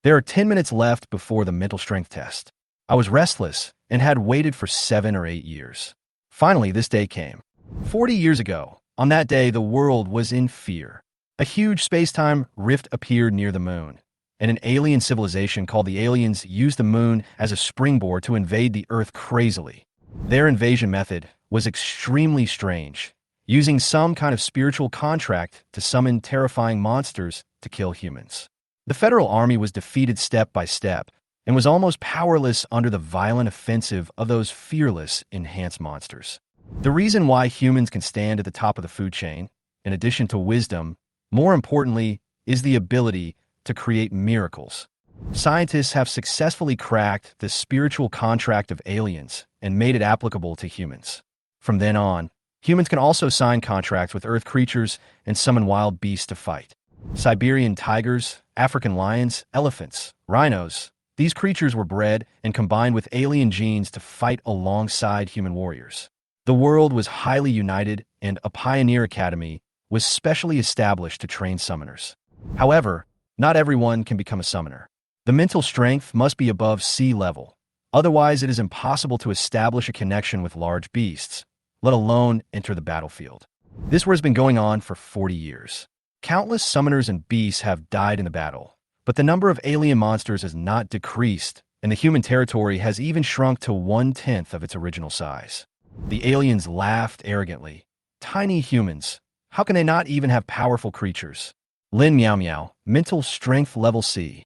There are 10 minutes left before the mental strength test. I was restless and had waited for 7 or 8 years. Finally, this day came. 40 years ago, on that day, the world was in fear. A huge space-time rift appeared near the moon, and an alien civilization called the Aliens used the moon as a springboard to invade the Earth crazily. Their invasion method was extremely strange, using some kind of spiritual contract to summon terrifying monsters to kill humans. The Federal Army was defeated step by step and was almost powerless under the violent offensive of those fearless, enhanced monsters. The reason why humans can stand at the top of the food chain, in addition to wisdom, more importantly, is the ability to create miracles. Scientists have successfully cracked the spiritual contract of aliens and made it applicable to humans. From then on, humans can also sign contracts with Earth creatures and summon wild beasts to fight. Siberian tigers, African lions, elephants, rhinos. These creatures were bred and combined with alien genes to fight alongside human warriors. The world was highly united, and a pioneer academy was specially established to train summoners. However, not everyone can become a summoner. The mental strength must be above sea level. Otherwise, it is impossible to establish a connection with large beasts, let alone enter the battlefield. This war has been going on for 40 years. Countless summoners and beasts have died in the battle, but the number of alien monsters has not decreased, and the human territory has even shrunk to 1/10 of its original size. The aliens laughed arrogantly. Tiny humans. How can they not even have powerful creatures? Lin Meow Meow, mental strength level C.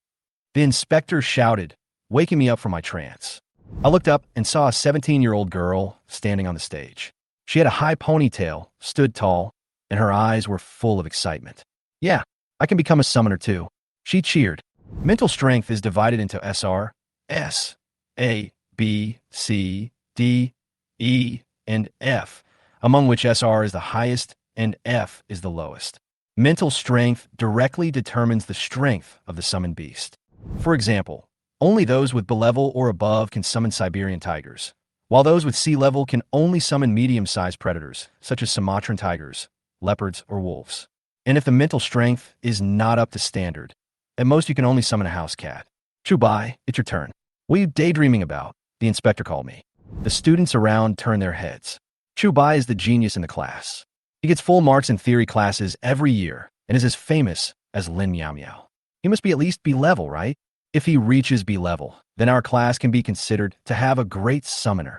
The inspector shouted, waking me up from my trance. I looked up and saw a 17-year-old girl standing on the stage. She had a high ponytail, stood tall, and her eyes were full of excitement. Yeah, I can become a summoner too. She cheered. Mental strength is divided into SR, S, A, B, C, D, E, and F, among which SR is the highest and F is the lowest. Mental strength directly determines the strength of the summoned beast. For example, only those with B level or above can summon Siberian tigers, while those with C level can only summon medium-sized predators, such as Sumatran tigers, leopards, or wolves. And if the mental strength is not up to standard, at most you can only summon a house cat. Chubai, it's your turn. What are you daydreaming about? The inspector called me. The students around turned their heads. Chubai is the genius in the class. He gets full marks in theory classes every year and is as famous as Lin Meow Meow. He must be at least B level, right? If he reaches B level, then our class can be considered to have a great summoner.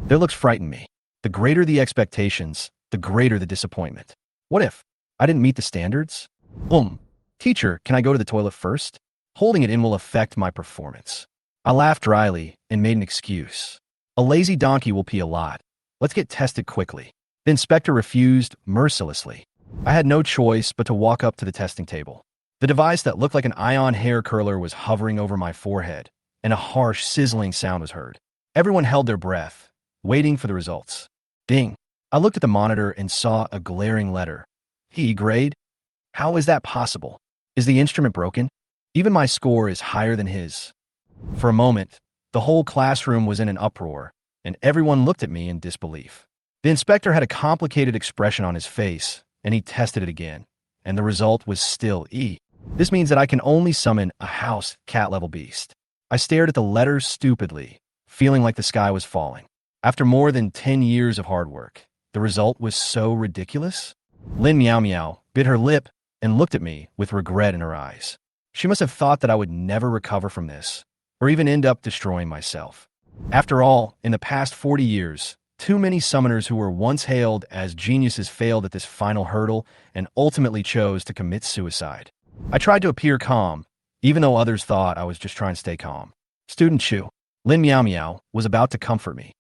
Their looks frighten me. The greater the expectations, the greater the disappointment. What if I didn't meet the standards? Teacher, can I go to the toilet first? Holding it in will affect my performance. I laughed dryly and made an excuse. A lazy donkey will pee a lot. Let's get tested quickly. The inspector refused mercilessly. I had no choice but to walk up to the testing table. The device that looked like an ion hair curler was hovering over my forehead, and a harsh, sizzling sound was heard. Everyone held their breath, waiting for the results. Ding! I looked at the monitor and saw a glaring letter. E grade? How is that possible? Is the instrument broken? Even my score is higher than his. For a moment, the whole classroom was in an uproar, and everyone looked at me in disbelief. The inspector had a complicated expression on his face, and he tested it again, and the result was still E. This means that I can only summon a house cat-level beast. I stared at the letters stupidly, feeling like the sky was falling. After more than 10 years of hard work, the result was so ridiculous. Lin Meow Meow bit her lip and looked at me with regret in her eyes. She must have thought that I would never recover from this, or even end up destroying myself. After all, in the past 40 years, too many summoners who were once hailed as geniuses failed at this final hurdle and ultimately chose to commit suicide. I tried to appear calm, even though others thought I was just trying to stay calm. Student Chu, Lin Meow Meow, was about to comfort me.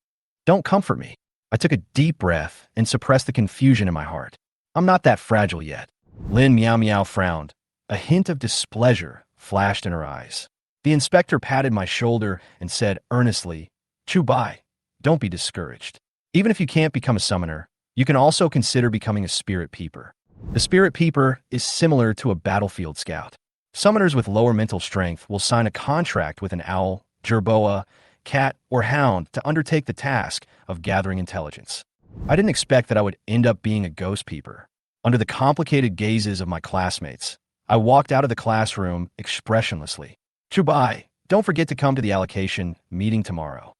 Don't comfort me. I took a deep breath and suppressed the confusion in my heart. I'm not that fragile yet. Lin Meow Meow frowned. A hint of displeasure flashed in her eyes. The inspector patted my shoulder and said earnestly, Chu Bai, don't be discouraged. Even if you can't become a summoner, you can also consider becoming a spirit peeper. The spirit peeper is similar to a battlefield scout. Summoners with lower mental strength will sign a contract with an owl, jerboa, cat, or hound to undertake the task of gathering intelligence. I didn't expect that I would end up being a ghost peeper. Under the complicated gazes of my classmates, I walked out of the classroom expressionlessly. Chubai, don't forget to come to the allocation meeting tomorrow.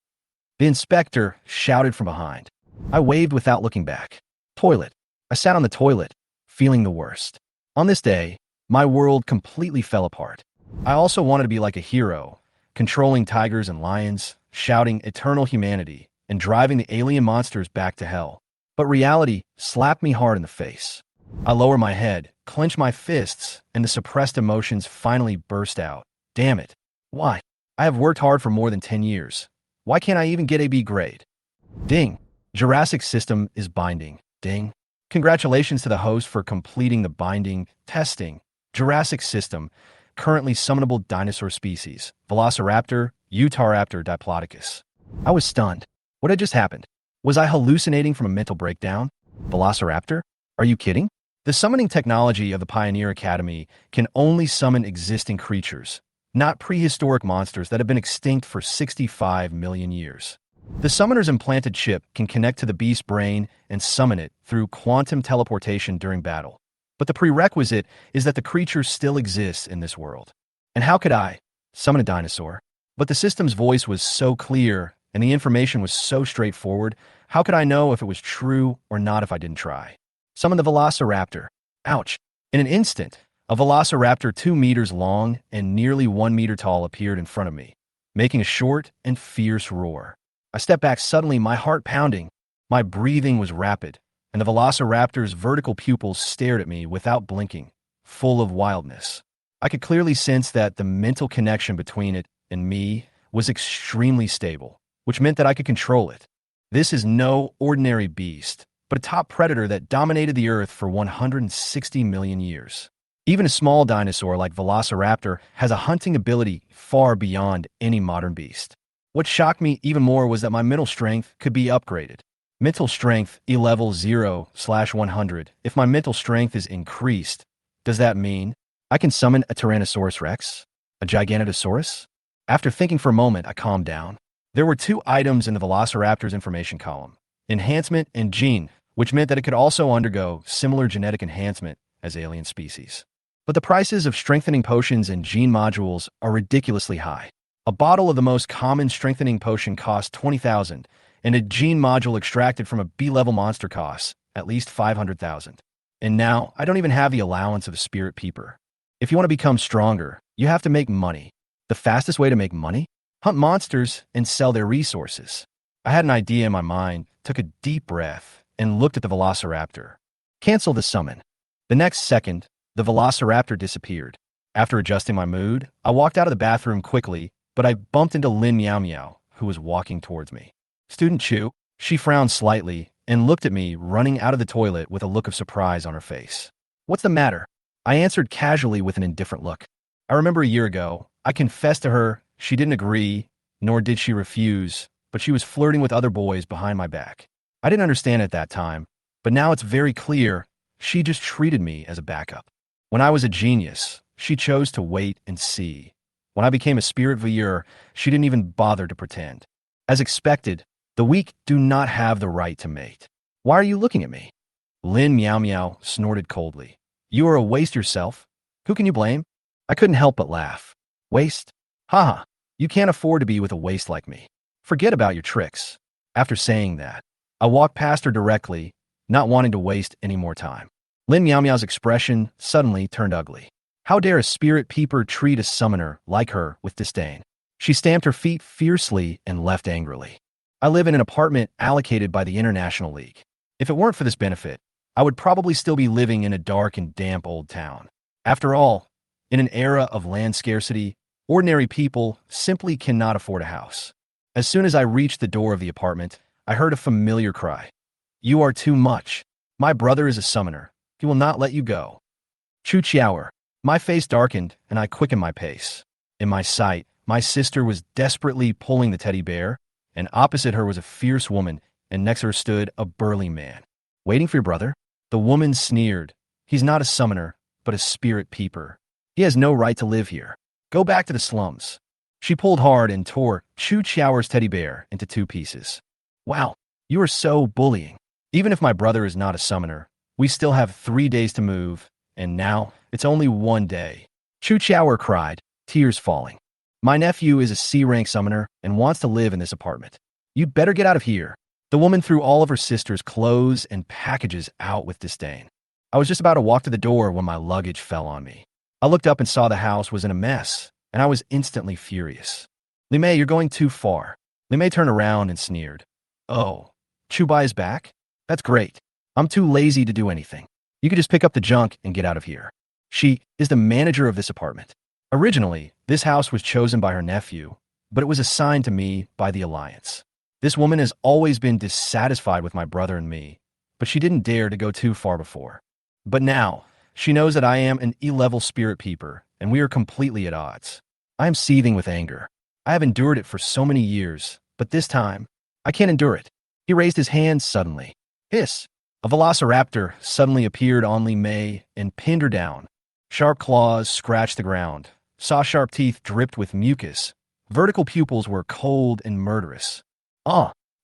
The inspector shouted from behind. I waved without looking back. Toilet. I sat on the toilet, feeling the worst. On this day, my world completely fell apart. I also wanted to be like a hero, controlling tigers and lions, shouting eternal humanity, and driving the alien monsters back to hell. But reality slapped me hard in the face. I lower my head, clench my fists, and the suppressed emotions finally burst out. Damn it. Why? I have worked hard for more than 10 years. Why can't I even get a B grade? Ding. Jurassic system is binding. Ding. Congratulations to the host for completing the binding testing. Jurassic system, currently summonable dinosaur species. Velociraptor, Utahraptor diplodocus. I was stunned. What had just happened? Was I hallucinating from a mental breakdown? Velociraptor? Are you kidding? The summoning technology of the Pioneer Academy can only summon existing creatures, not prehistoric monsters that have been extinct for 65 million years. The summoner's implanted chip can connect to the beast's brain and summon it through quantum teleportation during battle. But the prerequisite is that the creature still exists in this world. And how could I summon a dinosaur? But the system's voice was so clear and the information was so straightforward, how could I know if it was true or not if I didn't try? Summon the Velociraptor. Ouch. In an instant, a Velociraptor 2 meters long and nearly 1 meter tall appeared in front of me, making a short and fierce roar. I stepped back suddenly, my heart pounding. My breathing was rapid, and the Velociraptor's vertical pupils stared at me without blinking, full of wildness. I could clearly sense that the mental connection between it and me was extremely stable, which meant that I could control it. This is no ordinary beast, but a top predator that dominated the Earth for 160 million years. Even a small dinosaur like Velociraptor has a hunting ability far beyond any modern beast. What shocked me even more was that my mental strength could be upgraded. Mental strength level 0/100. If my mental strength is increased, does that mean I can summon a Tyrannosaurus Rex? A Giganotosaurus? After thinking for a moment, I calmed down. There were 2 items in the Velociraptor's information column: enhancement and gene, which meant that it could also undergo similar genetic enhancement as alien species. But the prices of strengthening potions and gene modules are ridiculously high. A bottle of the most common strengthening potion costs 20,000, and a gene module extracted from a B-level monster costs at least 500,000. And now, I don't even have the allowance of a spirit peeper. If you want to become stronger, you have to make money. The fastest way to make money? Hunt monsters and sell their resources. I had an idea in my mind, took a deep breath, and looked at the Velociraptor. Cancel the summon. The next second, the Velociraptor disappeared. After adjusting my mood, I walked out of the bathroom quickly, but I bumped into Lin Meow Meow, who was walking towards me. Student Chu, she frowned slightly and looked at me running out of the toilet with a look of surprise on her face. What's the matter? I answered casually with an indifferent look. I remember a year ago, I confessed to her. She didn't agree, nor did she refuse, but she was flirting with other boys behind my back. I didn't understand at that time, but now it's very clear she just treated me as a backup. When I was a genius, she chose to wait and see. When I became a spirit voyeur, she didn't even bother to pretend. As expected, the weak do not have the right to mate. Why are you looking at me? Lin Meow Meow snorted coldly. You are a waste yourself. Who can you blame? I couldn't help but laugh. Waste? Haha, you can't afford to be with a waste like me. Forget about your tricks. After saying that, I walked past her directly, not wanting to waste any more time. Lin Meow Meow's expression suddenly turned ugly. How dare a spirit peeper treat a summoner like her with disdain? She stamped her feet fiercely and left angrily. I live in an apartment allocated by the International League. If it weren't for this benefit, I would probably still be living in a dark and damp old town. After all, in an era of land scarcity, ordinary people simply cannot afford a house. As soon as I reached the door of the apartment, I heard a familiar cry. You are too much. My brother is a summoner. He will not let you go. Chu Chiaoer. My face darkened, and I quickened my pace. In my sight, my sister was desperately pulling the teddy bear, and opposite her was a fierce woman, and next to her stood a burly man. Waiting for your brother? The woman sneered. He's not a summoner, but a spirit peeper. He has no right to live here. Go back to the slums. She pulled hard and tore Chu Chiaoer's teddy bear into 2 pieces. Wow, you are so bullying. Even if my brother is not a summoner, we still have 3 days to move, and now it's only 1 day. Chu Chiaoer cried, tears falling. My nephew is a C-rank summoner and wants to live in this apartment. You'd better get out of here. The woman threw all of her sister's clothes and packages out with disdain. I was just about to walk to the door when my luggage fell on me. I looked up and saw the house was in a mess, and I was instantly furious. Limei, you're going too far. Limei turned around and sneered. Oh, Chubai is back? That's great. I'm too lazy to do anything. You could just pick up the junk and get out of here. She is the manager of this apartment. Originally, this house was chosen by her nephew, but it was assigned to me by the Alliance. This woman has always been dissatisfied with my brother and me, but she didn't dare to go too far before. But now, she knows that I am an E-level spirit peeper, and we are completely at odds. I am seething with anger. I have endured it for so many years, but this time, I can't endure it. He raised his hand suddenly. Hiss! A velociraptor suddenly appeared on Limei and pinned her down. Sharp claws scratched the ground. Saw-sharp teeth dripped with mucus. Vertical pupils were cold and murderous.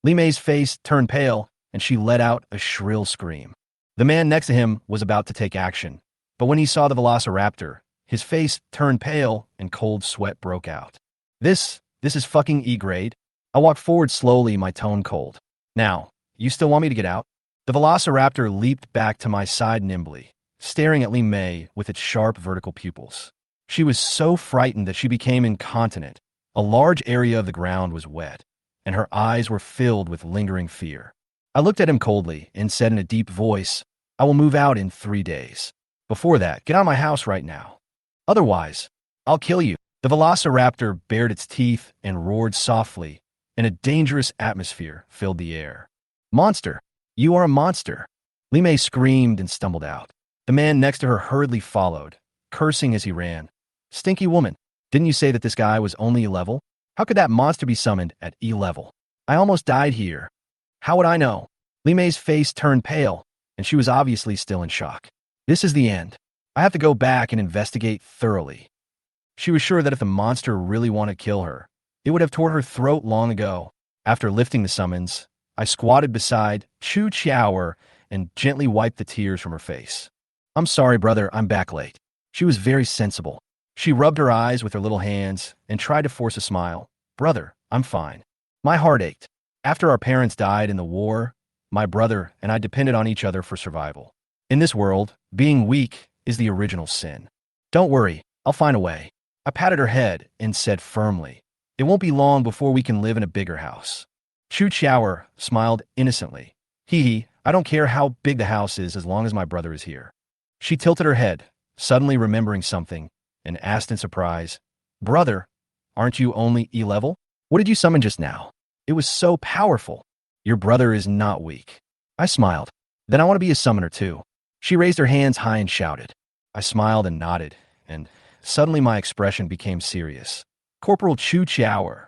Limei's face turned pale, and she let out a shrill scream. The man next to him was about to take action, but when he saw the velociraptor, his face turned pale and cold sweat broke out. This is fucking E-grade. I walked forward slowly, my tone cold. Now, you still want me to get out? The velociraptor leaped back to my side nimbly, staring at Limei with its sharp vertical pupils. She was so frightened that she became incontinent. A large area of the ground was wet, and her eyes were filled with lingering fear. I looked at him coldly and said in a deep voice, I will move out in 3 days. Before that, get out of my house right now. Otherwise, I'll kill you. The velociraptor bared its teeth and roared softly, and a dangerous atmosphere filled the air. Monster! You are a monster! Limei screamed and stumbled out. The man next to her hurriedly followed, cursing as he ran. Stinky woman, didn't you say that this guy was only E-level? How could that monster be summoned at E-level? I almost died here. How would I know? Limei's face turned pale, and she was obviously still in shock. This is the end. I have to go back and investigate thoroughly. She was sure that if the monster really wanted to kill her, it would have tore her throat long ago. After lifting the summons, I squatted beside Chu Qiaoer and gently wiped the tears from her face. I'm sorry, brother, I'm back late. She was very sensible. She rubbed her eyes with her little hands and tried to force a smile. Brother, I'm fine. My heart ached. After our parents died in the war, my brother and I depended on each other for survival. In this world, being weak is the original sin. Don't worry, I'll find a way. I patted her head and said firmly, it won't be long before we can live in a bigger house. Chu Qiaoer smiled innocently. Hee, I don't care how big the house is as long as my brother is here. She tilted her head, suddenly remembering something, and asked in surprise, Brother, aren't you only E-level? What did you summon just now? It was so powerful. Your brother is not weak. I smiled. Then I want to be a summoner too. She raised her hands high and shouted. I smiled and nodded, and suddenly my expression became serious. Corporal Chu Qiaoer.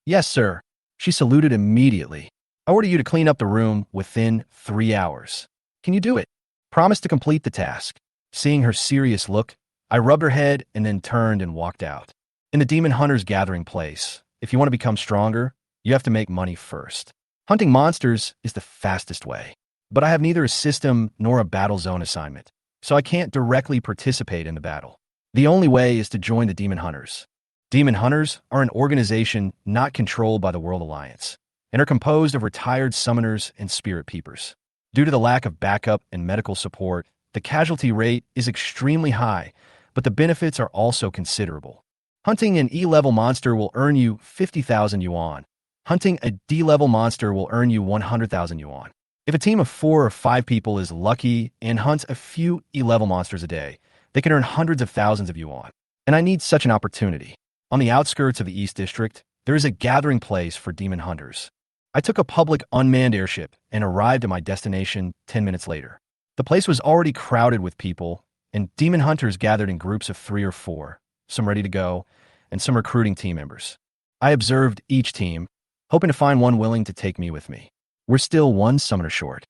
Yes, sir. She saluted immediately. I order you to clean up the room within 3 hours. Can you do it? Promise to complete the task. Seeing her serious look, I rubbed her head and then turned and walked out. In the Demon Hunter's gathering place, if you want to become stronger, you have to make money first. Hunting monsters is the fastest way. But I have neither a system nor a battle zone assignment, so I can't directly participate in the battle. The only way is to join the Demon Hunters. Demon Hunters are an organization not controlled by the World Alliance, and are composed of retired summoners and spirit peepers. Due to the lack of backup and medical support, the casualty rate is extremely high, but the benefits are also considerable. Hunting an E-level monster will earn you 50,000 yuan. Hunting a D-level monster will earn you 100,000 yuan. If a team of 4 or 5 people is lucky and hunts a few E-level monsters a day, they can earn hundreds of thousands of yuan. And I need such an opportunity. On the outskirts of the East District, there is a gathering place for demon hunters. I took a public unmanned airship and arrived at my destination 10 minutes later. The place was already crowded with people, and demon hunters gathered in groups of 3 or 4, some ready to go, and some recruiting team members. I observed each team, hoping to find one willing to take me with me. We're still one summoner short.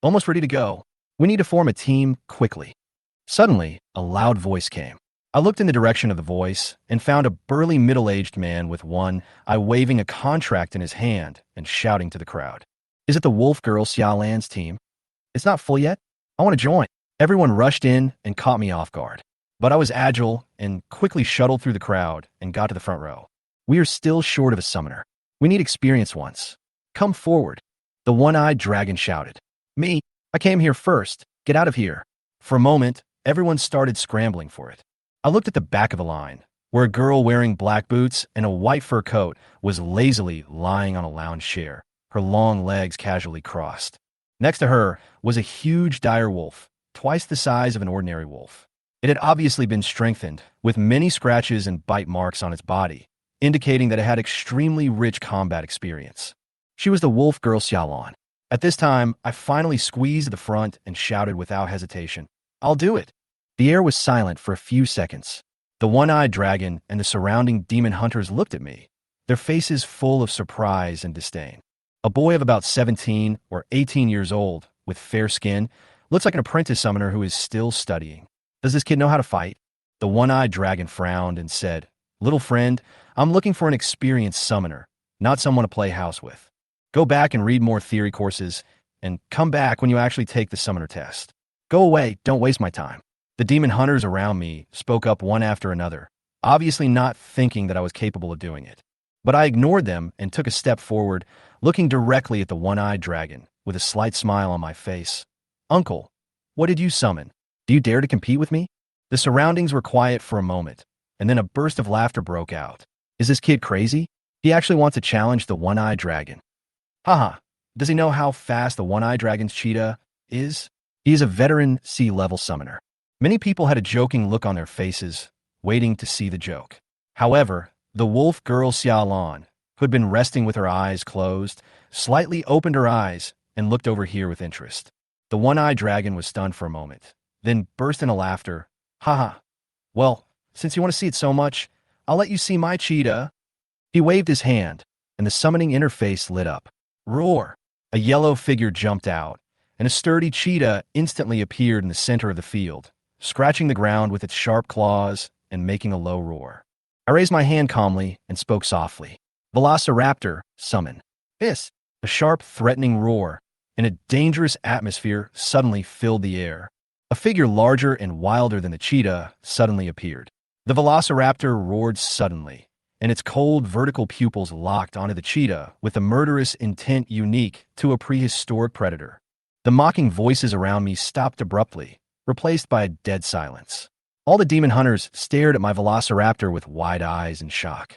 Almost ready to go. We need to form a team quickly. Suddenly, a loud voice came. I looked in the direction of the voice and found a burly middle-aged man with one eye waving a contract in his hand and shouting to the crowd. Is it the Wolf Girl Xiaolan's team? It's not full yet? I want to join. Everyone rushed in and caught me off guard. But I was agile and quickly shuttled through the crowd and got to the front row. We are still short of a summoner. We need experienced ones. Come forward. The one-eyed dragon shouted. Me? I came here first. Get out of here. For a moment, everyone started scrambling for it. I looked at the back of the line, where a girl wearing black boots and a white fur coat was lazily lying on a lounge chair, her long legs casually crossed. Next to her was a huge dire wolf, twice the size of an ordinary wolf. It had obviously been strengthened, with many scratches and bite marks on its body, indicating that it had extremely rich combat experience. She was the wolf girl Xiaolon. At this time, I finally squeezed the front and shouted without hesitation, "I'll do it." The air was silent for a few seconds. The one-eyed dragon and the surrounding demon hunters looked at me, their faces full of surprise and disdain. A boy of about 17 or 18 years old, with fair skin, looks like an apprentice summoner who is still studying. Does this kid know how to fight? The one-eyed dragon frowned and said, "Little friend, I'm looking for an experienced summoner, not someone to play house with. Go back and read more theory courses, and come back when you actually take the summoner test. Go away, don't waste my time." The demon hunters around me spoke up one after another, obviously not thinking that I was capable of doing it. But I ignored them and took a step forward, looking directly at the one-eyed dragon, with a slight smile on my face. "Uncle, what did you summon? Do you dare to compete with me?" The surroundings were quiet for a moment, and then a burst of laughter broke out. Is this kid crazy? He actually wants to challenge the one-eyed dragon. Haha, does he know how fast the one-eyed dragon's cheetah is? He is a veteran sea-level summoner. Many people had a joking look on their faces, waiting to see the joke. However, the wolf girl Xiaolon, who had been resting with her eyes closed, slightly opened her eyes and looked over here with interest. The one-eyed dragon was stunned for a moment, then burst into laughter. Haha. Well, since you want to see it so much, I'll let you see my cheetah. He waved his hand, and the summoning interface lit up. Roar! A yellow figure jumped out, and a sturdy cheetah instantly appeared in the center of the field, scratching the ground with its sharp claws and making a low roar. I raised my hand calmly and spoke softly. Velociraptor, summon. Hiss! A sharp, threatening roar, and a dangerous atmosphere suddenly filled the air. A figure larger and wilder than the cheetah suddenly appeared. The velociraptor roared suddenly, and its cold vertical pupils locked onto the cheetah with a murderous intent unique to a prehistoric predator. The mocking voices around me stopped abruptly, replaced by a dead silence. All the demon hunters stared at my velociraptor with wide eyes in shock.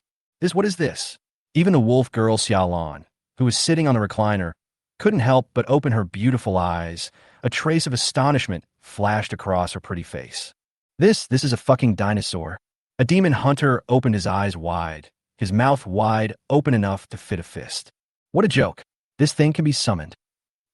What is this? Even the wolf girl Xiaolon, who was sitting on the recliner, couldn't help but open her beautiful eyes. A trace of astonishment flashed across her pretty face. This is a fucking dinosaur. A demon hunter opened his eyes wide, his mouth wide open enough to fit a fist. What a joke. This thing can be summoned.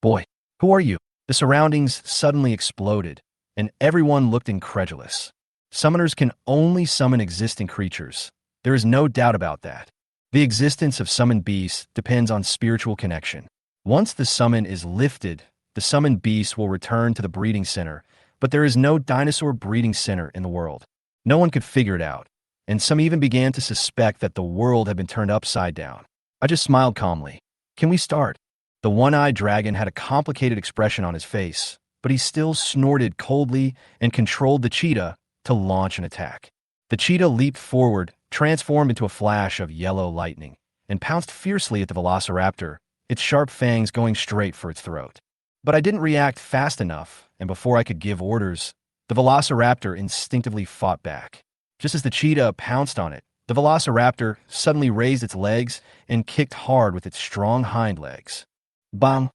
Boy, who are you? The surroundings suddenly exploded, and everyone looked incredulous. Summoners can only summon existing creatures. There is no doubt about that. The existence of summoned beasts depends on spiritual connection. Once the summon is lifted, the summoned beast will return to the breeding center, but there is no dinosaur breeding center in the world. No one could figure it out, and some even began to suspect that the world had been turned upside down. I just smiled calmly. Can we start? The one-eyed dragon had a complicated expression on his face, but he still snorted coldly and controlled the cheetah to launch an attack. The cheetah leaped forward, transformed into a flash of yellow lightning, and pounced fiercely at the velociraptor, its sharp fangs going straight for its throat. But I didn't react fast enough, and before I could give orders, the velociraptor instinctively fought back. Just as the cheetah pounced on it, the velociraptor suddenly raised its legs and kicked hard with its strong hind legs. Bang!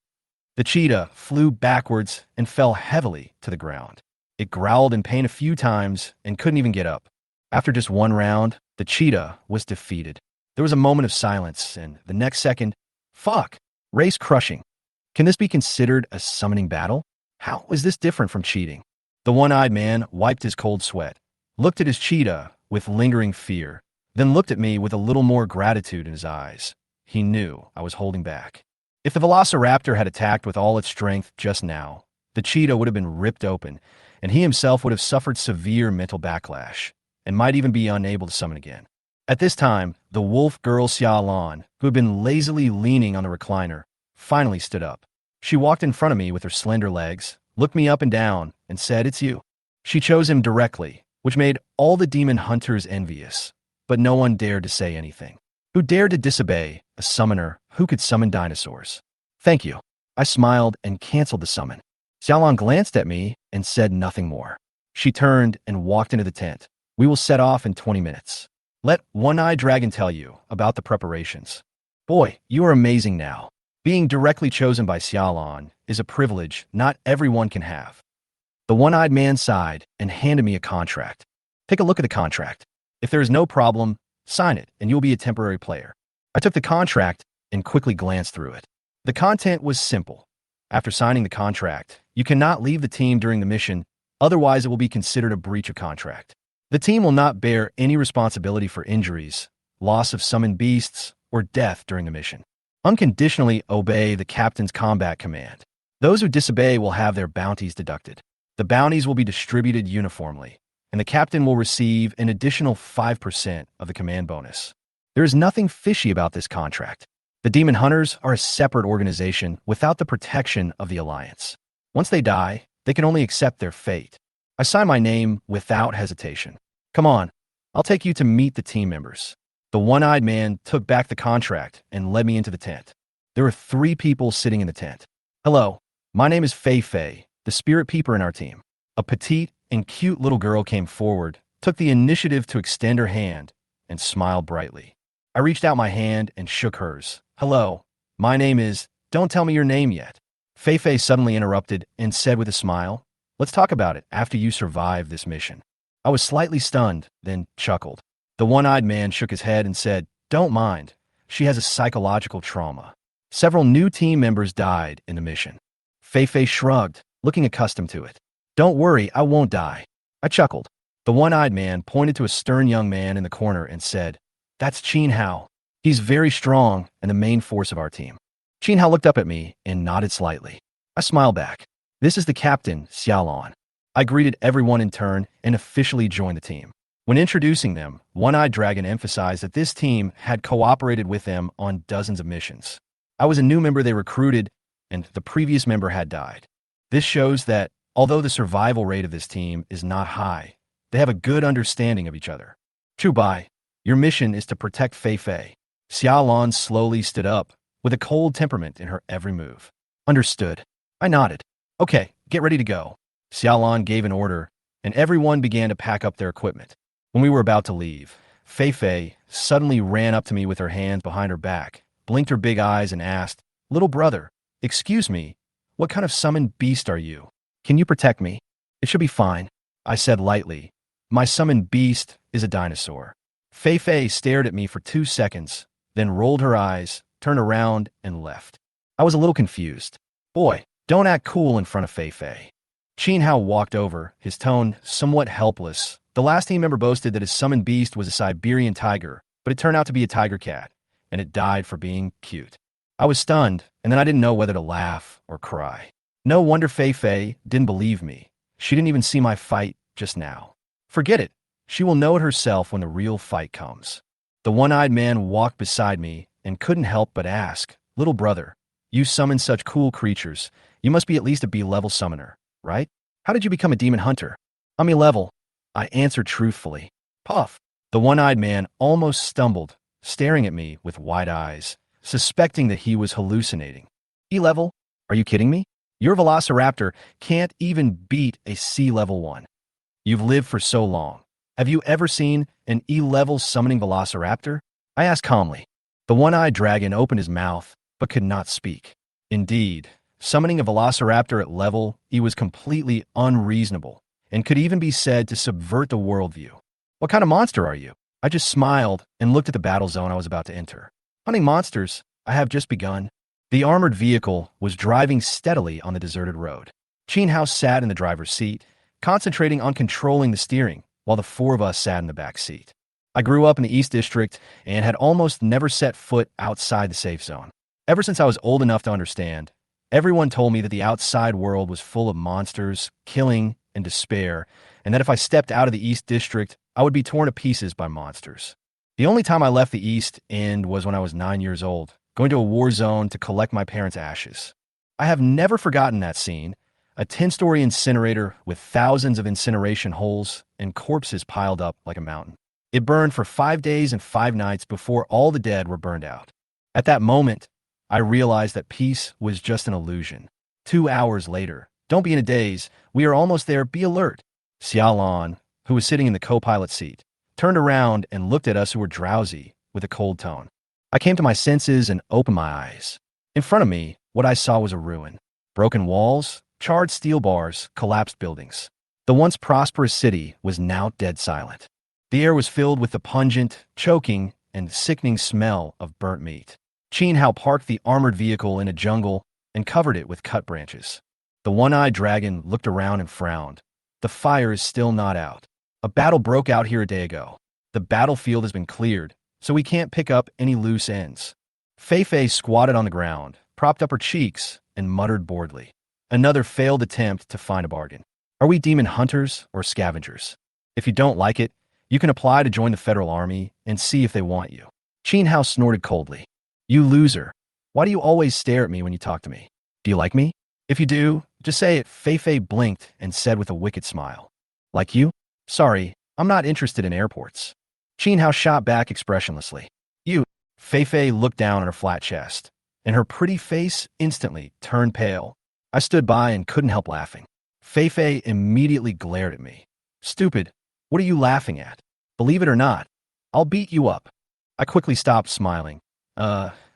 The cheetah flew backwards and fell heavily to the ground. It growled in pain a few times and couldn't even get up. After just one round, the cheetah was defeated. There was a moment of silence, and the next second, fuck! Race crushing. Can this be considered a summoning battle? How is this different from cheating? The one-eyed man wiped his cold sweat, looked at his cheetah with lingering fear, then looked at me with a little more gratitude in his eyes. He knew I was holding back. If the velociraptor had attacked with all its strength just now, the cheetah would have been ripped open, and he himself would have suffered severe mental backlash, and might even be unable to summon again. At this time, the wolf girl Xiaolon, who had been lazily leaning on the recliner, finally stood up. She walked in front of me with her slender legs, looked me up and down, and said, "It's you." She chose him directly, which made all the demon hunters envious, but no one dared to say anything. Who dared to disobey a summoner who could summon dinosaurs? Thank you. I smiled and canceled the summon. Xiaolong glanced at me and said nothing more. She turned and walked into the tent. We will set off in 20 minutes. Let One-Eyed Dragon tell you about the preparations. Boy, you are amazing now. Being directly chosen by Xiaolong is a privilege not everyone can have. The one-eyed man sighed and handed me a contract. Take a look at the contract. If there is no problem, sign it and you'll be a temporary player. I took the contract and quickly glanced through it. The content was simple. After signing the contract, you cannot leave the team during the mission, otherwise it will be considered a breach of contract. The team will not bear any responsibility for injuries, loss of summoned beasts, or death during the mission. Unconditionally obey the captain's combat command. Those who disobey will have their bounties deducted. The bounties will be distributed uniformly, and the captain will receive an additional 5% of the command bonus. There is nothing fishy about this contract. The Demon Hunters are a separate organization without the protection of the Alliance. Once they die, they can only accept their fate. I sign my name without hesitation. Come on, I'll take you to meet the team members. The one-eyed man took back the contract and led me into the tent. There were 3 people sitting in the tent. Hello, my name is Fei Fei, the spirit peeper in our team. A petite and cute little girl came forward, took the initiative to extend her hand, and smiled brightly. I reached out my hand and shook hers. Hello, my name is... Don't tell me your name yet. Fei Fei suddenly interrupted and said with a smile, let's talk about it after you survive this mission. I was slightly stunned, then chuckled. The one-eyed man shook his head and said, don't mind. She has a psychological trauma. Several new team members died in the mission. Fei Fei shrugged, looking accustomed to it. Don't worry, I won't die. I chuckled. The one-eyed man pointed to a stern young man in the corner and said, that's Qin Hao. He's very strong and the main force of our team. Qin Hao looked up at me and nodded slightly. I smiled back. This is the captain, Xiaolong. I greeted everyone in turn and officially joined the team. When introducing them, One-Eyed Dragon emphasized that this team had cooperated with them on dozens of missions. I was a new member they recruited, and the previous member had died. This shows that, although the survival rate of this team is not high, they have a good understanding of each other. Chubai, your mission is to protect Fei Fei. Xiaolong slowly stood up, with a cold temperament in her every move. Understood. I nodded. Okay, get ready to go. Xiaolong gave an order, and everyone began to pack up their equipment. When we were about to leave, Fei Fei suddenly ran up to me with her hands behind her back, blinked her big eyes and asked, little brother, excuse me, what kind of summoned beast are you? Can you protect me? It should be fine, I said lightly. My summoned beast is a dinosaur. Fei Fei stared at me for 2 seconds, then rolled her eyes, turned around, and left. I was a little confused. Boy, don't act cool in front of Fei Fei. Qin Hao walked over, his tone somewhat helpless. The last team member boasted that his summoned beast was a Siberian tiger, but it turned out to be a tiger cat, and it died for being cute. I was stunned, and then I didn't know whether to laugh or cry. No wonder Fei Fei didn't believe me. She didn't even see my fight just now. Forget it. She will know it herself when the real fight comes. The one-eyed man walked beside me and couldn't help but ask, little brother, you summon such cool creatures. You must be at least a B-level summoner, right? How did you become a demon hunter? I'm E-level, I answered truthfully. Puff. The one-eyed man almost stumbled, staring at me with wide eyes, suspecting that he was hallucinating. E-level? Are you kidding me? Your velociraptor can't even beat a C-level 1. You've lived for so long. Have you ever seen an E-level summoning velociraptor? I asked calmly. The one-eyed dragon opened his mouth, but could not speak. Indeed, summoning a velociraptor at level E was completely unreasonable, and could even be said to subvert the worldview. What kind of monster are you? I just smiled and looked at the battle zone I was about to enter. Hunting monsters, I have just begun. The armored vehicle was driving steadily on the deserted road. Qin Hao sat in the driver's seat, concentrating on controlling the steering, while the 4 of us sat in the back seat. I grew up in the East District and had almost never set foot outside the safe zone. Ever since I was old enough to understand, everyone told me that the outside world was full of monsters, killing, and despair, and that if I stepped out of the East District, I would be torn to pieces by monsters. The only time I left the East End was when I was 9 years old, going to a war zone to collect my parents' ashes. I have never forgotten that scene, a 10-story incinerator with thousands of incineration holes and corpses piled up like a mountain. It burned for 5 days and 5 nights before all the dead were burned out. At that moment, I realized that peace was just an illusion. 2 hours later, don't be in a daze, we are almost there, be alert. Xiaolan, who was sitting in the co-pilot seat, turned around and looked at us who were drowsy with a cold tone. I came to my senses and opened my eyes. In front of me, what I saw was a ruin. Broken walls, charred steel bars, collapsed buildings. The once prosperous city was now dead silent. The air was filled with the pungent, choking, and sickening smell of burnt meat. Qin Hao parked the armored vehicle in a jungle and covered it with cut branches. The one-eyed dragon looked around and frowned. The fire is still not out. A battle broke out here a day ago. The battlefield has been cleared, so we can't pick up any loose ends. Fei Fei squatted on the ground, propped up her cheeks, and muttered boredly. Another failed attempt to find a bargain. Are we demon hunters or scavengers? If you don't like it, you can apply to join the Federal Army and see if they want you. Qin Hao snorted coldly. You loser. Why do you always stare at me when you talk to me? Do you like me? If you do, just say it. Fei Fei blinked and said with a wicked smile. Like you? Sorry, I'm not interested in airports. Qin Hao shot back expressionlessly. You. Fei Fei looked down at her flat chest, and her pretty face instantly turned pale. I stood by and couldn't help laughing. Fei Fei immediately glared at me. Stupid. What are you laughing at? Believe it or not, I'll beat you up. I quickly stopped smiling.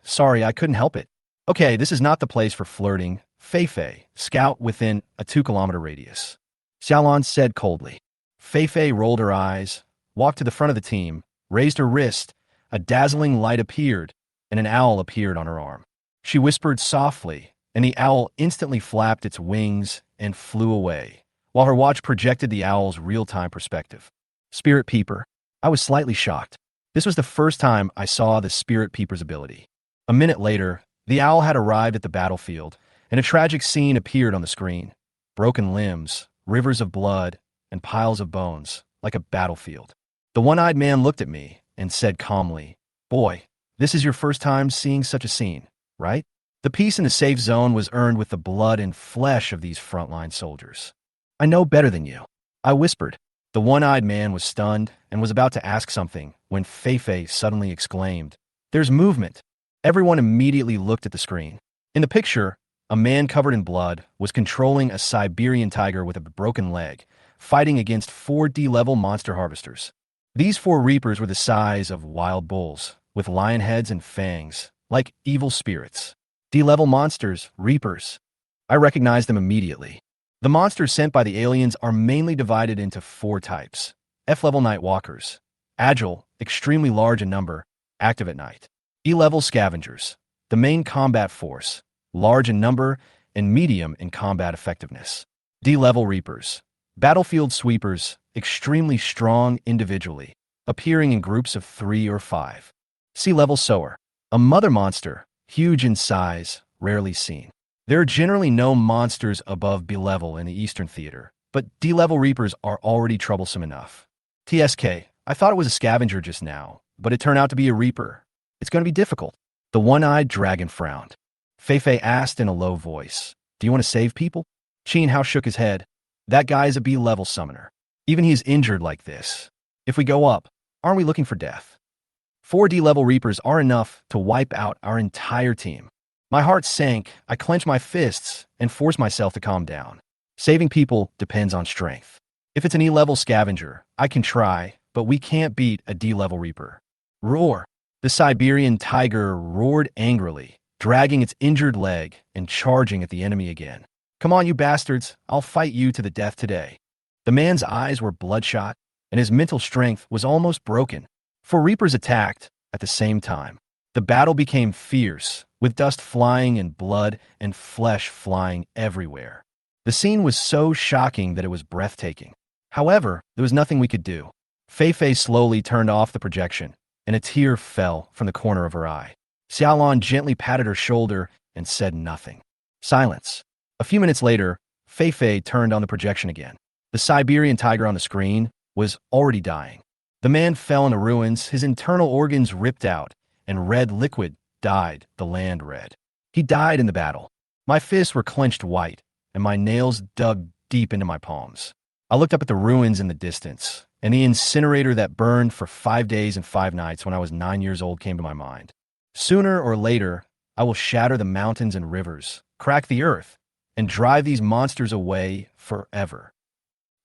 Sorry, I couldn't help it. Okay, this is not the place for flirting. Fei Fei, scout within a 2-kilometer radius. Xiaolan said coldly. Fei Fei rolled her eyes, walked to the front of the team, raised her wrist, a dazzling light appeared, and an owl appeared on her arm. She whispered softly, and the owl instantly flapped its wings and flew away, while her watch projected the owl's real-time perspective. Spirit Peeper. I was slightly shocked. This was the first time I saw the Spirit Peeper's ability. A minute later, the owl had arrived at the battlefield, and a tragic scene appeared on the screen. Broken limbs, rivers of blood, and piles of bones, like a battlefield. The one-eyed man looked at me and said calmly, Boy, this is your first time seeing such a scene, right? The peace in the safe zone was earned with the blood and flesh of these frontline soldiers. I know better than you. I whispered. The one-eyed man was stunned and was about to ask something when Fei Fei suddenly exclaimed, There's movement. Everyone immediately looked at the screen. In the picture, a man covered in blood was controlling a Siberian tiger with a broken leg, fighting against 4 D-level monster harvesters. These 4 reapers were the size of wild bulls, with lion heads and fangs, like evil spirits. D-level monsters, reapers. I recognized them immediately. The monsters sent by the aliens are mainly divided into 4 types. F-level night walkers, agile, extremely large in number, active at night. E-level scavengers, the main combat force, large in number and medium in combat effectiveness. D-level reapers, battlefield sweepers, extremely strong individually, appearing in groups of 3 or 5. C-level sower, a mother monster, huge in size, rarely seen. There are generally no monsters above B-level in the Eastern Theater, but D-level reapers are already troublesome enough. TSK, I thought it was a scavenger just now, but it turned out to be a reaper. It's going to be difficult. The one-eyed dragon frowned. Fei Fei asked in a low voice, Do you want to save people? Qin Hao shook his head. That guy is a B-level summoner. Even he is injured like this. If we go up, aren't we looking for death? 4 D-level reapers are enough to wipe out our entire team. My heart sank, I clenched my fists, and forced myself to calm down. Saving people depends on strength. If it's an E-level scavenger, I can try, but we can't beat a D-level reaper. Roar! The Siberian tiger roared angrily, dragging its injured leg and charging at the enemy again. Come on, you bastards, I'll fight you to the death today. The man's eyes were bloodshot, and his mental strength was almost broken. 4 reapers attacked at the same time. The battle became fierce, with dust flying and blood and flesh flying everywhere. The scene was so shocking that it was breathtaking. However, there was nothing we could do. Fei Fei slowly turned off the projection, and a tear fell from the corner of her eye. Xiaolan gently patted her shoulder and said nothing. Silence. A few minutes later, Fei Fei turned on the projection again. The Siberian tiger on the screen was already dying. The man fell in the ruins, his internal organs ripped out, and red liquid dyed the land red. He died in the battle. My fists were clenched white, and my nails dug deep into my palms. I looked up at the ruins in the distance, and the incinerator that burned for 5 days and 5 nights when I was 9 years old came to my mind. Sooner or later, I will shatter the mountains and rivers, crack the earth, and drive these monsters away forever.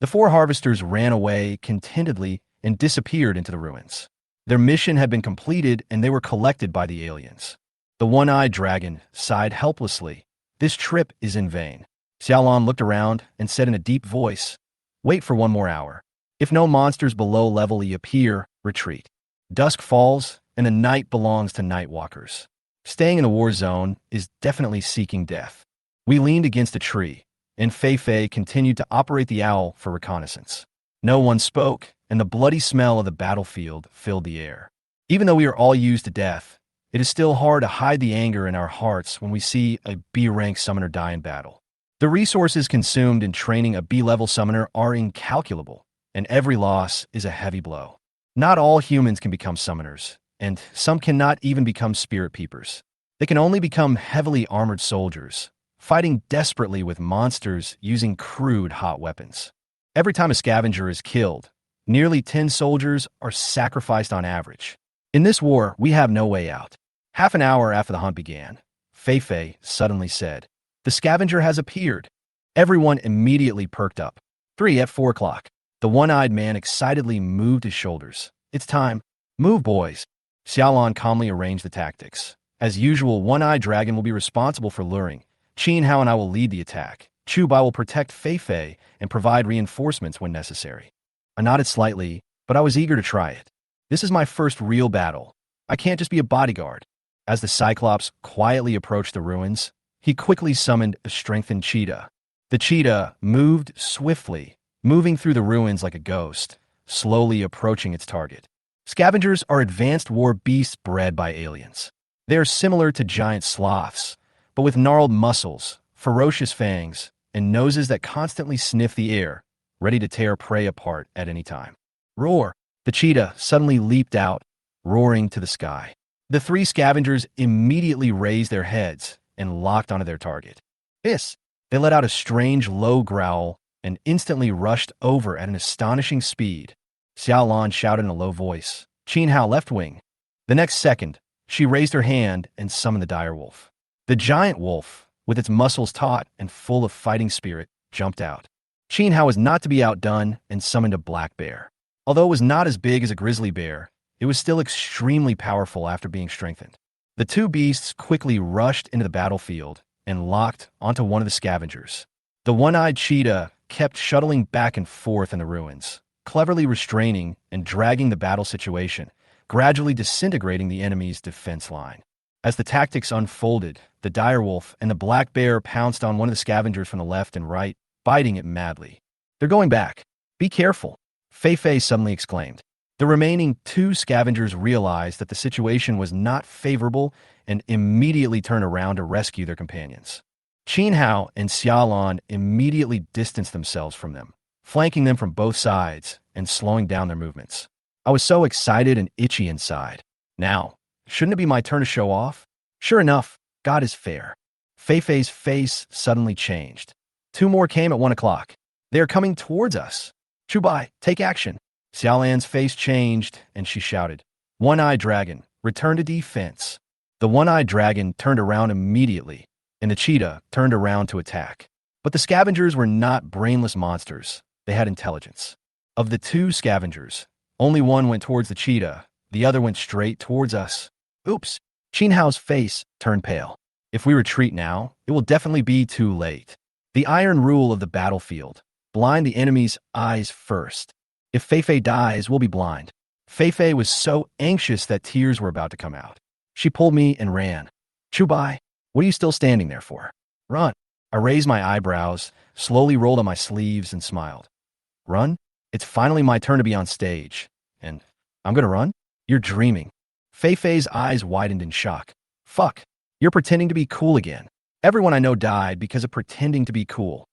The four harvesters ran away contentedly and disappeared into the ruins. Their mission had been completed, and they were collected by the aliens. The one-eyed dragon sighed helplessly. This trip is in vain. Xiaolan looked around and said in a deep voice, "Wait for 1 more hour. If no monsters below level E appear, retreat. Dusk falls, and the night belongs to night walkers. Staying in the war zone is definitely seeking death." We leaned against a tree, and Fei Fei continued to operate the owl for reconnaissance. No one spoke, and the bloody smell of the battlefield filled the air. Even though we are all used to death, it is still hard to hide the anger in our hearts when we see a B-rank summoner die in battle. The resources consumed in training a B-level summoner are incalculable, and every loss is a heavy blow. Not all humans can become summoners, and some cannot even become spirit peepers. They can only become heavily armored soldiers, fighting desperately with monsters using crude hot weapons. Every time a scavenger is killed, nearly 10 soldiers are sacrificed on average. In this war, we have no way out. Half an hour after the hunt began, Fei Fei suddenly said, "The scavenger has appeared." Everyone immediately perked up. 4 o'clock. The one-eyed man excitedly moved his shoulders. "It's time. Move, boys." Xiaolan calmly arranged the tactics. As usual, one-eyed dragon will be responsible for luring. Qin Hao and I will lead the attack. Chu Bai will protect Fei Fei and provide reinforcements when necessary. I nodded slightly, but I was eager to try it. This is my first real battle. I can't just be a bodyguard. As the Cyclops quietly approached the ruins, he quickly summoned a strengthened cheetah. The cheetah moved swiftly, moving through the ruins like a ghost, slowly approaching its target. Scavengers are advanced war beasts bred by aliens. They are similar to giant sloths, but with gnarled muscles, ferocious fangs, and noses that constantly sniff the air, ready to tear prey apart at any time. Roar! The cheetah suddenly leaped out, roaring to the sky. The 3 scavengers immediately raised their heads and locked onto their target. Hiss! They let out a strange low growl and instantly rushed over at an astonishing speed. Xiaolan shouted in a low voice, "Qin Hao left wing." The next second, she raised her hand and summoned the dire wolf. The giant wolf, with its muscles taut and full of fighting spirit, jumped out. Qin Hao was not to be outdone and summoned a black bear. Although it was not as big as a grizzly bear, it was still extremely powerful after being strengthened. The 2 beasts quickly rushed into the battlefield and locked onto one of the scavengers. The one-eyed cheetah kept shuttling back and forth in the ruins, cleverly restraining and dragging the battle situation, gradually disintegrating the enemy's defense line. As the tactics unfolded, the direwolf and the black bear pounced on one of the scavengers from the left and right, biting it madly. "They're going back. Be careful," Fei Fei suddenly exclaimed. The remaining 2 scavengers realized that the situation was not favorable and immediately turned around to rescue their companions. Qin Hao and Xiaolan immediately distanced themselves from them, flanking them from both sides and slowing down their movements. I was so excited and itchy inside. Now, shouldn't it be my turn to show off? Sure enough, God is fair. Fei Fei's face suddenly changed. 2 more came at 1 o'clock. They are coming towards us. Chu Bai, take action. Xiaolan's face changed, and she shouted, "One-eyed dragon, return to defense." The one-eyed dragon turned around immediately, and the cheetah turned around to attack. But the scavengers were not brainless monsters. They had intelligence. Of the 2 scavengers, only one went towards the cheetah. The other went straight towards us. Oops. Qin Hao's face turned pale. If we retreat now, it will definitely be too late. The iron rule of the battlefield: blind the enemy's eyes first. If Fei Fei dies, we'll be blind. Fei Fei was so anxious that tears were about to come out. She pulled me and ran. Chu Bai, what are you still standing there for? Run. I raised my eyebrows, slowly rolled on my sleeves, and smiled. Run? It's finally my turn to be on stage. And I'm gonna run? You're dreaming. Fei Fei's eyes widened in shock. Fuck. You're pretending to be cool again. Everyone I know died because of pretending to be cool.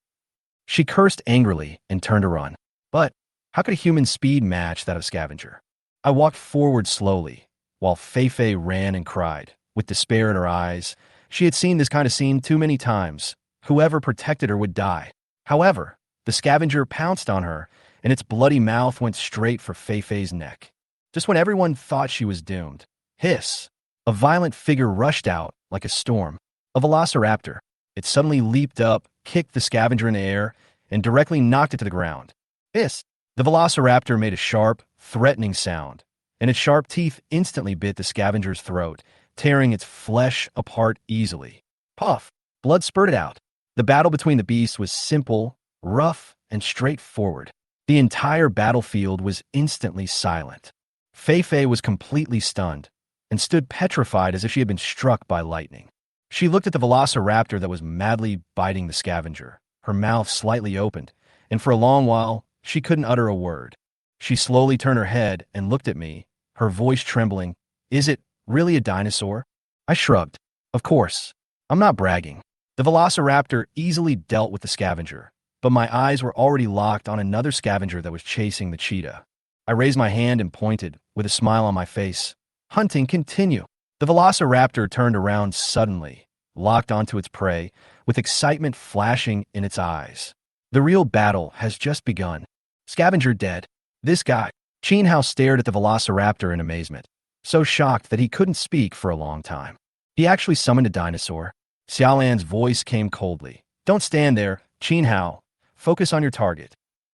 She cursed angrily and turned to run. But how could a human speed match that of scavenger? I walked forward slowly, while Fei Fei ran and cried, with despair in her eyes. She had seen this kind of scene too many times. Whoever protected her would die. However, the scavenger pounced on her, and its bloody mouth went straight for Fei-Fei's neck. Just when everyone thought she was doomed, hiss! A violent figure rushed out like a storm. A velociraptor. It suddenly leaped up, kicked the scavenger in the air, and directly knocked it to the ground. Hiss! The velociraptor made a sharp, threatening sound, and its sharp teeth instantly bit the scavenger's throat, tearing its flesh apart easily. Puff! Blood spurted out. The battle between the beasts was simple, rough, and straightforward. The entire battlefield was instantly silent. Fei-Fei was completely stunned and stood petrified as if she had been struck by lightning. She looked at the velociraptor that was madly biting the scavenger, her mouth slightly opened, and for a long while, she couldn't utter a word. She slowly turned her head and looked at me, her voice trembling. "Is it really a dinosaur?" I shrugged. "Of course. I'm not bragging." The velociraptor easily dealt with the scavenger, but my eyes were already locked on another scavenger that was chasing the cheetah. I raised my hand and pointed, with a smile on my face. "Hunting, continue." The velociraptor turned around suddenly, locked onto its prey, with excitement flashing in its eyes. The real battle has just begun. Scavenger dead. This guy. Qin Hao stared at the velociraptor in amazement, so shocked that he couldn't speak for a long time. He actually summoned a dinosaur. Xiaolan's voice came coldly. "Don't stand there, Qin Hao. Focus on your target."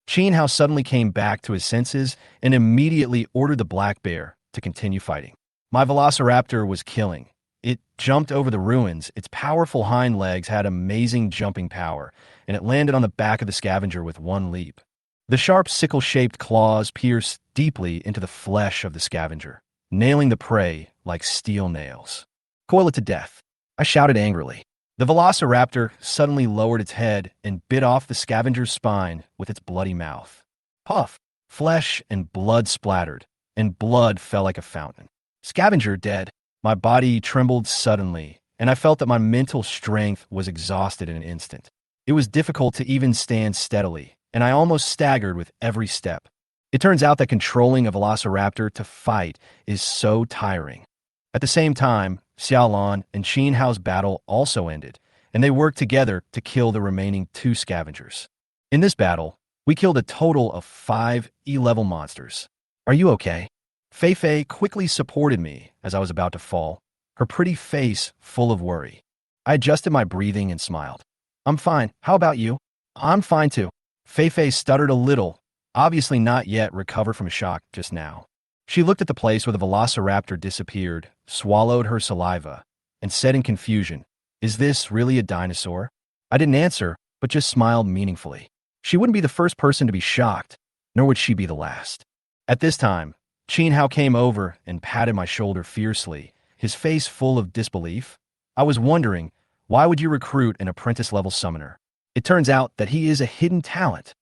Qin Hao suddenly came back to his senses and immediately ordered the black bear to continue fighting. My velociraptor was killing. It jumped over the ruins. Its powerful hind legs had amazing jumping power, and it landed on the back of the scavenger with one leap. The sharp sickle-shaped claws pierced deeply into the flesh of the scavenger, nailing the prey like steel nails. "Coil it to death," I shouted angrily. The velociraptor suddenly lowered its head and bit off the scavenger's spine with its bloody mouth. Puff! Flesh and blood splattered, and blood fell like a fountain. Scavenger dead. My body trembled suddenly, and I felt that my mental strength was exhausted in an instant. It was difficult to even stand steadily, and I almost staggered with every step. It turns out that controlling a velociraptor to fight is so tiring. At the same time, Xiaolan and Qin Hao's battle also ended, and they worked together to kill the remaining 2 scavengers. In this battle, we killed a total of 5 E-level monsters. "Are you okay?" Fei-Fei quickly supported me as I was about to fall, her pretty face full of worry. I adjusted my breathing and smiled. "I'm fine. How about you?" "I'm fine too." Fei-Fei stuttered a little, obviously not yet recovered from shock just now. She looked at the place where the velociraptor disappeared, swallowed her saliva, and said in confusion, "Is this really a dinosaur?" I didn't answer, but just smiled meaningfully. She wouldn't be the first person to be shocked, nor would she be the last. At this time, Qin Hao came over and patted my shoulder fiercely, his face full of disbelief. I was wondering, why would you recruit an apprentice-level summoner? It turns out that he is a hidden talent.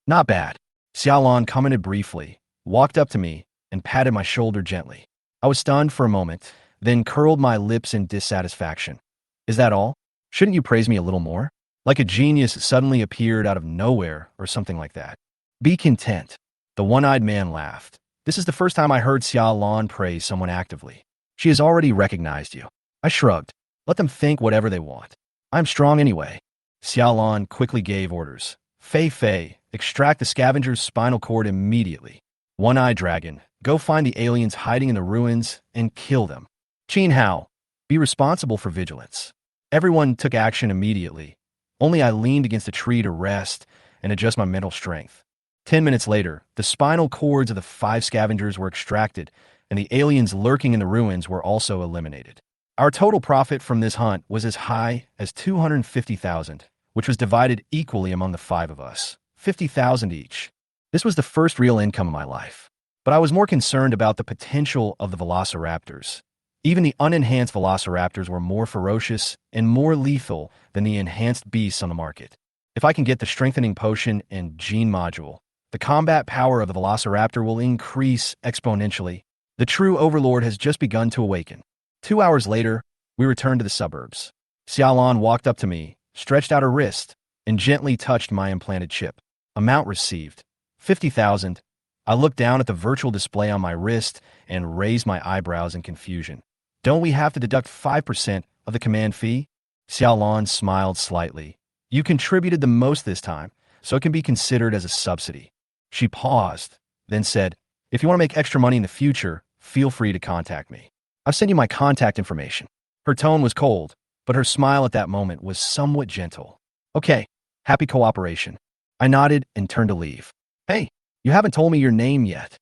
"Not bad." Xiaolan commented briefly, walked up to me, and patted my shoulder gently. I was stunned for a moment, then curled my lips in dissatisfaction. "Is that all? Shouldn't you praise me a little more? Like a genius suddenly appeared out of nowhere or something like that." "Be content." The one-eyed man laughed. "This is the first time I heard Xiaolan praise someone actively. She has already recognized you." I shrugged. "Let them think whatever they want. I'm strong anyway." Xiaolan quickly gave orders. "Fei-Fei, extract the scavenger's spinal cord immediately. One-eyed dragon, go find the aliens hiding in the ruins and kill them. Qin Hao, be responsible for vigilance." Everyone took action immediately. Only I leaned against a tree to rest and adjust my mental strength. 10 minutes later, the spinal cords of the 5 scavengers were extracted, and the aliens lurking in the ruins were also eliminated. Our total profit from this hunt was as high as 250,000, which was divided equally among the 5 of us, 50,000 each. This was the first real income of my life. But I was more concerned about the potential of the velociraptors. Even the unenhanced velociraptors were more ferocious and more lethal than the enhanced beasts on the market. If I can get the strengthening potion and gene module, the combat power of the velociraptor will increase exponentially. The true overlord has just begun to awaken. 2 hours later, we returned to the suburbs. Xiaolan walked up to me, stretched out her wrist, and gently touched my implanted chip. Amount received: 50,000. I looked down at the virtual display on my wrist and raised my eyebrows in confusion. "Don't we have to deduct 5% of the command fee?" Xiaolan smiled slightly. You contributed the most this time, so it can be considered as a subsidy. She paused, then said, if you want to make extra money in the future, feel free to contact me. I've sent you my contact information. Her tone was cold, but her smile at that moment was somewhat gentle. Okay, happy cooperation. I nodded and turned to leave. Hey, you haven't told me your name yet.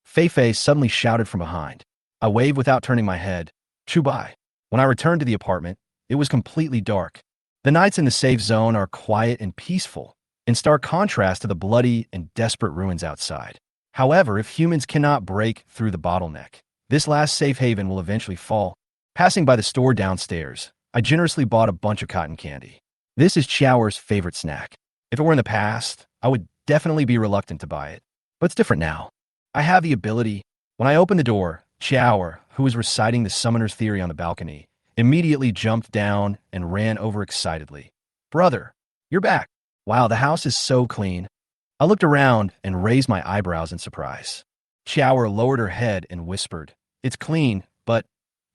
Fei suddenly shouted from behind. I waved without turning my head. Chubai. When I returned to the apartment, it was completely dark. The nights in the safe zone are quiet and peaceful, in stark contrast to the bloody and desperate ruins outside. However, if humans cannot break through the bottleneck, this last safe haven will eventually fall. Passing by the store downstairs, I generously bought a bunch of cotton candy. This is Chower's favorite snack. If it were in the past, I would definitely be reluctant to buy it. But it's different now. I have the ability. When I opened the door, Chower, who was reciting the summoner's theory on the balcony, immediately jumped down and ran over excitedly. Brother, you're back. Wow, the house is so clean. I looked around and raised my eyebrows in surprise. Chower lowered her head and whispered, it's clean, but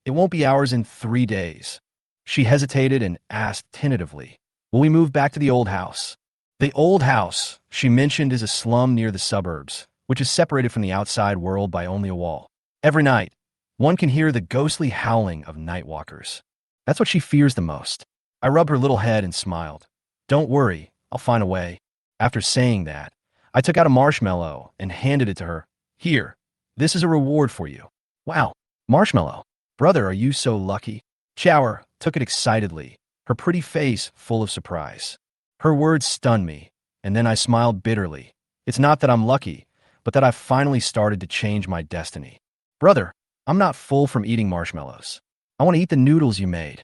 it won't be ours in 3 days. She hesitated and asked tentatively, will we move back to the old house? The old house, she mentioned, is a slum near the suburbs, which is separated from the outside world by only a wall. Every night, one can hear the ghostly howling of nightwalkers. That's what she fears the most. I rubbed her little head and smiled. Don't worry, I'll find a way. After saying that, I took out a marshmallow and handed it to her. Here, this is a reward for you. Wow, marshmallow. Brother, are you so lucky? Chower took it excitedly, her pretty face full of surprise. Her words stunned me, and then I smiled bitterly. It's not that I'm lucky, but that I've finally started to change my destiny. Brother, I'm not full from eating marshmallows. I want to eat the noodles you made.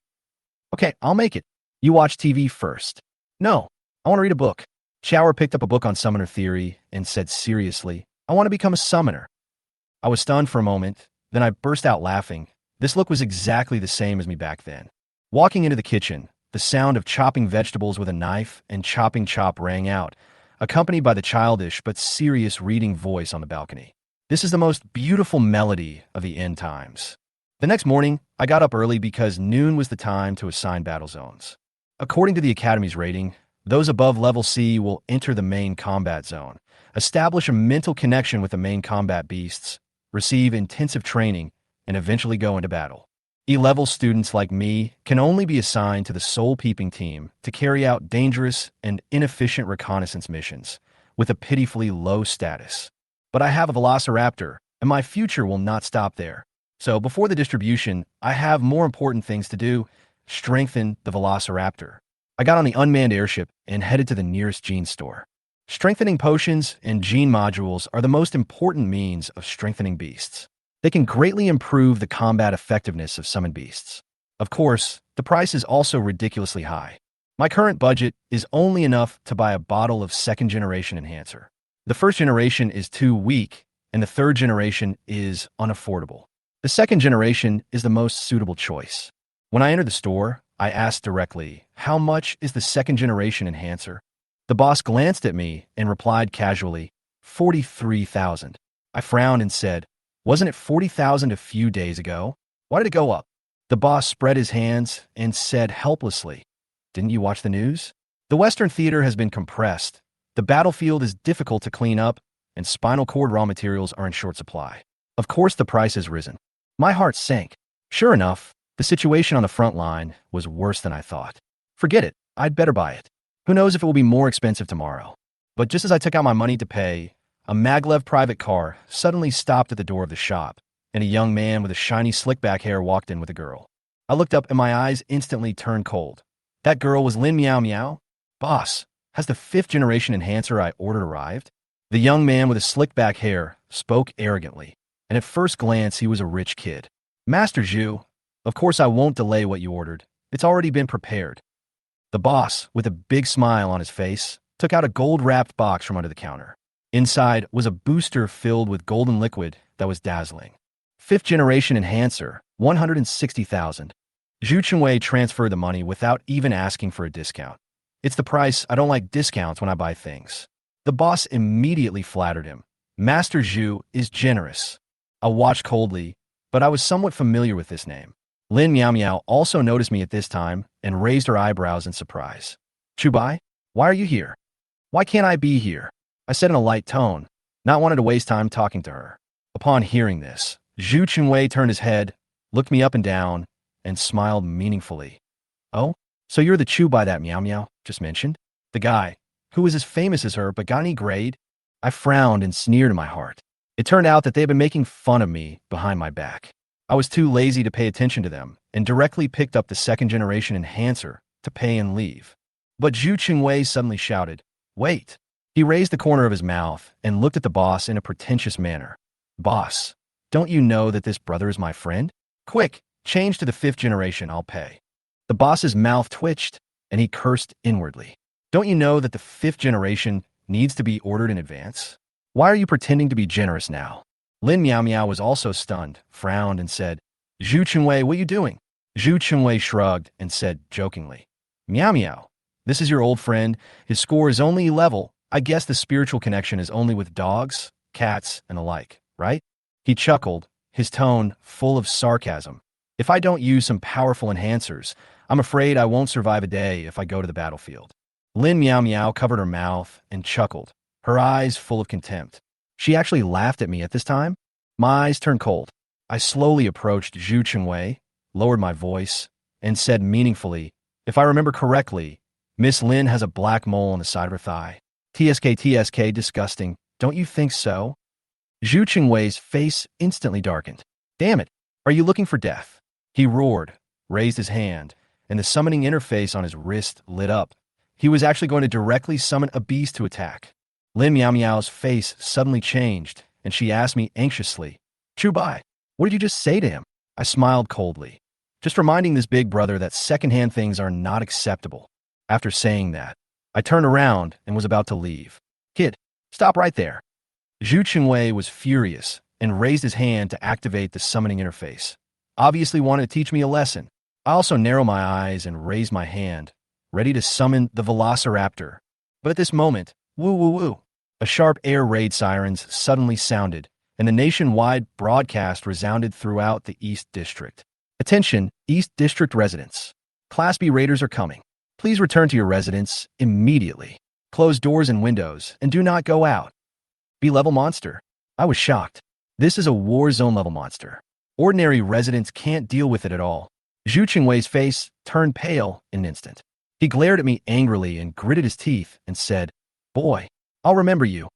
Okay, I'll make it. You watch TV first. No, I want to read a book. Chower picked up a book on summoner theory and said seriously, I want to become a summoner. I was stunned for a moment, then I burst out laughing. This look was exactly the same as me back then. Walking into the kitchen, the sound of chopping vegetables with a knife and chopping chop rang out, accompanied by the childish but serious reading voice on the balcony. This is the most beautiful melody of the end times. The next morning, I got up early because noon was the time to assign battle zones. According to the Academy's rating, those above level C will enter the main combat zone, establish a mental connection with the main combat beasts, receive intensive training, and eventually go into battle. E-level students like me can only be assigned to the Soul Peeping team to carry out dangerous and inefficient reconnaissance missions with a pitifully low status. But I have a velociraptor, and my future will not stop there. So before the distribution, I have more important things to do. Strengthen the velociraptor. I got on the unmanned airship and headed to the nearest gene store. Strengthening potions and gene modules are the most important means of strengthening beasts. They can greatly improve the combat effectiveness of summoned beasts. Of course, the price is also ridiculously high. My current budget is only enough to buy a bottle of second-generation enhancer. The first generation is too weak, and the third generation is unaffordable. The second generation is the most suitable choice. When I entered the store, I asked directly, how much is the second generation enhancer? The boss glanced at me and replied casually, 43,000. I frowned and said, wasn't it 40,000 a few days ago? Why did it go up? The boss spread his hands and said helplessly, didn't you watch the news? The Western theater has been compressed. The battlefield is difficult to clean up, and spinal cord raw materials are in short supply. Of course the price has risen. My heart sank. Sure enough, the situation on the front line was worse than I thought. Forget it, I'd better buy it. Who knows if it will be more expensive tomorrow. But just as I took out my money to pay, a maglev private car suddenly stopped at the door of the shop, and a young man with a shiny slick-back hair walked in with a girl. I looked up and my eyes instantly turned cold. That girl was Lin Meow Meow. Boss, has the 5th generation enhancer I ordered arrived? The young man with the slick-back hair spoke arrogantly, and at first glance he was a rich kid. Master Zhu, of course I won't delay what you ordered. It's already been prepared. The boss, with a big smile on his face, took out a gold-wrapped box from under the counter. Inside was a booster filled with golden liquid that was dazzling. 5th generation enhancer, 160,000. Zhu Chunwei transferred the money without even asking for a discount. It's the price. I don't like discounts when I buy things. The boss immediately flattered him. Master Zhu is generous. I watched coldly, but I was somewhat familiar with this name. Lin Meow Meow also noticed me at this time and raised her eyebrows in surprise. Chubai, why are you here? Why can't I be here? I said in a light tone, not wanting to waste time talking to her. Upon hearing this, Zhu Chunwei turned his head, looked me up and down, and smiled meaningfully. Oh, so you're the Chubai that Meow Meow just mentioned? The guy, who was as famous as her but got any grade? I frowned and sneered in my heart. It turned out that they had been making fun of me behind my back. I was too lazy to pay attention to them and directly picked up the second-generation enhancer to pay and leave. But Zhu Chunwei suddenly shouted, "Wait!" He raised the corner of his mouth and looked at the boss in a pretentious manner. "Boss, don't you know that this brother is my friend? Quick, change to the 5th generation, I'll pay." The boss's mouth twitched, and he cursed inwardly. "Don't you know that the 5th generation needs to be ordered in advance? Why are you pretending to be generous now?" Lin Meow Meow was also stunned, frowned, and said, "Zhu Chunwei, what are you doing?" Zhu Chunwei shrugged and said jokingly, "Meow Meow, this is your old friend. His score is only level. I guess the spiritual connection is only with dogs, cats, and the like, right?" He chuckled, his tone full of sarcasm. "If I don't use some powerful enhancers, I'm afraid I won't survive a day if I go to the battlefield." Lin Meow Meow covered her mouth and chuckled, her eyes full of contempt. She actually laughed at me at this time? My eyes turned cold. I slowly approached Zhu Chunwei, lowered my voice, and said meaningfully, "If I remember correctly, Miss Lin has a black mole on the side of her thigh. TSK, disgusting. Don't you think so?" Zhu Chunwei's face instantly darkened. "Damn it, are you looking for death?" He roared, raised his hand, and the summoning interface on his wrist lit up. He was actually going to directly summon a beast to attack. Lin Meow Meow's face suddenly changed, and she asked me anxiously, "Chubai, what did you just say to him?" I smiled coldly, just reminding this big brother that secondhand things are not acceptable. After saying that, I turned around and was about to leave. "Kid, stop right there." Zhu Chunwei was furious and raised his hand to activate the summoning interface. Obviously wanted to teach me a lesson. I also narrowed my eyes and raised my hand, ready to summon the velociraptor. But at this moment, woo woo woo, a sharp air raid sirens suddenly sounded, and the nationwide broadcast resounded throughout the East District. "Attention, East District residents. Class B raiders are coming. Please return to your residence immediately. Close doors and windows, and do not go out." B-level monster? I was shocked. This is a war zone level monster. Ordinary residents can't deal with it at all. Zhu Chunwei's face turned pale in an instant. He glared at me angrily and gritted his teeth and said, "Boy, I'll remember you."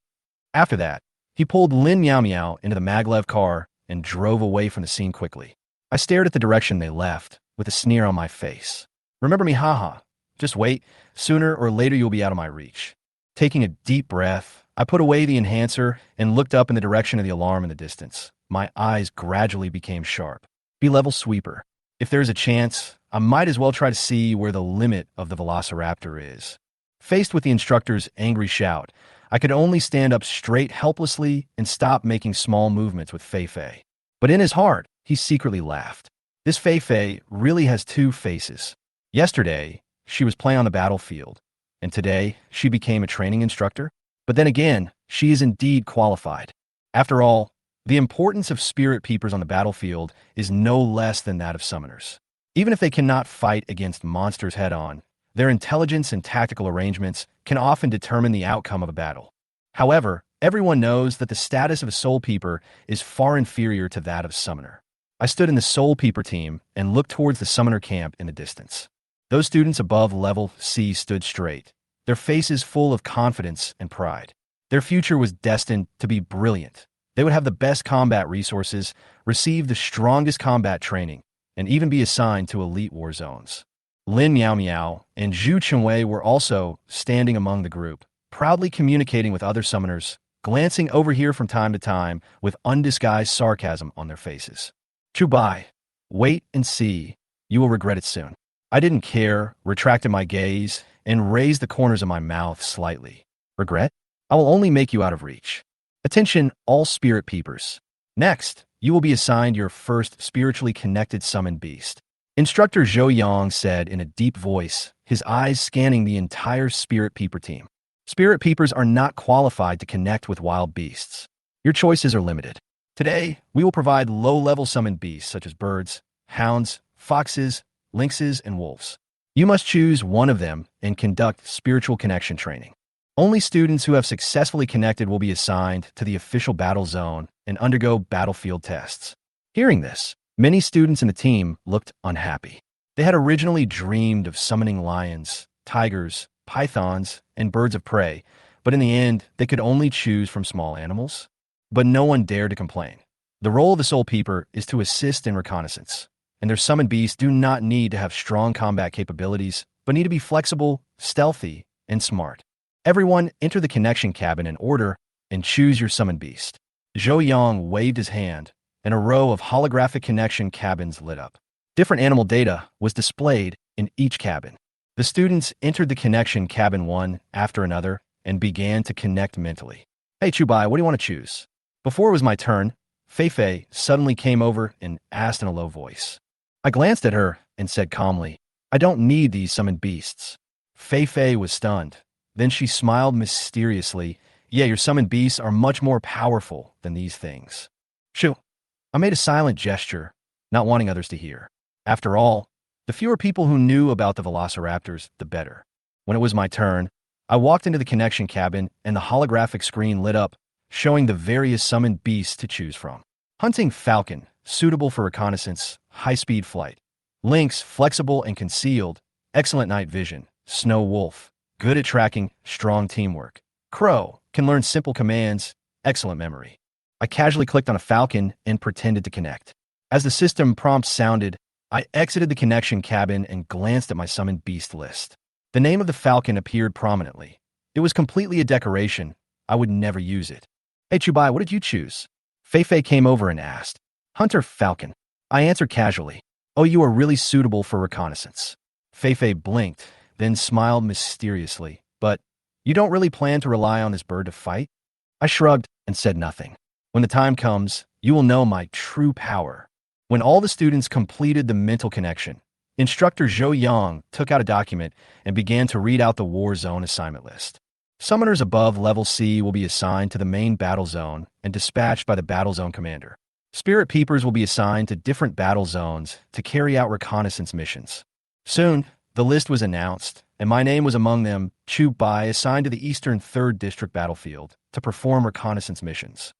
After that, he pulled Lin Meow Meow into the maglev car and drove away from the scene quickly. I stared at the direction they left, with a sneer on my face. "Remember me, haha. Just wait. Sooner or later you'll be out of my reach." Taking a deep breath, I put away the enhancer and looked up in the direction of the alarm in the distance. My eyes gradually became sharp. B-level sweeper. If there's a chance, I might as well try to see where the limit of the velociraptor is. Faced with the instructor's angry shout, I could only stand up straight helplessly and stop making small movements with Fei Fei. But in his heart, he secretly laughed. This Fei Fei really has two faces. Yesterday, she was playing on the battlefield, and today, she became a training instructor. But then again, she is indeed qualified. After all, the importance of spirit peepers on the battlefield is no less than that of summoners. Even if they cannot fight against monsters head-on, their intelligence and tactical arrangements can often determine the outcome of a battle. However, everyone knows that the status of a soul peeper is far inferior to that of summoner. I stood in the soul peeper team and looked towards the summoner camp in the distance. Those students above level C stood straight, their faces full of confidence and pride. Their future was destined to be brilliant. They would have the best combat resources, receive the strongest combat training, and even be assigned to elite war zones. Lin Meow Meow and Zhu Chunwei were also standing among the group, proudly communicating with other summoners, glancing over here from time to time with undisguised sarcasm on their faces. "Chubai, wait and see. You will regret it soon." I didn't care, retracted my gaze, and raised the corners of my mouth slightly. "Regret? I will only make you out of reach. Attention, all spirit peepers. Next, you will be assigned your first spiritually connected summoned beast." Instructor Zhou Yang said in a deep voice, his eyes scanning the entire spirit peeper team. "Spirit peepers are not qualified to connect with wild beasts. Your choices are limited. Today, we will provide low-level summoned beasts such as birds, hounds, foxes, lynxes, and wolves. You must choose one of them and conduct spiritual connection training. Only students who have successfully connected will be assigned to the official battle zone and undergo battlefield tests. Hearing this, many students in the team looked unhappy. They had originally dreamed of summoning lions, tigers, pythons, and birds of prey, but in the end, they could only choose from small animals. But no one dared to complain. The role of the Soul Peeper is to assist in reconnaissance, and their summoned beasts do not need to have strong combat capabilities, but need to be flexible, stealthy, and smart. Everyone enter the connection cabin in order and choose your summoned beast. Zhou Yang waved his hand, and a row of holographic connection cabins lit up. Different animal data was displayed in each cabin. The students entered the connection cabin one after another and began to connect mentally. Hey, Chubai, what do you want to choose? Before it was my turn, Feifei suddenly came over and asked in a low voice. I glanced at her and said calmly, I don't need these summoned beasts. Feifei was stunned. Then she smiled mysteriously. Yeah, your summoned beasts are much more powerful than these things. Shoo. I made a silent gesture, not wanting others to hear. After all, the fewer people who knew about the velociraptors, the better. When it was my turn, I walked into the connection cabin and the holographic screen lit up, showing the various summoned beasts to choose from. Hunting falcon, suitable for reconnaissance, high-speed flight. Lynx, flexible and concealed, excellent night vision. Snow wolf, good at tracking, strong teamwork. Crow, can learn simple commands, excellent memory. I casually clicked on a falcon and pretended to connect. As the system prompt sounded, I exited the connection cabin and glanced at my summoned beast list. The name of the falcon appeared prominently. It was completely a decoration. I would never use it. Hey, Chubai, what did you choose? Feifei came over and asked. Hunter falcon. I answered casually. Oh, you are really suitable for reconnaissance. Feifei blinked, then smiled mysteriously. But you don't really plan to rely on this bird to fight? I shrugged and said nothing. When the time comes, you will know my true power. When all the students completed the mental connection, Instructor Zhou Yang took out a document and began to read out the war zone assignment list. Summoners above level C will be assigned to the main battle zone and dispatched by the battle zone commander. Spirit Peepers will be assigned to different battle zones to carry out reconnaissance missions. Soon, the list was announced, and my name was among them, Chu Bai, assigned to the Eastern 3rd District battlefield to perform reconnaissance missions.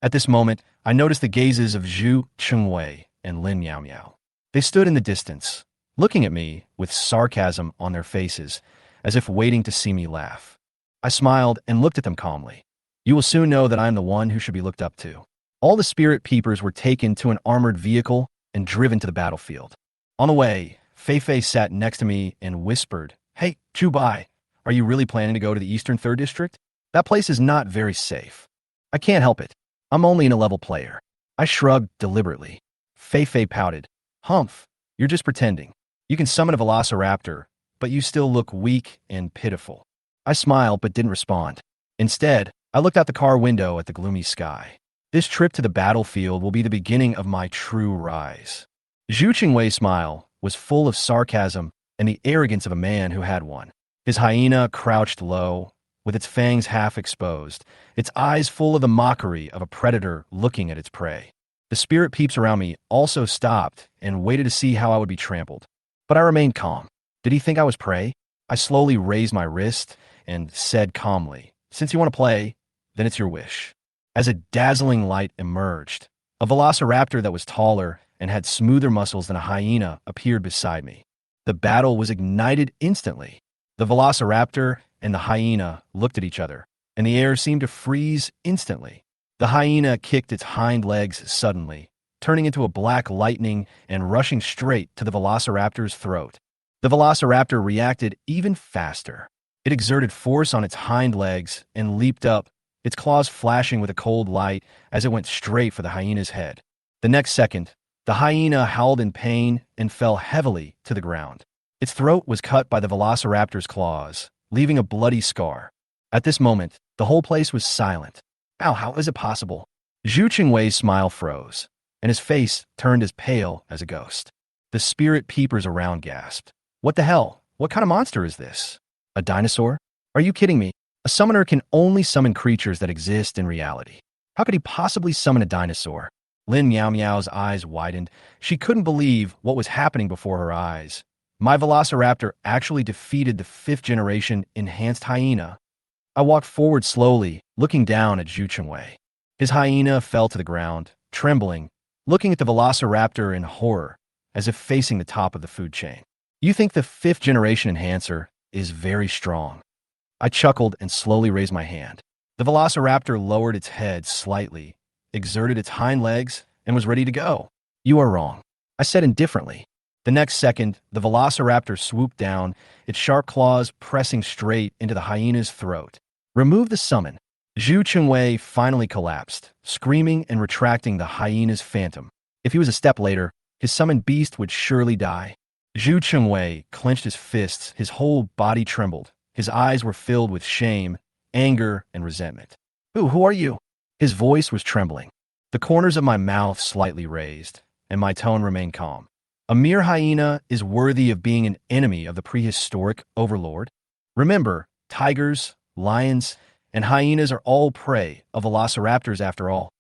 At this moment, I noticed the gazes of Zhu Chengwei and Lin Miao Miao. They stood in the distance, looking at me with sarcasm on their faces, as if waiting to see me laugh. I smiled and looked at them calmly. You will soon know that I am the one who should be looked up to. All the Spirit Peepers were taken to an armored vehicle and driven to the battlefield. On the way, Feifei sat next to me and whispered, Hey, Chu Bai, are you really planning to go to the Eastern 3rd District? That place is not very safe. I can't help it. I'm only an 11 player. I shrugged deliberately. Feifei pouted. Humph, you're just pretending. You can summon a velociraptor, but you still look weak and pitiful. I smiled but didn't respond. Instead, I looked out the car window at the gloomy sky. This trip to the battlefield will be the beginning of my true rise. Zhu Qingwei's smile was full of sarcasm and the arrogance of a man who had one. His hyena crouched low, with its fangs half exposed, its eyes full of the mockery of a predator looking at its prey. The spirit peeps around me also stopped and waited to see how I would be trampled. But I remained calm. Did he think I was prey? I slowly raised my wrist and said calmly, Since you want to play, then it's your wish. As a dazzling light emerged, a velociraptor that was taller and had smoother muscles than a hyena appeared beside me. The battle was ignited instantly. The velociraptor and the hyena looked at each other, and the air seemed to freeze instantly. The hyena kicked its hind legs suddenly, turning into a black lightning and rushing straight to the velociraptor's throat. The velociraptor reacted even faster. It exerted force on its hind legs and leaped up, its claws flashing with a cold light as it went straight for the hyena's head. The next second, the hyena howled in pain and fell heavily to the ground. Its throat was cut by the velociraptor's claws, leaving a bloody scar. At this moment, the whole place was silent. Ow, how is it possible? Zhu Qingwei's smile froze, and his face turned as pale as a ghost. The spirit peepers around gasped. What the hell? What kind of monster is this? A dinosaur? Are you kidding me? A summoner can only summon creatures that exist in reality. How could he possibly summon a dinosaur? Lin Miao Miao's eyes widened. She couldn't believe what was happening before her eyes. My velociraptor actually defeated the 5th-generation enhanced hyena. I walked forward slowly, looking down at Zhu Chengwei. His hyena fell to the ground, trembling, looking at the velociraptor in horror, as if facing the top of the food chain. You think the 5th-generation enhancer is very strong. I chuckled and slowly raised my hand. The velociraptor lowered its head slightly, exerted its hind legs, and was ready to go. You are wrong, I said indifferently. The next second, the velociraptor swooped down, its sharp claws pressing straight into the hyena's throat. Remove the summon. Zhu Chengwei finally collapsed, screaming and retracting the hyena's phantom. If he was a step later, his summoned beast would surely die. Zhu Chengwei clenched his fists, his whole body trembled. His eyes were filled with shame, anger, and resentment. Who are you? His voice was trembling. The corners of my mouth slightly raised, and my tone remained calm. A mere hyena is worthy of being an enemy of the prehistoric overlord. Remember, tigers, lions, and hyenas are all prey of velociraptors after all.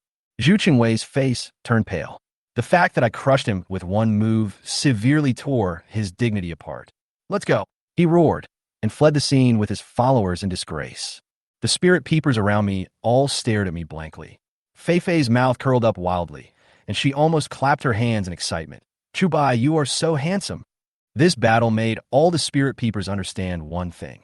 Zhu Chengwei's face turned pale. The fact that I crushed him with one move severely tore his dignity apart. Let's go, he roared, and fled the scene with his followers in disgrace. The spirit peepers around me all stared at me blankly. Fei Fei's mouth curled up wildly, and she almost clapped her hands in excitement. Chubai, you are so handsome. This battle made all the spirit peepers understand one thing.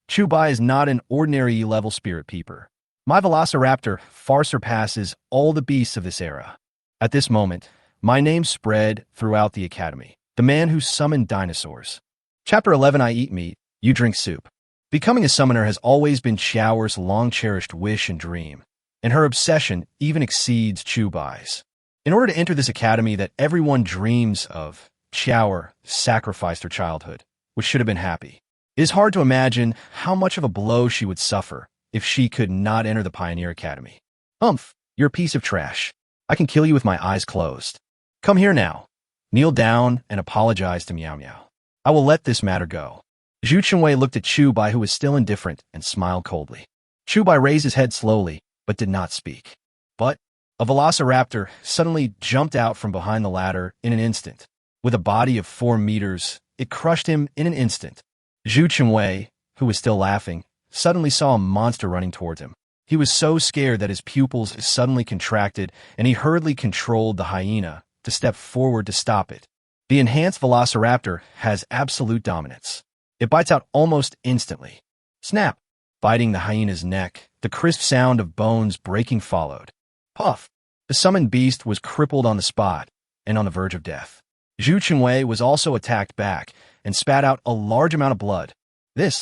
Chubai is not an ordinary E-level spirit peeper. My velociraptor far surpasses all the beasts of this era. At this moment, my name spread throughout the academy. The man who summoned dinosaurs. Chapter 11. I eat meat, you drink soup. Becoming a summoner has always been Xiao's long-cherished wish and dream, and her obsession even exceeds Chubai's. In order to enter this academy that everyone dreams of, Xiao sacrificed her childhood, which should have been happy. It is hard to imagine how much of a blow she would suffer if she could not enter the Pioneer Academy. You're a piece of trash. I can kill you with my eyes closed. Come here now. Kneel down and apologize to Meow Meow. I will let this matter go. Zhu Chengwei looked at Chubai, who was still indifferent, and smiled coldly. Chubai raised his head slowly, but did not speak. But a velociraptor suddenly jumped out from behind the ladder in an instant. With a body of 4 meters, it crushed him in an instant. Zhu Chengwei, who was still laughing, suddenly saw a monster running towards him. He was so scared that his pupils suddenly contracted, and he hurriedly controlled the hyena to step forward to stop it. The enhanced velociraptor has absolute dominance. It bites out almost instantly. Snap! Biting the hyena's neck, the crisp sound of bones breaking followed. Puff! The summoned beast was crippled on the spot and on the verge of death. Zhu Chengwei was also attacked back and spat out a large amount of blood. There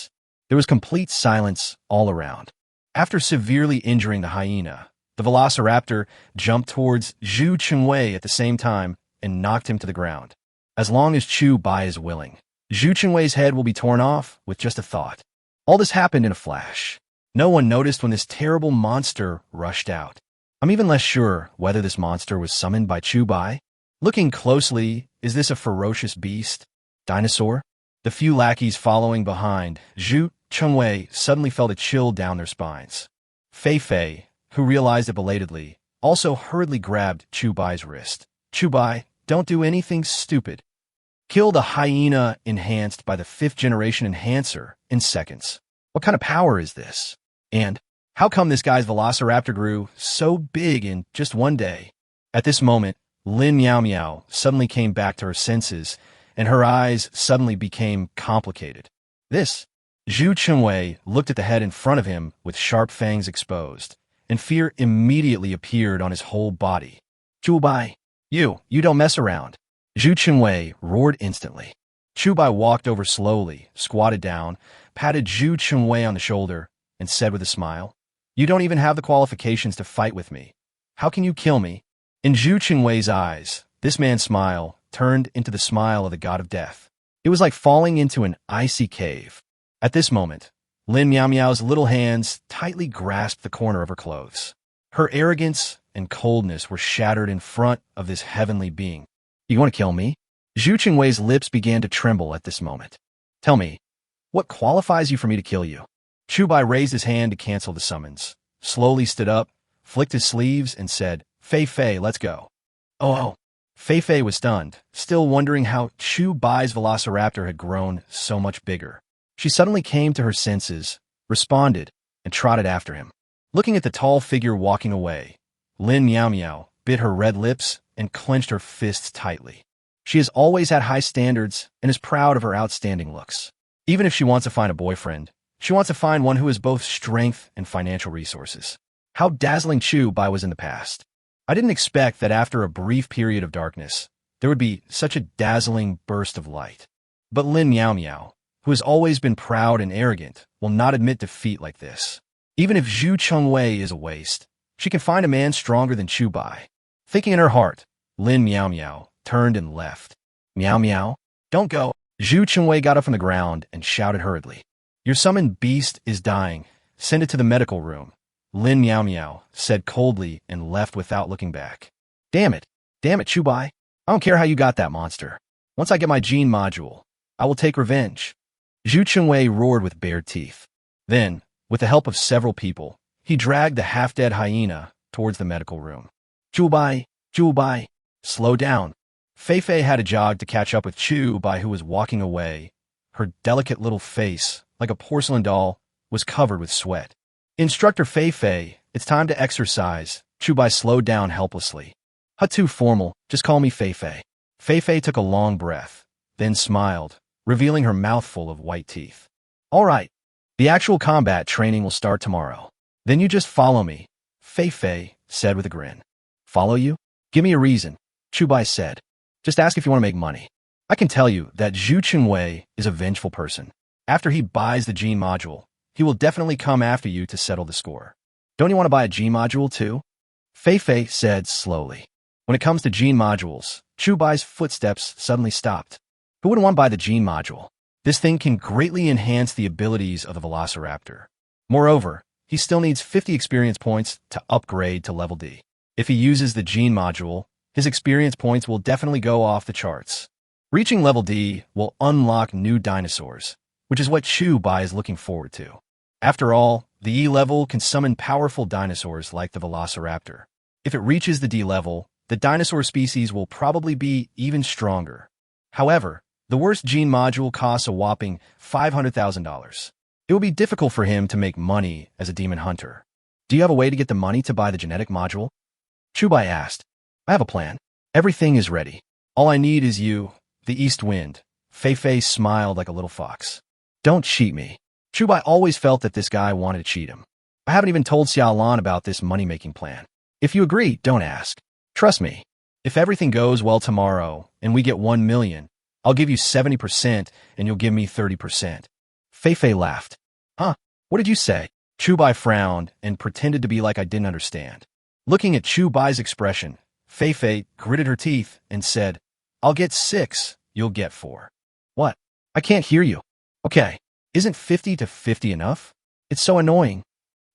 was complete silence all around. After severely injuring the hyena, the velociraptor jumped towards Zhu Chengwei at the same time and knocked him to the ground. As long as Chubai is willing, Zhu Chengwei's head will be torn off with just a thought. All this happened in a flash. No one noticed when this terrible monster rushed out. I'm even less sure whether this monster was summoned by Chubai. Looking closely, is this a ferocious beast? Dinosaur? The few lackeys following behind, Zhu Chengwei suddenly felt a chill down their spines. Fei Fei, who realized it belatedly, also hurriedly grabbed Chubai's wrist. Chubai, don't do anything stupid. Kill the hyena enhanced by the 5th-generation enhancer in seconds. What kind of power is this? And how come this guy's velociraptor grew so big in just one day? At this moment, Lin Meow Meow suddenly came back to her senses, and her eyes suddenly became complicated. Zhu Chengwei looked at the head in front of him with sharp fangs exposed, and fear immediately appeared on his whole body. Chubai, you don't mess around. Zhu Chengwei roared instantly. Chubai walked over slowly, squatted down, patted Zhu Chengwei on the shoulder, and said with a smile, "You don't even have the qualifications to fight with me. How can you kill me?" In Zhu Chengwei's eyes, this man's smile turned into the smile of the god of death. It was like falling into an icy cave. At this moment, Lin Meow Meow's little hands tightly grasped the corner of her clothes. Her arrogance and coldness were shattered in front of this heavenly being. You want to kill me? Zhu Chengwei's lips began to tremble at this moment. Tell me, what qualifies you for me to kill you? Chubai raised his hand to cancel the summons, slowly stood up, flicked his sleeves, and said, Fei Fei, let's go. Oh, Fei Fei was stunned, still wondering how Chu Bai's velociraptor had grown so much bigger. She suddenly came to her senses, responded, and trotted after him. Looking at the tall figure walking away, Lin Meow Meow bit her red lips and clenched her fists tightly. She has always had high standards and is proud of her outstanding looks. Even if she wants to find a boyfriend, she wants to find one who has both strength and financial resources. How dazzling Chu Bai was in the past. I didn't expect that after a brief period of darkness, there would be such a dazzling burst of light. But Lin Meow Meow, who has always been proud and arrogant, will not admit defeat like this. Even if Zhu Chengwei is a waste, she can find a man stronger than Chu Bai. Thinking in her heart, Lin Meow Meow turned and left. Meow Meow, don't go. Zhu Chengwei got up from the ground and shouted hurriedly. Your summoned beast is dying. Send it to the medical room. Lin Meow Meow said coldly and left without looking back. Damn it, Chu Bai. I don't care how you got that monster. Once I get my gene module, I will take revenge. Zhu Chengwei roared with bared teeth. Then, with the help of several people, he dragged the half-dead hyena towards the medical room. Chu Bai, slow down. Fei Fei had to jog to catch up with Chu Bai, who was walking away. Her delicate little face, like a porcelain doll, was covered with sweat. Instructor Fei Fei, it's time to exercise. Chu Bai slowed down helplessly. Too formal, just call me Fei Fei. Fei Fei took a long breath, then smiled, revealing her mouth full of white teeth. All right, the actual combat training will start tomorrow. Then you just follow me, Fei Fei said with a grin. Follow you? Give me a reason, Chu Bai said. Just ask if you want to make money. I can tell you that Zhu Chengwei is a vengeful person. After he buys the gene module, he will definitely come after you to settle the score. Don't you want to buy a gene module too? Fei Fei said slowly. When it comes to gene modules, Chu Bai's footsteps suddenly stopped. Who wouldn't want to buy the gene module? This thing can greatly enhance the abilities of the velociraptor. Moreover, he still needs 50 experience points to upgrade to level D. If he uses the gene module, his experience points will definitely go off the charts. Reaching level D will unlock new dinosaurs, which is what Chu Bai is looking forward to. After all, the E level can summon powerful dinosaurs like the velociraptor. If it reaches the D level, the dinosaur species will probably be even stronger. However, the worst gene module costs a whopping $500,000. It will be difficult for him to make money as a demon hunter. Do you have a way to get the money to buy the genetic module? Chu Bai asked. I have a plan. Everything is ready. All I need is you, the east wind. Fei Fei smiled like a little fox. Don't cheat me. Chu Bai always felt that this guy wanted to cheat him. I haven't even told Xiaolan about this money-making plan. If you agree, don't ask. Trust me. If everything goes well tomorrow and we get 1 million, I'll give you 70% and you'll give me 30%. Fei Fei laughed. Huh? What did you say? Chu Bai frowned and pretended to be like I didn't understand. Looking at Chu Bai's expression, Fei Fei gritted her teeth and said, I'll get 6, you'll get 4. What? I can't hear you. Okay, isn't 50 to 50 enough? It's so annoying.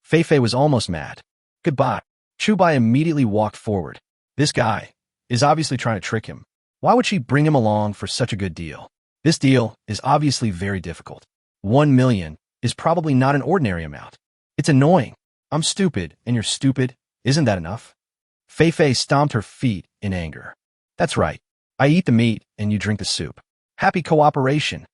Fei Fei was almost mad. Goodbye. Chu Bai immediately walked forward. This guy is obviously trying to trick him. Why would she bring him along for such a good deal? This deal is obviously very difficult. 1 million is probably not an ordinary amount. It's annoying. I'm stupid, and you're stupid. Isn't that enough? Fei Fei stomped her feet in anger. That's right. I eat the meat, and you drink the soup. Happy cooperation.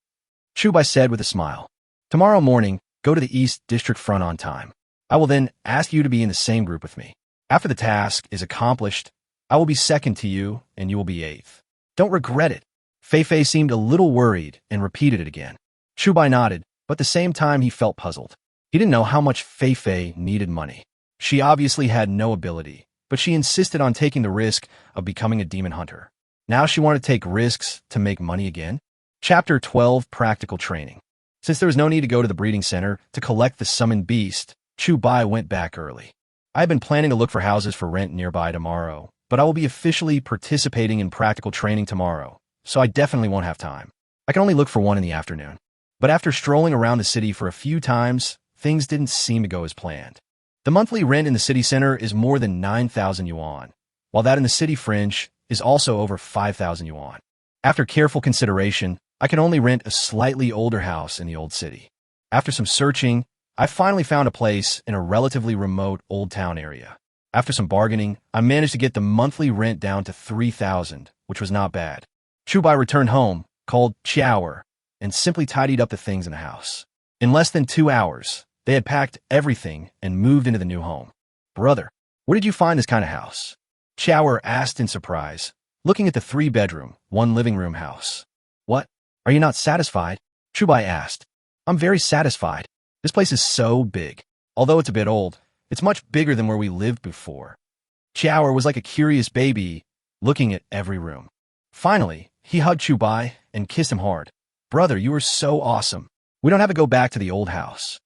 Chu Bai said with a smile. Tomorrow morning, go to the East District front on time. I will then ask you to be in the same group with me. After the task is accomplished, I will be second to you, and you will be 8th. Don't regret it. Fei Fei seemed a little worried and repeated it again. Chu Bai nodded, but at the same time he felt puzzled. He didn't know how much Fei Fei needed money. She obviously had no ability, but she insisted on taking the risk of becoming a demon hunter. Now she wanted to take risks to make money again? Chapter 12, Practical Training. Since there was no need to go to the breeding center to collect the summoned beast, Chu Bai went back early. I had been planning to look for houses for rent nearby tomorrow, but I will be officially participating in practical training tomorrow, so I definitely won't have time. I can only look for one in the afternoon. But after strolling around the city for a few times, things didn't seem to go as planned. The monthly rent in the city center is more than 9,000 yuan, while that in the city fringe is also over 5,000 yuan. After careful consideration, I can only rent a slightly older house in the old city. After some searching, I finally found a place in a relatively remote old town area. After some bargaining, I managed to get the monthly rent down to 3,000, which was not bad. Chubai returned home, called shower, and simply tidied up the things in the house. In less than 2 hours, they had packed everything and moved into the new home. Brother, where did you find this kind of house? Shower asked in surprise, looking at the 3-bedroom, 1-living-room house. What? Are you not satisfied? Chubai asked. I'm very satisfied. This place is so big. Although it's a bit old, it's much bigger than where we lived before. Shower was like a curious baby, looking at every room. Finally, he hugged Chubai and kissed him hard. Brother, you are so awesome. We don't have to go back to the old house.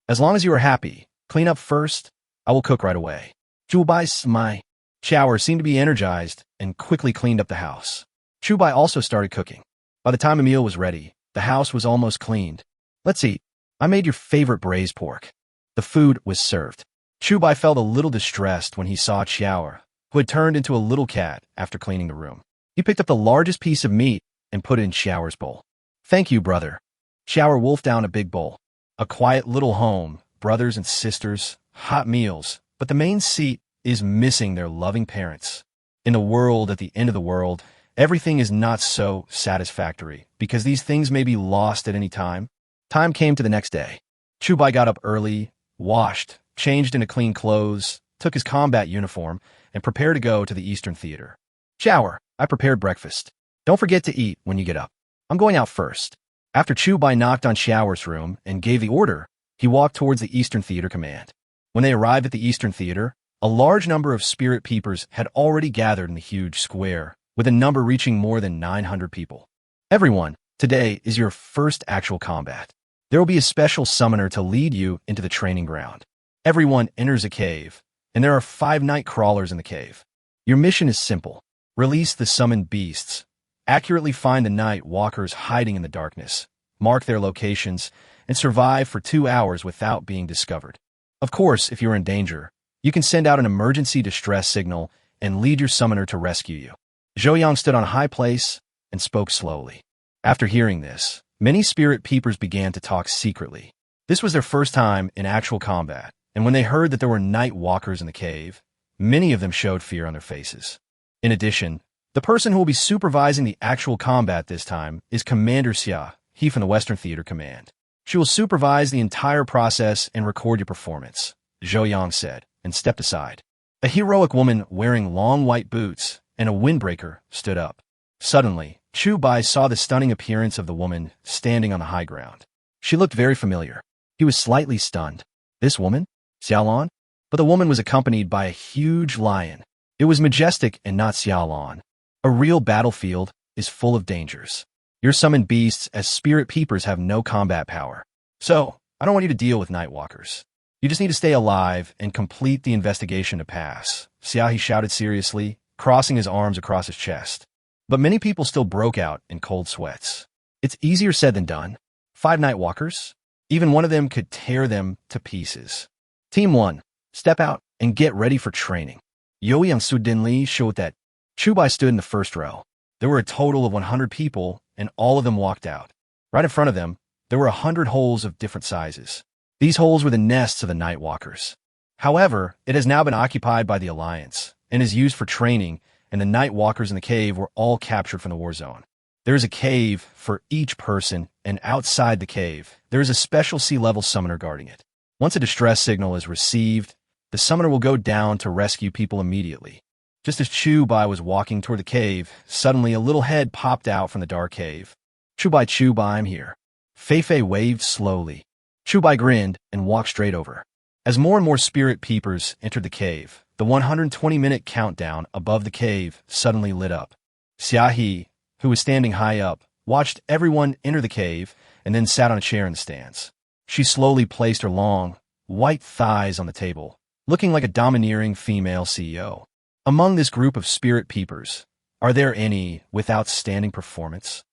As long as you are happy, clean up first. I will cook right away. Chubai's smile. Shower seemed to be energized and quickly cleaned up the house. Chubai also started cooking. By the time a meal was ready, the house was almost cleaned. Let's eat. I made your favorite braised pork. The food was served. Chubai felt a little distressed when he saw Shower, who had turned into a little cat after cleaning the room. He picked up the largest piece of meat and put it in Shower's bowl. Thank you, brother. Shower wolfed down a big bowl. A quiet little home, brothers and sisters, hot meals, but the main seat is missing their loving parents. In a world at the end of the world, everything is not so satisfactory because these things may be lost at any time. Time came to the next day. Chubai got up early, washed, changed into clean clothes, took his combat uniform, and prepared to go to the Eastern Theater. Shower, I prepared breakfast. Don't forget to eat when you get up. I'm going out first. After Chubai knocked on Shower's room and gave the order, he walked towards the Eastern Theater command. When they arrived at the Eastern Theater, a large number of spirit peepers had already gathered in the huge square, with a number reaching more than 900 people. Everyone, today is your first actual combat. There will be a special summoner to lead you into the training ground. Everyone enters a cave, and there are 5 night crawlers in the cave. Your mission is simple. Release the summoned beasts. Accurately find the night walkers hiding in the darkness, mark their locations, and survive for 2 hours without being discovered. Of course, if you're in danger, you can send out an emergency distress signal and lead your summoner to rescue you. Zhou stood on a high place and spoke slowly. After hearing this, many spirit peepers began to talk secretly. This was their first time in actual combat, and when they heard that there were night walkers in the cave, many of them showed fear on their faces. In addition, the person who will be supervising the actual combat this time is Commander Xia, he from the Western Theater Command. She will supervise the entire process and record your performance, Zhou Yang said, and stepped aside. A heroic woman wearing long white boots and a windbreaker stood up. Suddenly, Chubai saw the stunning appearance of the woman standing on the high ground. She looked very familiar. He was slightly stunned. This woman? Xiaolan? But the woman was accompanied by a huge lion. It was majestic and not Xiaolan. A real battlefield is full of dangers. Your summoned beasts as spirit peepers have no combat power. So, I don't want you to deal with nightwalkers. You just need to stay alive and complete the investigation to pass, Xiaohi shouted seriously, crossing his arms across his chest. But many people still broke out in cold sweats. It's easier said than done. 5 nightwalkers? Even one of them could tear them to pieces. Team 1, step out and get ready for training. Youyang Sudinli showed that. Chubai stood in the first row. There were a total of 100 people, and all of them walked out. Right in front of them, there were 100 holes of different sizes. These holes were the nests of the Nightwalkers. However, it has now been occupied by the Alliance, and is used for training, and the Nightwalkers in the cave were all captured from the war zone. There is a cave for each person, and outside the cave, there is a special sea-level summoner guarding it. Once a distress signal is received, the summoner will go down to rescue people immediately. Just as Chubai was walking toward the cave, suddenly a little head popped out from the dark cave. Chubai, I'm here. Feifei waved slowly. Chubai grinned and walked straight over. As more and more spirit peepers entered the cave, the 120-minute countdown above the cave suddenly lit up. Xiaohi, who was standing high up, watched everyone enter the cave and then sat on a chair in the stands. She slowly placed her long, white thighs on the table, looking like a domineering female CEO. Among this group of spirit peepers, are there any with outstanding performance?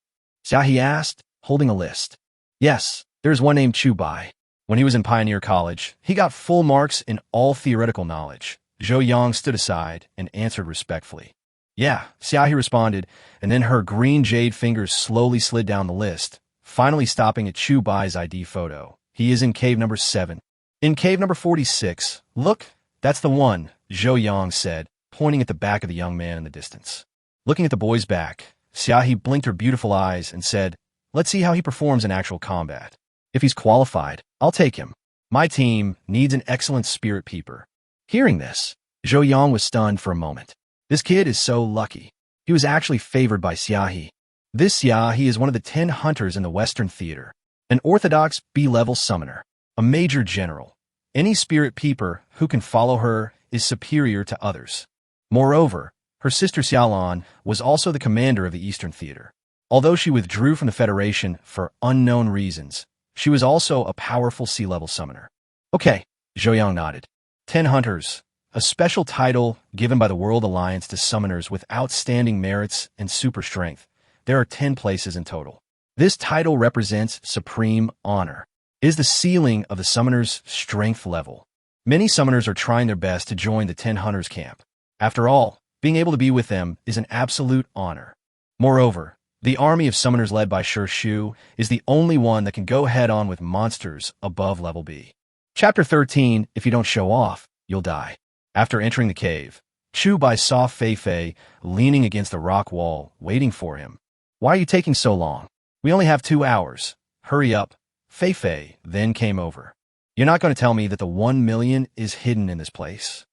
Xiaohi asked, holding a list. Yes, there's one named Chubai. When he was in Pioneer College, he got full marks in all theoretical knowledge. Zhou Yang stood aside and answered respectfully. Yeah, Xiaohi responded, and then her green jade fingers slowly slid down the list, finally stopping at Chubai's ID photo. He is in cave number 7. In cave number 46, look, that's the one, Zhou Yang said, pointing at the back of the young man in the distance. Looking at the boy's back, Xiaohe blinked her beautiful eyes and said, "Let's see how he performs in actual combat. If he's qualified, I'll take him. My team needs an excellent spirit peeper." Hearing this, Zhou Yang was stunned for a moment. This kid is so lucky. He was actually favored by Xiaohe. This Xiaohe is one of the 10 hunters in the Western Theater, an orthodox B-level summoner, a major general. Any spirit peeper who can follow her is superior to others. Moreover, her sister Xiaolan was also the commander of the Eastern Theater. Although she withdrew from the Federation for unknown reasons, she was also a powerful sea-level summoner. Okay, Zhou Yang nodded. 10 hunters, a special title given by the World Alliance to summoners with outstanding merits and super strength. There are 10 places in total. This title represents supreme honor. It is the ceiling of the summoner's strength level. Many summoners are trying their best to join the 10 hunters camp. After all, being able to be with them is an absolute honor. Moreover, the army of summoners led by Shi Shu is the only one that can go head-on with monsters above level B. Chapter 13, If you don't show off, you'll die. After entering the cave, Chu Bai saw Fei Fei leaning against the rock wall, waiting for him. "Why are you taking so long? We only have 2 hours. Hurry up." Fei Fei then came over. "You're not going to tell me that the 1 million is hidden in this place?"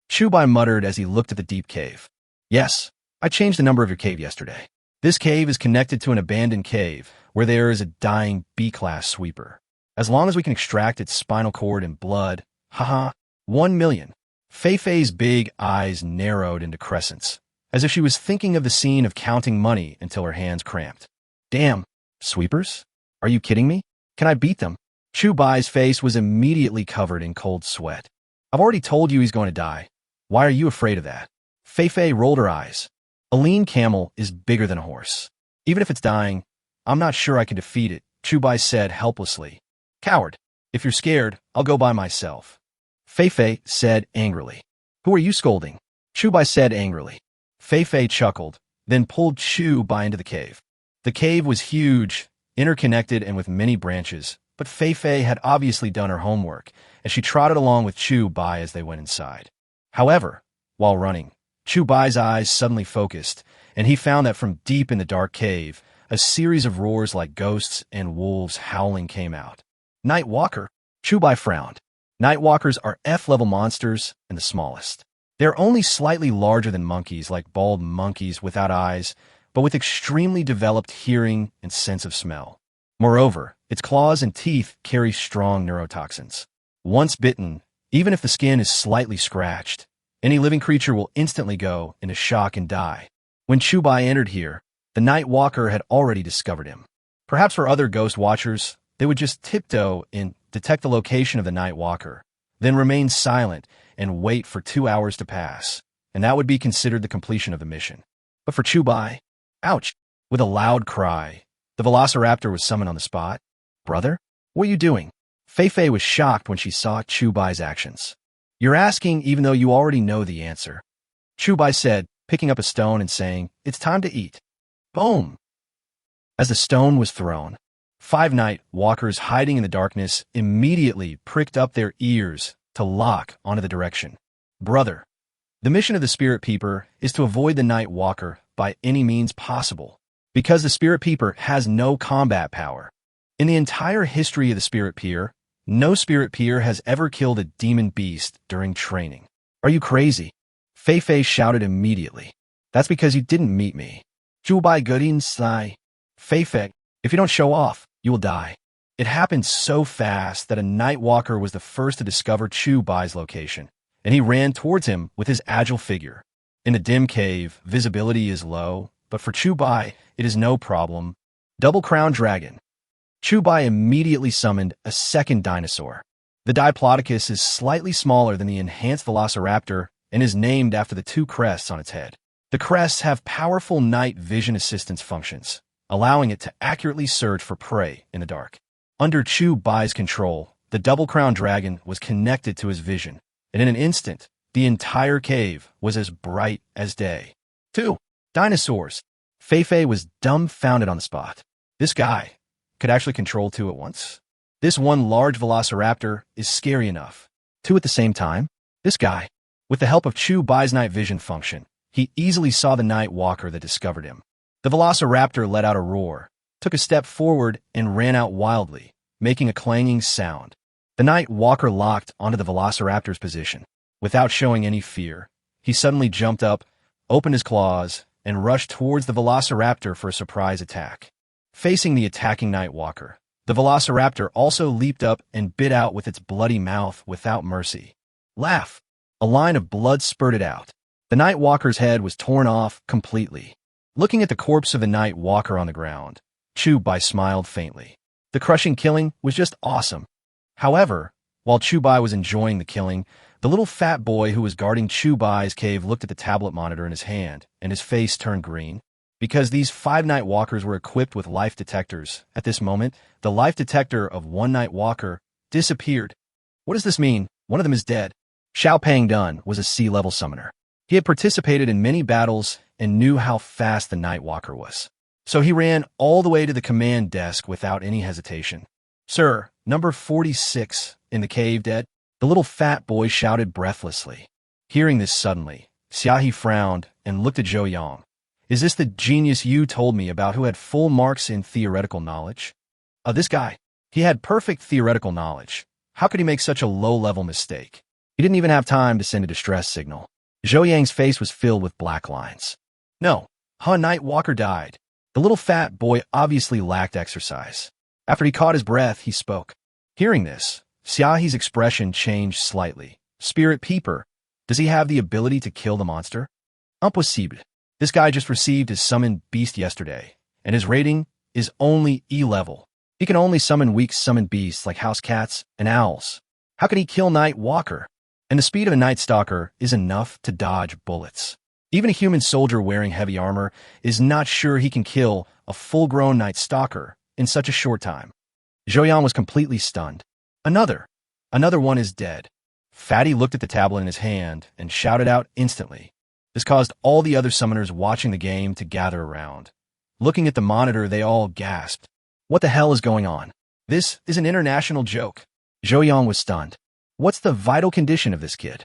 Chu Bai muttered as he looked at the deep cave. "Yes, I changed the number of your cave yesterday. This cave is connected to an abandoned cave where there is a dying B-class sweeper. As long as we can extract its spinal cord and blood, haha, 1 million. Fei Fei's big eyes narrowed into crescents, as if she was thinking of the scene of counting money until her hands cramped. "Damn, sweepers? Are you kidding me? Can I beat them?" Chu Bai's face was immediately covered in cold sweat. "I've already told you he's going to die. Why are you afraid of that?" Fei Fei rolled her eyes. "A lean camel is bigger than a horse. Even if it's dying, I'm not sure I can defeat it," Chu Bai said helplessly. "Coward, if you're scared, I'll go by myself." Fei Fei said angrily. "Who are you scolding?" Chu Bai said angrily. Fei Fei chuckled, then pulled Chu Bai into the cave. The cave was huge, interconnected and with many branches, but Fei Fei had obviously done her homework, as she trotted along with Chu Bai as they went inside. However, while running, Chu Bai's eyes suddenly focused, and he found that from deep in the dark cave, a series of roars like ghosts and wolves howling came out. "Night Walker?" Chu Bai frowned. Night Walkers are F-level monsters and the smallest. They're only slightly larger than monkeys, like bald monkeys without eyes, but with extremely developed hearing and sense of smell. Moreover, its claws and teeth carry strong neurotoxins. Once bitten, even if the skin is slightly scratched, any living creature will instantly go into shock and die. When Chu Bai entered here, the Night Walker had already discovered him. Perhaps for other ghost watchers, they would just tiptoe and detect the location of the Night Walker, then remain silent and wait for 2 hours to pass, and that would be considered the completion of the mission. But for Chu Bai, ouch! With a loud cry, the Velociraptor was summoned on the spot. "Brother, what are you doing?" Fei Fei was shocked when she saw Chu Bai's actions. "You're asking even though you already know the answer," Chu Bai said, picking up a stone and saying, "It's time to eat." Boom! As the stone was thrown, 5 Night Walkers hiding in the darkness immediately pricked up their ears to lock onto the direction. "Brother, the mission of the Spirit Peeper is to avoid the Night Walker by any means possible, because the Spirit Peeper has no combat power. In the entire history of the Spirit Peer, no Spirit Peer has ever killed a demon beast during training." "Are you crazy?" Fei Fei shouted immediately. "That's because you didn't meet me." Chu Bai Goodin sigh. "Fei Fei, if you don't show off, you will die." It happened so fast that a Night Walker was the first to discover Chu Bai's location, and he ran towards him with his agile figure. In the dim cave, visibility is low, but for Chu Bai, it is no problem. Double Crown Dragon. Chu Bai immediately summoned a second dinosaur. The Diplodocus is slightly smaller than the enhanced Velociraptor and is named after the 2 crests on its head. The crests have powerful night vision assistance functions, allowing it to accurately search for prey in the dark. Under Chu Bai's control, the Double Crown Dragon was connected to his vision, and in an instant, the entire cave was as bright as day. 2 Dinosaurs. Fei Fei was dumbfounded on the spot. This guy could actually control 2 at once. This one large Velociraptor is scary enough. 2 at the same time? This guy, with the help of Chu Bai's night vision function, he easily saw the night walker that discovered him. The velociraptor let out a roar, took a step forward, and ran out wildly, making a clanging sound. The night walker locked onto the velociraptor's position. Without showing any fear, he suddenly jumped up, opened his claws, and rushed towards the velociraptor for a surprise attack. Facing the attacking night walker, the velociraptor also leaped up and bit out with its bloody mouth without mercy. Laugh! A line of blood spurted out. The night walker's head was torn off completely. Looking at the corpse of the night walker on the ground, Chubai smiled faintly. The crushing killing was just awesome. However, while Chubai was enjoying the killing, the little fat boy who was guarding Chubai's cave looked at the tablet monitor in his hand, and his face turned green. Because these 5 night walkers were equipped with life detectors, at this moment, the life detector of one night walker disappeared. What does this mean? One of them is dead. Xiao Pang Dun was a sea-level summoner. He had participated in many battles and knew how fast the night walker was. So he ran all the way to the command desk without any hesitation. "Sir, number 46 in the cave dead?" The little fat boy shouted breathlessly. Hearing this suddenly, Xiaohe frowned and looked at Zhou Yang. "Is this the genius you told me about who had full marks in theoretical knowledge?" This guy. He had perfect theoretical knowledge. How could he make such a low-level mistake? He didn't even have time to send a distress signal. Zhou Yang's face was filled with black lines. No, Night Walker died. The little fat boy obviously lacked exercise. After he caught his breath, he spoke. Hearing this, Xiaohe's expression changed slightly. "Spirit Peeper, does he have the ability to kill the monster?" "Impossible. This guy just received his summoned beast yesterday, and his rating is only E level. He can only summon weak summoned beasts like house cats and owls. How can he kill Night Walker? And the speed of a Night Stalker is enough to dodge bullets. Even a human soldier wearing heavy armor is not sure he can kill a full-grown Night Stalker in such a short time." Zhou Yang was completely stunned. Another one is dead." Fatty looked at the tablet in his hand and shouted out instantly. This caused all the other summoners watching the game to gather around. Looking at the monitor, they all gasped. What the hell is going on? This is an international joke. Zhou Yang was stunned. What's the vital condition of this kid?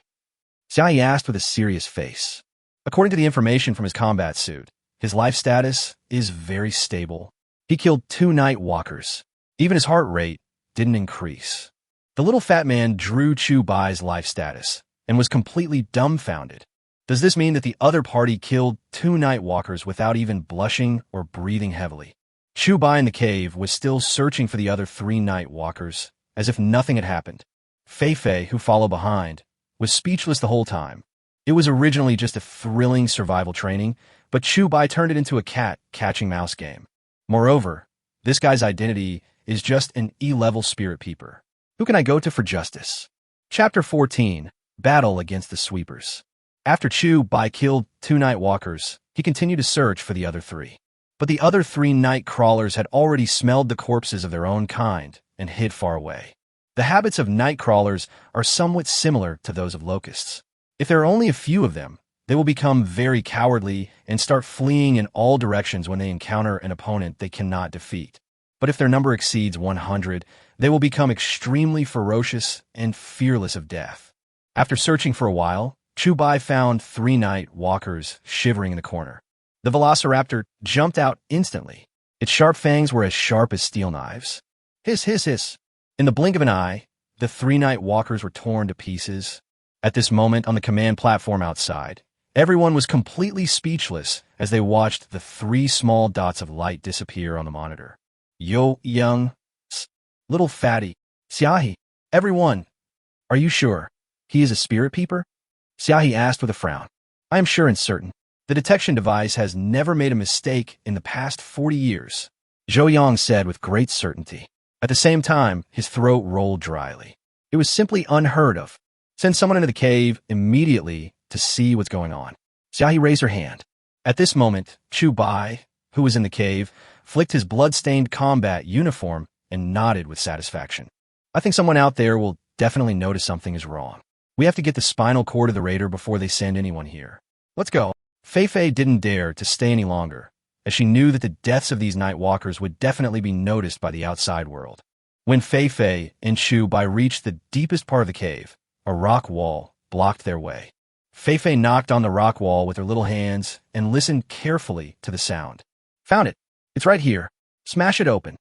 Xiaohe asked with a serious face. According to the information from his combat suit, his life status is very stable. He killed 2 night walkers. Even his heart rate didn't increase. The little fat man drew Chubai's life status and was completely dumbfounded. Does this mean that the other party killed 2 night walkers without even blushing or breathing heavily? Chubai in the cave was still searching for the other 3 night walkers, as if nothing had happened. Fei Fei, who followed behind, was speechless the whole time. It was originally just a thrilling survival training, but Chubai turned it into a cat catching mouse game. Moreover, this guy's identity is just an E-level spirit peeper. Who can I go to for justice? Chapter 14, Battle Against the Sweepers. After Chubai killed 2 night walkers, he continued to search for the other 3. But the other 3 night crawlers had already smelled the corpses of their own kind and hid far away. The habits of night crawlers are somewhat similar to those of locusts. If there are only a few of them, they will become very cowardly and start fleeing in all directions when they encounter an opponent they cannot defeat. But if their number exceeds 100, they will become extremely ferocious and fearless of death. After searching for a while, Chubai found 3 night walkers shivering in the corner. The velociraptor jumped out instantly. Its sharp fangs were as sharp as steel knives. Hiss, hiss, hiss. In the blink of an eye, the 3 night walkers were torn to pieces. At this moment, on the command platform outside, everyone was completely speechless as they watched the 3 small dots of light disappear on the monitor. Yo, Young, little fatty, Xiaohe, everyone, are you sure he is a spirit peeper? Xiaohe asked with a frown. I am sure and certain. The detection device has never made a mistake in the past 40 years, Zhou Yang said with great certainty. At the same time, his throat rolled dryly. It was simply unheard of. Send someone into the cave immediately to see what's going on. Xiaohe raised her hand. At this moment, Chubai, who was in the cave, flicked his blood-stained combat uniform and nodded with satisfaction. I think someone out there will definitely notice something is wrong. We have to get the spinal cord of the raider before they send anyone here. Let's go. Fei Fei didn't dare to stay any longer, as she knew that the deaths of these night walkers would definitely be noticed by the outside world. When Fei Fei and Chubai reached the deepest part of the cave, a rock wall blocked their way. Feifei knocked on the rock wall with her little hands and listened carefully to the sound. Found it. It's right here. Smash it open.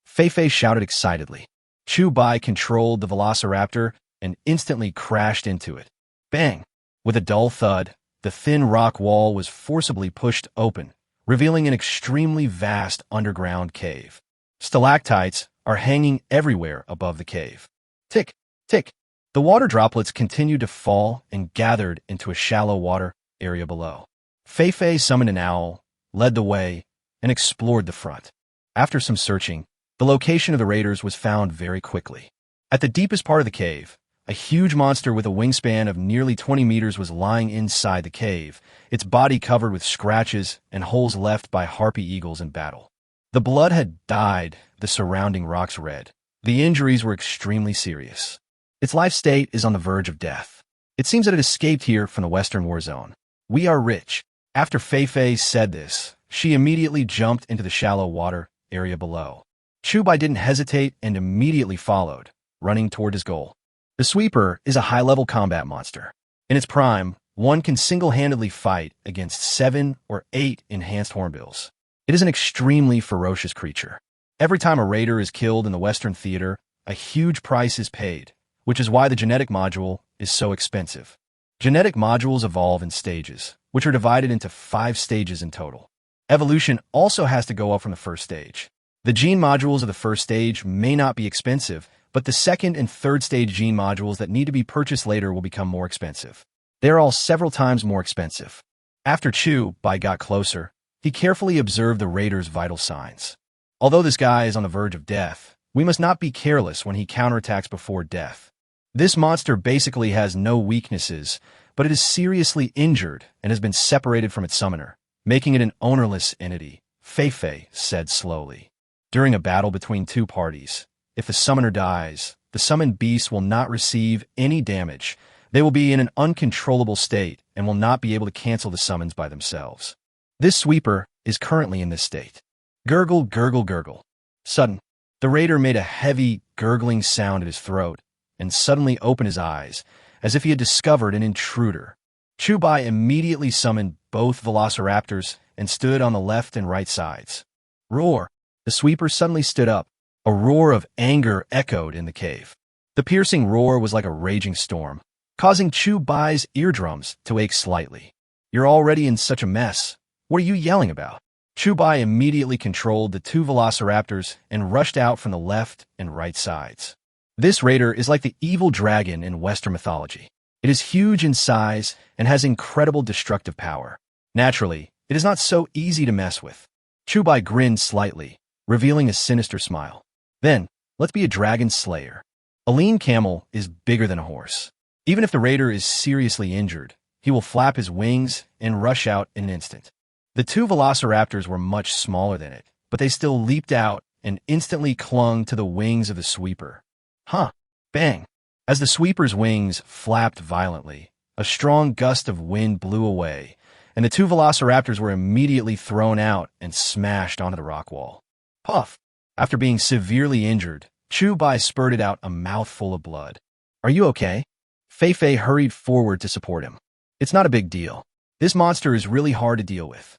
Feifei shouted excitedly. Chu Bai controlled the velociraptor and instantly crashed into it. Bang! With a dull thud, the thin rock wall was forcibly pushed open, revealing an extremely vast underground cave. Stalactites are hanging everywhere above the cave. Tick, tick. The water droplets continued to fall and gathered into a shallow water area below. Feifei summoned an owl, led the way, and explored the front. After some searching, the location of the raiders was found very quickly. At the deepest part of the cave, a huge monster with a wingspan of nearly 20 meters was lying inside the cave, its body covered with scratches and holes left by harpy eagles in battle. The blood had dyed the surrounding rocks red. The injuries were extremely serious. Its life state is on the verge of death. It seems that it escaped here from the Western War Zone. We are rich. After Feifei said this, she immediately jumped into the shallow water area below. Chu Bai didn't hesitate and immediately followed, running toward his goal. The Sweeper is a high-level combat monster. In its prime, one can single-handedly fight against 7 or 8 enhanced hornbills. It is an extremely ferocious creature. Every time a raider is killed in the Western theater, a huge price is paid, which is why the genetic module is so expensive. Genetic modules evolve in stages, which are divided into 5 stages in total. Evolution also has to go up from the first stage. The gene modules of the first stage may not be expensive, but the second and third stage gene modules that need to be purchased later will become more expensive. They are all several times more expensive. After Chu Bai got closer, he carefully observed the raider's vital signs. Although this guy is on the verge of death, we must not be careless when he counterattacks before death. This monster basically has no weaknesses, but it is seriously injured and has been separated from its summoner, making it an ownerless entity, Feifei said slowly. During a battle between 2 parties, if the summoner dies, the summoned beast will not receive any damage. They will be in an uncontrollable state and will not be able to cancel the summons by themselves. This Sweeper is currently in this state. Gurgle, gurgle, gurgle. Sudden, the raider made a heavy, gurgling sound at his throat and suddenly opened his eyes, as if he had discovered an intruder. Chu Bai immediately summoned both velociraptors and stood on the left and right sides. Roar! The Sweeper suddenly stood up. A roar of anger echoed in the cave. The piercing roar was like a raging storm, causing Chu Bai's eardrums to ache slightly. You're already in such a mess. What are you yelling about? Chu Bai immediately controlled the 2 velociraptors and rushed out from the left and right sides. This raider is like the evil dragon in Western mythology. It is huge in size and has incredible destructive power. Naturally, it is not so easy to mess with. Chu Bai grinned slightly, revealing a sinister smile. Then, let's be a dragon slayer. A lean camel is bigger than a horse. Even if the raider is seriously injured, he will flap his wings and rush out in an instant. The 2 velociraptors were much smaller than it, but they still leaped out and instantly clung to the wings of the Sweeper. Huh! Bang! As the Sweeper's wings flapped violently, a strong gust of wind blew away, and the 2 velociraptors were immediately thrown out and smashed onto the rock wall. Puff! After being severely injured, Chu Bai spurted out a mouthful of blood. Are you okay? Feifei hurried forward to support him. It's not a big deal. This monster is really hard to deal with.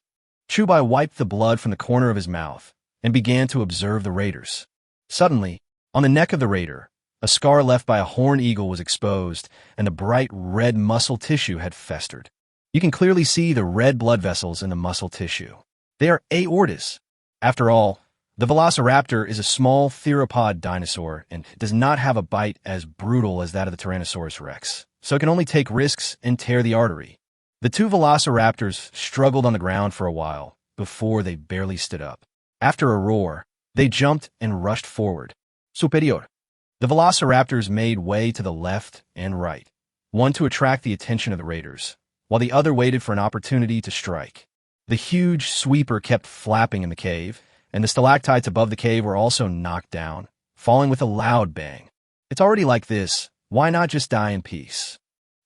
Chu Bai wiped the blood from the corner of his mouth and began to observe the raiders. Suddenly, on the neck of the raider, a scar left by a horned eagle was exposed, and the bright red muscle tissue had festered. You can clearly see the red blood vessels in the muscle tissue. They are aortas. After all, the velociraptor is a small theropod dinosaur and does not have a bite as brutal as that of the Tyrannosaurus rex, so it can only take risks and tear the artery. The 2 velociraptors struggled on the ground for a while before they barely stood up. After a roar, they jumped and rushed forward. Superior. The velociraptors made way to the left and right, one to attract the attention of the raiders, while the other waited for an opportunity to strike. The huge Sweeper kept flapping in the cave, and the stalactites above the cave were also knocked down, falling with a loud bang. It's already like this, why not just die in peace?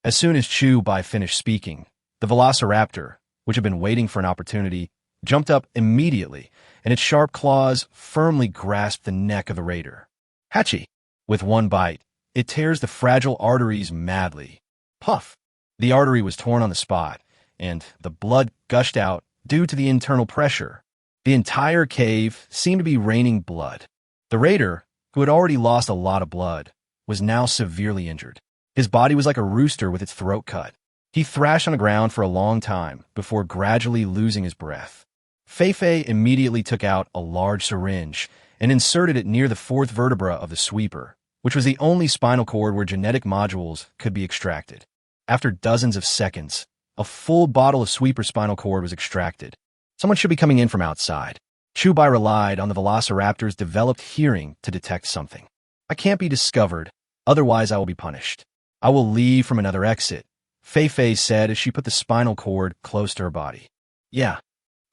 As soon as Chu Bai finished speaking, the velociraptor, which had been waiting for an opportunity, jumped up immediately, and its sharp claws firmly grasped the neck of the raider. Hachi! With one bite, it tears the fragile arteries madly. Puff! The artery was torn on the spot, and the blood gushed out due to the internal pressure. The entire cave seemed to be raining blood. The raider, who had already lost a lot of blood, was now severely injured. His body was like a rooster with its throat cut. He thrashed on the ground for a long time before gradually losing his breath. Fei immediately took out a large syringe and inserted it near the fourth vertebra of the sweeper, which was the only spinal cord where genetic modules could be extracted. After dozens of seconds, a full bottle of sweeper spinal cord was extracted. Someone should be coming in from outside. Chubai relied on the velociraptor's developed hearing to detect something. I can't be discovered, otherwise I will be punished. I will leave from another exit, Fei said as she put the spinal cord close to her body. Yeah.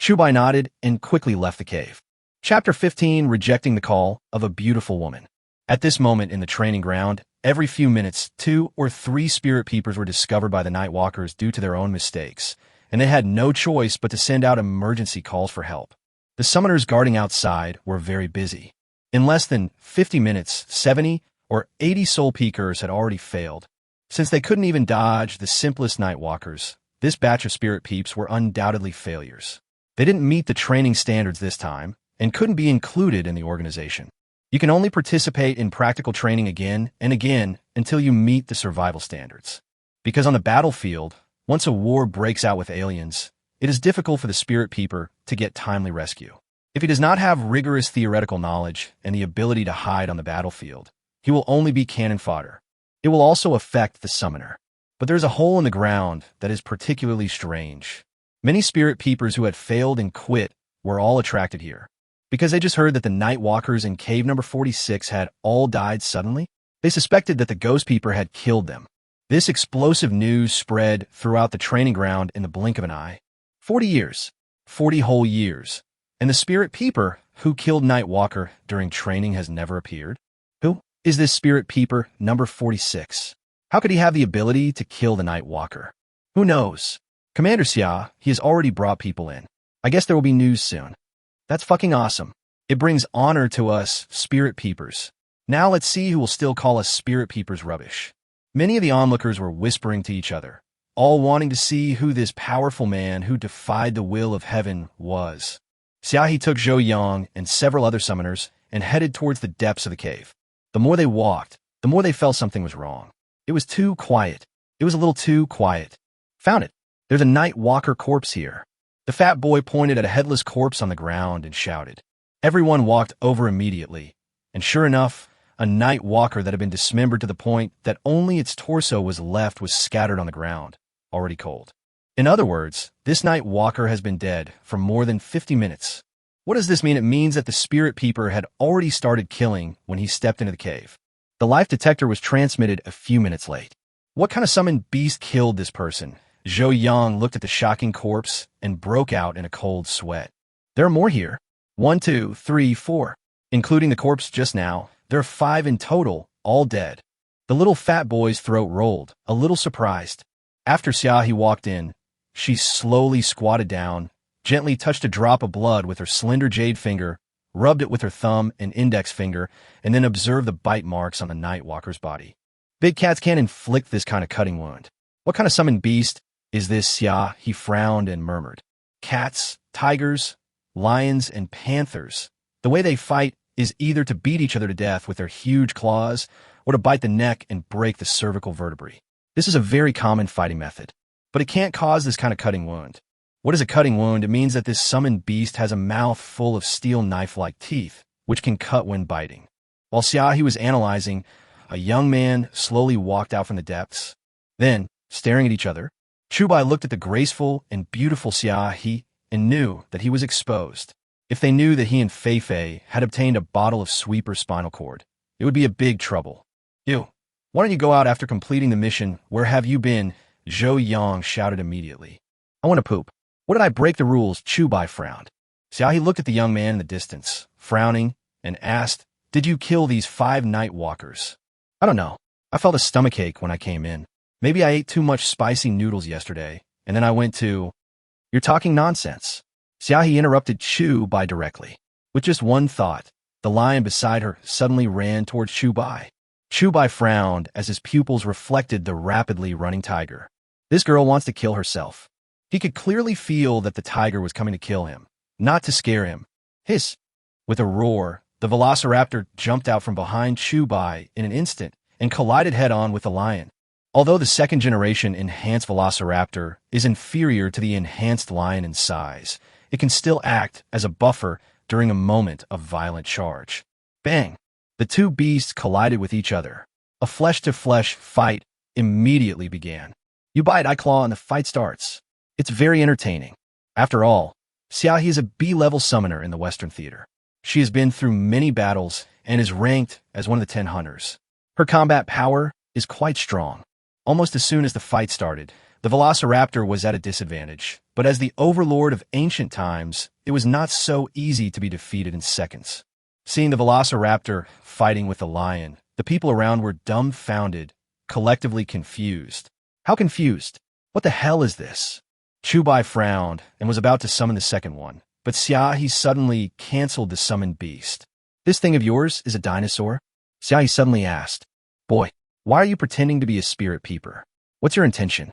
Chubai nodded and quickly left the cave. Chapter 15, Rejecting the Call of a Beautiful Woman. At this moment in the training ground, every few minutes, 2 or 3 spirit peepers were discovered by the Nightwalkers due to their own mistakes, and they had no choice but to send out emergency calls for help. The summoners guarding outside were very busy. In less than 50 minutes, 70 or 80 soul peekers had already failed. Since they couldn't even dodge the simplest Nightwalkers, this batch of spirit peeps were undoubtedly failures. They didn't meet the training standards this time and couldn't be included in the organization. You can only participate in practical training again and again until you meet the survival standards. Because on the battlefield, once a war breaks out with aliens, it is difficult for the spirit peeper to get timely rescue. If he does not have rigorous theoretical knowledge and the ability to hide on the battlefield, he will only be cannon fodder. It will also affect the summoner. But there's a hole in the ground that is particularly strange. Many spirit peepers who had failed and quit were all attracted here. Because they just heard that the Nightwalkers in cave number 46 had all died suddenly, they suspected that the ghost peeper had killed them. This explosive news spread throughout the training ground in the blink of an eye. 40 years. 40 whole years. And the spirit peeper who killed Nightwalker during training has never appeared? Who is this spirit peeper number 46? How could he have the ability to kill the Nightwalker? Who knows? Commander Xia, he has already brought people in. I guess there will be news soon. That's fucking awesome. It brings honor to us spirit peepers. Now let's see who will still call us spirit peepers rubbish. Many of the onlookers were whispering to each other, all wanting to see who this powerful man who defied the will of heaven was. Xiaohe took Zhou Yang and several other summoners and headed towards the depths of the cave. The more they walked, the more they felt something was wrong. It was too quiet. It was a little too quiet. Found it. There's a Nightwalker corpse here. The fat boy pointed at a headless corpse on the ground and shouted. Everyone walked over immediately, and sure enough, a Nightwalker that had been dismembered to the point that only its torso was left was scattered on the ground, already cold. In other words, this Nightwalker has been dead for more than 50 minutes. What does this mean? It means that the spirit peeper had already started killing when he stepped into the cave. The life detector was transmitted a few minutes late. What kind of summoned beast killed this person? Zhou Yang looked at the shocking corpse and broke out in a cold sweat. There are more here. 1, 2, 3, 4. Including the corpse just now, there are 5 in total, all dead. The little fat boy's throat rolled, a little surprised. After Xiaohe walked in, she slowly squatted down, gently touched a drop of blood with her slender jade finger, rubbed it with her thumb and index finger, and then observed the bite marks on the Nightwalker's body. Big cats can't inflict this kind of cutting wound. What kind of summoned beast is this, Xia? He frowned and murmured. Cats, tigers, lions, and panthers. The way they fight is either to beat each other to death with their huge claws or to bite the neck and break the cervical vertebrae. This is a very common fighting method, but it can't cause this kind of cutting wound. What is a cutting wound? It means that this summoned beast has a mouth full of steel knife-like teeth, which can cut when biting. While Xiaohe was analyzing, a young man slowly walked out from the depths. Then, staring at each other, Chubai looked at the graceful and beautiful Xiaohe and knew that he was exposed. If they knew that he and Fei had obtained a bottle of sweeper spinal cord, it would be a big trouble. You, why don't you go out after completing the mission? Where have you been? Zhou Yang shouted immediately. I want to poop. What did I break the rules? Chubai frowned. Xiaohe looked at the young man in the distance, frowning, and asked, Did you kill these 5 Nightwalkers? I don't know. I felt a stomachache when I came in. Maybe I ate too much spicy noodles yesterday, and then I went to... You're talking nonsense. Xiaohe interrupted Chubai directly. With just one thought, the lion beside her suddenly ran towards Chubai. Chubai frowned as his pupils reflected the rapidly running tiger. This girl wants to kill herself. He could clearly feel that the tiger was coming to kill him, not to scare him. Hiss! With a roar, the velociraptor jumped out from behind Chubai in an instant and collided head-on with the lion. Although the second-generation enhanced velociraptor is inferior to the enhanced lion in size, it can still act as a buffer during a moment of violent charge. Bang! The two beasts collided with each other. A flesh-to-flesh fight immediately began. You bite, I claw, and the fight starts. It's very entertaining. After all, Xiaohe is a B-level summoner in the Western theater. She has been through many battles and is ranked as one of the 10 hunters. Her combat power is quite strong. Almost as soon as the fight started, the velociraptor was at a disadvantage, but as the overlord of ancient times, it was not so easy to be defeated in seconds. Seeing the velociraptor fighting with the lion, the people around were dumbfounded, collectively confused. How confused? What the hell is this? Chubai frowned and was about to summon the second one, but Xiaohe suddenly canceled the summoned beast. This thing of yours is a dinosaur? Xiaohe suddenly asked. Boy, why are you pretending to be a spirit peeper? What's your intention?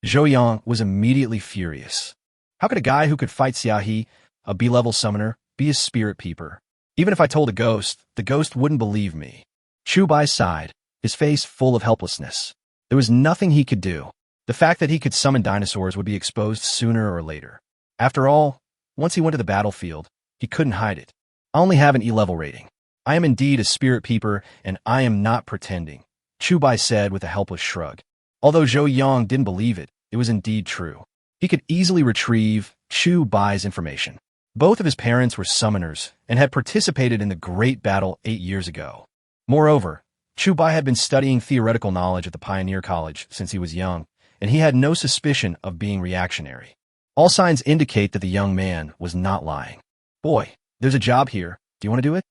Zhou Yang was immediately furious. How could a guy who could fight Xiaohe, a B-level summoner, be a spirit peeper? Even if I told a ghost, the ghost wouldn't believe me. Chubai sighed, his face full of helplessness. There was nothing he could do. The fact that he could summon dinosaurs would be exposed sooner or later. After all, once he went to the battlefield, he couldn't hide it. I only have an E-level rating. I am indeed a spirit peeper, and I am not pretending, Chubai said with a helpless shrug. Although Zhou Yang didn't believe it, it was indeed true. He could easily retrieve Chubai's information. Both of his parents were summoners and had participated in the Great Battle 8 years ago. Moreover, Chubai had been studying theoretical knowledge at the Pioneer College since he was young, and he had no suspicion of being reactionary. All signs indicate that the young man was not lying. Boy, there's a job here. Do you want to do it?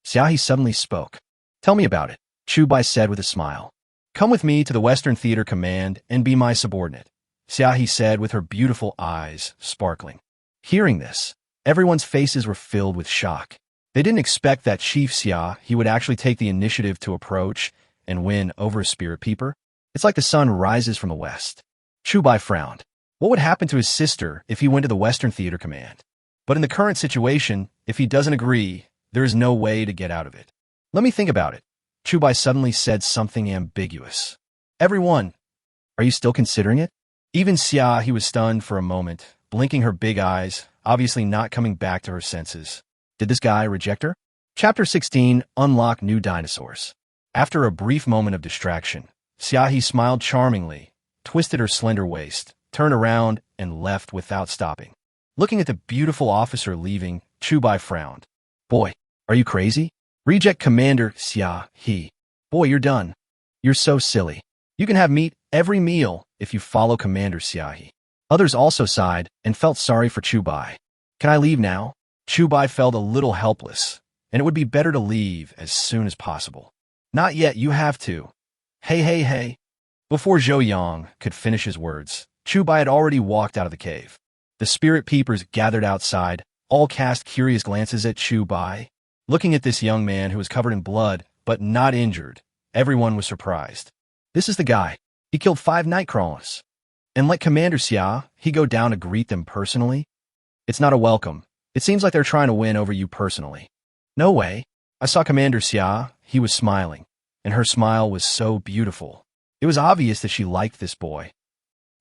Xiaohe suddenly spoke. Tell me about it, Chubai said with a smile. Come with me to the Western Theater Command and be my subordinate, Xiaohe said with her beautiful eyes sparkling. Hearing this, everyone's faces were filled with shock. They didn't expect that Chief Xiaohe would actually take the initiative to approach and win over a spirit peeper. It's like the sun rises from the west. Chubai frowned. What would happen to his sister if he went to the Western Theater Command? But in the current situation, if he doesn't agree, there is no way to get out of it. Let me think about it. Chubai suddenly said something ambiguous. Everyone, are you still considering it? Even Xiaohe was stunned for a moment, blinking her big eyes, obviously not coming back to her senses. Did this guy reject her? Chapter 16, Unlock New Dinosaurs. After a brief moment of distraction, Xiaohe smiled charmingly, twisted her slender waist, turned around, and left without stopping. Looking at the beautiful officer leaving, Chubai frowned. Boy, are you crazy? Reject Commander Xiaohe. Boy, you're done. You're so silly. You can have meat every meal if you follow Commander Xiaohe. Others also sighed and felt sorry for Chubai. Can I leave now? Chubai felt a little helpless, and it would be better to leave as soon as possible. Not yet, you have to. Hey. Before Zhou Yang could finish his words, Chubai had already walked out of the cave. The spirit peepers gathered outside, all cast curious glances at Chubai. Looking at this young man who was covered in blood, but not injured, everyone was surprised. This is the guy. He killed 5 nightcrawlers. And let Commander Xiaohe go down to greet them personally? It's not a welcome. It seems like they're trying to win over you personally. No way. I saw Commander Xiaohe. He was smiling, and her smile was so beautiful. It was obvious that she liked this boy.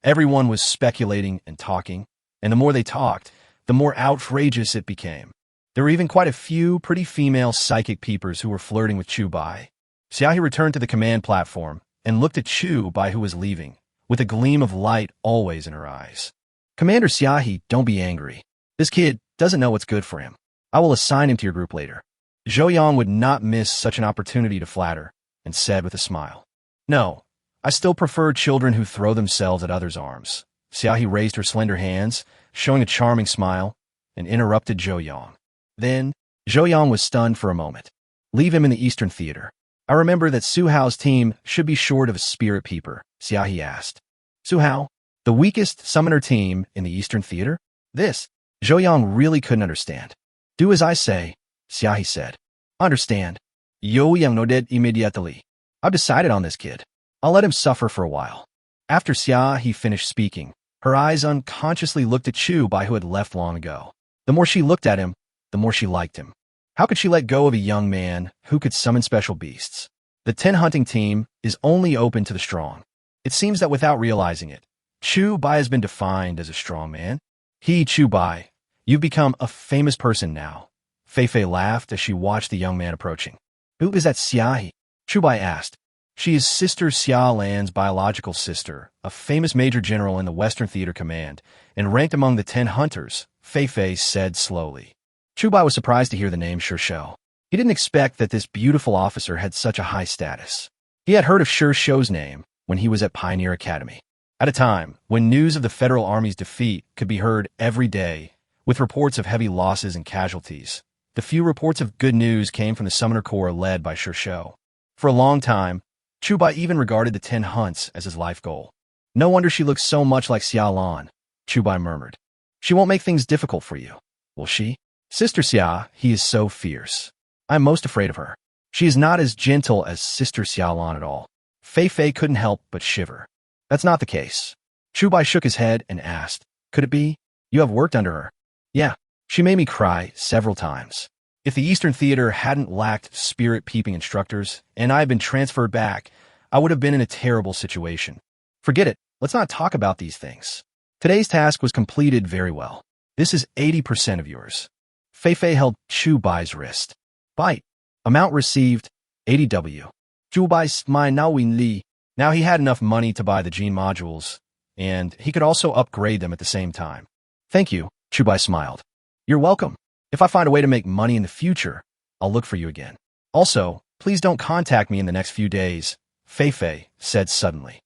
Everyone was speculating and talking, and the more they talked, the more outrageous it became. There were even quite a few pretty female psychic peepers who were flirting with Chubai. Xiaohe returned to the command platform and looked at Chubai, who was leaving, with a gleam of light always in her eyes. Commander Xiaohe, don't be angry. This kid doesn't know what's good for him. I will assign him to your group later. Zhou Yang would not miss such an opportunity to flatter, and said with a smile. No, I still prefer children who throw themselves at others' arms. Xiaohe raised her slender hands, showing a charming smile, and interrupted Zhou Yang. Then, Zhou Yang was stunned for a moment. Leave him in the Eastern Theater. I remember that Su Hao's team should be short of a spirit peeper, Xiaohe asked. Su Hao, the weakest summoner team in the Eastern Theater? This, Zhou Yang really couldn't understand. Do as I say, Xiaohe said. Understand. Yo Yang nodded immediately. I've decided on this kid. I'll let him suffer for a while. After Xia finished speaking, her eyes unconsciously looked at Chu Bai, who had left long ago. The more she looked at him, the more she liked him. How could she let go of a young man who could summon special beasts? The 10 hunting team is only open to the strong. It seems that without realizing it, Chu Bai has been defined as a strong man. Chu Bai, you've become a famous person now. Fei Fei laughed as she watched the young man approaching. Who is that Xia? Chu Bai asked. She is Sister Xia Lan's biological sister, a famous major general in the Western Theater Command, and ranked among the 10 hunters, Fei Fei said slowly. Chu Bai was surprised to hear the name Shou. He didn't expect that this beautiful officer had such a high status. He had heard of Shou's name when he was at Pioneer Academy. At a time when news of the Federal Army's defeat could be heard every day, with reports of heavy losses and casualties, the few reports of good news came from the Summoner Corps led by Shou. For a long time, Chu Bai even regarded the 10 hunts as his life goal. No wonder she looks so much like Xia Lan, Chu Bai murmured. She won't make things difficult for you, will she? Sister Xia, he is so fierce. I'm most afraid of her. She is not as gentle as Sister Xia Lan at all. Fei Fei couldn't help but shiver. That's not the case. Chu Bai shook his head and asked, could it be? You have worked under her. Yeah, she made me cry several times. If the Eastern Theater hadn't lacked spirit-peeping instructors, and I had been transferred back, I would have been in a terrible situation. Forget it. Let's not talk about these things. Today's task was completed very well. This is 80% of yours. Fei Fei held Chu Bai's wrist. Bite. Amount received, 80 W. Chu Bai smiled now Li. Now he had enough money to buy the gene modules, and he could also upgrade them at the same time. Thank you, Chu Bai smiled. You're welcome. If I find a way to make money in the future, I'll look for you again. Also, please don't contact me in the next few days, Fei Fei said suddenly.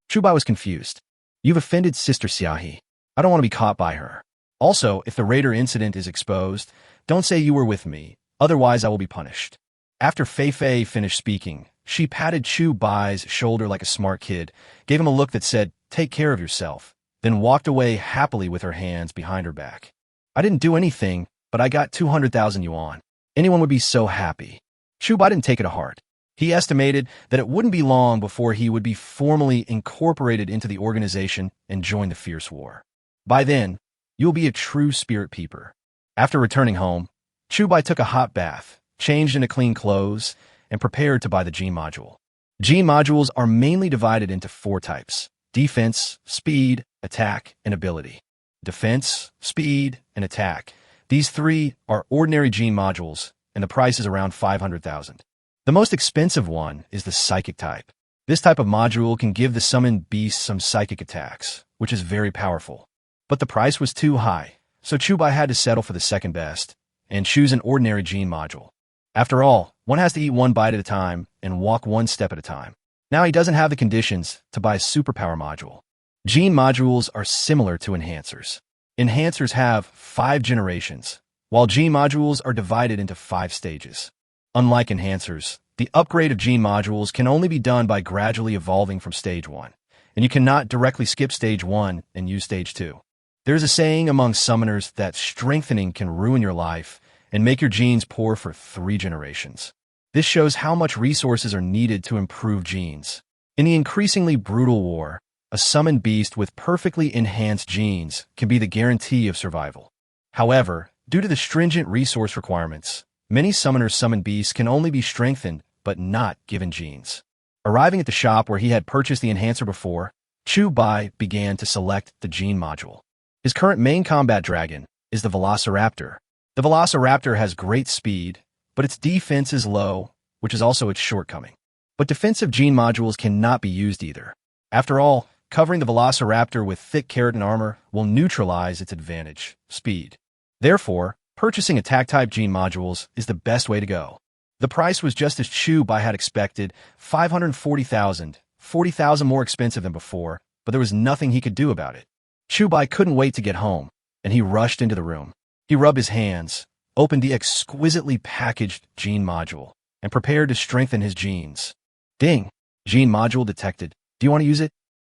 Chu Bai was confused. You've offended Sister Xia. I don't want to be caught by her. Also, if the raider incident is exposed, don't say you were with me, otherwise I will be punished. After Fei Fei finished speaking, she patted Chu Bai's shoulder like a smart kid, gave him a look that said, take care of yourself, then walked away happily with her hands behind her back. I didn't do anything, but I got 200,000 yuan. Anyone would be so happy. Chu Bai didn't take it to heart. He estimated that it wouldn't be long before he would be formally incorporated into the organization and join the fierce war. By then, you'll be a true spirit peeper. After returning home, Chu Bai took a hot bath, changed into clean clothes, and prepared to buy the gene module. Gene modules are mainly divided into 4 types: defense, speed, attack, and ability. Defense, speed, and attack. These 3 are ordinary gene modules, and the price is around 500,000. The most expensive one is the psychic type. This type of module can give the summoned beast some psychic attacks, which is very powerful. But the price was too high, so Chu Bai had to settle for the second best and choose an ordinary gene module. After all, one has to eat one bite at a time and walk one step at a time. Now he doesn't have the conditions to buy a superpower module. Gene modules are similar to enhancers. Enhancers have 5 generations, while gene modules are divided into 5 stages. Unlike enhancers, the upgrade of gene modules can only be done by gradually evolving from stage 1, and you cannot directly skip stage 1 and use stage 2. There's a saying among summoners that strengthening can ruin your life and make your genes poor for 3 generations. This shows how much resources are needed to improve genes. In the increasingly brutal war, a summoned beast with perfectly enhanced genes can be the guarantee of survival. However, due to the stringent resource requirements, many summoners' summoned beasts can only be strengthened but not given genes. Arriving at the shop where he had purchased the enhancer before, Chu Bai began to select the gene module. His current main combat dragon is the Velociraptor. The Velociraptor has great speed, but its defense is low, which is also its shortcoming. But defensive gene modules cannot be used either. After all, covering the Velociraptor with thick keratin armor will neutralize its advantage, speed. Therefore, purchasing attack-type gene modules is the best way to go. The price was just as Chu Bai had expected, 540,000, 40,000 more expensive than before, but there was nothing he could do about it. Chu Bai couldn't wait to get home, and he rushed into the room. He rubbed his hands, opened the exquisitely packaged gene module, and prepared to strengthen his genes. Ding! Gene module detected. Do you want to use it?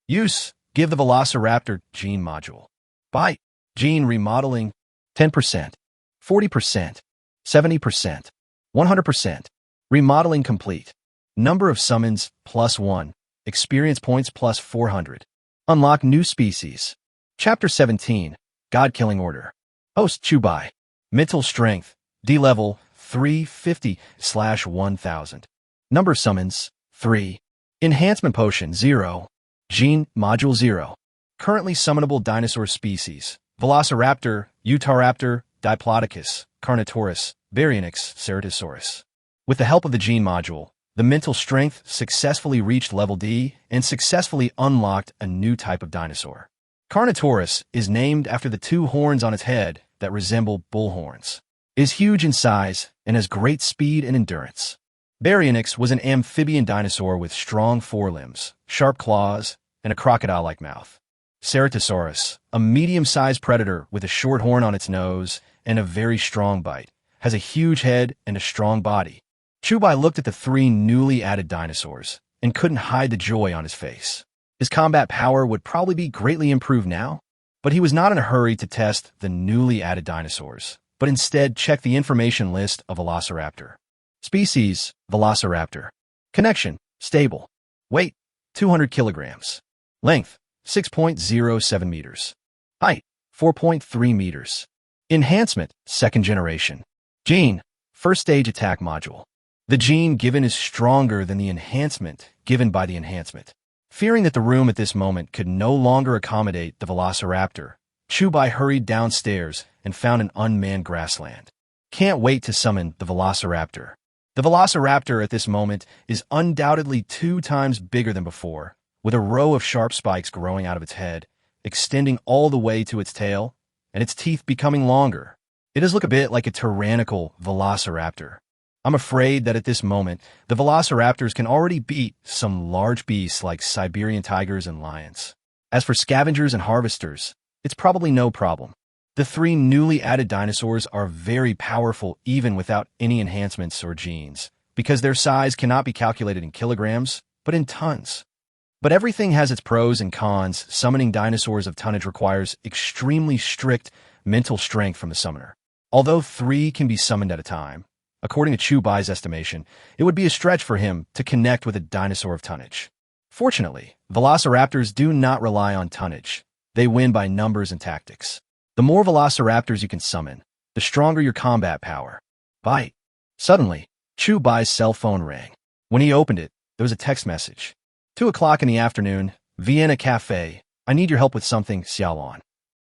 Use. Give the Velociraptor gene module. Buy. Gene remodeling. 10%. 40%. 70%. 100%. Remodeling complete. Number of summons +1. experience points plus 400. Unlock new species. Chapter 17, God-Killing Order. Host Chubai. Mental strength, D-level 350/1000. Number summons, 3. Enhancement potion, 0. Gene, module 0. Currently summonable dinosaur species, Velociraptor, Utahraptor, Diplodocus, Carnotaurus, Baryonyx, Ceratosaurus. With the help of the gene module, the mental strength successfully reached level D and successfully unlocked a new type of dinosaur. Carnotaurus is named after the two horns on its head that resemble bull horns. It is huge in size and has great speed and endurance. Baryonyx was an amphibian dinosaur with strong forelimbs, sharp claws, and a crocodile-like mouth. Ceratosaurus, a medium-sized predator with a short horn on its nose and a very strong bite, has a huge head and a strong body. Chubai looked at the three newly added dinosaurs and couldn't hide the joy on his face. His combat power would probably be greatly improved now, but he was not in a hurry to test the newly added dinosaurs, but instead checked the information list of Velociraptor. Species, Velociraptor. Connection, stable. Weight, 200 kilograms. Length, 6.07 meters. Height, 4.3 meters. Enhancement, second generation. Gene, first stage attack module. The gene given is stronger than the enhancement given by the enhancement. Fearing that the room at this moment could no longer accommodate the Velociraptor, Chubai hurried downstairs and found an unmanned grassland. Can't wait to summon the Velociraptor. The Velociraptor at this moment is undoubtedly 2 times bigger than before, with a row of sharp spikes growing out of its head, extending all the way to its tail, and its teeth becoming longer. It does look a bit like a tyrannical Velociraptor. I'm afraid that at this moment, the Velociraptors can already beat some large beasts like Siberian tigers and lions. As for scavengers and harvesters, it's probably no problem. The 3 newly added dinosaurs are very powerful even without any enhancements or genes, because their size cannot be calculated in kilograms, but in tons. But everything has its pros and cons. Summoning dinosaurs of tonnage requires extremely strict mental strength from the summoner. Although 3 can be summoned at a time, according to Chubai's estimation, it would be a stretch for him to connect with a dinosaur of tonnage. Fortunately, Velociraptors do not rely on tonnage. They win by numbers and tactics. The more Velociraptors you can summon, the stronger your combat power. Bite. Suddenly, Chubai's cell phone rang. When he opened it, there was a text message. 2 o'clock in the afternoon, Vienna Cafe. I need your help with something, Xiaolon.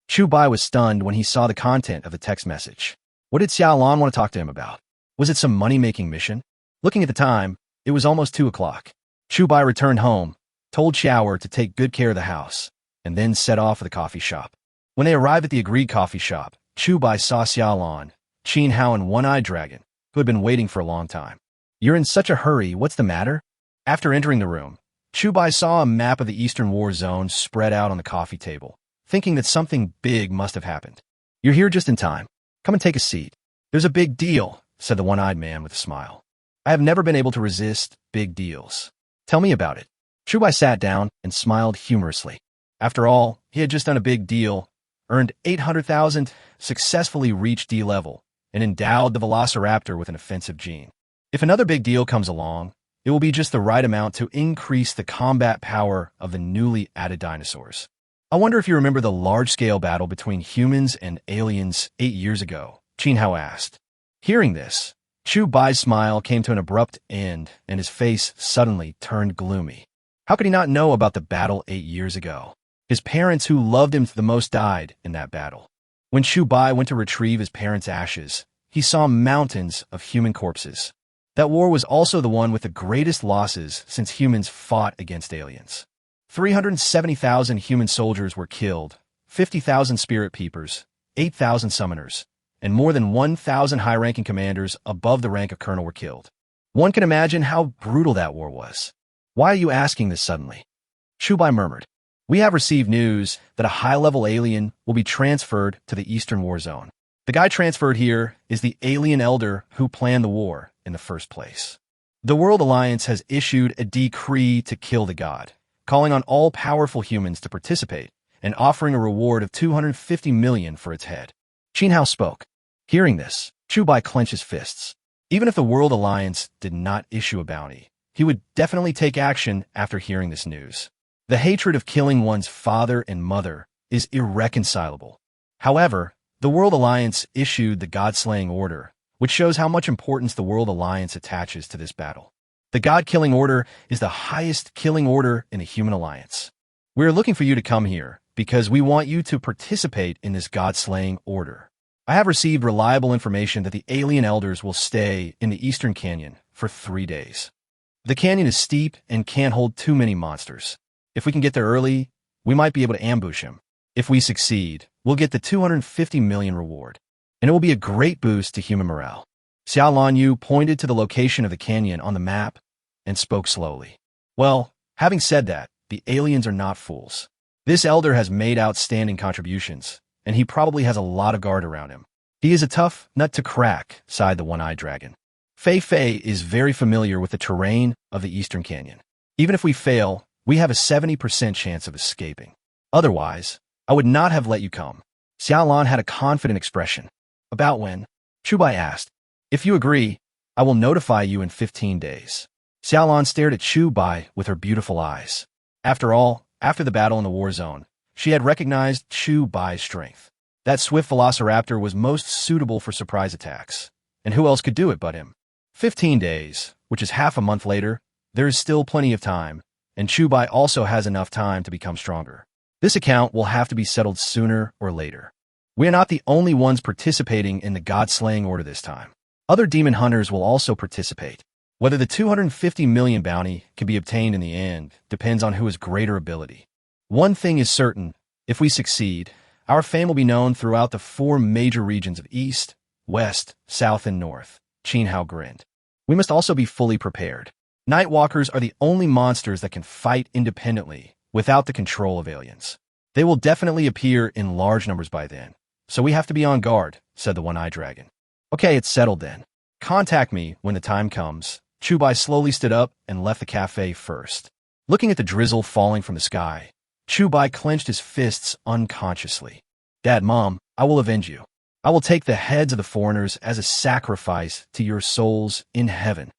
Chubai was stunned when he saw the content of the text message. What did Xiaolon want to talk to him about? Was it some money-making mission? Looking at the time, it was almost 2 o'clock. Chubai returned home, told Xiaoer to take good care of the house, and then set off for the coffee shop. When they arrived at the agreed coffee shop, Chubai saw Xiaolon, Qin Hao, and One-Eyed Dragon, who had been waiting for a long time. You're in such a hurry, what's the matter? After entering the room, Chubai saw a map of the Eastern War Zone spread out on the coffee table, thinking that something big must have happened. You're here just in time. Come and take a seat. There's a big deal, said the one-eyed man with a smile. I have never been able to resist big deals. Tell me about it. Chubai sat down and smiled humorously. After all, he had just done a big deal, earned 800,000, successfully reached D level, and endowed the Velociraptor with an offensive gene. If another big deal comes along, it will be just the right amount to increase the combat power of the newly added dinosaurs. I wonder if you remember the large-scale battle between humans and aliens 8 years ago, Qin Hao asked. Hearing this, Chubai's smile came to an abrupt end, and his face suddenly turned gloomy. How could he not know about the battle 8 years ago? His parents who loved him the most died in that battle. When Chubai went to retrieve his parents' ashes, he saw mountains of human corpses. That war was also the one with the greatest losses since humans fought against aliens. 370,000 human soldiers were killed, 50,000 spirit peepers, 8,000 summoners, and more than 1,000 high-ranking commanders above the rank of colonel were killed. One can imagine how brutal that war was. Why are you asking this suddenly? Chubai murmured. We have received news that a high-level alien will be transferred to the Eastern War Zone. The guy transferred here is the alien elder who planned the war in the first place. The World Alliance has issued a decree to kill the god, calling on all powerful humans to participate and offering a reward of 250 million for its head. Qin Hao spoke. Hearing this, Chubai clenched his fists. Even if the World Alliance did not issue a bounty, he would definitely take action after hearing this news. The hatred of killing one's father and mother is irreconcilable. However, the World Alliance issued the God-slaying order, which shows how much importance the World Alliance attaches to this battle. The God-killing order is the highest killing order in the human alliance. We are looking for you to come here because we want you to participate in this God-slaying order. I have received reliable information that the alien elders will stay in the Eastern Canyon for 3 days. The canyon is steep and can't hold too many monsters. If we can get there early, we might be able to ambush him. If we succeed, we'll get the 250 million reward, and it will be a great boost to human morale. Xiao Lanyu pointed to the location of the canyon on the map and spoke slowly. Well, having said that, the aliens are not fools. This elder has made outstanding contributions, and he probably has a lot of guard around him. He is a tough nut to crack, sighed the one-eyed dragon. Fei Fei is very familiar with the terrain of the Eastern Canyon. Even if we fail, we have a 70% chance of escaping. Otherwise, I would not have let you come. Xiaolan had a confident expression. About when? Chubai asked. If you agree, I will notify you in 15 days. Xiaolan stared at Chubai with her beautiful eyes. After all, after the battle in the war zone, she had recognized Chubai's strength. That swift velociraptor was most suitable for surprise attacks. And who else could do it but him? 15 days, which is half a month later, there is still plenty of time, and Chubai also has enough time to become stronger. This account will have to be settled sooner or later. We are not the only ones participating in the God-slaying order this time. Other demon hunters will also participate. Whether the 250 million bounty can be obtained in the end depends on who has greater ability. One thing is certain, if we succeed, our fame will be known throughout the 4 major regions of East, West, South, and North. Qin Hao grinned. We must also be fully prepared. Nightwalkers are the only monsters that can fight independently without the control of aliens. They will definitely appear in large numbers by then, so we have to be on guard, said the one-eyed dragon. Okay, it's settled then. Contact me when the time comes. Chubai slowly stood up and left the cafe first. Looking at the drizzle falling from the sky, Chubai clenched his fists unconsciously. Dad, Mom, I will avenge you. I will take the heads of the foreigners as a sacrifice to your souls in heaven.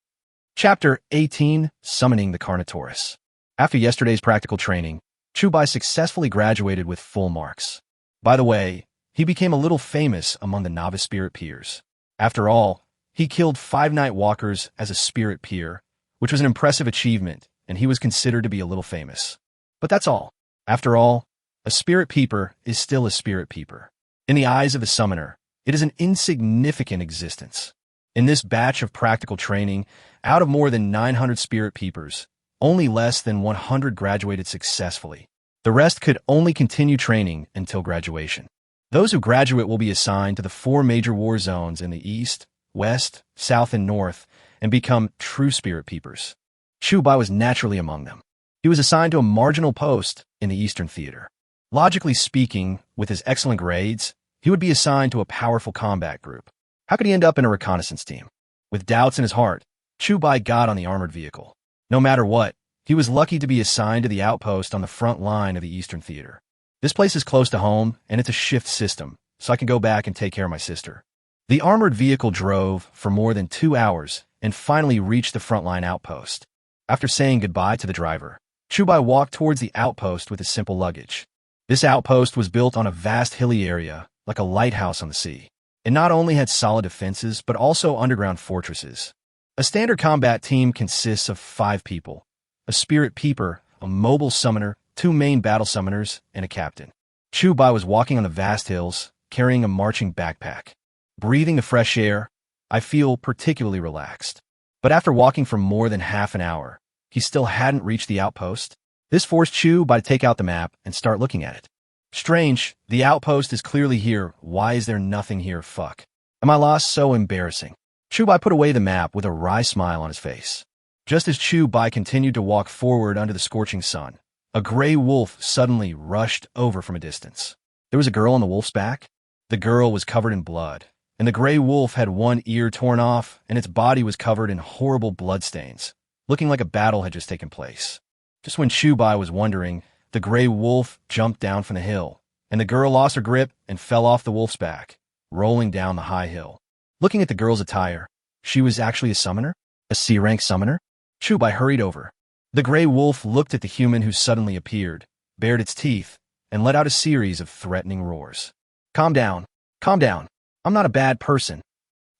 Chapter 18, Summoning the Carnotaurus. After yesterday's practical training, Chubai successfully graduated with full marks. By the way, he became a little famous among the novice spirit peers. After all, he killed 5 Nightwalkers as a spirit peer, which was an impressive achievement, and he was considered to be a little famous. But that's all. After all, a spirit peeper is still a spirit peeper. In the eyes of the summoner, it is an insignificant existence. In this batch of practical training, out of more than 900 spirit peepers, only less than 100 graduated successfully. The rest could only continue training until graduation. Those who graduate will be assigned to the 4 major war zones in the East, West, South, and North, and become true spirit peepers. Chubai was naturally among them. He was assigned to a marginal post in the Eastern Theater. Logically speaking, with his excellent grades, he would be assigned to a powerful combat group. How could he end up in a reconnaissance team? With doubts in his heart, Chubai got on the armored vehicle. No matter what, he was lucky to be assigned to the outpost on the front line of the Eastern Theater. This place is close to home, and it's a shift system, so I can go back and take care of my sister. The armored vehicle drove for more than 2 hours and finally reached the frontline outpost. After saying goodbye to the driver, Chubai walked towards the outpost with his simple luggage. This outpost was built on a vast hilly area, like a lighthouse on the sea. It not only had solid defenses, but also underground fortresses. A standard combat team consists of 5 people: a spirit peeper, a mobile summoner, 2 main battle summoners, and a captain. Chubai was walking on the vast hills, carrying a marching backpack. Breathing the fresh air, I feel particularly relaxed. But after walking for more than half an hour, he still hadn't reached the outpost. This forced Chubai to take out the map and start looking at it. Strange, the outpost is clearly here. Why is there nothing here? Fuck. Am I lost? So embarrassing. Chubai put away the map with a wry smile on his face. Just as Chubai continued to walk forward under the scorching sun, a gray wolf suddenly rushed over from a distance. There was a girl on the wolf's back. The girl was covered in blood, and the gray wolf had one ear torn off, and its body was covered in horrible bloodstains, looking like a battle had just taken place. Just when Chubai was wondering, the gray wolf jumped down from the hill, and the girl lost her grip and fell off the wolf's back, rolling down the high hill. Looking at the girl's attire, she was actually a summoner? A C-rank summoner? Chubai hurried over. The gray wolf looked at the human who suddenly appeared, bared its teeth, and let out a series of threatening roars. Calm down. Calm down. I'm not a bad person.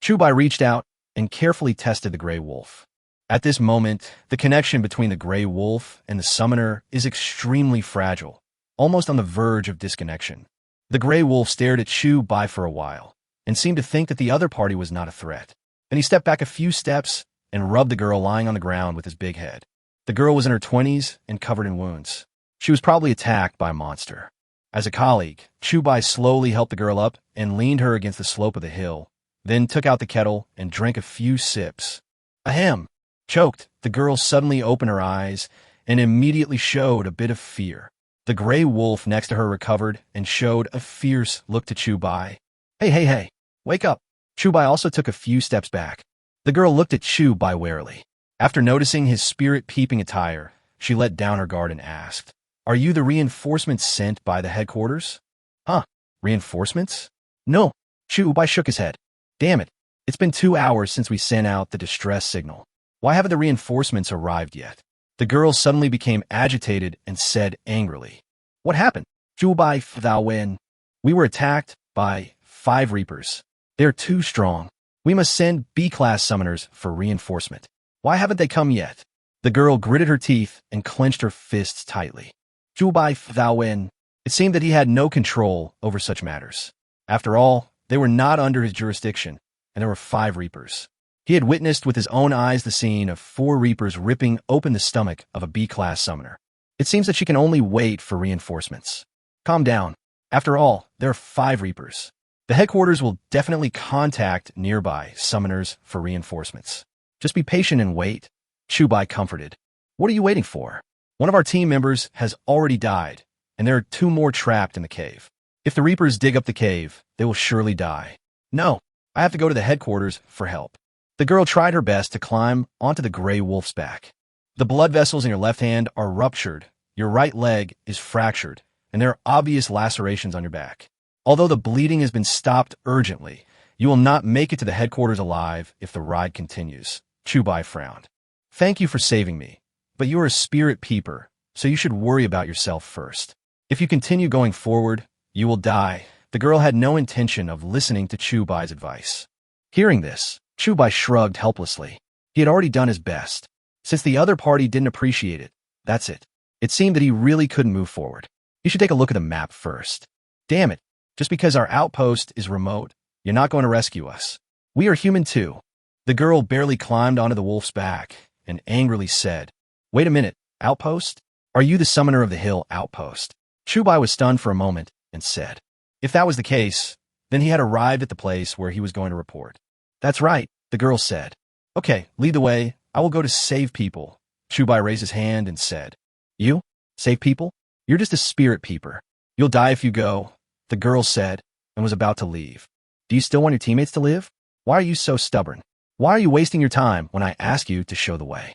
Chubai reached out and carefully tested the gray wolf. At this moment, the connection between the gray wolf and the summoner is extremely fragile, almost on the verge of disconnection. The gray wolf stared at Chubai for a while, and seemed to think that the other party was not a threat. Then he stepped back a few steps and rubbed the girl lying on the ground with his big head. The girl was in her 20s and covered in wounds. She was probably attacked by a monster. As a colleague, Chubai slowly helped the girl up and leaned her against the slope of the hill, then took out the kettle and drank a few sips. Ahem! Choked, the girl suddenly opened her eyes and immediately showed a bit of fear. The gray wolf next to her recovered and showed a fierce look to Chubai. Hey, wake up! Chubai also took a few steps back. The girl looked at Chubai warily. After noticing his spirit-peeping attire, she let down her guard and asked, Are you the reinforcements sent by the headquarters? Huh? Reinforcements? No. Chubai shook his head. Damn it. It's been 2 hours since we sent out the distress signal. Why haven't the reinforcements arrived yet? The girl suddenly became agitated and said angrily, What happened? Chubai thou win. We were attacked by 5 reapers. They're too strong. We must send B-class summoners for reinforcement. Why haven't they come yet? The girl gritted her teeth and clenched her fists tightly. Chubai thou win. It seemed that he had no control over such matters. After all, they were not under his jurisdiction, and there were 5 reapers. He had witnessed with his own eyes the scene of 4 reapers ripping open the stomach of a B-class summoner. It seems that she can only wait for reinforcements. Calm down. After all, there are 5 reapers. The headquarters will definitely contact nearby summoners for reinforcements. Just be patient and wait. Chubai comforted. What are you waiting for? One of our team members has already died, and there are 2 more trapped in the cave. If the reapers dig up the cave, they will surely die. No, I have to go to the headquarters for help. The girl tried her best to climb onto the gray wolf's back. The blood vessels in your left hand are ruptured, your right leg is fractured, and there are obvious lacerations on your back. Although the bleeding has been stopped urgently, you will not make it to the headquarters alive if the ride continues. Chubai frowned. Thank you for saving me, but you are a spirit peeper, so you should worry about yourself first. If you continue going forward, you will die. The girl had no intention of listening to Chubai's advice. Hearing this, Chubai shrugged helplessly. He had already done his best. Since the other party didn't appreciate it, that's it. It seemed that he really couldn't move forward. He should take a look at the map first. Damn it. Just because our outpost is remote, you're not going to rescue us. We are human too. The girl barely climbed onto the wolf's back and angrily said, Wait a minute, outpost? Are you the summoner of the hill outpost? Chubai was stunned for a moment and said, If that was the case, then he had arrived at the place where he was going to report. That's right, the girl said. Okay, lead the way. I will go to save people. Chubai raised his hand and said, You? Save people? You're just a spirit peeper. You'll die if you go, the girl said, and was about to leave. Do you still want your teammates to live? Why are you so stubborn? Why are you wasting your time when I ask you to show the way?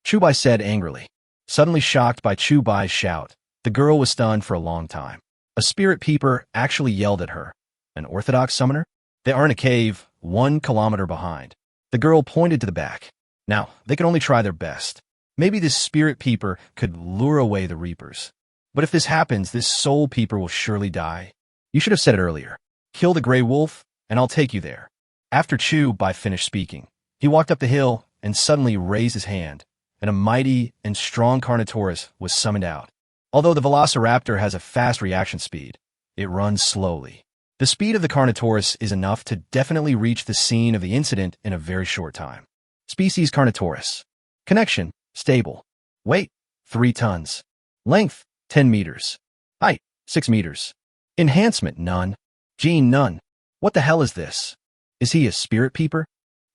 Chubai said angrily. Suddenly shocked by Chubai's shout, the girl was stunned for a long time. A spirit peeper actually yelled at her. An orthodox summoner? They are in a cave 1 kilometer behind. The girl pointed to the back. Now, they can only try their best. Maybe this spirit peeper could lure away the reapers. But if this happens, this soul peeper will surely die. You should have said it earlier. Kill the gray wolf, and I'll take you there. After Chubai finished speaking, he walked up the hill and suddenly raised his hand, and a mighty and strong Carnotaurus was summoned out. Although the Velociraptor has a fast reaction speed, it runs slowly. The speed of the Carnotaurus is enough to definitely reach the scene of the incident in a very short time. Species Carnotaurus. Connection, stable. Weight, 3 tons. Length, 10 meters. Height, 6 meters. Enhancement, none. Gene, none. What the hell is this? Is he a spirit peeper?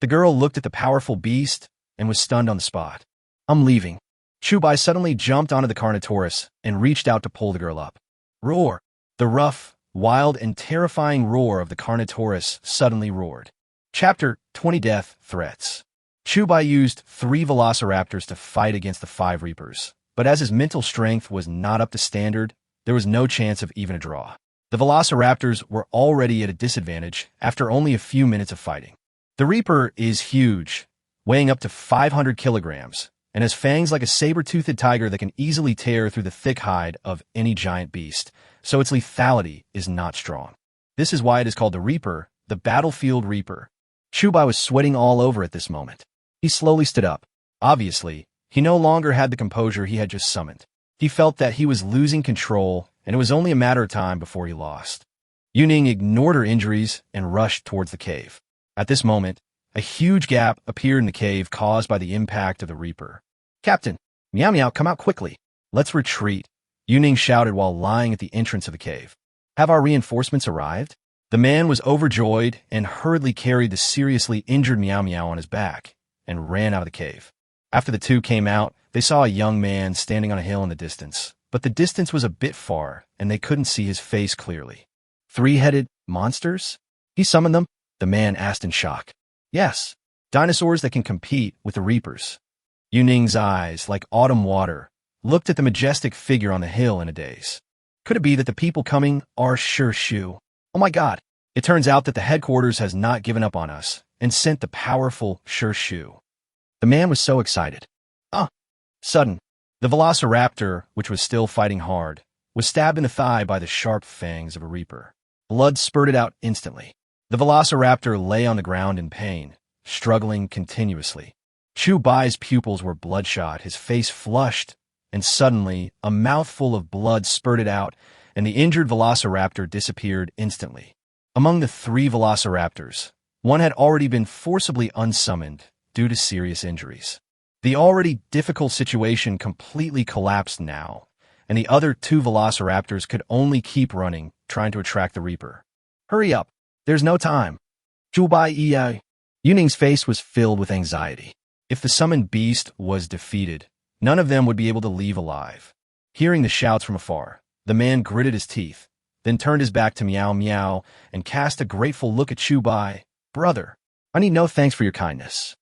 The girl looked at the powerful beast and was stunned on the spot. I'm leaving. Chubai suddenly jumped onto the Carnotaurus and reached out to pull the girl up. Roar! The rough, wild, and terrifying roar of the Carnotaurus suddenly roared. Chapter 20 Death Threats. Chubai used 3 velociraptors to fight against the 5 reapers, but as his mental strength was not up to standard, there was no chance of even a draw. The velociraptors were already at a disadvantage after only a few minutes of fighting. The reaper is huge, weighing up to 500 kilograms, and has fangs like a saber-toothed tiger that can easily tear through the thick hide of any giant beast, so its lethality is not strong. This is why it is called the Reaper, the battlefield Reaper. Chubai was sweating all over at this moment. He slowly stood up. Obviously, he no longer had the composure he had just summoned. He felt that he was losing control, and it was only a matter of time before he lost. Yuning ignored her injuries and rushed towards the cave. At this moment, a huge gap appeared in the cave caused by the impact of the Reaper. "Captain, Meow Meow, come out quickly. Let's retreat," Yuning shouted while lying at the entrance of the cave. "Have our reinforcements arrived?" The man was overjoyed and hurriedly carried the seriously injured Meow Meow on his back and ran out of the cave. After the two came out, they saw a young man standing on a hill in the distance, but the distance was a bit far and they couldn't see his face clearly. "Three-headed monsters?" "He summoned them?" the man asked in shock. "Yes, dinosaurs that can compete with the Reapers." Yuning's eyes, like autumn water, looked at the majestic figure on the hill in a daze. Could it be that the people coming are Shu? Oh my god, it turns out that the headquarters has not given up on us and sent the powerful Shu. The man was so excited. Sudden, the velociraptor, which was still fighting hard, was stabbed in the thigh by the sharp fangs of a Reaper. Blood spurted out instantly. The velociraptor lay on the ground in pain, struggling continuously. Chubai's pupils were bloodshot, his face flushed, and suddenly a mouthful of blood spurted out, and the injured velociraptor disappeared instantly. Among the three velociraptors, one had already been forcibly unsummoned due to serious injuries. The already difficult situation completely collapsed now, and the other two velociraptors could only keep running, trying to attract the Reaper. "Hurry up! There's no time!" Chubai. Yuning's face was filled with anxiety. If the summoned beast was defeated, none of them would be able to leave alive. Hearing the shouts from afar, the man gritted his teeth, then turned his back to Meow Meow and cast a grateful look at Chubai. "Brother, I need no thanks for your kindness."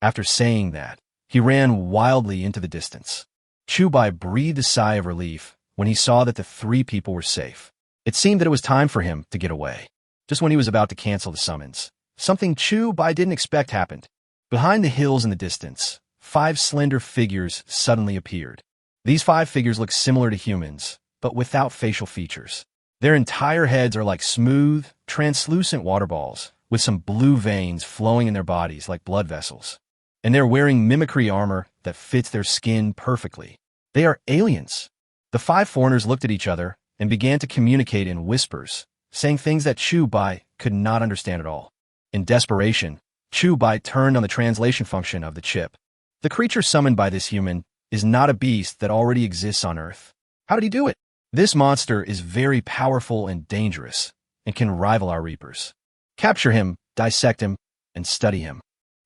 After saying that, he ran wildly into the distance. Chubai breathed a sigh of relief when he saw that the three people were safe. It seemed that it was time for him to get away. Just when he was about to cancel the summons, something Chubai didn't expect happened. Behind the hills in the distance, 5 slender figures suddenly appeared. These 5 figures look similar to humans, but without facial features. Their entire heads are like smooth, translucent water balls, with some blue veins flowing in their bodies like blood vessels. And they're wearing mimicry armor that fits their skin perfectly. They are aliens. The 5 foreigners looked at each other and began to communicate in whispers, saying things that Chubai could not understand at all. In desperation, Chubai turned on the translation function of the chip. The creature summoned by this human is not a beast that already exists on Earth. How did he do it? This monster is very powerful and dangerous, and can rival our Reapers. Capture him, dissect him, and study him.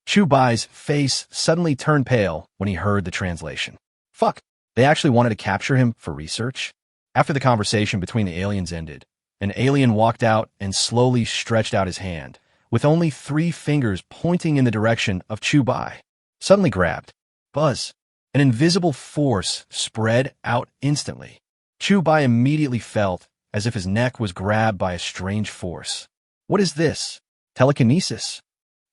Chubai's face suddenly turned pale when he heard the translation. Fuck, they actually wanted to capture him for research? After the conversation between the aliens ended, an alien walked out and slowly stretched out his hand, with only 3 fingers pointing in the direction of Chubai. Suddenly grabbed. Buzz. An invisible force spread out instantly. Chubai immediately felt as if his neck was grabbed by a strange force. What is this? Telekinesis?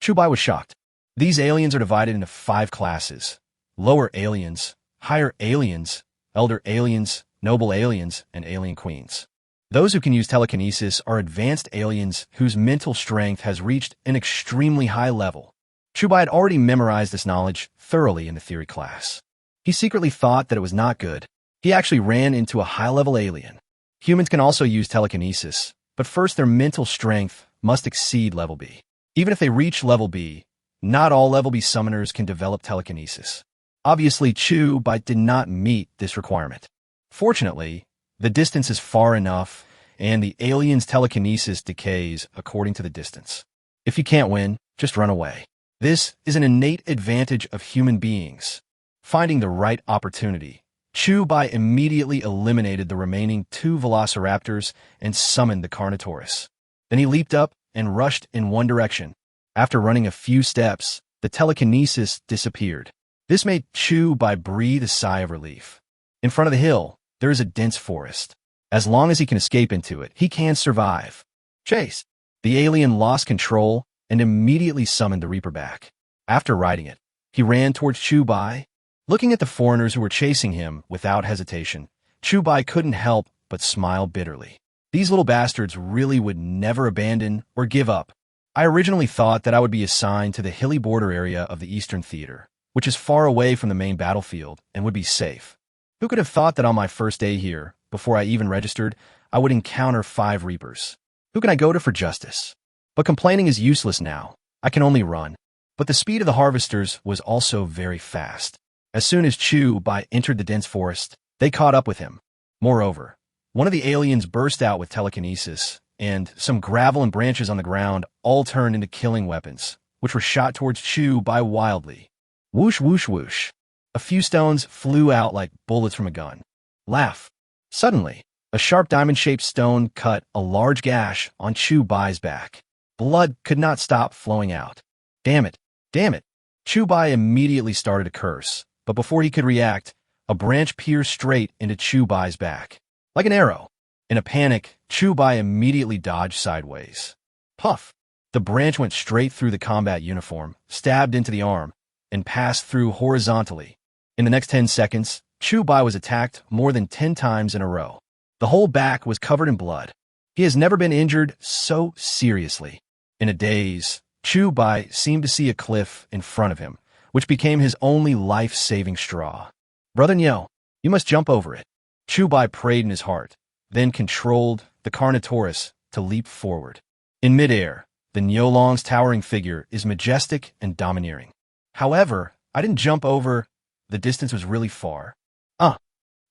Chubai was shocked. These aliens are divided into 5 classes: lower aliens, higher aliens, elder aliens, noble aliens, and alien queens. Those who can use telekinesis are advanced aliens whose mental strength has reached an extremely high level. Chubai had already memorized this knowledge thoroughly in the theory class. He secretly thought that it was not good. He actually ran into a high-level alien. Humans can also use telekinesis, but first their mental strength must exceed level B. Even if they reach level B, not all level B summoners can develop telekinesis. Obviously, Chubai did not meet this requirement. Fortunately, the distance is far enough, and the alien's telekinesis decays according to the distance. If you can't win, just run away. This is an innate advantage of human beings. Finding the right opportunity, Chubai immediately eliminated the remaining 2 velociraptors and summoned the Carnotaurus. Then he leaped up and rushed in one direction. After running a few steps, the telekinesis disappeared. This made Chubai breathe a sigh of relief. In front of the hill, there is a dense forest. As long as he can escape into it, he can survive. Chase! The alien lost control and immediately summoned the Reaper back. After riding it, he ran towards Chubai. Looking at the foreigners who were chasing him without hesitation, Chubai couldn't help but smile bitterly. These little bastards really would never abandon or give up. I originally thought that I would be assigned to the hilly border area of the Eastern Theater, which is far away from the main battlefield and would be safe. Who could have thought that on my first day here, before I even registered, I would encounter 5 Reapers? Who can I go to for justice? But complaining is useless now. I can only run. But the speed of the harvesters was also very fast. As soon as Chubai entered the dense forest, they caught up with him. Moreover, one of the aliens burst out with telekinesis, and some gravel and branches on the ground all turned into killing weapons, which were shot towards Chubai wildly. Whoosh, whoosh, whoosh. A few stones flew out like bullets from a gun. Laugh. Suddenly, a sharp diamond-shaped stone cut a large gash on Chubai's back. Blood could not stop flowing out. Damn it. Damn it. Chubai immediately started to curse, but before he could react, a branch pierced straight into Chubai's back. Like an arrow. In a panic, Chubai immediately dodged sideways. Puff! The branch went straight through the combat uniform, stabbed into the arm, and passed through horizontally. In the next 10 seconds, Chubai was attacked more than 10 times in a row. The whole back was covered in blood. He has never been injured so seriously. In a daze, Chubai seemed to see a cliff in front of him, which became his only life-saving straw. Brother Nyo, you must jump over it. Chubai prayed in his heart, then controlled the Carnotaurus to leap forward. In midair, the Nyolong's towering figure is majestic and domineering. However, I didn't jump over. The distance was really far.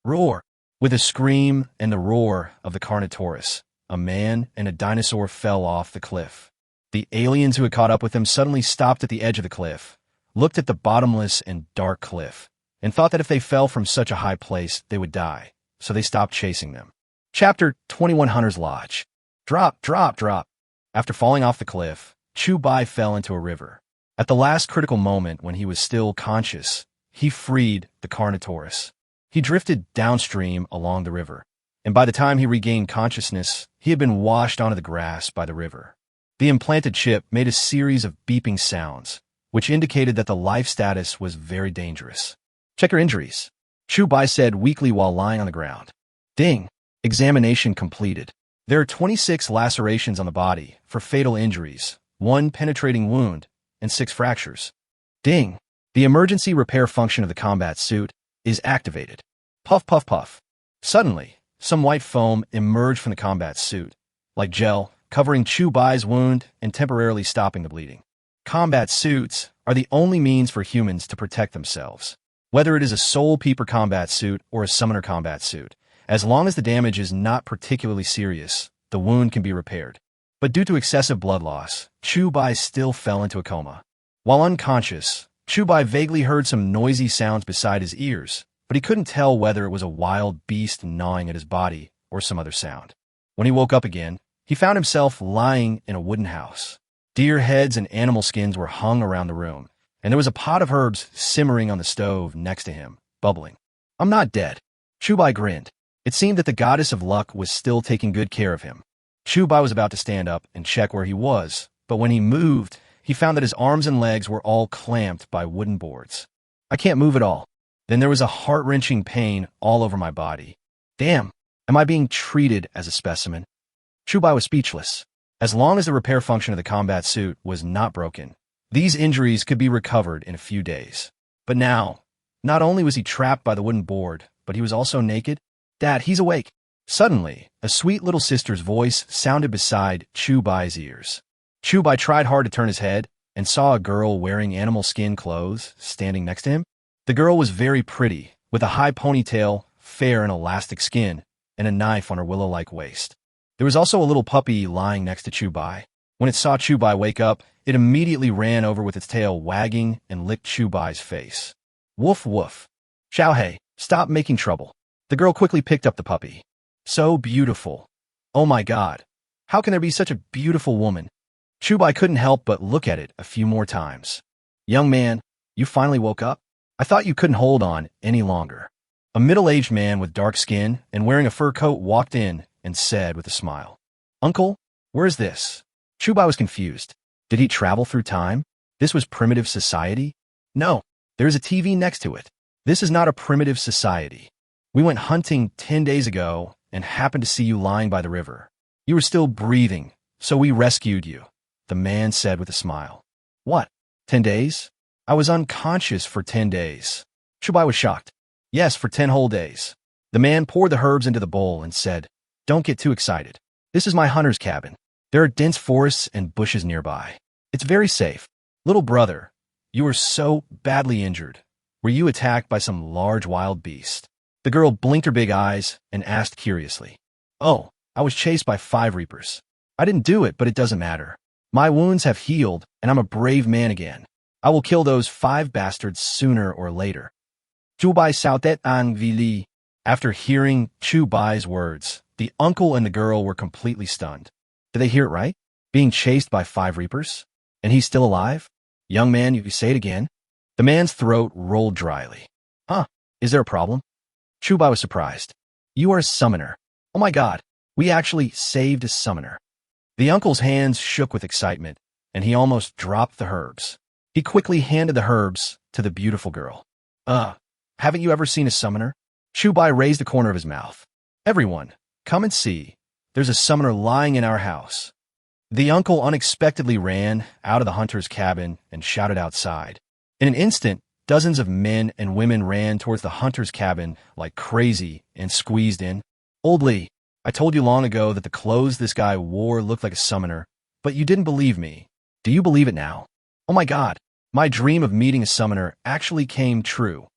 Roar. With a scream and the roar of the Carnotaurus, a man and a dinosaur fell off the cliff. The aliens who had caught up with them suddenly stopped at the edge of the cliff, looked at the bottomless and dark cliff, and thought that if they fell from such a high place, they would die, so they stopped chasing them. Chapter 21 Hunter's Lodge. Drop, drop, drop. After falling off the cliff, Chubai fell into a river. At the last critical moment when he was still conscious, he freed the Carnotaurus. He drifted downstream along the river, and by the time he regained consciousness, he had been washed onto the grass by the river. The implanted chip made a series of beeping sounds, which indicated that the life status was very dangerous. Check your injuries, Chubai said weakly while lying on the ground. Ding. Examination completed. There are 26 lacerations on the body for fatal injuries, 1 penetrating wound, and 6 fractures. Ding. The emergency repair function of the combat suit is activated. Puff, puff, puff. Suddenly, some white foam emerged from the combat suit, like gel, covering Chubai's wound and temporarily stopping the bleeding. Combat suits are the only means for humans to protect themselves. Whether it is a soul peeper combat suit or a summoner combat suit, as long as the damage is not particularly serious, the wound can be repaired. But due to excessive blood loss, Chubai still fell into a coma. While unconscious, Chubai vaguely heard some noisy sounds beside his ears, but he couldn't tell whether it was a wild beast gnawing at his body or some other sound. When he woke up again, he found himself lying in a wooden house. Deer heads and animal skins were hung around the room, and there was a pot of herbs simmering on the stove next to him, bubbling. I'm not dead. Chubai grinned. It seemed that the goddess of luck was still taking good care of him. Chubai was about to stand up and check where he was, but when he moved, he found that his arms and legs were all clamped by wooden boards. I can't move at all. Then there was a heart-wrenching pain all over my body. Damn, am I being treated as a specimen? Chubai was speechless. As long as the repair function of the combat suit was not broken, these injuries could be recovered in a few days. But now, not only was he trapped by the wooden board, but he was also naked. Dad, he's awake. Suddenly, a sweet little sister's voice sounded beside Chubai's ears. Chubai tried hard to turn his head and saw a girl wearing animal skin clothes standing next to him. The girl was very pretty, with a high ponytail, fair and elastic skin, and a knife on her willow-like waist. There was also a little puppy lying next to Chubai. When it saw Chubai wake up, it immediately ran over with its tail wagging and licked Chubai's face. Woof woof. Xiaohei, stop making trouble. The girl quickly picked up the puppy. So beautiful. Oh my god. How can there be such a beautiful woman? Chubai couldn't help but look at it a few more times. Young man, you finally woke up? I thought you couldn't hold on any longer. A middle-aged man with dark skin and wearing a fur coat walked in and said with a smile, Uncle, where's this? Chubai was confused. Did he travel through time? This was primitive society? No, there is a TV next to it. This is not a primitive society. We went hunting 10 days ago and happened to see you lying by the river. You were still breathing, so we rescued you, the man said with a smile. What? 10 days? I was unconscious for 10 days. Chubai was shocked. Yes, for 10 whole days. The man poured the herbs into the bowl and said, Don't get too excited. This is my hunter's cabin. There are dense forests and bushes nearby. It's very safe. Little brother, you were so badly injured. Were you attacked by some large wild beast? The girl blinked her big eyes and asked curiously. Oh, I was chased by 5 reapers. I didn't do it, but it doesn't matter. My wounds have healed, and I'm a brave man again. I will kill those 5 bastards sooner or later. Chubai sautet ang vili. After hearing Chubai's words, the uncle and the girl were completely stunned. Did they hear it right? Being chased by 5 reapers? And he's still alive? Young man, you say it again? The man's throat rolled dryly. Huh, is there a problem? Chubai was surprised. You are a summoner. Oh my god, we actually saved a summoner. The uncle's hands shook with excitement, and he almost dropped the herbs. He quickly handed the herbs to the beautiful girl. Haven't you ever seen a summoner? Chubai raised the corner of his mouth. Everyone, come and see. There's a summoner lying in our house. The uncle unexpectedly ran out of the hunter's cabin and shouted outside. In an instant, dozens of men and women ran towards the hunter's cabin like crazy and squeezed in. Old Lee, I told you long ago that the clothes this guy wore looked like a summoner, but you didn't believe me. Do you believe it now? Oh my god, my dream of meeting a summoner actually came true.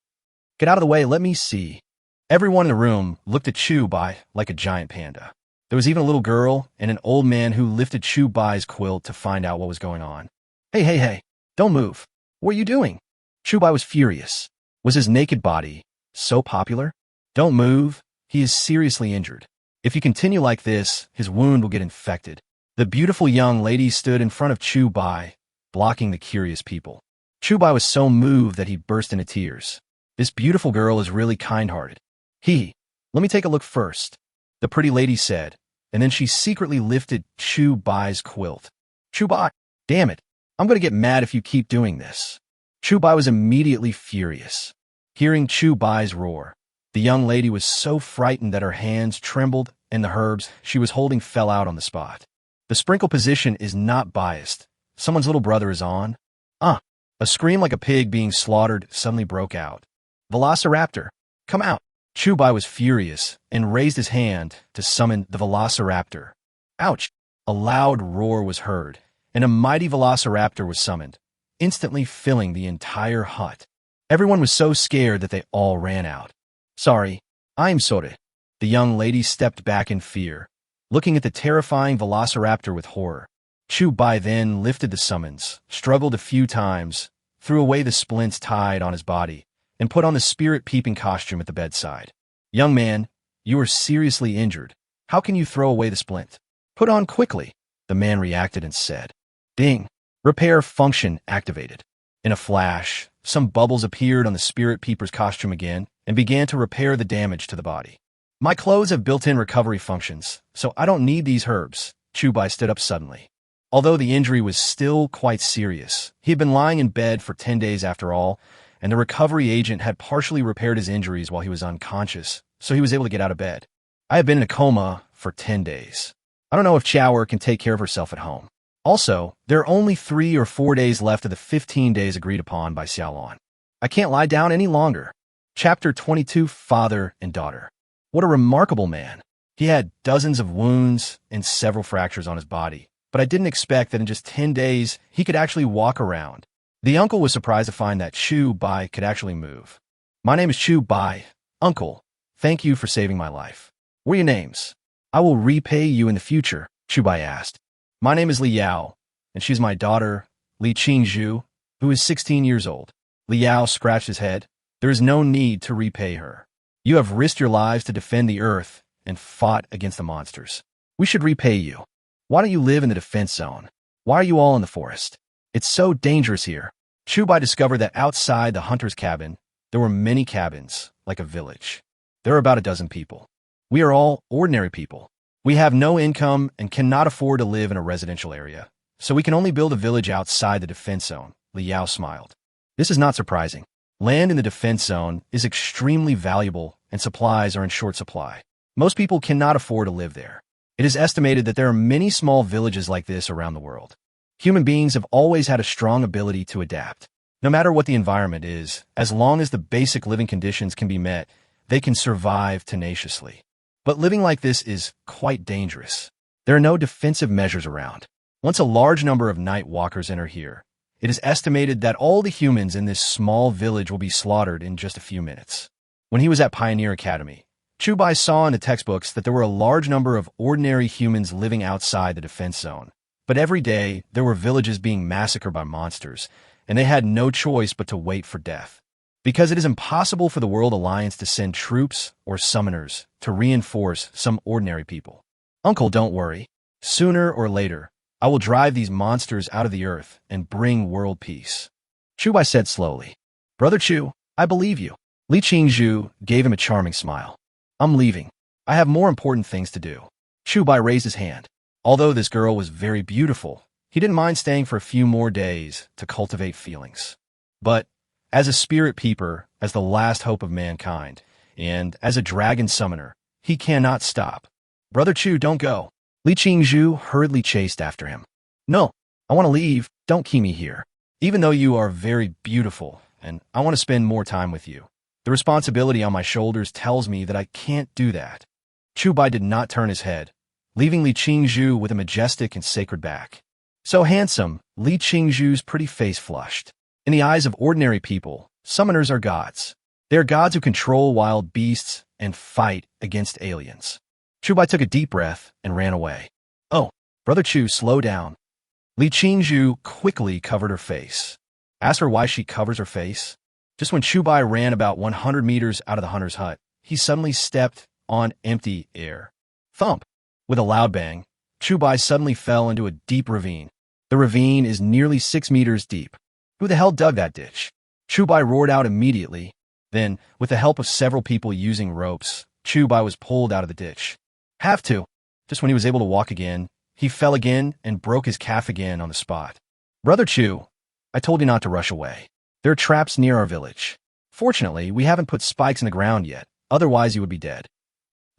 Get out of the way, let me see. Everyone in the room looked at Chubai like a giant panda. There was even a little girl and an old man who lifted Chubai's quilt to find out what was going on. Hey, don't move. What are you doing? Chubai was furious. Was his naked body so popular? Don't move. He is seriously injured. If you continue like this, his wound will get infected. The beautiful young lady stood in front of Chubai, blocking the curious people. Chubai was so moved that he burst into tears. This beautiful girl is really kind-hearted. Let me take a look first, the pretty lady said, and then she secretly lifted Chubai's quilt. Chubai, damn it, I'm going to get mad if you keep doing this. Chubai was immediately furious. Hearing Chubai's roar, the young lady was so frightened that her hands trembled and the herbs she was holding fell out on the spot. The sprinkle position is not biased. Someone's little brother is on. A scream like a pig being slaughtered suddenly broke out. Velociraptor, come out. Chubai was furious and raised his hand to summon the Velociraptor. Ouch! A loud roar was heard, and a mighty Velociraptor was summoned, instantly filling the entire hut. Everyone was so scared that they all ran out. Sorry, I'm sorry. The young lady stepped back in fear, looking at the terrifying Velociraptor with horror. Chubai then lifted the summons, struggled a few times, threw away the splints tied on his body, and put on the spirit-peeping costume at the bedside. Young man, you are seriously injured. How can you throw away the splint? Put on quickly, the man reacted and said. Ding! Repair function activated. In a flash, some bubbles appeared on the spirit peeper's costume again and began to repair the damage to the body. My clothes have built-in recovery functions, so I don't need these herbs. Chubai stood up suddenly. Although the injury was still quite serious, he had been lying in bed for 10 days after all, and the recovery agent had partially repaired his injuries while he was unconscious, so he was able to get out of bed. I have been in a coma for 10 days. I don't know if Chower can take care of herself at home. Also, there are only 3 or 4 days left of the 15 days agreed upon by Xiaolon. I can't lie down any longer. Chapter 22, Father and Daughter. What a remarkable man. He had dozens of wounds and several fractures on his body, but I didn't expect that in just 10 days he could actually walk around. The uncle was surprised to find that Chubai could actually move. My name is Chubai. Uncle, thank you for saving my life. What are your names? I will repay you in the future, Chubai asked. My name is Li Yao, and she's my daughter, Li Qingzhu, who is 16 years old. Li Yao scratched his head. There is no need to repay her. You have risked your lives to defend the earth and fought against the monsters. We should repay you. Why don't you live in the defense zone? Why are you all in the forest? It's so dangerous here. Chubai discovered that outside the hunter's cabin, there were many cabins, like a village. There are about a dozen people. We are all ordinary people. We have no income and cannot afford to live in a residential area, so we can only build a village outside the defense zone, Li Yao smiled. This is not surprising. Land in the defense zone is extremely valuable and supplies are in short supply. Most people cannot afford to live there. It is estimated that there are many small villages like this around the world. Human beings have always had a strong ability to adapt. No matter what the environment is, as long as the basic living conditions can be met, they can survive tenaciously. But living like this is quite dangerous. There are no defensive measures around. Once a large number of night walkers enter here, it is estimated that all the humans in this small village will be slaughtered in just a few minutes. When he was at Pioneer Academy, Chubai saw in the textbooks that there were a large number of ordinary humans living outside the defense zone. But every day, there were villages being massacred by monsters, and they had no choice but to wait for death. Because it is impossible for the World Alliance to send troops or summoners to reinforce some ordinary people. Uncle, don't worry. Sooner or later, I will drive these monsters out of the earth and bring world peace. Chubai said slowly. Brother Chu, I believe you. Li Qingzhu gave him a charming smile. I'm leaving. I have more important things to do. Chubai raised his hand. Although this girl was very beautiful, he didn't mind staying for a few more days to cultivate feelings. But as a spirit peeper, as the last hope of mankind, and as a dragon summoner, he cannot stop. Brother Chu, don't go. Li Qingzhu hurriedly chased after him. No, I want to leave. Don't keep me here. Even though you are very beautiful, and I want to spend more time with you, the responsibility on my shoulders tells me that I can't do that. Chubai did not turn his head, leaving Li Qingzhu with a majestic and sacred back. So handsome, Li Qingzhu's pretty face flushed. In the eyes of ordinary people, summoners are gods. They are gods who control wild beasts and fight against aliens. Chubai took a deep breath and ran away. Oh, Brother Chu, slow down. Li Qingzhu quickly covered her face. Asked her why she covers her face. Just when Chubai ran about 100 meters out of the hunter's hut, he suddenly stepped on empty air. Thump! With a loud bang, Chubai suddenly fell into a deep ravine. The ravine is nearly 6 meters deep. Who the hell dug that ditch? Chubai roared out immediately. Then, with the help of several people using ropes, Chubai was pulled out of the ditch. Have to. Just when he was able to walk again, he fell again and broke his calf again on the spot. Brother Chu, I told you not to rush away. There are traps near our village. Fortunately, we haven't put spikes in the ground yet, otherwise you would be dead.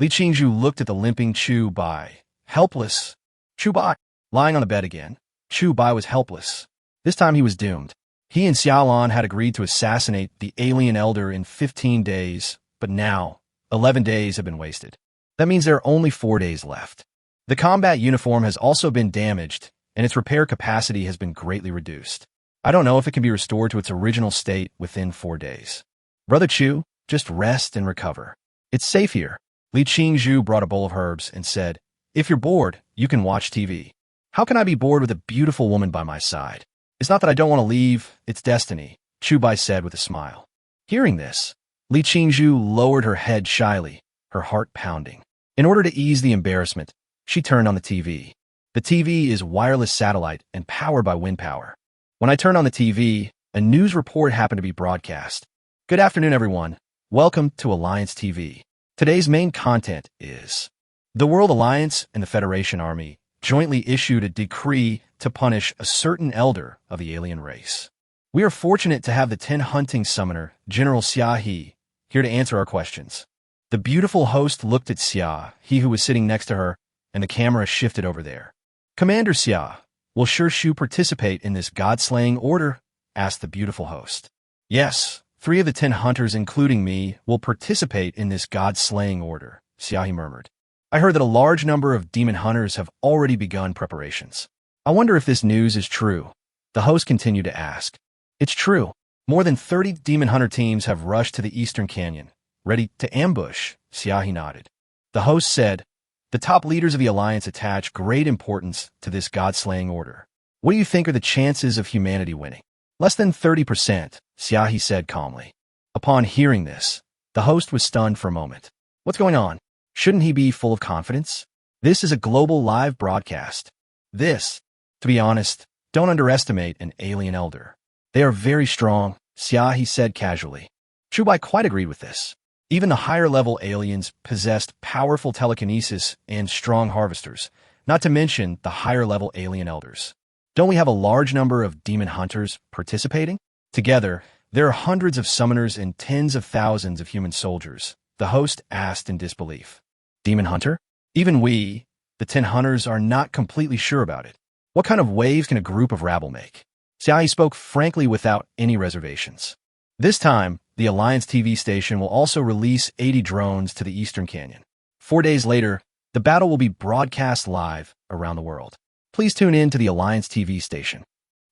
Li Qingzhu looked at the limping Chubai. Helpless. Chubai. Lying on the bed again. Chubai was helpless. This time he was doomed. He and Xiaolan had agreed to assassinate the alien elder in 15 days, but now, 11 days have been wasted. That means there are only 4 days left. The combat uniform has also been damaged, and its repair capacity has been greatly reduced. I don't know if it can be restored to its original state within 4 days. Brother Chu, just rest and recover. It's safe here. Li Qingzhu brought a bowl of herbs and said, If you're bored, you can watch TV. How can I be bored with a beautiful woman by my side? It's not that I don't want to leave, it's destiny, Chubai said with a smile. Hearing this, Li Qingzhu lowered her head shyly, her heart pounding. In order to ease the embarrassment, she turned on the TV. The TV is wireless satellite and powered by wind power. When I turned on the TV, a news report happened to be broadcast. Good afternoon, everyone. Welcome to Alliance TV. Today's main content is the World Alliance and the Federation Army jointly issued a decree to punish a certain elder of the alien race. We are fortunate to have the 10 hunting summoner, General Xia He, here to answer our questions. The beautiful host looked at Xia, he who was sitting next to her, and the camera shifted over there. Commander Xia, will Shu participate in this god-slaying order? Asked the beautiful host. Yes, 3 of the 10 hunters, including me, will participate in this god-slaying order, Xia He murmured. I heard that a large number of demon hunters have already begun preparations. I wonder if this news is true. The host continued to ask. It's true. More than 30 demon hunter teams have rushed to the Eastern Canyon, ready to ambush, Xia He nodded. The host said, the top leaders of the Alliance attach great importance to this god-slaying order. What do you think are the chances of humanity winning? Less than 30%, Xia He said calmly. Upon hearing this, the host was stunned for a moment. What's going on? Shouldn't he be full of confidence? This is a global live broadcast. To be honest, don't underestimate an alien elder. They are very strong, Xia He said casually. Chubai quite agreed with this. Even the higher-level aliens possessed powerful telekinesis and strong harvesters, not to mention the higher-level alien elders. Don't we have a large number of demon hunters participating? Together, There are hundreds of summoners and tens of thousands of human soldiers, the host asked in disbelief. Demon hunter? Even we, the 10 hunters, are not completely sure about it. What kind of waves can a group of rabble make? Xiaoyi spoke frankly without any reservations. This time, the Alliance TV station will also release 80 drones to the Eastern Canyon. 4 days later, the battle will be broadcast live around the world. Please tune in to the Alliance TV station.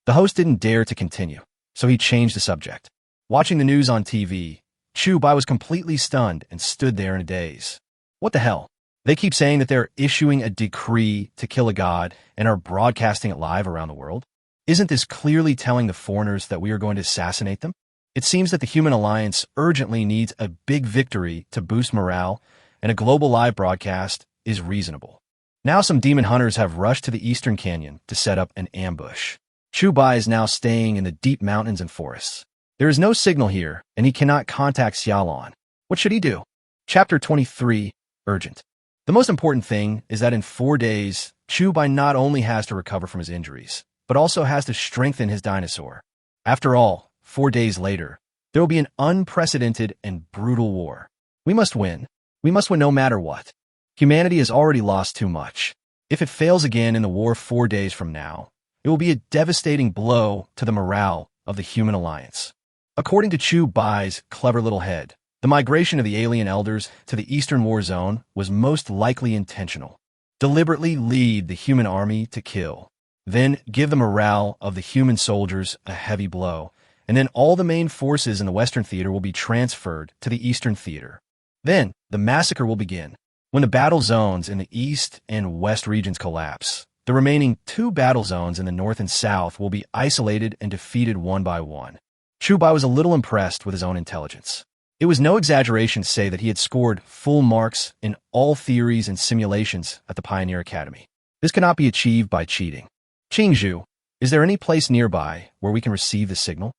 The host didn't dare to continue, so he changed the subject. Watching the news on TV, Chu Bai was completely stunned and stood there in a daze. What the hell? They keep saying that they're issuing a decree to kill a god and are broadcasting it live around the world? Isn't this clearly telling the foreigners that we are going to assassinate them? It seems that the Human Alliance urgently needs a big victory to boost morale, and a global live broadcast is reasonable. Now some demon hunters have rushed to the Eastern Canyon to set up an ambush. Chu Bai is now staying in the deep mountains and forests. There is no signal here, and he cannot contact Xiaolon. What should he do? Chapter 23, Urgent. The most important thing is that in 4 days, Chu Bai not only has to recover from his injuries, but also has to strengthen his dinosaur. After all, 4 days later, there will be an unprecedented and brutal war. We must win. We must win no matter what. Humanity has already lost too much. If it fails again in the war 4 days from now, it will be a devastating blow to the morale of the Human Alliance. According to Chu Bai's clever little head, the migration of the alien elders to the Eastern War Zone was most likely intentional. Deliberately lead the human army to kill. Then give the morale of the human soldiers a heavy blow, and then all the main forces in the Western Theater will be transferred to the Eastern Theater. Then the massacre will begin. When the battle zones in the East and West regions collapse, the remaining 2 battle zones in the North and South will be isolated and defeated one by one. Chu Bai was a little impressed with his own intelligence. It was no exaggeration to say that he had scored full marks in all theories and simulations at the Pioneer Academy. This cannot be achieved by cheating. Qingzhu, is there any place nearby where we can receive the signal?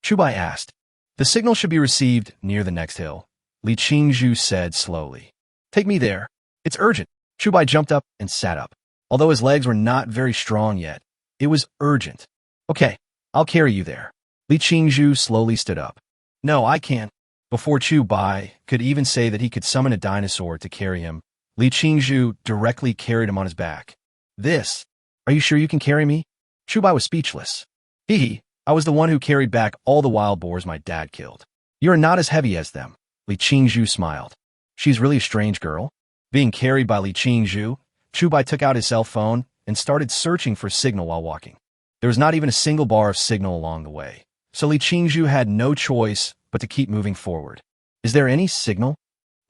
Chu Bai asked. The signal should be received near the next hill, Li Qingzhu said slowly. Take me there. It's urgent. Chu Bai jumped up and sat up. Although his legs were not very strong yet, it was urgent. Okay, I'll carry you there. Li Qingzhu slowly stood up. No, I can't. Before Chu Bai could even say that he could summon a dinosaur to carry him, Li Qingzhu directly carried him on his back. This? Are you sure you can carry me? Chu Bai was speechless. Hee, I was the one who carried back all the wild boars my dad killed. You are not as heavy as them. Li Qingzhu smiled. She's really a strange girl. Being carried by Li Qingzhu, Chu Bai took out his cell phone and started searching for signal while walking. There was not even a single bar of signal along the way, so Li Qingzhu had no choice but to keep moving forward. Is there any signal?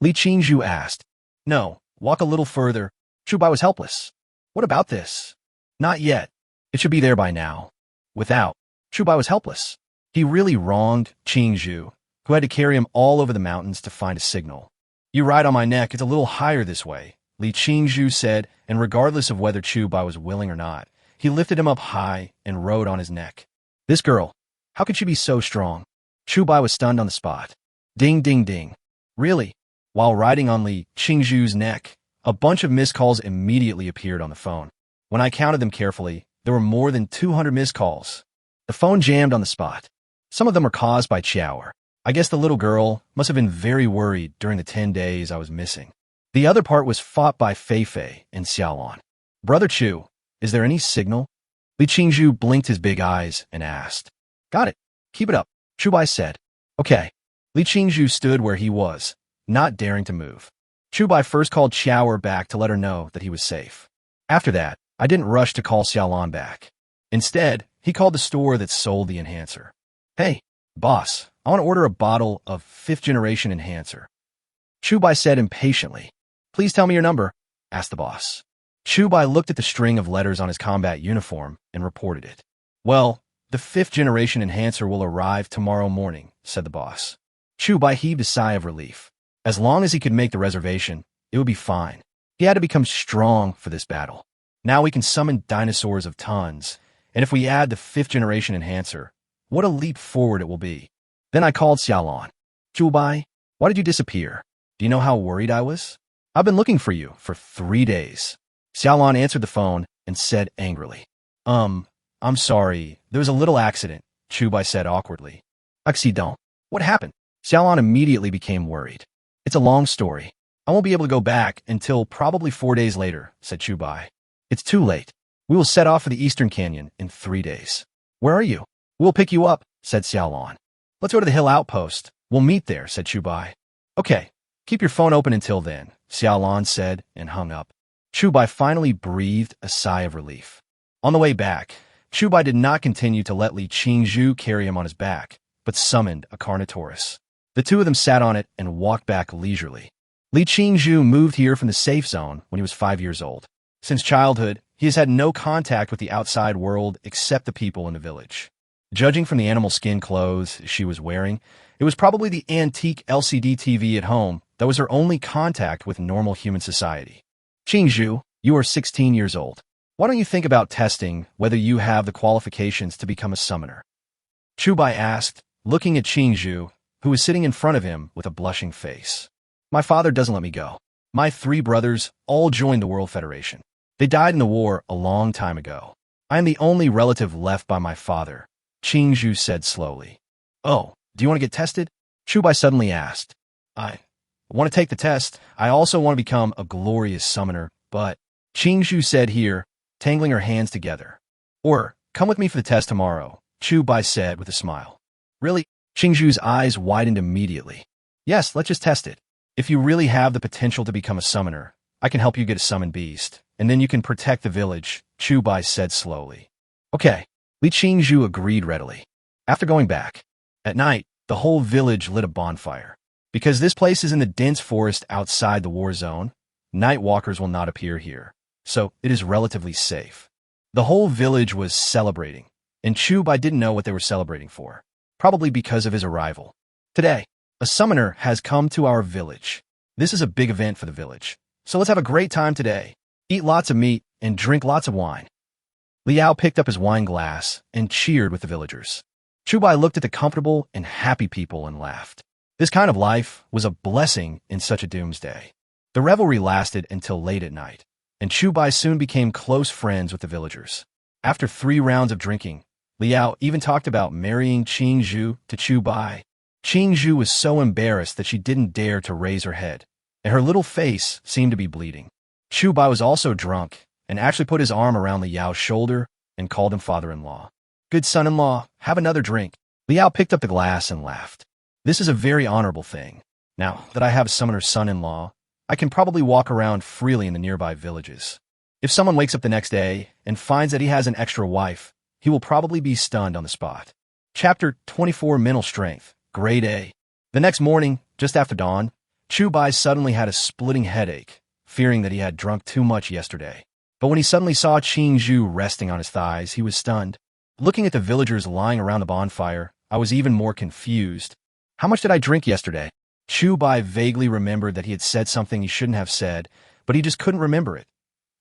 Li Qingzhu asked. No, walk a little further. Chu Bai was helpless. What about this? Not yet. It should be there by now. Without, Chu Bai was helpless. He really wronged Qingzhu, who had to carry him all over the mountains to find a signal. You ride on my neck, it's a little higher this way, Li Qingzhu said, and regardless of whether Chu Bai was willing or not, he lifted him up high and rode on his neck. This girl, how could she be so strong? Chu Bai was stunned on the spot. Ding, ding, ding. Really? While riding on Li Qingzhu's neck, a bunch of missed calls immediately appeared on the phone. When I counted them carefully, there were more than 200 missed calls. The phone jammed on the spot. Some of them were caused by Qiaoer. I guess the little girl must have been very worried during the 10 days I was missing. The other part was fought by Fei Fei and Xiaolon. Brother Chu, is there any signal? Li Qingzhu blinked his big eyes and asked. Got it. Keep it up, Chu Bai said. Okay. Li Qingzhu stood where he was, not daring to move. Chu Bai first called Qiaoer back to let her know that he was safe. After that, I didn't rush to call Xiaolon back. Instead, he called the store that sold the enhancer. Hey, boss, I want to order a bottle of 5th generation enhancer. Chu Bai said impatiently. Please tell me your number, asked the boss. Chu Bai looked at the string of letters on his combat uniform and reported it. Well, the 5th generation enhancer will arrive tomorrow morning, said the boss. Chu Bai heaved a sigh of relief. As long as he could make the reservation, it would be fine. He had to become strong for this battle. Now we can summon dinosaurs of tons, and if we add the 5th generation enhancer, what a leap forward it will be. Then I called Xiaolon. Chu Bai, why did you disappear? Do you know how worried I was? I've been looking for you for 3 days. Xiaolon answered the phone and said angrily. I'm sorry, there was a little accident, Chu Bai said awkwardly. Accident. What happened? Xiaolon immediately became worried. It's a long story. I won't be able to go back until probably 4 days later, said Chubai. It's too late. We will set off for the Eastern Canyon in 3 days. Where are you? We'll pick you up, said Xiaolon. Let's go to the hill outpost. We'll meet there, said Chubai. Okay, keep your phone open until then, Xiaolon said and hung up. Chubai finally breathed a sigh of relief. On the way back, Chubai did not continue to let Li Qingzhu carry him on his back, but summoned a Carnotaurus. The two of them sat on it and walked back leisurely. Li Qingzhu moved here from the safe zone when he was 5 years old. Since childhood, he has had no contact with the outside world except the people in the village. Judging from the animal skin clothes she was wearing, it was probably the antique LCD TV at home that was her only contact with normal human society. Qingzhu, you are 16 years old. Why don't you think about testing whether you have the qualifications to become a summoner? Chubai asked, looking at Qingzhu, who was sitting in front of him with a blushing face. My father doesn't let me go. My 3 brothers all joined the World Federation. They died in the war a long time ago. I am the only relative left by my father, Qingzhu said slowly. Oh, do you want to get tested? Chubai suddenly asked. I want to take the test. I also want to become a glorious summoner, but Qingzhu said here, tangling her hands together. Or, come with me for the test tomorrow, Chubai said with a smile. Really? Qingzhu's eyes widened immediately. Yes, let's just test it. If you really have the potential to become a summoner, I can help you get a summoned beast, and then you can protect the village, Chubai said slowly. Okay, Li Qingzhu agreed readily. After going back, at night, the whole village lit a bonfire. Because this place is in the dense forest outside the war zone, night walkers will not appear here, so it is relatively safe. The whole village was celebrating, and Chubai didn't know what they were celebrating for, probably because of his arrival. Today, a summoner has come to our village. This is a big event for the village, so let's have a great time today. Eat lots of meat and drink lots of wine. Liao picked up his wine glass and cheered with the villagers. Chubai looked at the comfortable and happy people and laughed. This kind of life was a blessing in such a doomsday. The revelry lasted until late at night, and Chubai soon became close friends with the villagers. After 3 rounds of drinking, Liao even talked about marrying Qingzhu to Chubai. Qingzhu was so embarrassed that she didn't dare to raise her head, and her little face seemed to be bleeding. Chubai was also drunk and actually put his arm around Liao's shoulder and called him father-in-law. Good son-in-law, have another drink. Liao picked up the glass and laughed. This is a very honorable thing. Now that I have a summoner's son-in-law, I can probably walk around freely in the nearby villages. If someone wakes up the next day and finds that he has an extra wife, he will probably be stunned on the spot. Chapter 24 Mental Strength, Grade A. The next morning, just after dawn, Chubai suddenly had a splitting headache, fearing that he had drunk too much yesterday. But when he suddenly saw Qingzhu resting on his thighs, he was stunned. Looking at the villagers lying around the bonfire, I was even more confused. How much did I drink yesterday? Chubai vaguely remembered that he had said something he shouldn't have said, but he just couldn't remember it.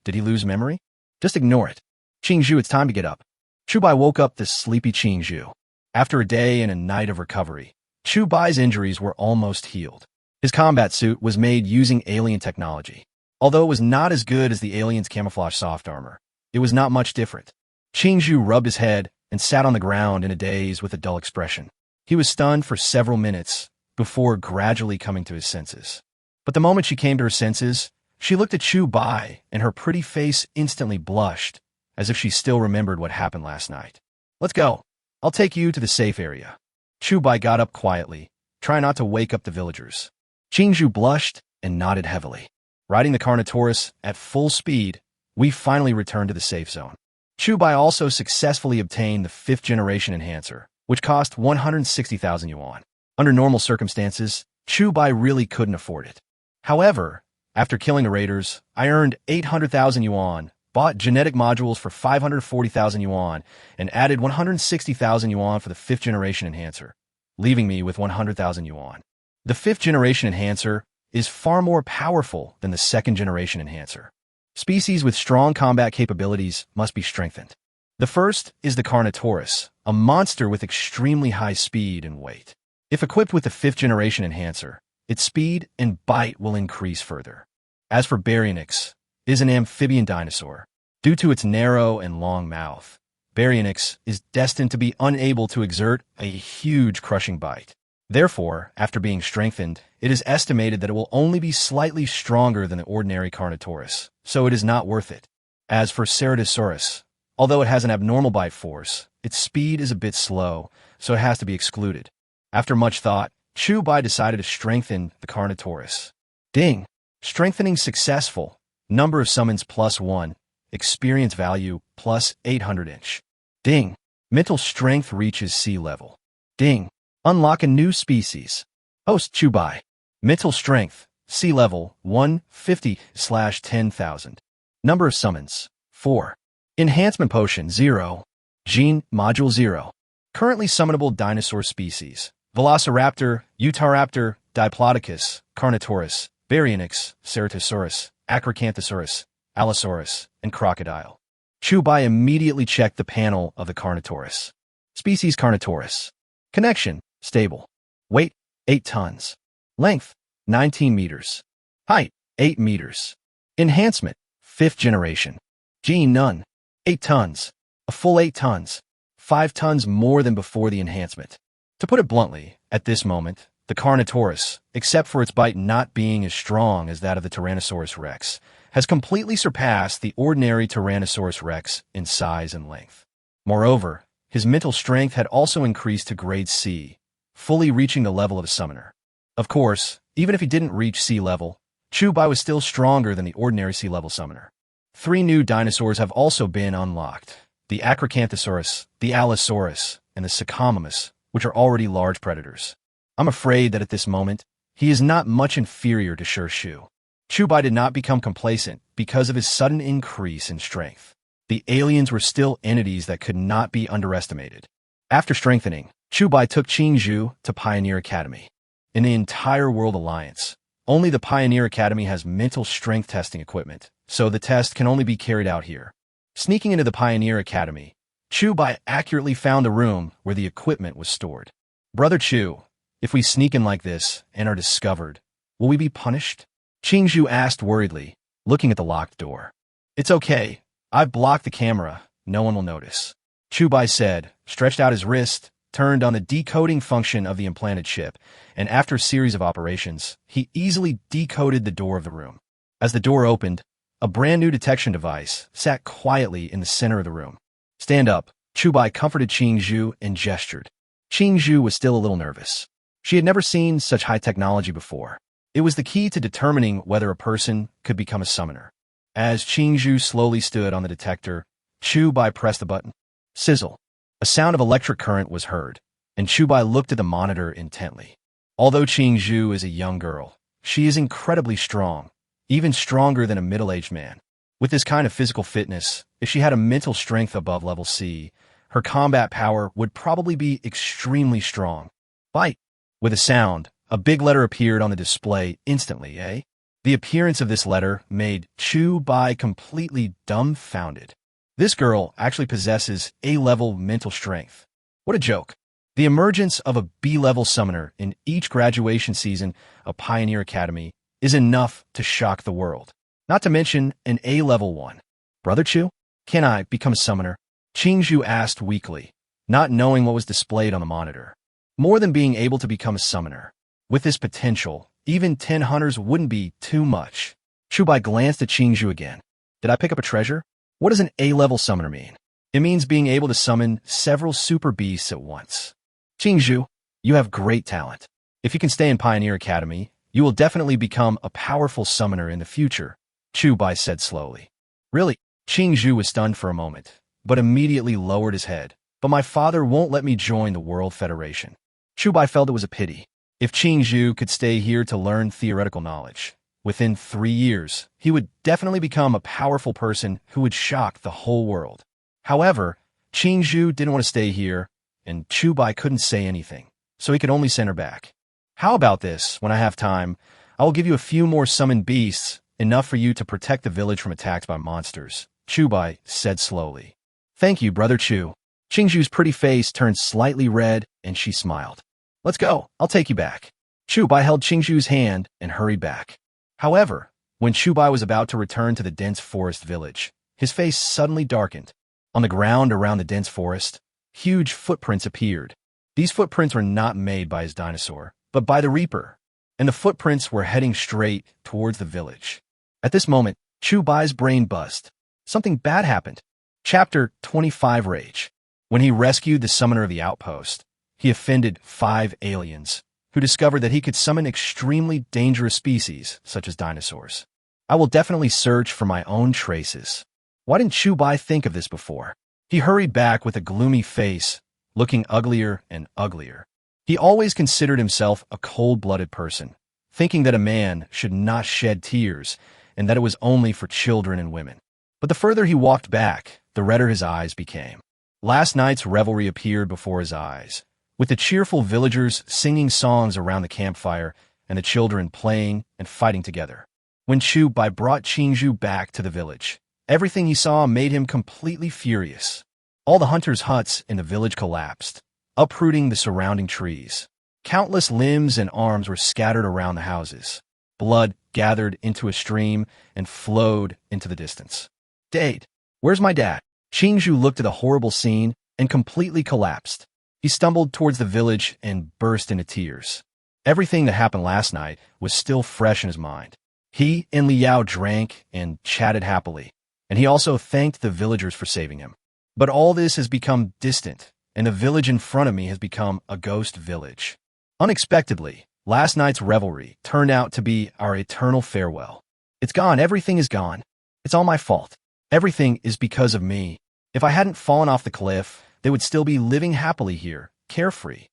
Did he lose memory? Just ignore it. Qingzhu, it's time to get up. Chubai woke up the sleepy Qingzhu. After a day and a night of recovery, Chubai's injuries were almost healed. His combat suit was made using alien technology. Although it was not as good as the aliens' camouflage soft armor, it was not much different. Qingzhu rubbed his head and sat on the ground in a daze with a dull expression. He was stunned for several minutes before gradually coming to his senses. But the moment she came to her senses, she looked at Chubai and her pretty face instantly blushed, as if she still remembered what happened last night. Let's go. I'll take you to the safe area. Chubai got up quietly, trying not to wake up the villagers. Qingzhu blushed and nodded heavily. Riding the Carnotaurus at full speed, we finally returned to the safe zone. Chubai also successfully obtained the 5th generation enhancer, which cost 160,000 yuan. Under normal circumstances, Chubai really couldn't afford it. However, after killing the raiders, I earned 800,000 yuan, bought genetic modules for 540,000 yuan, and added 160,000 yuan for the 5th generation enhancer, leaving me with 100,000 yuan. The 5th generation enhancer is far more powerful than the 2nd generation enhancer. Species with strong combat capabilities must be strengthened. The first is the Carnotaurus, a monster with extremely high speed and weight. If equipped with the 5th generation enhancer, its speed and bite will increase further. As for Baryonyx, it is an amphibian dinosaur. Due to its narrow and long mouth, baryonyx, is destined to be unable to exert a huge crushing bite. Therefore, after being strengthened, it is estimated that it will only be slightly stronger than the ordinary Carnotaurus, so it is not worth it. As for Ceratosaurus, although it has an abnormal bite force, its speed is a bit slow, so it has to be excluded. After much thought, Chubai decided to strengthen the Carnotaurus. Ding! Strengthening successful. Number of summons +1. Experience value +800 Ding! Mental strength reaches sea level. Ding! Unlock a new species. Host Chubai. Mental strength, sea level 150/10,000. Number of summons 4. Enhancement potion 0. Gene module 0. Currently summonable dinosaur species: Velociraptor, Utahraptor, Diplodocus, Carnotaurus, Baryonyx, Ceratosaurus, Acrocanthosaurus, Allosaurus, and Crocodile. Chubai immediately checked the panel of the Carnotaurus. Species Carnotaurus. Connection stable. Weight 8 tons. Length 19 meters. Height 8 meters. Enhancement 5th generation. Gene none. 8 tons. A full 8 tons. 5 tons more than before the enhancement. To put it bluntly, at this moment, the Carnotaurus, except for its bite not being as strong as that of the Tyrannosaurus rex, has completely surpassed the ordinary Tyrannosaurus rex in size and length. Moreover, his mental strength had also increased to grade C, fully reaching the level of a summoner. Of course, even if he didn't reach sea level, Chubai was still stronger than the ordinary sea level summoner. 3 new dinosaurs have also been unlocked: the Acrocanthosaurus, the Allosaurus, and the Sycomomus, which are already large predators. I'm afraid that at this moment, he is not much inferior to Shu. Chubai did not become complacent because of his sudden increase in strength. The aliens were still entities that could not be underestimated. After strengthening, Chubai took Qingzhou to Pioneer Academy. In the entire World Alliance, only the Pioneer Academy has mental strength testing equipment, so the test can only be carried out here. Sneaking into the Pioneer Academy, Chubai accurately found the room where the equipment was stored. Brother Chu, if we sneak in like this and are discovered, will we be punished? Qingzhou asked worriedly, looking at the locked door. It's okay. I've blocked the camera. No one will notice. Chubai said, stretched out his wrist, turned on the decoding function of the implanted chip, and after a series of operations, he easily decoded the door of the room. As the door opened, a brand new detection device sat quietly in the center of the room. Stand up, Chubai comforted Qingzhou and gestured. Qingzhou was still a little nervous. She had never seen such high technology before. It was the key to determining whether a person could become a summoner. As Qingzhou slowly stood on the detector, Chubai pressed the button. Sizzle. A sound of electric current was heard, and Chubai looked at the monitor intently. Although Qingzhou is a young girl, she is incredibly strong, even stronger than a middle-aged man. With this kind of physical fitness, if she had a mental strength above level C, her combat power would probably be extremely strong. Fight! With a sound, a big letter appeared on the display instantly, eh? The appearance of this letter made Chubai completely dumbfounded. This girl actually possesses A-level mental strength. What a joke. The emergence of a B-level summoner in each graduation season of Pioneer Academy is enough to shock the world. Not to mention an A-level one. Brother Chu, can I become a summoner? Qingzhou asked weakly, not knowing what was displayed on the monitor. More than being able to become a summoner. With this potential, even 10 hunters wouldn't be too much. Chubai glanced at Qingzhou again. Did I pick up a treasure? What does an A-level summoner mean? It means being able to summon several super beasts at once. Qingzhou, you have great talent. If you can stay in Pioneer Academy, you will definitely become a powerful summoner in the future, Chubai said slowly. Really? Qingzhou was stunned for a moment, but immediately lowered his head. But my father won't let me join the World Federation. Chubai felt it was a pity. If Qingzhou could stay here to learn theoretical knowledge, within 3 years, he would definitely become a powerful person who would shock the whole world. However, Qingzhou didn't want to stay here, and Chubai couldn't say anything, so he could only send her back. How about this? When I have time, I will give you a few more summoned beasts, enough for you to protect the village from attacks by monsters, Chubai said slowly. Thank you, Brother Chu. Qingzhou's pretty face turned slightly red, and she smiled. Let's go. I'll take you back. Chubai held Qingzhou's hand and hurried back. However, when Chubai was about to return to the dense forest village, his face suddenly darkened. On the ground around the dense forest, huge footprints appeared. These footprints were not made by his dinosaur, but by the Reaper, and the footprints were heading straight towards the village. At this moment, Chu Bai's brain buzzed. Something bad happened. Chapter 25 Rage. When he rescued the summoner of the outpost, he offended 5 aliens, who discovered that he could summon extremely dangerous species, such as dinosaurs. I will definitely search for my own traces. Why didn't Chu Bai think of this before? He hurried back with a gloomy face, looking uglier and uglier. He always considered himself a cold-blooded person, thinking that a man should not shed tears and that it was only for children and women. But the further he walked back, the redder his eyes became. Last night's revelry appeared before his eyes, with the cheerful villagers singing songs around the campfire and the children playing and fighting together. When Chu Bai brought Qingzhu back to the village, everything he saw made him completely furious. All the hunters' huts in the village collapsed, uprooting the surrounding trees. Countless limbs and arms were scattered around the houses. Blood gathered into a stream and flowed into the distance. Dad, where's my dad? Qingzhu looked at the horrible scene and completely collapsed. He stumbled towards the village and burst into tears. Everything that happened last night was still fresh in his mind. He and Liao drank and chatted happily, and he also thanked the villagers for saving him. But all this has become distant, and the village in front of me has become a ghost village. Unexpectedly, last night's revelry turned out to be our eternal farewell. It's gone. Everything is gone. It's all my fault. Everything is because of me. If I hadn't fallen off the cliff, they would still be living happily here, carefree.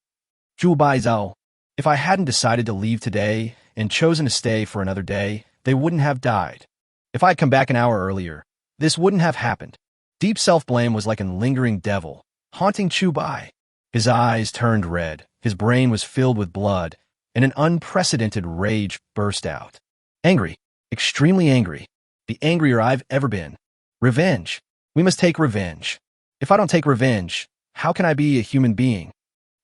Zhu Bai Zhao. If I hadn't decided to leave today and chosen to stay for another day, they wouldn't have died. If I'd come back an hour earlier, this wouldn't have happened. Deep self-blame was like a lingering devil, haunting Chu Bai. His eyes turned red, his brain was filled with blood, and an unprecedented rage burst out. Angry, extremely angry, the angrier I've ever been. Revenge. We must take revenge. If I don't take revenge, how can I be a human being?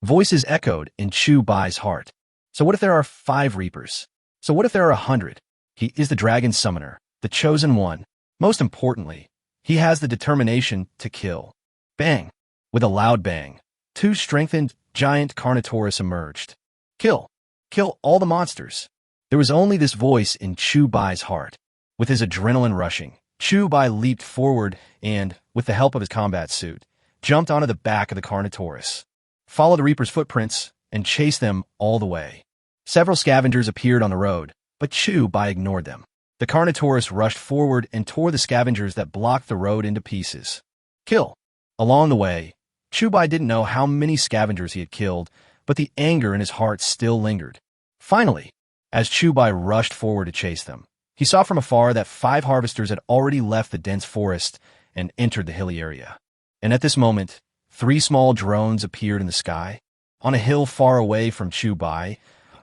Voices echoed in Chu Bai's heart. So what if there are 5 Reapers? So what if there are 100? He is the dragon summoner, the chosen one. Most importantly, he has the determination to kill. Bang! With a loud bang, 2 strengthened giant Carnotaurus emerged. Kill! Kill all the monsters! There was only this voice in Chu Bai's heart. With his adrenaline rushing, Chu Bai leaped forward and, with the help of his combat suit, jumped onto the back of the Carnotaurus, followed the Reaper's footprints, and chased them all the way. Several scavengers appeared on the road, but Chu Bai ignored them. The Carnotaurus rushed forward and tore the scavengers that blocked the road into pieces. Kill! Along the way, Chu Bai didn't know how many scavengers he had killed, but the anger in his heart still lingered. Finally, as Chu Bai rushed forward to chase them, he saw from afar that 5 harvesters had already left the dense forest and entered the hilly area. And at this moment, 3 small drones appeared in the sky. On a hill far away from Chu Bai,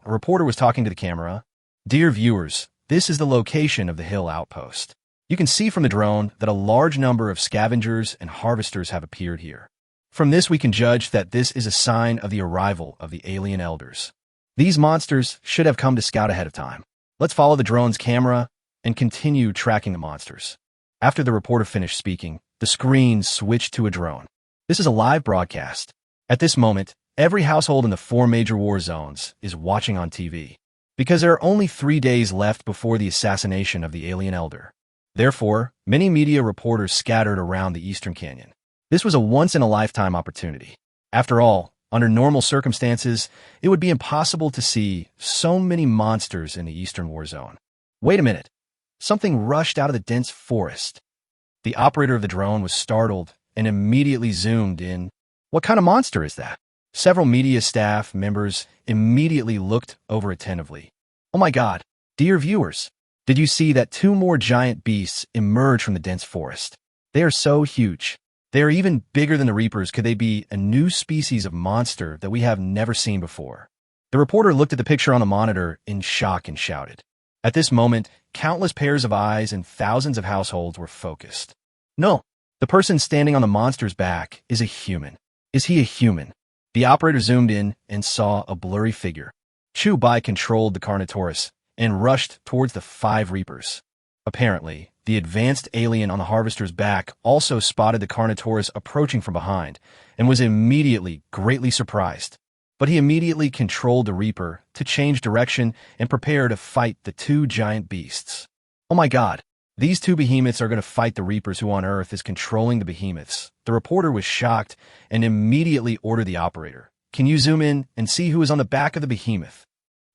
a reporter was talking to the camera. Dear viewers, this is the location of the hill outpost. You can see from the drone that a large number of scavengers and harvesters have appeared here. From this we can judge that this is a sign of the arrival of the alien elders. These monsters should have come to scout ahead of time. Let's follow the drone's camera and continue tracking the monsters. After the reporter finished speaking, the screen switched to a drone. This is a live broadcast. At this moment, every household in the 4 major war zones is watching on TV, because there are only 3 days left before the assassination of the alien elder. Therefore, many media reporters scattered around the Eastern Canyon. This was a once-in-a-lifetime opportunity. After all, under normal circumstances, it would be impossible to see so many monsters in the Eastern War Zone. Wait a minute. Something rushed out of the dense forest. The operator of the drone was startled and immediately zoomed in. What kind of monster is that? Several media staff members immediately looked over attentively. Oh my God, dear viewers, did you see that 2 more giant beasts emerge from the dense forest? They are so huge. They are even bigger than the Reapers. Could they be a new species of monster that we have never seen before? The reporter looked at the picture on the monitor in shock and shouted. At this moment, countless pairs of eyes and thousands of households were focused. No, the person standing on the monster's back is a human. Is he a human? The operator zoomed in and saw a blurry figure. Chu Bai controlled the Carnotaurus and rushed towards the 5 Reapers. Apparently, The advanced alien on the harvester's back also spotted the Carnotaurus approaching from behind and was immediately greatly surprised. But he immediately controlled the Reaper to change direction and prepare to fight the two giant beasts. Oh my god, these two behemoths are going to fight the Reapers who on Earth is controlling the behemoths. The reporter was shocked and immediately ordered the operator. Can you zoom in and see who is on the back of the behemoth?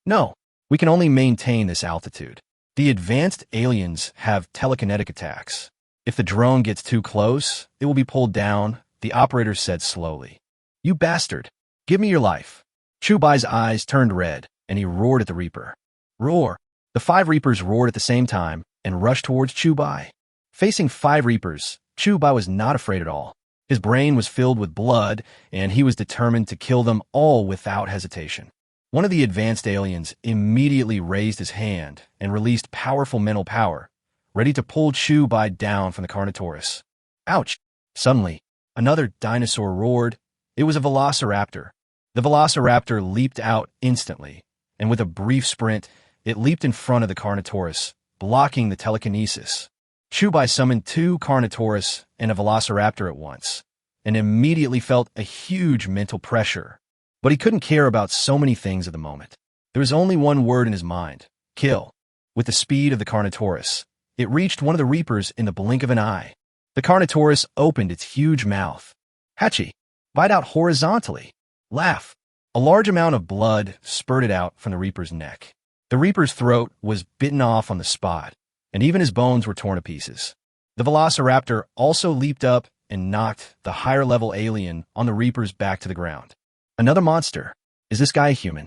No, we can only maintain this altitude. The advanced aliens have telekinetic attacks. If the drone gets too close, it will be pulled down, the operator said slowly. You bastard! Give me your life. Chubai's eyes turned red, and he roared at the Reaper. Roar! The 5 Reapers roared at the same time and rushed towards Chubai. Facing 5 Reapers, Chubai was not afraid at all. His brain was filled with blood, and he was determined to kill them all without hesitation. One of the advanced aliens immediately raised his hand and released powerful mental power, ready to pull Chubai down from the Carnotaurus. Ouch! Suddenly, another dinosaur roared. It was a velociraptor. The velociraptor leaped out instantly, and with a brief sprint, it leaped in front of the Carnotaurus, blocking the telekinesis. Chubai summoned 2 Carnotaurus and a velociraptor at once, and immediately felt a huge mental pressure. But he couldn't care about so many things at the moment. There was only one word in his mind: kill. With the speed of the Carnotaurus, it reached one of the Reapers in the blink of an eye. The Carnotaurus opened its huge mouth. Hachi! Bite out horizontally. Laugh. A large amount of blood spurted out from the Reaper's neck. The Reaper's throat was bitten off on the spot, and even his bones were torn to pieces. The Velociraptor also leaped up and knocked the higher-level alien on the Reaper's back to the ground. Another monster. Is this guy a human?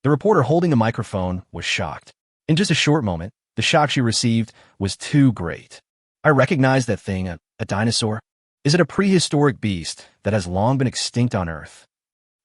The reporter holding the microphone was shocked. In just a short moment, the shock she received was too great. I recognize that thing, a dinosaur. Is it a prehistoric beast that has long been extinct on Earth?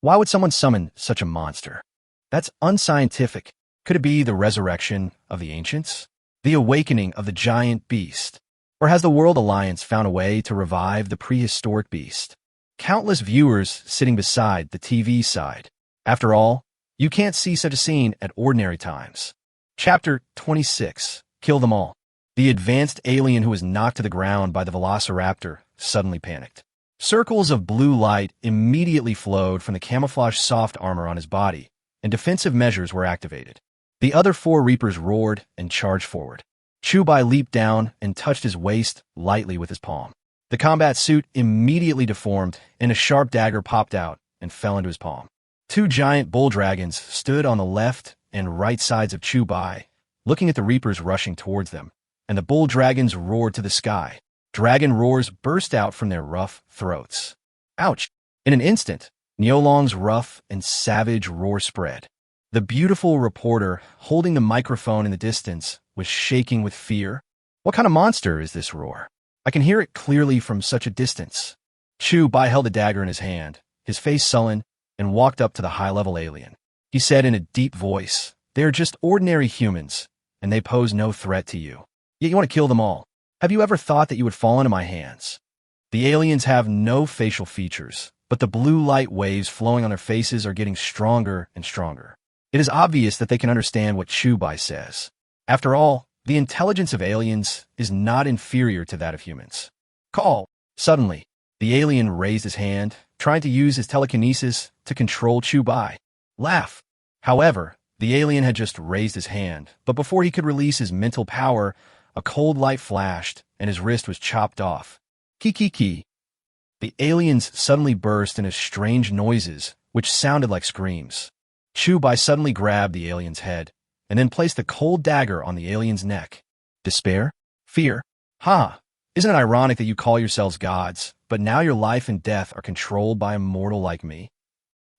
Why would someone summon such a monster? That's unscientific. Could it be the resurrection of the ancients? The awakening of the giant beast? Or has the World Alliance found a way to revive the prehistoric beast? Countless viewers sitting beside the TV side. After all, you can't see such a scene at ordinary times. Chapter 26. Kill them all. The advanced alien who was knocked to the ground by the Velociraptor suddenly panicked. Circles of blue light immediately flowed from the camouflage soft armor on his body, and defensive measures were activated. The other 4 Reapers roared and charged forward. Chubai leaped down and touched his waist lightly with his palm. The combat suit immediately deformed, and a sharp dagger popped out and fell into his palm. 2 giant bull dragons stood on the left and right sides of Chubai, looking at the Reapers rushing towards them, and the bull dragons roared to the sky. Dragon roars burst out from their rough throats. Ouch! In an instant, Niolong's rough and savage roar spread. The beautiful reporter, holding the microphone in the distance, was shaking with fear. What kind of monster is this roar? I can hear it clearly from such a distance. Chubai held a dagger in his hand, his face sullen, and walked up to the high-level alien. He said in a deep voice, "They are just ordinary humans, and they pose no threat to you. Yet you want to kill them all. Have you ever thought that you would fall into my hands?" The aliens have no facial features, but the blue light waves flowing on their faces are getting stronger and stronger. It is obvious that they can understand what Chubai says. After all, the intelligence of aliens is not inferior to that of humans. Call! Suddenly, the alien raised his hand, trying to use his telekinesis to control Chubai. Laugh! However, the alien had just raised his hand, but before he could release his mental power, a cold light flashed, and his wrist was chopped off. Ki. The aliens suddenly burst into strange noises, which sounded like screams. Chubai suddenly grabbed the alien's head, and then placed the cold dagger on the alien's neck. Despair? Fear? Ha! Isn't it ironic that you call yourselves gods, but now your life and death are controlled by a mortal like me?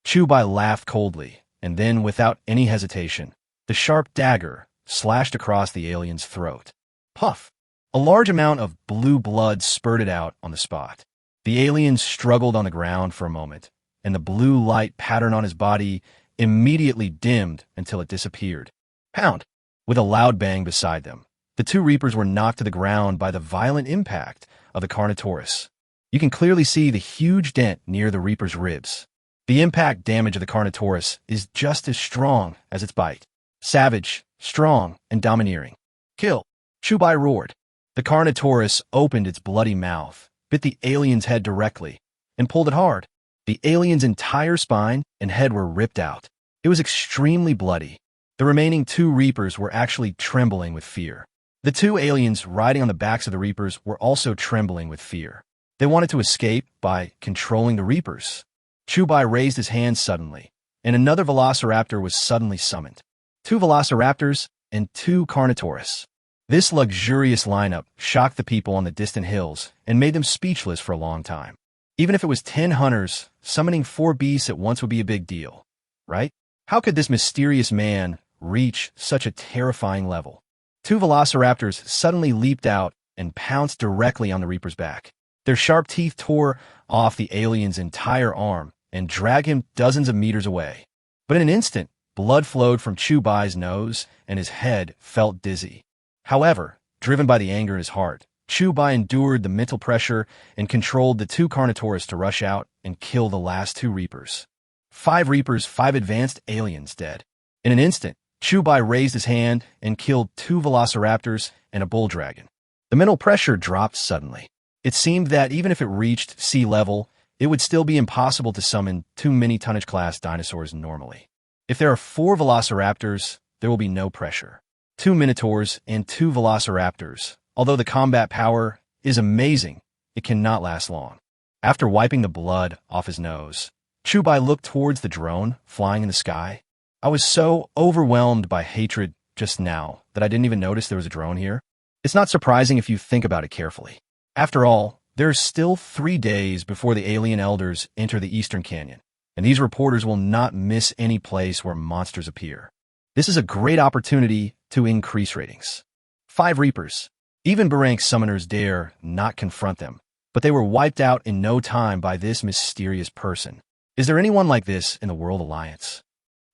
Chubai laughed coldly, and then, without any hesitation, the sharp dagger slashed across the alien's throat. Puff! A large amount of blue blood spurted out on the spot. The alien struggled on the ground for a moment, and the blue light pattern on his body immediately dimmed until it disappeared. Pound! With a loud bang beside them, the 2 Reapers were knocked to the ground by the violent impact of the Carnotaurus. You can clearly see the huge dent near the Reaper's ribs. The impact damage of the Carnotaurus is just as strong as its bite. Savage, strong, and domineering. Kill! Chubai roared. The Carnotaurus opened its bloody mouth, bit the alien's head directly, and pulled it hard. The alien's entire spine and head were ripped out. It was extremely bloody. The remaining two Reapers were actually trembling with fear. The two aliens riding on the backs of the Reapers were also trembling with fear. They wanted to escape by controlling the Reapers. Chubai raised his hand suddenly, and another Velociraptor was suddenly summoned. Two Velociraptors and two Carnotaurus. This luxurious lineup shocked the people on the distant hills and made them speechless for a long time. Even if it was 10 hunters, summoning 4 beasts at once would be a big deal, right? How could this mysterious man reach such a terrifying level? Two Velociraptors suddenly leaped out and pounced directly on the Reaper's back. Their sharp teeth tore off the alien's entire arm and dragged him dozens of meters away. But in an instant, blood flowed from Chubai's nose and his head felt dizzy. However, driven by the anger in his heart, Chubai endured the mental pressure and controlled the two Carnotaurus to rush out and kill the last two Reapers. 5 Reapers, 5 advanced aliens dead. In an instant, Chubai raised his hand and killed 2 Velociraptors and a bull dragon. The mental pressure dropped suddenly. It seemed that even if it reached sea level, it would still be impossible to summon 2 mini-tonnage-class dinosaurs normally. If there are 4 Velociraptors, there will be no pressure. 2 Minotaurs and 2 Velociraptors. Although the combat power is amazing, it cannot last long. After wiping the blood off his nose, Chubai looked towards the drone flying in the sky. I was so overwhelmed by hatred just now that I didn't even notice there was a drone here. It's not surprising if you think about it carefully. After all, there's still 3 days before the alien elders enter the Eastern Canyon, and these reporters will not miss any place where monsters appear. This is a great opportunity to increase ratings. 5 Reapers. Even Berank summoners dare not confront them, but they were wiped out in no time by this mysterious person. Is there anyone like this in the World Alliance?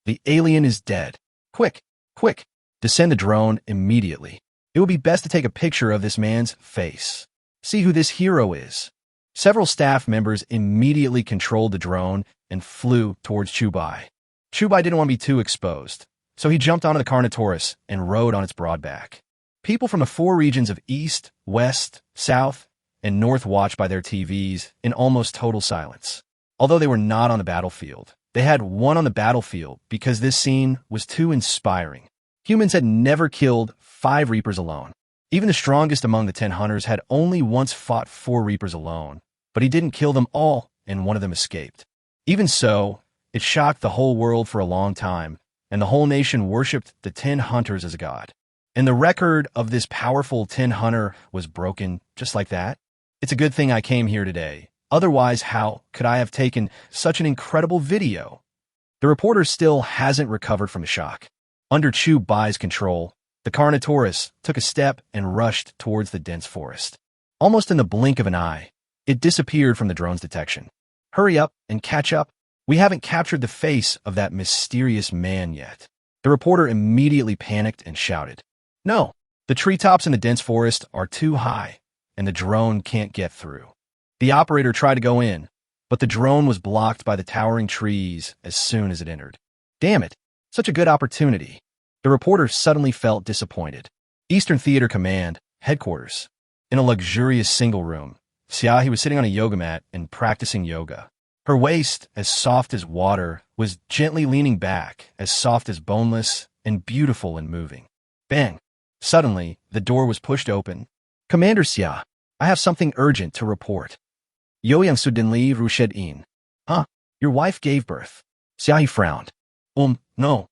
The alien is dead. Quick, quick, descend the drone immediately. It would be best to take a picture of this man's face. See who this hero is. Several staff members immediately controlled the drone and flew towards Chubai. Chubai didn't want to be too exposed, so he jumped onto the Carnotaurus and rode on its broad back. People from the 4 regions of East, West, South, and North watched by their TVs in almost total silence. Although they were not on the battlefield, they had one on the battlefield because this scene was too inspiring. Humans had never killed 5 Reapers alone. Even the strongest among the 10 hunters had only once fought 4 Reapers alone, but he didn't kill them all and one of them escaped. Even so, it shocked the whole world for a long time, and the whole nation worshipped the 10 hunters as a god. And the record of this powerful 10 hunter was broken just like that. It's a good thing I came here today. Otherwise, how could I have taken such an incredible video? The reporter still hasn't recovered from the shock. Under Chubai's control, the Carnotaurus took a step and rushed towards the dense forest. Almost in the blink of an eye, it disappeared from the drone's detection. Hurry up and catch up. We haven't captured the face of that mysterious man yet. The reporter immediately panicked and shouted, "No, the treetops in the dense forest are too high, and the drone can't get through." The operator tried to go in, but the drone was blocked by the towering trees as soon as it entered. Damn it, such a good opportunity. The reporter suddenly felt disappointed. Eastern Theater Command, headquarters. In a luxurious single room, Xiaohi was sitting on a yoga mat and practicing yoga. Her waist, as soft as water, was gently leaning back, as soft as boneless, and beautiful and moving. Bang! Suddenly, the door was pushed open. "Commander Xia, I have something urgent to report." Yoyang Sudinli Rushed In. "Huh? Your wife gave birth." Xiaohi frowned. No.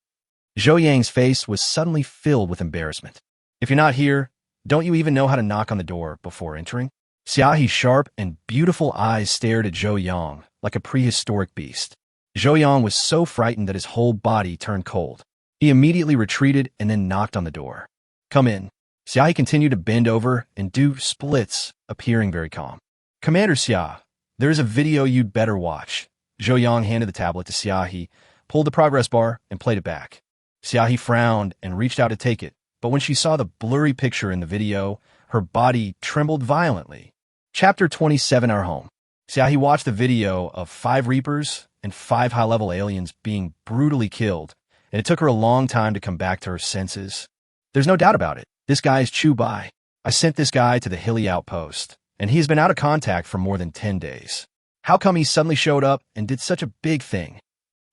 Zhou Yang's face was suddenly filled with embarrassment. "If you're not here, don't you even know how to knock on the door before entering?" Xiaohi's sharp and beautiful eyes stared at Zhou Yang like a prehistoric beast. Zhou Yang was so frightened that his whole body turned cold. He immediately retreated and then knocked on the door. "Come in." Xiaohi continued to bend over and do splits, appearing very calm. "Commander Xia, there is a video you'd better watch." Zhou Yang handed the tablet to Xiaohi, pulled the progress bar, and played it back. Xiaohi frowned and reached out to take it, but when she saw the blurry picture in the video, her body trembled violently. Chapter 27, Our Home. Xiaohi watched the video of 5 Reapers and 5 high-level aliens being brutally killed, and it took her a long time to come back to her senses. There's no doubt about it. This guy is Chubai. I sent this guy to the hilly outpost, and he's been out of contact for more than 10 days. How come he suddenly showed up and did such a big thing?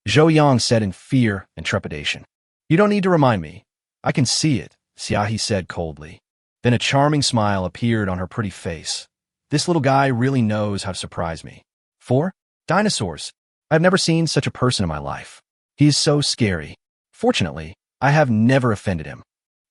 Zhou Yang said in fear and trepidation. You don't need to remind me. I can see it, Xiaohe said coldly. Then a charming smile appeared on her pretty face. This little guy really knows how to surprise me. 4. Dinosaurs. I've never seen such a person in my life. He is so scary. Fortunately, I have never offended him.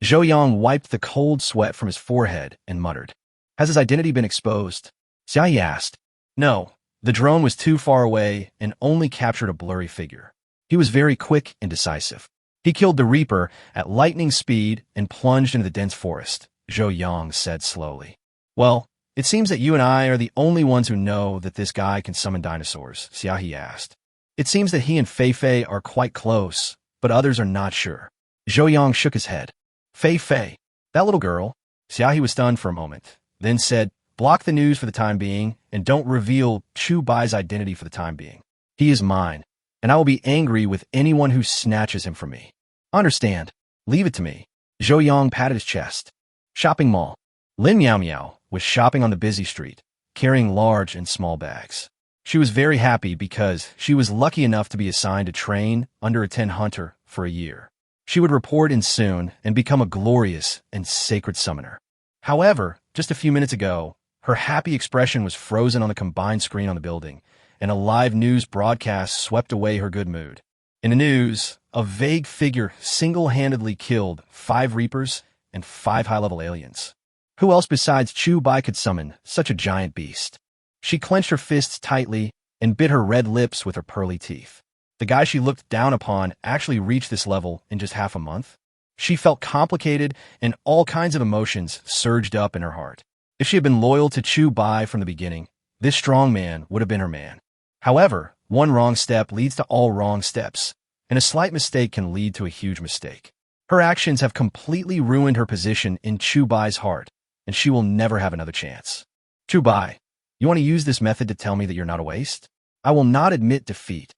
Zhou Yang wiped the cold sweat from his forehead and muttered. Has his identity been exposed? Xiaohe asked. No, the drone was too far away and only captured a blurry figure. He was very quick and decisive. He killed the Reaper at lightning speed and plunged into the dense forest, Zhou Yang said slowly. Well, it seems that you and I are the only ones who know that this guy can summon dinosaurs, Xiaohe asked. It seems that he and Fei are quite close, but others are not sure. Zhou Yang shook his head. Fei, that little girl. Xiaohe was stunned for a moment, then said, block the news for the time being and don't reveal Chu Bai's identity for the time being. He is mine, and I will be angry with anyone who snatches him from me. Understand. Leave it to me. Zhou Yang patted his chest. Shopping mall. Lin Miao Miao was shopping on the busy street, carrying large and small bags. She was very happy because she was lucky enough to be assigned to train under a 10 hunter for a year. She would report in soon and become a glorious and sacred summoner. However, just a few minutes ago, her happy expression was frozen on the combined screen on the building, and a live news broadcast swept away her good mood. In the news, a vague figure single-handedly killed 5 Reapers and 5 high-level aliens. Who else besides Chu Bai could summon such a giant beast? She clenched her fists tightly and bit her red lips with her pearly teeth. The guy she looked down upon actually reached this level in just half a month. She felt complicated and all kinds of emotions surged up in her heart. If she had been loyal to Chu Bai from the beginning, this strong man would have been her man. However, one wrong step leads to all wrong steps, and a slight mistake can lead to a huge mistake. Her actions have completely ruined her position in Chu Bai's heart, and she will never have another chance. Chu Bai, you want to use this method to tell me that you're not a waste? I will not admit defeat.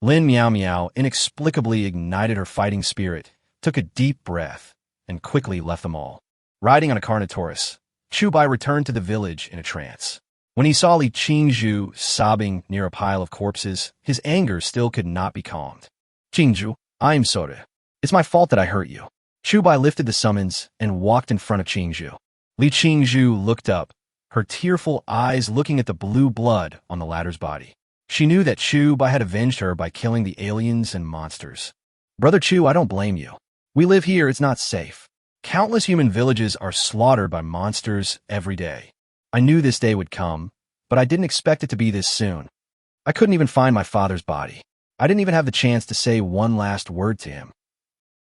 Lin Miao Miao inexplicably ignited her fighting spirit, took a deep breath, and quickly left them all. Riding on a Carnotaurus, Chu Bai returned to the village in a trance. When he saw Li Qingzhu sobbing near a pile of corpses, his anger still could not be calmed. Qingzhu, I am sorry. It's my fault that I hurt you. Chu Bai lifted the summons and walked in front of Qingzhu. Li Qingzhu looked up, her tearful eyes looking at the blue blood on the latter's body. She knew that Chu Bai had avenged her by killing the aliens and monsters. Brother Chu, I don't blame you. We live here, it's not safe. Countless human villages are slaughtered by monsters every day. I knew this day would come, but I didn't expect it to be this soon. I couldn't even find my father's body. I didn't even have the chance to say one last word to him.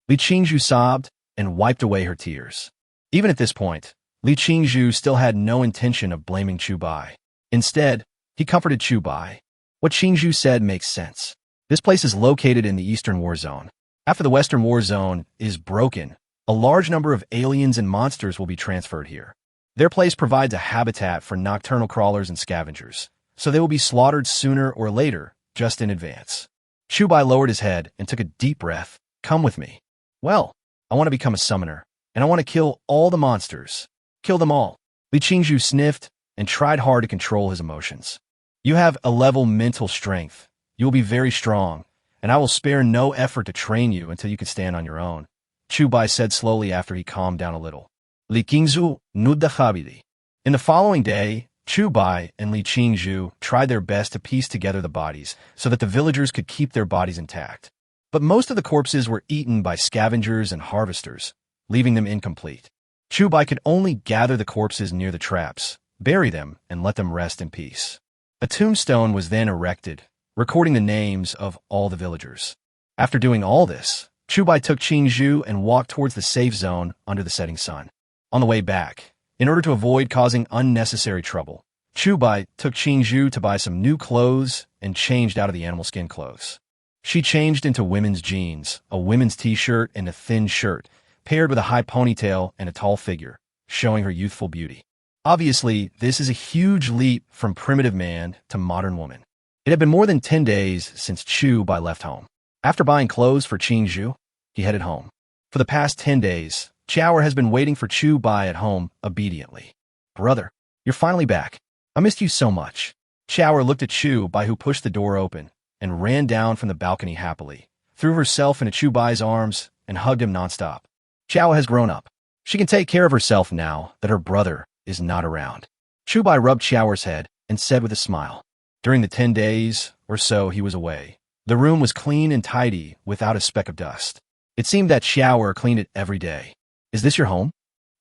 Li Qingzhu sobbed and wiped away her tears. Even at this point, Li Qingzhu still had no intention of blaming Chu Bai. Instead, he comforted Chu Bai. What Qingzhu said makes sense. This place is located in the Eastern War Zone. After the Western War Zone is broken, a large number of aliens and monsters will be transferred here. Their place provides a habitat for nocturnal crawlers and scavengers, so they will be slaughtered sooner or later, just in advance. Chu Bai lowered his head and took a deep breath. Come with me. Well, I want to become a summoner, and I want to kill all the monsters. Kill them all. Li Qingzhu sniffed and tried hard to control his emotions. You have a level mental strength. You will be very strong, and I will spare no effort to train you until you can stand on your own, Chu Bai said slowly after he calmed down a little. Li Qingzhu nudakhabidi. In the following day, Chu Bai and Li Qingzhu tried their best to piece together the bodies so that the villagers could keep their bodies intact. But most of the corpses were eaten by scavengers and harvesters, leaving them incomplete. Chu Bai could only gather the corpses near the traps, bury them, and let them rest in peace. A tombstone was then erected, recording the names of all the villagers. After doing all this, Chu Bai took Qingzhu and walked towards the safe zone under the setting sun. On the way back, in order to avoid causing unnecessary trouble, Chu Bai took Qingzhu to buy some new clothes and changed out of the animal skin clothes. She changed into women's jeans, a women's t-shirt, and a thin shirt, paired with a high ponytail and a tall figure, showing her youthful beauty. Obviously, this is a huge leap from primitive man to modern woman. It had been more than 10 days since Chu Bai left home. After buying clothes for Qingzhu, he headed home. For the past 10 days, Chower has been waiting for Chu Bai at home obediently. Brother, you're finally back. I missed you so much. Chower looked at Chu Bai, who pushed the door open and ran down from the balcony happily, threw herself into Chu Bai's arms, and hugged him nonstop. Chower has grown up. She can take care of herself now that her brother is not around. Chu Bai rubbed Chower's head and said with a smile. During the 10 days or so he was away, the room was clean and tidy without a speck of dust. It seemed that Chower cleaned it every day. Is this your home?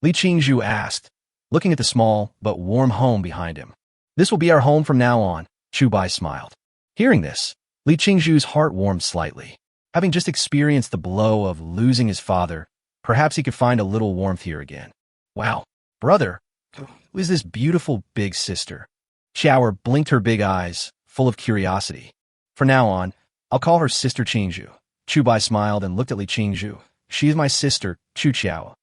Li Qingzhu asked, looking at the small but warm home behind him. This will be our home from now on, Chu Bai smiled. Hearing this, Li Qingzhu's heart warmed slightly. Having just experienced the blow of losing his father, perhaps he could find a little warmth here again. Wow, brother, who is this beautiful big sister? Chower blinked her big eyes, full of curiosity. From now on, I'll call her Sister Qingzhu. Chu Bai smiled and looked at Li Qingzhu. She is my sister, Chu Qiao.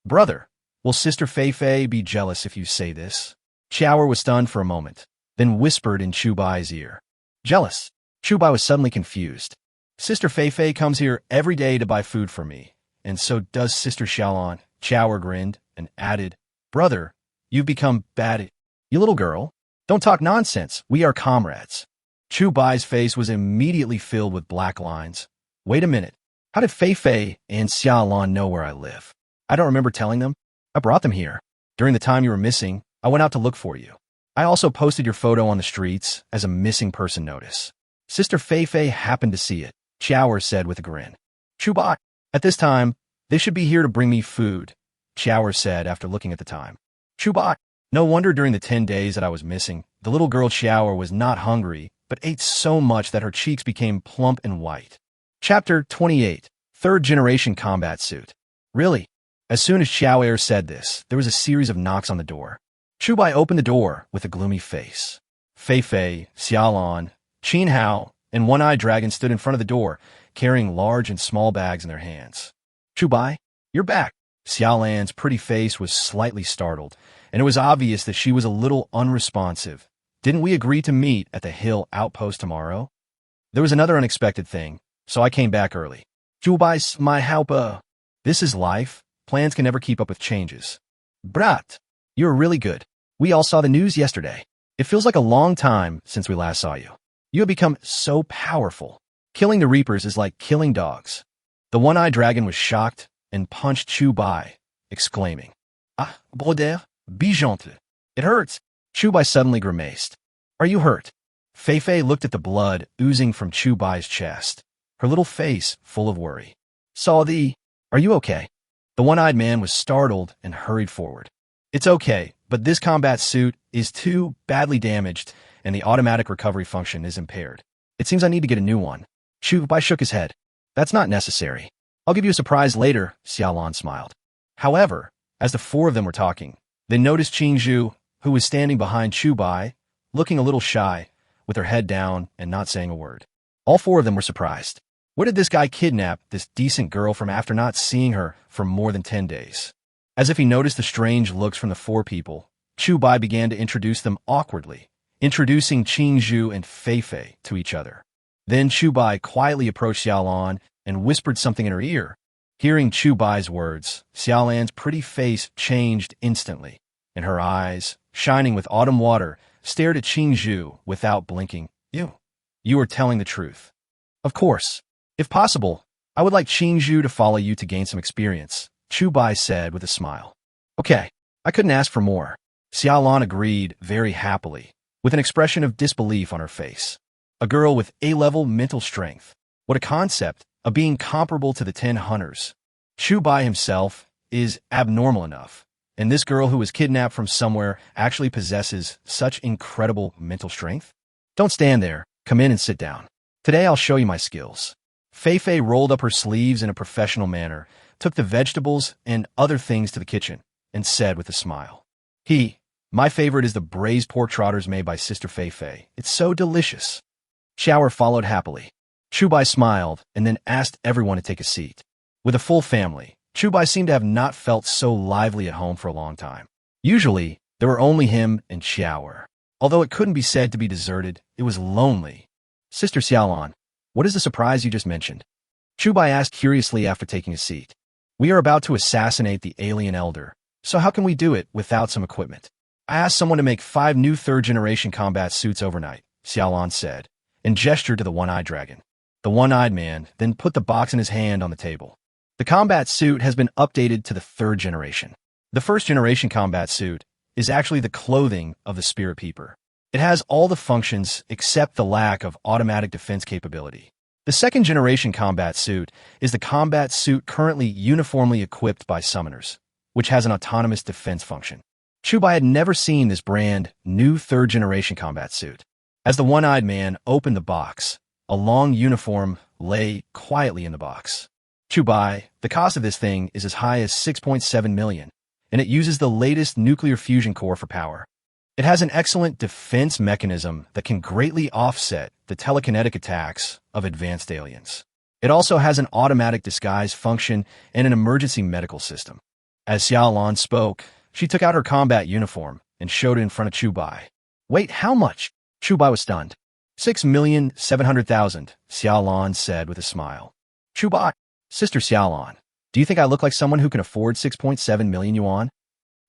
Brother, will Sister Fei Fei be jealous if you say this? Chower was stunned for a moment, then whispered in Chu Bai's ear. Jealous? Chu Bai was suddenly confused. Sister Fei Fei comes here every day to buy food for me, and so does Sister Xiaolon. Chower grinned and added, Brother, you've become bad. You little girl, don't talk nonsense. We are comrades. Chu Bai's face was immediately filled with black lines. Wait a minute. How did Fei Fei and Xiaolon know where I live? I don't remember telling them. I brought them here. During the time you were missing, I went out to look for you. I also posted your photo on the streets as a missing person notice. Sister Fei Fei happened to see it, Chower said with a grin. Chu Bai, at this time, they should be here to bring me food, Chower said after looking at the time. Chu Bai, no wonder during the 10 days that I was missing, the little girl Chower was not hungry, but ate so much that her cheeks became plump and white. Chapter 28, Third Generation Combat Suit. Really? As soon as Chower said this, there was a series of knocks on the door. Chu Bai opened the door with a gloomy face. Fei Fei, Xiaolon, Qin Hao, and One-Eyed Dragon stood in front of the door, carrying large and small bags in their hands. Chu Bai, you're back. Xiaolan's pretty face was slightly startled, and it was obvious that she was a little unresponsive. Didn't we agree to meet at the hill outpost tomorrow? There was another unexpected thing, so I came back early. Chu Bai's my helper. This is life. Plans can never keep up with changes. Brat, you're really good. We all saw the news yesterday. It feels like a long time since we last saw you. You have become so powerful. Killing the Reapers is like killing dogs. The One-Eyed Dragon was shocked and punched Chu Bai, exclaiming, Ah, Broder, be gentil. It hurts. Chu Bai suddenly grimaced. Are you hurt? Fei Fei looked at the blood oozing from Chu Bai's chest, her little face full of worry. Are you okay? The one-eyed man was startled and hurried forward. It's okay, but this combat suit is too badly damaged and the automatic recovery function is impaired. It seems I need to get a new one. Chu Bai shook his head. That's not necessary. I'll give you a surprise later, Xiaolon smiled. However, as the four of them were talking, they noticed Qingzhu, who was standing behind Chu Bai, looking a little shy, with her head down and not saying a word. All four of them were surprised. Where did this guy kidnap this decent girl from after not seeing her for more than 10 days? As if he noticed the strange looks from the four people, Chu Bai began to introduce them awkwardly, introducing Qingzhu and Fei Fei to each other. Then Chu Bai quietly approached Xiaolon and whispered something in her ear. Hearing Chu Bai's words, Xiaolan's pretty face changed instantly, and her eyes, shining with autumn water, stared at Qingzhu without blinking. You are telling the truth. Of course. If possible, I would like Qingzhu to follow you to gain some experience, Chu Bai said with a smile. Okay, I couldn't ask for more. Xiaolon agreed very happily, with an expression of disbelief on her face. A girl with A-level mental strength. What a concept, a being comparable to the 10 hunters. Chu Bai himself is abnormal enough, and this girl who was kidnapped from somewhere actually possesses such incredible mental strength? Don't stand there, come in and sit down. Today I'll show you my skills. Fei Fei rolled up her sleeves in a professional manner, took the vegetables and other things to the kitchen, and said with a smile, My favorite is the braised pork trotters made by Sister Fei Fei. It's so delicious. Chower followed happily. Chu Bai smiled and then asked everyone to take a seat. With a full family, Chu Bai seemed to have not felt so lively at home for a long time. Usually, there were only him and Chower. Although it couldn't be said to be deserted, it was lonely. Sister Xiaolon, what is the surprise you just mentioned? Chu Bai asked curiously after taking a seat. We are about to assassinate the alien elder, so how can we do it without some equipment? I asked someone to make 5 new third-generation combat suits overnight, Xiaolon said, and gestured to the one-eyed dragon. The one-eyed man then put the box in his hand on the table. The combat suit has been updated to the 3rd generation. The 1st-generation combat suit is actually the clothing of the spirit peeper. It has all the functions except the lack of automatic defense capability. The 2nd-generation combat suit is the combat suit currently uniformly equipped by summoners, which has an autonomous defense function. Chubai had never seen this brand new 3rd-generation combat suit. As the one-eyed man opened the box, a long uniform lay quietly in the box. Chubai, the cost of this thing is as high as 6.7 million, and it uses the latest nuclear fusion core for power. It has an excellent defense mechanism that can greatly offset the telekinetic attacks of advanced aliens. It also has an automatic disguise function and an emergency medical system. As Xiaolon spoke, she took out her combat uniform and showed it in front of Chubai. Wait, how much? Chubai was stunned. 6,700,000, Xiaolon said with a smile. Chubai, Sister Xiaolon, do you think I look like someone who can afford 6.7 million yuan?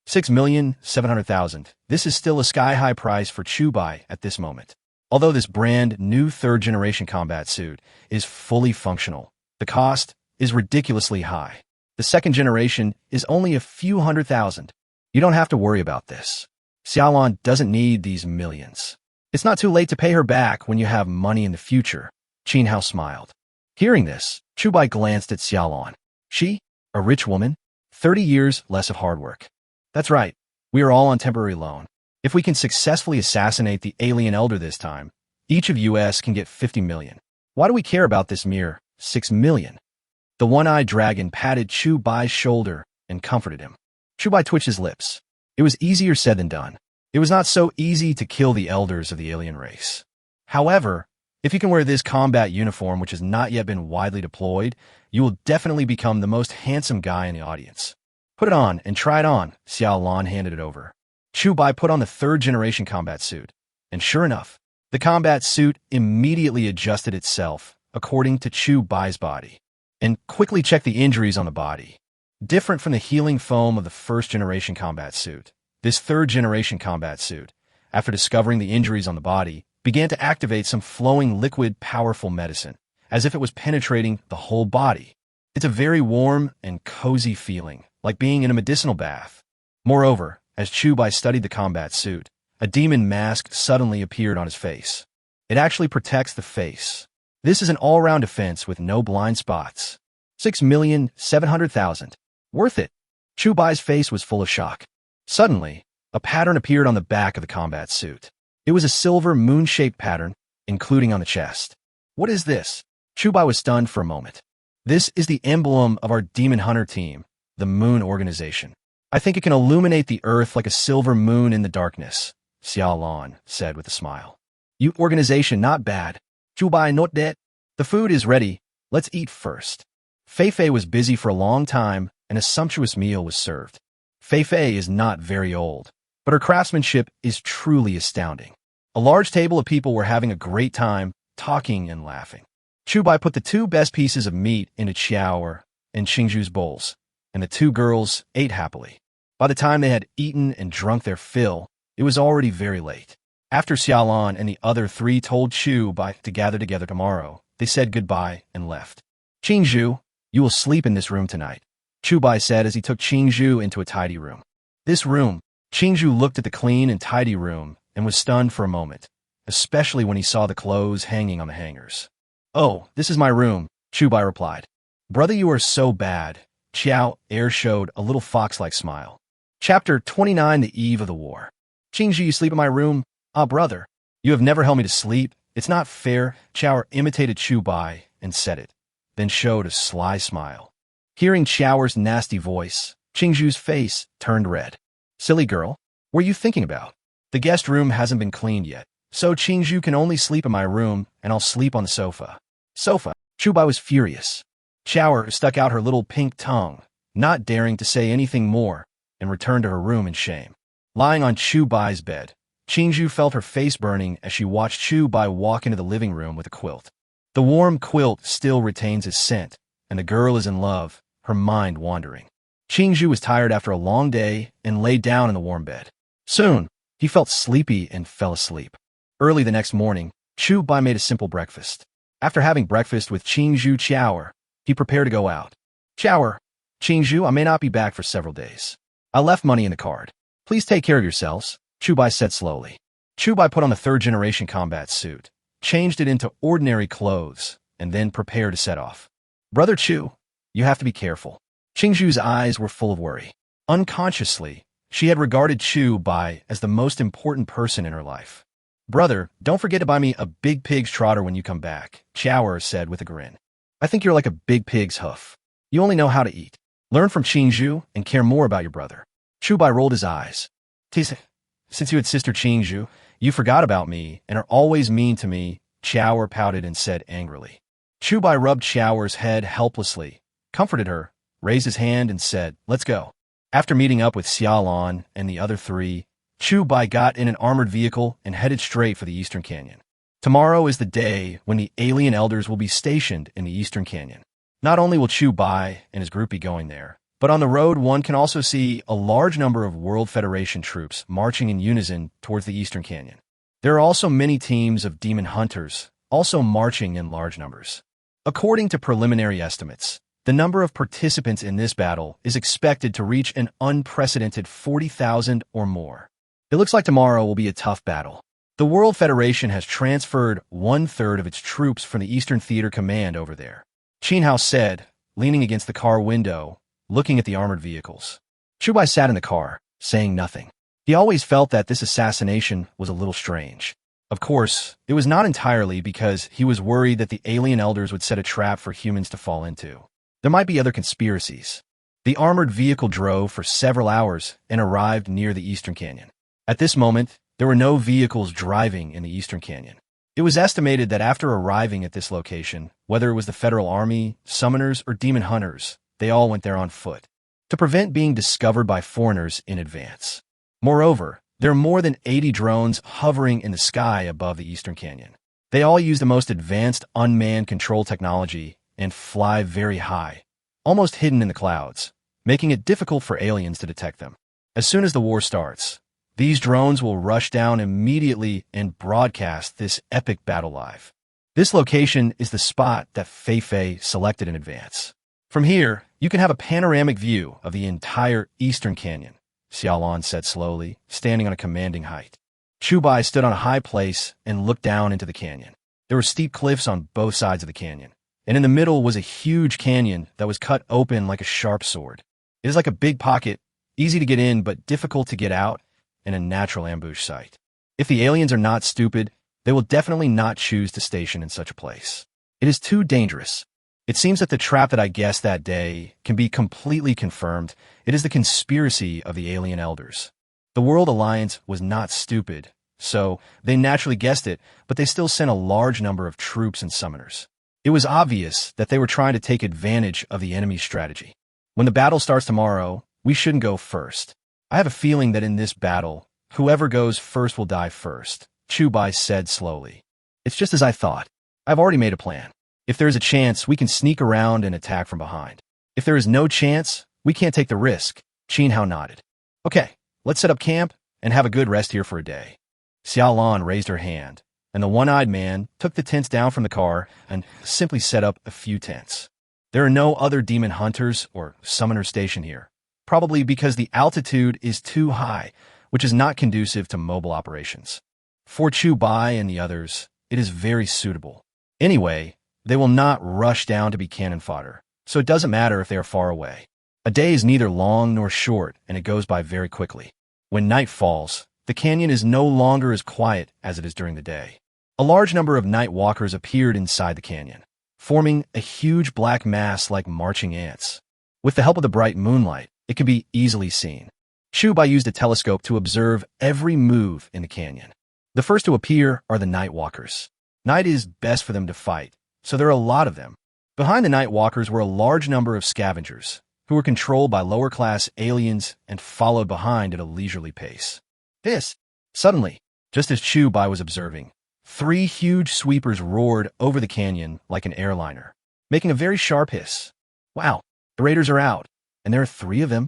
6,700,000. This is still a sky-high price for Chubai at this moment. Although this brand new 3rd-generation combat suit is fully functional, the cost is ridiculously high. The 2nd generation is only a few hundred thousand. You don't have to worry about this. Xiaolon doesn't need these millions. It's not too late to pay her back when you have money in the future. Qin Hao smiled. Hearing this, Chubai glanced at Xiaolon. She, a rich woman, 30 years less of hard work. That's right. We are all on temporary loan. If we can successfully assassinate the alien elder this time, each of us can get 50 million. Why do we care about this mere 6 million? The one-eyed dragon patted Chubai's shoulder and comforted him. Chubai twitched his lips. It was easier said than done. It was not so easy to kill the elders of the alien race. However, if you can wear this combat uniform which has not yet been widely deployed, you will definitely become the most handsome guy in the audience. Put it on and try it on, Xiaolon handed it over. Chubai put on the 3rd-generation combat suit, and sure enough, the combat suit immediately adjusted itself according to Chubai's body, and quickly checked the injuries on the body. Different from the healing foam of the 1st-generation combat suit, this 3rd-generation combat suit, after discovering the injuries on the body, began to activate some flowing liquid powerful medicine, as if it was penetrating the whole body. It's a very warm and cozy feeling, like being in a medicinal bath. Moreover, as Chubai studied the combat suit, a demon mask suddenly appeared on his face. It actually protects the face. This is an all-round defense with no blind spots. 6,700,000. Worth it. Chubai's face was full of shock. Suddenly, a pattern appeared on the back of the combat suit. It was a silver moon-shaped pattern, including on the chest. What is this? Chubai was stunned for a moment. This is the emblem of our Demon Hunter team, the Moon Organization. I think it can illuminate the earth like a silver moon in the darkness, Xiaolon said with a smile. You organization not bad. Chubai not dead. The food is ready. Let's eat first. Feifei was busy for a long time, and a sumptuous meal was served. Feifei is not very old, but her craftsmanship is truly astounding. A large table of people were having a great time, talking and laughing. Chubai put the 2 best pieces of meat into Qiao and Qingzhu's bowls, and the 2 girls ate happily. By the time they had eaten and drunk their fill, it was already very late. After Xiaolon and the other 3 told Chubai to gather together tomorrow, they said goodbye and left. Qingzhu, you will sleep in this room tonight, Chubai said as he took Qingzhu into a tidy room. This room, Qingzhu looked at the clean and tidy room and was stunned for a moment, especially when he saw the clothes hanging on the hangers. Oh, this is my room, Chubai replied. Brother, you are so bad. Qiao showed a little fox-like smile. Chapter 29, The Eve of the War. Qingzhu, you sleep in my room? Ah, brother, you have never held me to sleep. It's not fair. Qiao imitated Chubai and said it, then showed a sly smile. Hearing Qiao's nasty voice, Qingzhu's face turned red. Silly girl, what are you thinking about? The guest room hasn't been cleaned yet, so Qingzhu can only sleep in my room, and I'll sleep on the sofa. Sofa? Chubai was furious. Qiao stuck out her little pink tongue, not daring to say anything more, and returned to her room in shame. Lying on Chubai's bed, Qingzhu felt her face burning as she watched Chubai walk into the living room with a quilt. The warm quilt still retains its scent, and the girl is in love, her mind wandering. Qingzhu was tired after a long day and laid down in the warm bed. Soon, he felt sleepy and fell asleep. Early the next morning, Chu Bai made a simple breakfast. After having breakfast with Qingzhu Qiaoer, he prepared to go out. Qiaoer, Qingzhu, I may not be back for several days. I left money in the card. Please take care of yourselves, Chu Bai said slowly. Chu Bai put on the third-generation combat suit, changed it into ordinary clothes, and then prepared to set off. Brother Chu, you have to be careful. Qingzhu's eyes were full of worry. Unconsciously, she had regarded Chu Bai as the most important person in her life. Brother, don't forget to buy me a big pig's trotter when you come back, Qiaoer said with a grin. I think you're like a big pig's hoof. You only know how to eat. Learn from Qingzhu and care more about your brother. Chu Bai rolled his eyes. Since you had sister Qingzhu, you forgot about me and are always mean to me, Qiaoer pouted and said angrily. Chu Bai rubbed Qiaoer's head helplessly, comforted her, raised his hand and said, let's go. After meeting up with Xiaolan and the other three, Chu Bai got in an armored vehicle and headed straight for the Eastern Canyon. Tomorrow is the day when the alien elders will be stationed in the Eastern Canyon. Not only will Chu Bai and his group be going there, but on the road one can also see a large number of World Federation troops marching in unison towards the Eastern Canyon. There are also many teams of demon hunters, also marching in large numbers. According to preliminary estimates, the number of participants in this battle is expected to reach an unprecedented 40,000 or more. It looks like tomorrow will be a tough battle. The World Federation has transferred 1/3 of its troops from the Eastern Theater Command over there, Qin Hao said, leaning against the car window, looking at the armored vehicles. Chu Bai sat in the car, saying nothing. He always felt that this assassination was a little strange. Of course, it was not entirely because he was worried that the alien elders would set a trap for humans to fall into. There might be other conspiracies. The armored vehicle drove for several hours and arrived near the Eastern Canyon. At this moment, there were no vehicles driving in the Eastern Canyon. It was estimated that after arriving at this location, whether it was the Federal Army, summoners, or demon hunters, they all went there on foot, to prevent being discovered by foreigners in advance. Moreover, there are more than 80 drones hovering in the sky above the Eastern Canyon. They all use the most advanced unmanned control technology and fly very high, almost hidden in the clouds, making it difficult for aliens to detect them. As soon as the war starts, these drones will rush down immediately and broadcast this epic battle live. This location is the spot that Fei Fei selected in advance. From here, you can have a panoramic view of the entire Eastern Canyon, Xiaolan said slowly, standing on a commanding height. Chu Bai stood on a high place and looked down into the canyon. There were steep cliffs on both sides of the canyon, and in the middle was a huge canyon that was cut open like a sharp sword. It is like a big pocket, easy to get in but difficult to get out, and a natural ambush site. If the aliens are not stupid, they will definitely not choose to station in such a place. It is too dangerous. It seems that the trap that I guessed that day can be completely confirmed. It is the conspiracy of the alien elders. The World Alliance was not stupid, so they naturally guessed it, but they still sent a large number of troops and summoners. It was obvious that they were trying to take advantage of the enemy's strategy. When the battle starts tomorrow, we shouldn't go first. I have a feeling that in this battle, whoever goes first will die first, Chu Bai said slowly. It's just as I thought. I've already made a plan. If there is a chance, we can sneak around and attack from behind. If there is no chance, we can't take the risk, Qin Hao nodded. Okay, let's set up camp and have a good rest here for a day. Xiaolan raised her hand, and the one-eyed man took the tents down from the car and simply set up a few tents. There are no other demon hunters or summoners stationed here, probably because the altitude is too high, which is not conducive to mobile operations. For Chu Bai and the others, it is very suitable. Anyway, they will not rush down to be cannon fodder, so it doesn't matter if they are far away. A day is neither long nor short, and it goes by very quickly. When night falls, the canyon is no longer as quiet as it is during the day. A large number of night walkers appeared inside the canyon, forming a huge black mass like marching ants. With the help of the bright moonlight, it can be easily seen. Chu Bai used a telescope to observe every move in the canyon. The first to appear are the night walkers. Night is best for them to fight, so there are a lot of them. Behind the night walkers were a large number of scavengers, who were controlled by lower-class aliens and followed behind at a leisurely pace. Suddenly, just as Chu Bai was observing, 3 huge sweepers roared over the canyon like an airliner, making a very sharp hiss. Wow, The raiders are out, and there are 3 of them.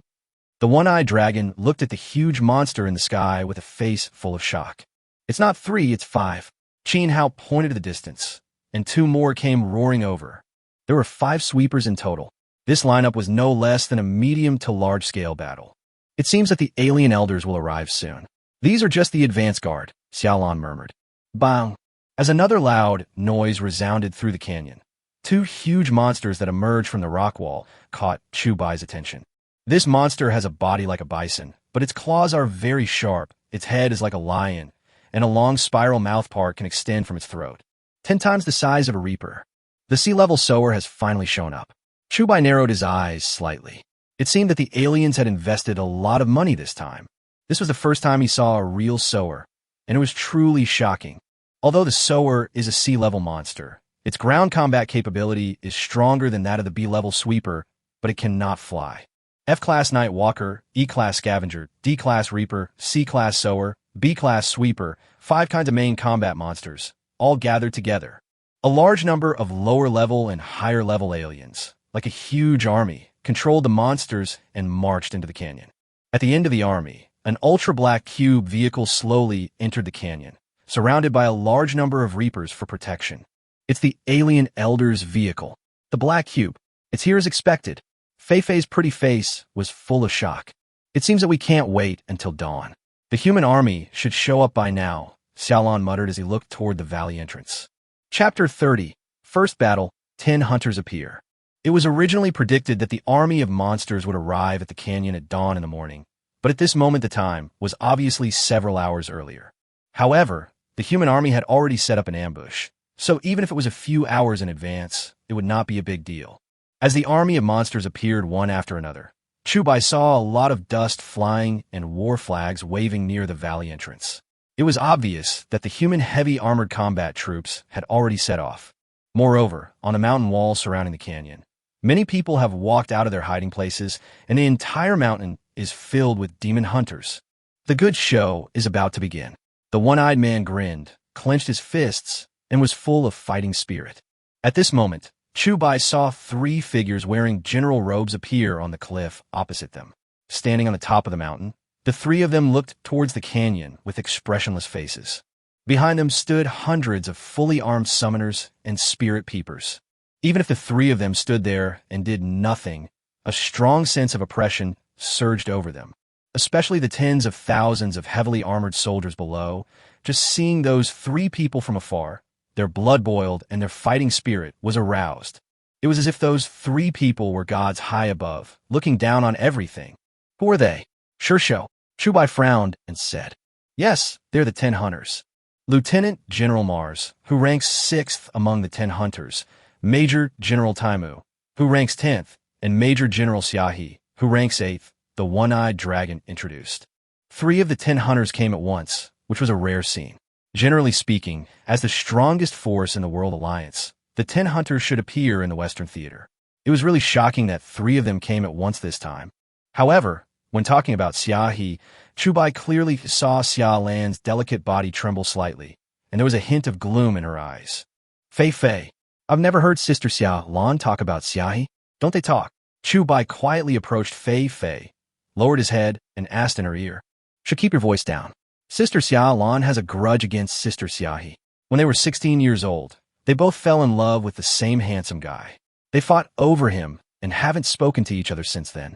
The one-eyed dragon looked at the huge monster in the sky with a face full of shock. It's not 3, it's 5. Qin Hao pointed to the distance, and 2 more came roaring over. There were 5 sweepers in total. This lineup was no less than a medium to large-scale battle. It seems that the alien elders will arrive soon. These are just the advance guard, Xiaolan murmured. Bang! As another loud noise resounded through the canyon, 2 huge monsters that emerged from the rock wall caught Chu Bai's attention. This monster has a body like a bison, but its claws are very sharp, its head is like a lion, and a long spiral mouthpart can extend from its throat. 10 times the size of a reaper. The sea-level sower has finally shown up. Chu Bai narrowed his eyes slightly. It seemed that the aliens had invested a lot of money this time. This was the first time he saw a real sower, and it was truly shocking. Although the sower is a sea-level monster, its ground combat capability is stronger than that of the B-level sweeper, but it cannot fly. F-class Night Walker, E-class Scavenger, D-class Reaper, C-class Sower, B-class Sweeper, 5 kinds of main combat monsters, all gathered together. A large number of lower-level and higher-level aliens, like a huge army, controlled the monsters and marched into the canyon. At the end of the army, an ultra-black cube vehicle slowly entered the canyon, surrounded by a large number of Reapers for protection. It's the alien Elder's vehicle. The black cube. It's here as expected. Fei Fei's pretty face was full of shock. It seems that we can't wait until dawn. The human army should show up by now, Xiaolan muttered as he looked toward the valley entrance. Chapter 30. First Battle, 10 Hunters Appear. It was originally predicted that the army of monsters would arrive at the canyon at dawn in the morning, but at this moment the time was obviously several hours earlier. However, the human army had already set up an ambush, so even if it was a few hours in advance, it would not be a big deal. As the army of monsters appeared one after another, Chu Bai saw a lot of dust flying and war flags waving near the valley entrance. It was obvious that the human heavy armored combat troops had already set off. Moreover, on the mountain wall surrounding the canyon, many people have walked out of their hiding places, and the entire mountain is filled with demon hunters. The good show is about to begin. The one-eyed man grinned, clenched his fists, and was full of fighting spirit. At this moment, Chu Bai saw 3 figures wearing general robes appear on the cliff opposite them. Standing on the top of the mountain, the 3 of them looked towards the canyon with expressionless faces. Behind them stood hundreds of fully armed summoners and spirit peepers. Even if the 3 of them stood there and did nothing, a strong sense of oppression surged over them, especially the tens of thousands of heavily armored soldiers below. Just seeing those 3 people from afar, their blood boiled and their fighting spirit was aroused. It was as if those 3 people were gods high above, looking down on everything. Who are they? Sure show. Chu Bai frowned and said, "Yes, they're the 10 hunters. Lieutenant General Mars, who ranks 6th among the 10 hunters, Major General Taimu, who ranks 10th, and Major General Xiaohe, who ranks 8th, the one-eyed dragon introduced. 3 of the 10 hunters came at once, which was a rare scene. Generally speaking, as the strongest force in the World Alliance, the 10 hunters should appear in the Western Theater. It was really shocking that 3 of them came at once this time. However, when talking about Xiaohe, Chu Bai clearly saw Xiaolan's delicate body tremble slightly, and there was a hint of gloom in her eyes. Fei Fei, I've never heard Sister Xiaolan talk about Xiaohe. Don't they talk? Chu Bai quietly approached Fei Fei, lowered his head, and asked in her ear, "Should keep your voice down. Sister Xiaolan has a grudge against Sister Xiaohe. When they were 16 years old, they both fell in love with the same handsome guy. They fought over him and haven't spoken to each other since then."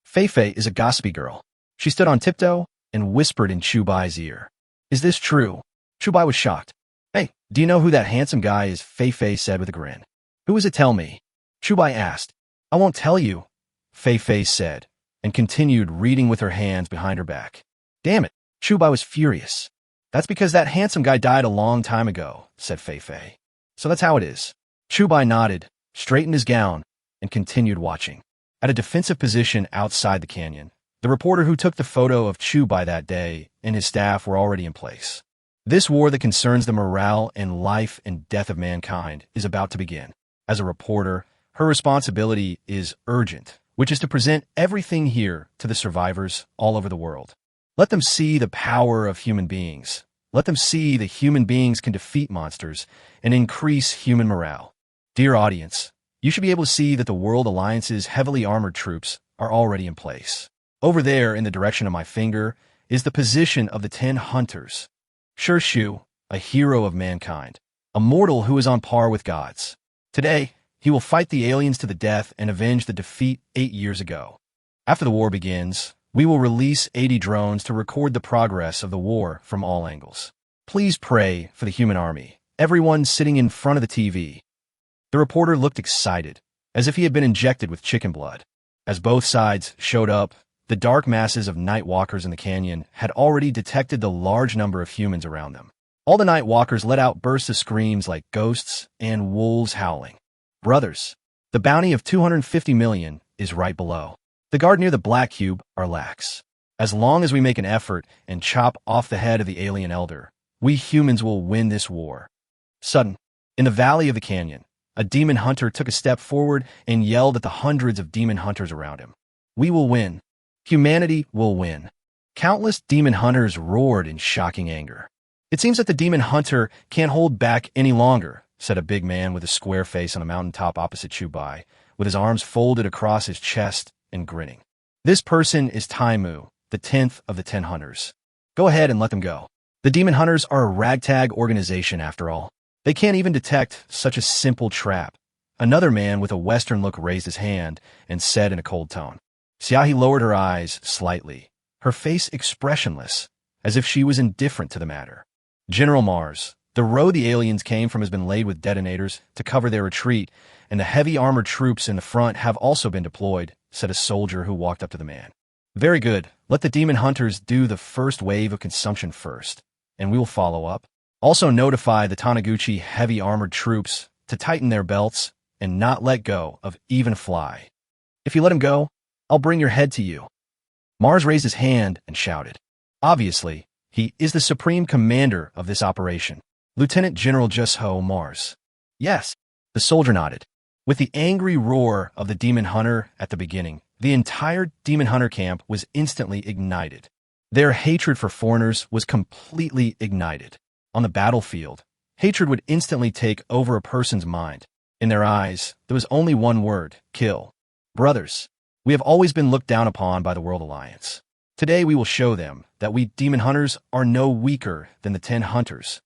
Fei Fei is a gossipy girl. She stood on tiptoe and whispered in Chu Bai's ear. "Is this true?" Chu Bai was shocked. "Hey, do you know who that handsome guy is?" Fei Fei said with a grin. "Who is it? Tell me." Chu Bai asked. "I won't tell you," Fei Fei said, and continued reading with her hands behind her back. "Damn it." Chu Bai was furious. "That's because that handsome guy died a long time ago," said Fei Fei. "So that's how it is." Chu Bai nodded, straightened his gown, and continued watching. At a defensive position outside the canyon, the reporter who took the photo of Chu Bai that day and his staff were already in place. This war that concerns the morale and life and death of mankind is about to begin. As a reporter, her responsibility is urgent, which is to present everything here to the survivors all over the world. Let them see the power of human beings. Let them see that human beings can defeat monsters and increase human morale. Dear audience, you should be able to see that the World Alliance's heavily armored troops are already in place. Over there, in the direction of my finger, is the position of the 10 hunters. Shu, a hero of mankind, a mortal who is on par with gods. Today, he will fight the aliens to the death and avenge the defeat 8 years ago. After the war begins, we will release 80 drones to record the progress of the war from all angles. Please pray for the human army, everyone sitting in front of the TV. The reporter looked excited, as if he had been injected with chicken blood. As both sides showed up, the dark masses of night walkers in the canyon had already detected the large number of humans around them. All the night walkers let out bursts of screams like ghosts and wolves howling. Brothers, the bounty of 250 million is right below. The guard near the black cube are lax. As long as we make an effort and chop off the head of the alien elder, we humans will win this war. Sudden, in the valley of the canyon, a demon hunter took a step forward and yelled at the hundreds of demon hunters around him. We will win. Humanity will win. Countless demon hunters roared in shocking anger. It seems that the demon hunter can't hold back any longer, said a big man with a square face on a mountaintop opposite Chubai, with his arms folded across his chest and grinning. This person is Taimu, the 10th of the 10 hunters. Go ahead and let them go. The demon hunters are a ragtag organization after all. They can't even detect such a simple trap. Another man with a Western look raised his hand and said in a cold tone. Xiaohi lowered her eyes slightly, her face expressionless, as if she was indifferent to the matter. General Mars, the road the aliens came from has been laid with detonators to cover their retreat, and the heavy armored troops in the front have also been deployed, said a soldier who walked up to the man. Very good. Let the demon hunters do the first wave of consumption first, and we will follow up. Also notify the Taniguchi heavy armored troops to tighten their belts and not let go of even fly. If you let him go, I'll bring your head to you. Mars raised his hand and shouted. Obviously, he is the supreme commander of this operation. Lieutenant General Jusho Mars. Yes, the soldier nodded. With the angry roar of the demon hunter at the beginning, the entire demon hunter camp was instantly ignited. Their hatred for foreigners was completely ignited. On the battlefield, hatred would instantly take over a person's mind. In their eyes, there was only one word, kill. Brothers, we have always been looked down upon by the World Alliance. Today we will show them that we demon hunters are no weaker than the 10 hunters.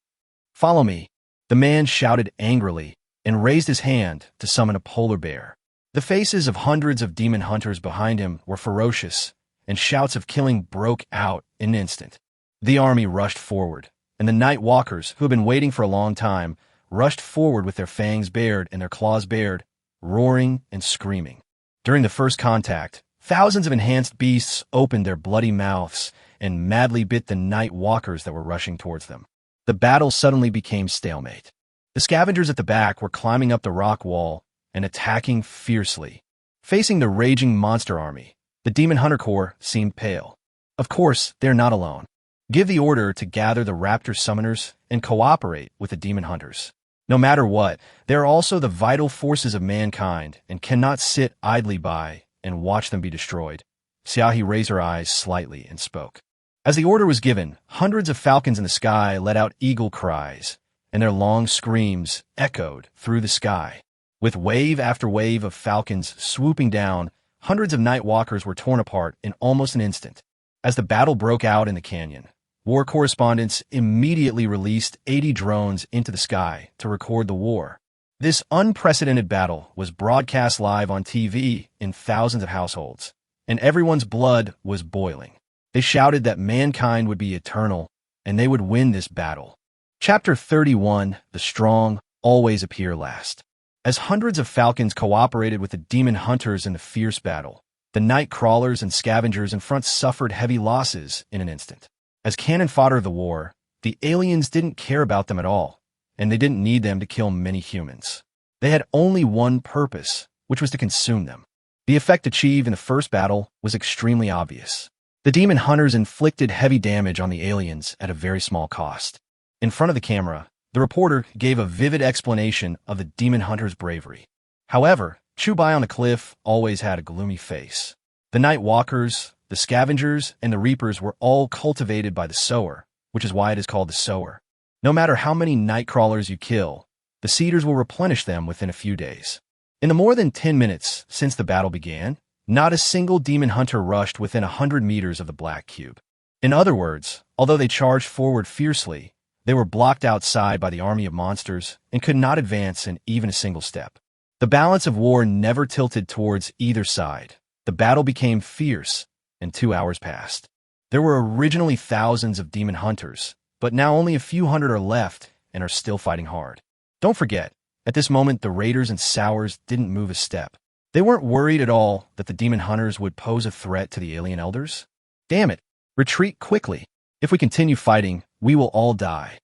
Follow me, the man shouted angrily and raised his hand to summon a polar bear. The faces of hundreds of demon hunters behind him were ferocious, and shouts of killing broke out in an instant. The army rushed forward, and the night walkers, who had been waiting for a long time, rushed forward with their fangs bared and their claws bared, roaring and screaming. During the first contact, thousands of enhanced beasts opened their bloody mouths and madly bit the night walkers that were rushing towards them. The battle suddenly became stalemate. The scavengers at the back were climbing up the rock wall and attacking fiercely. Facing the raging monster army, the Demon Hunter Corps seemed pale. Of course, they're not alone. Give the order to gather the raptor summoners and cooperate with the demon hunters. No matter what, they are also the vital forces of mankind and cannot sit idly by and watch them be destroyed. Xiaohi raised her eyes slightly and spoke. As the order was given, hundreds of falcons in the sky let out eagle cries, and their long screams echoed through the sky. With wave after wave of falcons swooping down, hundreds of night walkers were torn apart in almost an instant. As the battle broke out in the canyon, war correspondents immediately released 80 drones into the sky to record the war. This unprecedented battle was broadcast live on TV in thousands of households, and everyone's blood was boiling. They shouted that mankind would be eternal, and they would win this battle. Chapter 31, The Strong Always Appear Last. As hundreds of falcons cooperated with the demon hunters in the fierce battle, the night crawlers and scavengers in front suffered heavy losses in an instant. As cannon fodder of the war, the aliens didn't care about them at all, and they didn't need them to kill many humans. They had only one purpose, which was to consume them. The effect achieved in the first battle was extremely obvious. The demon hunters inflicted heavy damage on the aliens at a very small cost. In front of the camera, the reporter gave a vivid explanation of the demon hunters' bravery. However, Chubai on the cliff always had a gloomy face. The night walkers, the scavengers, and the reapers were all cultivated by the sower, which is why it is called the sower. No matter how many night crawlers you kill, the seeders will replenish them within a few days. In the more than 10 minutes since the battle began, not a single demon hunter rushed within 100 meters of the black cube. In other words, although they charged forward fiercely, they were blocked outside by the army of monsters and could not advance in even a single step. The balance of war never tilted towards either side. The battle became fierce, and 2 hours passed. There were originally thousands of demon hunters, but now only a few hundred are left and are still fighting hard. Don't forget, at this moment the raiders and sours didn't move a step. They weren't worried at all that the demon hunters would pose a threat to the alien elders. Damn it, retreat quickly. If we continue fighting, we will all die.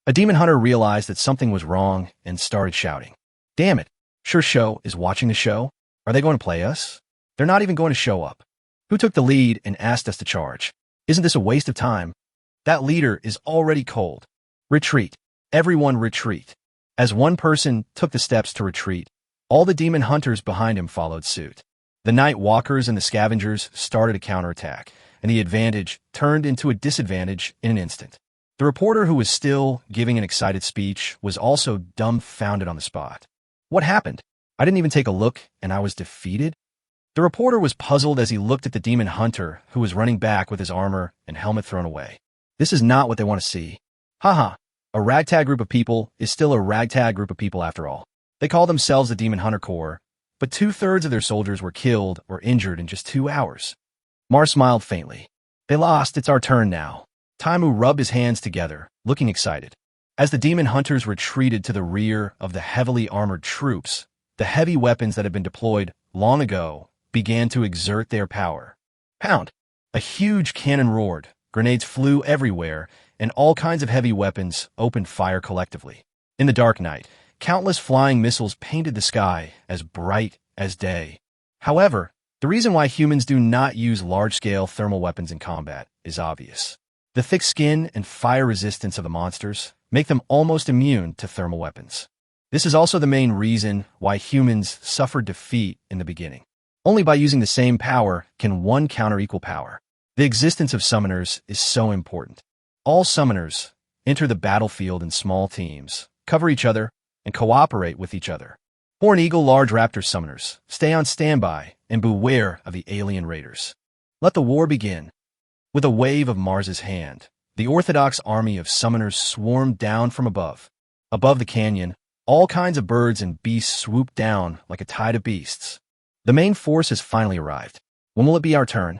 A demon hunter realized that something was wrong and started shouting. Damn it, Sure Show is watching the show? Are they going to play us? They're not even going to show up. Who took the lead and asked us to charge? Isn't this a waste of time? That leader is already cold. Retreat. Everyone retreat. As one person took the steps to retreat, all the demon hunters behind him followed suit. The night walkers and the scavengers started a counterattack, and the advantage turned into a disadvantage in an instant. The reporter, who was still giving an excited speech, was also dumbfounded on the spot. What happened? I didn't even take a look, and I was defeated? The reporter was puzzled as he looked at the demon hunter, who was running back with his armor and helmet thrown away. This is not what they want to see. Haha, a ragtag group of people is still a ragtag group of people after all. They call themselves the Demon Hunter Corps, but 2/3 of their soldiers were killed or injured in just 2 hours. Mars smiled faintly. They lost, it's our turn now. Taimu rubbed his hands together, looking excited. As the demon hunters retreated to the rear of the heavily armored troops, the heavy weapons that had been deployed long ago began to exert their power. Pound! A huge cannon roared, grenades flew everywhere, and all kinds of heavy weapons opened fire collectively. In the dark night, countless flying missiles painted the sky as bright as day. However, the reason why humans do not use large-scale thermal weapons in combat is obvious. The thick skin and fire resistance of the monsters make them almost immune to thermal weapons. This is also the main reason why humans suffered defeat in the beginning. Only by using the same power can one counter equal power. The existence of summoners is so important. All summoners enter the battlefield in small teams, cover each other, and cooperate with each other. Horn Eagle large raptor summoners, stay on standby and beware of the alien raiders. Let the war begin. With a wave of Mars's hand, the orthodox army of summoners swarmed down from above. Above the canyon, all kinds of birds and beasts swooped down like a tide of beasts. The main force has finally arrived. When will it be our turn?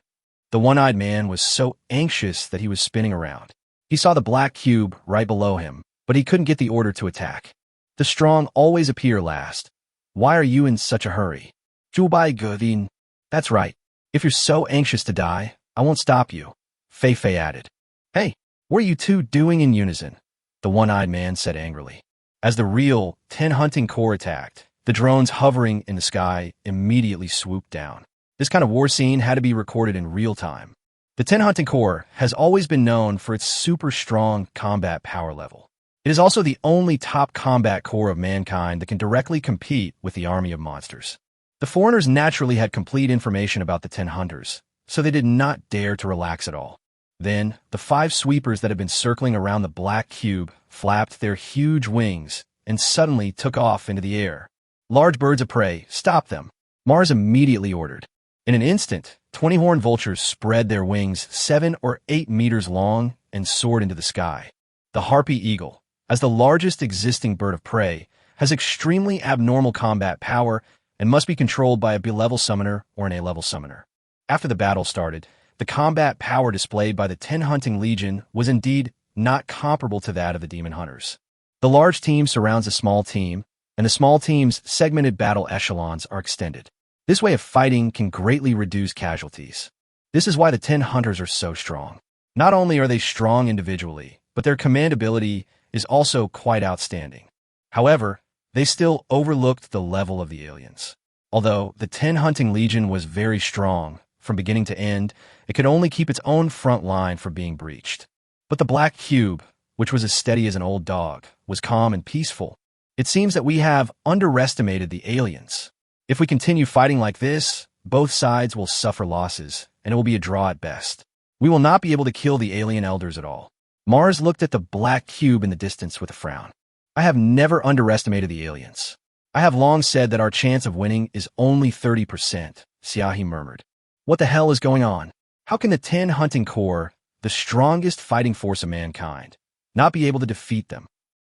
The one-eyed man was so anxious that he was spinning around. He saw the black cube right below him, but he couldn't get the order to attack. The strong always appear last. Why are you in such a hurry? Jubai Gudin. That's right. If you're so anxious to die, I won't stop you. Fei Fei added. Hey, what are you two doing in unison? The one-eyed man said angrily. As the real 10 hunting corps attacked, the drones hovering in the sky immediately swooped down. This kind of war scene had to be recorded in real time. The 10 hunting corps has always been known for its super strong combat power level. It is also the only top combat corps of mankind that can directly compete with the army of monsters. The foreigners naturally had complete information about the 10 hunters, so they did not dare to relax at all. Then, the 5 sweepers that had been circling around the black cube flapped their huge wings and suddenly took off into the air. Large birds of prey, stop them! Mars immediately ordered. In an instant, 20 horned vultures spread their wings 7 or 8 meters long and soared into the sky. The harpy eagle, as the largest existing bird of prey, has extremely abnormal combat power and must be controlled by a B-level summoner or an A-level summoner. After the battle started, the combat power displayed by the 10 hunting legion was indeed not comparable to that of the demon hunters. The large team surrounds a small team, and the small team's segmented battle echelons are extended. This way of fighting can greatly reduce casualties. This is why the 10 hunters are so strong. Not only are they strong individually, but their command ability is also quite outstanding. However, they still overlooked the level of the aliens. Although the 10 hunting legion was very strong, from beginning to end, it could only keep its own front line from being breached. But the black cube, which was as steady as an old dog, was calm and peaceful. It seems that we have underestimated the aliens. If we continue fighting like this, both sides will suffer losses, and it will be a draw at best. We will not be able to kill the alien elders at all. Mars looked at the black cube in the distance with a frown. I have never underestimated the aliens. I have long said that our chance of winning is only 30%, Xiaohi murmured. What the hell is going on? How can the 10 hunting corps, the strongest fighting force of mankind, not be able to defeat them?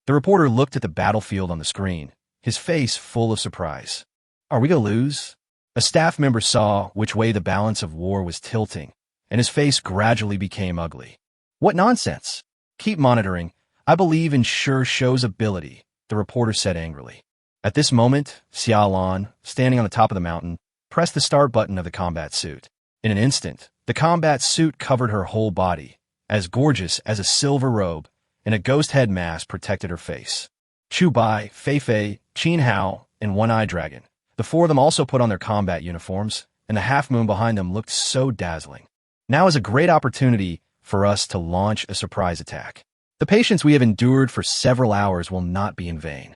The reporter looked at the battlefield on the screen, his face full of surprise. Are we going to lose? A staff member saw which way the balance of war was tilting, and his face gradually became ugly. What nonsense! Keep monitoring. I believe in sure show's ability, the reporter said angrily. At this moment, Xiaolan, standing on the top of the mountain, pressed the start button of the combat suit. In an instant, the combat suit covered her whole body, as gorgeous as a silver robe, and a ghost head mask protected her face. Chu Bai, Fei Fei, Qin Hao, and One-Eye Dragon. The four of them also put on their combat uniforms, and the half-moon behind them looked so dazzling. Now is a great opportunity for us to launch a surprise attack. The patience we have endured for several hours will not be in vain,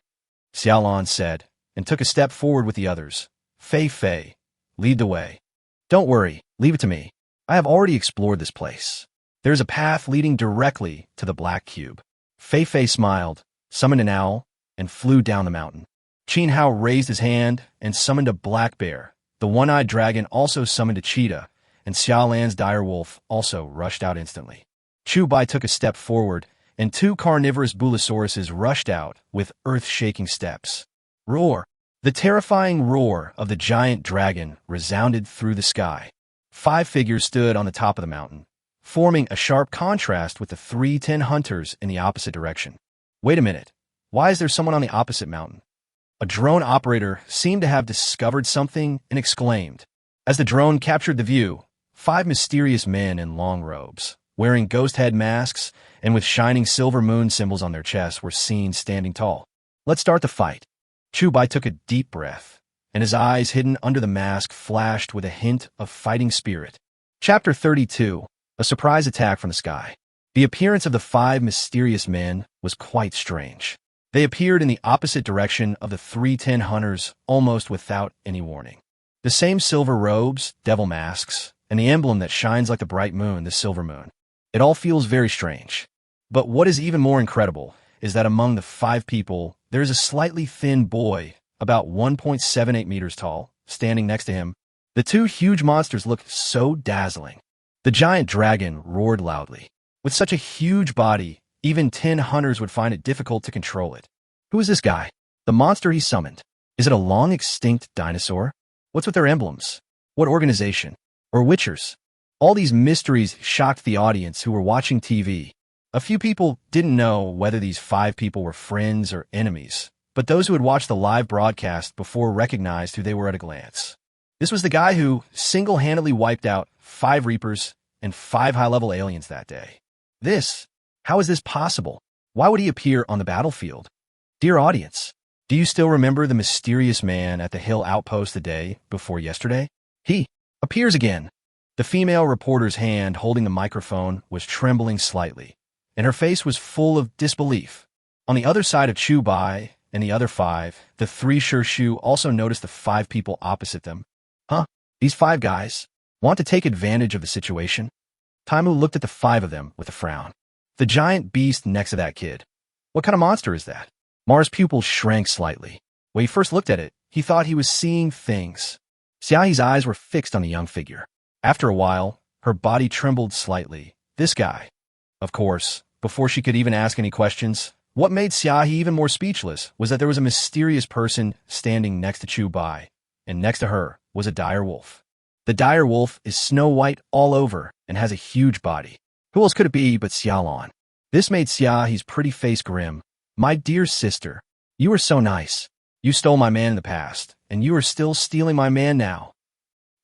Xiaolan said, and took a step forward with the others. Fei Fei, lead the way. Don't worry, leave it to me. I have already explored this place. There is a path leading directly to the Black Cube. Fei Fei smiled, summoned an owl, and flew down the mountain. Qin Hao raised his hand and summoned a black bear. The one-eyed dragon also summoned a cheetah, and Xiaolan's dire wolf also rushed out instantly. Chu Bai took a step forward, and two carnivorous bulosauruses rushed out with earth-shaking steps. Roar! The terrifying roar of the giant dragon resounded through the sky. 5 figures stood on the top of the mountain, forming a sharp contrast with the 3 10 hunters in the opposite direction. Wait a minute. Why is there someone on the opposite mountain? A drone operator seemed to have discovered something and exclaimed. As the drone captured the view, 5 mysterious men in long robes, wearing ghost head masks and with shining silver moon symbols on their chests were seen standing tall. Let's start the fight. Chu Bai took a deep breath, and his eyes hidden under the mask flashed with a hint of fighting spirit. Chapter 32, A Surprise Attack from the Sky. The appearance of the 5 mysterious men was quite strange. They appeared in the opposite direction of the 3 10 hunters almost without any warning. The same silver robes, devil masks, and the emblem that shines like the bright moon, the silver moon. It all feels very strange. But what is even more incredible is that among the 5 people, there is a slightly thin boy, about 1.78 meters tall, standing next to him. The 2 huge monsters looked so dazzling. The giant dragon roared loudly. With such a huge body, even 10 hunters would find it difficult to control it. Who is this guy? The monster he summoned. Is it a long-extinct dinosaur? What's with their emblems? What organization? Or witchers? All these mysteries shocked the audience who were watching TV. A few people didn't know whether these 5 people were friends or enemies, but those who had watched the live broadcast before recognized who they were at a glance. This was the guy who single-handedly wiped out 5 Reapers and 5 high-level aliens that day. How is this possible? Why would he appear on the battlefield? Dear audience, do you still remember the mysterious man at the hill outpost the day before yesterday? He appears again. The female reporter's hand holding the microphone was trembling slightly, and her face was full of disbelief. On the other side of Chu Bai and the other 5, the 3 Shu also noticed the 5 people opposite them. Huh? These 5 guys want to take advantage of the situation? Taimu looked at the 5 of them with a frown. The giant beast next to that kid. What kind of monster is that? Mars' pupils shrank slightly. When he first looked at it, he thought he was seeing things. Xiaohi's eyes were fixed on the young figure. After a while, her body trembled slightly. This guy. Of course, before she could even ask any questions, what made Xiaohi even more speechless was that there was a mysterious person standing next to Chu Bai, and next to her was a dire wolf. The dire wolf is snow white all over and has a huge body. Who else could it be but Xiaolan? This made Xiaohi's pretty face grim. My dear sister, you are so nice. You stole my man in the past, and you are still stealing my man now.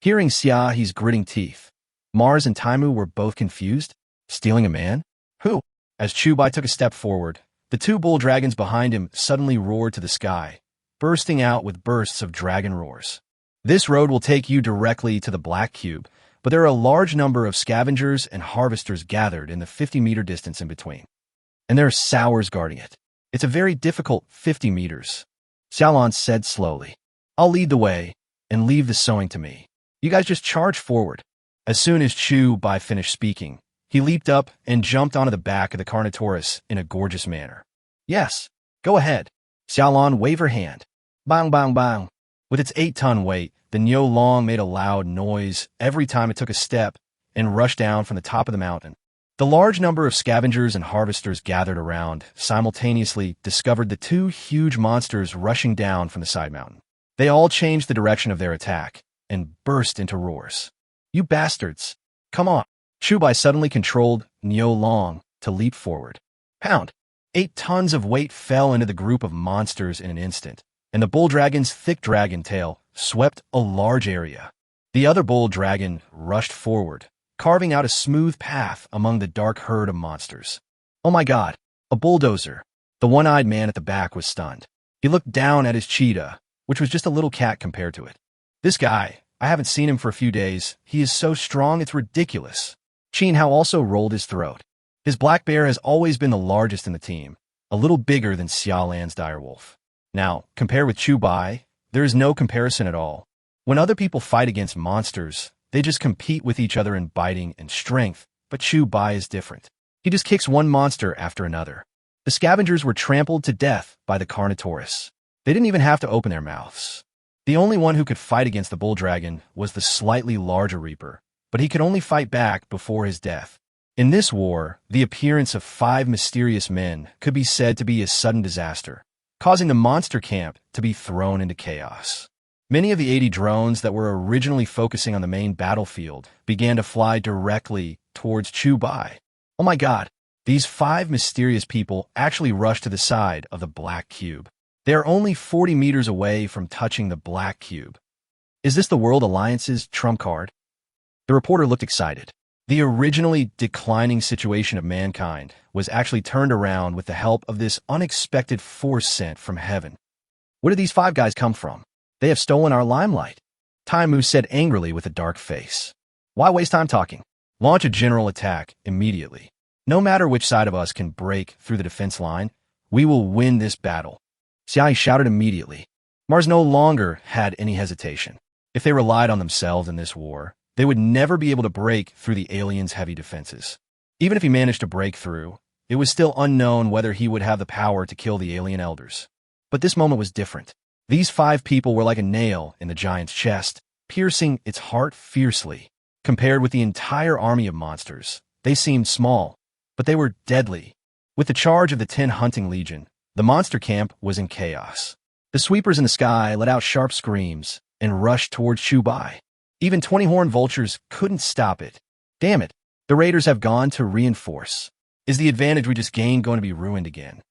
Hearing Xiaohi's gritting teeth, Mars and Taimu were both confused. Stealing a man? Who? As Chu Bai took a step forward, the 2 bull dragons behind him suddenly roared to the sky, bursting out with bursts of dragon roars. This road will take you directly to the Black Cube, but there are a large number of scavengers and harvesters gathered in the 50-meter distance in between. And there are sours guarding it. It's a very difficult 50 meters. Xiaolan said slowly. I'll lead the way, and leave the sewing to me. You guys just charge forward. As soon as Chu Bai finished speaking, he leaped up and jumped onto the back of the Carnotaurus in a gorgeous manner. Yes, go ahead. Xiaolan waved her hand. Bang, bang, bang. With its 8-ton weight, the Nyo Long made a loud noise every time it took a step and rushed down from the top of the mountain. The large number of scavengers and harvesters gathered around simultaneously discovered the two huge monsters rushing down from the side mountain. They all changed the direction of their attack and burst into roars. You bastards! Come on! Chubai suddenly controlled Nyo Long to leap forward. Pound! 8 tons of weight fell into the group of monsters in an instant, and the bull dragon's thick dragon tail swept a large area. The other bull dragon rushed forward, carving out a smooth path among the dark herd of monsters. Oh my god, a bulldozer! The one-eyed man at the back was stunned. He looked down at his cheetah, which was just a little cat compared to it. This guy, I haven't seen him for a few days. He is so strong, it's ridiculous. Qin Hao also rolled his throat. His black bear has always been the largest in the team, a little bigger than Xiaolan's direwolf. Now, compared with Chubai, there is no comparison at all. When other people fight against monsters, they just compete with each other in biting and strength, but Chubai is different. He just kicks one monster after another. The scavengers were trampled to death by the Carnotaurus. They didn't even have to open their mouths. The only one who could fight against the bull dragon was the slightly larger Reaper, but he could only fight back before his death. In this war, the appearance of 5 mysterious men could be said to be a sudden disaster, causing the monster camp to be thrown into chaos. Many of the 80 drones that were originally focusing on the main battlefield began to fly directly towards Chubai. Oh my god, these 5 mysterious people actually rushed to the side of the black cube. They are only 40 meters away from touching the black cube. Is this the World Alliance's trump card? The reporter looked excited. The originally declining situation of mankind was actually turned around with the help of this unexpected force sent from heaven. Where did these 5 guys come from? They have stolen our limelight. Taimu said angrily with a dark face. Why waste time talking? Launch a general attack immediately. No matter which side of us can break through the defense line, we will win this battle. Xiai shouted immediately. Mars no longer had any hesitation. If they relied on themselves in this war, they would never be able to break through the aliens' heavy defenses. Even if he managed to break through, it was still unknown whether he would have the power to kill the alien elders. But this moment was different. These 5 people were like a nail in the giant's chest, piercing its heart fiercely. Compared with the entire army of monsters, they seemed small, but they were deadly. With the charge of the 10 hunting legion, the monster camp was in chaos. The sweepers in the sky let out sharp screams and rushed towards Chubai. Even 20 horned vultures couldn't stop it. Damn it, the raiders have gone to reinforce. Is the advantage we just gained going to be ruined again?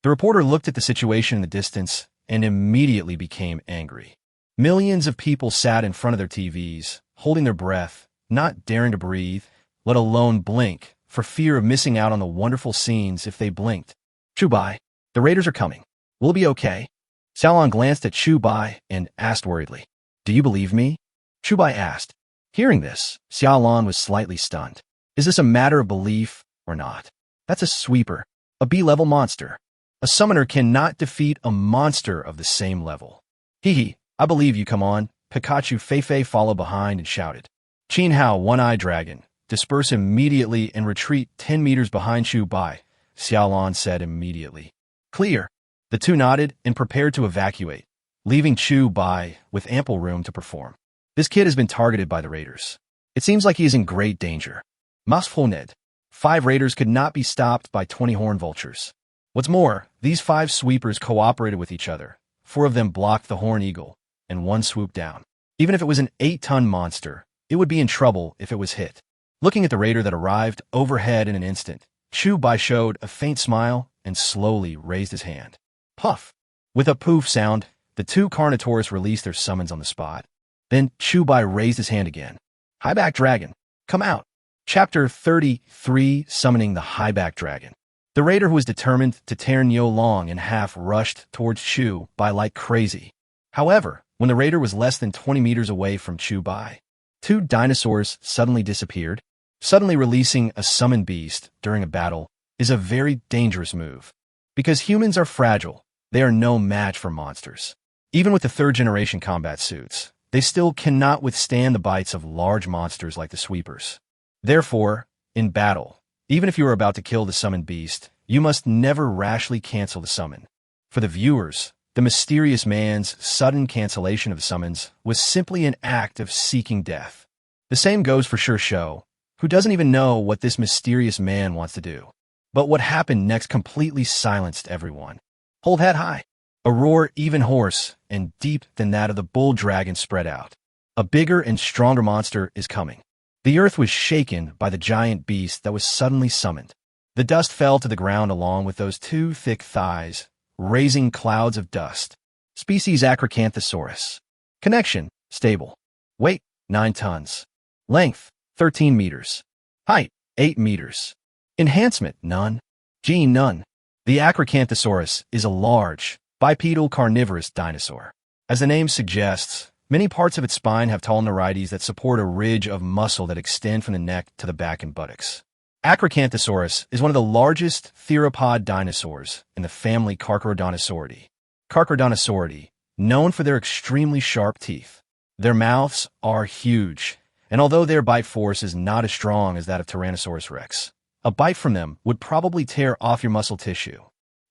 The reporter looked at the situation in the distance and immediately became angry. Millions of people sat in front of their TVs, holding their breath, not daring to breathe, let alone blink, for fear of missing out on the wonderful scenes if they blinked. Chubai, the raiders are coming. Will it be okay? Xiaolong glanced at Chubai and asked worriedly, Do you believe me? Chubai asked. Hearing this, Xiaolong was slightly stunned. Is this a matter of belief or not? That's a sweeper, a B-level monster. A summoner cannot defeat a monster of the same level. Hee, I believe you, come on. Pikachu Feifei followed behind and shouted. Qin Hao, one-eyed dragon, disperse immediately and retreat 10 meters behind Chubai, Xiaolong said immediately. Clear. The two nodded and prepared to evacuate, leaving Chubai with ample room to perform. This kid has been targeted by the raiders. It seems like he is in great danger. Masfoned. 5 raiders could not be stopped by 20 horned vultures. What's more, these 5 sweepers cooperated with each other. 4 of them blocked the horn eagle, and 1 swooped down. Even if it was an 8-ton monster, it would be in trouble if it was hit. Looking at the raider that arrived overhead in an instant, Chubai showed a faint smile and slowly raised his hand. Puff! With a poof sound, the 2 Carnotaurus released their summons on the spot. Then Chubai raised his hand again. Highback Dragon, come out! Chapter 33, Summoning the Highback Dragon. The raider who was determined to tear Nyo Long in half rushed towards Chubai like crazy. However, when the raider was less than 20 meters away from Chubai, 2 dinosaurs suddenly disappeared. Suddenly releasing a summoned beast during a battle is a very dangerous move. Because humans are fragile, they are no match for monsters. Even with the 3rd-generation combat suits, they still cannot withstand the bites of large monsters like the sweepers. Therefore, in battle, even if you are about to kill the summoned beast, you must never rashly cancel the summon. For the viewers, The mysterious man's sudden cancellation of the summons was simply an act of seeking death. The same goes for Sure, who doesn't even know what this mysterious man wants to do. But what happened next completely silenced everyone. Hold head high. A roar even hoarse and deep than that of the bull dragon spread out. A bigger and stronger monster is coming. The earth was shaken by the giant beast that was suddenly summoned. The dust fell to the ground along with those two thick thighs, raising clouds of dust. Species Acrocanthosaurus. Connection, stable. Weight, 9 tons. Length, 13 meters. Height, 8 meters. Enhancement, none. Gene, none. The Acrocanthosaurus is a large, bipedal carnivorous dinosaur. As the name suggests, many parts of its spine have tall neurites that support a ridge of muscle that extend from the neck to the back and buttocks. Acrocanthosaurus is one of the largest theropod dinosaurs in the family Carcharodontosauridae. Carcharodontosauridae, known for their extremely sharp teeth. Their mouths are huge, and although their bite force is not as strong as that of Tyrannosaurus rex, a bite from them would probably tear off your muscle tissue.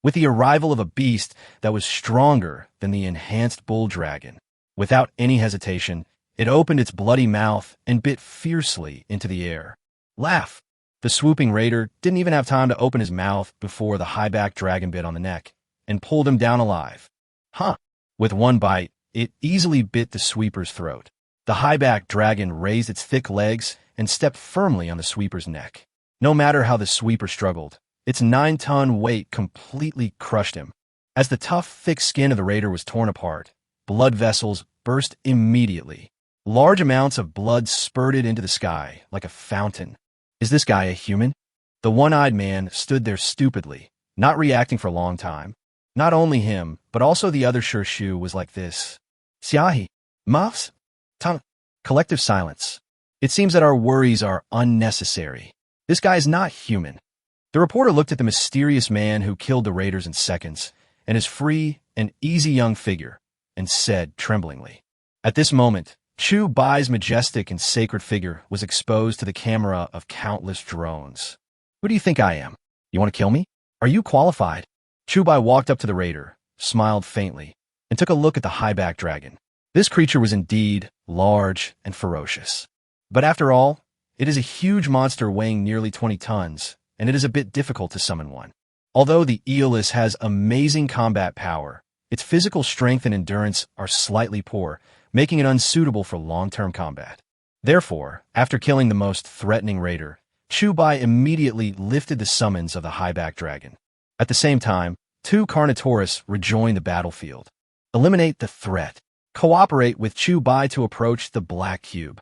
With the arrival of a beast that was stronger than the enhanced bull dragon, without any hesitation, it opened its bloody mouth and bit fiercely into the air. Laugh! The swooping raider didn't even have time to open his mouth before the high-backed dragon bit on the neck and pulled him down alive. Huh! With one bite, it easily bit the sweeper's throat. The high-backed dragon raised its thick legs and stepped firmly on the sweeper's neck. No matter how the sweeper struggled, its 9-ton weight completely crushed him. As the tough, thick skin of the raider was torn apart, blood vessels burst immediately. Large amounts of blood spurted into the sky like a fountain. Is this guy a human? The one-eyed man stood there stupidly, not reacting for a long time. Not only him, but also the other Sure was like this. Siahi, muffs, tongue. Collective silence. It seems that our worries are unnecessary. This guy is not human. The reporter looked at the mysterious man who killed the raiders in seconds, and his free and easy young figure, and said tremblingly. At this moment, Chu Bai's majestic and sacred figure was exposed to the camera of countless drones. Who do you think I am? You want to kill me? Are you qualified? Chu Bai walked up to the raider, smiled faintly, and took a look at the high-backed dragon. This creature was indeed large and ferocious. But after all, it is a huge monster weighing nearly 20 tons, and it is a bit difficult to summon one. Although the Aeolus has amazing combat power, its physical strength and endurance are slightly poor, making it unsuitable for long-term combat. Therefore, after killing the most threatening raider, Chu Bai immediately lifted the summons of the high-backed dragon. At the same time, 2 Carnotaurus rejoined the battlefield. Eliminate the threat. Cooperate with Chu Bai to approach the black cube.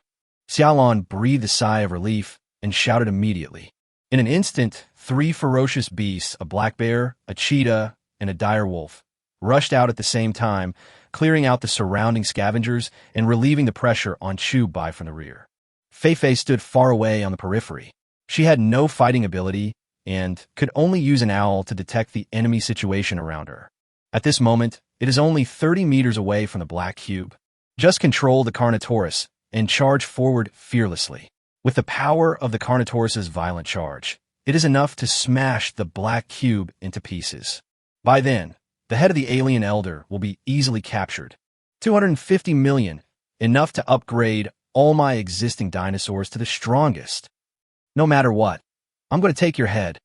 Xiaolon breathed a sigh of relief and shouted immediately. In an instant, 3 ferocious beasts, a black bear, a cheetah, and a dire wolf, rushed out at the same time, clearing out the surrounding scavengers and relieving the pressure on Chu Bai from the rear. Fei Fei stood far away on the periphery. She had no fighting ability and could only use an owl to detect the enemy situation around her. At this moment, it is only 30 meters away from the black cube. Just control the Carnotaurus and charge forward fearlessly. With the power of the Carnotaurus's violent charge, it is enough to smash the black cube into pieces. By then, the head of the alien elder will be easily captured. 250 million, enough to upgrade all my existing dinosaurs to the strongest. No matter what, I'm going to take your head.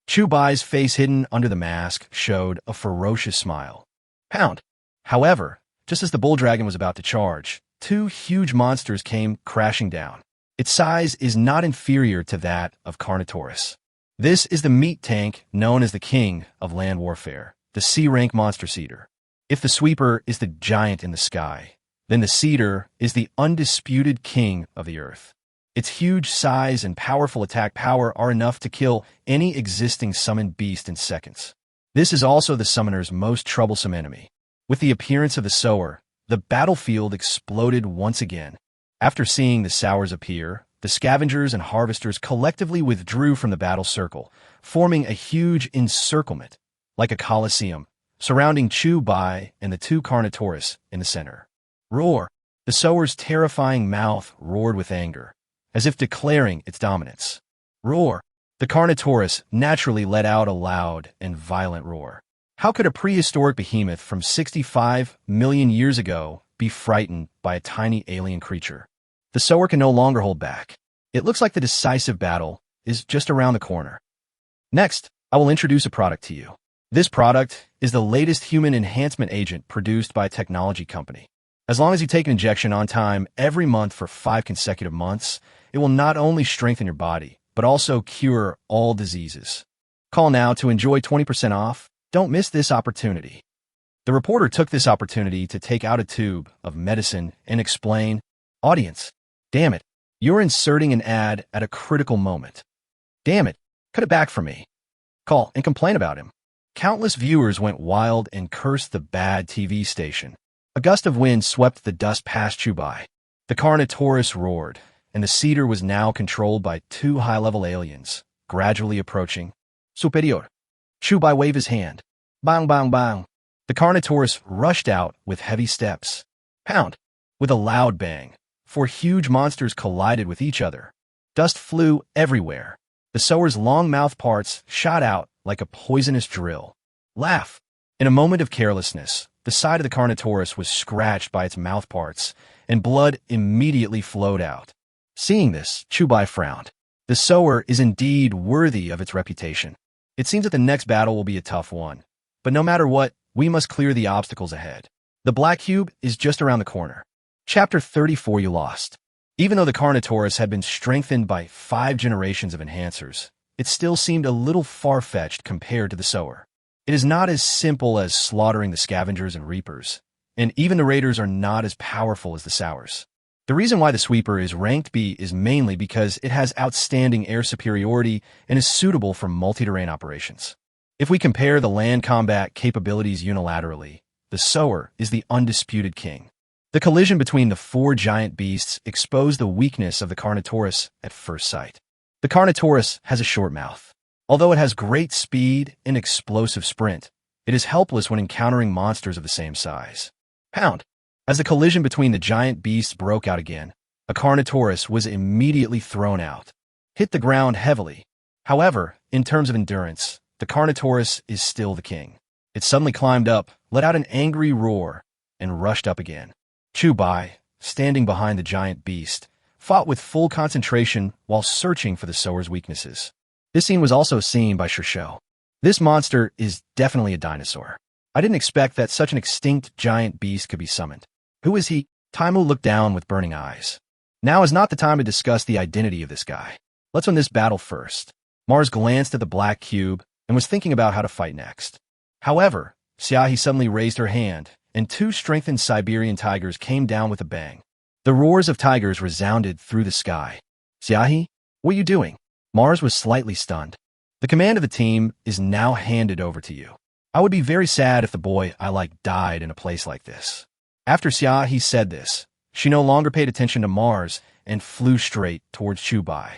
Chu Bai's face hidden under the mask showed a ferocious smile. Pound. However, just as the bull dragon was about to charge, 2 huge monsters came crashing down. Its size is not inferior to that of Carnotaurus. This is the meat tank known as the king of land warfare, the C-rank monster cedar. If the sweeper is the giant in the sky, then the cedar is the undisputed king of the earth. Its huge size and powerful attack power are enough to kill any existing summoned beast in seconds. This is also the summoner's most troublesome enemy. With the appearance of the sower, the battlefield exploded once again. After seeing the sowers appear, the scavengers and harvesters collectively withdrew from the battle circle, forming a huge encirclement, like a coliseum, surrounding Chu Bai and the 2 Carnotaurus in the center. Roar! The sower's terrifying mouth roared with anger, as if declaring its dominance. Roar! The Carnotaurus naturally let out a loud and violent roar. How could a prehistoric behemoth from 65 million years ago be frightened by a tiny alien creature? The sower can no longer hold back. It looks like the decisive battle is just around the corner. Next, I will introduce a product to you. This product is the latest human enhancement agent produced by a technology company. As long as you take an injection on time every month for 5 consecutive months, it will not only strengthen your body, but also cure all diseases. Call now to enjoy 20% off. Don't miss this opportunity. The reporter took this opportunity to take out a tube of medicine and explain, "Audience, damn it, you're inserting an ad at a critical moment. Damn it, cut it back for me. Call and complain about him." Countless viewers went wild and cursed the bad TV station. A gust of wind swept the dust past Chubai. The Carnotaurus roared, and the cedar was now controlled by 2 high-level aliens, gradually approaching. Superior. Chubai waved his hand. Bang, bang, bang. The Carnotaurus rushed out with heavy steps. Pound. With a loud bang, 4 huge monsters collided with each other. Dust flew everywhere. The sower's long mouth parts shot out like a poisonous drill. Laugh. In a moment of carelessness, the side of the Carnotaurus was scratched by its mouth parts, and blood immediately flowed out. Seeing this, Chubai frowned. The sower is indeed worthy of its reputation. It seems that the next battle will be a tough one. But no matter what, we must clear the obstacles ahead. The black cube is just around the corner. Chapter 34 You Lost. Even though the Carnotaurus had been strengthened by 5 generations of enhancers, it still seemed a little far-fetched compared to the sower. It is not as simple as slaughtering the scavengers and reapers, and even the raiders are not as powerful as the sowers. The reason why the sweeper is ranked B is mainly because it has outstanding air superiority and is suitable for multi-terrain operations. If we compare the land combat capabilities unilaterally, the sower is the undisputed king. The collision between the 4 giant beasts exposed the weakness of the Carnotaurus at first sight. The Carnotaurus has a short mouth. Although it has great speed and explosive sprint, it is helpless when encountering monsters of the same size. Pound. As the collision between the giant beasts broke out again, a Carnotaurus was immediately thrown out. Hit the ground heavily. However, in terms of endurance, the Carnotaurus is still the king. It suddenly climbed up, let out an angry roar, and rushed up again. Chubai, standing behind the giant beast, fought with full concentration while searching for the sower's weaknesses. This scene was also seen by Shirsho. This monster is definitely a dinosaur. I didn't expect that such an extinct giant beast could be summoned. Who is he? Taimu looked down with burning eyes. Now is not the time to discuss the identity of this guy. Let's win this battle first. Mars glanced at the black cube and was thinking about how to fight next. However, Xiaohi suddenly raised her hand, and 2 strengthened Siberian tigers came down with a bang. The roars of tigers resounded through the sky. Xiaohi, what are you doing? Mars was slightly stunned. The command of the team is now handed over to you. I would be very sad if the boy I like died in a place like this. After Xiaohi said this, she no longer paid attention to Mars and flew straight towards Chubai.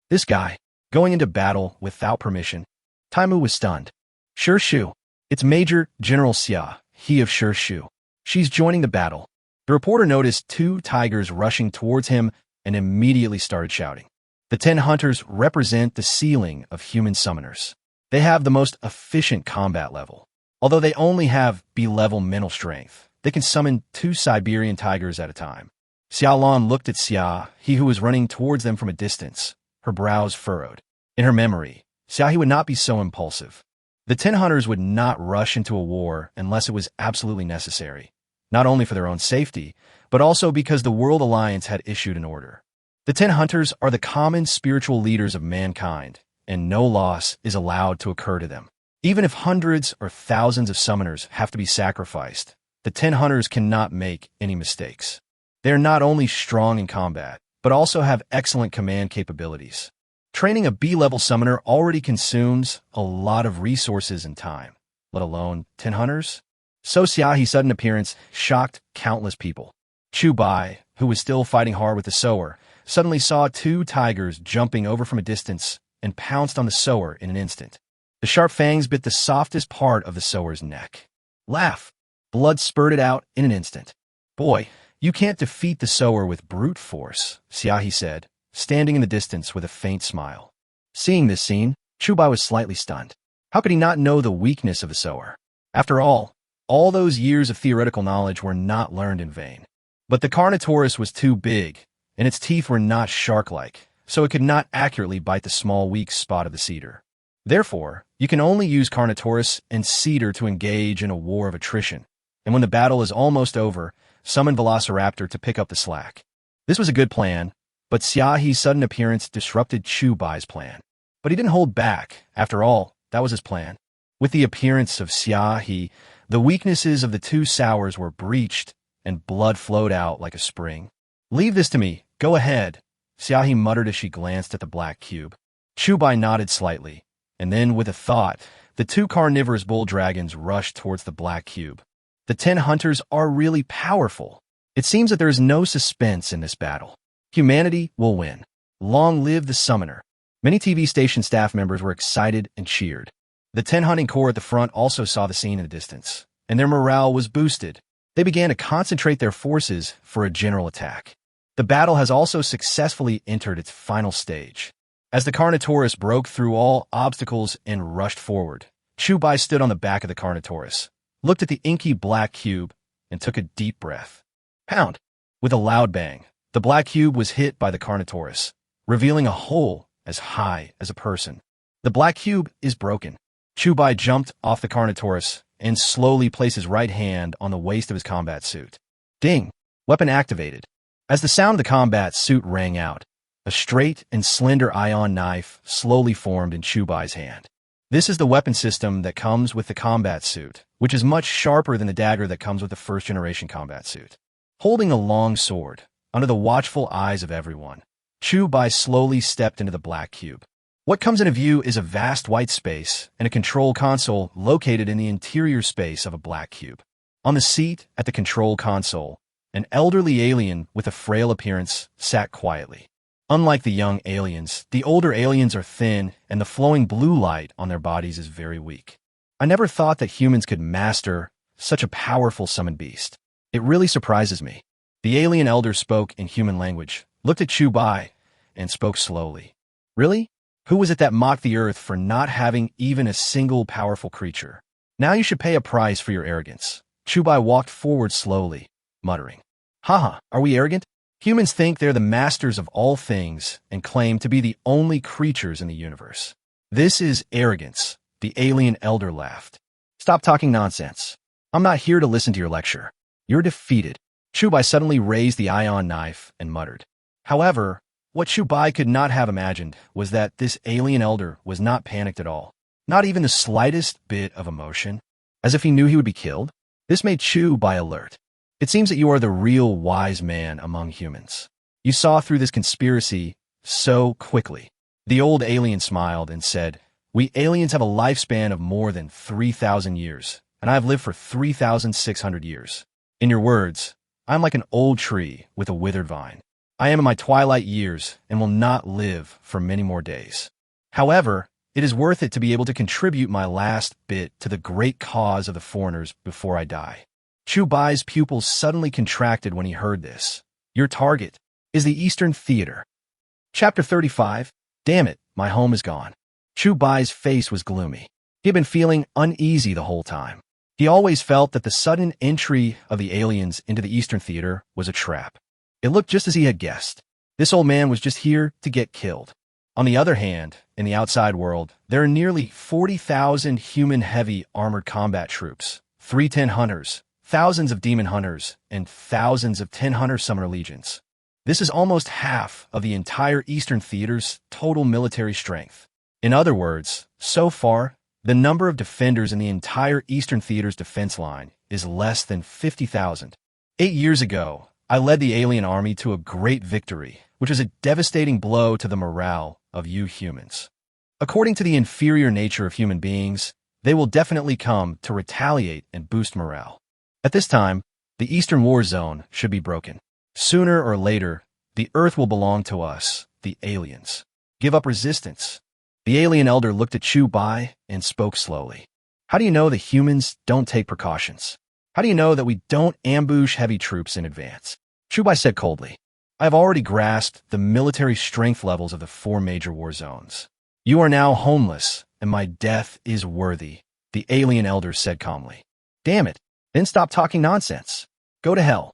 This guy, going into battle without permission. Taimu was stunned. Shirshu. It's Major General Xia, he of Shirshu. She's joining the battle. The reporter noticed 2 tigers rushing towards him and immediately started shouting. The 10 hunters represent the ceiling of human summoners. They have the most efficient combat level. Although they only have B-level mental strength, they can summon 2 Siberian tigers at a time. Xiaolon looked at Xia, he who was running towards them from a distance, her brows furrowed. In her memory, Xiaohi would not be so impulsive. The 10 hunters would not rush into a war unless it was absolutely necessary, not only for their own safety, but also because the World Alliance had issued an order. The 10 hunters are the common spiritual leaders of mankind, and no loss is allowed to occur to them. Even if hundreds or thousands of summoners have to be sacrificed, the 10 hunters cannot make any mistakes. They are not only strong in combat, but also have excellent command capabilities. Training a B-level summoner already consumes a lot of resources and time, let alone 10 hunters. So Xiaohi's sudden appearance shocked countless people. Chubai, who was still fighting hard with the sower, suddenly saw 2 tigers jumping over from a distance and pounced on the sower in an instant. The sharp fangs bit the softest part of the sower's neck. Laugh. Blood spurted out in an instant. Boy, you can't defeat the sower with brute force, Xiaohi said, standing in the distance with a faint smile. Seeing this scene, Chubai was slightly stunned. How could he not know the weakness of the sower? After all those years of theoretical knowledge were not learned in vain. But the Carnotaurus was too big, and its teeth were not shark-like, so it could not accurately bite the small, weak spot of the cedar. Therefore, you can only use Carnotaurus and cedar to engage in a war of attrition, and when the battle is almost over, summon Velociraptor to pick up the slack. This was a good plan, but Xiaohe's sudden appearance disrupted Chubai's plan. But he didn't hold back. After all, that was his plan. With the appearance of Xiaohe, the weaknesses of the two Sours were breached, and blood flowed out like a spring. "Leave this to me. Go ahead," Xiaohe muttered as she glanced at the black cube. Chubai nodded slightly, and then, with a thought, the two carnivorous bull dragons rushed towards the black cube. The 10 hunters are really powerful. It seems that there is no suspense in this battle. Humanity will win. Long live the summoner. Many TV station staff members were excited and cheered. The 10 hunting corps at the front also saw the scene in the distance, and their morale was boosted. They began to concentrate their forces for a general attack. The battle has also successfully entered its final stage. As the Carnotaurus broke through all obstacles and rushed forward, Chubai stood on the back of the Carnotaurus, looked at the inky black cube, and took a deep breath. Pound! With a loud bang, the black cube was hit by the Carnotaurus, revealing a hole as high as a person. The black cube is broken. Chubai jumped off the Carnotaurus and slowly placed his right hand on the waist of his combat suit. Ding! Weapon activated. As the sound of the combat suit rang out, a straight and slender ion knife slowly formed in Chubai's hand. This is the weapon system that comes with the combat suit, which is much sharper than the dagger that comes with the first-generation combat suit. Holding a long sword, under the watchful eyes of everyone, Chubai slowly stepped into the black cube. What comes into view is a vast white space and a control console located in the interior space of a black cube. On the seat at the control console, an elderly alien with a frail appearance sat quietly. Unlike the young aliens, the older aliens are thin and the flowing blue light on their bodies is very weak. I never thought that humans could master such a powerful summoned beast. It really surprises me. The alien elder spoke in human language, looked at Chubai, and spoke slowly. Really? Who was it that mocked the earth for not having even a single powerful creature? Now you should pay a price for your arrogance. Chubai walked forward slowly, muttering. Haha, are we arrogant? Humans think they're the masters of all things and claim to be the only creatures in the universe. This is arrogance, the alien elder laughed. Stop talking nonsense. I'm not here to listen to your lecture. You're defeated. Chubai suddenly raised the ion knife and muttered. However, what Chubai could not have imagined was that this alien elder was not panicked at all. Not even the slightest bit of emotion, as if he knew he would be killed. This made Chubai alert. It seems that you are the real wise man among humans. You saw through this conspiracy so quickly. The old alien smiled and said, We aliens have a lifespan of more than 3,000 years, and I have lived for 3,600 years. In your words, I am like an old tree with a withered vine. I am in my twilight years and will not live for many more days. However, it is worth it to be able to contribute my last bit to the great cause of the foreigners before I die. Chubai's pupils suddenly contracted when he heard this. Your target is the Eastern Theater. Chapter 35. Damn it, my home is gone. Chubai's face was gloomy. He had been feeling uneasy the whole time. He always felt that the sudden entry of the aliens into the Eastern Theater was a trap. It looked just as he had guessed. This old man was just here to get killed. On the other hand, in the outside world, there are nearly 40,000 human heavy armored combat troops, 310 hunters, thousands of demon hunters, and thousands of 10 hunter summoner legions. This is almost half of the entire Eastern Theater's total military strength. In other words, so far, the number of defenders in the entire Eastern Theater's defense line is less than 50,000. 8 years ago, I led the alien army to a great victory, which was a devastating blow to the morale of you humans. According to the inferior nature of human beings, they will definitely come to retaliate and boost morale. At this time, the Eastern War Zone should be broken. Sooner or later, the Earth will belong to us, the aliens. Give up resistance. The alien elder looked at Chubai and spoke slowly. How do you know that humans don't take precautions? How do you know that we don't ambush heavy troops in advance? Chubai said coldly. I have already grasped the military strength levels of the 4 major war zones. You are now homeless, and my death is worthy, the alien elder said calmly. Damn it. Then stop talking nonsense. Go to hell.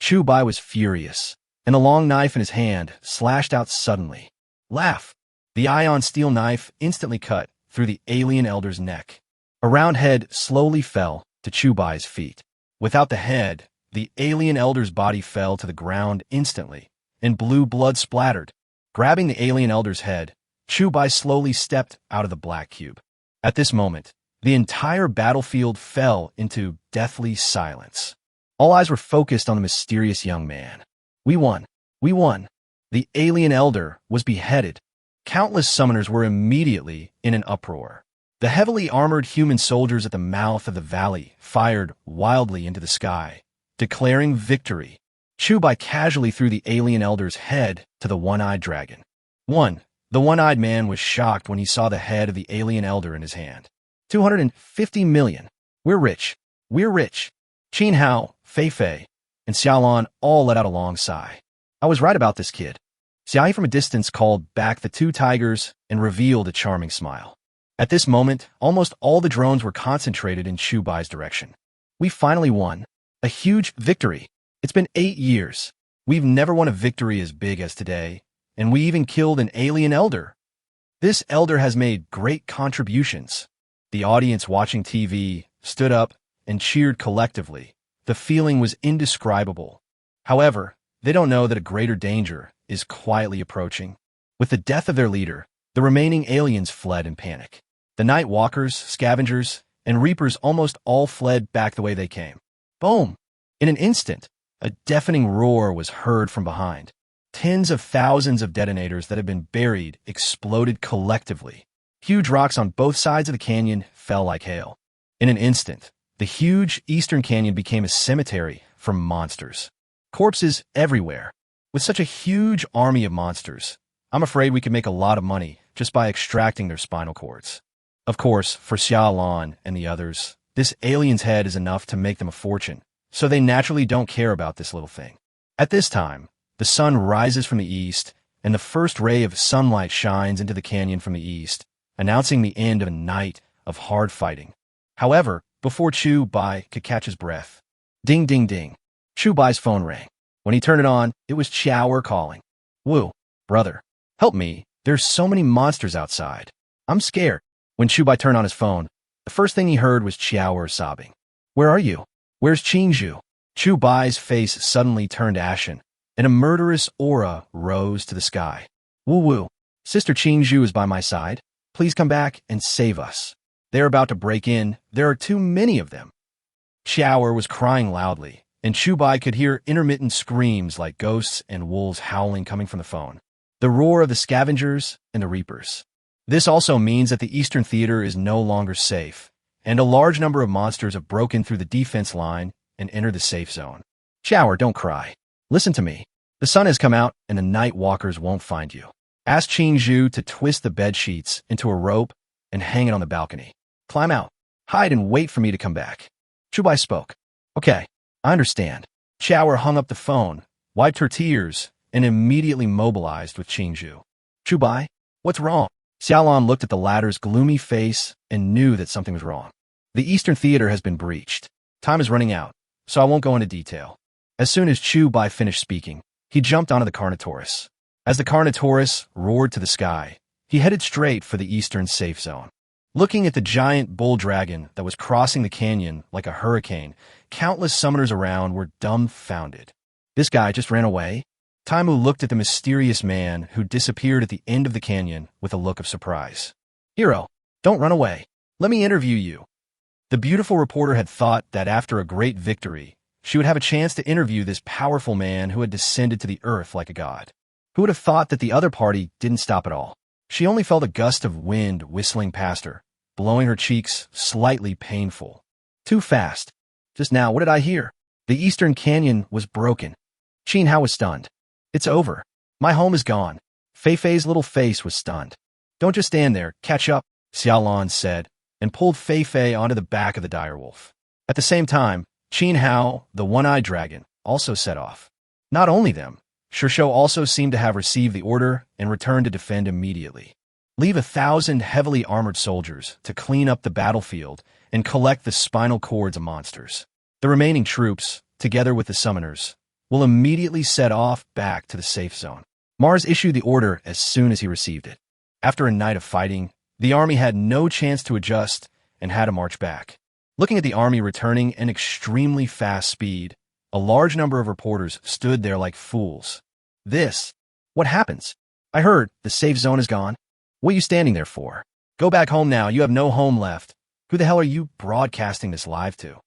Chu Bai was furious, and the long knife in his hand slashed out suddenly. Laugh. The ion steel knife instantly cut through the alien elder's neck. A round head slowly fell to Chu Bai's feet. Without the head, the alien elder's body fell to the ground instantly, and blue blood splattered. Grabbing the alien elder's head, Chu Bai slowly stepped out of the black cube. At this moment, the entire battlefield fell into deathly silence. All eyes were focused on the mysterious young man. We won. We won. The alien elder was beheaded. Countless summoners were immediately in an uproar. The heavily armored human soldiers at the mouth of the valley fired wildly into the sky, declaring victory. Chu Bai casually threw the alien elder's head to the one-eyed dragon. The one-eyed man was shocked when he saw the head of the alien elder in his hand. 250 million. We're rich. We're rich. Qin Hao, Fei Fei, and Xiaolan all let out a long sigh. I was right about this kid. Xiaoyi from a distance called back the two tigers and revealed a charming smile. At this moment, almost all the drones were concentrated in Chu Bai's direction. We finally won. A huge victory. It's been 8 years. We've never won a victory as big as today, and we even killed an alien elder. This elder has made great contributions. The audience watching TV stood up and cheered collectively. The feeling was indescribable. However, they don't know that a greater danger is quietly approaching. With the death of their leader, the remaining aliens fled in panic. The night walkers, scavengers, and reapers almost all fled back the way they came. Boom! In an instant, a deafening roar was heard from behind. Tens of thousands of detonators that had been buried exploded collectively. Huge rocks on both sides of the canyon fell like hail. In an instant, the huge eastern canyon became a cemetery for monsters. Corpses everywhere. With such a huge army of monsters, I'm afraid we could make a lot of money just by extracting their spinal cords. Of course, for Xiaolan and the others, this alien's head is enough to make them a fortune, so they naturally don't care about this little thing. At this time, the sun rises from the east, and the first ray of sunlight shines into the canyon from the east, announcing the end of a night of hard fighting. However, before Chu Bai could catch his breath, ding ding ding, Chu Bai's phone rang. When he turned it on, it was Chower calling. Woo, brother, help me. There's so many monsters outside. I'm scared. When Chu Bai turned on his phone, the first thing he heard was Chower sobbing. Where are you? Where's Qingzhu? Chu Bai's face suddenly turned ashen, and a murderous aura rose to the sky. Woo woo, Sister Qingzhu is by my side. Please come back and save us. They're about to break in. There are too many of them. Chower was crying loudly, and Chu Bai could hear intermittent screams like ghosts and wolves howling coming from the phone. The roar of the scavengers and the reapers. This also means that the Eastern Theater is no longer safe, and a large number of monsters have broken through the defense line and entered the safe zone. Chower, don't cry. Listen to me. The sun has come out, and the night walkers won't find you. Ask Qingzhu to twist the bed sheets into a rope and hang it on the balcony. Climb out. Hide and wait for me to come back. Chu Bai spoke. Okay, I understand. Chower hung up the phone, wiped her tears, and immediately mobilized with Qingzhu. Chu Bai, what's wrong? Xiaolan looked at the latter's gloomy face and knew that something was wrong. The Eastern Theater has been breached. Time is running out, so I won't go into detail. As soon as Chu Bai finished speaking, he jumped onto the Carnotaurus. As the Carnotaurus roared to the sky, he headed straight for the Eastern safe zone. Looking at the giant bull dragon that was crossing the canyon like a hurricane, countless summoners around were dumbfounded. This guy just ran away? Taimu looked at the mysterious man who disappeared at the end of the canyon with a look of surprise. Hero, don't run away. Let me interview you. The beautiful reporter had thought that after a great victory, she would have a chance to interview this powerful man who had descended to the earth like a god. Who would have thought that the other party didn't stop at all? She only felt a gust of wind whistling past her, blowing her cheeks slightly painful. Too fast. Just now, what did I hear? The Eastern Canyon was broken. Qin Hao was stunned. It's over. My home is gone. Fei Fei's little face was stunned. Don't just stand there. Catch up, Xiaolan said, and pulled Fei Fei onto the back of the direwolf. At the same time, Qin Hao, the one-eyed dragon, also set off. Not only them, Shishou also seemed to have received the order and returned to defend immediately. Leave 1,000 heavily armored soldiers to clean up the battlefield and collect the spinal cords of monsters. The remaining troops, together with the summoners, will immediately set off back to the safe zone. Mars issued the order as soon as he received it. After a night of fighting, the army had no chance to adjust and had to march back. Looking at the army returning at extremely fast speed, a large number of reporters stood there like fools. What happens? I heard the safe zone is gone. What are you standing there for? Go back home now, you have no home left. Who the hell are you broadcasting this live to?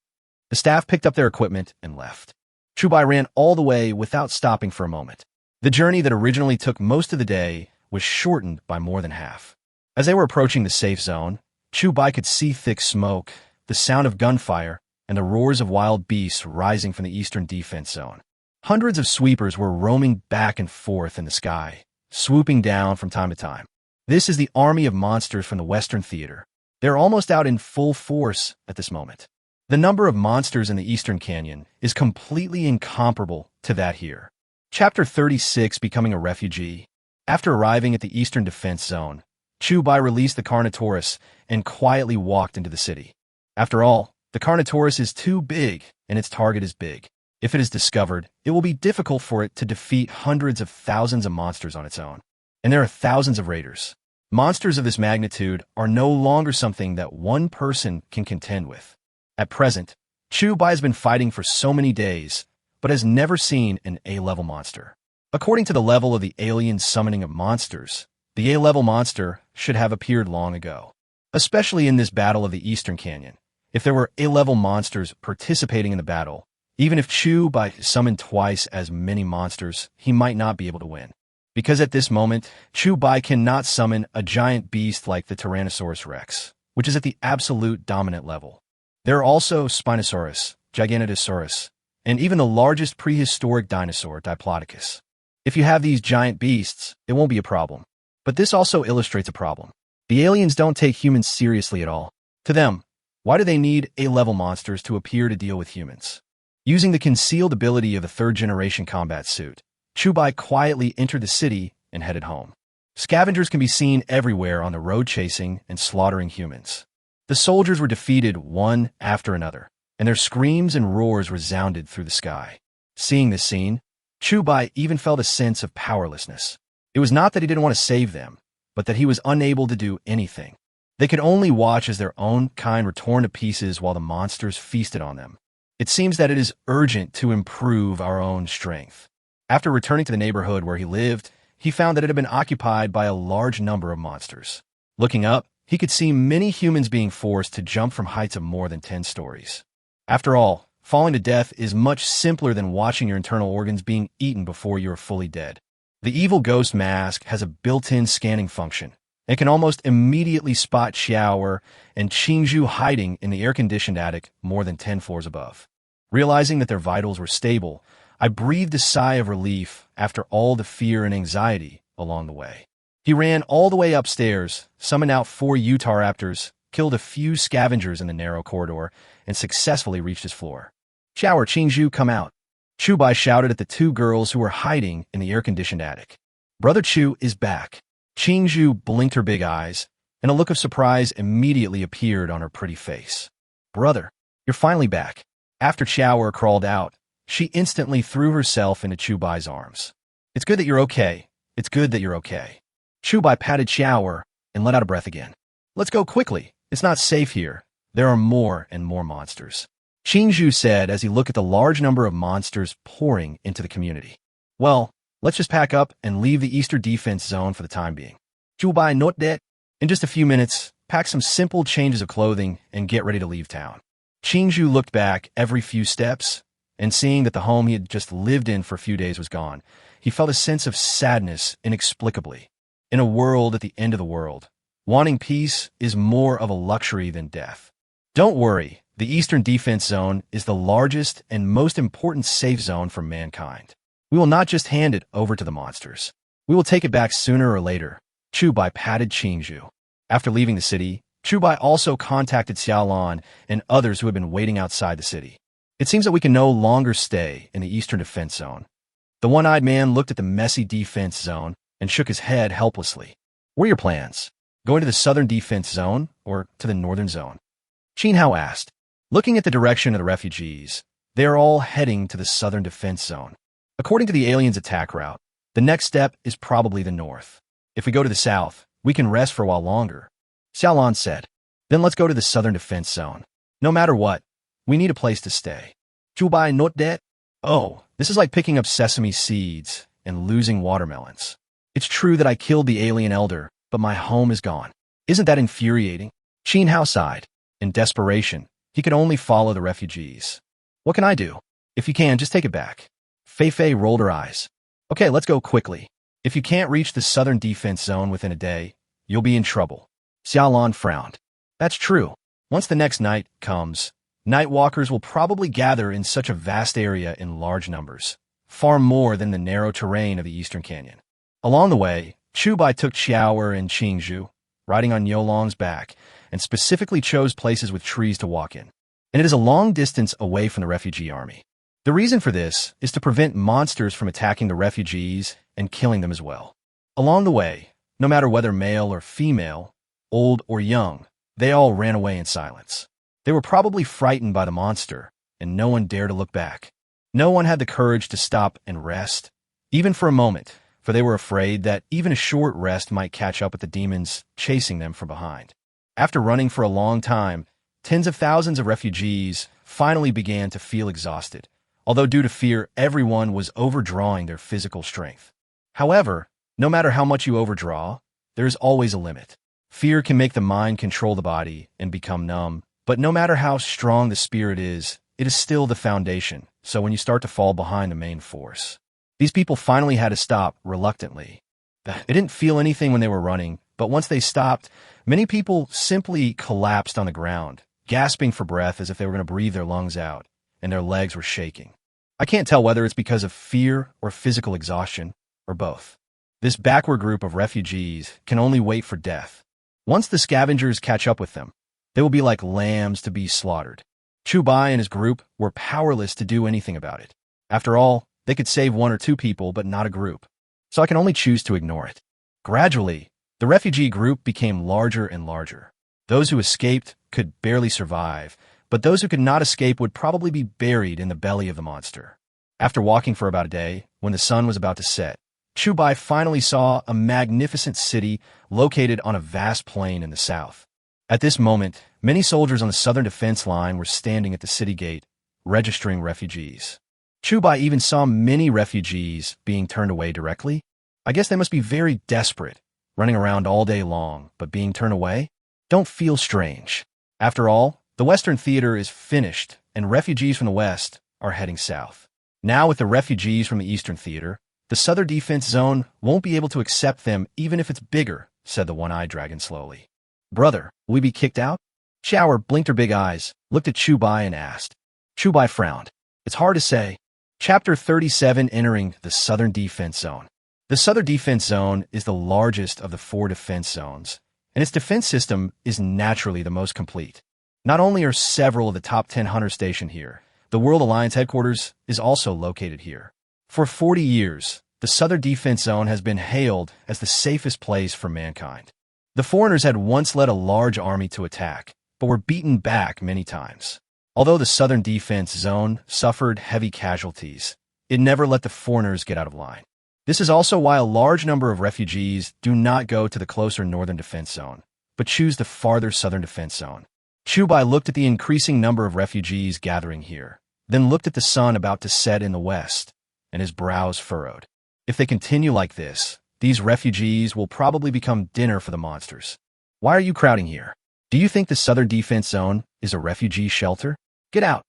The staff picked up their equipment and left. Chubai ran all the way without stopping for a moment. The journey that originally took most of the day was shortened by more than half. As they were approaching the safe zone, Chubai could see thick smoke, the sound of gunfire, and the roars of wild beasts rising from the eastern defense zone. Hundreds of sweepers were roaming back and forth in the sky, swooping down from time to time. This is the army of monsters from the Western Theater. They're almost out in full force at this moment. The number of monsters in the Eastern Canyon is completely incomparable to that here. Chapter 36, Becoming a Refugee. After arriving at the Eastern Defense Zone, Chubai released the Carnotaurus and quietly walked into the city. After all, the Carnotaurus is too big, and its target is big. If it is discovered, it will be difficult for it to defeat hundreds of thousands of monsters on its own. And there are thousands of raiders. Monsters of this magnitude are no longer something that one person can contend with. At present, Chubai has been fighting for so many days, but has never seen an A-level monster. According to the level of the alien summoning of monsters, the A-level monster should have appeared long ago. Especially in this battle of the Eastern Canyon. If there were A-level monsters participating in the battle, even if Chubai summoned twice as many monsters, he might not be able to win. Because at this moment, Chubai cannot summon a giant beast like the Tyrannosaurus Rex, which is at the absolute dominant level. There are also Spinosaurus, Giganotosaurus, and even the largest prehistoric dinosaur, Diplodocus. If you have these giant beasts, it won't be a problem. But this also illustrates a problem. The aliens don't take humans seriously at all. To them, why do they need A-level monsters to appear to deal with humans? Using the concealed ability of a third-generation combat suit, Chubai quietly entered the city and headed home. Scavengers can be seen everywhere on the road chasing and slaughtering humans. The soldiers were defeated one after another, and their screams and roars resounded through the sky. Seeing this scene, Chubai even felt a sense of powerlessness. It was not that he didn't want to save them, but that he was unable to do anything. They could only watch as their own kind were torn to pieces while the monsters feasted on them. It seems that it is urgent to improve our own strength. After returning to the neighborhood where he lived, he found that it had been occupied by a large number of monsters. Looking up, he could see many humans being forced to jump from heights of more than 10 stories. After all, falling to death is much simpler than watching your internal organs being eaten before you are fully dead. The evil ghost mask has a built-in scanning function. It can almost immediately spot Xiaoer and Qingzhu hiding in the air-conditioned attic more than 10 floors above. Realizing that their vitals were stable, I breathed a sigh of relief after all the fear and anxiety along the way. He ran all the way upstairs, summoned out 4 Utahraptors, killed a few scavengers in the narrow corridor, and successfully reached his floor. Xiaoer, Qingzhu, come out. Chubai shouted at the 2 girls who were hiding in the air-conditioned attic. Brother Chu is back. Qingzhu blinked her big eyes, and a look of surprise immediately appeared on her pretty face. Brother, you're finally back. After Xiaoer crawled out, she instantly threw herself into Chubai's arms. It's good that you're okay. It's good that you're okay. Chubai patted Xiaoer and let out a breath again. Let's go quickly. It's not safe here. There are more and more monsters. Qingzhu said as he looked at the large number of monsters pouring into the community. Well, let's just pack up and leave the Eastern Defense Zone for the time being. Chubai, not that. In just a few minutes, pack some simple changes of clothing and get ready to leave town. Qingzhu looked back every few steps, and seeing that the home he had just lived in for a few days was gone, he felt a sense of sadness inexplicably. In a world at the end of the world, wanting peace is more of a luxury than death. Don't worry, the Eastern Defense Zone is the largest and most important safe zone for mankind. We will not just hand it over to the monsters. We will take it back sooner or later. Chubai patted Qingzhu. After leaving the city, Chubai also contacted Xiaolan and others who had been waiting outside the city. It seems that we can no longer stay in the Eastern Defense Zone. The one-eyed man looked at the messy defense zone and shook his head helplessly. What are your plans? Going to the southern defense zone or to the northern zone? Qin Hao asked. Looking at the direction of the refugees, they are all heading to the southern defense zone. According to the aliens' attack route, the next step is probably the north. If we go to the south, we can rest for a while longer, Xiaolan said. Then let's go to the southern defense zone. No matter what, we need a place to stay. Chubai not dead? Oh, this is like picking up sesame seeds and losing watermelons. It's true that I killed the alien elder, but my home is gone. Isn't that infuriating? Qin Hao sighed. In desperation, he could only follow the refugees. What can I do? If you can, just take it back. Fei Fei rolled her eyes. Okay, let's go quickly. If you can't reach the southern defense zone within a day, you'll be in trouble. Xiaolan frowned. That's true. Once the next night comes, night walkers will probably gather in such a vast area in large numbers, far more than the narrow terrain of the Eastern Canyon. Along the way, Chubai took Xiaoer and Qingzhu, riding on Yolong's back, and specifically chose places with trees to walk in. And it is a long distance away from the refugee army. The reason for this is to prevent monsters from attacking the refugees and killing them as well. Along the way, no matter whether male or female, old or young, they all ran away in silence. They were probably frightened by the monster, and no one dared to look back. No one had the courage to stop and rest, even for a moment, for they were afraid that even a short rest might catch up with the demons chasing them from behind. After running for a long time, tens of thousands of refugees finally began to feel exhausted, although due to fear, everyone was overdrawing their physical strength. However, no matter how much you overdraw, there is always a limit. Fear can make the mind control the body and become numb, but no matter how strong the spirit is, it is still the foundation, so when you start to fall behind the main force. These people finally had to stop reluctantly. They didn't feel anything when they were running, but once they stopped, many people simply collapsed on the ground, gasping for breath as if they were going to breathe their lungs out, and their legs were shaking. I can't tell whether it's because of fear or physical exhaustion, or both. This backward group of refugees can only wait for death. Once the scavengers catch up with them, they will be like lambs to be slaughtered. Chubai and his group were powerless to do anything about it. After all, they could save one or two people, but not a group. So I can only choose to ignore it. Gradually, the refugee group became larger and larger. Those who escaped could barely survive, but those who could not escape would probably be buried in the belly of the monster. After walking for about a day, when the sun was about to set, Chubai finally saw a magnificent city located on a vast plain in the south. At this moment, many soldiers on the southern defense line were standing at the city gate, registering refugees. Chubai even saw many refugees being turned away directly. I guess they must be very desperate, running around all day long, but being turned away? Don't feel strange. After all, the Western theater is finished, and refugees from the West are heading south. Now with the refugees from the Eastern theater, the southern defense zone won't be able to accept them even if it's bigger, said the one-eyed dragon slowly. Brother, will we be kicked out? Xiaoer blinked her big eyes, looked at Chubai and asked. Chubai frowned. It's hard to say. Chapter 37, Entering the Southern Defense Zone. The Southern Defense Zone is the largest of the 4 defense zones, and its defense system is naturally the most complete. Not only are several of the top 10 hunters stationed here, the World Alliance headquarters is also located here. For 40 years, the Southern Defense Zone has been hailed as the safest place for mankind. The foreigners had once led a large army to attack, but were beaten back many times. Although the Southern Defense Zone suffered heavy casualties, it never let the foreigners get out of line. This is also why a large number of refugees do not go to the closer Northern Defense Zone, but choose the farther Southern Defense Zone. Chubai looked at the increasing number of refugees gathering here, then looked at the sun about to set in the west, and his brows furrowed. If they continue like this, these refugees will probably become dinner for the monsters. Why are you crowding here? Do you think the Southern Defense Zone is a refugee shelter? Get out.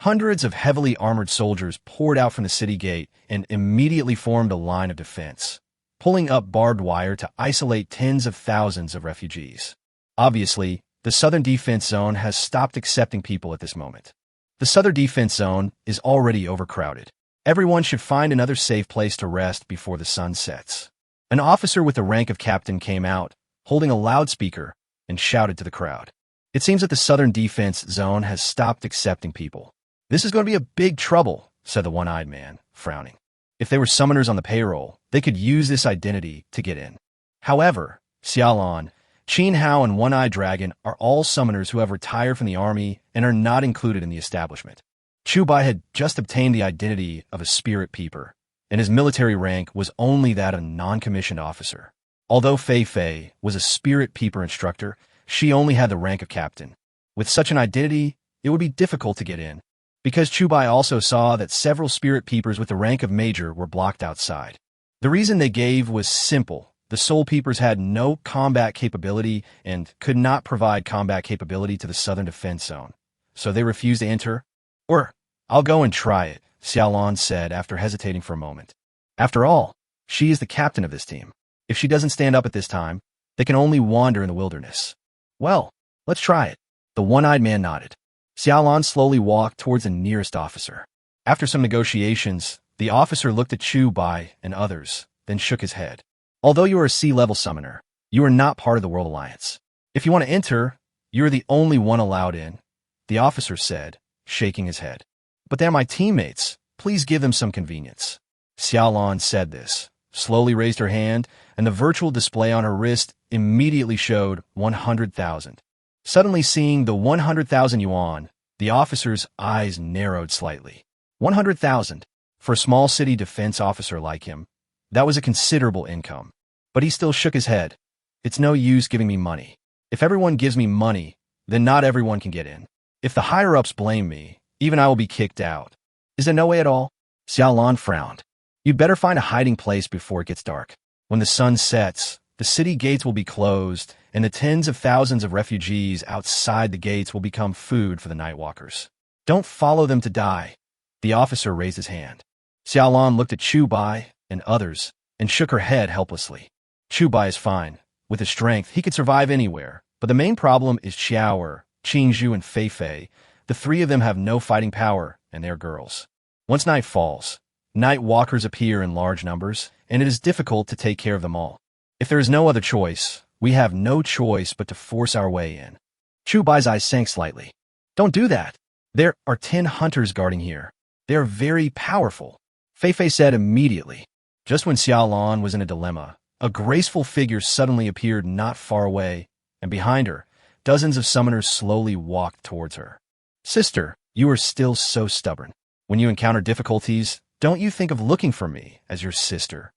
Hundreds of heavily armored soldiers poured out from the city gate and immediately formed a line of defense, pulling up barbed wire to isolate tens of thousands of refugees. Obviously, the Southern Defense Zone has stopped accepting people at this moment. The Southern Defense Zone is already overcrowded. Everyone should find another safe place to rest before the sun sets. An officer with the rank of captain came out, holding a loudspeaker, and shouted to the crowd. It seems that the Southern Defense Zone has stopped accepting people. This is going to be a big trouble, said the one-eyed man, frowning. If they were summoners on the payroll, they could use this identity to get in. However, Xiaolan, Qin Hao and One-Eyed Dragon are all summoners who have retired from the army and are not included in the establishment. Chu Bai had just obtained the identity of a spirit peeper, and his military rank was only that of a non-commissioned officer. Although Fei Fei was a spirit peeper instructor, she only had the rank of captain. With such an identity, it would be difficult to get in, because Chu Bai also saw that several spirit peepers with the rank of major were blocked outside. The reason they gave was simple. The soul peepers had no combat capability and could not provide combat capability to the southern defense zone, so they refused to enter. Or, I'll go and try it, Xiaolon said after hesitating for a moment. After all, she is the captain of this team. If she doesn't stand up at this time, they can only wander in the wilderness. Well, let's try it. The one-eyed man nodded. Xiaolon slowly walked towards the nearest officer. After some negotiations, the officer looked at Chu Bai and others, then shook his head. Although you are a sea-level summoner, you are not part of the World Alliance. If you want to enter, you are the only one allowed in, the officer said, shaking his head. But they're my teammates. Please give them some convenience. Xiaolon said this, slowly raised her hand, and the virtual display on her wrist immediately showed 100,000. Suddenly seeing the 100,000 yuan, the officer's eyes narrowed slightly. 100,000. For a small city defense officer like him, that was a considerable income. But he still shook his head. It's no use giving me money. If everyone gives me money, then not everyone can get in. If the higher-ups blame me, even I will be kicked out. Is there no way at all? Xiaolon frowned. You'd better find a hiding place before it gets dark. When the sun sets, the city gates will be closed, and the tens of thousands of refugees outside the gates will become food for the nightwalkers. Don't follow them to die. The officer raised his hand. Xiaolon looked at Chu Bai and others and shook her head helplessly. Chu Bai is fine. With his strength, he could survive anywhere. But the main problem is Xiaoer, Qingzhu, and Fei Fei. The three of them have no fighting power, and they're girls. Once night falls, night walkers appear in large numbers, and it is difficult to take care of them all. If there is no other choice, we have no choice but to force our way in. Chu Bai's eyes sank slightly. Don't do that. There are 10 hunters guarding here. They are very powerful, Fei Fei said immediately. Just when Xiaolon was in a dilemma, a graceful figure suddenly appeared not far away, and behind her, dozens of summoners slowly walked towards her. Sister, you are still so stubborn. When you encounter difficulties, don't you think of looking for me as your sister?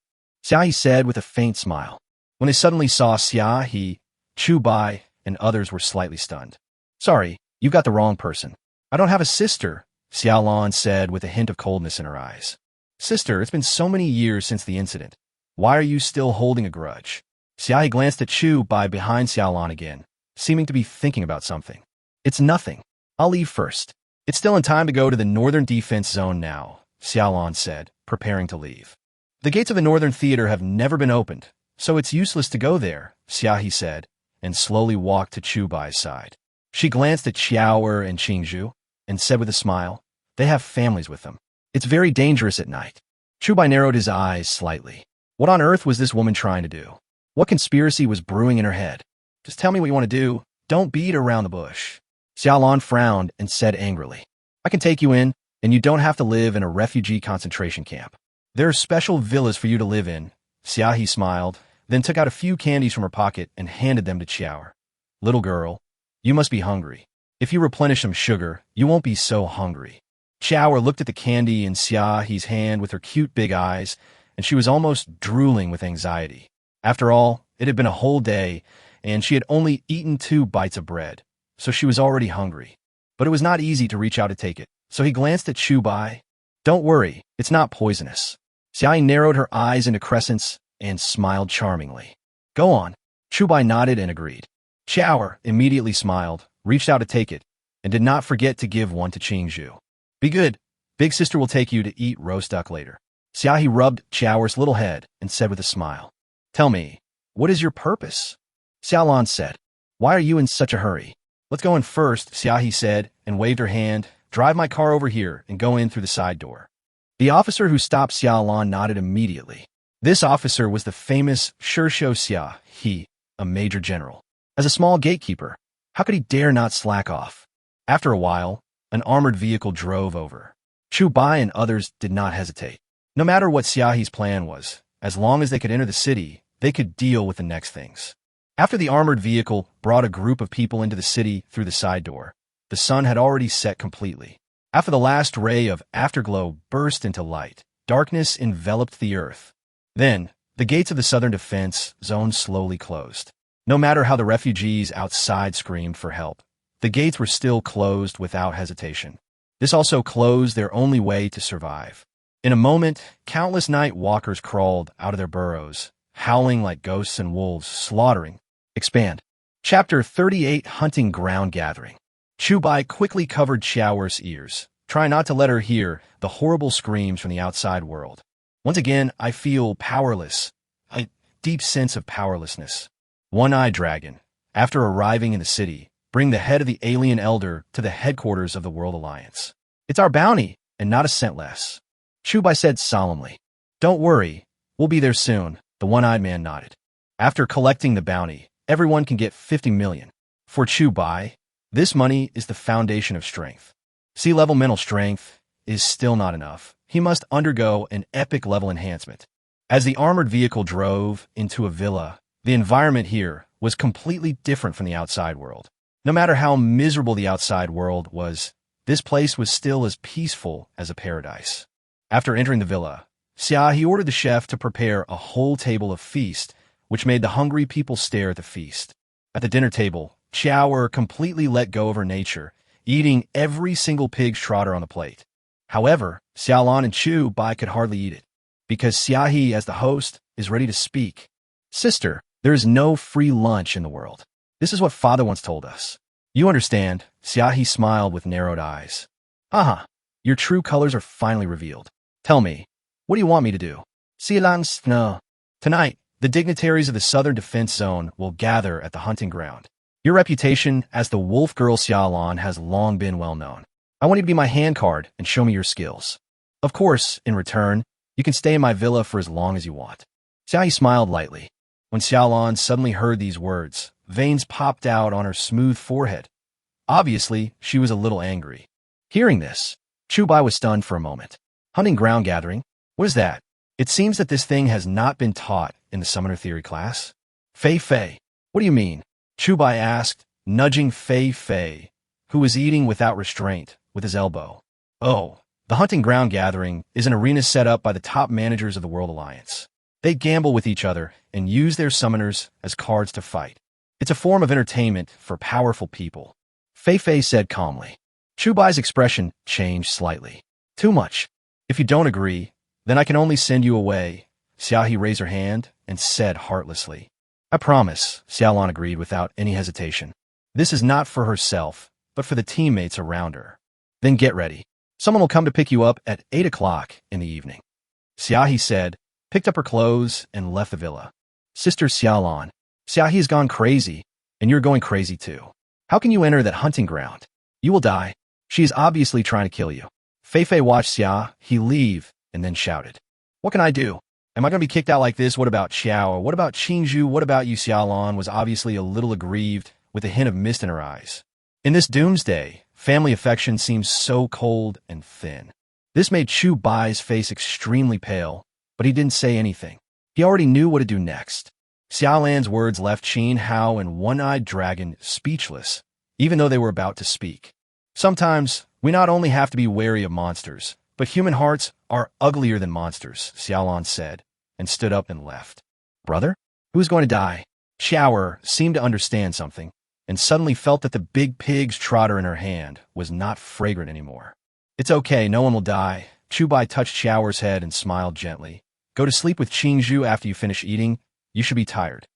Xiaohe said with a faint smile. When they suddenly saw Xiaohe, Chu Bai, and others were slightly stunned. Sorry, you got the wrong person. I don't have a sister, Xiaolon said with a hint of coldness in her eyes. Sister, it's been so many years since the incident. Why are you still holding a grudge? Xiaohe glanced at Chu Bai behind Xiaolon again, seeming to be thinking about something. It's nothing. I'll leave first. It's still in time to go to the northern defense zone now, Xiaolon said, preparing to leave. The gates of the northern theater have never been opened, so it's useless to go there, Xiaohe said, and slowly walked to Chu Bai's side. She glanced at Xiaoer and Qingzhu, and said with a smile, they have families with them. It's very dangerous at night. Chu Bai narrowed his eyes slightly. What on earth was this woman trying to do? What conspiracy was brewing in her head? Just tell me what you want to do. Don't beat around the bush. Xiaolon frowned and said angrily, I can take you in, and you don't have to live in a refugee concentration camp. There are special villas for you to live in. Xiaohe smiled, then took out a few candies from her pocket and handed them to Xiaoer. Little girl, you must be hungry. If you replenish some sugar, you won't be so hungry. Xiaoer looked at the candy in Xiaohe's hand with her cute big eyes, and she was almost drooling with anxiety. After all, it had been a whole day, and she had only eaten 2 bites of bread, so she was already hungry. But it was not easy to reach out to take it, so he glanced at Chu Bai. Don't worry, it's not poisonous. Xiaohe narrowed her eyes into crescents and smiled charmingly. Go on. Chu Bai nodded and agreed. Xiaoer immediately smiled, reached out to take it, and did not forget to give one to Qingzhu. Be good. Big sister will take you to eat roast duck later. Xiaohe rubbed Xiaoer's little head and said with a smile, Tell me, what is your purpose? Xiaolon said, Why are you in such a hurry? Let's go in first, Xiaohe said, and waved her hand. Drive my car over here and go in through the side door. The officer who stopped Xiaolon nodded immediately. This officer was the famous Shishou Xiaohe, a major general. As a small gatekeeper, how could he dare not slack off? After a while, an armored vehicle drove over. Chu Bai and others did not hesitate. No matter what Xiaohe's plan was, as long as they could enter the city, they could deal with the next things. After the armored vehicle brought a group of people into the city through the side door, the sun had already set completely. After the last ray of afterglow burst into light, darkness enveloped the earth. Then, the gates of the southern defense zone slowly closed. No matter how the refugees outside screamed for help, the gates were still closed without hesitation. This also closed their only way to survive. In a moment, countless night walkers crawled out of their burrows, howling like ghosts and wolves, slaughtering. Expand. Chapter 38, Hunting Ground Gathering. Chubai quickly covered Xiaoer's ears, trying not to let her hear the horrible screams from the outside world. Once again, I feel powerless, a deep sense of powerlessness. One-eyed dragon, after arriving in the city, bring the head of the alien elder to the headquarters of the World Alliance. It's our bounty, and not a cent less. Chubai said solemnly. Don't worry, we'll be there soon, the one-eyed man nodded. After collecting the bounty, everyone can get 50 million. For Chubai, this money is the foundation of strength. Sea-level mental strength is still not enough. He must undergo an epic level enhancement. As the armored vehicle drove into a villa, the environment here was completely different from the outside world. No matter how miserable the outside world was, this place was still as peaceful as a paradise. After entering the villa, he ordered the chef to prepare a whole table of feast, which made the hungry people stare at the feast. At the dinner table, Xiaoer completely let go of her nature, eating every single pig's trotter on the plate. However, Xiaolan and Chubai could hardly eat it, because Xiaohe, as the host, is ready to speak. Sister, there is no free lunch in the world. This is what father once told us. You understand, Xiaohe smiled with narrowed eyes. Haha, your true colors are finally revealed. Tell me, what do you want me to do? Xiaolan, no. Tonight, the dignitaries of the Southern Defense Zone will gather at the hunting ground. Your reputation as the wolf girl Xiaolan has long been well known. I want you to be my handcard and show me your skills. Of course, in return, you can stay in my villa for as long as you want. Xiaohe smiled lightly. When Xiaolan suddenly heard these words, veins popped out on her smooth forehead. Obviously, she was a little angry. Hearing this, Chubai was stunned for a moment. Hunting ground gathering? What is that? It seems that this thing has not been taught in the Summoner Theory class. Fei, what do you mean? Chubai asked, nudging Fei, who was eating without restraint, with his elbow. Oh, the hunting ground gathering is an arena set up by the top managers of the World Alliance. They gamble with each other and use their summoners as cards to fight. It's a form of entertainment for powerful people. Fei said calmly. Chubai's expression changed slightly. Too much. If you don't agree, then I can only send you away. Xiaohe raised her hand and said heartlessly. I promise, Xiaolan agreed without any hesitation. This is not for herself, but for the teammates around her. Then get ready. Someone will come to pick you up at 8 o'clock in the evening. Xiaohe said, picked up her clothes, and left the villa. Sister Xiaolan, Xiaohe has gone crazy, and you're going crazy too. How can you enter that hunting ground? You will die. She is obviously trying to kill you. Fei watched Xiaohe leave and then shouted. What can I do? Am I going to be kicked out like this? What about Xiao? What about Qingzhu? What about you? Xiaolan was obviously a little aggrieved, with a hint of mist in her eyes. In this doomsday, family affection seems so cold and thin. This made Chubai's face extremely pale, but he didn't say anything. He already knew what to do next. Xiaolan's words left Qin Hao and One-Eyed Dragon speechless, even though they were about to speak. Sometimes, we not only have to be wary of monsters, but human hearts are uglier than monsters, Xiaolan said, and stood up and left. Brother? Who's going to die? Xiaoer seemed to understand something, and suddenly felt that the big pig's trotter in her hand was not fragrant anymore. It's okay, no one will die. Chubai touched Xiaoer's head and smiled gently. Go to sleep with Qingzhu after you finish eating. You should be tired.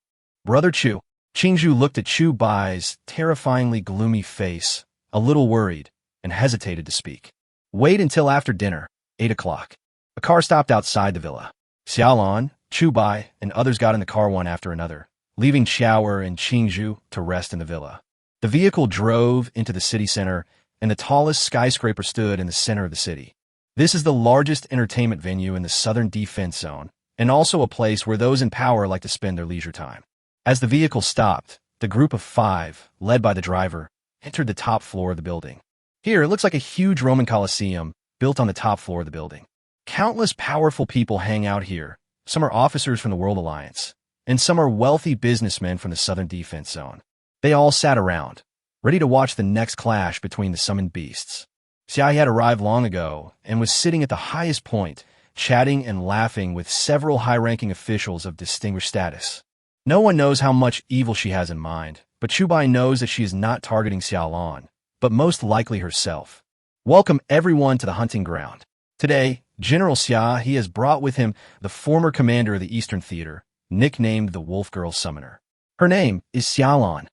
Brother Chu. Qingzhu looked at Chubai's terrifyingly gloomy face, a little worried, and hesitated to speak. Wait until after dinner, 8 o'clock. A car stopped outside the villa. Xiaolan, Chubai, and others got in the car one after another, leaving Xiaoer and Qingzhu to rest in the villa. The vehicle drove into the city center, and the tallest skyscraper stood in the center of the city. This is the largest entertainment venue in the Southern Defense Zone, and also a place where those in power like to spend their leisure time. As the vehicle stopped, the group of 5, led by the driver, entered the top floor of the building. Here, it looks like a huge Roman Colosseum built on the top floor of the building. Countless powerful people hang out here. Some are officers from the World Alliance, and some are wealthy businessmen from the southern defense zone. They all sat around, ready to watch the next clash between the summoned beasts. Xiaohi had arrived long ago and was sitting at the highest point, chatting and laughing with several high-ranking officials of distinguished status. No one knows how much evil she has in mind, but Chubai knows that she is not targeting Xiaolan, but most likely herself. Welcome everyone to the hunting ground. Today, General Xia he has brought with him the former commander of the Eastern Theater, nicknamed the Wolf Girl Summoner. Her name is Xiaolan.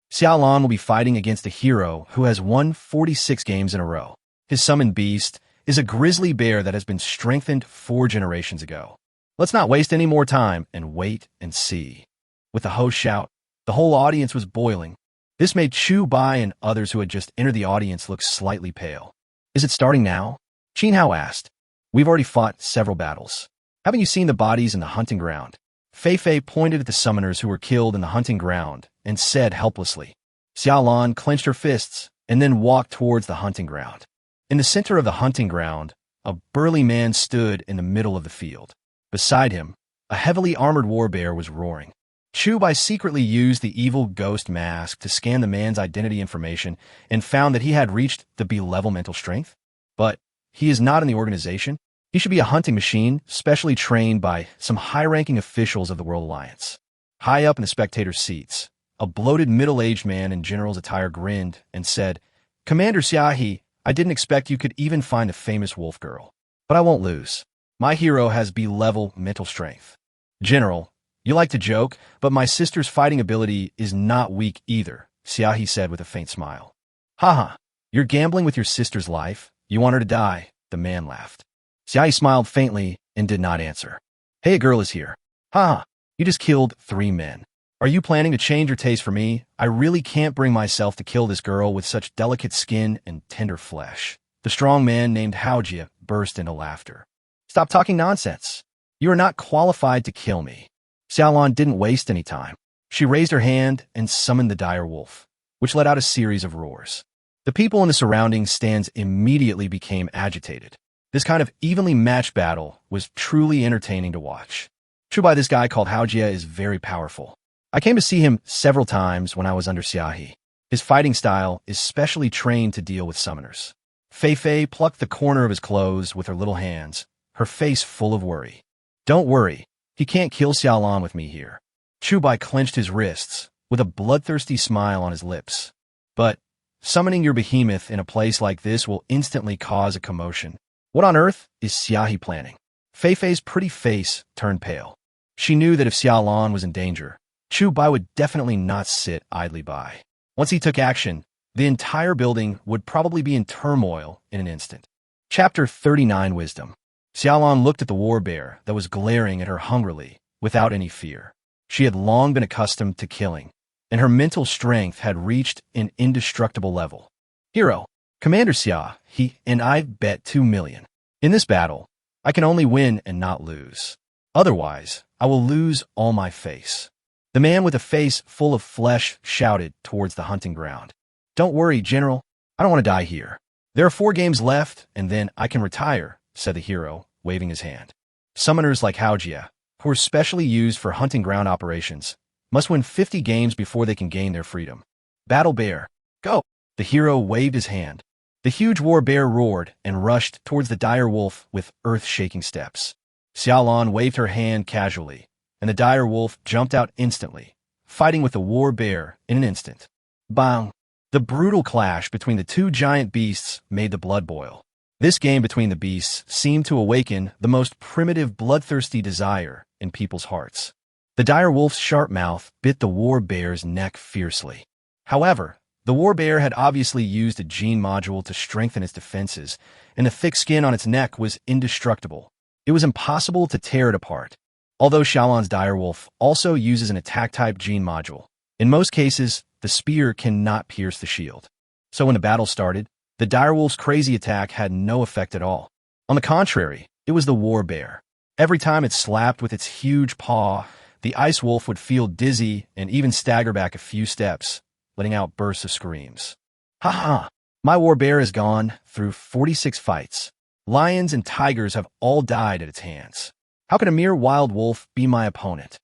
Xiaolan will be fighting against a hero who has won 46 games in a row. His summoned beast is a grizzly bear that has been strengthened 4 generations ago. Let's not waste any more time and wait and see. With the host shout, the whole audience was boiling. This made Chu Bai and others who had just entered the audience look slightly pale. Is it starting now? Qin Hao asked. We've already fought several battles. Haven't you seen the bodies in the hunting ground? Fei Fei pointed at the summoners who were killed in the hunting ground and said helplessly. Xiaolan clenched her fists and then walked towards the hunting ground. In the center of the hunting ground, a burly man stood in the middle of the field. Beside him, a heavily armored warbear was roaring. Chu Bai secretly used the evil ghost mask to scan the man's identity information and found that he had reached the B-level mental strength. But he is not in the organization. He should be a hunting machine, specially trained by some high-ranking officials of the World Alliance. High up in the spectator seats, a bloated middle-aged man in general's attire grinned and said, Commander Xiaohi, I didn't expect you could even find a famous wolf girl. But I won't lose. My hero has B-level mental strength. General, you like to joke, but my sister's fighting ability is not weak either, Xiaohi said with a faint smile. Haha, you're gambling with your sister's life? You want her to die? The man laughed. Xiaohi smiled faintly and did not answer. Hey, a girl is here. Haha, you just killed 3 men. Are you planning to change your taste for me? I really can't bring myself to kill this girl with such delicate skin and tender flesh. The strong man named Haojia burst into laughter. Stop talking nonsense. You are not qualified to kill me. Xiaolan didn't waste any time. She raised her hand and summoned the dire wolf, which let out a series of roars. The people in the surrounding stands immediately became agitated. This kind of evenly matched battle was truly entertaining to watch. True by this guy called Haojia is very powerful. I came to see him several times when I was under Xiaohi. His fighting style is specially trained to deal with summoners. Fei Fei plucked the corner of his clothes with her little hands, her face full of worry. Don't worry, he can't kill Xiaolan with me here. Chu Bai clenched his wrists, with a bloodthirsty smile on his lips. But summoning your behemoth in a place like this will instantly cause a commotion. What on earth is Xiaohi planning? Fei Fei's pretty face turned pale. She knew that if Xiaolan was in danger, Chu Bai would definitely not sit idly by. Once he took action, the entire building would probably be in turmoil in an instant. Chapter 39 Wisdom. Xiaolan looked at the warbear that was glaring at her hungrily, without any fear. She had long been accustomed to killing, and her mental strength had reached an indestructible level. Hero, Commander Xia, he and I bet 2 million. In this battle, I can only win and not lose. Otherwise, I will lose all my face. The man with a face full of flesh shouted towards the hunting ground. Don't worry, General. I don't want to die here. There are 4 games left, and then I can retire, said the hero, waving his hand. Summoners like Haojia, who are specially used for hunting ground operations, must win 50 games before they can gain their freedom. Battle Bear, go! The hero waved his hand. The huge war bear roared and rushed towards the dire wolf with earth-shaking steps. Xiaolan waved her hand casually, and the dire wolf jumped out instantly, fighting with the war bear in an instant. Bang! The brutal clash between the 2 giant beasts made the blood boil. This game between the beasts seemed to awaken the most primitive bloodthirsty desire in people's hearts. The dire wolf's sharp mouth bit the war bear's neck fiercely. However, the war bear had obviously used a gene module to strengthen its defenses, and the thick skin on its neck was indestructible. It was impossible to tear it apart. Although Xiaolan's direwolf also uses an attack-type gene module, in most cases, the spear cannot pierce the shield. So when the battle started, the direwolf's crazy attack had no effect at all. On the contrary, it was the war bear. Every time it slapped with its huge paw, the ice wolf would feel dizzy and even stagger back a few steps, letting out bursts of screams. Ha ha! My war bear has gone through 46 fights. Lions and tigers have all died at its hands. How can a mere wild wolf be my opponent?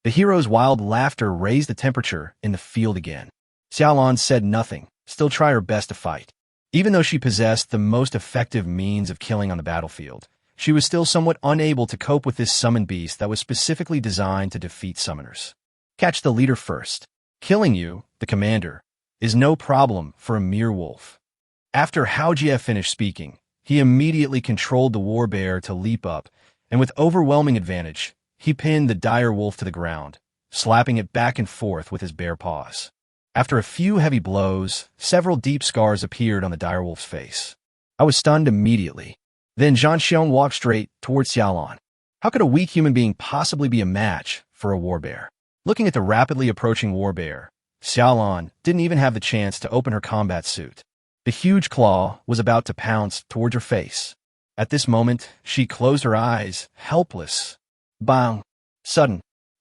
The hero's wild laughter raised the temperature in the field again. Xiaolan said nothing, still try her best to fight. Even though she possessed the most effective means of killing on the battlefield, she was still somewhat unable to cope with this summoned beast that was specifically designed to defeat summoners. Catch the leader first. Killing you, the commander, is no problem for a mere wolf. After Haojie finished speaking, he immediately controlled the war bear to leap up, and with overwhelming advantage, he pinned the dire wolf to the ground, slapping it back and forth with his bare paws. After a few heavy blows, several deep scars appeared on the dire wolf's face. I was stunned immediately. Then Zhang Xiong walked straight towards Xiaolan. How could a weak human being possibly be a match for a war bear? Looking at the rapidly approaching war bear, Xiaolan didn't even have the chance to open her combat suit. The huge claw was about to pounce towards her face. At this moment, she closed her eyes, helpless. Bang!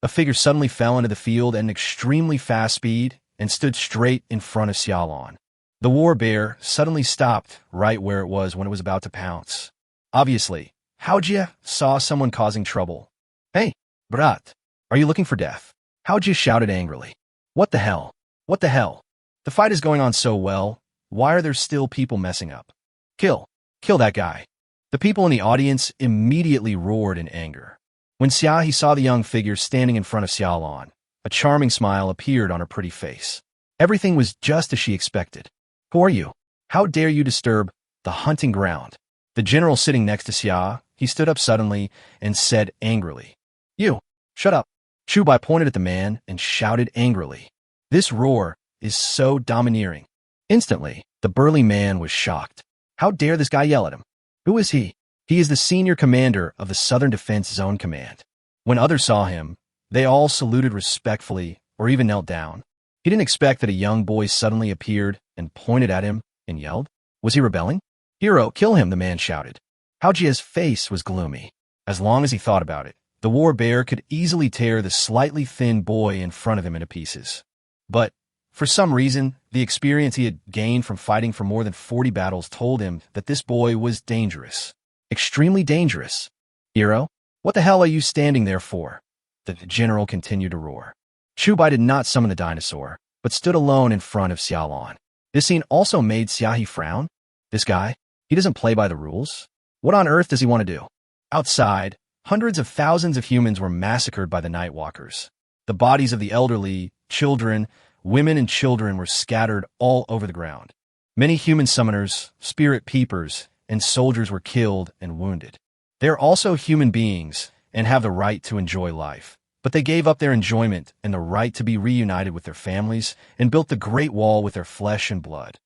A figure suddenly fell into the field at an extremely fast speed and stood straight in front of Xiaolan. The war bear suddenly stopped right where it was when it was about to pounce. Obviously, Haojie saw someone causing trouble. Hey, brat, are you looking for death? Haojie shouted angrily. What the hell? What the hell? The fight is going on so well. Why are there still people messing up? Kill that guy. The people in the audience immediately roared in anger. When Xiaohe saw the young figure standing in front of Xiaolan, a charming smile appeared on her pretty face. Everything was just as she expected. Who are you? How dare you disturb the hunting ground? The general sitting next to Xia, he stood up suddenly and said angrily. You, shut up. Chu Bai pointed at the man and shouted angrily. This roar is so domineering. Instantly, the burly man was shocked. How dare this guy yell at him? Who is he? He is the senior commander of the Southern Defense Zone Command. When others saw him, they all saluted respectfully or even knelt down. He didn't expect that a young boy suddenly appeared and pointed at him and yelled. Was he rebelling? Hero, kill him, the man shouted. Haojie's face was gloomy. As long as he thought about it, the war bear could easily tear the slightly thin boy in front of him into pieces. But, for some reason, the experience he had gained from fighting for more than 40 battles told him that this boy was dangerous. Extremely dangerous. Hero, what the hell are you standing there for? The general continued to roar. Chu Bai did not summon the dinosaur, but stood alone in front of Xiaolan. This scene also made Xiaohe frown. This guy, he doesn't play by the rules. What on earth does he want to do? Outside, hundreds of thousands of humans were massacred by the Nightwalkers. The bodies of the elderly, children, women and children were scattered all over the ground. Many human summoners, spirit peepers, and soldiers were killed and wounded. They are also human beings and have the right to enjoy life. But they gave up their enjoyment and the right to be reunited with their families and built the Great Wall with their flesh and blood.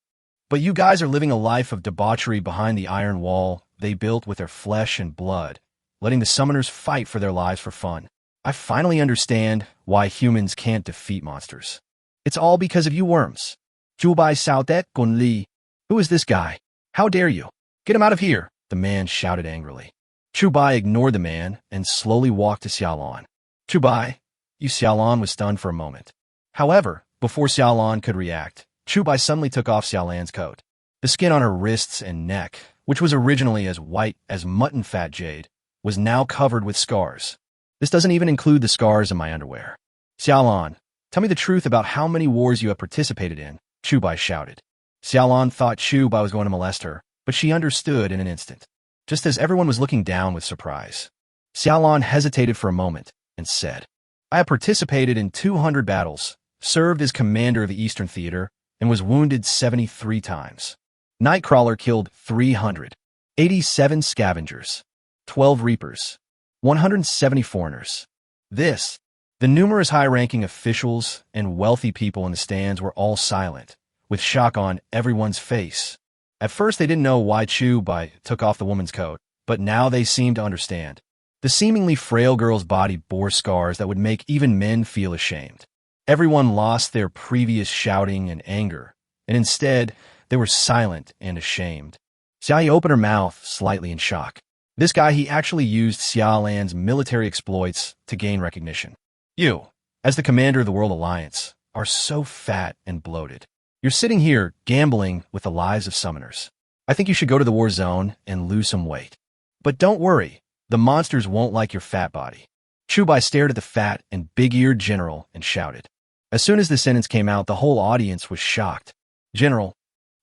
But you guys are living a life of debauchery behind the iron wall they built with their flesh and blood, letting the summoners fight for their lives for fun. I finally understand why humans can't defeat monsters. It's all because of you worms. Zhubai Saodet Gunli. Who is this guy? How dare you? Get him out of here, the man shouted angrily. Chu Bai ignored the man and slowly walked to Xiaolan. Chu Bai, Xiaolan was stunned for a moment. However, before Xiaolan could react, Chu Bai suddenly took off Xiaolan's coat. The skin on her wrists and neck, which was originally as white as mutton fat jade, was now covered with scars. This doesn't even include the scars in my underwear. Xiaolan, tell me the truth about how many wars you have participated in, Chu Bai shouted. Xiaolan thought Chu Bai was going to molest her, but she understood in an instant. Just as everyone was looking down with surprise, Xiaolan hesitated for a moment and said, I have participated in 200 battles, served as commander of the Eastern Theater, and was wounded 73 times. Nightcrawler killed 387 scavengers, 12 reapers, 170 foreigners. The numerous high-ranking officials and wealthy people in the stands were all silent, with shock on everyone's face. At first they didn't know why Chu Bai took off the woman's coat, but now they seemed to understand. The seemingly frail girl's body bore scars that would make even men feel ashamed. Everyone lost their previous shouting and anger, and instead, they were silent and ashamed. Xiaohe opened her mouth slightly in shock. This guy, he actually used Xiaolan's military exploits to gain recognition. You, as the commander of the World Alliance, are so fat and bloated. You're sitting here gambling with the lives of summoners. I think you should go to the war zone and lose some weight. But don't worry, the monsters won't like your fat body. Chubai stared at the fat and big-eared general and shouted. As soon as the sentence came out, the whole audience was shocked. General,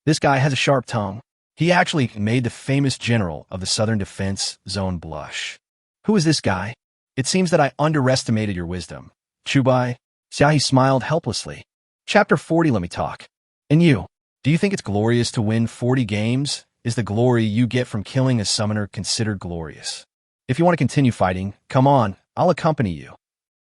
this guy has a sharp tongue. He actually made the famous general of the Southern Defense Zone blush. Who is this guy? It seems that I underestimated your wisdom. Chubai, Xiaohi smiled helplessly. Chapter 40, let me talk. And you, do you think it's glorious to win 40 games? Is the glory you get from killing a summoner considered glorious? If you want to continue fighting, come on, I'll accompany you.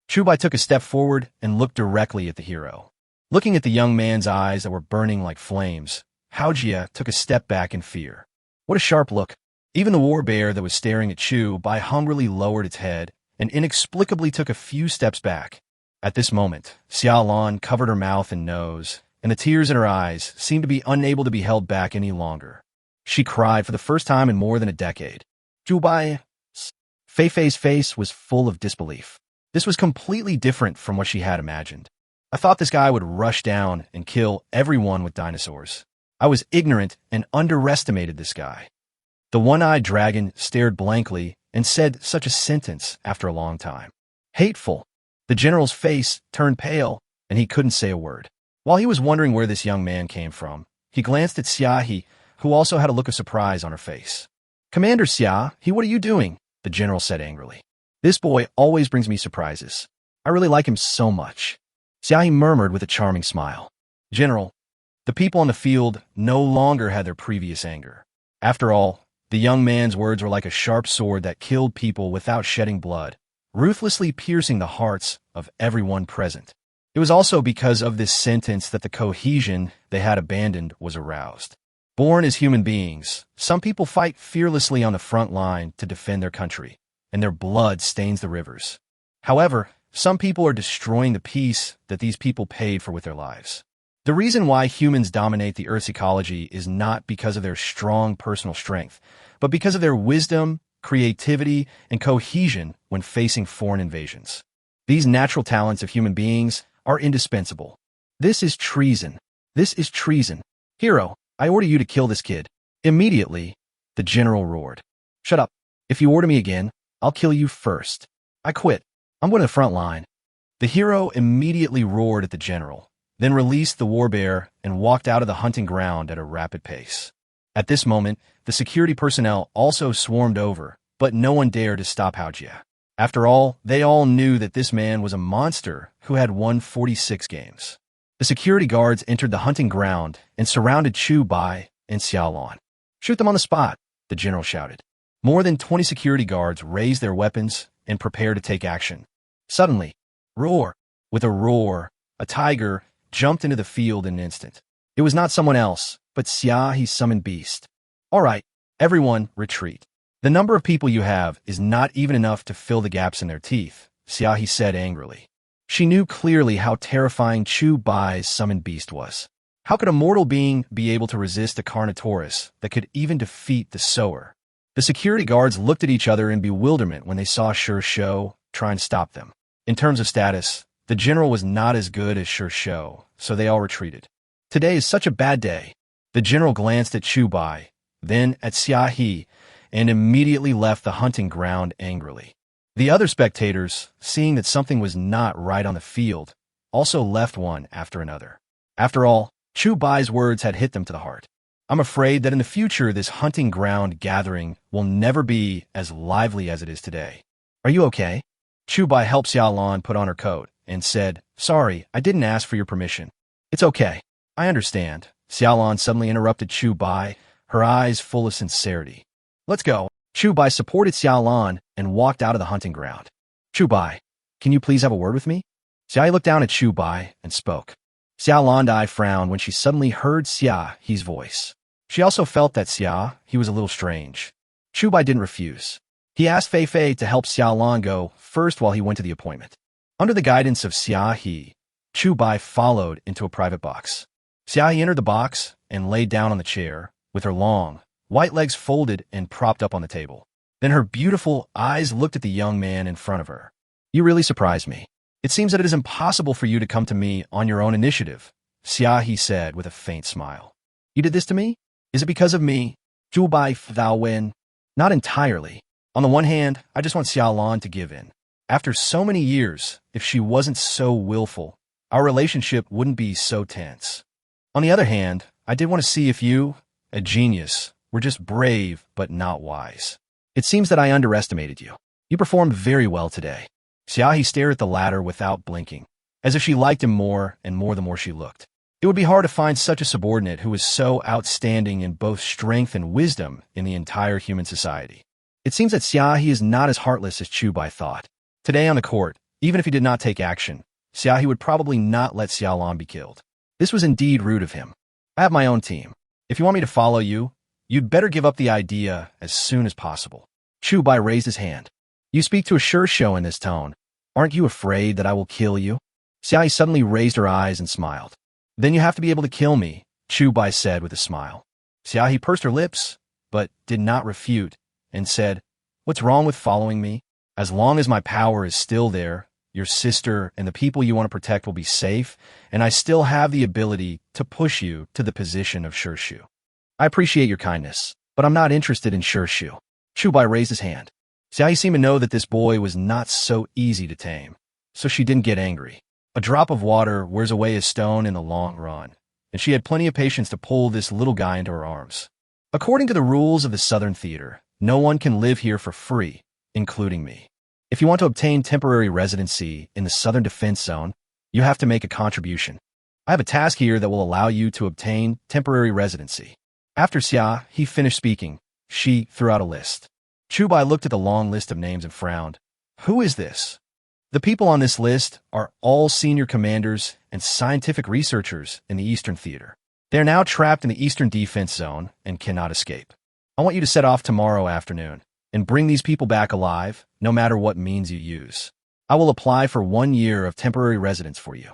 Chubai took a step forward and looked directly at the hero. Looking at the young man's eyes that were burning like flames, Haojia took a step back in fear. What a sharp look. Even the war bear that was staring at Chubai hungrily lowered its head and inexplicably took a few steps back. At this moment, Xiaolan covered her mouth and nose, and the tears in her eyes seemed to be unable to be held back any longer. She cried for the first time in more than a decade. Chubai. Fei Fei's face was full of disbelief. This was completely different from what she had imagined. I thought this guy would rush down and kill everyone with dinosaurs. I was ignorant and underestimated this guy. The one-eyed dragon stared blankly and said such a sentence after a long time. Hateful. The general's face turned pale, and he couldn't say a word. While he was wondering where this young man came from, he glanced at Xiaohi, who also had a look of surprise on her face. Commander Xiaohi, what are you doing? The general said angrily. This boy always brings me surprises. I really like him so much. Xiaohi murmured with a charming smile. General, the people on the field no longer had their previous anger. After all, the young man's words were like a sharp sword that killed people without shedding blood, ruthlessly piercing the hearts of everyone present. It was also because of this sentence that the cohesion they had abandoned was aroused. Born as human beings, some people fight fearlessly on the front line to defend their country, and their blood stains the rivers. However, some people are destroying the peace that these people paid for with their lives. The reason why humans dominate the Earth's ecology is not because of their strong personal strength, but because of their wisdom, creativity, and cohesion when facing foreign invasions. These natural talents of human beings are indispensable. This is treason. This is treason. Hero, I order you to kill this kid. Immediately, the general roared. Shut up. If you order me again, I'll kill you first. I quit. I'm going to the front line. The hero immediately roared at the general, then released the warbear and walked out of the hunting ground at a rapid pace. At this moment, the security personnel also swarmed over, but no one dared to stop Haojia. After all, they all knew that this man was a monster who had won 46 games. The security guards entered the hunting ground and surrounded Chubai and Xiaolan. Shoot them on the spot, the general shouted. More than 20 security guards raised their weapons and prepared to take action. Suddenly, roar! With a roar, a tiger jumped into the field in an instant. It was not someone else, but Xiaohi's summoned beast. All right, everyone, retreat. The number of people you have is not even enough to fill the gaps in their teeth, Xiaohi said angrily. She knew clearly how terrifying Chubai's summoned beast was. How could a mortal being be able to resist a Carnotaurus that could even defeat the sower? The security guards looked at each other in bewilderment when they saw Sure Show try and stop them. In terms of status, the general was not as good as Sure Show, so they all retreated. Today is such a bad day. The general glanced at Chubai, then at Xiaohi, and immediately left the hunting ground angrily. The other spectators, seeing that something was not right on the field, also left one after another. After all, Chubai's words had hit them to the heart. I'm afraid that in the future this hunting ground gathering will never be as lively as it is today. Are you okay? Chubai helped Xiaolan put on her coat and said, Sorry, I didn't ask for your permission. It's okay. I understand. Xiaolan suddenly interrupted Chubai, her eyes full of sincerity. Let's go. Chubai supported Xiaolan and walked out of the hunting ground. Chubai, can you please have a word with me? Xiaohi looked down at Chubai and spoke. Xiaolandai frowned when she suddenly heard Xiaohi's voice. She also felt that Xiaohi was a little strange. Chubai didn't refuse. He asked Fei Fei to help Xiaolan go first while he went to the appointment. Under the guidance of Xiaohi, Chubai followed into a private box. Xiaohi entered the box and laid down on the chair, with her long, white legs folded and propped up on the table. Then her beautiful eyes looked at the young man in front of her. You really surprised me. It seems that it is impossible for you to come to me on your own initiative, Xiaohi said with a faint smile. You did this to me? Is it because of me? Chubai thou win? Not entirely. On the one hand, I just want Xiaolan to give in. After so many years, if she wasn't so willful, our relationship wouldn't be so tense. On the other hand, I did want to see if you, a genius, were just brave but not wise. It seems that I underestimated you. You performed very well today. Xiaohi stared at the latter without blinking, as if she liked him more and more the more she looked. It would be hard to find such a subordinate who was so outstanding in both strength and wisdom in the entire human society. It seems that Xiaohi is not as heartless as Chubai thought. Today on the court, even if he did not take action, Xiaohi would probably not let Xiaolan be killed. This was indeed rude of him. I have my own team. If you want me to follow you, you'd better give up the idea as soon as possible. Chubai raised his hand. You speak to a sure show in this tone. Aren't you afraid that I will kill you? Xiaohi suddenly raised her eyes and smiled. Then you have to be able to kill me, Chubai said with a smile. Xiaohi pursed her lips, but did not refute, and said, What's wrong with following me? As long as my power is still there, your sister and the people you want to protect will be safe, and I still have the ability to push you to the position of Shirshu. I appreciate your kindness, but I'm not interested in Shirshu. Chubai raised his hand. Xiaohi seemed to know that this boy was not so easy to tame, so she didn't get angry. A drop of water wears away a stone in the long run, and she had plenty of patience to pull this little guy into her arms. According to the rules of the Southern Theater, no one can live here for free, including me. If you want to obtain temporary residency in the Southern Defense Zone, you have to make a contribution. I have a task here that will allow you to obtain temporary residency. After Xiaohi finished speaking, she threw out a list. Chubai looked at the long list of names and frowned. Who is this? The people on this list are all senior commanders and scientific researchers in the Eastern Theater. They are now trapped in the Eastern Defense Zone and cannot escape. I want you to set off tomorrow afternoon and bring these people back alive, no matter what means you use. I will apply for 1 year of temporary residence for you.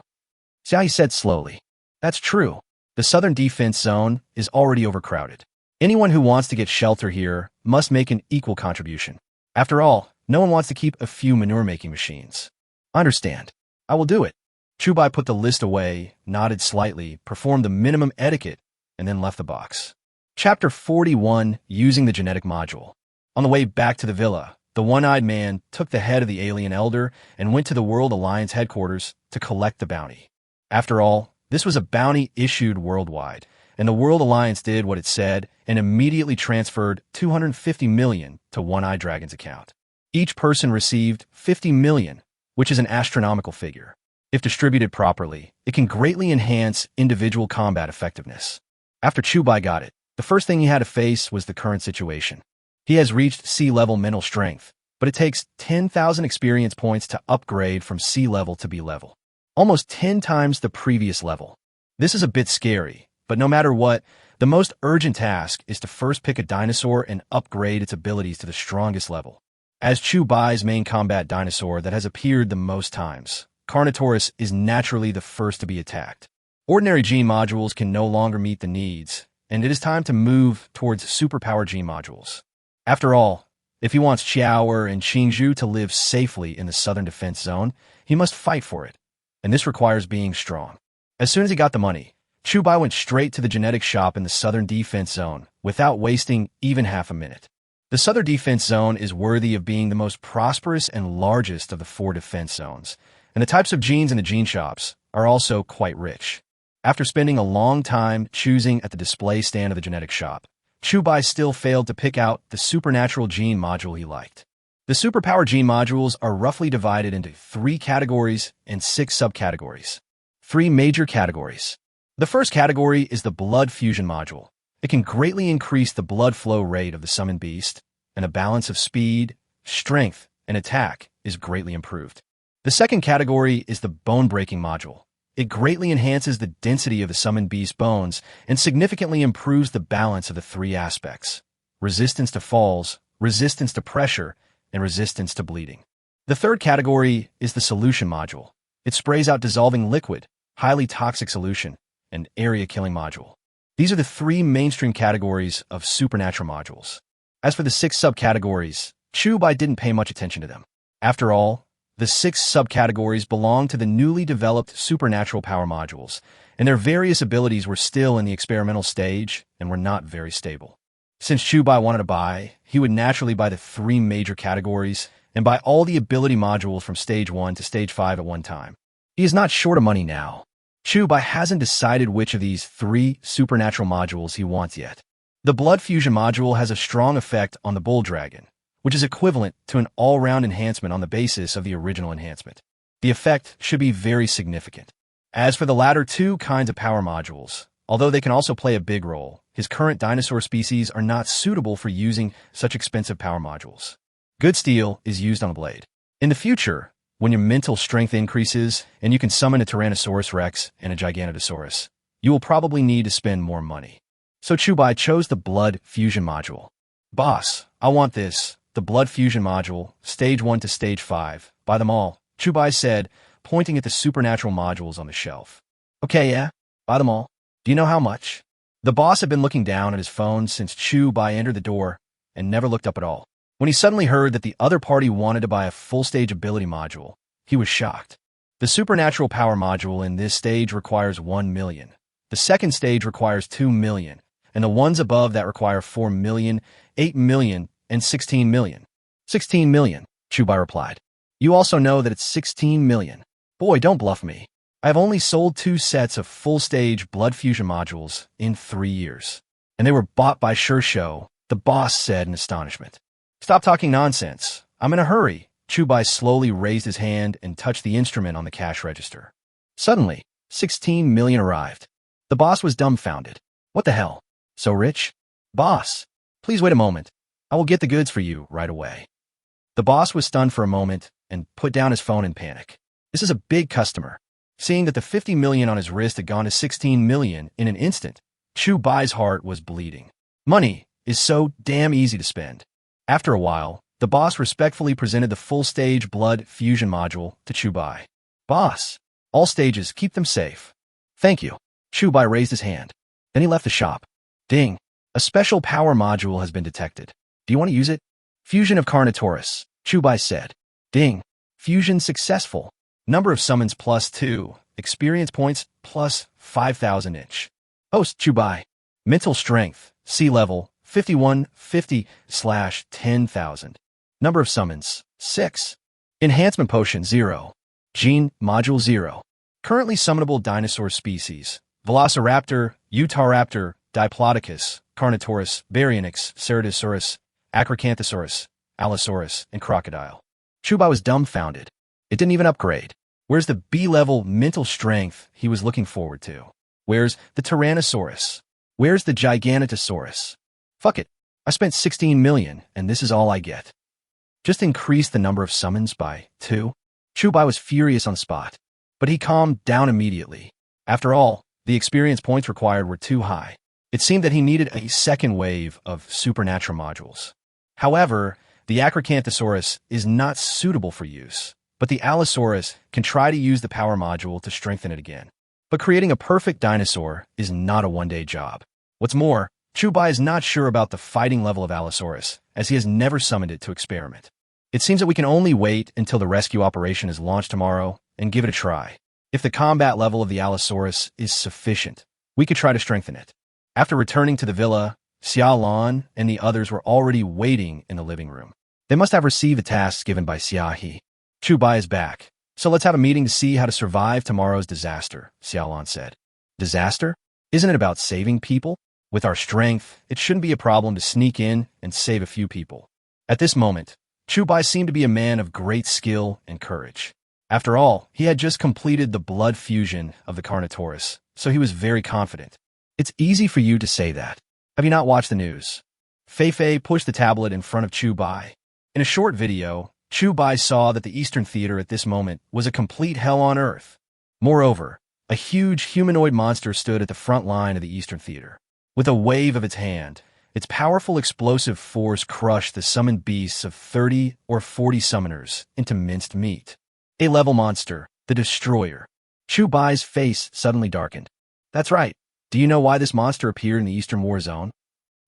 Xiaohi said slowly. That's true. The Southern Defense Zone is already overcrowded. Anyone who wants to get shelter here must make an equal contribution. After all, no one wants to keep a few manure-making machines. I understand. I will do it. Chubai put the list away, nodded slightly, performed the minimum etiquette, and then left the box. Chapter 41, Using the Genetic Module. On the way back to the villa, the one-eyed man took the head of the alien elder and went to the World Alliance headquarters to collect the bounty. After all, this was a bounty issued worldwide, and the World Alliance did what it said and immediately transferred $250 million to One-Eyed Dragon's account. Each person received $50 million, which is an astronomical figure. If distributed properly, it can greatly enhance individual combat effectiveness. After Chubai got it, the first thing he had to face was the current situation. He has reached C-level mental strength, but it takes 10,000 experience points to upgrade from C-level to B-level, almost 10 times the previous level. This is a bit scary, but no matter what, the most urgent task is to first pick a dinosaur and upgrade its abilities to the strongest level. As Chubai's main combat dinosaur that has appeared the most times, Carnotaurus is naturally the first to be attacked. Ordinary gene modules can no longer meet the needs, and it is time to move towards superpower gene modules. After all, if he wants Qiaoer and Qingzhou to live safely in the Southern Defense Zone, he must fight for it, and this requires being strong. As soon as he got the money, Chubai went straight to the genetic shop in the Southern Defense Zone without wasting even half a minute. The Southern Defense Zone is worthy of being the most prosperous and largest of the 4 defense zones, and the types of genes in the gene shops are also quite rich. After spending a long time choosing at the display stand of the genetic shop, Chubai still failed to pick out the supernatural gene module he liked. The superpower gene modules are roughly divided into 3 categories and 6 subcategories. 3 major categories. The first category is the blood fusion module. It can greatly increase the blood flow rate of the summoned beast, and a balance of speed, strength, and attack is greatly improved. The second category is the bone-breaking module. It greatly enhances the density of the summoned beast bones and significantly improves the balance of the 3 aspects: resistance to falls, resistance to pressure, and resistance to bleeding. The third category is the solution module. It sprays out dissolving liquid, highly toxic solution, and area-killing module. These are the 3 mainstream categories of supernatural modules. As for the 6 subcategories, Chubai didn't pay much attention to them. After all, the 6 subcategories belong to the newly developed supernatural power modules, and their various abilities were still in the experimental stage and were not very stable. Since Chubai wanted to buy, he would naturally buy the 3 major categories and buy all the ability modules from Stage 1 to Stage 5 at one time. He is not short of money now. Chubai hasn't decided which of these 3 supernatural modules he wants yet. The blood fusion module has a strong effect on the bull dragon, which is equivalent to an all-round enhancement on the basis of the original enhancement. The effect should be very significant. As for the latter 2 kinds of power modules, although they can also play a big role, his current dinosaur species are not suitable for using such expensive power modules. Good steel is used on the blade. In the future, when your mental strength increases and you can summon a Tyrannosaurus Rex and a Giganotosaurus, you will probably need to spend more money. So Chubai chose the blood fusion module. Boss, I want this, the blood fusion module, Stage 1 to Stage 5. Buy them all, Chubai said, pointing at the supernatural modules on the shelf. Okay, yeah, buy them all. Do you know how much? The boss had been looking down at his phone since Chubai entered the door and never looked up at all. When he suddenly heard that the other party wanted to buy a full-stage ability module, he was shocked. The supernatural power module in this stage requires 1 million. The second stage requires 2 million, and the ones above that require 4 million, 8 million, and 16 million. 16 million, Chubai replied. You also know that it's 16 million. Boy, don't bluff me. I have only sold 2 sets of full-stage blood fusion modules in 3 years. And they were bought by Sure, the boss said in astonishment. Stop talking nonsense. I'm in a hurry. Chubai slowly raised his hand and touched the instrument on the cash register. Suddenly, 16 million arrived. The boss was dumbfounded. What the hell? So rich? Boss, please wait a moment. I will get the goods for you right away. The boss was stunned for a moment and put down his phone in panic. This is a big customer. Seeing that the 50 million on his wrist had gone to 16 million in an instant, Chubai's heart was bleeding. Money is so damn easy to spend. After a while, the boss respectfully presented the full-stage blood fusion module to Chubai. Boss, all stages, keep them safe. Thank you. Chubai raised his hand. Then he left the shop. Ding. A special power module has been detected. Do you want to use it? Fusion of Carnotaurus, Chubai said. Ding. Fusion successful. Number of summons +2. Experience points +5,000 each. Host Chubai. Mental strength, sea level, 5150/10,000. Number of summons, 6. Enhancement potion, 0. Gene module, 0. Currently summonable dinosaur species, Velociraptor, Utahraptor, Diplodocus, Carnotaurus, Baryonyx, Ceratosaurus, Acrocanthosaurus, Allosaurus, and Crocodile. Chubai was dumbfounded. It didn't even upgrade. Where's the B-level mental strength he was looking forward to? Where's the Tyrannosaurus? Where's the Giganotosaurus? Fuck it. I spent 16 million, and this is all I get. Just increase the number of summons by 2. Chubai was furious on the spot, but he calmed down immediately. After all, the experience points required were too high. It seemed that he needed a second wave of supernatural modules. However, the Acrocanthosaurus is not suitable for use, but the Allosaurus can try to use the power module to strengthen it again. But creating a perfect dinosaur is not a one-day job. What's more, Chubai is not sure about the fighting level of Allosaurus, as he has never summoned it to experiment. It seems that we can only wait until the rescue operation is launched tomorrow and give it a try. If the combat level of the Allosaurus is sufficient, we could try to strengthen it. After returning to the villa, Xia Lan and the others were already waiting in the living room. They must have received the tasks given by Xia He. Chubai is back, so let's have a meeting to see how to survive tomorrow's disaster, Xia Lan said. Disaster? Isn't it about saving people? With our strength, it shouldn't be a problem to sneak in and save a few people. At this moment, Chubai seemed to be a man of great skill and courage. After all, he had just completed the blood fusion of the Carnotaurus, so he was very confident. It's easy for you to say that. Have you not watched the news? Fei pushed the tablet in front of Chubai. In a short video, Chubai saw that the Eastern Theater at this moment was a complete hell on earth. Moreover, a huge humanoid monster stood at the front line of the Eastern Theater. With a wave of its hand, its powerful explosive force crushed the summoned beasts of 30 or 40 summoners into minced meat. A-level monster, the Destroyer. Chubai's face suddenly darkened. That's right. Do you know why this monster appeared in the Eastern War Zone?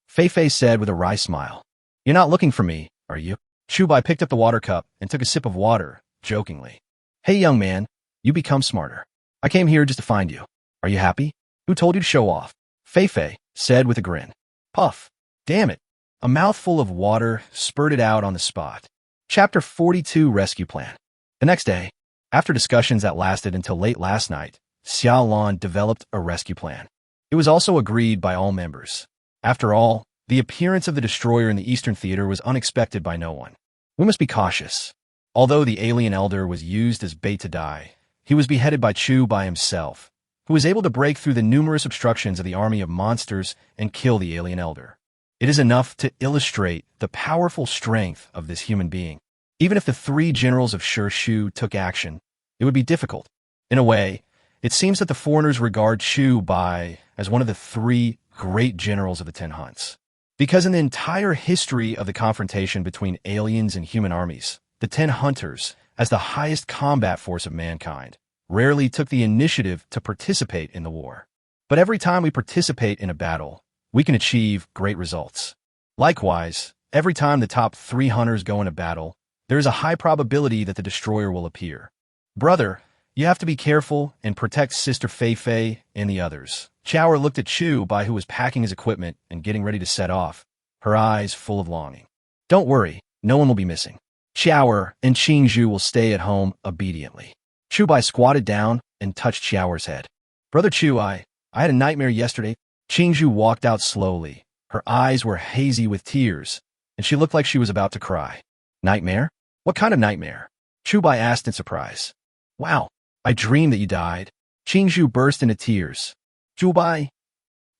Fei said with a wry smile. You're not looking for me, are you? Chubai picked up the water cup and took a sip of water, jokingly. Hey, young man, you become smarter. I came here just to find you. Are you happy? Who told you to show off? Fei said with a grin. Puff. Damn it. A mouthful of water spurted out on the spot. Chapter 42 Rescue Plan. The next day, after discussions that lasted until late last night, Xiaolan developed a rescue plan. It was also agreed by all members. After all, the appearance of the destroyer in the Eastern Theater was unexpected by no one. We must be cautious. Although the alien elder was used as bait to die, he was beheaded by Chu by himself, who was able to break through the numerous obstructions of the army of monsters and kill the alien elder. It is enough to illustrate the powerful strength of this human being. Even if the three generals of Shu took action, it would be difficult. In a way, it seems that the foreigners regard Chu Bai as one of the three great generals of the Ten Hunts. Because in the entire history of the confrontation between aliens and human armies, the Ten Hunters, as the highest combat force of mankind, rarely took the initiative to participate in the war. But every time we participate in a battle, we can achieve great results. Likewise, every time the top 3 hunters go in a battle, there is a high probability that the destroyer will appear. Brother, you have to be careful and protect Sister Fei Fei and the others. Chower looked at Chu Bai, who was packing his equipment and getting ready to set off, her eyes full of longing. Don't worry, no one will be missing. Chower and Qingzhu will stay at home obediently. Chu Bai squatted down and touched Chower's head. Brother Chu, I had a nightmare yesterday. Qingzhu walked out slowly. Her eyes were hazy with tears, and she looked like she was about to cry. Nightmare? What kind of nightmare? Chu Bai asked in surprise. Wow, I dreamed that you died. Qingzhu burst into tears. Chu Bai,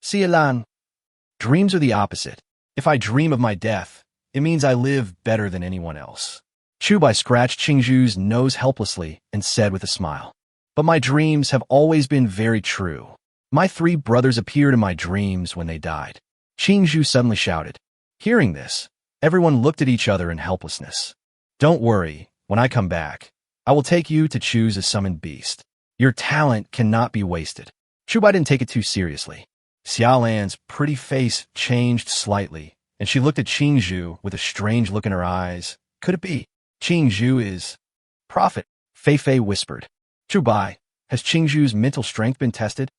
Xiaolan. Dreams are the opposite. If I dream of my death, it means I live better than anyone else. Chu Bai scratched Qingzhu's nose helplessly and said with a smile. But my dreams have always been very true. My 3 brothers appeared in my dreams when they died. Qingzhu suddenly shouted. Hearing this, everyone looked at each other in helplessness. Don't worry, when I come back, I will take you to choose a summoned beast. Your talent cannot be wasted. Chu Bai didn't take it too seriously. Xiaolan's pretty face changed slightly, and she looked at Qingzhu with a strange look in her eyes. Could it be? Qingzhu is... Prophet, Fei Fei whispered. Chu Bai, has Qingzhu's mental strength been tested?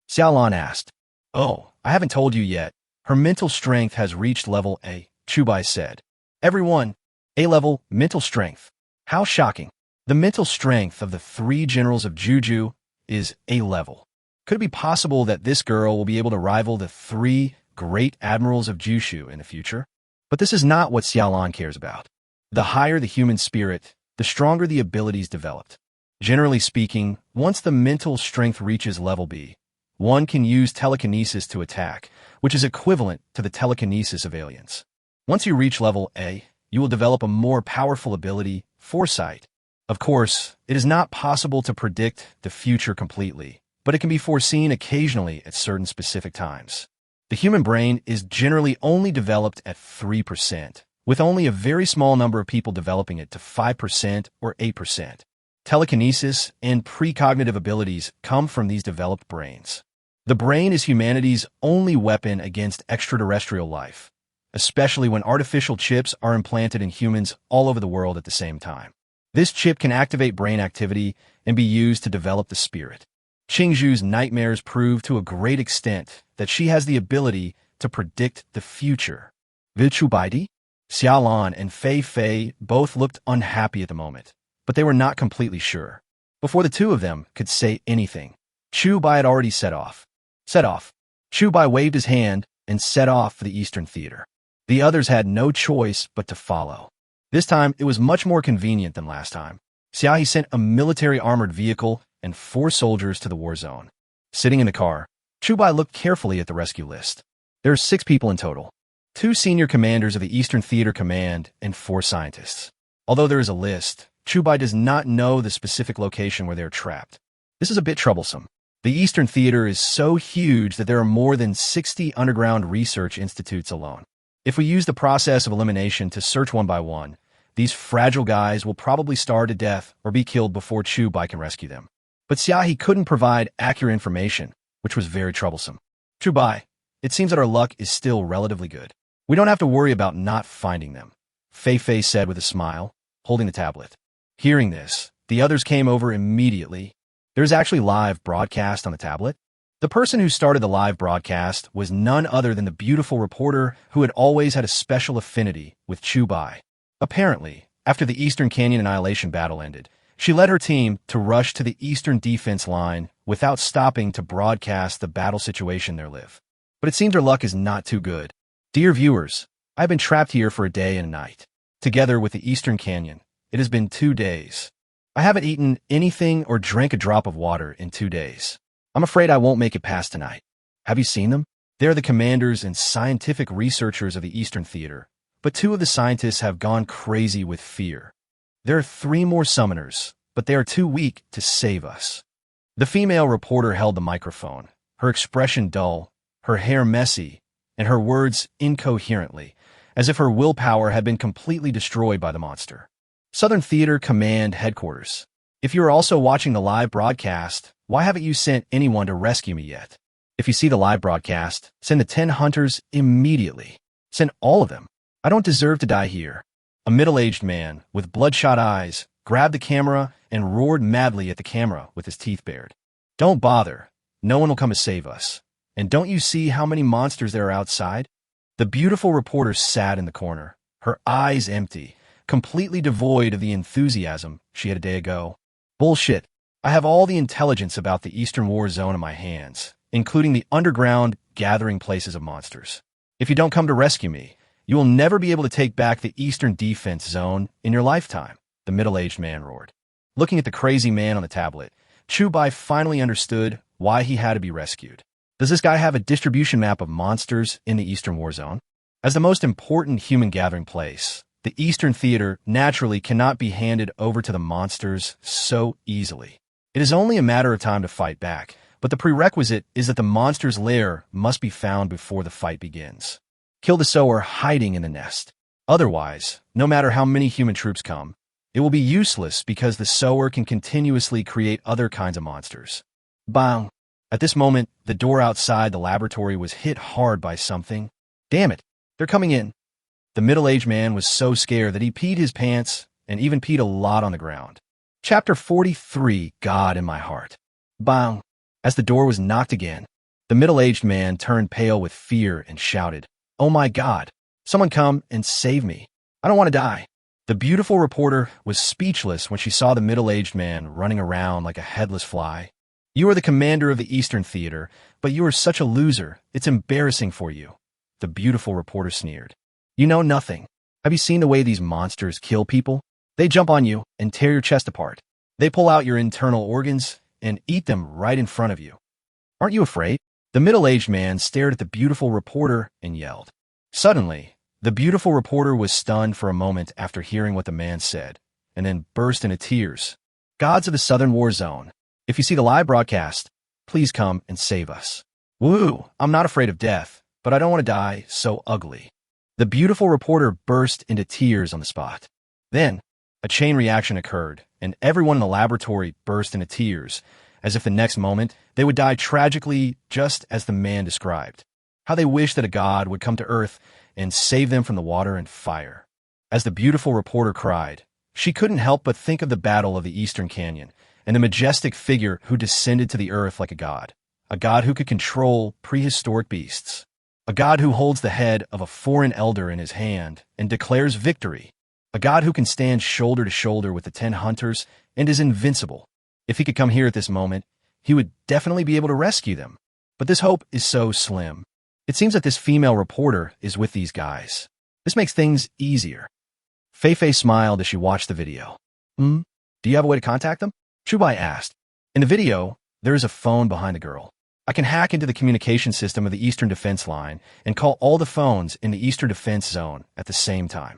Xiaolan asked. Oh, I haven't told you yet. Her mental strength has reached level A, Chu Bai said. Everyone, A level, mental strength. How shocking. The mental strength of the 3 generals of Juju is A level. Could it be possible that this girl will be able to rival the 3 great admirals of Jushu in the future? But this is not what Xiaolan cares about. The higher the human spirit, the stronger the abilities developed. Generally speaking, once the mental strength reaches level B, one can use telekinesis to attack, which is equivalent to the telekinesis of aliens. Once you reach level A, you will develop a more powerful ability, foresight. Of course, it is not possible to predict the future completely, but it can be foreseen occasionally at certain specific times. The human brain is generally only developed at 3%, with only a very small number of people developing it to 5% or 8%. Telekinesis and precognitive abilities come from these developed brains. The brain is humanity's only weapon against extraterrestrial life, especially when artificial chips are implanted in humans all over the world at the same time. This chip can activate brain activity and be used to develop the spirit. Qingzhu's nightmares prove to a great extent that she has the ability to predict the future. Vichubaidi? Xiaolan and Fei Fei both looked unhappy at the moment, but they were not completely sure. Before the 2 of them could say anything, Chu Bai had already set off. Chu Bai waved his hand and set off for the Eastern Theater. The others had no choice but to follow. This time, it was much more convenient than last time. Xiaohi sent a military armored vehicle and 4 soldiers to the war zone. Sitting in the car, Chu Bai looked carefully at the rescue list. There are 6 people in total. 2 senior commanders of the Eastern Theater Command and 4 scientists. Although there is a list, Chu Bai does not know the specific location where they are trapped. This is a bit troublesome. The Eastern Theater is so huge that there are more than 60 underground research institutes alone. If we use the process of elimination to search one by one, these fragile guys will probably starve to death or be killed before Chu Bai can rescue them. But Xiaohi couldn't provide accurate information, which was very troublesome. Chu Bai, it seems that our luck is still relatively good. We don't have to worry about not finding them, Fei Fei said with a smile, holding the tablet. Hearing this, the others came over immediately. There's actually live broadcast on the tablet. The person who started the live broadcast was none other than the beautiful reporter who had always had a special affinity with Chu Bai. Apparently, After the Eastern Canyon Annihilation battle ended, she led her team to rush to the eastern defense line without stopping to broadcast the battle situation there live. But it seems her luck is not too good. Dear viewers, I've been trapped here for a day and a night. Together with the Eastern Canyon, it has been 2 days. I haven't eaten anything or drank a drop of water in 2 days. I'm afraid I won't make it past tonight. Have you seen them? They're the commanders and scientific researchers of the Eastern Theater, but 2 of the scientists have gone crazy with fear. There are 3 more summoners, but they are too weak to save us. The female reporter held the microphone, her expression dull, her hair messy, and her words incoherently, as if her willpower had been completely destroyed by the monster. Southern Theater Command Headquarters. If you are also watching the live broadcast, why haven't you sent anyone to rescue me yet? If you see the live broadcast, send the 10 hunters immediately. Send all of them. I don't deserve to die here. A middle-aged man with bloodshot eyes grabbed the camera and roared madly at the camera with his teeth bared. Don't bother. No one will come to save us. And don't you see how many monsters there are outside? The beautiful reporter sat in the corner, her eyes empty, completely devoid of the enthusiasm she had a day ago. Bullshit. I have all the intelligence about the Eastern War Zone in my hands, including the underground gathering places of monsters. If you don't come to rescue me, you will never be able to take back the Eastern Defense Zone in your lifetime, the middle-aged man roared. Looking at the crazy man on the tablet, Chubai finally understood why he had to be rescued. Does this guy have a distribution map of monsters in the Eastern War Zone? As the most important human gathering place, the Eastern Theater naturally cannot be handed over to the monsters so easily. It is only a matter of time to fight back, but the prerequisite is that the monster's lair must be found before the fight begins. Kill the sower hiding in the nest. Otherwise, no matter how many human troops come, it will be useless because the sower can continuously create other kinds of monsters. Bang! At this moment, the door outside the laboratory was hit hard by something. Damn it! They're coming in. The middle-aged man was so scared that he peed his pants and even peed a lot on the ground. Chapter 43, God in My Heart. Bang! As the door was knocked again, the middle-aged man turned pale with fear and shouted, "Oh my God! Someone come and save me! I don't want to die!" The beautiful reporter was speechless when she saw the middle-aged man running around like a headless fly. You are the commander of the Eastern Theater, but you are such a loser, it's embarrassing for you. The beautiful reporter sneered. You know nothing. Have you seen the way these monsters kill people? They jump on you and tear your chest apart. They pull out your internal organs and eat them right in front of you. Aren't you afraid? The middle-aged man stared at the beautiful reporter and yelled. Suddenly, the beautiful reporter was stunned for a moment after hearing what the man said, and then burst into tears. Gods of the Southern War Zone, if you see the live broadcast, please come and save us. Woo, I'm not afraid of death, but I don't want to die so ugly. The beautiful reporter burst into tears on the spot. Then, a chain reaction occurred, and everyone in the laboratory burst into tears, as if the next moment they would die tragically just as the man described. How they wished that a god would come to Earth and save them from the water and fire. As the beautiful reporter cried, she couldn't help but think of the battle of the Eastern Canyon and the majestic figure who descended to the earth like a god who could control prehistoric beasts, a god who holds the head of a foreign elder in his hand and declares victory, a god who can stand shoulder to shoulder with the 10 hunters and is invincible. If he could come here at this moment, he would definitely be able to rescue them. But this hope is so slim. It seems that this female reporter is with these guys. This makes things easier. Fei smiled as she watched the video. Do you have a way to contact them? Chubai asked. In the video, there is a phone behind the girl. I can hack into the communication system of the Eastern Defense Line and call all the phones in the Eastern Defense Zone at the same time.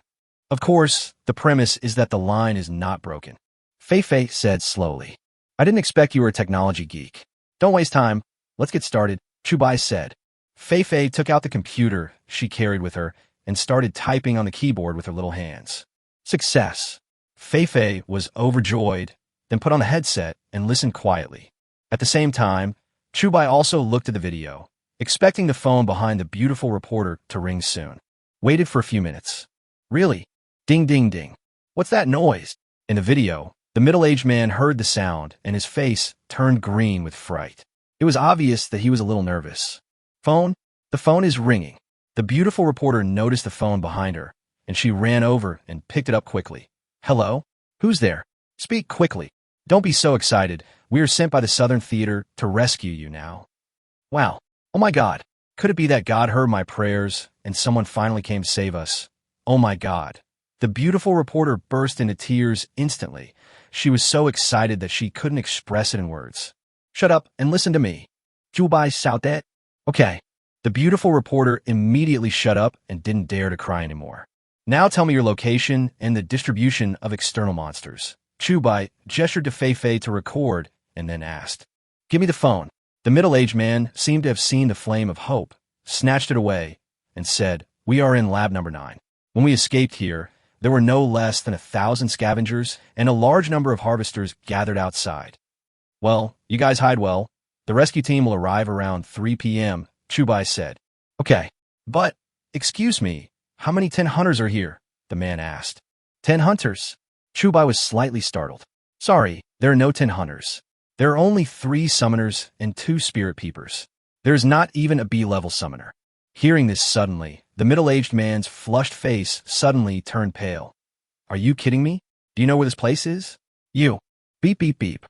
Of course, the premise is that the line is not broken. Fei said slowly. I didn't expect you were a technology geek. Don't waste time. Let's get started, Chubai said. Fei took out the computer she carried with her and started typing on the keyboard with her little hands. Success. Fei was overjoyed, then put on the headset and listened quietly. At the same time, Chubai also looked at the video, expecting the phone behind the beautiful reporter to ring soon. Waited for a few minutes. Really? Ding ding ding. What's that noise? In the video, the middle-aged man heard the sound and his face turned green with fright. It was obvious that he was a little nervous. Phone? The phone is ringing. The beautiful reporter noticed the phone behind her, and she ran over and picked it up quickly. Hello? Who's there? Speak quickly. Don't be so excited. We are sent by the Southern Theater to rescue you now. Wow. Oh my God. Could it be that God heard my prayers and someone finally came to save us? Oh my God. The beautiful reporter burst into tears instantly. She was so excited that she couldn't express it in words. Shut up and listen to me. Jubai Saudet? Okay. The beautiful reporter immediately shut up and didn't dare to cry anymore. Now tell me your location and the distribution of external monsters. Chubai gestured to Fei to record and then asked, Give me the phone. The middle-aged man seemed to have seen the flame of hope, snatched it away, and said, We are in lab number 9. When we escaped here, there were no less than 1,000 scavengers and a large number of harvesters gathered outside. Well, you guys hide well. The rescue team will arrive around 3 p.m., Chubai said. Okay, but, excuse me, how many 10 hunters are here? The man asked. 10 hunters? Chubai was slightly startled. Sorry, there are no 10 hunters. There are only 3 summoners and 2 spirit peepers. There is not even a B-level summoner. Hearing this suddenly, the middle-aged man's flushed face suddenly turned pale. Are you kidding me? Do you know where this place is? You. Beep, beep, beep.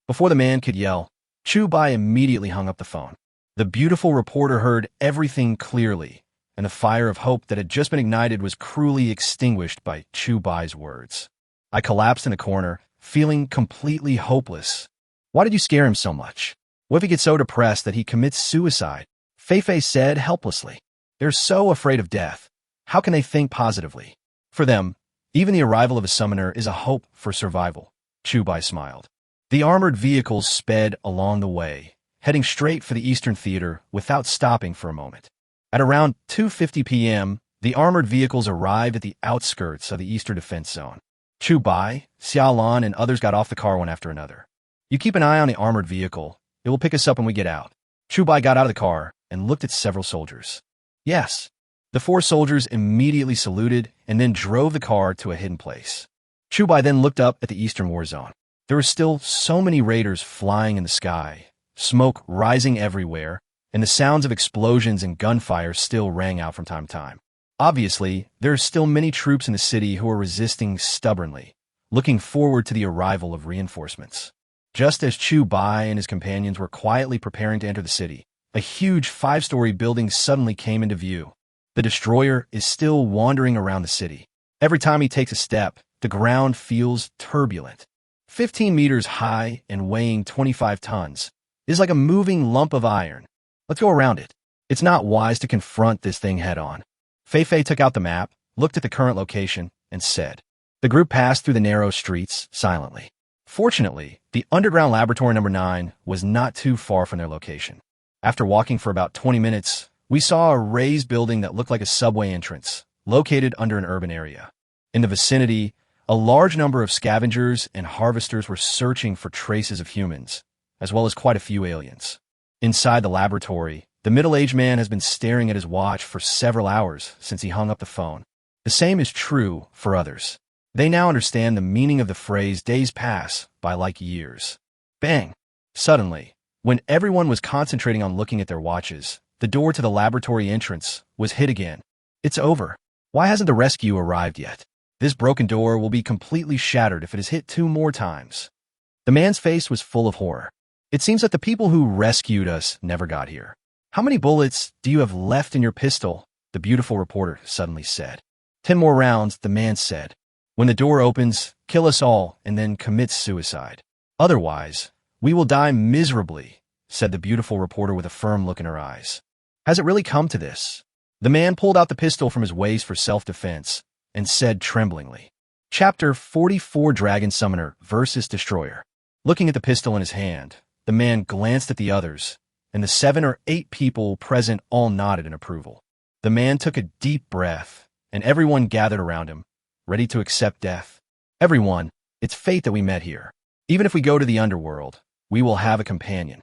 Before the man could yell, Chubai immediately hung up the phone. The beautiful reporter heard everything clearly, and the fire of hope that had just been ignited was cruelly extinguished by Chubai's words. I collapsed in a corner, feeling completely hopeless. Why did you scare him so much? What if he gets so depressed that he commits suicide? Fei said helplessly. They're so afraid of death. How can they think positively? For them, even the arrival of a summoner is a hope for survival. Chubai smiled. The armored vehicles sped along the way, heading straight for the Eastern Theater without stopping for a moment. At around 2:50 p.m., the armored vehicles arrived at the outskirts of the Eastern Defense Zone. Chubai, Xiaolan, and others got off the car one after another. You keep an eye on the armored vehicle. It will pick us up when we get out. Chubai got out of the car and looked at several soldiers. Yes. The 4 soldiers immediately saluted and then drove the car to a hidden place. Chubai then looked up at the Eastern War Zone. There were still so many raiders flying in the sky, smoke rising everywhere, and the sounds of explosions and gunfire still rang out from time to time. Obviously, there are still many troops in the city who are resisting stubbornly, looking forward to the arrival of reinforcements. Just as Chubai and his companions were quietly preparing to enter the city, a huge 5-story building suddenly came into view. The destroyer is still wandering around the city. Every time he takes a step, the ground feels turbulent. 15 meters high and weighing 25 tons, it is like a moving lump of iron. Let's go around it. It's not wise to confront this thing head-on. Fei took out the map, looked at the current location, and said. The group passed through the narrow streets silently. Fortunately, the underground laboratory number 9 was not too far from their location. After walking for about 20 minutes, we saw a raised building that looked like a subway entrance, located under an urban area. In the vicinity, a large number of scavengers and harvesters were searching for traces of humans, as well as quite a few aliens. Inside the laboratory, the middle-aged man has been staring at his watch for several hours since he hung up the phone. The same is true for others. They now understand the meaning of the phrase days pass by like years. Bang! Suddenly, when everyone was concentrating on looking at their watches, the door to the laboratory entrance was hit again. It's over. Why hasn't the rescue arrived yet? This broken door will be completely shattered if it is hit 2 more times. The man's face was full of horror. It seems that the people who rescued us never got here. How many bullets do you have left in your pistol? The beautiful reporter suddenly said. 10 more rounds, the man said. When the door opens, kill us all and then commit suicide. Otherwise, we will die miserably, said the beautiful reporter with a firm look in her eyes. Has it really come to this? The man pulled out the pistol from his waist for self-defense and said tremblingly, Chapter 44 Dragon Summoner versus Destroyer. Looking at the pistol in his hand, the man glanced at the others, and the 7 or 8 people present all nodded in approval. The man took a deep breath, and everyone gathered around him, ready to accept death. Everyone, it's fate that we met here. Even if we go to the underworld, we will have a companion.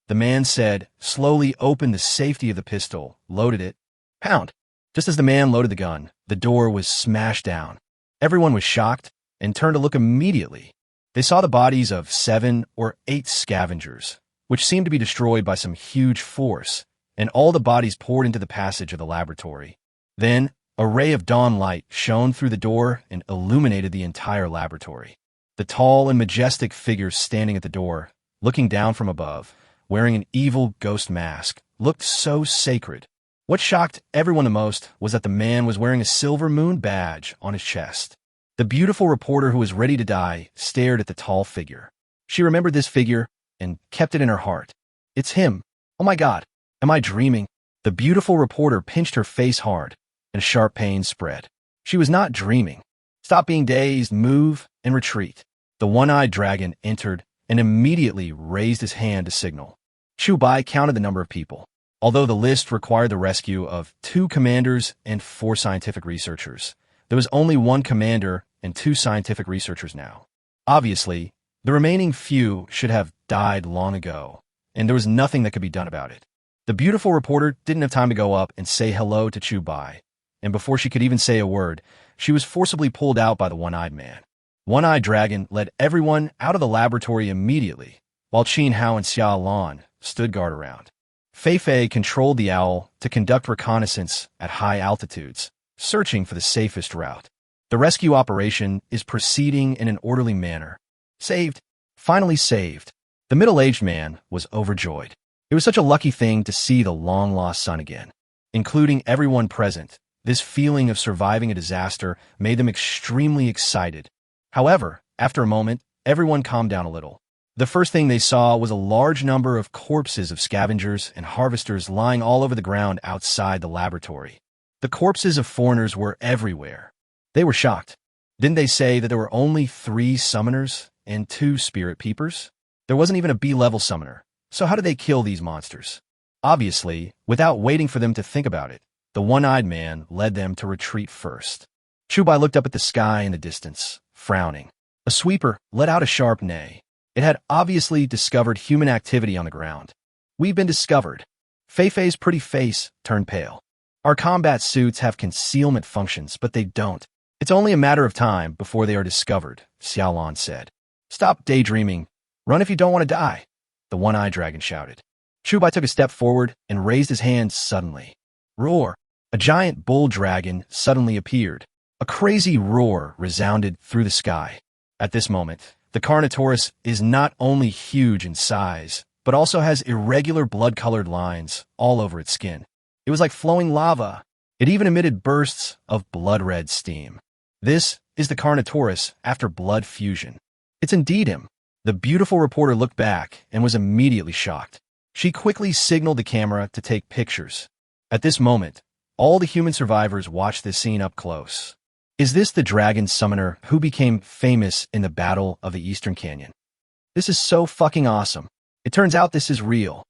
The man said, slowly opened the safety of the pistol, loaded it. Pound! Just as the man loaded the gun, the door was smashed down. Everyone was shocked and turned to look immediately. They saw the bodies of 7 or 8 scavengers, which seemed to be destroyed by some huge force, and all the bodies poured into the passage of the laboratory. Then, A ray of dawn light shone through the door and illuminated the entire laboratory. The tall and majestic figure standing at the door, looking down from above, wearing an evil ghost mask, looked so sacred. What shocked everyone the most was that the man was wearing a silver moon badge on his chest. The beautiful reporter who was ready to die stared at the tall figure. She remembered this figure and kept it in her heart. It's him. Oh my God, am I dreaming? The beautiful reporter pinched her face hard, and a sharp pain spread. She was not dreaming. Stop being dazed, move, and retreat. The one-eyed dragon entered and immediately raised his hand to signal. Chu Bai counted the number of people. Although the list required the rescue of 2 commanders and 4 scientific researchers, there was only 1 commander and 2 scientific researchers now. Obviously, the remaining few should have died long ago, and there was nothing that could be done about it. The beautiful reporter didn't have time to go up and say hello to Chu Bai, and before she could even say a word, she was forcibly pulled out by the one-eyed man. One-eyed dragon led everyone out of the laboratory immediately, while Qin Hao and Xia Lan stood guard around. Fei Fei controlled the owl to conduct reconnaissance at high altitudes, searching for the safest route. The rescue operation is proceeding in an orderly manner. Saved. Finally saved. The middle-aged man was overjoyed. It was such a lucky thing to see the long-lost son again. Including everyone present, this feeling of surviving a disaster made them extremely excited. However, after a moment, everyone calmed down a little. The first thing they saw was a large number of corpses of scavengers and harvesters lying all over the ground outside the laboratory. The corpses of foreigners were everywhere. They were shocked. Didn't they say that there were only 3 summoners and 2 spirit peepers? There wasn't even a B-level summoner. So how did they kill these monsters? Obviously, without waiting for them to think about it, the one-eyed man led them to retreat first. Chu Bai looked up at the sky in the distance, frowning. A sweeper let out a sharp neigh. It had obviously discovered human activity on the ground. We've been discovered. Fei Fei's pretty face turned pale. Our combat suits have concealment functions, but they don't. It's only a matter of time before they are discovered, Xiaolan said. Stop daydreaming. Run if you don't want to die, the one-eyed dragon shouted. Chu Bai took a step forward and raised his hand suddenly. Roar! A giant bull dragon suddenly appeared. A crazy roar resounded through the sky. At this moment, the Carnotaurus is not only huge in size, but also has irregular blood-colored lines all over its skin. It was like flowing lava. It even emitted bursts of blood-red steam. This is the Carnotaurus after blood fusion. It's indeed him. The beautiful reporter looked back and was immediately shocked. She quickly signaled the camera to take pictures. At this moment, all the human survivors watched this scene up close. Is this the dragon summoner who became famous in the Battle of the Eastern Canyon? This is so fucking awesome. It turns out this is real.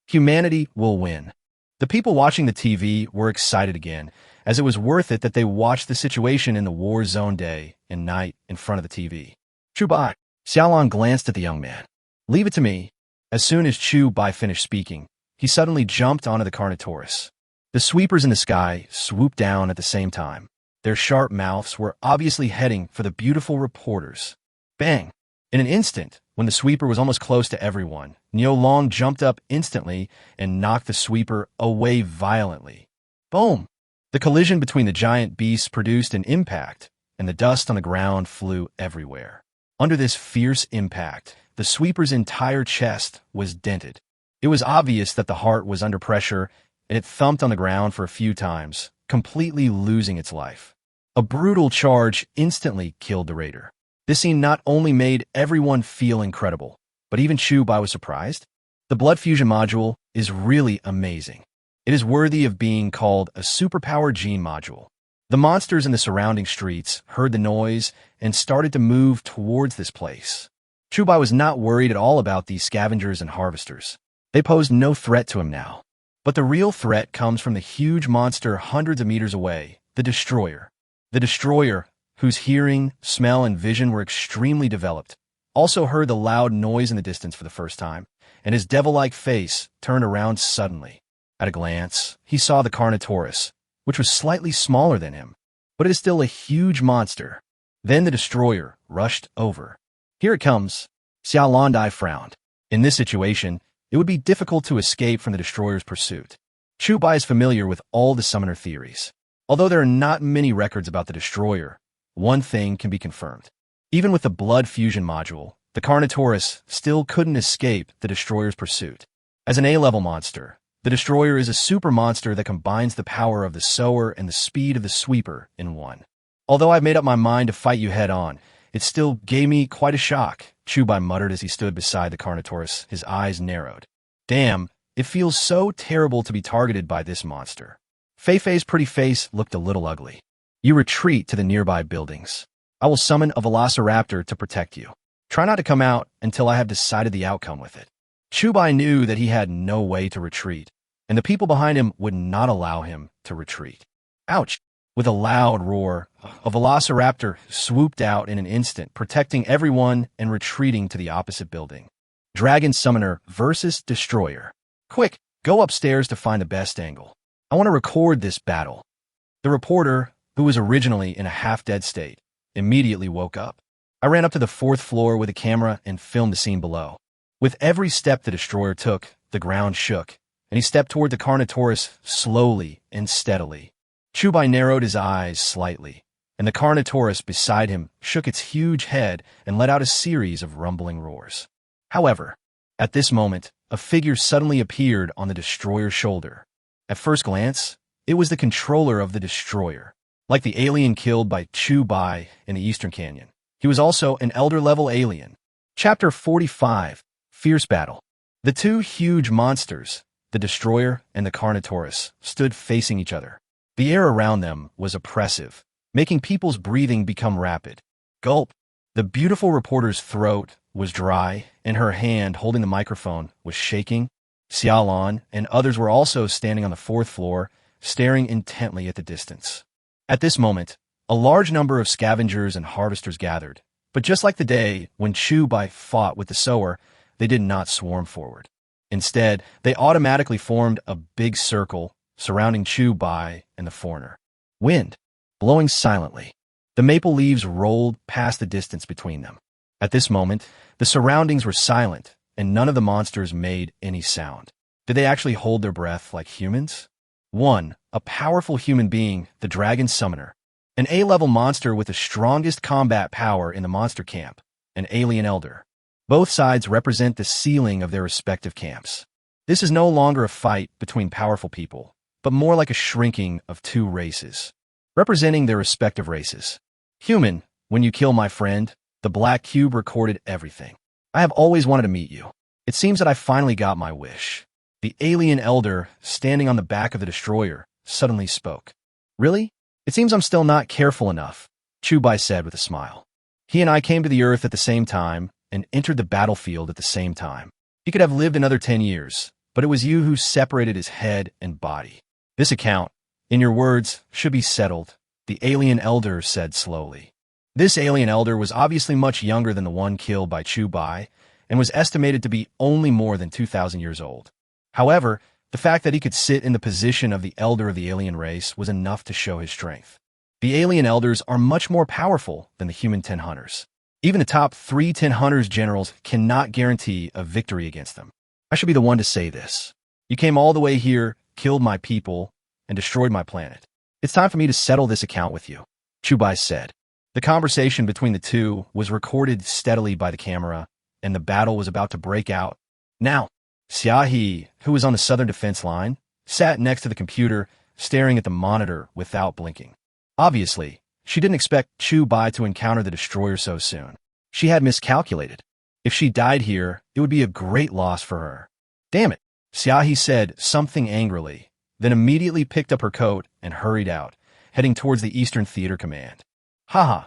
Humanity will win. The people watching the TV were excited again, as it was worth it that they watched the situation in the war zone day and night in front of the TV. Chu Bai. Xiaolan glanced at the young man. Leave it to me. As soon as Chu Bai finished speaking, he suddenly jumped onto the Carnotaurus. The sweepers in the sky swooped down at the same time. Their sharp mouths were obviously heading for the beautiful reporters. Bang! In an instant, when the sweeper was almost close to everyone, Niu Long jumped up instantly and knocked the sweeper away violently. Boom! The collision between the giant beasts produced an impact, and the dust on the ground flew everywhere. Under this fierce impact, the sweeper's entire chest was dented. It was obvious that the heart was under pressure, and it thumped on the ground for a few times, completely losing its life. A brutal charge instantly killed the raider. This scene not only made everyone feel incredible, but even Chu Bai was surprised. The blood fusion module is really amazing. It is worthy of being called a superpower gene module. The monsters in the surrounding streets heard the noise and started to move towards this place. Chu Bai was not worried at all about these scavengers and harvesters. They posed no threat to him now. But the real threat comes from the huge monster hundreds of meters away, the Destroyer. The Destroyer, whose hearing, smell, and vision were extremely developed, also heard the loud noise in the distance for the first time, and his devil-like face turned around suddenly. At a glance, he saw the Carnotaurus, which was slightly smaller than him, but it is still a huge monster. Then the Destroyer rushed over. Here it comes. Xiao Landai frowned. In this situation, it would be difficult to escape from the Destroyer's pursuit. Chu Bai is familiar with all the summoner theories. Although there are not many records about the destroyer, one thing can be confirmed. Even with the blood fusion module, the Carnotaurus still couldn't escape the destroyer's pursuit. As an A-level monster, the destroyer is a super monster that combines the power of the sower and the speed of the sweeper in one. Although I've made up my mind to fight you head-on, it still gave me quite a shock, Chubai muttered as he stood beside the Carnotaurus, his eyes narrowed. Damn, it feels so terrible to be targeted by this monster. Feifei's pretty face looked a little ugly. You retreat to the nearby buildings. I will summon a velociraptor to protect you. Try not to come out until I have decided the outcome with it. Chubai knew that he had no way to retreat, and the people behind him would not allow him to retreat. Ouch! With a loud roar, a velociraptor swooped out in an instant, protecting everyone and retreating to the opposite building. Dragon Summoner versus Destroyer. Quick, go upstairs to find the best angle. I want to record this battle. The reporter, who was originally in a half-dead state, immediately woke up. I ran up to the 4th floor with a camera and filmed the scene below. With every step the destroyer took, the ground shook, and he stepped toward the Carnotaurus slowly and steadily. Chubai narrowed his eyes slightly, and the Carnotaurus beside him shook its huge head and let out a series of rumbling roars. However, at this moment, a figure suddenly appeared on the destroyer's shoulder. At first glance, it was the controller of the destroyer. Like the alien killed by Chubai in the Eastern Canyon, he was also an elder-level alien. Chapter 45, Fierce Battle. The two huge monsters, the destroyer and the Carnotaurus, stood facing each other. The air around them was oppressive, making people's breathing become rapid. Gulp! The beautiful reporter's throat was dry, and her hand holding the microphone was shaking. Xiaolon and others were also standing on the 4th floor, staring intently at the distance. At this moment, a large number of scavengers and harvesters gathered, but just like the day when Chubai fought with the sower, they did not swarm forward. Instead, they automatically formed a big circle surrounding Chubai and the foreigner. Wind, blowing silently. The maple leaves rolled past the distance between them. At this moment, the surroundings were silent, and none of the monsters made any sound. Did they actually hold their breath like humans? 1. A powerful human being, the Dragon Summoner. An A-level monster with the strongest combat power in the monster camp, an alien elder. Both sides represent the ceiling of their respective camps. This is no longer a fight between powerful people, but more like a shrinking of two races, representing their respective races. Human, when you kill my friend, the black cube recorded everything. I have always wanted to meet you. It seems that I finally got my wish. The alien elder, standing on the back of the destroyer, suddenly spoke. Really? It seems I'm still not careful enough, Chubai said with a smile. He and I came to the Earth at the same time and entered the battlefield at the same time. He could have lived another 10 years, but it was you who separated his head and body. This account, in your words, should be settled, the alien elder said slowly. This alien elder was obviously much younger than the one killed by Chubai and was estimated to be only more than 2,000 years old. However, the fact that he could sit in the position of the elder of the alien race was enough to show his strength. The alien elders are much more powerful than the human 10 hunters. Even the top 3 10 hunters generals cannot guarantee a victory against them. I should be the one to say this. You came all the way here, killed my people, and destroyed my planet. It's time for me to settle this account with you, Chubai said. The conversation between the two was recorded steadily by the camera, and the battle was about to break out. Now, Xiaohe, who was on the southern defense line, sat next to the computer, staring at the monitor without blinking. Obviously, she didn't expect Chubai to encounter the destroyer so soon. She had miscalculated. If she died here, it would be a great loss for her. Damn it, Xiaohe said something angrily, then immediately picked up her coat and hurried out, heading towards the Eastern Theater Command. Haha,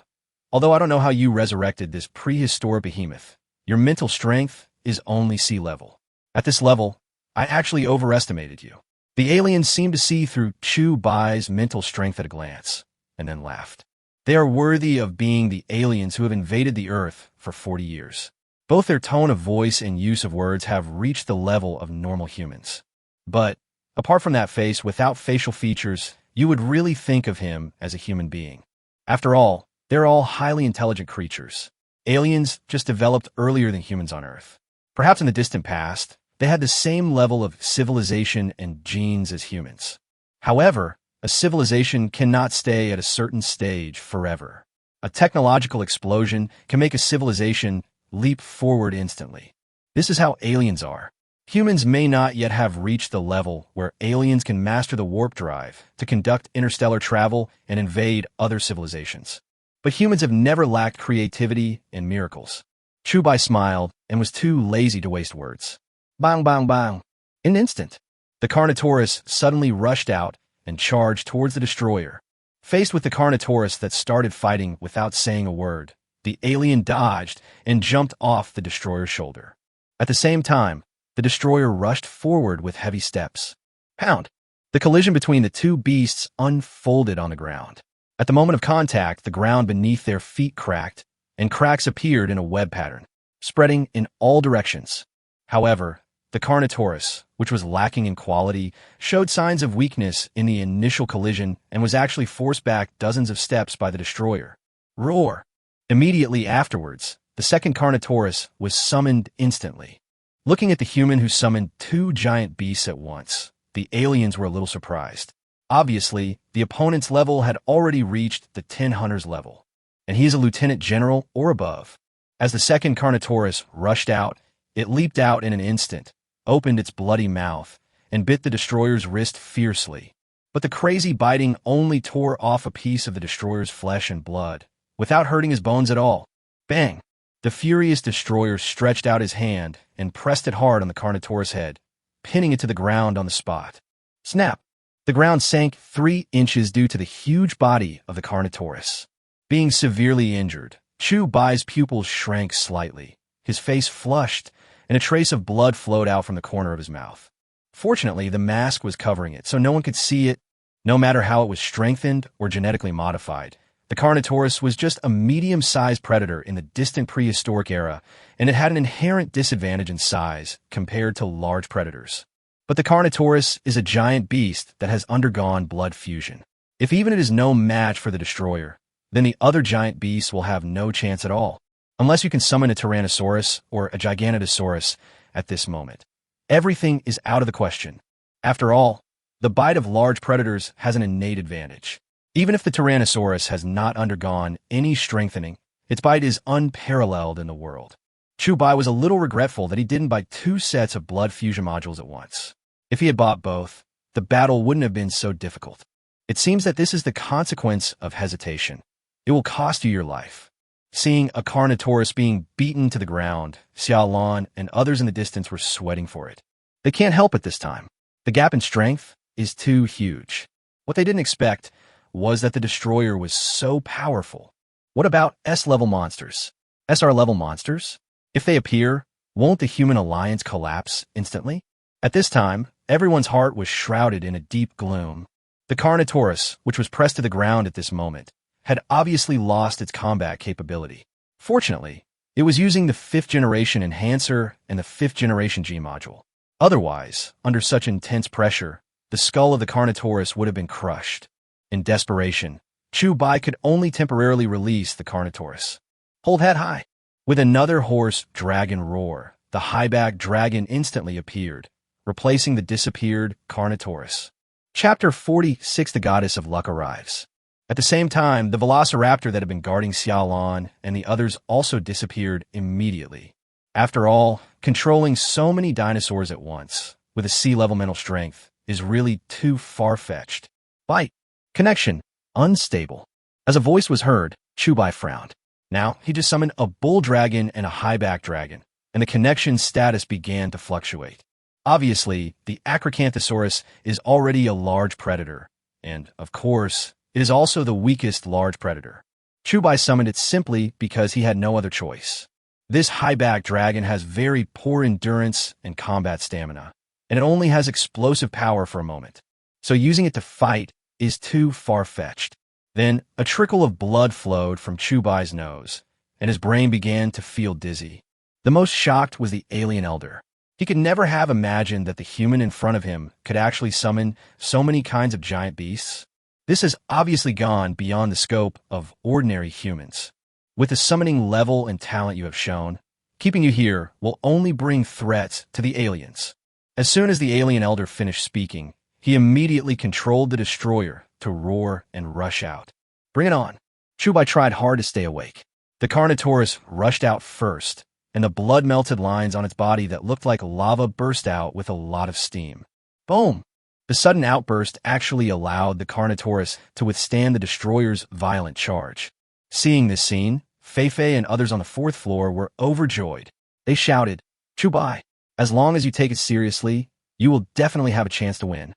although I don't know how you resurrected this prehistoric behemoth, your mental strength is only sea level. At this level, I actually overestimated you. The aliens seemed to see through Chubai's mental strength at a glance, and then laughed. They are worthy of being the aliens who have invaded the Earth for 40 years. Both their tone of voice and use of words have reached the level of normal humans. But, apart from that face without facial features, you would really think of him as a human being. After all, they're all highly intelligent creatures. Aliens just developed earlier than humans on Earth. Perhaps in the distant past, they had the same level of civilization and genes as humans. However, A civilization cannot stay at a certain stage forever. A technological explosion can make a civilization leap forward instantly. This is how aliens are. Humans may not yet have reached the level where aliens can master the warp drive to conduct interstellar travel and invade other civilizations. But humans have never lacked creativity and miracles. Chubai smiled and was too lazy to waste words. Bang, bang, bang. In an instant, the Carnotaurus suddenly rushed out and charged towards the destroyer. Faced with the Carnotaurus that started fighting without saying a word, the alien dodged and jumped off the destroyer's shoulder. At the same time, the destroyer rushed forward with heavy steps. Pound! The collision between the two beasts unfolded on the ground. At the moment of contact, the ground beneath their feet cracked, and cracks appeared in a web pattern, spreading in all directions. However, the Carnotaurus, which was lacking in quality, showed signs of weakness in the initial collision and was actually forced back dozens of steps by the destroyer. Roar! Immediately afterwards, the second Carnotaurus was summoned instantly. Looking at the human who summoned two giant beasts at once, the aliens were a little surprised. Obviously, the opponent's level had already reached the 10 Hunters level, and he is a lieutenant general or above. As the second Carnotaurus rushed out, it leaped out in an instant, opened its bloody mouth, and bit the destroyer's wrist fiercely. But the crazy biting only tore off a piece of the destroyer's flesh and blood, without hurting his bones at all. Bang! The furious destroyer stretched out his hand and pressed it hard on the Carnotaurus' head, pinning it to the ground on the spot. Snap! The ground sank 3 inches due to the huge body of the Carnotaurus. Being severely injured, Chu Bai's pupils shrank slightly. His face flushed, and a trace of blood flowed out from the corner of his mouth. Fortunately, the mask was covering it, so no one could see it. No matter how it was strengthened or genetically modified, the Carnotaurus was just a medium-sized predator in the distant prehistoric era, and it had an inherent disadvantage in size compared to large predators. But the Carnotaurus is a giant beast that has undergone blood fusion. If even it is no match for the destroyer, then the other giant beasts will have no chance at all, unless you can summon a Tyrannosaurus or a Giganotosaurus at this moment. Everything is out of the question. After all, the bite of large predators has an innate advantage. Even if the Tyrannosaurus has not undergone any strengthening, its bite is unparalleled in the world. Chu Bai was a little regretful that he didn't buy 2 sets of blood fusion modules at once. If he had bought both, the battle wouldn't have been so difficult. It seems that this is the consequence of hesitation. It will cost you your life. Seeing a Carnotaurus being beaten to the ground, Xiaolan and others in the distance were sweating for it. They can't help it this time. The gap in strength is too huge. What they didn't expect was that the destroyer was so powerful. What about S-level monsters? SR-level monsters? If they appear, won't the human alliance collapse instantly? At this time, everyone's heart was shrouded in a deep gloom. The Carnotaurus, which was pressed to the ground at this moment, had obviously lost its combat capability. Fortunately, it was using the 5th generation enhancer and the 5th generation G module. Otherwise, under such intense pressure, the skull of the Carnotaurus would have been crushed. In desperation, Chu Bai could only temporarily release the Carnotaurus. Hold head high. With another hoarse dragon roar, the high-backed dragon instantly appeared, replacing the disappeared Carnotaurus. Chapter 46: The Goddess of Luck arrives. At the same time, the velociraptor that had been guarding Xiaolan and the others also disappeared immediately. After all, controlling so many dinosaurs at once, with a sea-level mental strength, is really too far-fetched. Bite. Connection. Unstable. As a voice was heard, Chu Bai frowned. Now, he just summoned a bull dragon and a high-back dragon, and the connection status began to fluctuate. Obviously, the Acrocanthosaurus is already a large predator, and, of course, it is also the weakest large predator. Chu Bai summoned it simply because he had no other choice. This high-back dragon has very poor endurance and combat stamina, and it only has explosive power for a moment, so using it to fight is too far-fetched. Then, a trickle of blood flowed from Chu Bai's nose, and his brain began to feel dizzy. The most shocked was the alien elder. He could never have imagined that the human in front of him could actually summon so many kinds of giant beasts. This has obviously gone beyond the scope of ordinary humans. With the summoning level and talent you have shown, keeping you here will only bring threats to the aliens. As soon as the alien elder finished speaking, he immediately controlled the destroyer to roar and rush out. Bring it on. Chubai tried hard to stay awake. The Carnotaurus rushed out first, and the blood-melted lines on its body that looked like lava burst out with a lot of steam. Boom! The sudden outburst actually allowed the Carnotaurus to withstand the destroyer's violent charge. Seeing this scene, Feifei and others on the fourth floor were overjoyed. They shouted, "Chubai, as long as you take it seriously, you will definitely have a chance to win."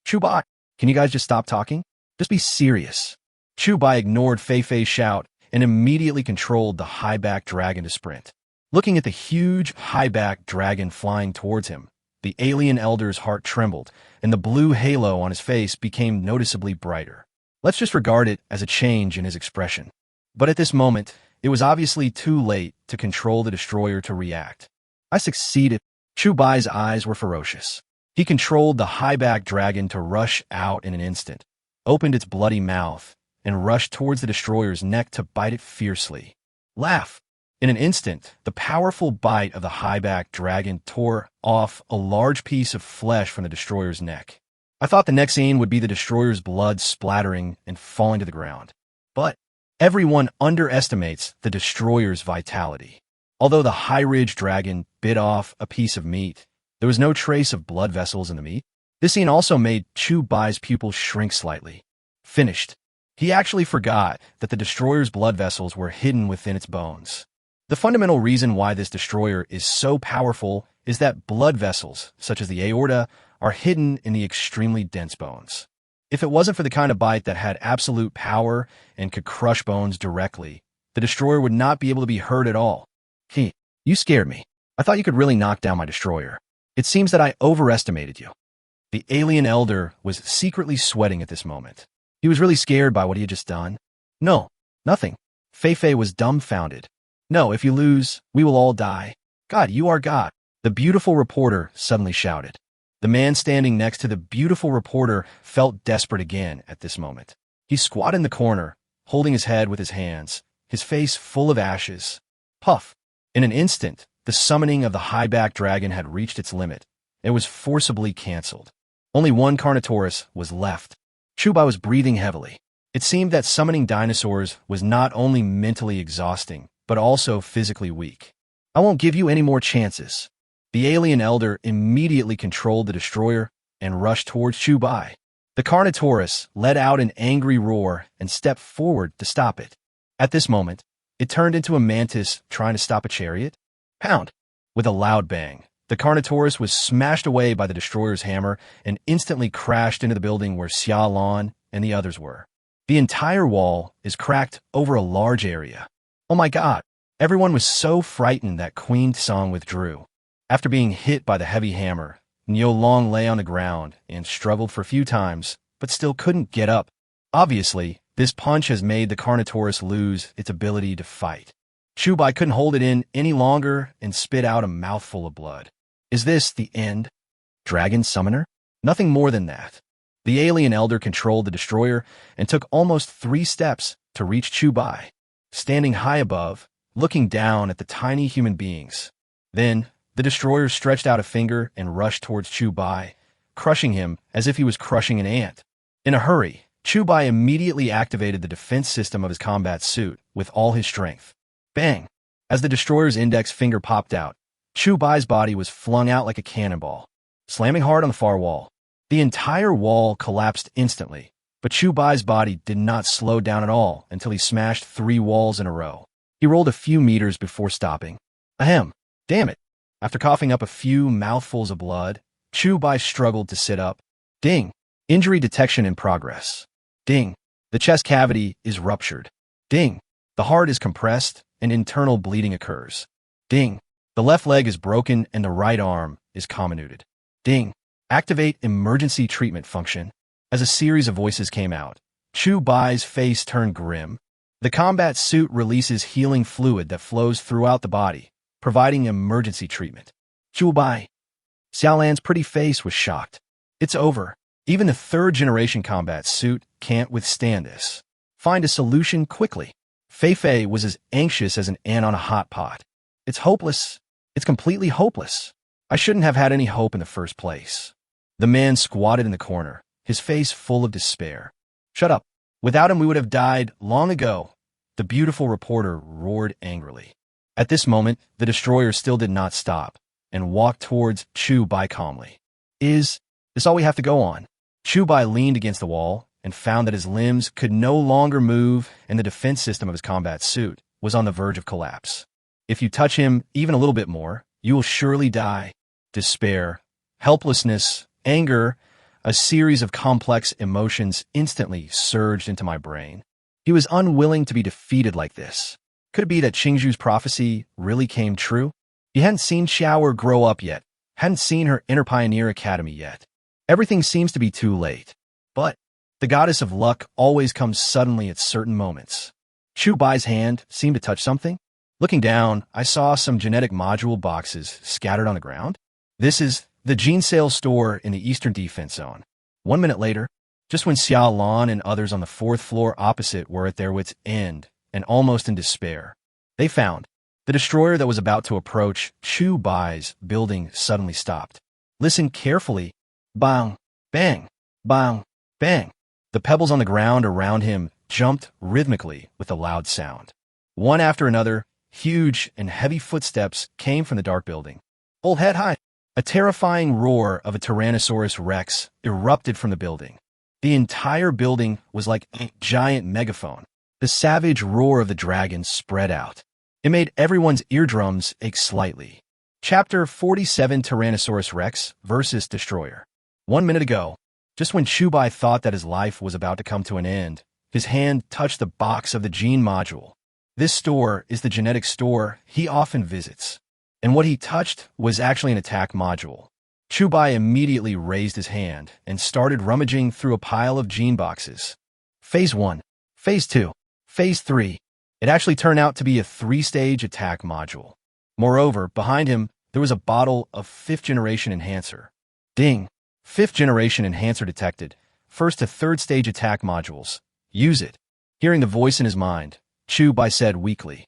"Chubai, can you guys just stop talking? Just be serious." Chubai ignored Feifei's shout and immediately controlled the high-back dragon to sprint. Looking at the huge high-back dragon flying towards him, the alien elder's heart trembled, and the blue halo on his face became noticeably brighter. Let's just regard it as a change in his expression. But at this moment, it was obviously too late to control the destroyer to react. I succeeded. Chubai's eyes were ferocious. He controlled the high-back dragon to rush out in an instant, opened its bloody mouth, and rushed towards the destroyer's neck to bite it fiercely. Laugh! In an instant, the powerful bite of the high-back dragon tore off a large piece of flesh from the destroyer's neck. I thought the next scene would be the destroyer's blood splattering and falling to the ground. But everyone underestimates the destroyer's vitality. Although the high-ridge dragon bit off a piece of meat, there was no trace of blood vessels in the meat. This scene also made Chubai's pupils shrink slightly. Finished. He actually forgot that the destroyer's blood vessels were hidden within its bones. The fundamental reason why this destroyer is so powerful is that blood vessels, such as the aorta, are hidden in the extremely dense bones. If it wasn't for the kind of bite that had absolute power and could crush bones directly, the destroyer would not be able to be hurt at all. You scared me. I thought you could really knock down my destroyer. It seems that I overestimated you. The alien elder was secretly sweating at this moment. He was really scared by what he had just done. No, nothing. Feifei was dumbfounded. No, if you lose, we will all die. God, you are God. The beautiful reporter suddenly shouted. The man standing next to the beautiful reporter felt desperate again at this moment. He squatted in the corner, holding his head with his hands, his face full of ashes. Puff! In an instant, the summoning of the high-back dragon had reached its limit. It was forcibly cancelled. Only one Carnotaurus was left. Chubai was breathing heavily. It seemed that summoning dinosaurs was not only mentally exhausting, but also physically weak. I won't give you any more chances. The alien elder immediately controlled the destroyer and rushed towards Chubai. The Carnotaurus let out an angry roar and stepped forward to stop it. At this moment, it turned into a mantis trying to stop a chariot. Pound! With a loud bang, the Carnotaurus was smashed away by the destroyer's hammer and instantly crashed into the building where Xia Lan and the others were. The entire wall is cracked over a large area. Oh my God! Everyone was so frightened that Queen Tsang withdrew. After being hit by the heavy hammer, Niu Long lay on the ground and struggled for a few times, but still couldn't get up. Obviously, this punch has made the Carnotaurus lose its ability to fight. Chubai couldn't hold it in any longer and spit out a mouthful of blood. Is this the end? Dragon Summoner? Nothing more than that. The alien elder controlled the destroyer and took almost 3 steps to reach Chubai, standing high above, looking down at the tiny human beings. Then, the destroyer stretched out a finger and rushed towards Chubai, crushing him as if he was crushing an ant. In a hurry, Chubai immediately activated the defense system of his combat suit with all his strength. Bang! As the destroyer's index finger popped out, Chubai's body was flung out like a cannonball, slamming hard on the far wall. The entire wall collapsed instantly, but Chubai's body did not slow down at all until he smashed 3 walls in a row. He rolled a few meters before stopping. Ahem! Damn it! After coughing up a few mouthfuls of blood, Chubai struggled to sit up. Ding! Injury detection in progress. Ding! The chest cavity is ruptured. Ding! The heart is compressed and internal bleeding occurs. Ding! The left leg is broken and the right arm is comminuted. Ding! Activate emergency treatment function. As a series of voices came out, Chubai's face turned grim. The combat suit releases healing fluid that flows throughout the body, providing emergency treatment. Chubai! Xiaolan's pretty face was shocked. It's over. Even the 3rd-generation combat suit can't withstand this. Find a solution quickly. Feifei was as anxious as an ant on a hot pot. It's hopeless. It's completely hopeless. I shouldn't have had any hope in the first place. The man squatted in the corner, his face full of despair. Shut up. Without him, we would have died long ago, the beautiful reporter roared angrily. At this moment, the destroyer still did not stop and walked towards Chu Bai calmly. Is this all we have to go on? Chu Bai leaned against the wall and found that his limbs could no longer move and the defense system of his combat suit was on the verge of collapse. If you touch him even a little bit more, you will surely die. Despair, helplessness, anger, a series of complex emotions instantly surged into my brain. He was unwilling to be defeated like this. Could it be that Qingzhu's prophecy really came true? He hadn't seen Xiaoer grow up yet, hadn't seen her inner pioneer academy yet. Everything seems to be too late. But the goddess of luck always comes suddenly at certain moments. Chu Bai's hand seemed to touch something. Looking down, I saw some genetic module boxes scattered on the ground. This is the gene sales store in the Eastern Defense Zone. 1 minute later, just when Xiao Lan and others on the 4th floor opposite were at their wits' end and almost in despair, they found the destroyer that was about to approach Chu Bai's building suddenly stopped. Listen carefully. Bang, bang, bang, bang. The pebbles on the ground around him jumped rhythmically with a loud sound. One after another, huge and heavy footsteps came from the dark building. Hold head high. A terrifying roar of a Tyrannosaurus Rex erupted from the building. The entire building was like a giant megaphone. The savage roar of the dragon spread out. It made everyone's eardrums ache slightly. Chapter 47 Tyrannosaurus Rex versus Destroyer. 1 minute ago, just when Chu Bai thought that his life was about to come to an end, his hand touched the box of the gene module. This store is the genetic store he often visits. And what he touched was actually an attack module. Chu Bai immediately raised his hand and started rummaging through a pile of gene boxes. Phase 1, Phase 2, Phase 3. It actually turned out to be a 3-stage attack module. Moreover, behind him, there was a bottle of 5th-generation enhancer. Ding! 5th-generation enhancer detected. 1st to 3rd stage attack modules. Use it. Hearing the voice in his mind, Chu Bai said weakly,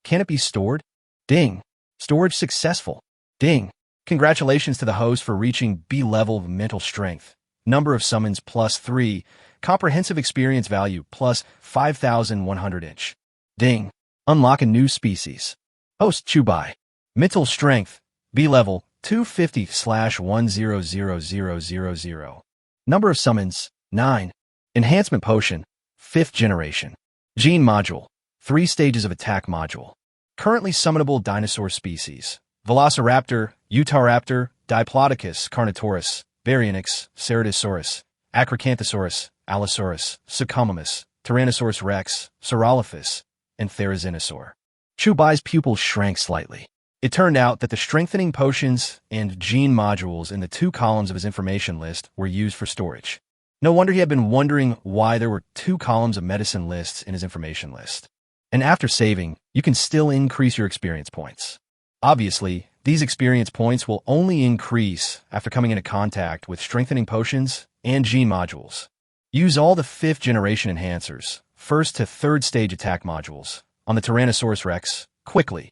"Can it be stored?" Ding! Storage successful. Ding! Congratulations to the host for reaching B level of mental strength. Number of summons +3. Comprehensive experience value plus 5,100 inch. Ding! Unlock a new species. Host Chu Bai. Mental strength. B level 250/100000. Number of summons 9. Enhancement potion 5th generation. Gene module 3 stages of attack module. Currently summonable dinosaur species: Velociraptor, Utahraptor, Diplodocus carnotaurus, Baryonyx, Ceratosaurus, Acrocanthosaurus, Allosaurus, Suchomimus, Tyrannosaurus rex, Saurolophus, and Therizinosaur. Chu Bai's pupil shrank slightly. It turned out that the strengthening potions and gene modules in the 2 columns of his information list were used for storage. No wonder he had been wondering why there were 2 columns of medicine lists in his information list. And after saving, you can still increase your experience points. Obviously, these experience points will only increase after coming into contact with strengthening potions and gene modules. Use all the 5th generation enhancers, 1st to 3rd stage attack modules, on the Tyrannosaurus Rex, quickly.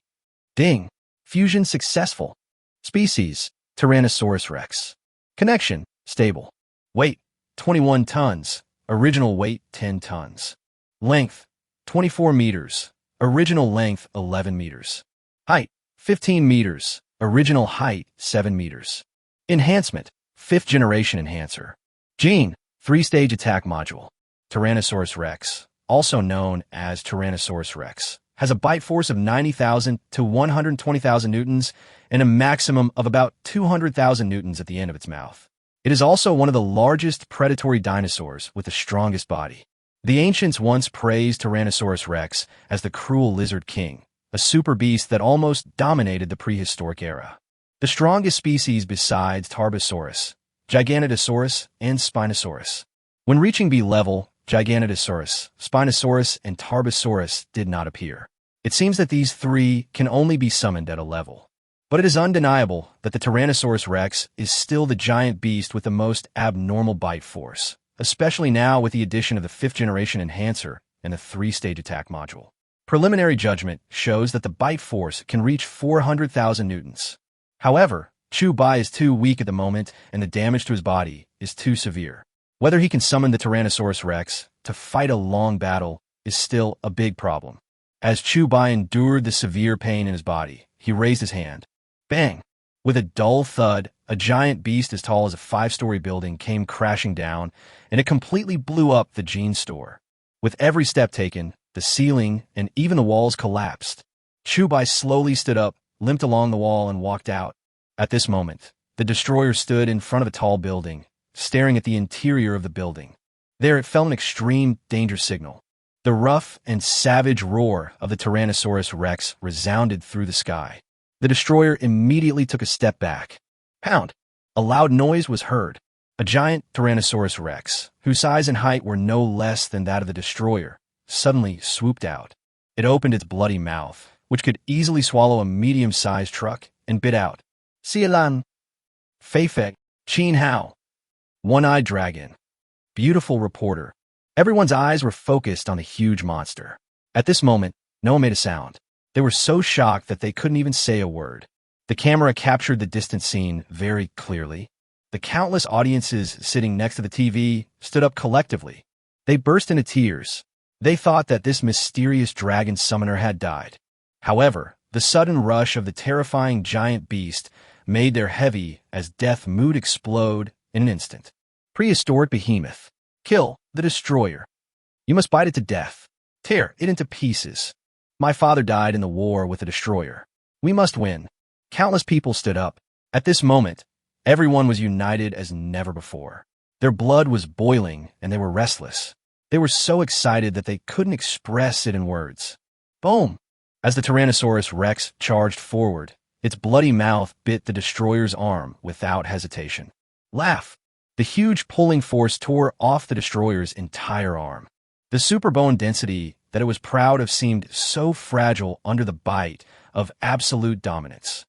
Ding! Fusion successful. Species, Tyrannosaurus Rex. Connection, stable. Weight, 21 tons. Original weight, 10 tons. Length, 24 meters. Original length, 11 meters. Height, 15 meters. Original height, 7 meters. Enhancement, 5th generation enhancer. Gene, 3-stage attack module. Tyrannosaurus Rex, also known as Tyrannosaurus Rex, has a bite force of 90,000 to 120,000 newtons and a maximum of about 200,000 newtons at the end of its mouth. It is also one of the largest predatory dinosaurs with the strongest body. The ancients once praised Tyrannosaurus Rex as the cruel lizard king, a super beast that almost dominated the prehistoric era. The strongest species besides Tarbosaurus, Giganotosaurus, and Spinosaurus. When reaching B level, Giganotosaurus, Spinosaurus, and Tarbosaurus did not appear. It seems that these 3 can only be summoned at a level. But it is undeniable that the Tyrannosaurus Rex is still the giant beast with the most abnormal bite force, especially now with the addition of the 5th generation enhancer and the 3-stage attack module. Preliminary judgment shows that the bite force can reach 400,000 newtons. However, Chu Bai is too weak at the moment and the damage to his body is too severe. Whether he can summon the Tyrannosaurus Rex to fight a long battle is still a big problem. As Chubai endured the severe pain in his body, he raised his hand. Bang! With a dull thud, a giant beast as tall as a 5-story building came crashing down, and it completely blew up the jeans store. With every step taken, the ceiling and even the walls collapsed. Chubai slowly stood up, limped along the wall, and walked out. At this moment, the destroyer stood in front of a tall building, staring at the interior of the building. There it felt an extreme danger signal. The rough and savage roar of the Tyrannosaurus Rex resounded through the sky. The destroyer immediately took a step back. Pound! A loud noise was heard. A giant Tyrannosaurus Rex, whose size and height were no less than that of the destroyer, suddenly swooped out. It opened its bloody mouth, which could easily swallow a medium-sized truck, and bit out. Sielan! Feifei, Qin Hao. One-eyed dragon. Beautiful reporter. Everyone's eyes were focused on the huge monster. At this moment, no one made a sound. They were so shocked that they couldn't even say a word. The camera captured the distant scene very clearly. The countless audiences sitting next to the TV stood up collectively. They burst into tears. They thought that this mysterious dragon summoner had died. However, the sudden rush of the terrifying giant beast made their heavy as death mood explode in an instant. Prehistoric behemoth. Kill the destroyer. You must bite it to death. Tear it into pieces. My father died in the war with the destroyer. We must win. Countless people stood up. At this moment, everyone was united as never before. Their blood was boiling and they were restless. They were so excited that they couldn't express it in words. Boom! As the Tyrannosaurus Rex charged forward, its bloody mouth bit the destroyer's arm without hesitation. Laugh! The huge pulling force tore off the destroyer's entire arm. The super bone density that it was proud of seemed so fragile under the bite of absolute dominance.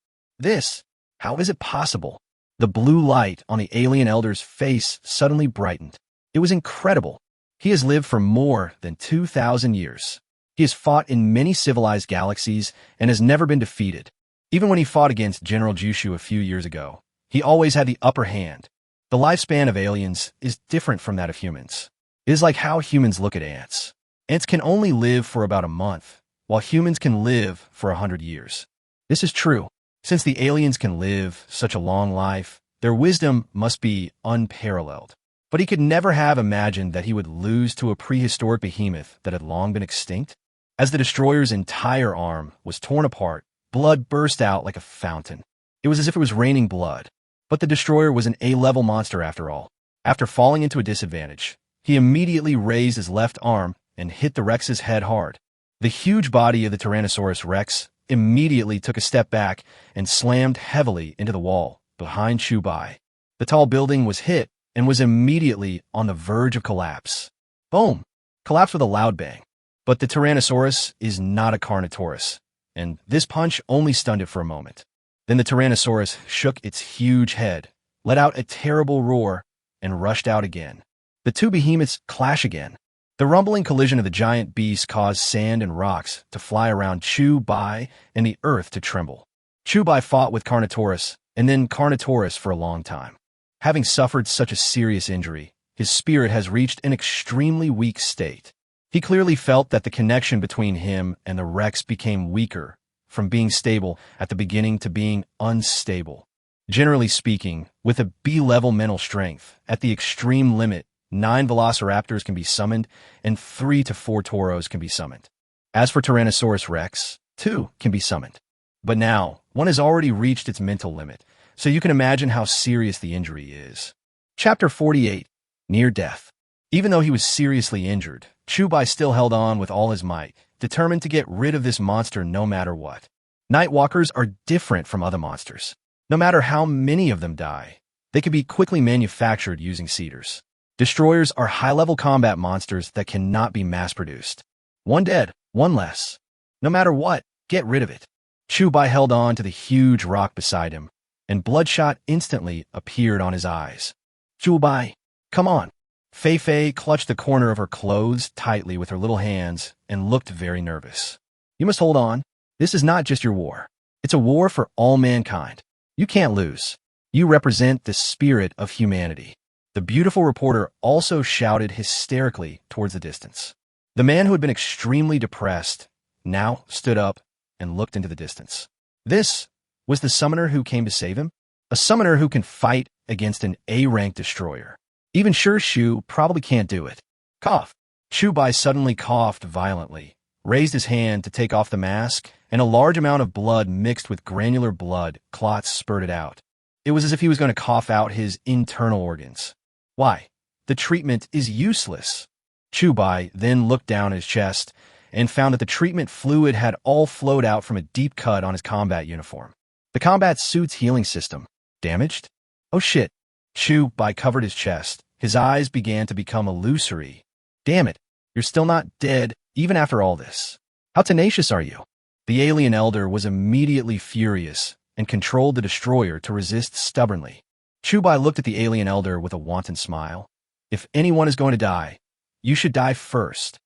How is it possible? The blue light on the alien elder's face suddenly brightened. It was incredible. He has lived for more than 2,000 years. He has fought in many civilized galaxies and has never been defeated. Even when he fought against General Jushu a few years ago, he always had the upper hand. The lifespan of aliens is different from that of humans. It is like how humans look at ants. Ants can only live for about a month, while humans can live for 100 years. This is true. Since the aliens can live such a long life, their wisdom must be unparalleled. But he could never have imagined that he would lose to a prehistoric behemoth that had long been extinct. As the destroyer's entire arm was torn apart, blood burst out like a fountain. It was as if it was raining blood. But the destroyer was an A-level monster after all. After falling into a disadvantage, he immediately raised his left arm and hit the Rex's head hard. The huge body of the Tyrannosaurus Rex immediately took a step back and slammed heavily into the wall behind Chubai. The tall building was hit and was immediately on the verge of collapse. Boom! Collapsed with a loud bang. But the Tyrannosaurus is not a Carnotaurus, and this punch only stunned it for a moment. Then the Tyrannosaurus shook its huge head, let out a terrible roar, and rushed out again. The two behemoths clash again. The rumbling collision of the giant beast caused sand and rocks to fly around Chubai and the earth to tremble. Chubai fought with Carnotaurus and then Carnotaurus for a long time. Having suffered such a serious injury, his spirit has reached an extremely weak state. He clearly felt that the connection between him and the Rex became weaker, from being stable at the beginning to being unstable. Generally speaking, with a B-level mental strength, at the extreme limit, 9 velociraptors can be summoned and 3 to 4 tauros can be summoned. As for Tyrannosaurus Rex, 2 can be summoned. But now, one has already reached its mental limit, so you can imagine how serious the injury is. Chapter 48. Near Death. Even though he was seriously injured, Chubai still held on with all his might, determined to get rid of this monster no matter what. Nightwalkers are different from other monsters. No matter how many of them die, they can be quickly manufactured using cedars. Destroyers are high-level combat monsters that cannot be mass-produced. One dead, one less. No matter what, get rid of it. Chubai held on to the huge rock beside him, and bloodshot instantly appeared on his eyes. Chubai, come on. Feifei clutched the corner of her clothes tightly with her little hands and looked very nervous. You must hold on. This is not just your war. It's a war for all mankind. You can't lose. You represent the spirit of humanity. The beautiful reporter also shouted hysterically towards the distance. The man who had been extremely depressed now stood up and looked into the distance. This was the summoner who came to save him? A summoner who can fight against an A-rank destroyer. Even sure Shu probably can't do it. Cough. Chu Bai suddenly coughed violently, raised his hand to take off the mask, and a large amount of blood mixed with granular blood clots spurted out. It was as if he was going to cough out his internal organs. Why? The treatment is useless. Chu Bai then looked down at his chest and found that the treatment fluid had all flowed out from a deep cut on his combat uniform. The combat suit's healing system. Damaged? Oh shit. Chu Bai covered his chest. His eyes began to become illusory. Damn it. You're still not dead, even after all this. How tenacious are you? The alien elder was immediately furious and controlled the destroyer to resist stubbornly. Chu Bai looked at the alien elder with a wanton smile. If anyone is going to die, you should die first.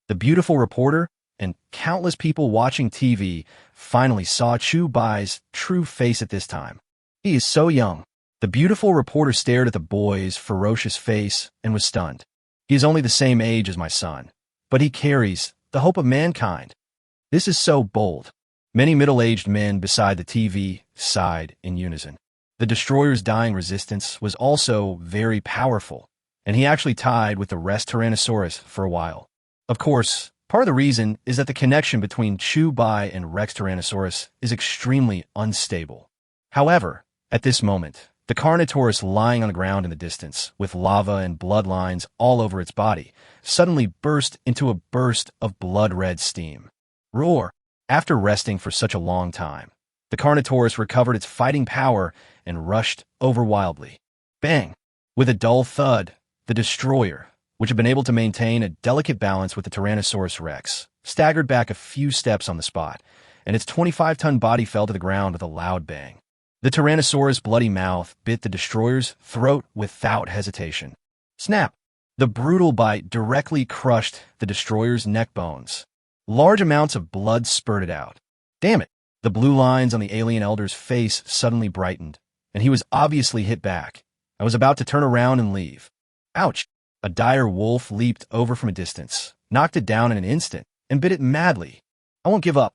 The beautiful reporter and countless people watching TV finally saw Chu Bai's true face at this time. He is so young. The beautiful reporter stared at the boy's ferocious face and was stunned. He is only the same age as my son, but he carries the hope of mankind. This is so bold. Many middle-aged men beside the TV sighed in unison. The destroyer's dying resistance was also very powerful, and he actually tied with the rest Tyrannosaurus for a while. Of course, part of the reason is that the connection between Chu Bai and Rex Tyrannosaurus is extremely unstable. However, at this moment, the Carnotaurus lying on the ground in the distance, with lava and blood lines all over its body, suddenly burst into a burst of blood-red steam. Roar! After resting for such a long time, the Carnotaurus recovered its fighting power and rushed over wildly. Bang! With a dull thud, the destroyer, which had been able to maintain a delicate balance with the Tyrannosaurus Rex, staggered back a few steps on the spot, and its 25-ton body fell to the ground with a loud bang. The Tyrannosaurus' bloody mouth bit the destroyer's throat without hesitation. Snap! The brutal bite directly crushed the destroyer's neck bones. Large amounts of blood spurted out. Damn it! The blue lines on the alien elder's face suddenly brightened, and he was obviously hit back. I was about to turn around and leave. Ouch! A dire wolf leaped over from a distance, knocked it down in an instant, and bit it madly. I won't give up.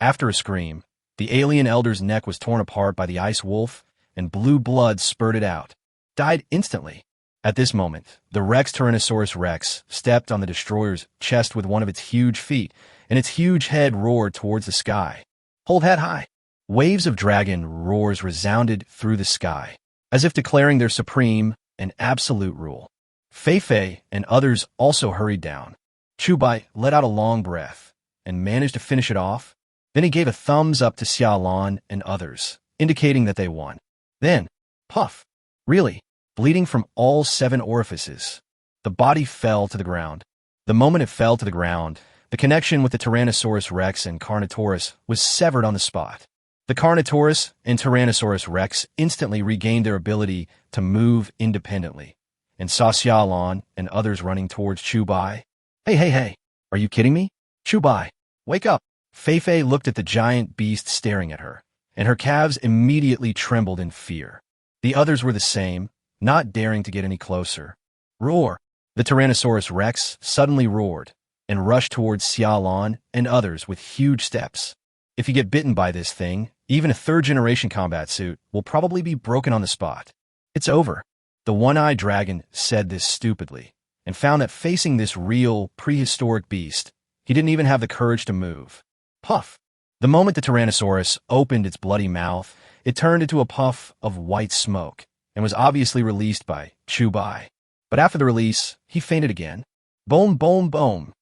After a scream, the alien elder's neck was torn apart by the ice wolf, and blue blood spurted out. Died instantly. At this moment, the Rex Tyrannosaurus Rex stepped on the destroyer's chest with one of its huge feet, and its huge head roared towards the sky. Hold head high. Waves of dragon roars resounded through the sky, as if declaring their supreme and absolute rule. Fei and others also hurried down. Chu Bai let out a long breath and managed to finish it off. Then he gave a thumbs up to Xiaolan and others, indicating that they won. Then, puff! Really, bleeding from all 7 orifices, the body fell to the ground. The moment it fell to the ground, the connection with the Tyrannosaurus Rex and Carnotaurus was severed on the spot. The Carnotaurus and Tyrannosaurus Rex instantly regained their ability to move independently, and saw Xiaolan and others running towards Chu Bai. Hey, are you kidding me? Chu Bai, wake up! Fei looked at the giant beast staring at her, and her calves immediately trembled in fear. The others were the same, not daring to get any closer. Roar! The Tyrannosaurus Rex suddenly roared and rushed towards Xiaolan and others with huge steps. If you get bitten by this thing, even a third-generation combat suit will probably be broken on the spot. It's over. The one-eyed dragon said this stupidly, and found that facing this real, prehistoric beast, he didn't even have the courage to move. Puff! The moment the Tyrannosaurus opened its bloody mouth, it turned into a puff of white smoke, and was obviously released by Chu Bai. But after the release, he fainted again. Boom, boom, boom.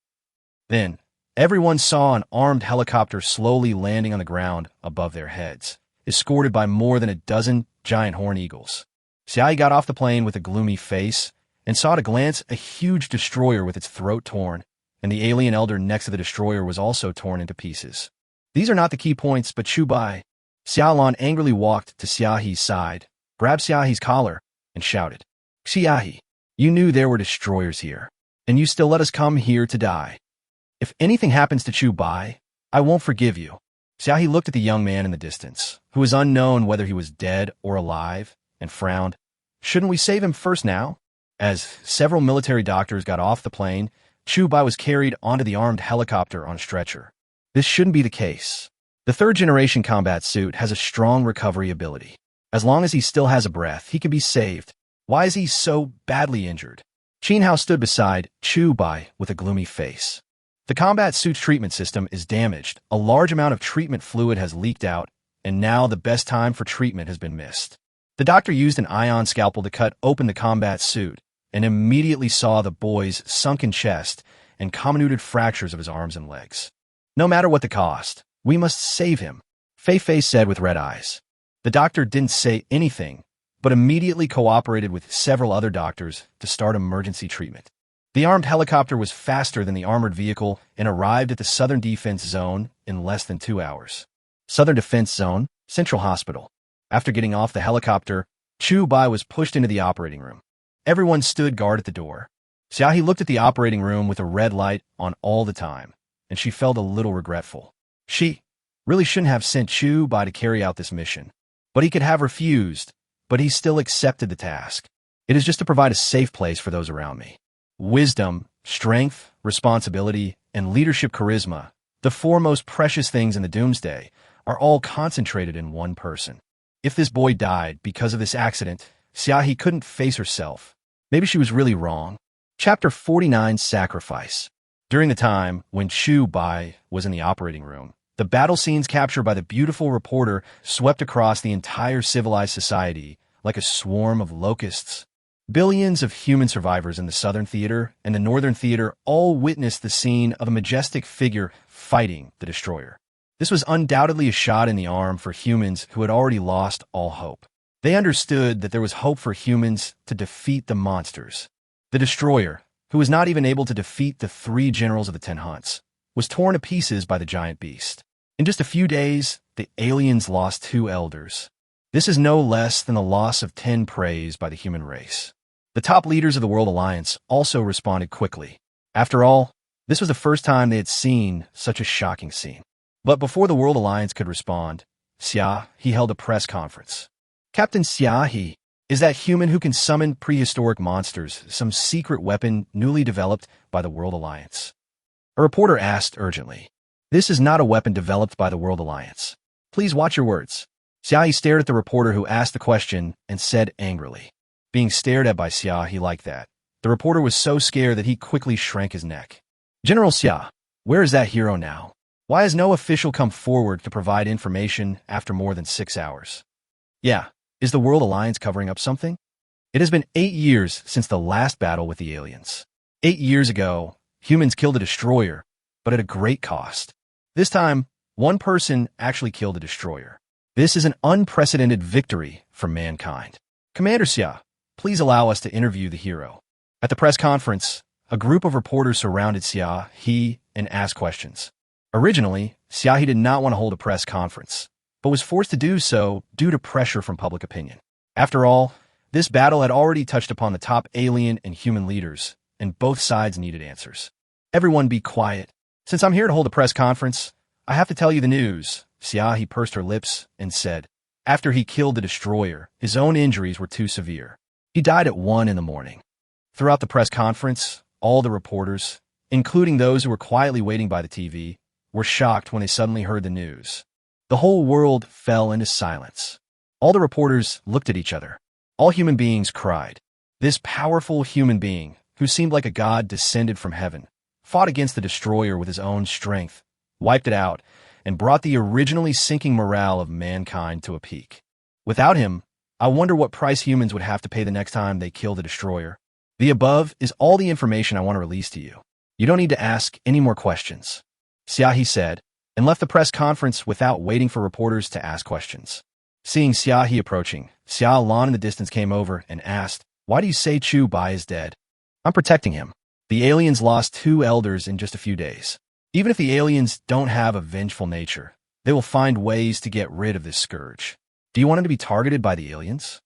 Then, everyone saw an armed helicopter slowly landing on the ground above their heads, escorted by more than a dozen giant horned eagles. Xiai got off the plane with a gloomy face, and saw at a glance a huge destroyer with its throat torn, and the alien elder next to the destroyer was also torn into pieces. These are not the key points, but Chu Bai. Xiaolan angrily walked to Xiaohi's side, grabbed Xiaohi's collar, and shouted, Xiaohi, you knew there were destroyers here, and you still let us come here to die. If anything happens to Chu Bai, I won't forgive you. Xiaohi looked at the young man in the distance, who was unknown whether he was dead or alive, and frowned. Shouldn't we save him first now? As several military doctors got off the plane, Chu Bai was carried onto the armed helicopter on a stretcher. This shouldn't be the case. The third-generation combat suit has a strong recovery ability. As long as he still has a breath, he can be saved. Why is he so badly injured? Qin Hao stood beside Chu Bai with a gloomy face. The combat suit's treatment system is damaged. A large amount of treatment fluid has leaked out, and now the best time for treatment has been missed. The doctor used an ion scalpel to cut open the combat suit and immediately saw the boy's sunken chest and comminuted fractures of his arms and legs. No matter what the cost, we must save him, Fei Fei said with red eyes. The doctor didn't say anything, but immediately cooperated with several other doctors to start emergency treatment. The armed helicopter was faster than the armored vehicle and arrived at the Southern Defense Zone in less than 2 hours. Southern Defense Zone, Central Hospital. After getting off the helicopter, Chu Bai was pushed into the operating room. Everyone stood guard at the door. Xiaohe looked at the operating room with a red light on all the time, and she felt a little regretful. She really shouldn't have sent Chu Bai to carry out this mission. But he could have refused, but he still accepted the task. It is just to provide a safe place for those around me. Wisdom, strength, responsibility, and leadership charisma, the four most precious things in the Doomsday, are all concentrated in one person. If this boy died because of this accident, Xiaohe couldn't face herself. Maybe she was really wrong. Chapter 49, Sacrifice. During the time when Chu Bai was in the operating room, the battle scenes captured by the beautiful reporter swept across the entire civilized society like a swarm of locusts. Billions of human survivors in the Southern Theater and the Northern Theater all witnessed the scene of a majestic figure fighting the destroyer. This was undoubtedly a shot in the arm for humans who had already lost all hope. They understood that there was hope for humans to defeat the monsters. The destroyer, who was not even able to defeat the 3 generals of the 10 hunts, was torn to pieces by the giant beast. In just a few days, the aliens lost 2 elders. This is no less than the loss of 10 preys by the human race. The top leaders of the World Alliance also responded quickly. After all, this was the first time they had seen such a shocking scene. But before the World Alliance could respond, He held a press conference. Captain He, is that human who can summon prehistoric monsters some secret weapon newly developed by the World Alliance? A reporter asked urgently. This is not a weapon developed by the World Alliance. Please watch your words. He stared at the reporter who asked the question and said angrily. Being stared at by He liked that. The reporter was so scared that he quickly shrank his neck. General Xia, where is that hero now? Why has no official come forward to provide information after more than 6 hours? Yeah, is the World Alliance covering up something? It has been 8 years since the last battle with the aliens. 8 years ago, humans killed a destroyer, but at a great cost. This time, one person actually killed a destroyer. This is an unprecedented victory for mankind. Commander Xia, please allow us to interview the hero. At the press conference, a group of reporters surrounded He and asked questions. Originally, He did not want to hold a press conference, but was forced to do so due to pressure from public opinion. After all, this battle had already touched upon the top alien and human leaders, and both sides needed answers. Everyone be quiet. Since I'm here to hold a press conference, I have to tell you the news. He pursed her lips and said, after he killed the destroyer, his own injuries were too severe. He died at 1 in the morning. Throughout the press conference, all the reporters, including those who were quietly waiting by the TV, were shocked when they suddenly heard the news. The whole world fell into silence. All the reporters looked at each other. All human beings cried. This powerful human being, who seemed like a god descended from heaven, fought against the destroyer with his own strength, wiped it out, and brought the originally sinking morale of mankind to a peak. Without him, I wonder what price humans would have to pay the next time they kill the destroyer. The above is all the information I want to release to you. You don't need to ask any more questions. He said, and left the press conference without waiting for reporters to ask questions. Seeing He approaching, Xia Lan in the distance came over and asked, why do you say Chu Bai is dead? I'm protecting him. The aliens lost 2 elders in just a few days. Even if the aliens don't have a vengeful nature, they will find ways to get rid of this scourge. Do you want him to be targeted by the aliens?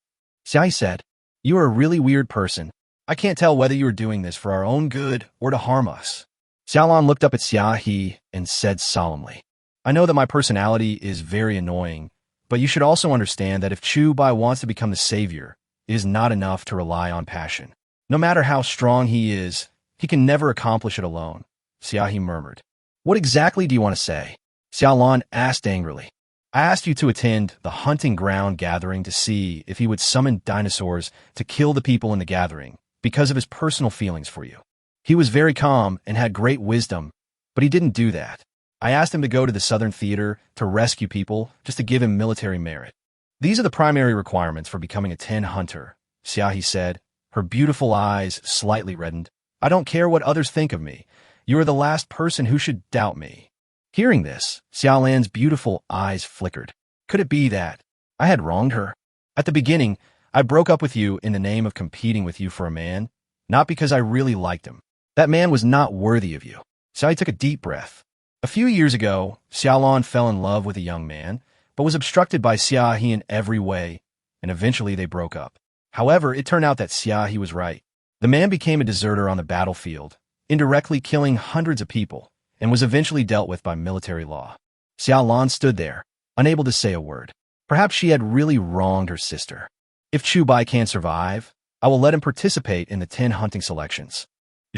He said, you are a really weird person. I can't tell whether you are doing this for our own good or to harm us. Xiaolan looked up at He and said solemnly, I know that my personality is very annoying, but you should also understand that if Chu Bai wants to become the savior, it is not enough to rely on passion. No matter how strong he is, he can never accomplish it alone, Xiaohe murmured. What exactly do you want to say? Xiaolan asked angrily. I asked you to attend the hunting ground gathering to see if he would summon dinosaurs to kill the people in the gathering because of his personal feelings for you. He was very calm and had great wisdom, but he didn't do that. I asked him to go to the Southern Theater to rescue people just to give him military merit. These are the primary requirements for becoming a 10 hunter, Xiaohe said, her beautiful eyes slightly reddened. I don't care what others think of me. You are the last person who should doubt me. Hearing this, Xiaolan's beautiful eyes flickered. Could it be that I had wronged her? At the beginning, I broke up with you in the name of competing with you for a man, not because I really liked him. That man was not worthy of you. Xiaohe took a deep breath. A few years ago, Xiaolan fell in love with a young man, but was obstructed by Xiaohe in every way, and eventually they broke up. However, it turned out that Xiaohe was right. The man became a deserter on the battlefield, indirectly killing hundreds of people, and was eventually dealt with by military law. Xiaolan stood there, unable to say a word. Perhaps she had really wronged her sister. If Chubai can survive, I will let him participate in the 10 hunting selections.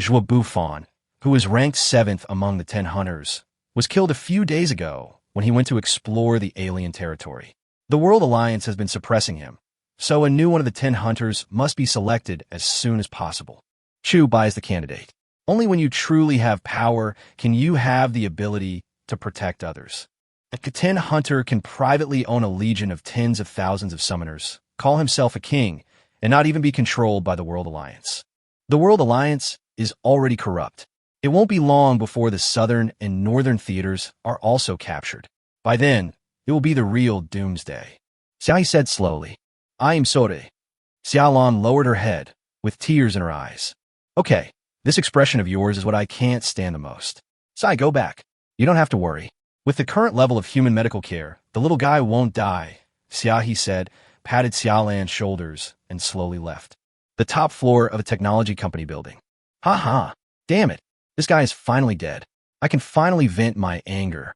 Zhuo Bufan, who was ranked 7th among the 10 hunters, was killed a few days ago when he went to explore the alien territory. The World Alliance has been suppressing him, so a new one of the 10 hunters must be selected as soon as possible. Chubai is the candidate. Only when you truly have power can you have the ability to protect others. A 10 hunter can privately own a legion of tens of thousands of summoners, call himself a king, and not even be controlled by the World Alliance. The World Alliance is already corrupt. It won't be long before the southern and northern theaters are also captured. By then, it will be the real doomsday. Xiaohe said slowly, I am sorry. Xiaolan lowered her head, with tears in her eyes. Okay, this expression of yours is what I can't stand the most. Sai, go back. You don't have to worry. With the current level of human medical care, the little guy won't die, Xiaohe said, patted Xiaolan's shoulders, and slowly left. The top floor of a technology company building. Ha ha. Damn it. This guy is finally dead. I can finally vent my anger.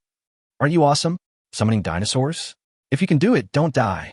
Aren't you awesome? Summoning dinosaurs? If you can do it, don't die.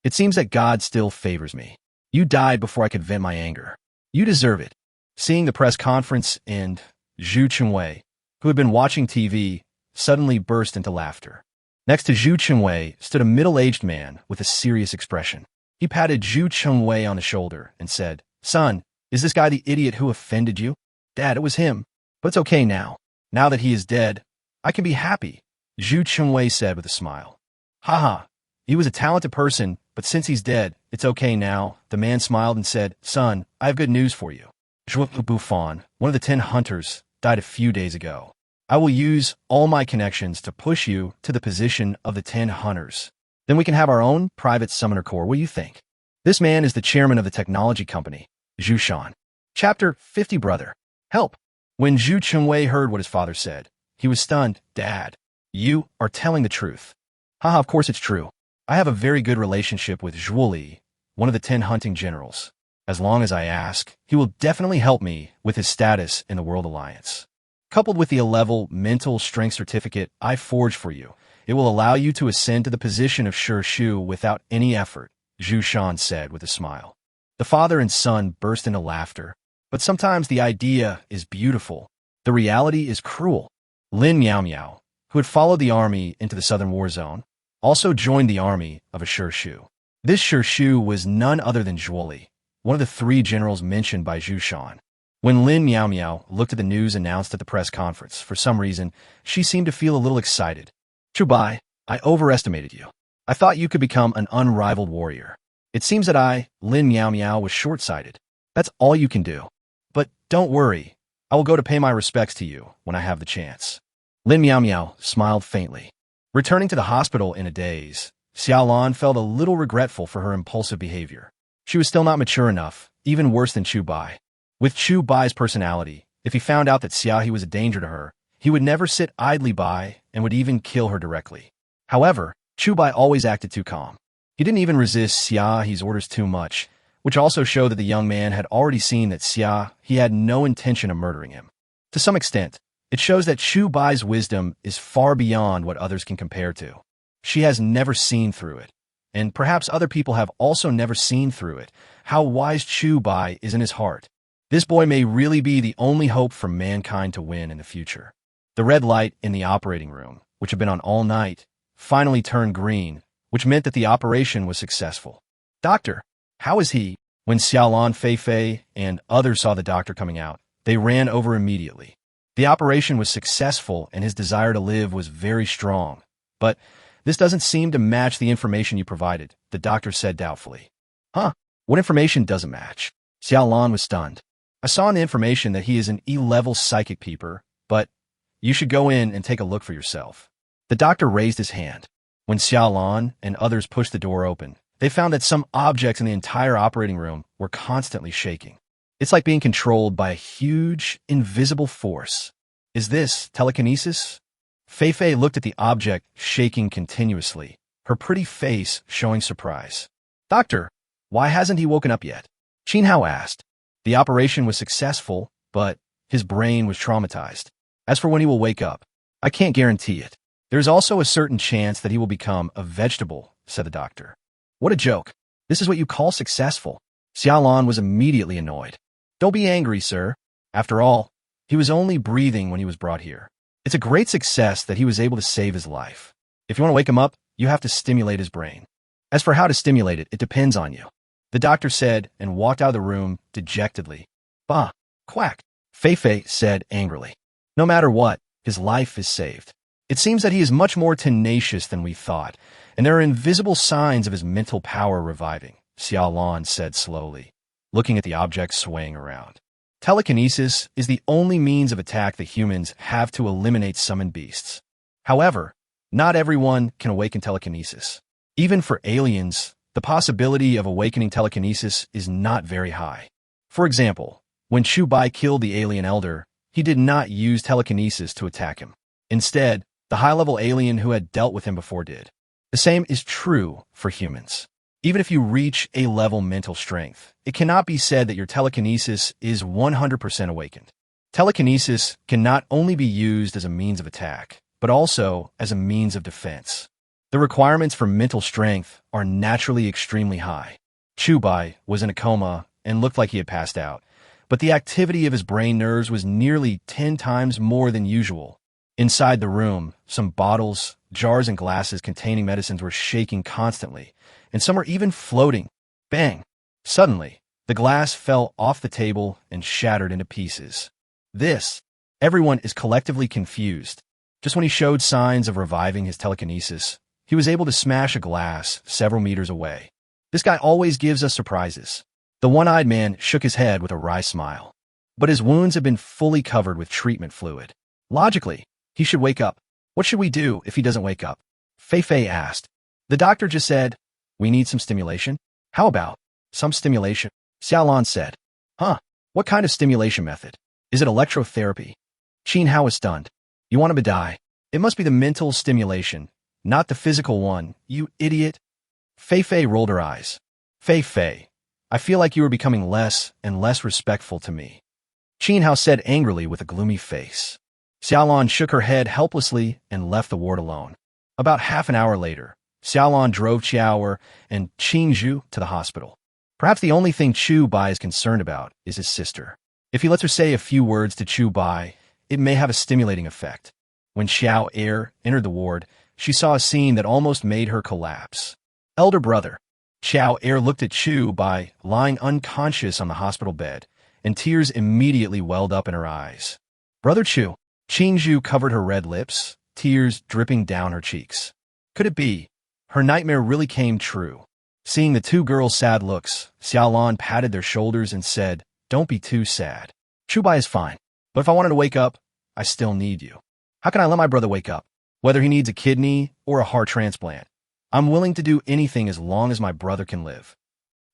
It seems that God still favors me. You died before I could vent my anger. You deserve it. Seeing the press conference and Zhu Chunwei, who had been watching TV, suddenly burst into laughter. Next to Zhu Chunwei stood a middle-aged man with a serious expression. He patted Zhu Chunwei on the shoulder and said, Son, is this guy the idiot who offended you? Dad, it was him. But it's okay now. Now that he is dead, I can be happy, Zhu Chunwei said with a smile. Haha, he was a talented person, but since he's dead, it's okay now. The man smiled and said, Son, I have good news for you. Zhuo Bufan, one of the 10 hunters, died a few days ago. I will use all my connections to push you to the position of the 10 hunters. Then we can have our own private summoner corps. What do you think? This man is the chairman of the technology company, Zhu Shan. Chapter 50 Brother. Help. When Zhu Chunwei heard what his father said, he was stunned. Dad, you are telling the truth. Haha, of course it's true. I have a very good relationship with Zhuo Li, one of the 10 hunting generals. As long as I ask, he will definitely help me with his status in the World Alliance. Coupled with the A-level mental strength certificate I forged for you, it will allow you to ascend to the position of Shu without any effort, Zhu Shan said with a smile. The father and son burst into laughter. But sometimes the idea is beautiful. The reality is cruel. Lin Miao Miao, who had followed the army into the southern war zone, also joined the army of a Shu. This Shu was none other than Zhuo Li, one of the 3 generals mentioned by Zhu Shan. When Lin Miao Miao looked at the news announced at the press conference, for some reason, she seemed to feel a little excited. Chubai, I overestimated you. I thought you could become an unrivaled warrior. It seems that I, Lin Miao Miao, was short-sighted. That's all you can do. But don't worry. I will go to pay my respects to you when I have the chance. Lin Miao Miao smiled faintly. Returning to the hospital in a daze, Xiaolan felt a little regretful for her impulsive behavior. She was still not mature enough, even worse than Chubai. With Chubai's personality, if he found out that Xiaohe was a danger to her, he would never sit idly by and would even kill her directly. However, Chubai always acted too calm. He didn't even resist Xiaohe's orders too much, which also showed that the young man had already seen that Xiaohe had no intention of murdering him. To some extent, it shows that Chubai's wisdom is far beyond what others can compare to. She has never seen through it, and perhaps other people have also never seen through it, how wise Chu Bai is in his heart. This boy may really be the only hope for mankind to win in the future. The red light in the operating room, which had been on all night, finally turned green, which meant that the operation was successful. "Doctor, how is he?" When Xiaolan, Fei and others saw the doctor coming out, they ran over immediately. The operation was successful and his desire to live was very strong. "But this doesn't seem to match the information you provided," the doctor said doubtfully. "Huh? What information doesn't match?" Xiaolan was stunned. "I saw in the information that he is an E-level psychic peeper, but you should go in and take a look for yourself." The doctor raised his hand. When Xiaolan and others pushed the door open, they found that some objects in the entire operating room were constantly shaking. It's like being controlled by a huge, invisible force. "Is this telekinesis?" Fei looked at the object shaking continuously, her pretty face showing surprise. "Doctor, why hasn't he woken up yet?" Qin Hao asked. "The operation was successful, but his brain was traumatized. As for when he will wake up, I can't guarantee it. There's also a certain chance that he will become a vegetable," said the doctor. "What a joke. This is what you call successful." Xiaolan was immediately annoyed. "Don't be angry, sir. After all, he was only breathing when he was brought here. It's a great success that he was able to save his life. If you want to wake him up, you have to stimulate his brain. As for how to stimulate it, it depends on you," the doctor said and walked out of the room dejectedly. "Bah, quack," Fei said angrily. "No matter what, his life is saved. It seems that he is much more tenacious than we thought, and there are invisible signs of his mental power reviving," Xiaolan said slowly, looking at the object swaying around. "Telekinesis is the only means of attack that humans have to eliminate summoned beasts. However, not everyone can awaken telekinesis. Even for aliens, the possibility of awakening telekinesis is not very high. For example, when Chu Bai killed the alien elder, he did not use telekinesis to attack him. Instead, the high-level alien who had dealt with him before did. The same is true for humans. Even if you reach a level mental strength, it cannot be said that your telekinesis is 100% awakened. Telekinesis can not only be used as a means of attack, but also as a means of defense. The requirements for mental strength are naturally extremely high. Chu Bai was in a coma and looked like he had passed out, but the activity of his brain nerves was nearly 10 times more than usual. Inside the room, some bottles, jars, and glasses containing medicines were shaking constantly, and some were even floating. Bang! Suddenly, the glass fell off the table and shattered into pieces. Everyone is collectively confused. Just when he showed signs of reviving his telekinesis, he was able to smash a glass several meters away. "This guy always gives us surprises." The one-eyed man shook his head with a wry smile. "But his wounds have been fully covered with treatment fluid. Logically, he should wake up. What should we do if he doesn't wake up?" Fei asked. "The doctor just said, we need some stimulation." "How about some stimulation?" Xiaolan said. "Huh? What kind of stimulation method? Is it electrotherapy?" Qin Hao was stunned. "You want him to die? It must be the mental stimulation, not the physical one, you idiot." Fei rolled her eyes. Fei, I feel like you are becoming less and less respectful to me," Qin Hao said angrily with a gloomy face. Xiaolan shook her head helplessly and left the ward alone. About half an hour later, Xiaolan drove Qiao and Qin Zhu to the hospital. Perhaps the only thing Chu Bai is concerned about is his sister. If he lets her say a few words to Chu Bai, it may have a stimulating effect. When Xiao Er entered the ward, she saw a scene that almost made her collapse. "Elder brother." Xiao Er looked at Chu Bai lying unconscious on the hospital bed, and tears immediately welled up in her eyes. "Brother Chu." Qin Zhu covered her red lips, tears dripping down her cheeks. Could it be? Her nightmare really came true. Seeing the two girls' sad looks, Xiaolan patted their shoulders and said, "Don't be too sad. Chu Bai is fine, but if I wanted to wake up, I still need you. How can I let my brother wake up? Whether he needs a kidney or a heart transplant, I'm willing to do anything as long as my brother can live."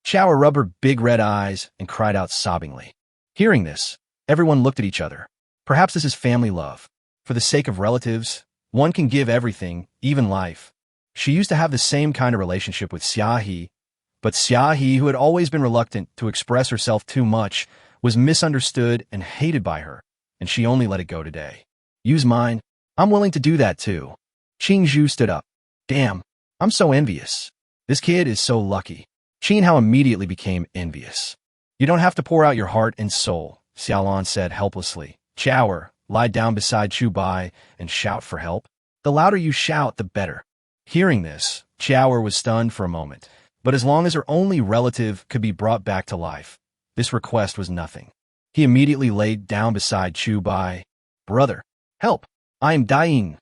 Qiao rubbed her big red eyes and cried out sobbingly. Hearing this, everyone looked at each other. Perhaps this is family love. For the sake of relatives, one can give everything, even life. She used to have the same kind of relationship with Xia, but Xia, who had always been reluctant to express herself too much, was misunderstood and hated by her, and she only let it go today. "Use mine. I'm willing to do that too." Qin Zhu stood up. "Damn, I'm so envious. This kid is so lucky. Qin Hao immediately became envious. You don't have to pour out your heart and soul, Xiaolan said helplessly. Chower, lie down beside Chu Bai and shout for help. The louder you shout, the better. Hearing this, Chower was stunned for a moment, but as long as her only relative could be brought back to life, this request was nothing. He immediately laid down beside Chu Bai. Brother, help! I am dying.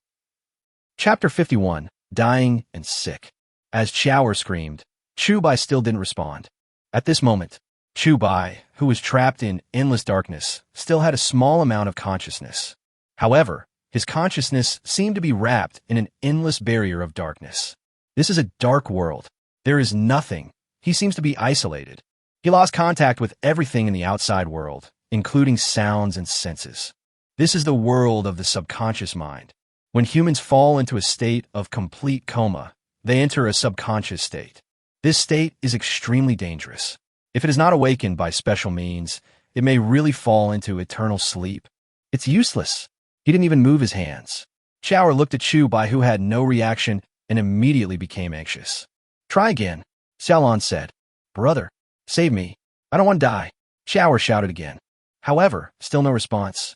Chapter 51, Dying and Sick. As Chower screamed, Chu Bai still didn't respond. At this moment, Chu Bai, who was trapped in endless darkness, still had a small amount of consciousness. However, his consciousness seemed to be wrapped in an endless barrier of darkness. This is a dark world. There is nothing. He seems to be isolated. He lost contact with everything in the outside world, including sounds and senses. This is the world of the subconscious mind. When humans fall into a state of complete coma, they enter a subconscious state. This state is extremely dangerous. If it is not awakened by special means, it may really fall into eternal sleep. It's useless. He didn't even move his hands. Chower looked at Chu Bai, who had no reaction, and immediately became anxious. Try again, Xiaolan said. Brother, save me. I don't want to die. Chower shouted again. However, still no response.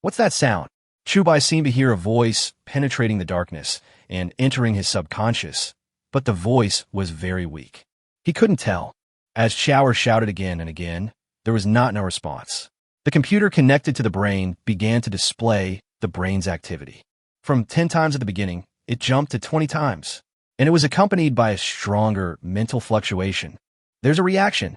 What's that sound? Chu Bai seemed to hear a voice penetrating the darkness and entering his subconscious, but the voice was very weak. He couldn't tell. As Chower shouted again and again, there was no response. The computer connected to the brain began to display the brain's activity. From 10 times at the beginning, it jumped to 20 times, and it was accompanied by a stronger mental fluctuation. There's a reaction.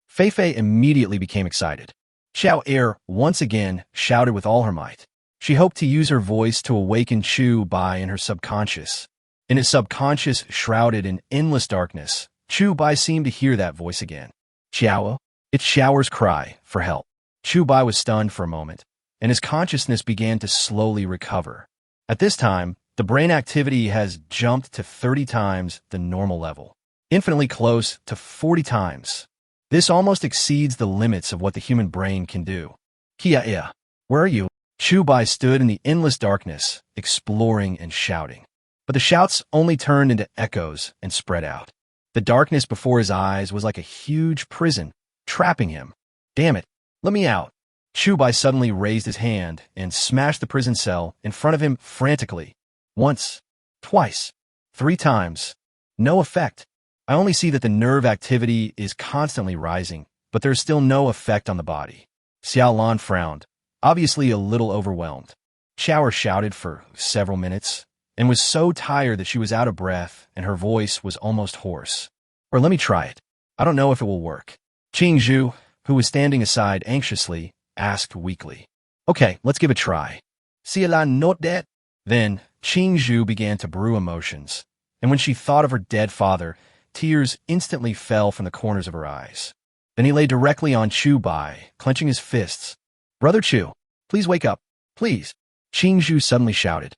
Fei immediately became excited. Xiao Er once again shouted with all her might. She hoped to use her voice to awaken Chu Bai in her subconscious. In his subconscious shrouded in endless darkness, Chu Bai seemed to hear that voice again. Xiao, it's Shower's cry for help. Chu Bai was stunned for a moment, and his consciousness began to slowly recover. At this time, the brain activity has jumped to 30 times the normal level, infinitely close to 40 times. This almost exceeds the limits of what the human brain can do. Kia, where are you? Chu Bai stood in the endless darkness, exploring and shouting. But the shouts only turned into echoes and spread out. The darkness before his eyes was like a huge prison, trapping him. Damn it, let me out. Chu Bai suddenly raised his hand and smashed the prison cell in front of him frantically. Once, twice, 3 times. No effect. I only see that the nerve activity is constantly rising, but there's still no effect on the body. Xiaolan frowned, obviously a little overwhelmed. Chower shouted for several minutes and was so tired that she was out of breath and her voice was almost hoarse. Or let me try it. I don't know if it will work. Qing Zhu, who was standing aside anxiously, asked weakly. Okay, let's give it a try. Xiaolan not dead? Then, Qing Zhu began to brew emotions, and when she thought of her dead father, tears instantly fell from the corners of her eyes. Then he lay directly on Chu Bai, clenching his fists. Brother Chu, please wake up, please. Qing Zhu suddenly shouted.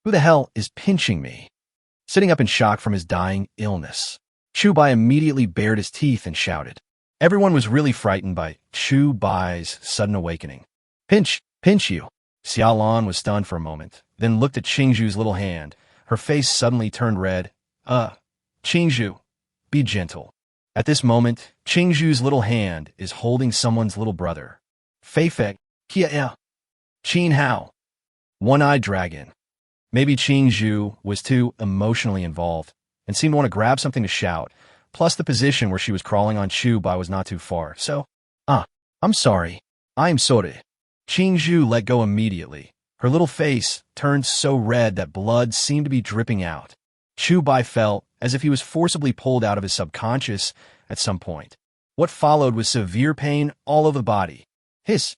Who the hell is pinching me? Sitting up in shock from his dying illness, Chu Bai immediately bared his teeth and shouted. Everyone was really frightened by Chu Bai's sudden awakening. Pinch you. Xiaolan was stunned for a moment, then looked at Qing Zhu's little hand. Her face suddenly turned red. Qing Zhu, be gentle. At this moment, Qing Zhu's little hand is holding someone's little brother. Fei, Kia, Qin Hao, one-eyed dragon. Maybe Qing Zhu was too emotionally involved and seemed to want to grab something to shout, plus the position where she was crawling on Chu Bai was not too far, so, I'm sorry. I'm sorry. Qing Zhu let go immediately. Her little face turned so red that blood seemed to be dripping out. Chu Bai felt as if he was forcibly pulled out of his subconscious at some point. What followed was severe pain all over the body. Hiss!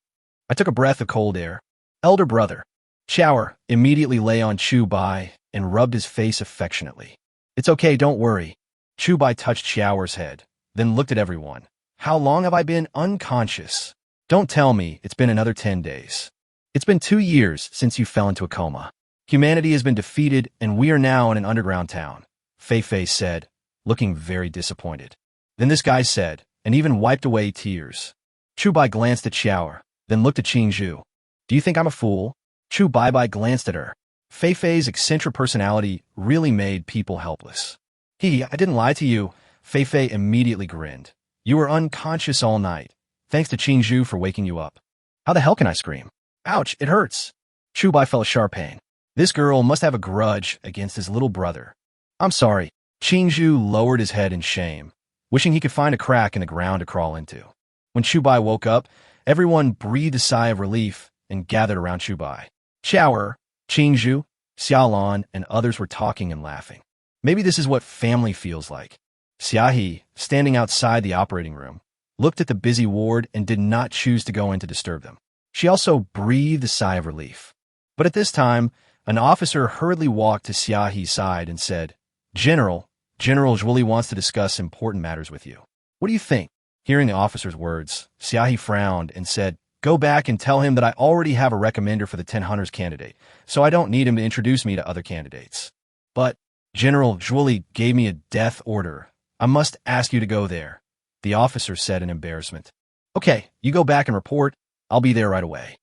I took a breath of cold air. Elder brother. Chower immediately lay on Chu Bai and rubbed his face affectionately. It's okay, don't worry. Chu Bai touched Chower's head, then looked at everyone. How long have I been unconscious? Don't tell me it's been another 10 days. It's been 2 years since you fell into a coma. Humanity has been defeated and we are now in an underground town, Fei said, looking very disappointed. Then this guy said, and even wiped away tears. Chu Bai glanced at Chower, then looked at Qing Zhu. Do you think I'm a fool? Chu Bai glanced at her. Fei's eccentric personality really made people helpless. I didn't lie to you. Fei Fei immediately grinned. You were unconscious all night. Thanks to Qin Zhu for waking you up. How the hell can I scream? Ouch, it hurts. Chu Bai felt a sharp pain. This girl must have a grudge against his little brother. I'm sorry. Qin Zhu lowered his head in shame, wishing he could find a crack in the ground to crawl into. When Chu Bai woke up, everyone breathed a sigh of relief and gathered around Chu Bai. Shower, Qin Zhu, Xiaolan, and others were talking and laughing. Maybe this is what family feels like. Xiaohe, standing outside the operating room, looked at the busy ward and did not choose to go in to disturb them. She also breathed a sigh of relief. But at this time, an officer hurriedly walked to Xiaohe's side and said, General Zhuoli wants to discuss important matters with you. What do you think? Hearing the officer's words, Xiaohe frowned and said, Go back and tell him that I already have a recommender for the 10 Hunters candidate, so I don't need him to introduce me to other candidates. But General Zhuoli gave me a death order. I must ask you to go there, the officer said in embarrassment. Okay, you go back and report. I'll be there right away.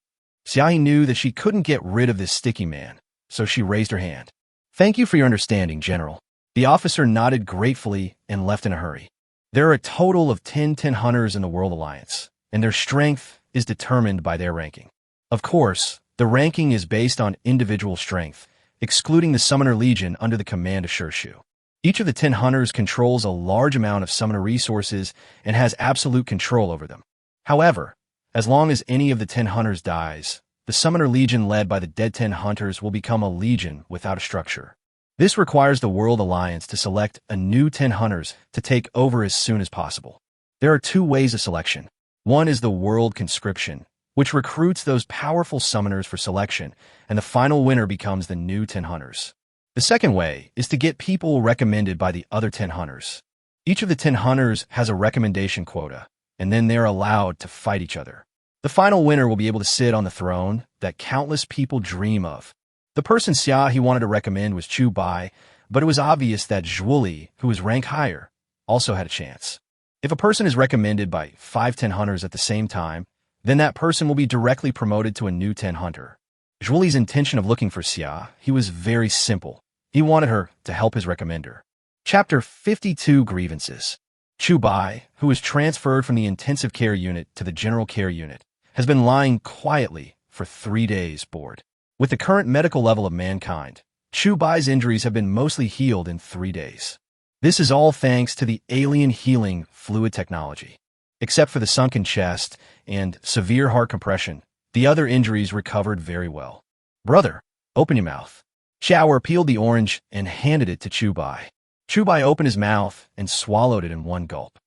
Xiaohe knew that she couldn't get rid of this sticky man, so she raised her hand. Thank you for your understanding, General. The officer nodded gratefully and left in a hurry. There are a total of 10 Hunters in the World Alliance, and their strength is determined by their ranking. Of course, the ranking is based on individual strength, excluding the Summoner Legion under the command of Shirshu. Each of the 10 Hunters controls a large amount of summoner resources and has absolute control over them. However, as long as any of the 10 Hunters dies, the Summoner Legion led by the dead 10 Hunters will become a legion without a structure. This requires the World Alliance to select a new 10 Hunters to take over as soon as possible. There are two ways of selection. One is the World Conscription, which recruits those powerful summoners for selection, and the final winner becomes the new 10 Hunters. The second way is to get people recommended by the other 10 Hunters. Each of the 10 Hunters has a recommendation quota, and then they're allowed to fight each other. The final winner will be able to sit on the throne that countless people dream of. The person Xiaohe wanted to recommend was Chu Bai, but it was obvious that Zhuoli, who was ranked higher, also had a chance. If a person is recommended by 5 10 Hunters at the same time, then that person will be directly promoted to a new 10 Hunter. Zhuoli's intention of looking for Xia, he was very simple. He wanted her to help his recommender. Chapter 52 Grievances. Chu Bai, who was transferred from the intensive care unit to the general care unit, has been lying quietly for 3 days bored. With the current medical level of mankind, Chu Bai's injuries have been mostly healed in 3 days. This is all thanks to the alien healing fluid technology. Except for the sunken chest and severe heart compression, the other injuries recovered very well. Brother, open your mouth. Shower peeled the orange and handed it to Chu Bai. Chu Bai opened his mouth and swallowed it in one gulp.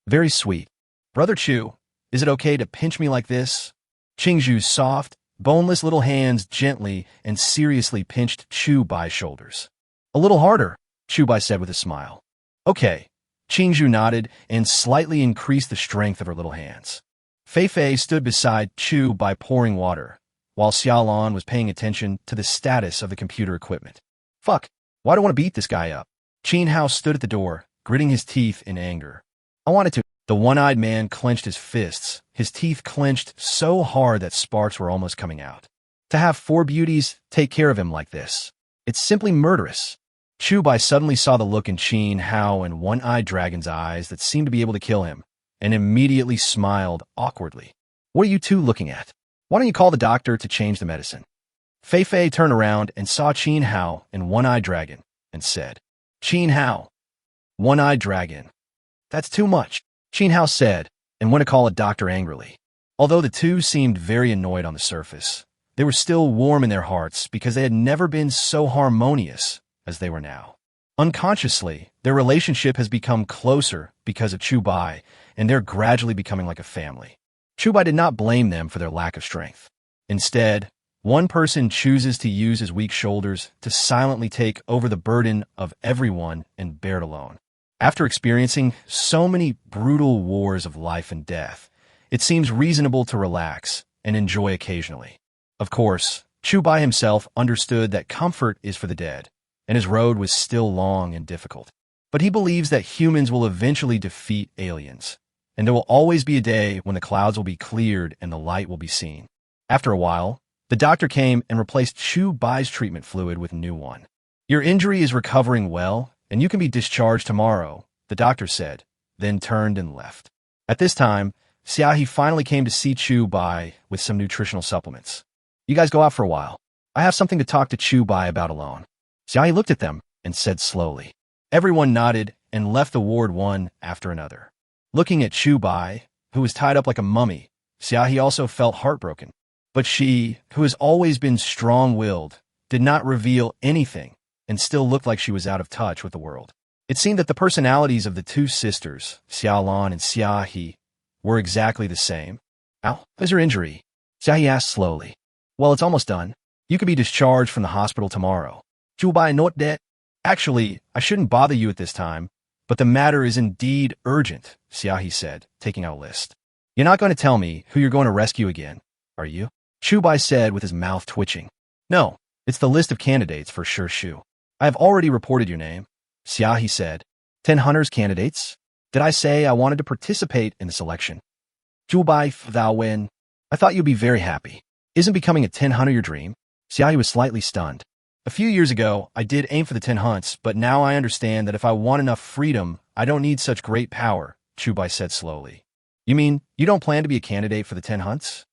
Very sweet. Brother Chu, is it okay to pinch me like this? Qingzhu's soft, boneless little hands gently and seriously pinched Chu Bai's shoulders. A little harder, Chu Bai said with a smile. Okay. Qingzhu nodded and slightly increased the strength of her little hands. Fei Fei stood beside Chu Bai pouring water, while Xiaolan was paying attention to the status of the computer equipment. Fuck, why do I want to beat this guy up? Qin Hao stood at the door, gritting his teeth in anger. I wanted to. The one-eyed man clenched his fists, his teeth clenched so hard that sparks were almost coming out. To have 4 beauties take care of him like this, it's simply murderous. Chu Bai suddenly saw the look in Qin Hao and one-eyed dragon's eyes that seemed to be able to kill him, and immediately smiled awkwardly. What are you two looking at? Why don't you call the doctor to change the medicine? Fei Fei turned around and saw Qin Hao and one-eyed dragon, and said, Qin Hao, one-eyed dragon. That's too much, Qin Hao said, and went to call a doctor angrily. Although the two seemed very annoyed on the surface, they were still warm in their hearts because they had never been so harmonious as they were now. Unconsciously, their relationship has become closer because of Chu Bai, and they're gradually becoming like a family. Chu Bai did not blame them for their lack of strength. Instead, one person chooses to use his weak shoulders to silently take over the burden of everyone and bear it alone. After experiencing so many brutal wars of life and death, it seems reasonable to relax and enjoy occasionally. Of course, Chu Bai himself understood that comfort is for the dead, and his road was still long and difficult. But he believes that humans will eventually defeat aliens, and there will always be a day when the clouds will be cleared and the light will be seen. After a while, the doctor came and replaced Chu Bai's treatment fluid with a new one. Your injury is recovering well, and you can be discharged tomorrow, the doctor said, then turned and left. At this time, Xiaohi finally came to see Chu Bai with some nutritional supplements. You guys go out for a while. I have something to talk to Chu Bai about alone. Xiaohi looked at them and said slowly. Everyone nodded and left the ward one after another. Looking at Chu Bai, who was tied up like a mummy, Xiaohi also felt heartbroken. But she, who has always been strong-willed, did not reveal anything and still looked like she was out of touch with the world. It seemed that the personalities of the two sisters, Xiaolan and Xiaohi, were exactly the same. Ow, how's your injury? Xiaohi asked slowly. Well, it's almost done. You could be discharged from the hospital tomorrow. Chu Bai not dead. Actually, I shouldn't bother you at this time, but the matter is indeed urgent, Xiaohi said, taking out a list. You're not going to tell me who you're going to rescue again, are you? Chu Bai said with his mouth twitching. No, it's the list of candidates for Sure Shu. I have already reported your name, Xiaohi said. 10 hunters candidates? Did I say I wanted to participate in the selection? Chu Bai, thou win. I thought you'd be very happy. Isn't becoming a 10 hunter your dream? Xiaohi was slightly stunned. A few years ago, I did aim for the 10 hunts, but now I understand that if I want enough freedom, I don't need such great power, Chu Bai said slowly. You mean you don't plan to be a candidate for the 10 hunts?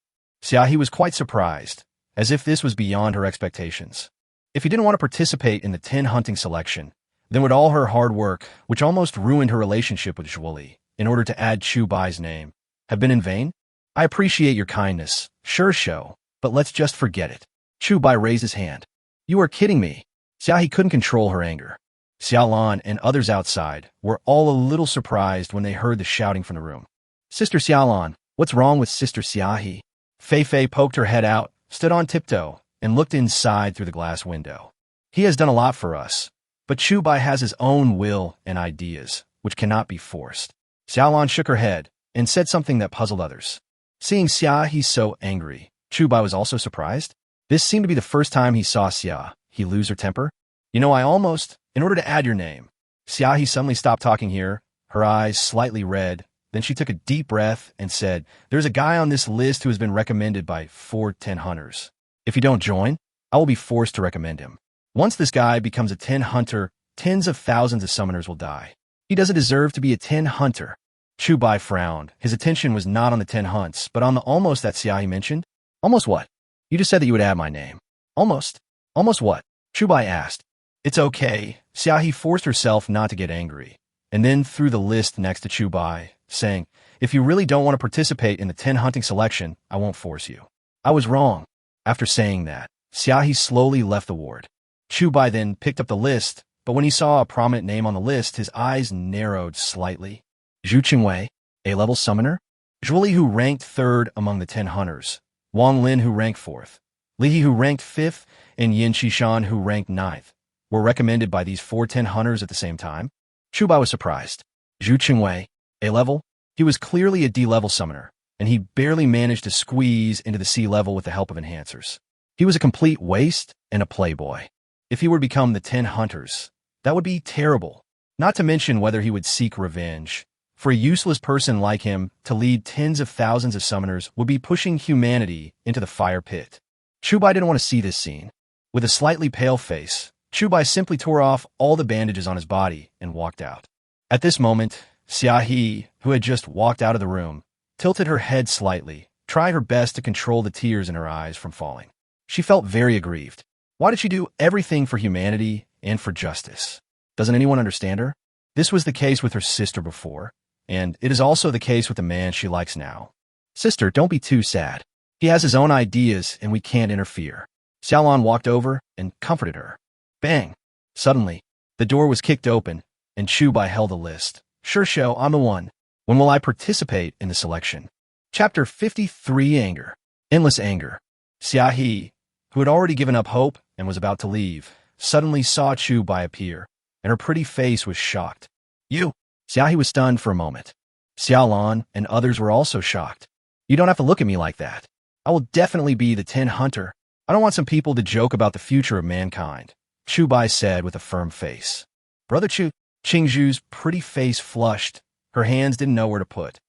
Xiaohi was quite surprised, as if this was beyond her expectations. If you didn't want to participate in the 10 hunting selection, then would all her hard work, which almost ruined her relationship with Zhuoli, in order to add Chu Bai's name, have been in vain? I appreciate your kindness, sure show, but let's just forget it. Chu Bai raised his hand. You are kidding me. Xiaohi couldn't control her anger. Xiaolan and others outside were all a little surprised when they heard the shouting from the room. Sister Xiaolan, what's wrong with Sister Xiaohi? Fei Fei poked her head out, stood on tiptoe, and looked inside through the glass window. He has done a lot for us, but Chu Bai has his own will and ideas, which cannot be forced. Xiaolan shook her head and said something that puzzled others. Seeing Xiaohi so angry, Chu Bai was also surprised. This seemed to be the first time he saw Xiaohi lose her temper. You know, in order to add your name. Xiaohi suddenly stopped talking here, her eyes slightly red. Then she took a deep breath and said, there's a guy on this list who has been recommended by 10 hunters. If you don't join, I will be forced to recommend him. Once this guy becomes a 10 hunter, tens of thousands of summoners will die. He doesn't deserve to be a 10 hunter. Chu Bai frowned. His attention was not on the 10 hunts, but on the almost that Xiaohi mentioned. Almost what? You just said that you would add my name. Almost. Almost what? Chu Bai asked. It's okay. Xiaohi forced herself not to get angry, and then threw the list next to Chu Bai, saying, if you really don't want to participate in the 10 hunting selection, I won't force you. I was wrong. After saying that, Xiaohi slowly left the ward. Chu Bai then picked up the list, but when he saw a prominent name on the list, his eyes narrowed slightly. Zhu Qingwei, A-level summoner? Zhuoli, who ranked 3rd among the 10 hunters, Wang Lin, who ranked 4th, Li He, who ranked 5th, and Yin Qishan, who ranked 9th, were recommended by these 10 hunters at the same time. Chu Bai was surprised. Zhu Qingwei, A-level? He was clearly a D-level summoner, and he barely managed to squeeze into the C-level with the help of enhancers. He was a complete waste and a playboy. If he were to become the 10 hunters, that would be terrible, not to mention whether he would seek revenge. For a useless person like him to lead tens of thousands of summoners would be pushing humanity into the fire pit. Chu Bai didn't want to see this scene. With a slightly pale face, Chu Bai simply tore off all the bandages on his body and walked out. At this moment, Xiaohi, who had just walked out of the room, tilted her head slightly, tried her best to control the tears in her eyes from falling. She felt very aggrieved. Why did she do everything for humanity and for justice? Doesn't anyone understand her? This was the case with her sister before, and it is also the case with the man she likes now. Sister, don't be too sad. He has his own ideas and we can't interfere. Xiaolan walked over and comforted her. Bang! Suddenly, the door was kicked open and Chu Bai held a list. Sure show, I'm the one. When will I participate in the selection? Chapter 53, Anger. Endless anger. Xiaohi, who had already given up hope and was about to leave, suddenly saw Chu Bai appear, and her pretty face was shocked. You! Xiaohi was stunned for a moment. Xiaolan and others were also shocked. You don't have to look at me like that. I will definitely be the 10 hunter. I don't want some people to joke about the future of mankind, Chu Bai said with a firm face. Brother Qingzhu's pretty face flushed. Her hands didn't know where to put.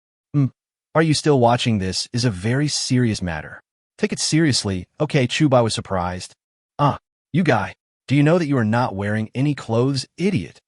Are you still watching? This is a very serious matter. Take it seriously. Okay, Chu Bai was surprised. You guy, do you know that you are not wearing any clothes, idiot?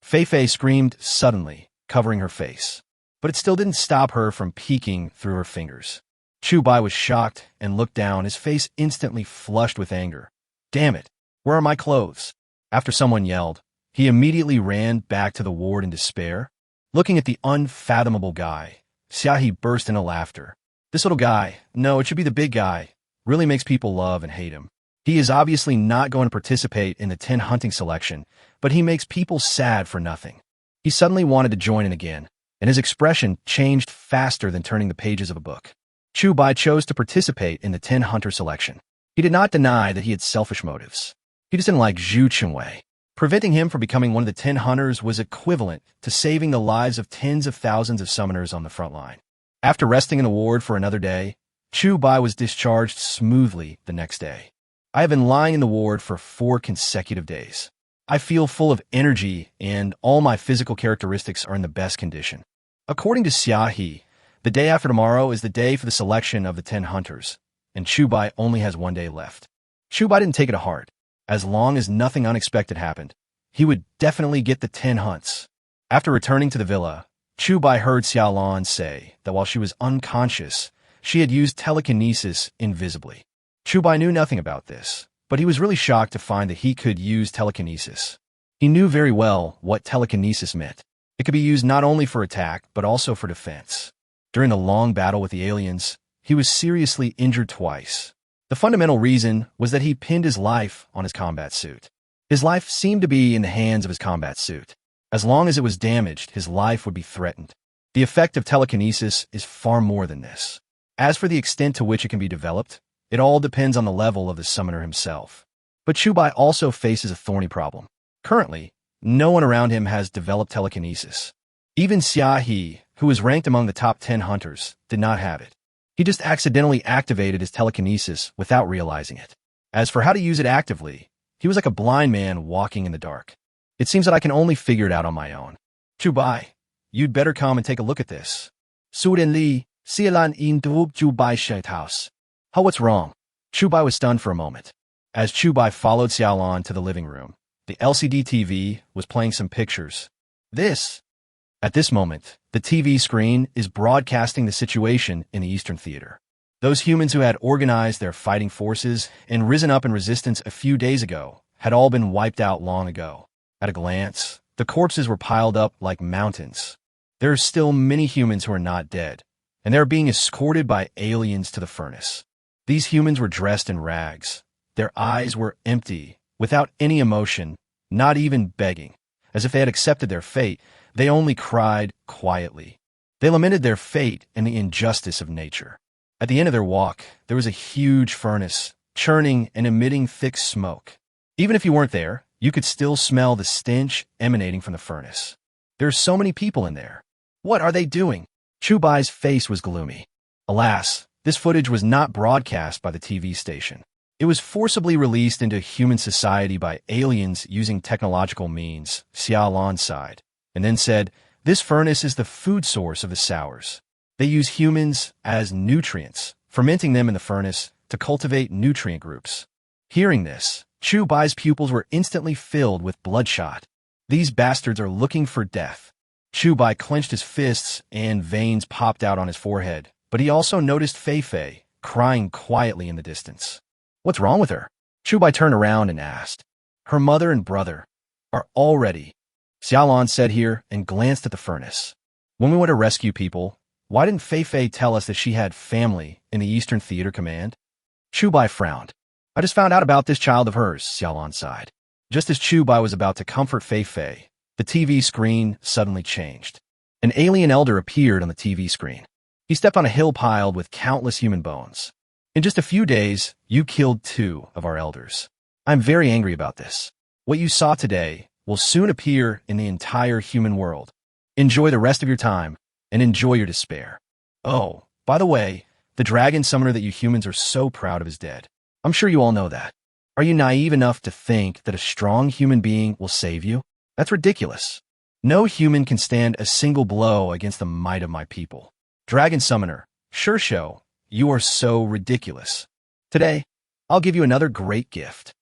Fei screamed suddenly, covering her face. But it still didn't stop her from peeking through her fingers. Chubai was shocked and looked down, his face instantly flushed with anger. Damn it, where are my clothes? After someone yelled, he immediately ran back to the ward in despair. Looking at the unfathomable guy, Xiaohe burst into laughter. This little guy, no, it should be the big guy, really makes people love and hate him. He is obviously not going to participate in the 10 hunting selection, but he makes people sad for nothing. He suddenly wanted to join in again, and his expression changed faster than turning the pages of a book. Chubai chose to participate in the 10 hunter selection. He did not deny that he had selfish motives. He just didn't like Zhu Chenwei. Preventing him from becoming one of the 10 hunters was equivalent to saving the lives of tens of thousands of summoners on the front line. After resting in the ward for another day, Chubai was discharged smoothly the next day. I have been lying in the ward for 4 consecutive days. I feel full of energy and all my physical characteristics are in the best condition. According to Xiaohe, the day after tomorrow is the day for the selection of the 10 hunters, and Chubai only has 1 day left. Chubai didn't take it to heart. As long as nothing unexpected happened, he would definitely get the 10 hunts. After returning to the villa, Chubai heard Xiaolan say that while she was unconscious, she had used telekinesis invisibly. Chubai knew nothing about this, but he was really shocked to find that he could use telekinesis. He knew very well what telekinesis meant. It could be used not only for attack, but also for defense. During the long battle with the aliens, he was seriously injured twice. The fundamental reason was that he pinned his life on his combat suit. His life seemed to be in the hands of his combat suit. As long as it was damaged, his life would be threatened. The effect of telekinesis is far more than this. As for the extent to which it can be developed, it all depends on the level of the summoner himself. But Chubai also faces a thorny problem. Currently, no one around him has developed telekinesis. Even Xiaohe, who was ranked among the top 10 hunters, did not have it. He just accidentally activated his telekinesis without realizing it. As for how to use it actively, he was like a blind man walking in the dark. It seems that I can only figure it out on my own. Chubai, you'd better come and take a look at this. Suden Li, Xielan in Dub Chubai Shet House. How, what's wrong? Chubai was stunned for a moment. As Chubai followed Xiaolan to the living room, the LCD TV was playing some pictures. At this moment, the TV screen is broadcasting the situation in the Eastern Theater. Those humans who had organized their fighting forces and risen up in resistance a few days ago had all been wiped out long ago. At a glance, the corpses were piled up like mountains. There are still many humans who are not dead, and they are being escorted by aliens to the furnace. These humans were dressed in rags. Their eyes were empty, without any emotion, not even begging. As if they had accepted their fate, they only cried quietly. They lamented their fate and the injustice of nature. At the end of their walk, there was a huge furnace, churning and emitting thick smoke. Even if you weren't there, you could still smell the stench emanating from the furnace. There are so many people in there. What are they doing? Chubai's face was gloomy. Alas, this footage was not broadcast by the TV station. It was forcibly released into human society by aliens using technological means, Xiaolan sighed, and then said, "This furnace is the food source of the sours. They use humans as nutrients, fermenting them in the furnace to cultivate nutrient groups." Hearing this, Chubai's pupils were instantly filled with bloodshot. These bastards are looking for death. Chubai clenched his fists and veins popped out on his forehead, but he also noticed Fei crying quietly in the distance. What's wrong with her? Chubai turned around and asked. Her mother and brother are all ready, Xiaolan said here and glanced at the furnace. When we went to rescue people, why didn't Fei tell us that she had family in the Eastern Theater Command? Chubai frowned. I just found out about this child of hers, Xiaolan sighed. Just as Chubai was about to comfort Fei, the TV screen suddenly changed. An alien elder appeared on the TV screen. He stepped on a hill piled with countless human bones. In just a few days, you killed 2 of our elders. I'm very angry about this. What you saw today will soon appear in the entire human world. Enjoy the rest of your time, and enjoy your despair. Oh, by the way, the dragon summoner that you humans are so proud of is dead. I'm sure you all know that. Are you naive enough to think that a strong human being will save you? That's ridiculous. No human can stand a single blow against the might of my people. Dragon summoner, Shursho, you are so ridiculous. Today, I'll give you another great gift.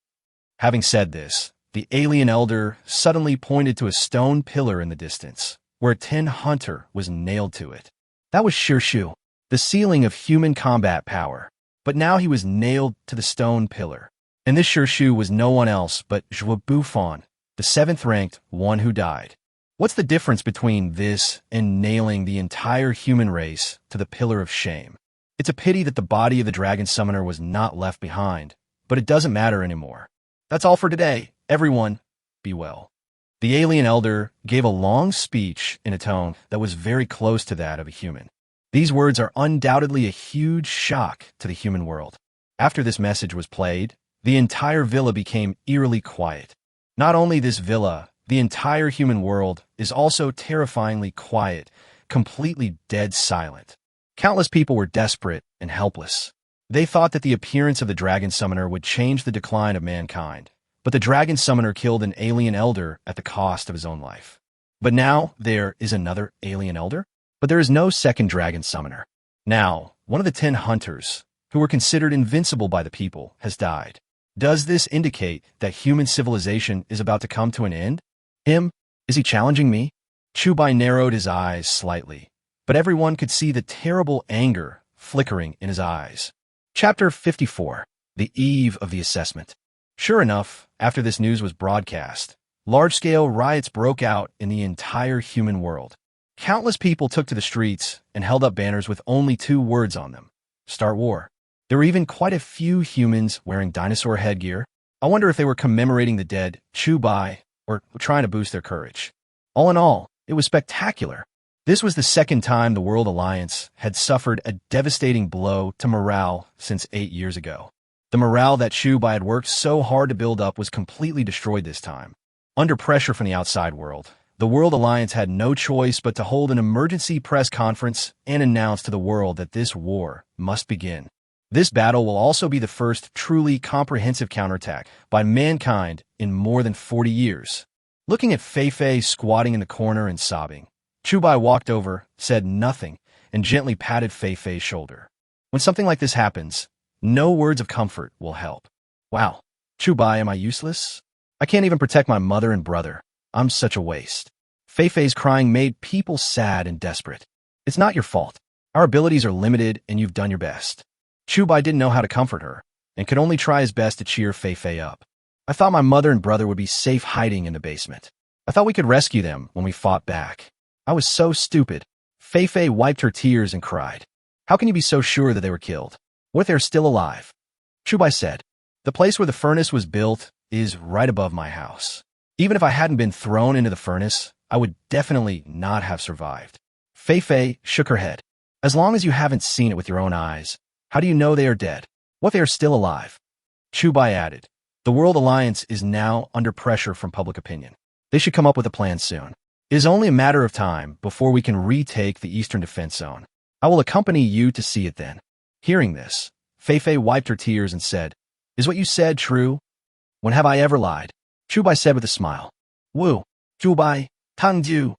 Having said this, the alien elder suddenly pointed to a stone pillar in the distance, where a tin hunter was nailed to it. That was Shirshu, the ceiling of human combat power. But now he was nailed to the stone pillar. And this Shirshu was no one else but Zhua Bufan, the 7th-ranked one who died. What's the difference between this and nailing the entire human race to the pillar of shame? It's a pity that the body of the dragon summoner was not left behind, but it doesn't matter anymore. That's all for today. Everyone, be well. The alien elder gave a long speech in a tone that was very close to that of a human. These words are undoubtedly a huge shock to the human world. After this message was played, the entire villa became eerily quiet. Not only this villa, the entire human world is also terrifyingly quiet, completely dead silent. Countless people were desperate and helpless. They thought that the appearance of the dragon summoner would change the decline of mankind, but the dragon summoner killed an alien elder at the cost of his own life. But now there is another alien elder? But there is no second dragon summoner. Now, one of the 10 hunters, who were considered invincible by the people, has died. Does this indicate that human civilization is about to come to an end? Him? Is he challenging me? Chubai narrowed his eyes slightly, but everyone could see the terrible anger flickering in his eyes. Chapter 54. The Eve of the Assessment. Sure enough, after this news was broadcast, large-scale riots broke out in the entire human world. Countless people took to the streets and held up banners with only 2 words on them: Start War. There were even quite a few humans wearing dinosaur headgear. I wonder if they were commemorating the dead, Chubai, or trying to boost their courage. All in all, it was spectacular. This was the second time the World Alliance had suffered a devastating blow to morale since 8 years ago. The morale that Chubai had worked so hard to build up was completely destroyed this time. Under pressure from the outside world, the World Alliance had no choice but to hold an emergency press conference and announce to the world that this war must begin. This battle will also be the first truly comprehensive counterattack by mankind in more than 40 years. Looking at Fei squatting in the corner and sobbing, Chubai walked over, said nothing, and gently patted Fei's shoulder. When something like this happens, no words of comfort will help. Wow, Chubai, am I useless? I can't even protect my mother and brother. I'm such a waste. Fei's crying made people sad and desperate. It's not your fault. Our abilities are limited and you've done your best. Chubai didn't know how to comfort her and could only try his best to cheer Fei up. I thought my mother and brother would be safe hiding in the basement. I thought we could rescue them when we fought back. I was so stupid. Fei wiped her tears and cried. How can you be so sure that they were killed? What if they're still alive? Chubai said, the place where the furnace was built is right above my house. Even if I hadn't been thrown into the furnace, I would definitely not have survived. Fei shook her head. As long as you haven't seen it with your own eyes, how do you know they are dead? What if they are still alive? Chubai added, the World Alliance is now under pressure from public opinion. They should come up with a plan soon. It is only a matter of time before we can retake the Eastern Defense Zone. I will accompany you to see it then. Hearing this, Fei wiped her tears and said, is what you said true? When have I ever lied? Chubai said with a smile. Wu, Chubai, Tangju.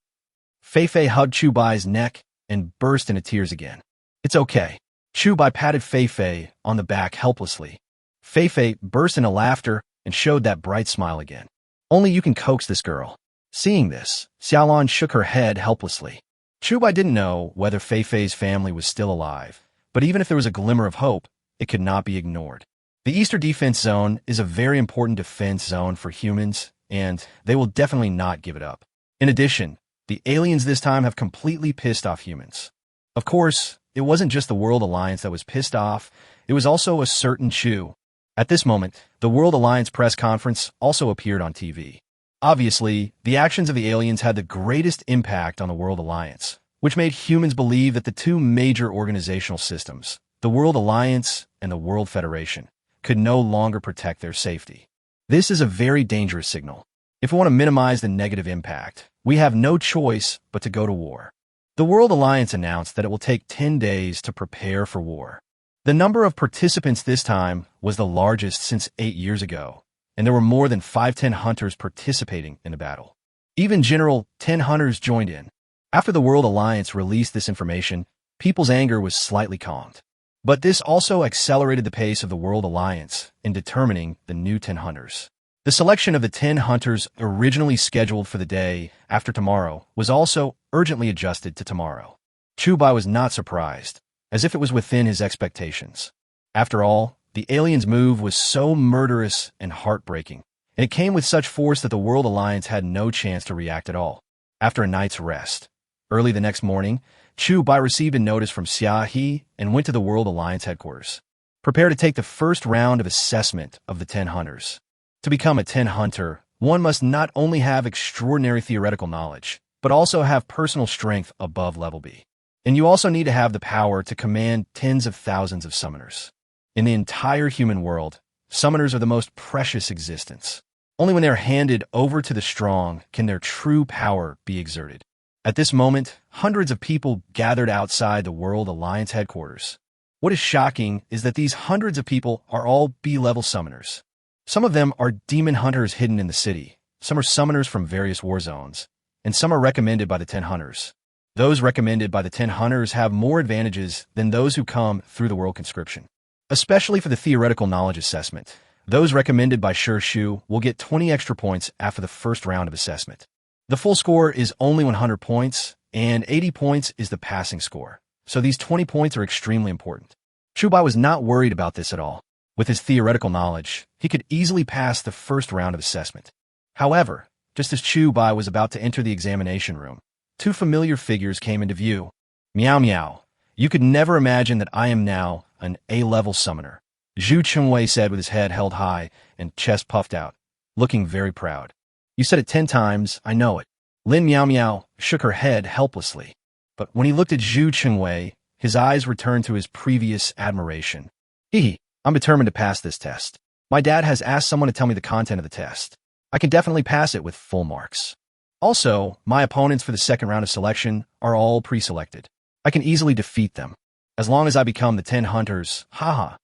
Fei hugged Chubai's neck and burst into tears again. It's okay. Chubai patted Fei on the back helplessly. Fei burst into laughter and showed that bright smile again. Only you can coax this girl. Seeing this, Xiaolan shook her head helplessly. Chubai didn't know whether Fei's family was still alive, but even if there was a glimmer of hope, it could not be ignored. The Eastern Defense Zone is a very important defense zone for humans, and they will definitely not give it up. In addition, the aliens this time have completely pissed off humans. Of course, it wasn't just the World Alliance that was pissed off, it was also a certain Chu. At this moment, the World Alliance press conference also appeared on TV. Obviously, the actions of the aliens had the greatest impact on the World Alliance, which made humans believe that the 2 major organizational systems, the World Alliance and the World Federation, could no longer protect their safety. This is a very dangerous signal. If we want to minimize the negative impact, we have no choice but to go to war. The World Alliance announced that it will take 10 days to prepare for war. The number of participants this time was the largest since 8 years ago, and there were more than 510 hunters participating in the battle. Even General 10 hunters joined in. After the World Alliance released this information, people's anger was slightly calmed. But this also accelerated the pace of the World Alliance in determining the new 10 hunters. The selection of the 10 hunters originally scheduled for the day after tomorrow was also urgently adjusted to tomorrow. Chubai was not surprised, as if it was within his expectations. After all, the aliens' move was so murderous and heartbreaking, and it came with such force that the World Alliance had no chance to react at all. After a night's rest, early the next morning, Chubai received a notice from Xia He and went to the World Alliance headquarters. Prepare to take the first round of assessment of the 10 hunters. To become a 10 hunter, one must not only have extraordinary theoretical knowledge, but also have personal strength above level B. And you also need to have the power to command tens of thousands of summoners. In the entire human world, summoners are the most precious existence. Only when they are handed over to the strong can their true power be exerted. At this moment, hundreds of people gathered outside the World Alliance headquarters. What is shocking is that these hundreds of people are all B-level summoners. Some of them are demon hunters hidden in the city, some are summoners from various war zones, and some are recommended by the 10 hunters. Those recommended by the 10 hunters have more advantages than those who come through the world conscription. Especially for the theoretical knowledge assessment, those recommended by Shu will get 20 extra points after the first round of assessment. The full score is only 100 points, and 80 points is the passing score, so these 20 points are extremely important. Chubai was not worried about this at all. With his theoretical knowledge, he could easily pass the first round of assessment. However, just as Chubai was about to enter the examination room, two familiar figures came into view. Meow meow. You could never imagine that I am now an A-level summoner, Zhu Chengwei said with his head held high and chest puffed out, looking very proud. You said it 10 times, I know it. Lin Meow Meow shook her head helplessly. But when he looked at Zhu Chengwei, his eyes returned to his previous admiration. Hee. I'm determined to pass this test. My dad has asked someone to tell me the content of the test. I can definitely pass it with full marks. Also, my opponents for the second round of selection are all pre-selected. I can easily defeat them. As long as I become the 10 hunters, haha,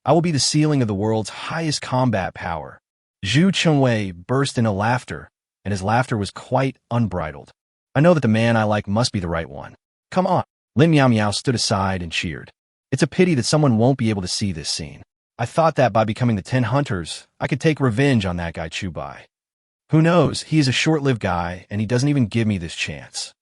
I will be the ceiling of the world's highest combat power. Zhu Chengwei burst into laughter, and his laughter was quite unbridled. I know that the man I like must be the right one. Come on. Lin Meow Meow stood aside and cheered. It's a pity that someone won't be able to see this scene. I thought that by becoming the 10 hunters, I could take revenge on that guy Chubai. Who knows, he is a short-lived guy, and he doesn't even give me this chance.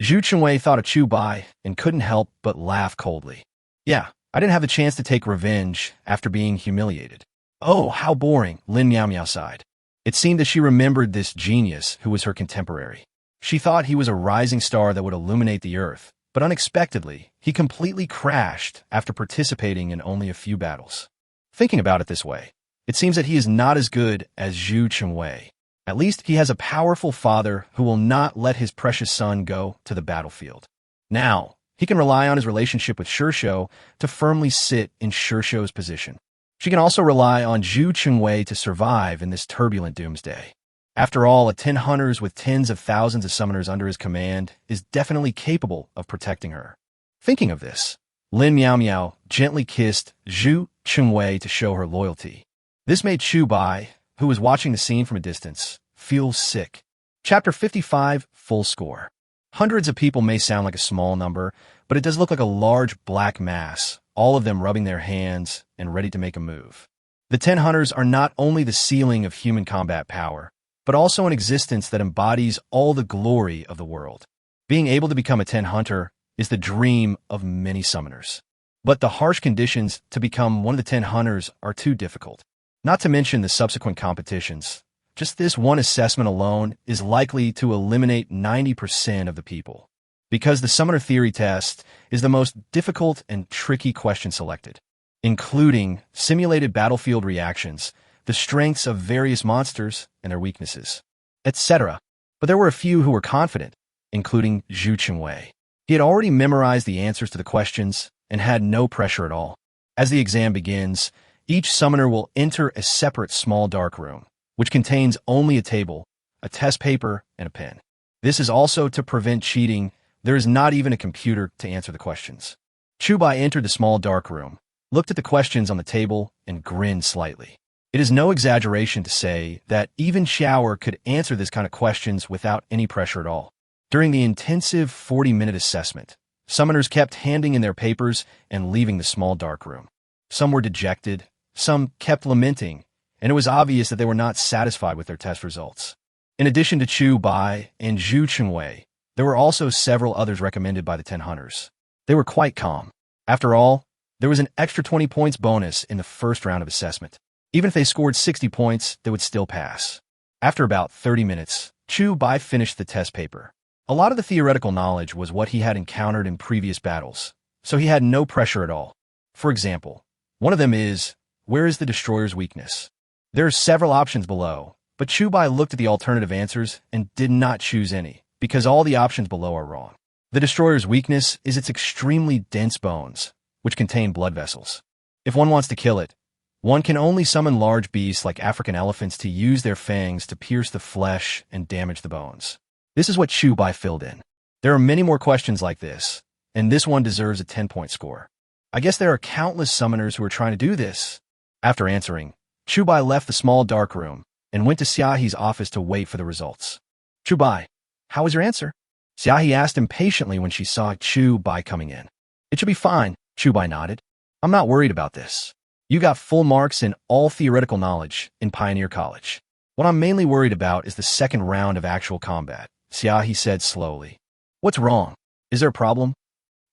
Zhu Chengwei thought of Chubai and couldn't help but laugh coldly. Yeah, I didn't have the chance to take revenge after being humiliated. Oh, how boring, Lin Meow Meow sighed. It seemed that she remembered this genius who was her contemporary. She thought he was a rising star that would illuminate the earth, but unexpectedly, he completely crashed after participating in only a few battles. Thinking about it this way, it seems that he is not as good as Zhu Chengwei. At least he has a powerful father who will not let his precious son go to the battlefield. Now, he can rely on his relationship with Shursho to firmly sit in Shursho's position. She can also rely on Zhu Chengwei to survive in this turbulent doomsday. After all, a 10 hunters with tens of thousands of summoners under his command is definitely capable of protecting her. Thinking of this, Lin Meow Meow gently kissed Zhu Chengwei to show her loyalty. This made Chubai, who was watching the scene from a distance, feel sick. Chapter 55, Full Score. Hundreds of people may sound like a small number, but it does look like a large black mass, all of them rubbing their hands and ready to make a move. The 10 hunters are not only the ceiling of human combat power, but also an existence that embodies all the glory of the world. Being able to become a 10 hunter is the dream of many summoners. But the harsh conditions to become one of the 10 hunters are too difficult. Not to mention the subsequent competitions. Just this one assessment alone is likely to eliminate 90% of the people. Because the summoner theory test is the most difficult and tricky question selected, including simulated battlefield reactions, the strengths of various monsters and their weaknesses, etc. But there were a few who were confident, including Zhu Chengwei. He had already memorized the answers to the questions and had no pressure at all. As the exam begins, each summoner will enter a separate small dark room, which contains only a table, a test paper, and a pen. This is also to prevent cheating. There is not even a computer to answer the questions. Chubai entered the small dark room, looked at the questions on the table, and grinned slightly. It is no exaggeration to say that even Shower could answer this kind of questions without any pressure at all. During the intensive 40-minute assessment, summoners kept handing in their papers and leaving the small dark room. Some were dejected, some kept lamenting, and it was obvious that they were not satisfied with their test results. In addition to Chu Bai and Zhu Chengwei, there were also several others recommended by the 10 hunters. They were quite calm. After all, there was an extra 20 points bonus in the first round of assessment. Even if they scored 60 points, they would still pass. After about 30 minutes, Chu Bai finished the test paper. A lot of the theoretical knowledge was what he had encountered in previous battles, so he had no pressure at all. For example, one of them is, where is the destroyer's weakness? There are several options below, but Chu Bai looked at the alternative answers and did not choose any, because all the options below are wrong. The destroyer's weakness is its extremely dense bones, which contain blood vessels. If one wants to kill it, one can only summon large beasts like African elephants to use their fangs to pierce the flesh and damage the bones. This is what Chu Bai filled in. There are many more questions like this, and this one deserves a 10-point score. I guess there are countless summoners who are trying to do this. After answering, Chu Bai left the small dark room and went to Xiaohi's office to wait for the results. Chu Bai, how was your answer? Xiaohi asked impatiently when she saw Chu Bai coming in. It should be fine, Chu Bai nodded. I'm not worried about this. You got full marks in all theoretical knowledge in Pioneer College. What I'm mainly worried about is the second round of actual combat, Xiaohi said slowly. What's wrong? Is there a problem?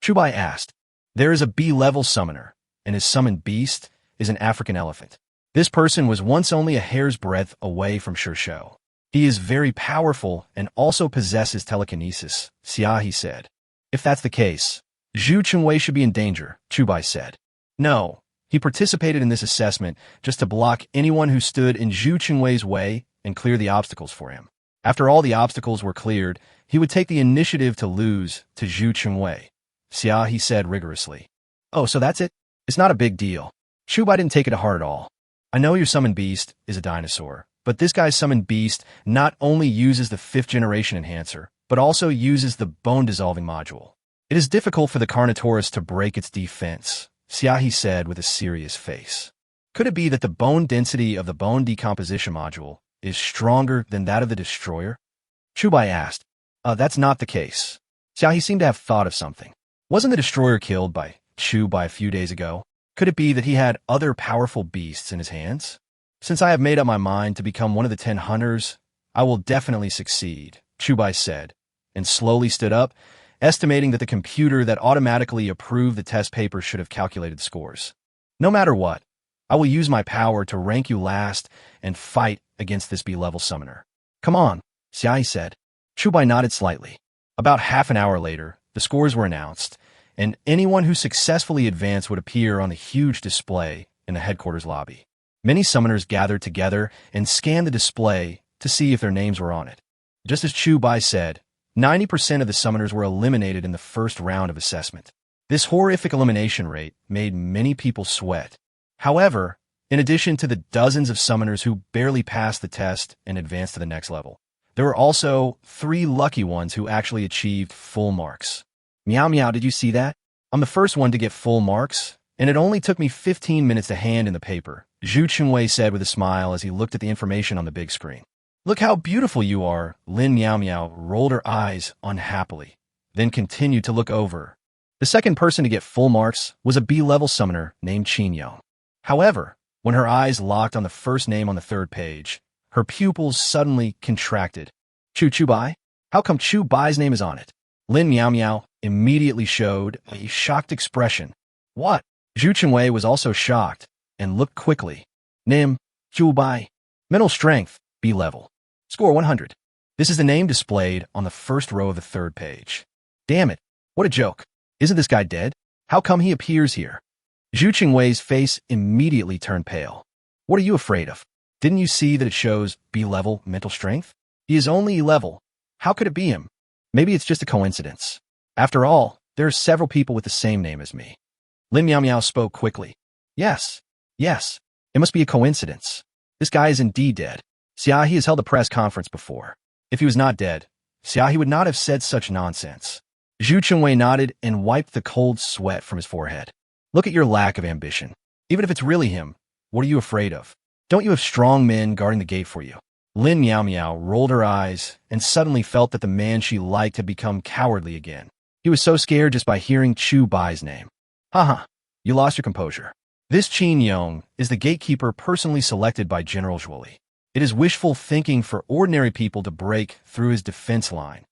Chu Bai asked. There is a B-level summoner, and his summoned beast is an African elephant. This person was once only a hair's breadth away from Shou. He is very powerful and also possesses telekinesis, Xiaohi said. If that's the case, Zhu Chengwei should be in danger, Chu Bai said. No, he participated in this assessment just to block anyone who stood in Zhu Chengwei's way and clear the obstacles for him. After all the obstacles were cleared, he would take the initiative to lose to Zhu Chengwei, Xiaohi said rigorously. Oh, so that's it? It's not a big deal. Chu Bai didn't take it to heart at all. I know your summoned beast is a dinosaur, but this guy's summoned beast not only uses the 5th generation enhancer, but also uses the bone-dissolving module. It is difficult for the Carnotaurus to break its defense, Xiaohi said with a serious face. Could it be that the bone density of the bone decomposition module is stronger than that of the destroyer? Chu Bai asked. That's not the case. Xiaohi seemed to have thought of something. Wasn't the destroyer killed by Chu Bai a few days ago? Could it be that he had other powerful beasts in his hands? Since I have made up my mind to become one of the 10 hunters, I will definitely succeed, Chu Bai said, and slowly stood up, estimating that the computer that automatically approved the test paper should have calculated scores. No matter what, I will use my power to rank you last and fight against this B-level summoner. Come on, Xiaohi said. Chu Bai nodded slightly. About half an hour later, the scores were announced, and anyone who successfully advanced would appear on the huge display in the headquarters lobby. Many summoners gathered together and scanned the display to see if their names were on it. Just as Chu Bai said, 90% of the summoners were eliminated in the first round of assessment. This horrific elimination rate made many people sweat. However, in addition to the dozens of summoners who barely passed the test and advanced to the next level, there were also 3 lucky ones who actually achieved full marks. Meow Meow, did you see that? I'm the first one to get full marks, and it only took me 15 minutes to hand in the paper, Zhu Chengwei said with a smile as he looked at the information on the big screen. Look how beautiful you are, Lin Meow Meow rolled her eyes unhappily, then continued to look over. The second person to get full marks was a B-level summoner named Qin Yong. However, when her eyes locked on the first name on the 3rd page, her pupils suddenly contracted. Chu Bai? How come Chu Bai's name is on it? Lin Meow Meow immediately showed a shocked expression. What? Zhu Chengwei was also shocked and looked quickly. Name, Chu Bai. Mental strength, B-level. Score 100. This is the name displayed on the first row of the 3rd page. Damn it, what a joke. Isn't this guy dead? How come he appears here? Zhu Chengwei's face immediately turned pale. What are you afraid of? Didn't you see that it shows B-level mental strength? He is only E-level. How could it be him? Maybe it's just a coincidence. After all, there are several people with the same name as me. Lin Meow Meow spoke quickly. Yes, it must be a coincidence. This guy is indeed dead. Xiaohi has held a press conference before. If he was not dead, Xiaohi would not have said such nonsense. Zhu Chengwei nodded and wiped the cold sweat from his forehead. Look at your lack of ambition. Even if it's really him, what are you afraid of? Don't you have strong men guarding the gate for you? Lin Meow Meow rolled her eyes and suddenly felt that the man she liked had become cowardly again. He was so scared just by hearing Chu Bai's name. Haha, you lost your composure. This Qin Yong is the gatekeeper personally selected by General Zhuoli. It is wishful thinking for ordinary people to break through his defense line.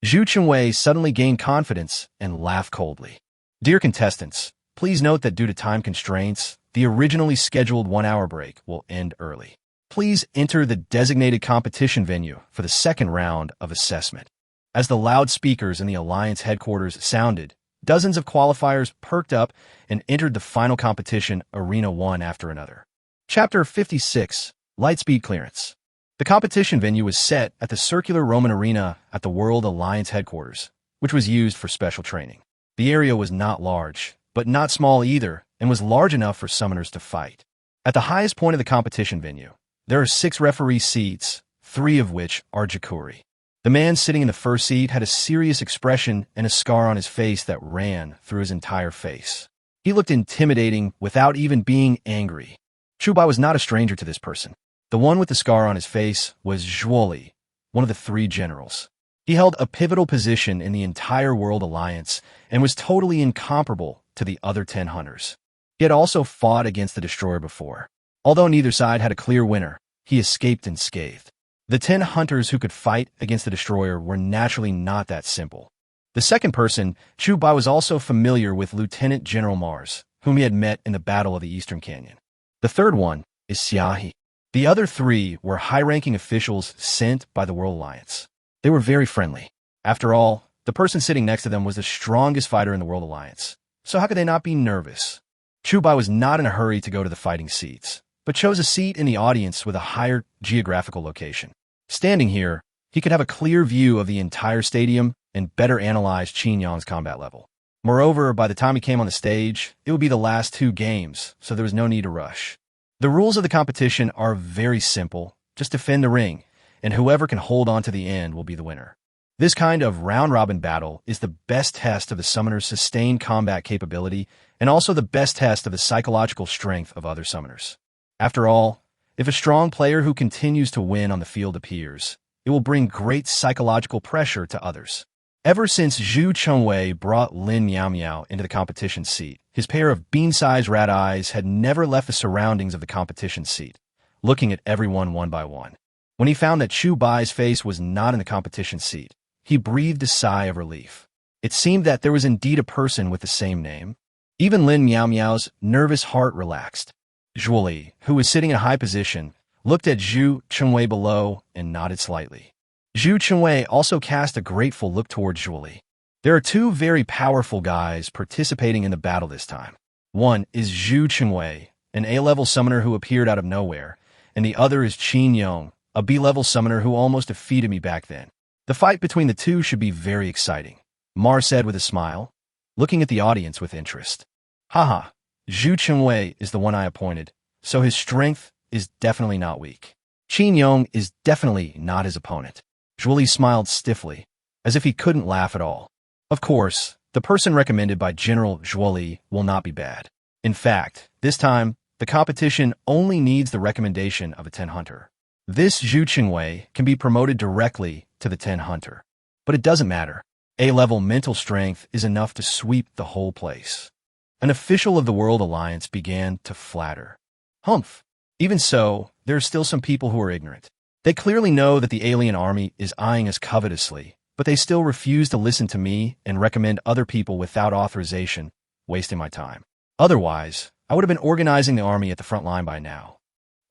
Zhu Chenwei suddenly gained confidence and laughed coldly. Dear contestants, please note that due to time constraints, the originally scheduled 1-hour break will end early. Please enter the designated competition venue for the second round of assessment. As the loudspeakers in the Alliance headquarters sounded, dozens of qualifiers perked up and entered the final competition arena one after another. Chapter 56, Lightspeed Clearance. The competition venue was set at the circular Roman arena at the World Alliance headquarters, which was used for special training. The area was not large, but not small either, and was large enough for summoners to fight. At the highest point of the competition venue, there are 6 referee seats, 3 of which are Jakuri. The man sitting in the first seat had a serious expression and a scar on his face that ran through his entire face. He looked intimidating without even being angry. Chubai was not a stranger to this person. The one with the scar on his face was Zhuoli, one of the 3 generals. He held a pivotal position in the entire World Alliance and was totally incomparable to the other 10 hunters. He had also fought against the Destroyer before. Although neither side had a clear winner, he escaped unscathed. The 10 hunters who could fight against the Destroyer were naturally not that simple. The second person, Chu Bai, was also familiar with Lieutenant General Mars, whom he had met in the Battle of the Eastern Canyon. The third one is Xiaohe. The other 3 were high-ranking officials sent by the World Alliance. They were very friendly. After all, the person sitting next to them was the strongest fighter in the World Alliance, so how could they not be nervous? Chu Bai was not in a hurry to go to the fighting seats, but chose a seat in the audience with a higher geographical location. Standing here, he could have a clear view of the entire stadium and better analyze Qin Yong's combat level. Moreover, by the time he came on the stage, it would be the last 2 games, so there was no need to rush. The rules of the competition are very simple. Just defend the ring, and whoever can hold on to the end will be the winner. This kind of round-robin battle is the best test of the summoner's sustained combat capability and also the best test of the psychological strength of other summoners. After all, if a strong player who continues to win on the field appears, it will bring great psychological pressure to others. Ever since Zhu Chenwei brought Lin Miao Miao into the competition seat, his pair of bean-sized rat eyes had never left the surroundings of the competition seat, looking at everyone one by one. When he found that Chu Bai's face was not in the competition seat, he breathed a sigh of relief. It seemed that there was indeed a person with the same name. Even Lin Miao Miao's nervous heart relaxed. Zhuoli, who was sitting in a high position, looked at Zhu Chenwei below and nodded slightly. Zhu Chenwei also cast a grateful look toward Zhuoli. There are 2 very powerful guys participating in the battle this time. One is Zhu Chenwei, an A-level summoner who appeared out of nowhere, and the other is Qin Yong, a B-level summoner who almost defeated me back then. The fight between the 2 should be very exciting, Mar said with a smile, looking at the audience with interest. Haha, Zhu Chenwei is the one I appointed, so his strength is definitely not weak. Qin Yong is definitely not his opponent. Zhuoli smiled stiffly, as if he couldn't laugh at all. Of course, the person recommended by General Zhuoli will not be bad. In fact, this time, the competition only needs the recommendation of a 10 hunter. This Zhu Chenwei can be promoted directly to the 10 hunter. But it doesn't matter. A-level mental strength is enough to sweep the whole place. An official of the World Alliance began to flatter. Humph. Even so, there are still some people who are ignorant. They clearly know that the alien army is eyeing us covetously, but they still refuse to listen to me and recommend other people without authorization, wasting my time. Otherwise, I would have been organizing the army at the front line by now.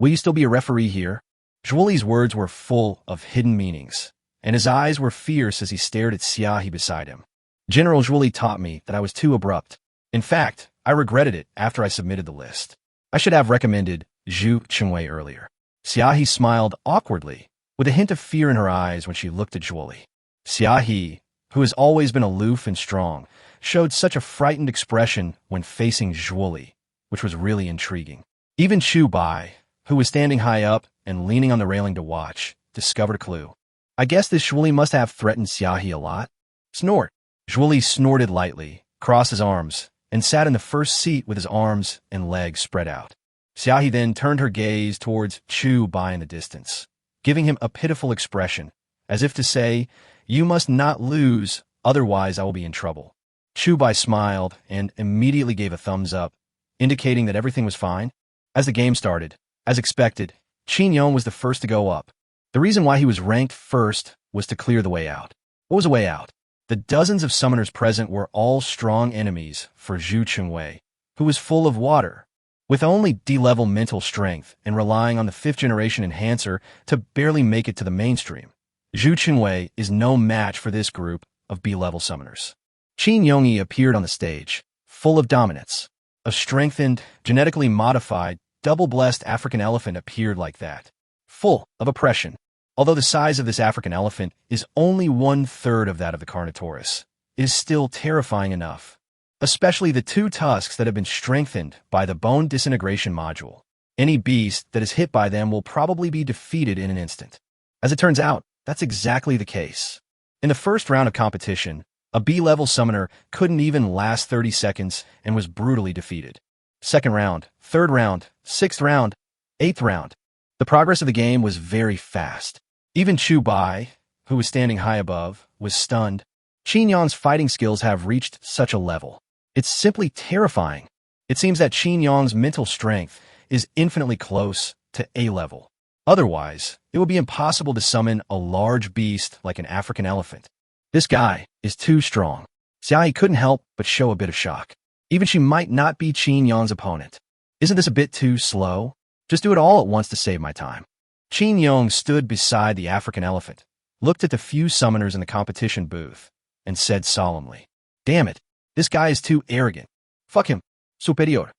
Will you still be a referee here? Zhuoli's words were full of hidden meanings, and his eyes were fierce as he stared at Xiaohe beside him. General Zhuoli taught me that I was too abrupt. In fact, I regretted it after I submitted the list. I should have recommended Zhu Chenwei earlier. Xiaohe smiled awkwardly, with a hint of fear in her eyes when she looked at Zhuoli. Xiaohe, who has always been aloof and strong, showed such a frightened expression when facing Zhuoli, which was really intriguing. Even Chu Bai, who was standing high up and leaning on the railing to watch, discovered a clue. I guess this Zhuoli must have threatened Xiaohe a lot. Snort. Zhuoli snorted lightly, crossed his arms, and sat in the first seat with his arms and legs spread out. Xiaohe then turned her gaze towards Chu Bai in the distance, giving him a pitiful expression, as if to say, "You must not lose, otherwise I will be in trouble." Chu Bai smiled and immediately gave a thumbs up, indicating that everything was fine. As the game started, as expected, Qin Yong was the first to go up. The reason why he was ranked first was to clear the way out. What was a way out? The dozens of summoners present were all strong enemies for Zhu Chengwei, who was full of water. With only D-level mental strength and relying on the 5th-generation enhancer to barely make it to the mainstream, Zhu Chengwei is no match for this group of B-level summoners. Qin Yongyi appeared on the stage, full of dominance. A strengthened, genetically modified, double-blessed African elephant appeared like that, full of oppression. Although the size of this African elephant is only 1/3 of that of the Carnotaurus, it is still terrifying enough. Especially the 2 tusks that have been strengthened by the bone disintegration module. Any beast that is hit by them will probably be defeated in an instant. As it turns out, that's exactly the case. In the first round of competition, a B-level summoner couldn't even last 30 seconds and was brutally defeated. Second round, third round, 6th round, 8th round. The progress of the game was very fast. Even Chu Bai, who was standing high above, was stunned. Qin Yong's fighting skills have reached such a level. It's simply terrifying. It seems that Qin Yong's mental strength is infinitely close to A-level. Otherwise, it would be impossible to summon a large beast like an African elephant. This guy is too strong. Xiaoyi couldn't help but show a bit of shock. Even she might not be Qin Yong's opponent. Isn't this a bit too slow? Just do it all at once to save my time. Qin Yong stood beside the African elephant, looked at the few summoners in the competition booth, and said solemnly, "Damn it, this guy is too arrogant. Fuck him. Superior."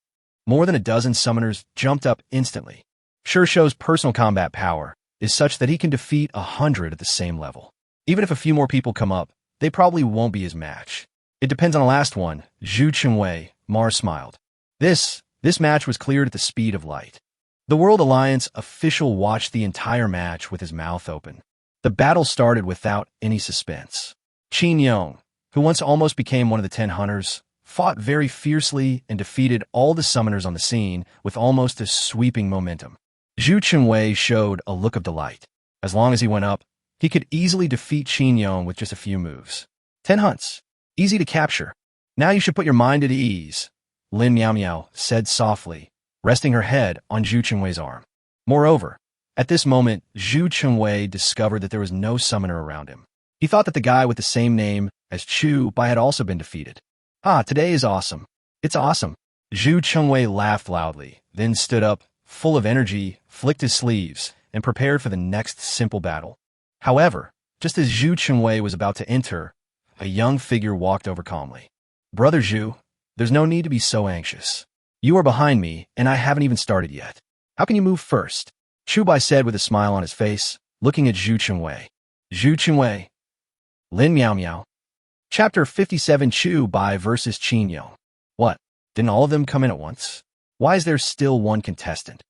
More than a dozen summoners jumped up instantly. Sure Show's personal combat power is such that he can defeat 100 at the same level. Even if a few more people come up, they probably won't be his match. It depends on the last one, Zhu Chengwei. Mars smiled. This match was cleared at the speed of light. The World Alliance official watched the entire match with his mouth open. The battle started without any suspense. Qin Yong, who once almost became one of the 10 hunters, fought very fiercely and defeated all the summoners on the scene with almost a sweeping momentum. Zhu Chengwei showed a look of delight. As long as he went up, he could easily defeat Qin Yong with just a few moves. 10 hunts. Easy to capture. Now you should put your mind at ease, Lin Miao Miao said softly, resting her head on Zhu Chengwei's arm. Moreover, at this moment, Zhu Chengwei discovered that there was no summoner around him. He thought that the guy with the same name as Chu Bai had also been defeated. Ah, today is awesome. It's awesome. Zhu Chengwei laughed loudly, then stood up, full of energy, flicked his sleeves, and prepared for the next simple battle. However, just as Zhu Chengwei was about to enter, a young figure walked over calmly. "Brother Zhu, there's no need to be so anxious. You are behind me, and I haven't even started yet. How can you move first?" Chu Bai said with a smile on his face, looking at Zhu Chengwei. Zhu Chengwei. Lin Miao Miao. Chapter 57 Chu Bai versus Qin Yong. What? Didn't all of them come in at once? Why is there still one contestant?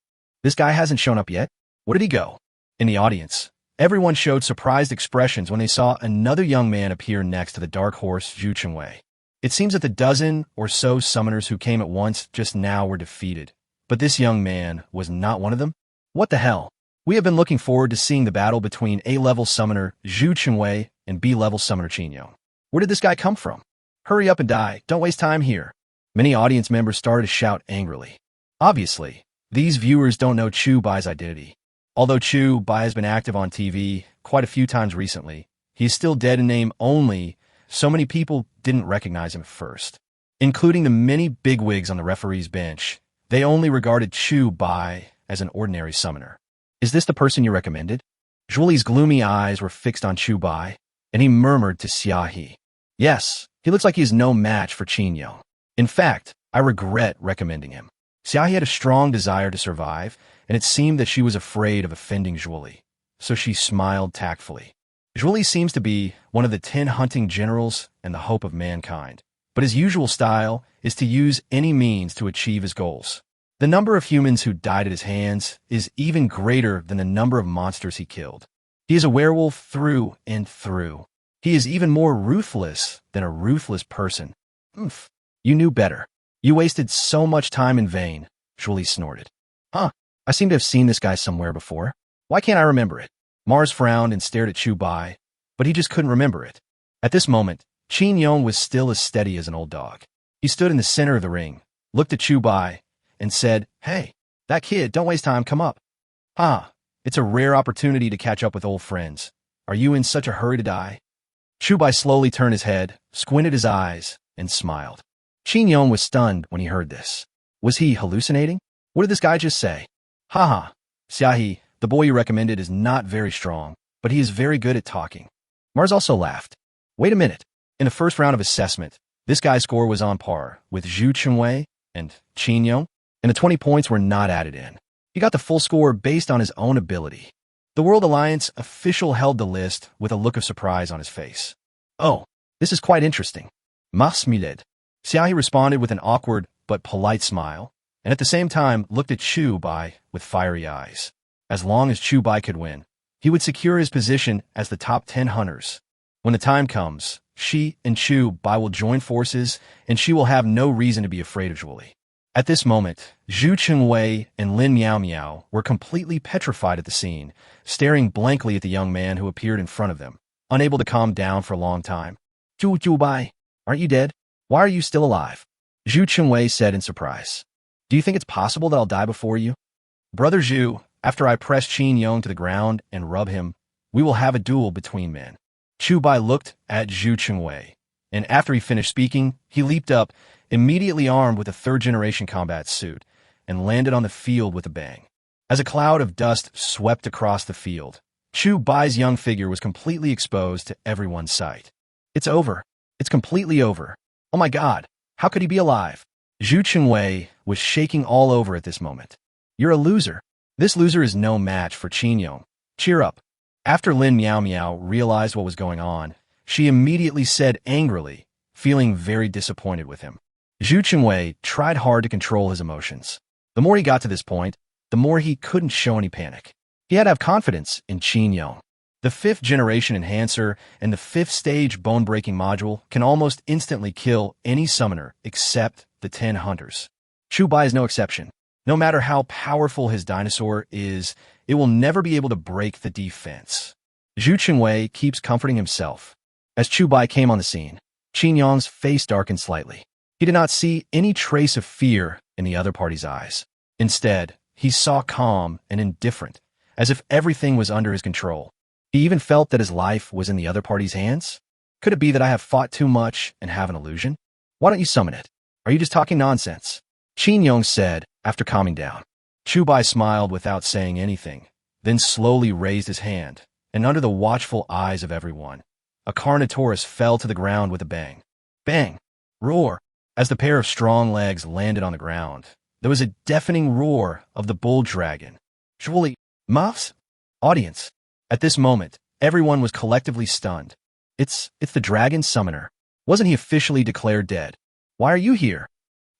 This guy hasn't shown up yet? Where did he go? In the audience, everyone showed surprised expressions when they saw another young man appear next to the dark horse Zhu Chengwei. It seems that the dozen or so summoners who came at once just now were defeated, but this young man was not one of them? What the hell? We have been looking forward to seeing the battle between A-level summoner Zhu Chengwei and B-level summoner Qin Yong. Where did this guy come from? Hurry up and die, don't waste time here. Many audience members started to shout angrily. Obviously, these viewers don't know Chu Bai's identity. Although Chu Bai has been active on TV quite a few times recently, he is still dead in name only. So many people didn't recognize him at first. Including the many bigwigs on the referee's bench, they only regarded Chu Bai as an ordinary summoner. Is this the person you recommended? Zhuli's gloomy eyes were fixed on Chu Bai, and he murmured to Xiaoyi. Yes, he looks like he is no match for Qin Yong. In fact, I regret recommending him. Xiaoyi had a strong desire to survive, and it seemed that she was afraid of offending Zhuli, so she smiled tactfully. Zhuli seems to be one of the 10 hunting generals and the hope of mankind, but his usual style is to use any means to achieve his goals. The number of humans who died at his hands is even greater than the number of monsters he killed. He is a werewolf through and through. He is even more ruthless than a ruthless person. Oomph. You knew better. You wasted so much time in vain, Zhuli snorted. Huh, I seem to have seen this guy somewhere before. Why can't I remember it? Mars frowned and stared at Chu Bai, but he just couldn't remember it. At this moment, Qin Yong was still as steady as an old dog. He stood in the center of the ring, looked at Chubai, and said, "Hey, that kid, don't waste time, come up." "Ah, it's a rare opportunity to catch up with old friends. Are you in such a hurry to die?" Chubai slowly turned his head, squinted his eyes, and smiled. Qin Yong was stunned when he heard this. Was he hallucinating? What did this guy just say? Haha, Xiaohe, the boy you recommended is not very strong, but he is very good at talking. Mars also laughed. Wait a minute. In the first round of assessment, this guy's score was on par with Zhu Chengwei and Qin Yong, and the 20 points were not added in. He got the full score based on his own ability. The World Alliance official held the list with a look of surprise on his face. Oh, this is quite interesting. Mahsmiled. Xiaohe responded with an awkward but polite smile, and at the same time looked at Chu Bai with fiery eyes. As long as Chu Bai could win, he would secure his position as the top 10 hunters. When the time comes, she and Chu Bai will join forces, and she will have no reason to be afraid of Zhuoli. At this moment, Zhu Chengwei and Lin Miao Miao were completely petrified at the scene, staring blankly at the young man who appeared in front of them, unable to calm down for a long time. Zhu Bai, aren't you dead? Why are you still alive? Zhu Chengwei said in surprise. Do you think it's possible that I'll die before you? Brother Zhu, after I press Qin Yong to the ground and rub him, we will have a duel between men. Chu Bai looked at Zhu Chengwei, and after he finished speaking, he leaped up, immediately armed with a third-generation combat suit, and landed on the field with a bang. As a cloud of dust swept across the field, Chu Bai's young figure was completely exposed to everyone's sight. It's over. It's completely over. Oh my God, how could he be alive? Zhu Chengwei was shaking all over at this moment. You're a loser. This loser is no match for Qin Yong. Cheer up. After Lin Miao Miao realized what was going on, she immediately said angrily, feeling very disappointed with him. Zhu Chengwei tried hard to control his emotions. The more he got to this point, the more he couldn't show any panic. He had to have confidence in Qin Yong. The 5th-generation enhancer and the 5th-stage bone-breaking module can almost instantly kill any summoner except the 10 hunters. Chu Bai is no exception. No matter how powerful his dinosaur is, it will never be able to break the defense. Zhu Chengwei keeps comforting himself. As Chu Bai came on the scene, Qin Yong's face darkened slightly. He did not see any trace of fear in the other party's eyes. Instead, he saw calm and indifferent, as if everything was under his control. He even felt that his life was in the other party's hands. Could it be that I have fought too much and have an illusion? Why don't you summon it? Are you just talking nonsense? Qin Yong said after calming down. Chu Bai smiled without saying anything, then slowly raised his hand, and under the watchful eyes of everyone, a Carnotaurus fell to the ground with a bang. Bang! Roar! As the pair of strong legs landed on the ground, there was a deafening roar of the bull dragon. Zhuoli, Muffs? Audience. At this moment, everyone was collectively stunned. It's the dragon summoner. Wasn't he officially declared dead? Why are you here?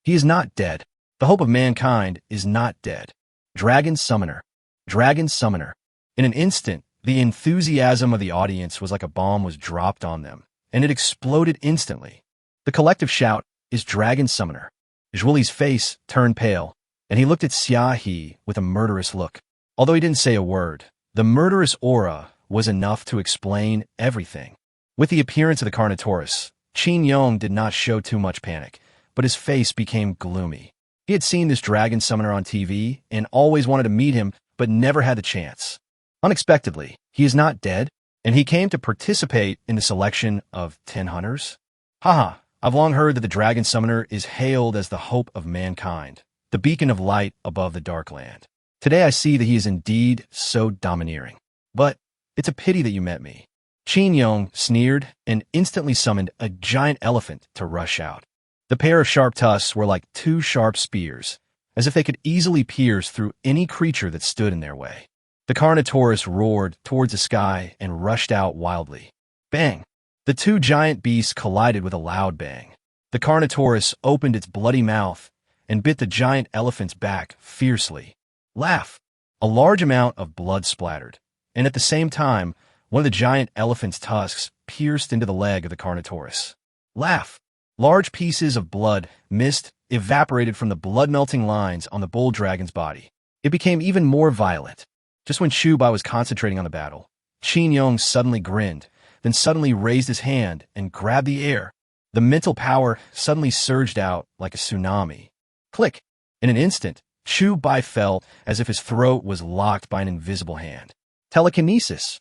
He is not dead. The hope of mankind is not dead. Dragon summoner. Dragon summoner. In an instant, the enthusiasm of the audience was like a bomb was dropped on them, and it exploded instantly. The collective shout is dragon summoner. Zhuoli's face turned pale, and he looked at Xiaohe with a murderous look. Although he didn't say a word, the murderous aura was enough to explain everything. With the appearance of the Carnotaurus, Qin Yong did not show too much panic, but his face became gloomy. He had seen this dragon summoner on TV and always wanted to meet him, but never had the chance. Unexpectedly, he is not dead, and he came to participate in the selection of 10 hunters. Haha, I've long heard that the dragon summoner is hailed as the hope of mankind, the beacon of light above the dark land. Today I see that he is indeed so domineering. But it's a pity that you met me. Qin Yong sneered and instantly summoned a giant elephant to rush out. The pair of sharp tusks were like 2 sharp spears, as if they could easily pierce through any creature that stood in their way. The Carnotaurus roared towards the sky and rushed out wildly. Bang! The 2 giant beasts collided with a loud bang. The Carnotaurus opened its bloody mouth and bit the giant elephant's back fiercely. Laugh! A large amount of blood splattered, and at the same time, one of the giant elephant's tusks pierced into the leg of the Carnotaurus. Laugh! Large pieces of blood, mist, evaporated from the blood-melting lines on the bull dragon's body. It became even more violent. Just when Chu Bai was concentrating on the battle, Qin Yong suddenly grinned, then suddenly raised his hand and grabbed the air. The mental power suddenly surged out like a tsunami. Click. In an instant, Chu Bai felt as if his throat was locked by an invisible hand. Telekinesis.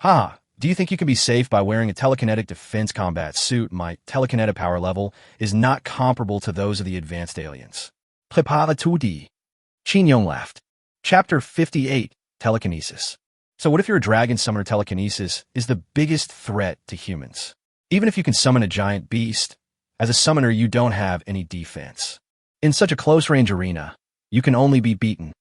Ha! Do you think you can be safe by wearing a telekinetic defense combat suit? My telekinetic power level is not comparable to those of the advanced aliens. Prépare-toi. Qin Yong laughed. Chapter 58, Telekinesis. So what if you're a dragon summoner? Telekinesis is the biggest threat to humans. Even if you can summon a giant beast, as a summoner you don't have any defense. In such a close-range arena, you can only be beaten.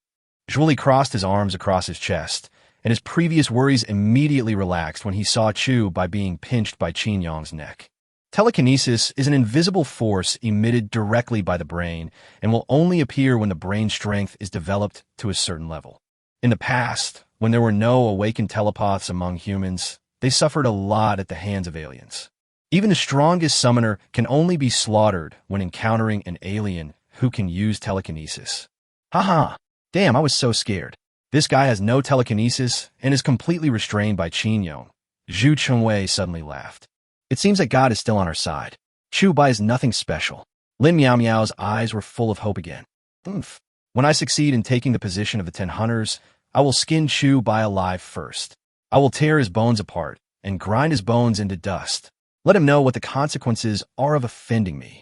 Zhuoli crossed his arms across his chest, and his previous worries immediately relaxed when he saw Chu Bai being pinched by Qin Yong's neck. Telekinesis is an invisible force emitted directly by the brain and will only appear when the brain strength is developed to a certain level. In the past, when there were no awakened telepaths among humans, they suffered a lot at the hands of aliens. Even the strongest summoner can only be slaughtered when encountering an alien who can use telekinesis. Haha, damn, I was so scared. This guy has no telekinesis and is completely restrained by Qin Yong. Zhu Chengwei suddenly laughed. It seems that God is still on our side. Chu Bai is nothing special. Lin Miao Miao's eyes were full of hope again. Oomph. When I succeed in taking the position of the 10 hunters, I will skin Chu Bai alive first. I will tear his bones apart and grind his bones into dust. Let him know what the consequences are of offending me.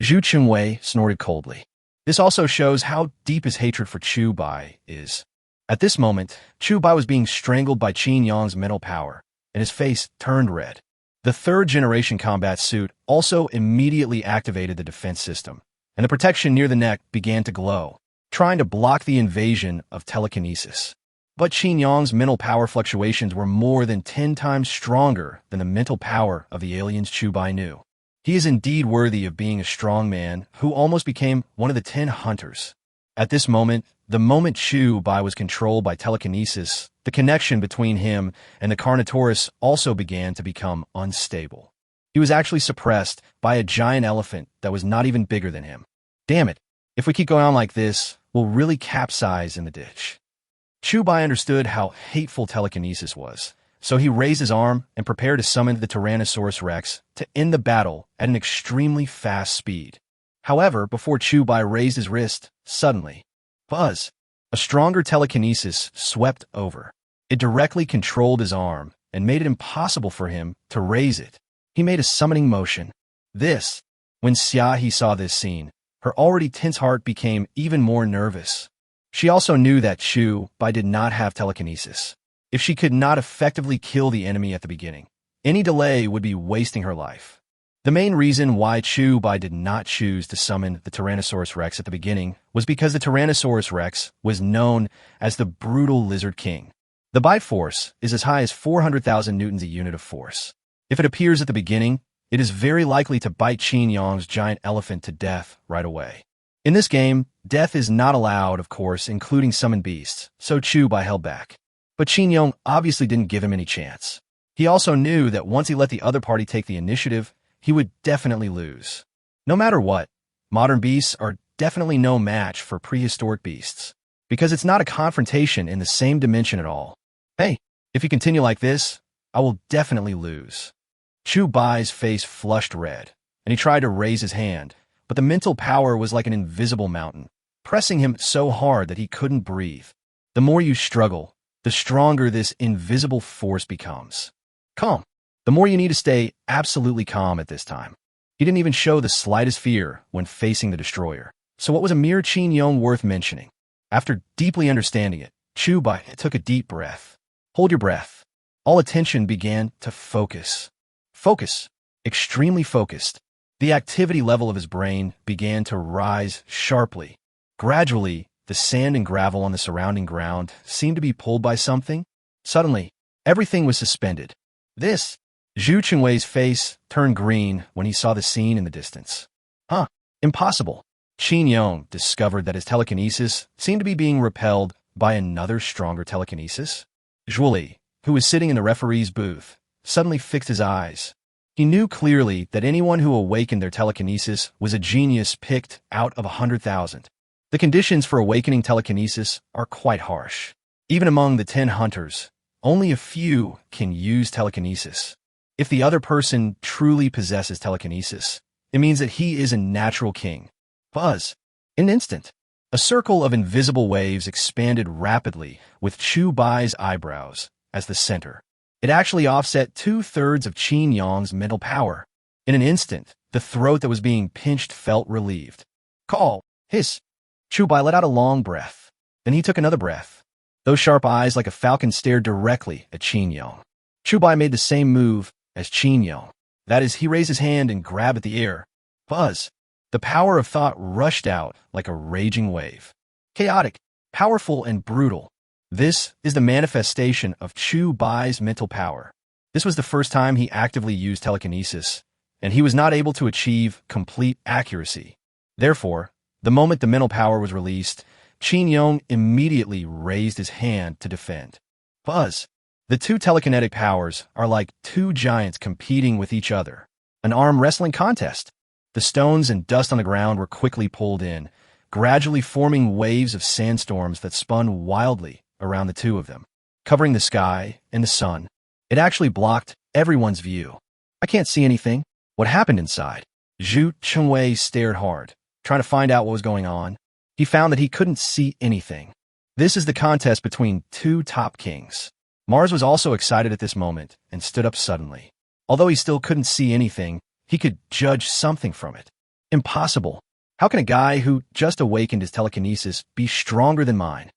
Zhu Chengwei snorted coldly. This also shows how deep his hatred for Chu Bai is. At this moment, Chu Bai was being strangled by Qin Yong's mental power, and his face turned red. The third-generation combat suit also immediately activated the defense system, and the protection near the neck began to glow, trying to block the invasion of telekinesis. But Qin Yong's mental power fluctuations were more than 10 times stronger than the mental power of the aliens Chu Bai knew. He is indeed worthy of being a strong man who almost became one of the 10 hunters. At this moment, the moment Chu Bai was controlled by telekinesis, the connection between him and the Carnotaurus also began to become unstable. He was actually suppressed by a giant elephant that was not even bigger than him. Damn it, if we keep going on like this, we'll really capsize in the ditch. Chu Bai understood how hateful telekinesis was, so he raised his arm and prepared to summon the Tyrannosaurus Rex to end the battle at an extremely fast speed. However, before Chu Bai raised his wrist, suddenly, buzz! A stronger telekinesis swept over. It directly controlled his arm and made it impossible for him to raise it. He made a summoning motion. When Xia saw this scene, her already tense heart became even more nervous. She also knew that Chu Bai did not have telekinesis. If she could not effectively kill the enemy at the beginning, any delay would be wasting her life. The main reason why Chu Bai did not choose to summon the Tyrannosaurus Rex at the beginning was because the Tyrannosaurus Rex was known as the brutal Lizard King. The bite force is as high as 400,000 newtons a unit of force. If it appears at the beginning, it is very likely to bite Qin Yong's giant elephant to death right away. In this game, death is not allowed, of course, including summoned beasts, so Chu Bai held back. But Qin Yong obviously didn't give him any chance. He also knew that once he let the other party take the initiative, he would definitely lose. No matter what, modern beasts are definitely no match for prehistoric beasts, because it's not a confrontation in the same dimension at all. Hey, if you continue like this, I will definitely lose. Chu Bai's face flushed red, and he tried to raise his hand, but the mental power was like an invisible mountain, pressing him so hard that he couldn't breathe. The more you struggle, the stronger this invisible force becomes. Calm. The more you need to stay absolutely calm at this time. He didn't even show the slightest fear when facing the destroyer. So what was a mere Qin Yong worth mentioning? After deeply understanding it, Chu Bai took a deep breath. Hold your breath. All attention began to focus. Focus. Extremely focused. The activity level of his brain began to rise sharply. Gradually, the sand and gravel on the surrounding ground seemed to be pulled by something. Suddenly, everything was suspended. Zhu Chengwei's face turned green when he saw the scene in the distance. Impossible. Qin Yong discovered that his telekinesis seemed to be being repelled by another stronger telekinesis. Zhuoli, who was sitting in the referee's booth, suddenly fixed his eyes. He knew clearly that anyone who awakened their telekinesis was a genius picked out of 100,000. The conditions for awakening telekinesis are quite harsh. Even among the 10 hunters, only a few can use telekinesis. If the other person truly possesses telekinesis, it means that he is a natural king. Buzz. In an instant, a circle of invisible waves expanded rapidly with Chu Bai's eyebrows as the center. It actually offset 2/3 of Qin Yong's mental power. In an instant, the throat that was being pinched felt relieved. Call! Hiss! Chu Bai let out a long breath. Then he took another breath. Those sharp eyes like a falcon stared directly at Qin Yong. Chu Bai made the same move as Qin Yong. That is, he raised his hand and grabbed at the air. Buzz! The power of thought rushed out like a raging wave. Chaotic, powerful, and brutal. This is the manifestation of Chu Bai's mental power. This was the first time he actively used telekinesis, and he was not able to achieve complete accuracy. Therefore, the moment the mental power was released, Qin Yong immediately raised his hand to defend. Buzz! The two telekinetic powers are like two giants competing with each other. An arm wrestling contest. The stones and dust on the ground were quickly pulled in, gradually forming waves of sandstorms that spun wildly around the two of them, covering the sky and the sun. It actually blocked everyone's view. I can't see anything. What happened inside? Zhu Chengwei stared hard, trying to find out what was going on. He found that he couldn't see anything. This is the contest between two top kings. Mars was also excited at this moment and stood up suddenly. Although he still couldn't see anything, he could judge something from it. Impossible. How can a guy who just awakened his telekinesis be stronger than mine?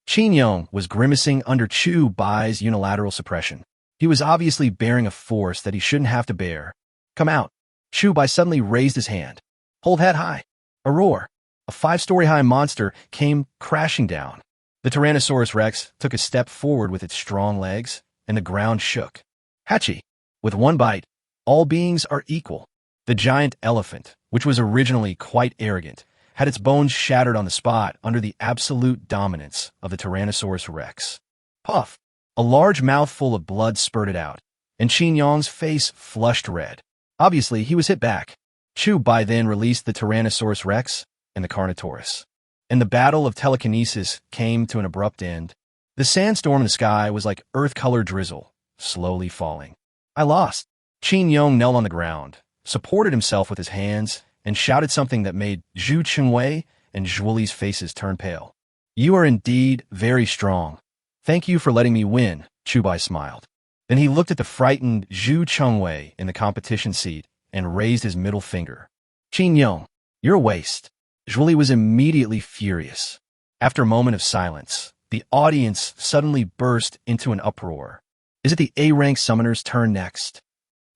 Qin Yong was grimacing under Chu Bai's unilateral suppression. He was obviously bearing a force that he shouldn't have to bear. Come out. Chu Bai suddenly raised his hand. Hold head high. A roar. A 5-story-high monster came crashing down. The Tyrannosaurus Rex took a step forward with its strong legs, and the ground shook. Hachi. With one bite, all beings are equal. The giant elephant, which was originally quite arrogant, had its bones shattered on the spot under the absolute dominance of the Tyrannosaurus Rex. Puff! A large mouthful of blood spurted out, and Qin Yong's face flushed red. Obviously, he was hit back. Chu Bai then released the Tyrannosaurus Rex and the Carnotaurus. And the battle of telekinesis came to an abrupt end. The sandstorm in the sky was like earth-colored drizzle, slowly falling. I lost. Qin Yong knelt on the ground, supported himself with his hands, and shouted something that made Zhu Chengwei and Zhuli's faces turn pale. You are indeed very strong. Thank you for letting me win, Chu Bai smiled. Then he looked at the frightened Zhu Chengwei in the competition seat and raised his middle finger. Qin Yong, you're a waste. Zhuli was immediately furious. After a moment of silence, the audience suddenly burst into an uproar. Is it the A-rank summoner's turn next?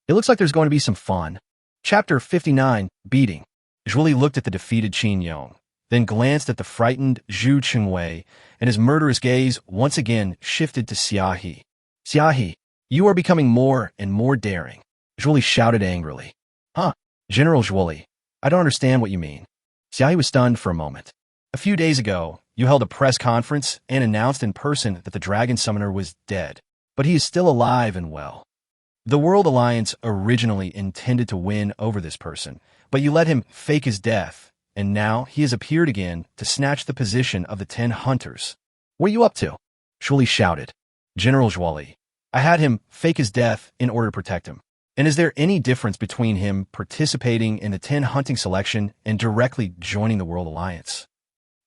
It looks like there's going to be some fun. Chapter 59, Beating. Zhuli looked at the defeated Qin Yong, then glanced at the frightened Zhu Chengwei, and his murderous gaze once again shifted to Xiaohe. Xiaohe, you are becoming more and more daring. Zhuli shouted angrily. Huh, General Zhuli, I don't understand what you mean. Xiaohe was stunned for a moment. A few days ago, you held a press conference and announced in person that the Dragon Summoner was dead, but he is still alive and well. The World Alliance originally intended to win over this person, but you let him fake his death, and now he has appeared again to snatch the position of the 10 hunters. What are you up to? Zhuli shouted. General Zhuli, I had him fake his death in order to protect him. And is there any difference between him participating in the 10 hunting selection and directly joining the World Alliance?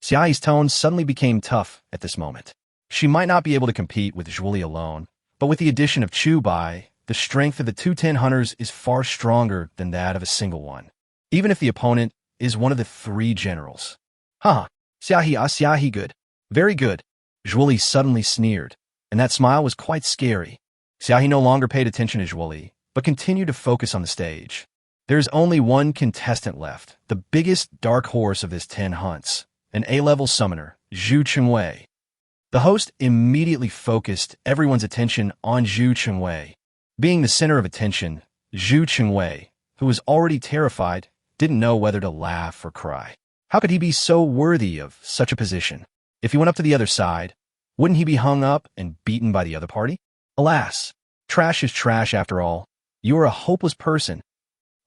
Xiaohe's tone suddenly became tough at this moment. She might not be able to compete with Zhuli alone, but with the addition of Chu Bai, the strength of the 10 hunters is far stronger than that of a single one, even if the opponent is one of the 3 generals. Haha, Xiaohe good. Very good. Zhuli suddenly sneered, and that smile was quite scary. Xiaohe no longer paid attention to Zhuli, but continued to focus on the stage. There is only one contestant left, the biggest dark horse of this 10 hunts, an A-level summoner, Zhu Chengwei. The host immediately focused everyone's attention on Zhu Chengwei. Being the center of attention, Zhu Chengwei, who was already terrified, didn't know whether to laugh or cry. How could he be so worthy of such a position? If he went up to the other side, wouldn't he be hung up and beaten by the other party? Alas, trash is trash after all. You are a hopeless person.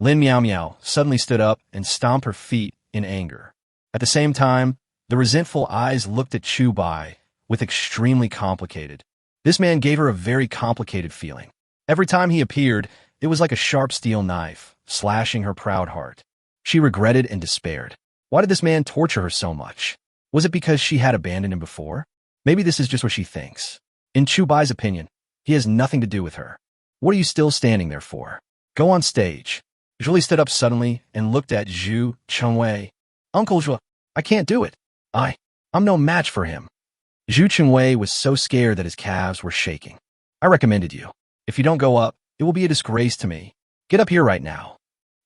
Lin Miao Miao suddenly stood up and stomped her feet in anger. At the same time, the resentful eyes looked at Chu Bai with extremely complicated. This man gave her a very complicated feeling. Every time he appeared, it was like a sharp steel knife, slashing her proud heart. She regretted and despaired. Why did this man torture her so much? Was it because she had abandoned him before? Maybe this is just what she thinks. In Chubai's opinion, he has nothing to do with her. What are you still standing there for? Go on stage. Julie stood up suddenly and looked at Zhu Chengwei. Uncle Zhu, I can't do it. I'm no match for him. Zhu Chengwei was so scared that his calves were shaking. I recommended you. If you don't go up, it will be a disgrace to me. Get up here right now.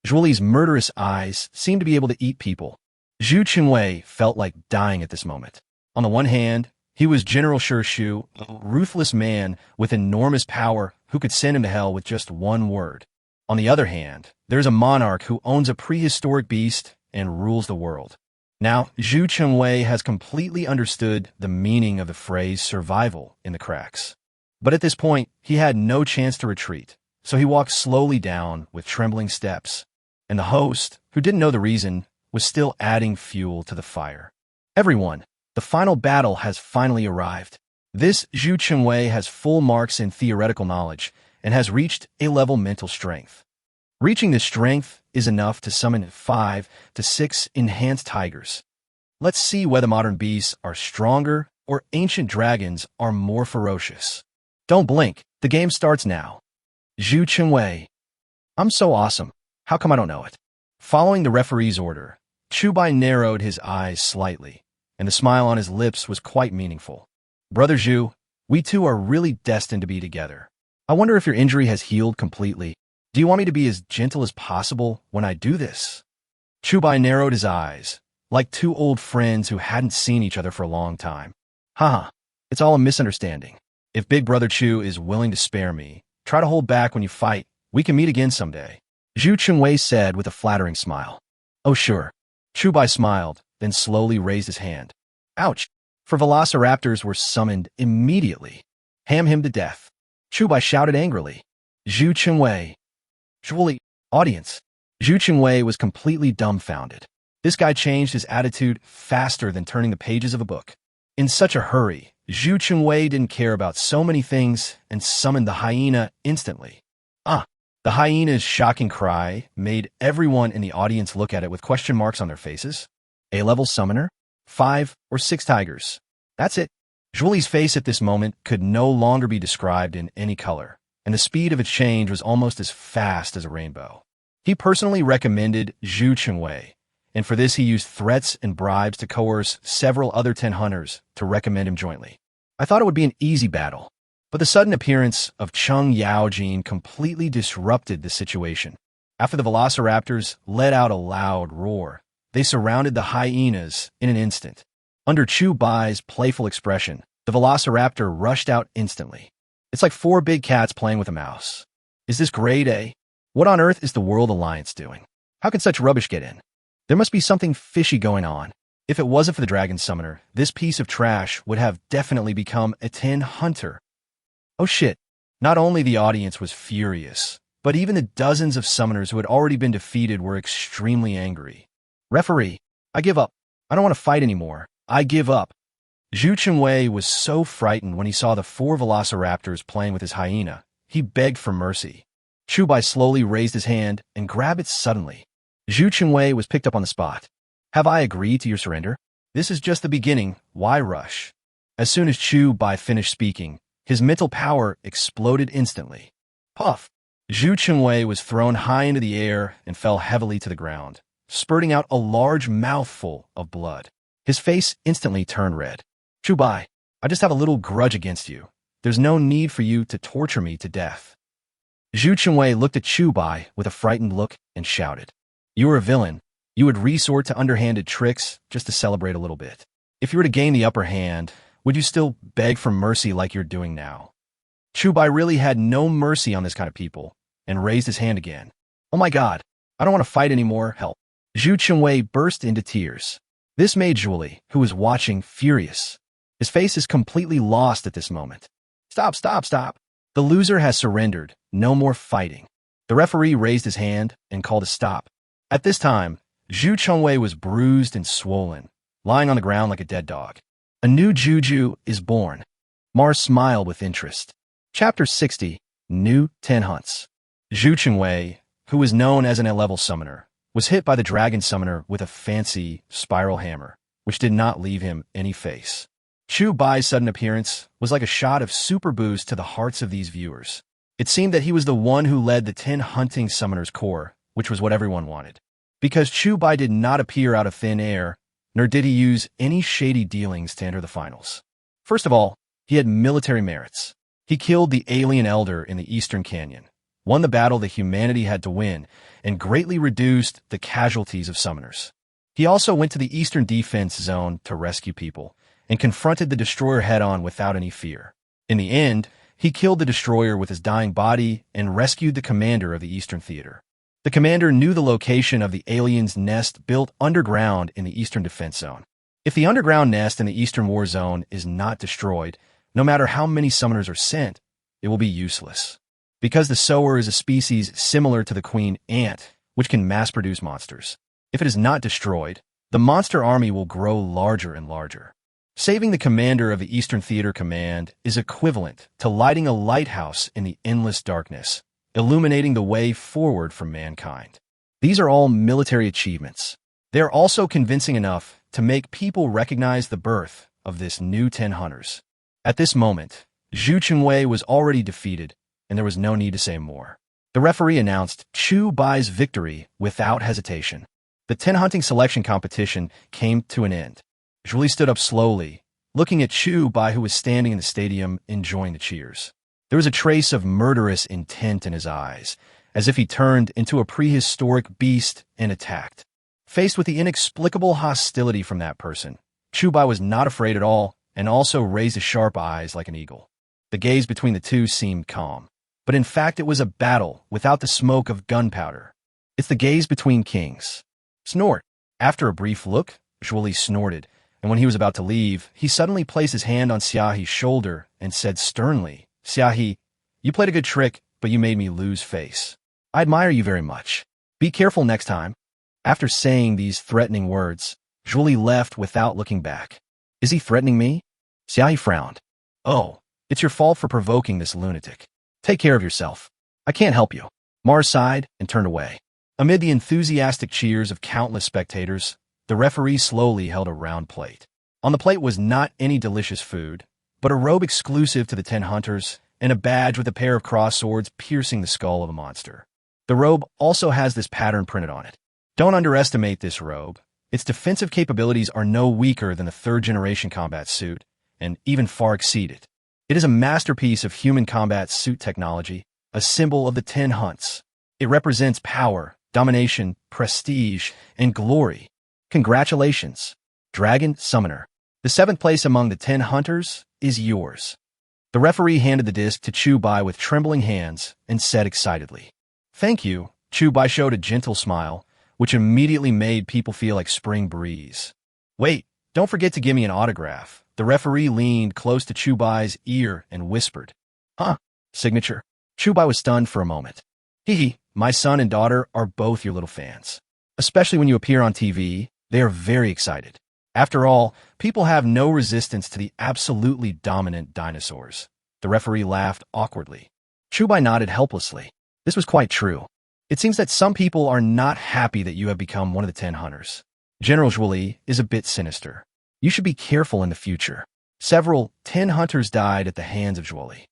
Julie's murderous eyes seemed to be able to eat people. Zhu Chengwei felt like dying at this moment. On the one hand, he was General Shu, a ruthless man with enormous power who could send him to hell with just one word. On the other hand, there's a monarch who owns a prehistoric beast and rules the world. Now, Zhu Chengwei has completely understood the meaning of the phrase survival in the cracks. But at this point, he had no chance to retreat, so he walked slowly down with trembling steps. And the host, who didn't know the reason, was still adding fuel to the fire. Everyone, the final battle has finally arrived. This Zhu Chengwei has full marks in theoretical knowledge and has reached A-level mental strength. Reaching this strength is enough to summon 5 to 6 enhanced tigers. Let's see whether modern beasts are stronger or ancient dragons are more ferocious. Don't blink, the game starts now. Zhu Chengwei. I'm so awesome. How come I don't know it? Following the referee's order, Chubai narrowed his eyes slightly, and the smile on his lips was quite meaningful. Brother Zhu, we two are really destined to be together. I wonder if your injury has healed completely. Do you want me to be as gentle as possible when I do this? Chubai narrowed his eyes, like two old friends who hadn't seen each other for a long time. Haha, it's all a misunderstanding. If Big Brother Chu is willing to spare me, try to hold back when you fight. We can meet again someday. Zhu Chengwei said with a flattering smile. Oh sure. Chubai smiled, then slowly raised his hand. Ouch! For velociraptors were summoned immediately. Ham him to death. Chubai shouted angrily. Zhu Chengwei. Julie, audience. Zhu Chengwei was completely dumbfounded. This guy changed his attitude faster than turning the pages of a book. In such a hurry, Zhu Chengwei didn't care about so many things and summoned the hyena instantly. The hyena's shocking cry made everyone in the audience look at it with question marks on their faces. A-level summoner? 5 or 6 tigers. That's it. Julie's face at this moment could no longer be described in any color, and the speed of its change was almost as fast as a rainbow. He personally recommended Zhu Chengwei, and for this he used threats and bribes to coerce several other 10 hunters to recommend him jointly. I thought it would be an easy battle, but the sudden appearance of Cheng Yaojin completely disrupted the situation. After the velociraptors let out a loud roar, they surrounded the hyenas in an instant. Under Chu Bai's playful expression, the velociraptor rushed out instantly. It's like 4 big cats playing with a mouse. Is this grade A? What on earth is the World Alliance doing? How can such rubbish get in? There must be something fishy going on. If it wasn't for the dragon summoner, this piece of trash would have definitely become a 10 hunter. Oh shit. Not only the audience was furious, but even the dozens of summoners who had already been defeated were extremely angry. Referee, I give up. I don't want to fight anymore. I give up. Zhu Chengwei was so frightened when he saw the 4 velociraptors playing with his hyena. He begged for mercy. Chubai slowly raised his hand and grabbed it suddenly. Zhu Chengwei was picked up on the spot. Have I agreed to your surrender? This is just the beginning. Why rush? As soon as Chubai finished speaking, his mental power exploded instantly. Puff! Zhu Chengwei was thrown high into the air and fell heavily to the ground, spurting out a large mouthful of blood. His face instantly turned red. Chubai, I just have a little grudge against you. There's no need for you to torture me to death. Zhu Chengwei looked at Chubai with a frightened look and shouted. You are a villain. You would resort to underhanded tricks just to celebrate a little bit. If you were to gain the upper hand, would you still beg for mercy like you're doing now? Chubai really had no mercy on this kind of people and raised his hand again. Oh my god, I don't want to fight anymore, help. Zhu Chengwei burst into tears. This made Julie, who was watching, furious. His face is completely lost at this moment. Stop, stop, stop. The loser has surrendered. No more fighting. The referee raised his hand and called a stop. At this time, Zhu Chengwei was bruised and swollen, lying on the ground like a dead dog. A new Juju is born. Mars smiled with interest. Chapter 60, New 10 Hunts. Zhu Chengwei, who was known as an A-level summoner, was hit by the dragon summoner with a fancy spiral hammer, which did not leave him any face. Chu Bai's sudden appearance was like a shot of super boost to the hearts of these viewers. It seemed that he was the one who led the 10 hunting summoners corps, which was what everyone wanted. Because Chu Bai did not appear out of thin air, nor did he use any shady dealings to enter the finals. First of all, he had military merits. He killed the alien elder in the Eastern Canyon, won the battle that humanity had to win, and greatly reduced the casualties of summoners. He also went to the Eastern Defense Zone to rescue people, and confronted the destroyer head-on without any fear. In the end, he killed the destroyer with his dying body and rescued the commander of the Eastern Theater. The commander knew the location of the alien's nest built underground in the Eastern Defense Zone. If the underground nest in the Eastern War Zone is not destroyed, no matter how many summoners are sent, it will be useless. Because the sower is a species similar to the queen ant, which can mass-produce monsters. If it is not destroyed, the monster army will grow larger and larger. Saving the commander of the Eastern Theater Command is equivalent to lighting a lighthouse in the endless darkness, illuminating the way forward for mankind. These are all military achievements. They are also convincing enough to make people recognize the birth of this new 10 hunters. At this moment, Zhu Chengwei was already defeated, and there was no need to say more. The referee announced Chu Bai's victory without hesitation. The 10 hunting selection competition came to an end. Zhuoli stood up slowly, looking at Chu Bai, who was standing in the stadium enjoying the cheers. There was a trace of murderous intent in his eyes, as if he turned into a prehistoric beast and attacked. Faced with the inexplicable hostility from that person, Chu Bai was not afraid at all and also raised his sharp eyes like an eagle. The gaze between the two seemed calm, but in fact it was a battle without the smoke of gunpowder. It's the gaze between kings. Snort. After a brief look, Zhuoli snorted, and when he was about to leave, he suddenly placed his hand on Xiaohe's shoulder and said sternly, "Xiaohe, you played a good trick, but you made me lose face. I admire you very much. Be careful next time." After saying these threatening words, Zhuoli left without looking back. "Is he threatening me?" Xiaohe frowned. "Oh, it's your fault for provoking this lunatic. Take care of yourself. I can't help you." Mars sighed and turned away. Amid the enthusiastic cheers of countless spectators, the referee slowly held a round plate. On the plate was not any delicious food, but a robe exclusive to the 10 hunters and a badge with a pair of cross swords piercing the skull of a monster. The robe also has this pattern printed on it. Don't underestimate this robe. Its defensive capabilities are no weaker than the 3rd-generation combat suit, and even far exceed it. It is a masterpiece of human combat suit technology, a symbol of the 10 hunts. It represents power, domination, prestige, and glory. Congratulations, Dragon Summoner. The 7th place among the 10 hunters is yours. The referee handed the disc to Chu Bai with trembling hands and said excitedly, "Thank you." Chu Bai showed a gentle smile, which immediately made people feel like spring breeze. "Wait, don't forget to give me an autograph." The referee leaned close to Chu Bai's ear and whispered, "Huh? Signature?" Chu Bai was stunned for a moment. "Hee, my son and daughter are both your little fans. Especially when you appear on TV, they are very excited. After all, people have no resistance to the absolutely dominant dinosaurs." The referee laughed awkwardly. Chu Bai nodded helplessly. This was quite true. It seems that some people are not happy that you have become one of the 10 hunters. General Zhuoli is a bit sinister. You should be careful in the future. Several 10 hunters died at the hands of Zhuoli.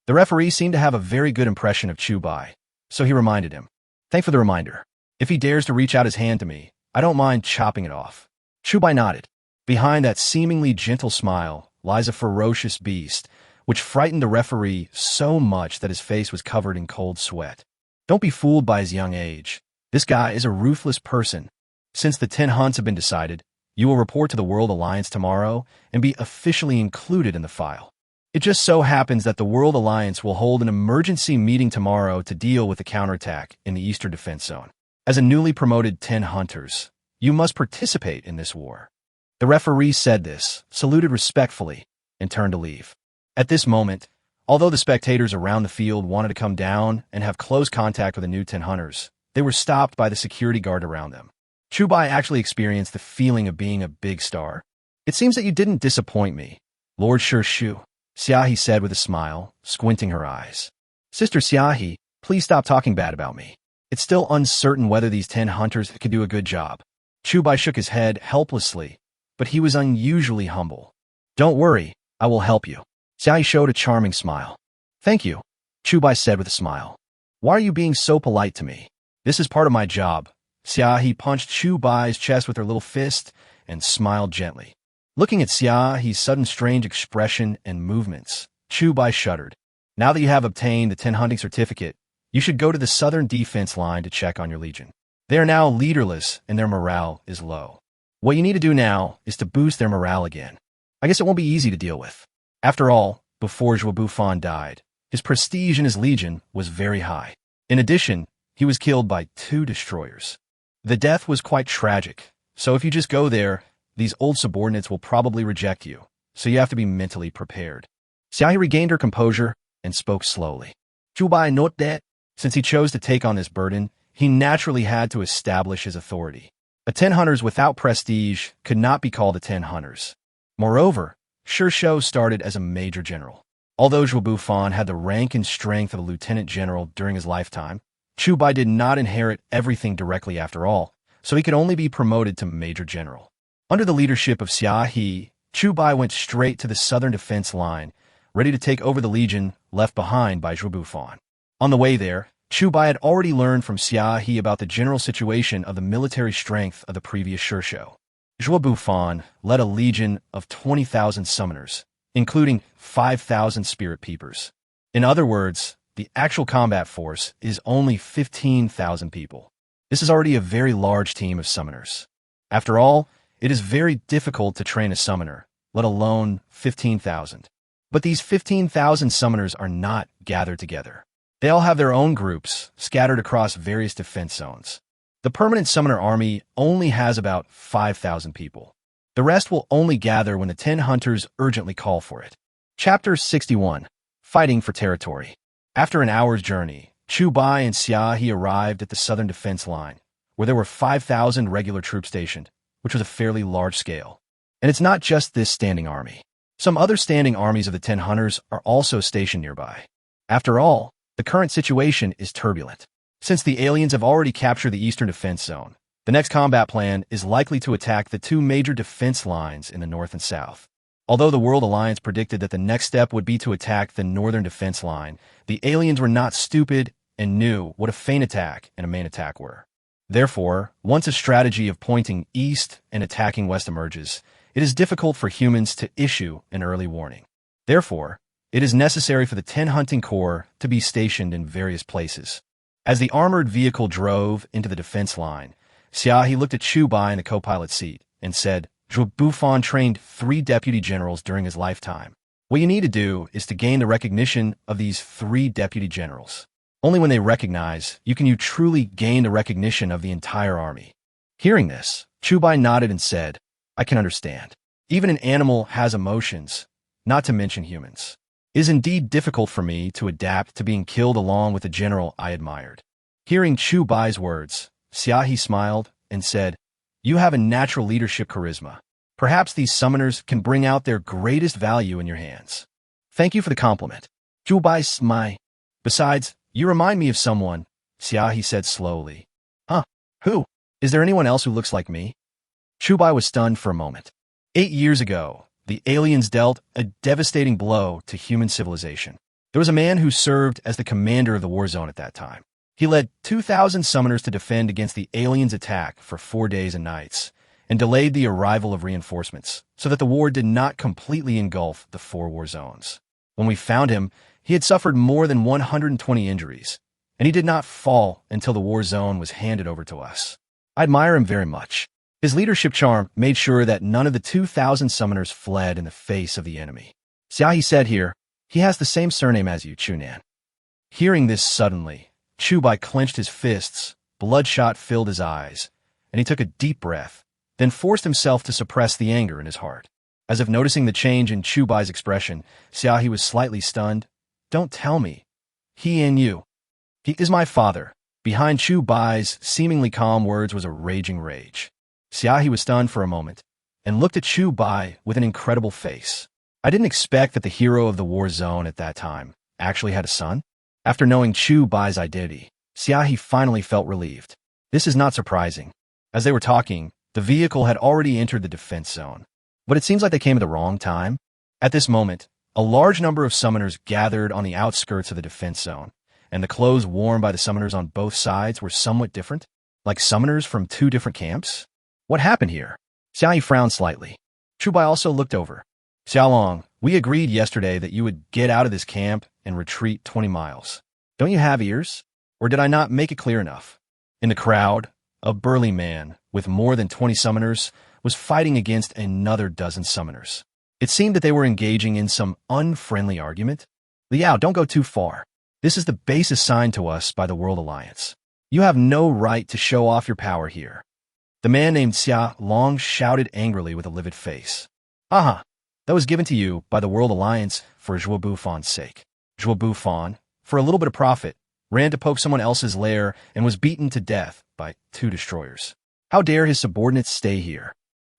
The referee seemed to have a very good impression of Chu Bai, so he reminded him. "Thanks for the reminder. If he dares to reach out his hand to me, I don't mind chopping it off." Chu Bai nodded. Behind that seemingly gentle smile lies a ferocious beast, which frightened the referee so much that his face was covered in cold sweat. Don't be fooled by his young age. This guy is a ruthless person. Since the 10 hunts have been decided, you will report to the World Alliance tomorrow and be officially included in the file. It just so happens that the World Alliance will hold an emergency meeting tomorrow to deal with the counterattack in the Eastern Defense Zone. As a newly promoted 10 hunters, you must participate in this war. The referee said this, saluted respectfully, and turned to leave. At this moment, although the spectators around the field wanted to come down and have close contact with the new 10 hunters, they were stopped by the security guard around them. Chu Bai actually experienced the feeling of being a big star. "It seems that you didn't disappoint me, Lord Shu," Xiaohe said with a smile, squinting her eyes. "Sister Xiaohe, please stop talking bad about me. It's still uncertain whether these 10 hunters could do a good job. Chubai shook his head helplessly, but he was unusually humble. Don't worry, I will help you. Xiaohi showed a charming smile. Thank you, Chubai said with a smile. Why are you being so polite to me? This is part of my job. Xiaohi punched Chubai's chest with her little fist and smiled gently. Looking at Xiaohi's sudden strange expression and movements, Chubai shuddered. Now that you have obtained the 10 hunting certificate, you should go to the southern defense line to check on your legion. They are now leaderless and their morale is low. What you need to do now is to boost their morale again. I guess it won't be easy to deal with. After all, before Zhuo Bufan died, his prestige in his legion was very high. In addition, he was killed by 2 destroyers. The death was quite tragic, so if you just go there, these old subordinates will probably reject you, so you have to be mentally prepared. Xiaohi regained her composure and spoke slowly. Chubai note that, since he chose to take on this burden, he naturally had to establish his authority. A 10 hunters without prestige could not be called a 10 hunters. Moreover, Shou started as a major general. Although Zhuo Bufan had the rank and strength of a lieutenant general during his lifetime, Chubai did not inherit everything directly after all, so he could only be promoted to major general. Under the leadership of Xiaohi, Chubai went straight to the southern defense line, ready to take over the legion left behind by Zhuo Bufan. On the way there, Chubai had already learned from Xiaohi about the general situation of the military strength of the previous Shou. Zhuo Bufan led a legion of 20,000 summoners, including 5,000 spirit peepers. In other words, the actual combat force is only 15,000 people. This is already a very large team of summoners. After all, it is very difficult to train a summoner, let alone 15,000. But these 15,000 summoners are not gathered together. They all have their own groups, scattered across various defense zones. The permanent summoner army only has about 5,000 people. The rest will only gather when the 10 hunters urgently call for it. Chapter 61. Fighting for Territory. After an hour's journey, Chubai and Xiaohi arrived at the southern defense line, where there were 5,000 regular troops stationed, which was a fairly large scale. And it's not just this standing army. Some other standing armies of the 10 hunters are also stationed nearby. After all, the current situation is turbulent. Since the aliens have already captured the eastern defense zone, the next combat plan is likely to attack the 2 major defense lines in the north and south. Although the World Alliance predicted that the next step would be to attack the northern defense line, the aliens were not stupid and knew what a feint attack and a main attack were. Therefore, once a strategy of pointing east and attacking west emerges, it is difficult for humans to issue an early warning. Therefore, it is necessary for the 10 hunting corps to be stationed in various places. As the armored vehicle drove into the defense line, Xiaohi looked at Chubai in the co-pilot seat and said, Zhuo Bufan trained 3 deputy generals during his lifetime. What you need to do is to gain the recognition of these 3 deputy generals. Only when they recognize you can you truly gain the recognition of the entire army. Hearing this, Chubai nodded and said, I can understand. Even an animal has emotions, not to mention humans. It is indeed difficult for me to adapt to being killed along with a general I admired. Hearing Chubai's words, Xiaohi smiled and said, You have a natural leadership charisma. Perhaps these summoners can bring out their greatest value in your hands. Thank you for the compliment. Chubai smiled. Besides, you remind me of someone, Xiaohi said slowly. Huh? Who? Is there anyone else who looks like me? Chubai was stunned for a moment. 8 years ago, the aliens dealt a devastating blow to human civilization. There was a man who served as the commander of the war zone at that time. He led 2,000 summoners to defend against the aliens' attack for 4 days and nights, and delayed the arrival of reinforcements, so that the war did not completely engulf the 4 war zones. When we found him, he had suffered more than 120 injuries, and he did not fall until the war zone was handed over to us. I admire him very much. His leadership charm made sure that none of the 2,000 summoners fled in the face of the enemy. Xiaohi said here, he has the same surname as you, Chunan. Hearing this suddenly, Chubai clenched his fists, bloodshot filled his eyes, and he took a deep breath, then forced himself to suppress the anger in his heart. As if noticing the change in Chubai's expression, Xiaohi was slightly stunned. Don't tell me. He and you. He is my father. Behind Chubai's seemingly calm words was a raging rage. Xiaohi was stunned for a moment, and looked at Chubai with an incredible face. I didn't expect that the hero of the war zone at that time actually had a son. After knowing Chubai's identity, Xiaohi finally felt relieved. This is not surprising. As they were talking, the vehicle had already entered the defense zone. But it seems like they came at the wrong time. At this moment, a large number of summoners gathered on the outskirts of the defense zone, and the clothes worn by the summoners on both sides were somewhat different, like summoners from two different camps. What happened here? Xiaohi frowned slightly. Chubai also looked over. Xiaolong, we agreed yesterday that you would get out of this camp and retreat 20 miles. Don't you have ears? Or did I not make it clear enough? In the crowd, a burly man with more than 20 summoners was fighting against another dozen summoners. It seemed that they were engaging in some unfriendly argument. Liao, don't go too far. This is the base assigned to us by the World Alliance. You have no right to show off your power here. The man named Xia Long shouted angrily with a livid face. Aha! That was given to you by the World Alliance for Zhuo Bufon's sake. Zhuo Bufon, for a little bit of profit, ran to poke someone else's lair and was beaten to death by 2 destroyers. How dare his subordinates stay here?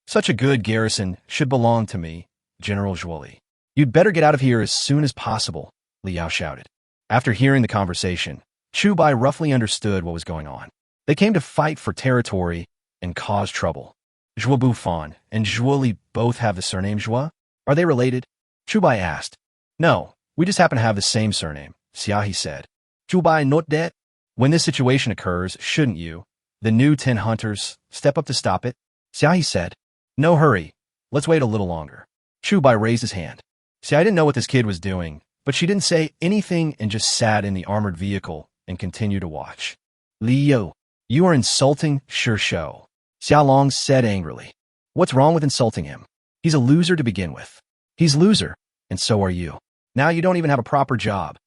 Such a good garrison should belong to me, General Zhuoli. You'd better get out of here as soon as possible, Liao shouted. After hearing the conversation, Chubai roughly understood what was going on. They came to fight for territory and cause trouble. Zhuo Bufon and Zhuoli both have the surname Zhua. Are they related? Chubai asked. No, we just happen to have the same surname, Xiaohi said. Chubai not dead? When this situation occurs, shouldn't you, the new 10 hunters, step up to stop it? Xiaohi said. No hurry. Let's wait a little longer. Chubai raised his hand. See, I didn't know what this kid was doing, but she didn't say anything and just sat in the armored vehicle and continued to watch. Liu, you are insulting Shi Shou, Xiaolong said angrily. What's wrong with insulting him? He's a loser to begin with. He's loser, and so are you. Now you don't even have a proper job.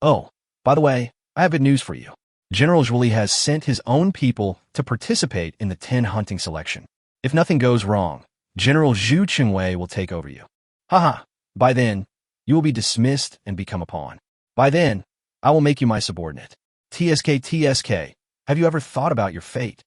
Oh, by the way, I have good news for you. General Zhuoli has sent his own people to participate in the 10 hunting selection. If nothing goes wrong, General Zhu Qingwei will take over you. Haha, by then, you will be dismissed and become a pawn. By then, I will make you my subordinate. TSK, have you ever thought about your fate?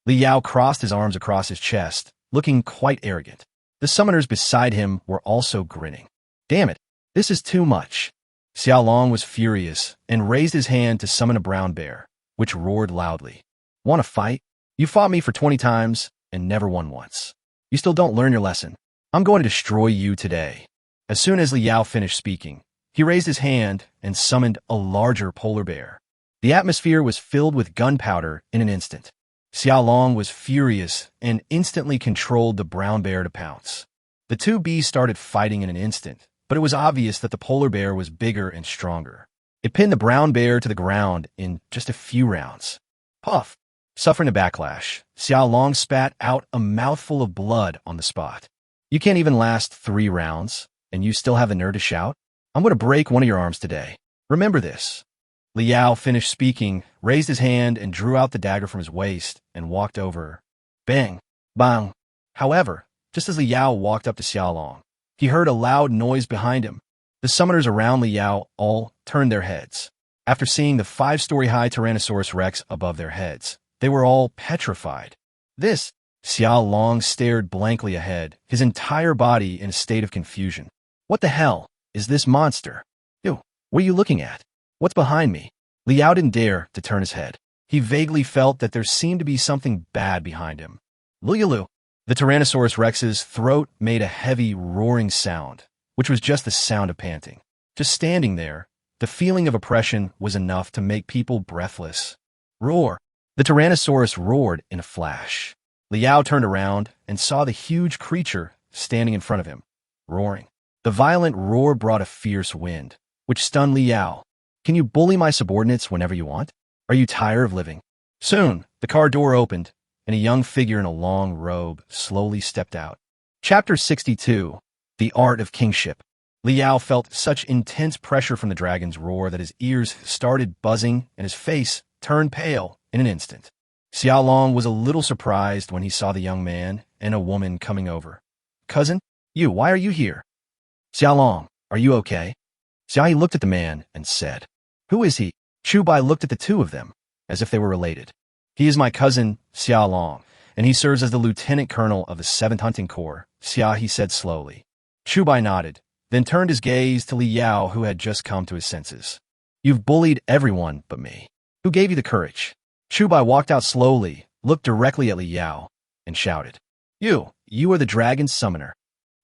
Li Yao crossed his arms across his chest, looking quite arrogant. The summoners beside him were also grinning. Damn it, this is too much. Xiaolong was furious and raised his hand to summon a brown bear, which roared loudly. Want to fight? You fought me for 20 times and never won once. You still don't learn your lesson. I'm going to destroy you today. As soon as Li Yao finished speaking, he raised his hand and summoned a larger polar bear. The atmosphere was filled with gunpowder in an instant. Xiaolong was furious and instantly controlled the brown bear to pounce. The two beasts started fighting in an instant, but it was obvious that the polar bear was bigger and stronger. It pinned the brown bear to the ground in just a few rounds. Puff! Suffering a backlash, Xiaolong spat out a mouthful of blood on the spot. You can't even last 3 rounds, and you still have the nerve to shout? I'm going to break one of your arms today. Remember this. Li Yao finished speaking, raised his hand, and drew out the dagger from his waist and walked over. Bang! Bang! However, just as Li Yao walked up to Xiaolong, he heard a loud noise behind him. The summoners around Li Yao all turned their heads. After seeing the 5-story-high Tyrannosaurus Rex above their heads, they were all petrified. This, Xiaolong stared blankly ahead, his entire body in a state of confusion. What the hell is this monster? Ew, what are you looking at? What's behind me? Li Yao didn't dare to turn his head. He vaguely felt that there seemed to be something bad behind him. Lulu. The Tyrannosaurus Rex's throat made a heavy, roaring sound, which was just the sound of panting. Just standing there, the feeling of oppression was enough to make people breathless. Roar! The Tyrannosaurus roared in a flash. Li Yao turned around and saw the huge creature standing in front of him, roaring. The violent roar brought a fierce wind, which stunned Li Yao. Can you bully my subordinates whenever you want? Are you tired of living? Soon, the car door opened, and a young figure in a long robe slowly stepped out. Chapter 62, The Art of Kingship. Li Yao felt such intense pressure from the dragon's roar that his ears started buzzing and his face turned pale in an instant. Xiaolong was a little surprised when he saw the young man and a woman coming over. Cousin, why are you here? Xiaolong, are you okay? Xiaohi looked at the man and said, Who is he? Chubai looked at the two of them, as if they were related. He is my cousin, Xiaolong, and he serves as the lieutenant colonel of the 7th Hunting Corps, Xiaohi said slowly. Chubai nodded, then turned his gaze to Li Yao, who had just come to his senses. You've bullied everyone but me. Who gave you the courage? Chubai walked out slowly, looked directly at Li Yao, and shouted, You are the dragon summoner.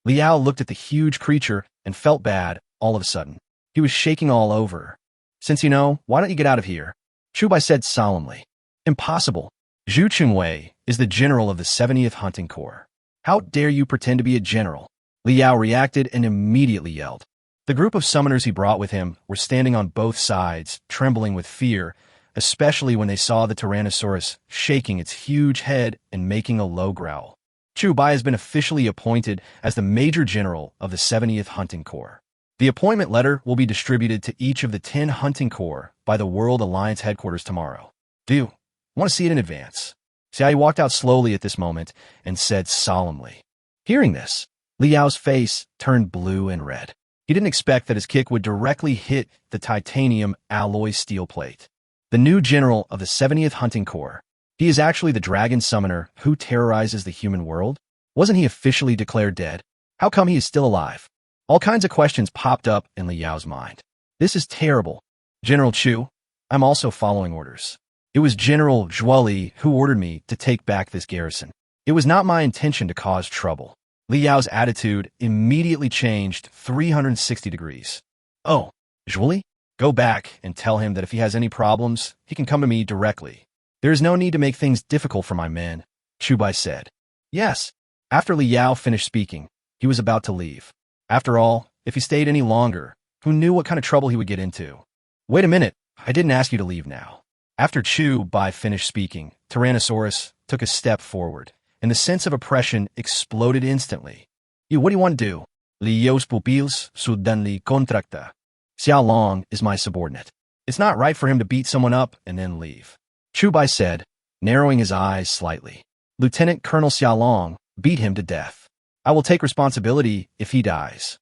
Li Yao looked at the huge creature and felt bad all of a sudden. He was shaking all over. Since you know, why don't you get out of here? Chubai said solemnly. Impossible. Zhu Chunwei is the general of the 70th Hunting Corps. How dare you pretend to be a general? Li Yao reacted and immediately yelled. The group of summoners he brought with him were standing on both sides, trembling with fear, especially when they saw the Tyrannosaurus shaking its huge head and making a low growl. Chubai has been officially appointed as the Major General of the 70th Hunting Corps. The appointment letter will be distributed to each of the 10 Hunting Corps by the World Alliance headquarters tomorrow. Do you want to see it in advance? Xiaoyi walked out slowly at this moment and said solemnly. Hearing this, Li Yao's face turned blue and red. He didn't expect that his kick would directly hit the titanium alloy steel plate. The new general of the 70th Hunting Corps. He is actually the dragon summoner who terrorizes the human world? Wasn't he officially declared dead? How come he is still alive? All kinds of questions popped up in Li Yao's mind. This is terrible. General Chu, I'm also following orders. It was General Zhuoli who ordered me to take back this garrison. It was not my intention to cause trouble. Li Yao's attitude immediately changed 360 degrees. Oh, Zhuoli? Go back and tell him that if he has any problems, he can come to me directly. There is no need to make things difficult for my men, Chubai said. Yes. After Li Yao finished speaking, he was about to leave. After all, if he stayed any longer, who knew what kind of trouble he would get into? Wait a minute, I didn't ask you to leave now. After Chubai finished speaking, Tyrannosaurus took a step forward, and the sense of oppression exploded instantly. What do you want to do? Lios pupils suddenly contracta. Xiao Long is my subordinate. It's not right for him to beat someone up and then leave. Chubai said, narrowing his eyes slightly. Lieutenant Colonel Xiao Long beat him to death. I will take responsibility if he dies.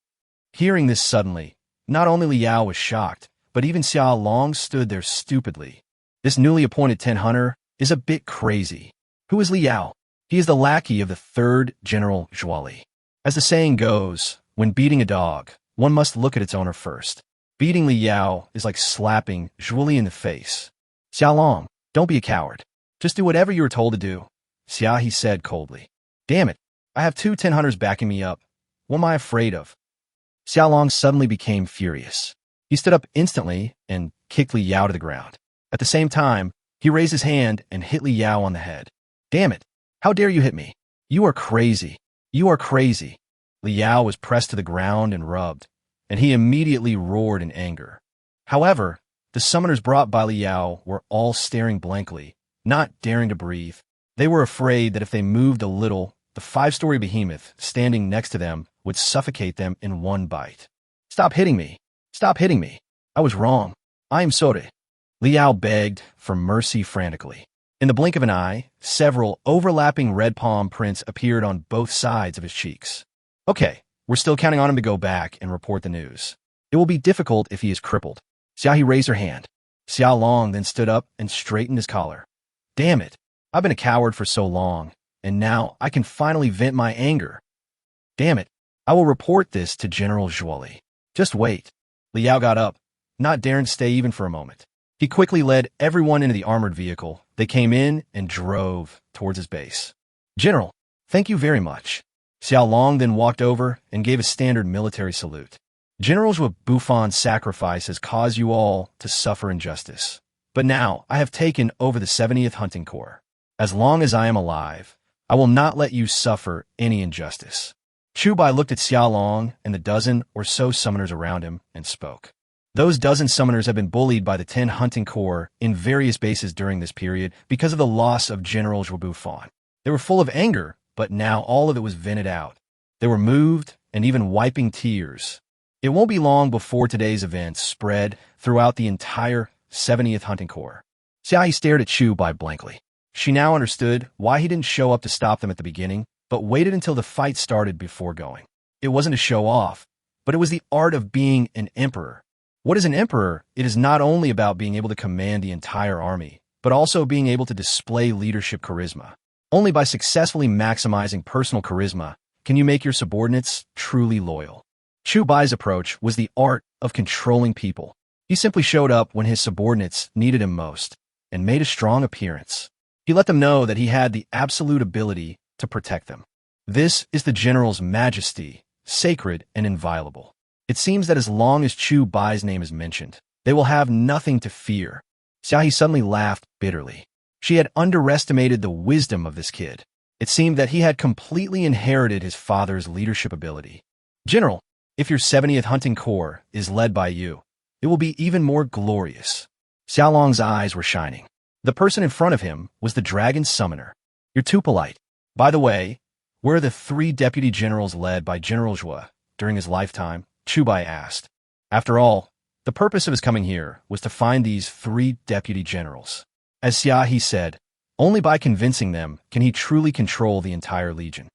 Hearing this suddenly, not only Li Yao was shocked, but even Xiao Long stood there stupidly. This newly appointed 10 hunter is a bit crazy. Who is Li Yao? He is the lackey of the 3rd General Zhuoli. As the saying goes, when beating a dog, one must look at its owner first. Beating Li Yao is like slapping Zhuoli in the face. Xiao Long, don't be a coward. Just do whatever you were told to do, Xiaoyi said coldly. Damn it, I have 2 10 hunters backing me up. What am I afraid of? Xiao Long suddenly became furious. He stood up instantly and kicked Li Yao to the ground. At the same time, he raised his hand and hit Li Yao on the head. Damn it, how dare you hit me? You are crazy. You are crazy. Li Yao was pressed to the ground and rubbed, and he immediately roared in anger. However, the summoners brought by Li Yao were all staring blankly, not daring to breathe. They were afraid that if they moved a little, the 5-story behemoth standing next to them would suffocate them in one bite. Stop hitting me. Stop hitting me. I was wrong. I am sorry. Li Yao begged for mercy frantically. In the blink of an eye, several overlapping red palm prints appeared on both sides of his cheeks. Okay, we're still counting on him to go back and report the news. It will be difficult if he is crippled. Xiaoyi raised her hand. Xiao Long then stood up and straightened his collar. Damn it, I've been a coward for so long, and now I can finally vent my anger. Damn it, I will report this to General Zhuoli. Just wait. Li Yao got up, not daring to stay even for a moment. He quickly led everyone into the armored vehicle. They came in and drove towards his base. General, thank you very much. Xiao Long then walked over and gave a standard military salute. General Zhuo Bufon's sacrifice has caused you all to suffer injustice. But now I have taken over the 70th Hunting Corps. As long as I am alive, I will not let you suffer any injustice. Chubai looked at Xiao Long and the dozen or so summoners around him and spoke. Those dozen summoners have been bullied by the 10 Hunting Corps in various bases during this period because of the loss of General Zhuo Bufon. They were full of anger, but now all of it was vented out. They were moved and even wiping tears. It won't be long before today's events spread throughout the entire 70th Hunting Corps. Xiaoyi stared at Chubai blankly. She now understood why he didn't show up to stop them at the beginning, but waited until the fight started before going. It wasn't to show off, but it was the art of being an emperor. What is an emperor? It is not only about being able to command the entire army, but also being able to display leadership charisma. Only by successfully maximizing personal charisma can you make your subordinates truly loyal. Chubai's approach was the art of controlling people. He simply showed up when his subordinates needed him most, and made a strong appearance. He let them know that he had the absolute ability to protect them. This is the general's majesty, sacred and inviolable. It seems that as long as Chu Bai's name is mentioned, they will have nothing to fear. Xiaohe suddenly laughed bitterly. She had underestimated the wisdom of this kid. It seemed that he had completely inherited his father's leadership ability. General, if your 70th Hunting Corps is led by you, it will be even more glorious. Xiaolong's eyes were shining. The person in front of him was the dragon summoner. You're too polite. By the way, where are the 3 deputy generals led by General Zhua during his lifetime? Chu Bai asked. After all, the purpose of his coming here was to find these 3 deputy generals. As Xiaohe said, only by convincing them can he truly control the entire legion.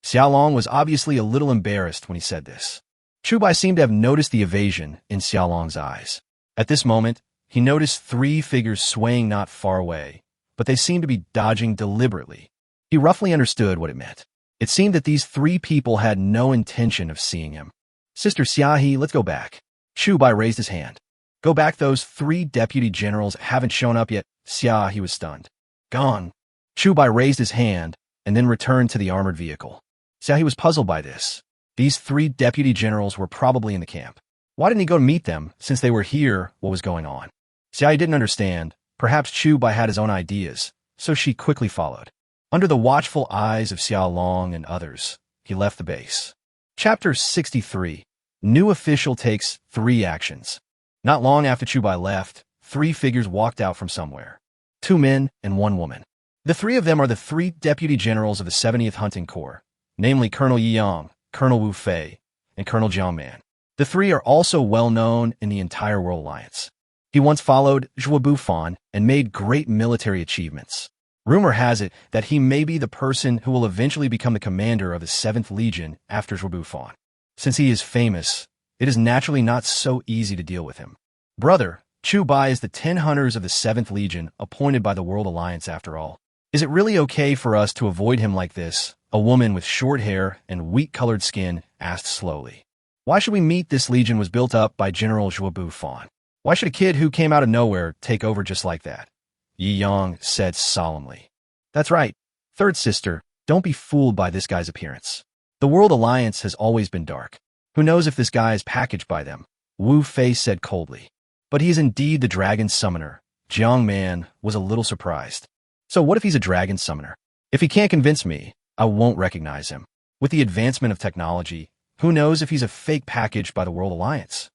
Xiaolong was obviously a little embarrassed when he said this. Chu Bai seemed to have noticed the evasion in Xiaolong's eyes. At this moment, he noticed 3 figures swaying not far away, but they seemed to be dodging deliberately. He roughly understood what it meant. It seemed that these 3 people had no intention of seeing him. Sister Xiaohe, let's go back. Chu Bai raised his hand. Go back, those 3 deputy generals haven't shown up yet. Xiaohe was stunned. Gone. Chu Bai raised his hand and then returned to the armored vehicle. Xiaohe was puzzled by this. These 3 deputy generals were probably in the camp. Why didn't he go to meet them since they were here? What was going on? Xiaohe didn't understand. Perhaps Chu Bai had his own ideas, so she quickly followed. Under the watchful eyes of Xiaolong and others, he left the base. Chapter 63. New official takes 3 actions. Not long after Chu Bai left, 3 figures walked out from somewhere. 2 men and 1 woman. The 3 of them are the 3 deputy generals of the 70th Hunting Corps, namely Colonel Yi Yang, Colonel Wu Fei, and Colonel Jiang Man. The 3 are also well known in the entire World Alliance. He once followed Zhuo Bufan and made great military achievements. Rumor has it that he may be the person who will eventually become the commander of the 7th Legion after Zhuo Bufan. Since he is famous, it is naturally not so easy to deal with him. Brother, Chu Bai is the 10 hunters of the 7th Legion appointed by the World Alliance after all. Is it really okay for us to avoid him like this? A woman with short hair and wheat-colored skin asked slowly. Why should we meet? This legion was built up by General Zhuo Bufan. Why should a kid who came out of nowhere take over just like that? Yi Yang said solemnly. That's right. Third sister, don't be fooled by this guy's appearance. The World Alliance has always been dark. Who knows if this guy is packaged by them? Wu Fei said coldly. But he's indeed the dragon summoner. Jiang Man was a little surprised. So what if he's a dragon summoner? If he can't convince me, I won't recognize him. With the advancement of technology, who knows if he's a fake package by the World Alliance?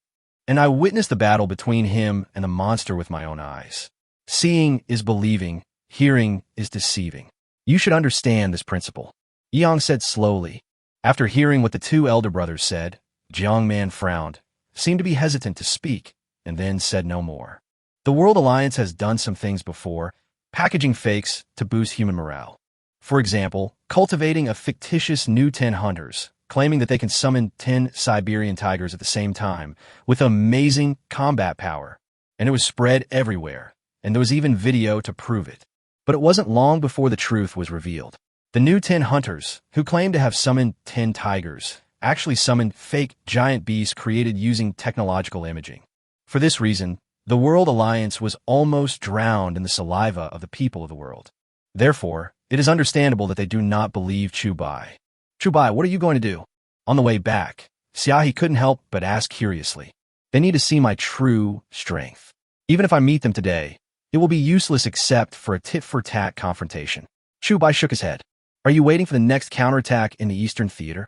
And I witnessed the battle between him and the monster with my own eyes. Seeing is believing, hearing is deceiving. You should understand this principle. Yang said slowly. After hearing what the 2 elder brothers said, Jiang Man frowned, seemed to be hesitant to speak, and then said no more. The World Alliance has done some things before, packaging fakes to boost human morale. For example, cultivating a fictitious new 10 hunters, claiming that they can summon 10 Siberian tigers at the same time, with amazing combat power. And it was spread everywhere, and there was even video to prove it. But it wasn't long before the truth was revealed. The new 10 hunters, who claimed to have summoned 10 tigers, actually summoned fake giant beasts created using technological imaging. For this reason, the World Alliance was almost drowned in the saliva of the people of the world. Therefore, it is understandable that they do not believe Chu Bai. Chu Bai, what are you going to do? On the way back, Xiaohe couldn't help but ask curiously. They need to see my true strength. Even if I meet them today, it will be useless except for a tit-for-tat confrontation. Chu Bai shook his head. Are you waiting for the next counterattack in the Eastern Theater?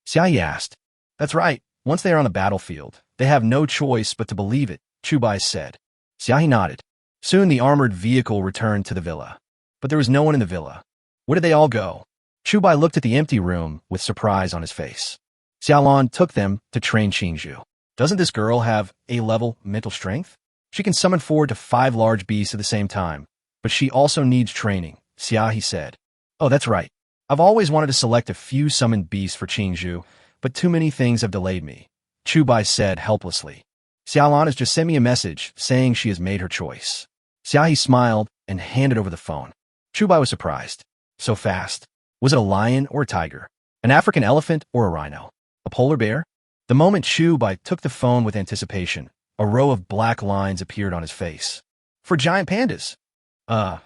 Xiaohe asked. That's right. Once they are on the battlefield, they have no choice but to believe it, Chu Bai said. Xiaohe nodded. Soon the armored vehicle returned to the villa. But there was no one in the villa. Where did they all go? Chu Bai looked at the empty room with surprise on his face. Xiaolong took them to train Qingzhu. Doesn't this girl have A-level mental strength? She can summon 4 to 5 large beasts at the same time, but she also needs training, Xiaohe said. Oh, that's right. I've always wanted to select a few summoned beasts for Qingzhu, but too many things have delayed me, Chu Bai said helplessly. Xiaolong has just sent me a message saying she has made her choice. Xiaohe smiled and handed over the phone. Chu Bai was surprised. So fast. Was it a lion or a tiger? An African elephant or a rhino? A polar bear? The moment Chu Bai took the phone with anticipation, a row of black lines appeared on his face. For giant pandas. Are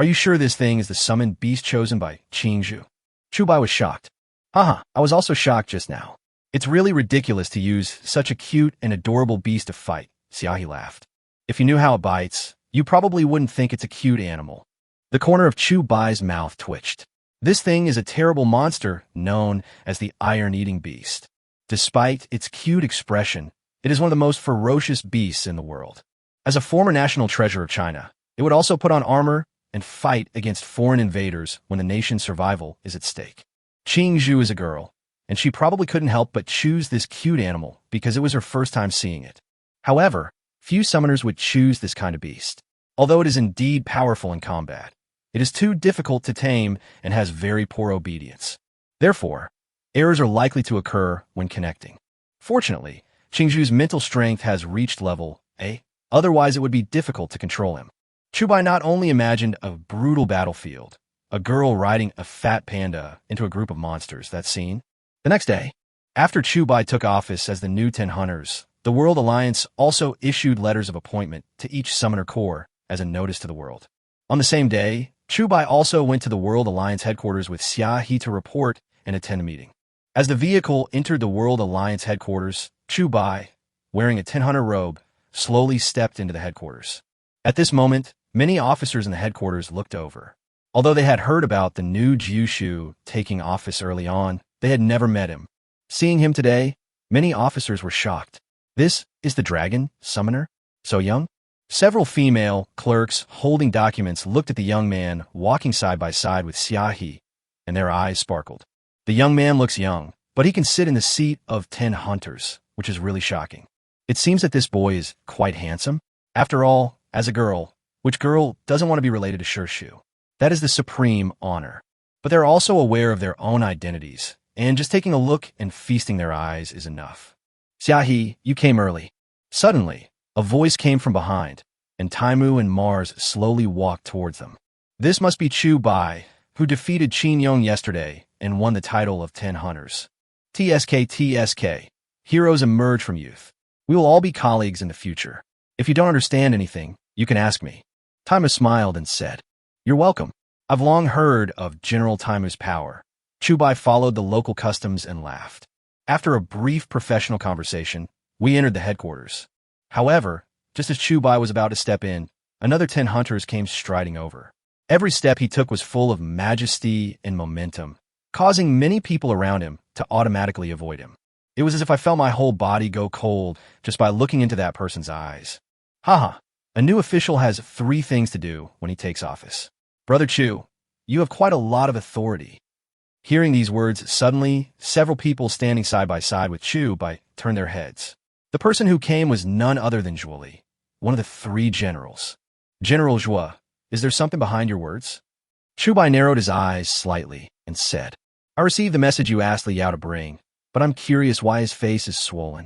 you sure this thing is the summoned beast chosen by Qingzhu? Chubai was shocked. Haha, I was also shocked just now. It's really ridiculous to use such a cute and adorable beast to fight, Xiaohi laughed. If you knew how it bites, you probably wouldn't think it's a cute animal. The corner of Chubai's mouth twitched. This thing is a terrible monster known as the iron-eating beast. Despite its cute expression, it is one of the most ferocious beasts in the world. As a former national treasure of China, it would also put on armor and fight against foreign invaders when the nation's survival is at stake. Qingzhu is a girl, and she probably couldn't help but choose this cute animal because it was her first time seeing it. However, few summoners would choose this kind of beast. Although it is indeed powerful in combat, it is too difficult to tame and has very poor obedience. Therefore, errors are likely to occur when connecting. Fortunately, Qingzhu's mental strength has reached level A, otherwise it would be difficult to control him. Chubai not only imagined a brutal battlefield, a girl riding a fat panda into a group of monsters, that scene. The next day, after Chubai took office as the new 10 Hunters, the World Alliance also issued letters of appointment to each Summoner Corps as a notice to the world. On the same day, Chubai also went to the World Alliance headquarters with Xia He to report and attend a meeting. As the vehicle entered the World Alliance headquarters, Chubai, wearing a 10 Hunter robe, slowly stepped into the headquarters. At this moment, many officers in the headquarters looked over. Although they had heard about the new Jiushu taking office early on, they had never met him. Seeing him today, many officers were shocked. This is the dragon, summoner? So young? Several female clerks holding documents looked at the young man walking side by side with Xia He, and their eyes sparkled. The young man looks young, but he can sit in the seat of 10 Hunters, which is really shocking. It seems that this boy is quite handsome. After all, as a girl, which girl doesn't want to be related to Shirshu? That is the supreme honor. But they're also aware of their own identities, and just taking a look and feasting their eyes is enough. Xia He, you came early. Suddenly, a voice came from behind, and Taimu and Mars slowly walked towards them. This must be Chu Bai, who defeated Qin Yong yesterday and won the title of 10 Hunters. TSK. Heroes emerge from youth. We will all be colleagues in the future. If you don't understand anything, you can ask me. Taimu smiled and said, You're welcome. I've long heard of General Taimu's power. Chubai followed the local customs and laughed. After a brief professional conversation, we entered the headquarters. However, just as Chubai was about to step in, another 10 Hunters came striding over. Every step he took was full of majesty and momentum, causing many people around him to automatically avoid him. It was as if I felt my whole body go cold just by looking into that person's eyes. Haha, a new official has 3 things to do when he takes office. Brother Chu, you have quite a lot of authority. Hearing these words, suddenly, several people standing side by side with Chu Bai turned their heads. The person who came was none other than Zhuoli, one of the 3 generals. General Zhuo, is there something behind your words? Chu Bai narrowed his eyes slightly and said, I received the message you asked Li Yao to bring, but I'm curious why his face is swollen.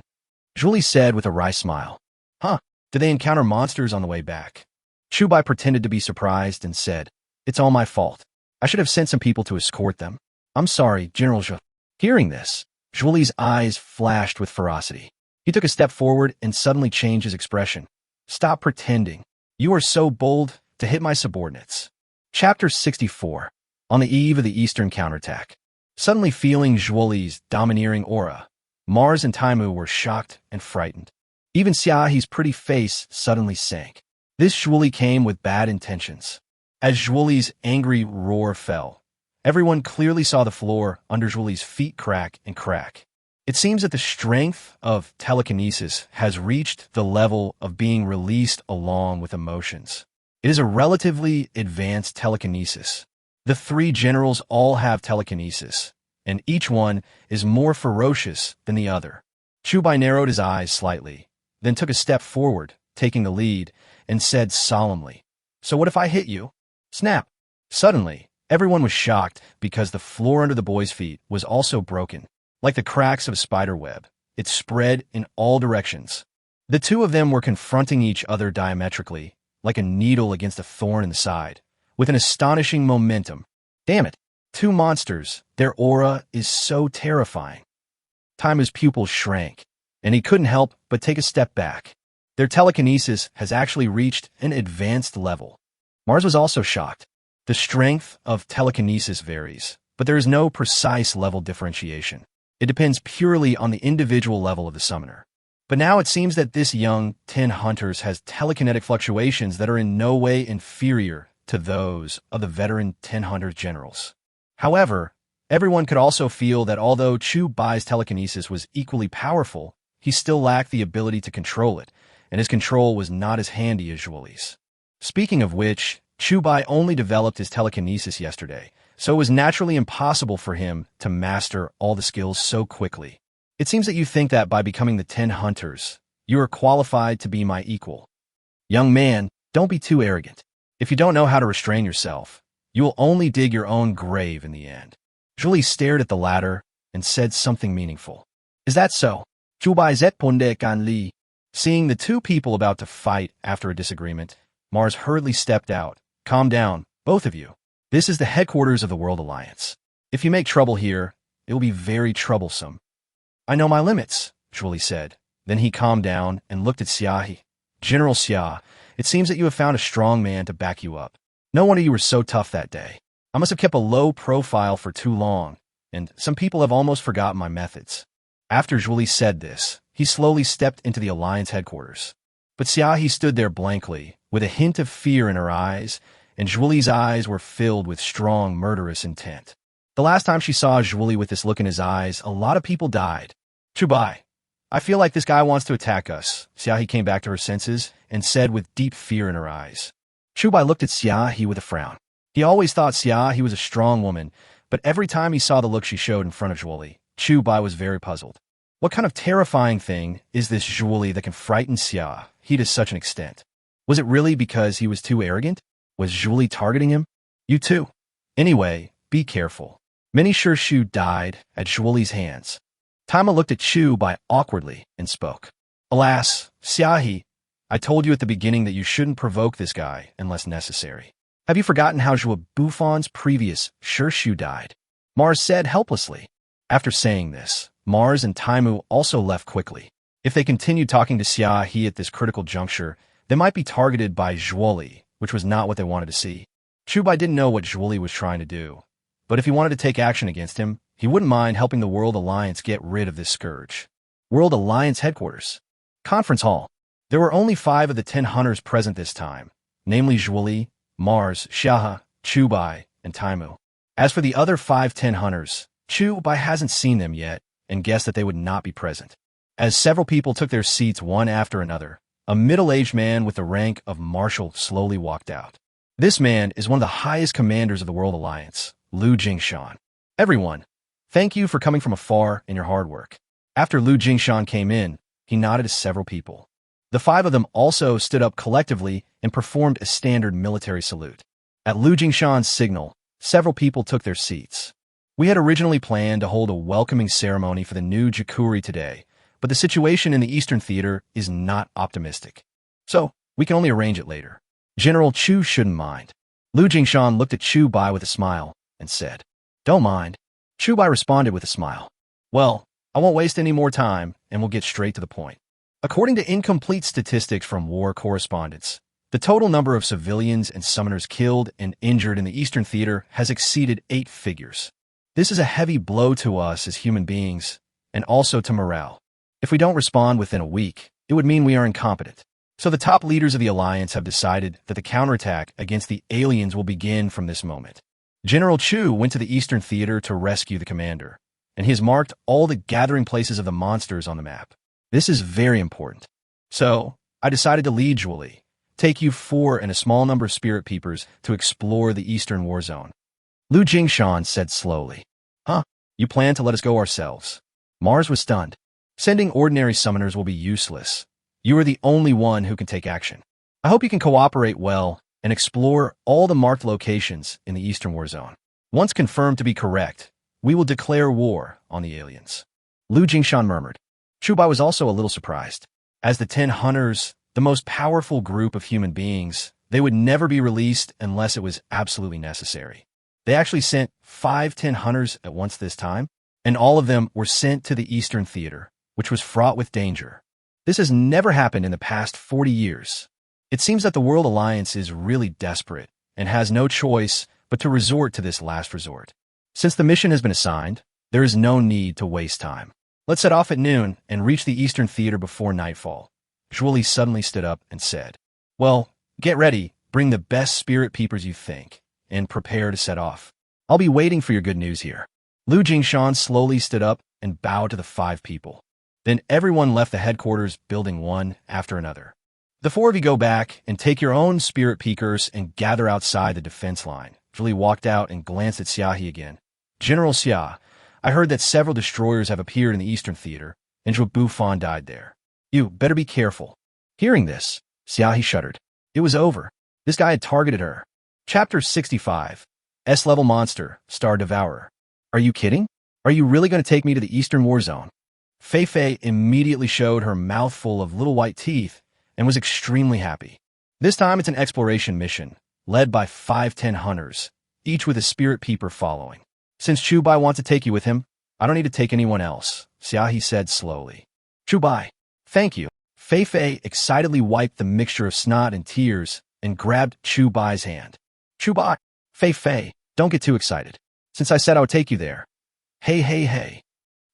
Zhuoli said with a wry smile. Huh, did they encounter monsters on the way back? Chu Bai pretended to be surprised and said, It's all my fault. I should have sent some people to escort them. I'm sorry, General Zhuo. Hearing this, Zhuoli's eyes flashed with ferocity. He took a step forward and suddenly changed his expression. Stop pretending. You are so bold to hit my subordinates. Chapter 64. On the eve of the Eastern counterattack. Suddenly feeling Zhuoli's domineering aura, Mars and Taimu were shocked and frightened. Even Xia He's pretty face suddenly sank. This Zhuoli came with bad intentions. As Zhuoli's angry roar fell, everyone clearly saw the floor under Zhuoli's feet crack and crack. It seems that the strength of telekinesis has reached the level of being released along with emotions. It is a relatively advanced telekinesis. The 3 generals all have telekinesis, and each one is more ferocious than the other. Chu Bai narrowed his eyes slightly, then took a step forward, taking the lead, and said solemnly, So what if I hit you? Snap! Suddenly, everyone was shocked because the floor under the boy's feet was also broken. Like the cracks of a spider web, it spread in all directions. The 2 of them were confronting each other diametrically, like a needle against a thorn in the side, with an astonishing momentum. Damn it, 2 monsters, their aura is so terrifying. Taimu's pupils shrank, and he couldn't help but take a step back. Their telekinesis has actually reached an advanced level. Mars was also shocked. The strength of telekinesis varies, but there is no precise level differentiation. It depends purely on the individual level of the summoner. But now it seems that this young 10 Hunters has telekinetic fluctuations that are in no way inferior to those of the veteran 10 Hunter generals. However, everyone could also feel that although Chu Bai's telekinesis was equally powerful, he still lacked the ability to control it, and his control was not as handy as Zhuoli's. Speaking of which, Chu Bai only developed his telekinesis yesterday, so it was naturally impossible for him to master all the skills so quickly. It seems that you think that by becoming the 10 Hunters, you are qualified to be my equal. Young man, don't be too arrogant. If you don't know how to restrain yourself, you will only dig your own grave in the end. Zhuoli stared at the latter and said something meaningful. Is that so? Chu Bai zet ponde kan li. Seeing the two people about to fight after a disagreement, Mars hurriedly stepped out. Calm down, both of you. This is the headquarters of the World Alliance. If you make trouble here, it will be very troublesome. I know my limits, Zhuoli said. Then he calmed down and looked at Xiaohe. General Xia, it seems that you have found a strong man to back you up. No wonder you were so tough that day. I must have kept a low profile for too long, and some people have almost forgotten my methods. After Zhuoli said this, he slowly stepped into the Alliance headquarters. But Xiaohe stood there blankly, with a hint of fear in her eyes, and Zhuoli's eyes were filled with strong, murderous intent. The last time she saw Zhuoli with this look in his eyes, a lot of people died. Chu Bai, I feel like this guy wants to attack us. Xiaohe came back to her senses and said with deep fear in her eyes. Chu Bai looked at Xiaohe with a frown. He always thought Xiaohe was a strong woman, but every time he saw the look she showed in front of Zhuoli, Chu Bai was very puzzled. What kind of terrifying thing is this Zhuoli that can frighten Xiaohe to such an extent? Was it really because he was too arrogant? Was Zhuoli targeting him? You too. Anyway, be careful. Many Shirshu died at Zhuoli's hands. Taima looked at Chu Bai awkwardly and spoke. Alas, Xiaohe, I told you at the beginning that you shouldn't provoke this guy unless necessary. Have you forgotten how Zhuo Buffon's previous Shirshu died? Mars said helplessly. After saying this, Mars and Taimu also left quickly. If they continued talking to Xiaohe at this critical juncture, they might be targeted by Zhuoli, which was not what they wanted to see. Chu Bai didn't know what Zhuoli was trying to do, but if he wanted to take action against him, he wouldn't mind helping the World Alliance get rid of this scourge. World Alliance headquarters. Conference hall. There were only 5 of the 10 Hunters present this time, namely Zhuoli, Mars, Xiaohe, Chu Bai, and Taimu. As for the other 5 10 Hunters, Chu Bai hasn't seen them yet and guessed that they would not be present. As several people took their seats one after another, a middle-aged man with the rank of Marshal slowly walked out. This man is one of the highest commanders of the World Alliance, Lu Jingshan. Everyone, thank you for coming from afar and your hard work. After Lu Jingshan came in, he nodded to several people. The 5 of them also stood up collectively and performed a standard military salute. At Lu Jingshan's signal, several people took their seats. We had originally planned to hold a welcoming ceremony for the new Jukuri today, but the situation in the Eastern Theater is not optimistic. So, we can only arrange it later. General Chu shouldn't mind. Lu Jingshan looked at Chu Bai with a smile and said, Don't mind. Chu Bai responded with a smile. Well, I won't waste any more time and we'll get straight to the point. According to incomplete statistics from war correspondents, the total number of civilians and summoners killed and injured in the Eastern Theater has exceeded 8 figures. This is a heavy blow to us as human beings and also to morale. If we don't respond within a week, it would mean we are incompetent. So the top leaders of the Alliance have decided that the counterattack against the aliens will begin from this moment. General Chu went to the Eastern Theater to rescue the commander, and he has marked all the gathering places of the monsters on the map. This is very important. So, I decided to lead Zhuoli, take you 4 and a small number of spirit peepers to explore the Eastern War Zone. Lu Jingshan said slowly. Huh? You plan to let us go ourselves? Mars was stunned. Sending ordinary summoners will be useless. You are the only one who can take action. I hope you can cooperate well and explore all the marked locations in the Eastern War Zone. Once confirmed to be correct, we will declare war on the aliens. Lu Jingshan murmured. Chu Bai was also a little surprised. As the 10 Hunters, the most powerful group of human beings, they would never be released unless it was absolutely necessary. They actually sent 5 10 Hunters at once this time, and all of them were sent to the Eastern Theater, which was fraught with danger. This has never happened in the past 40 years. It seems that the World Alliance is really desperate and has no choice but to resort to this last resort. Since the mission has been assigned, there is no need to waste time. Let's set off at noon and reach the Eastern Theater before nightfall. Julie suddenly stood up and said, "Well, get ready, bring the best spirit peepers you think, and prepare to set off. I'll be waiting for your good news here." Lu Jingshan slowly stood up and bowed to the 5 people. Then everyone left the headquarters building one after another. "The 4 of you go back and take your own spirit peekers and gather outside the defense line." Julie walked out and glanced at Xiaohe again. "General Xia, I heard that several destroyers have appeared in the Eastern Theater, and Zhuo Bufan died there. You better be careful." Hearing this, Xiaohe shuddered. It was over. This guy had targeted her. Chapter 65. S-level monster, Star Devourer. Are you kidding? Are you really going to take me to the Eastern War Zone? Fei Fei immediately showed her mouth full of little white teeth and was extremely happy. This time it's an exploration mission, led by 5-10 hunters, each with a spirit peeper following. "Since Chubai wants to take you with him, I don't need to take anyone else," Xiaohe said slowly. "Chubai, thank you." Fei Fei excitedly wiped the mixture of snot and tears and grabbed Chubai's hand. "Chubai, Fei Fei, don't get too excited. Since I said I would take you there." Hey.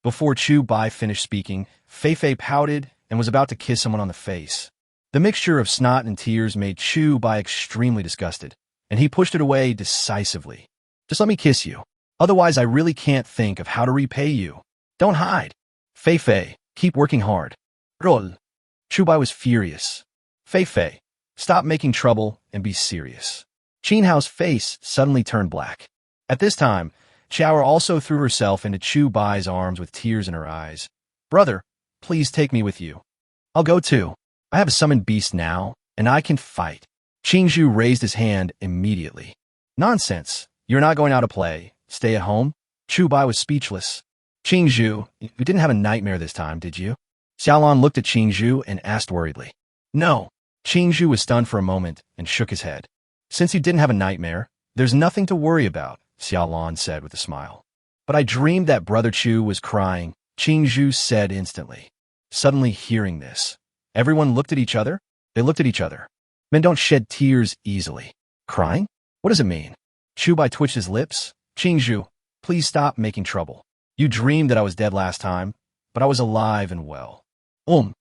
Before Chubai finished speaking, Fei Fei pouted and was about to kiss someone on the face. The mixture of snot and tears made Chubai extremely disgusted, and he pushed it away decisively. "Just let me kiss you. Otherwise, I really can't think of how to repay you. Don't hide. Fei Fei, keep working hard." Roll. Chubai was furious. "Fei Fei, stop making trouble and be serious." Qin Hao's face suddenly turned black. At this time, Xiao also threw herself into Chubai's arms with tears in her eyes. "Brother, please take me with you. I'll go too. I have a summoned beast now, and I can fight." Qin Zhu raised his hand immediately. "Nonsense. You're not going out to play. Stay at home?" Chubai was speechless. "Qin Zhu, you didn't have a nightmare this time, did you?" Xiaolon looked at Qin Zhu and asked worriedly. "No." Qin Zhu was stunned for a moment and shook his head. "Since you didn't have a nightmare, there's nothing to worry about," Xiaolon said with a smile. "But I dreamed that Brother Chu was crying," Qin Zhu said instantly. Suddenly hearing this, everyone looked at each other. They looked at each other. Men don't shed tears easily. Crying? What does it mean? Chubai twitched his lips. "Qin Zhu, please stop making trouble. You dreamed that I was dead last time, but I was alive and well." Qin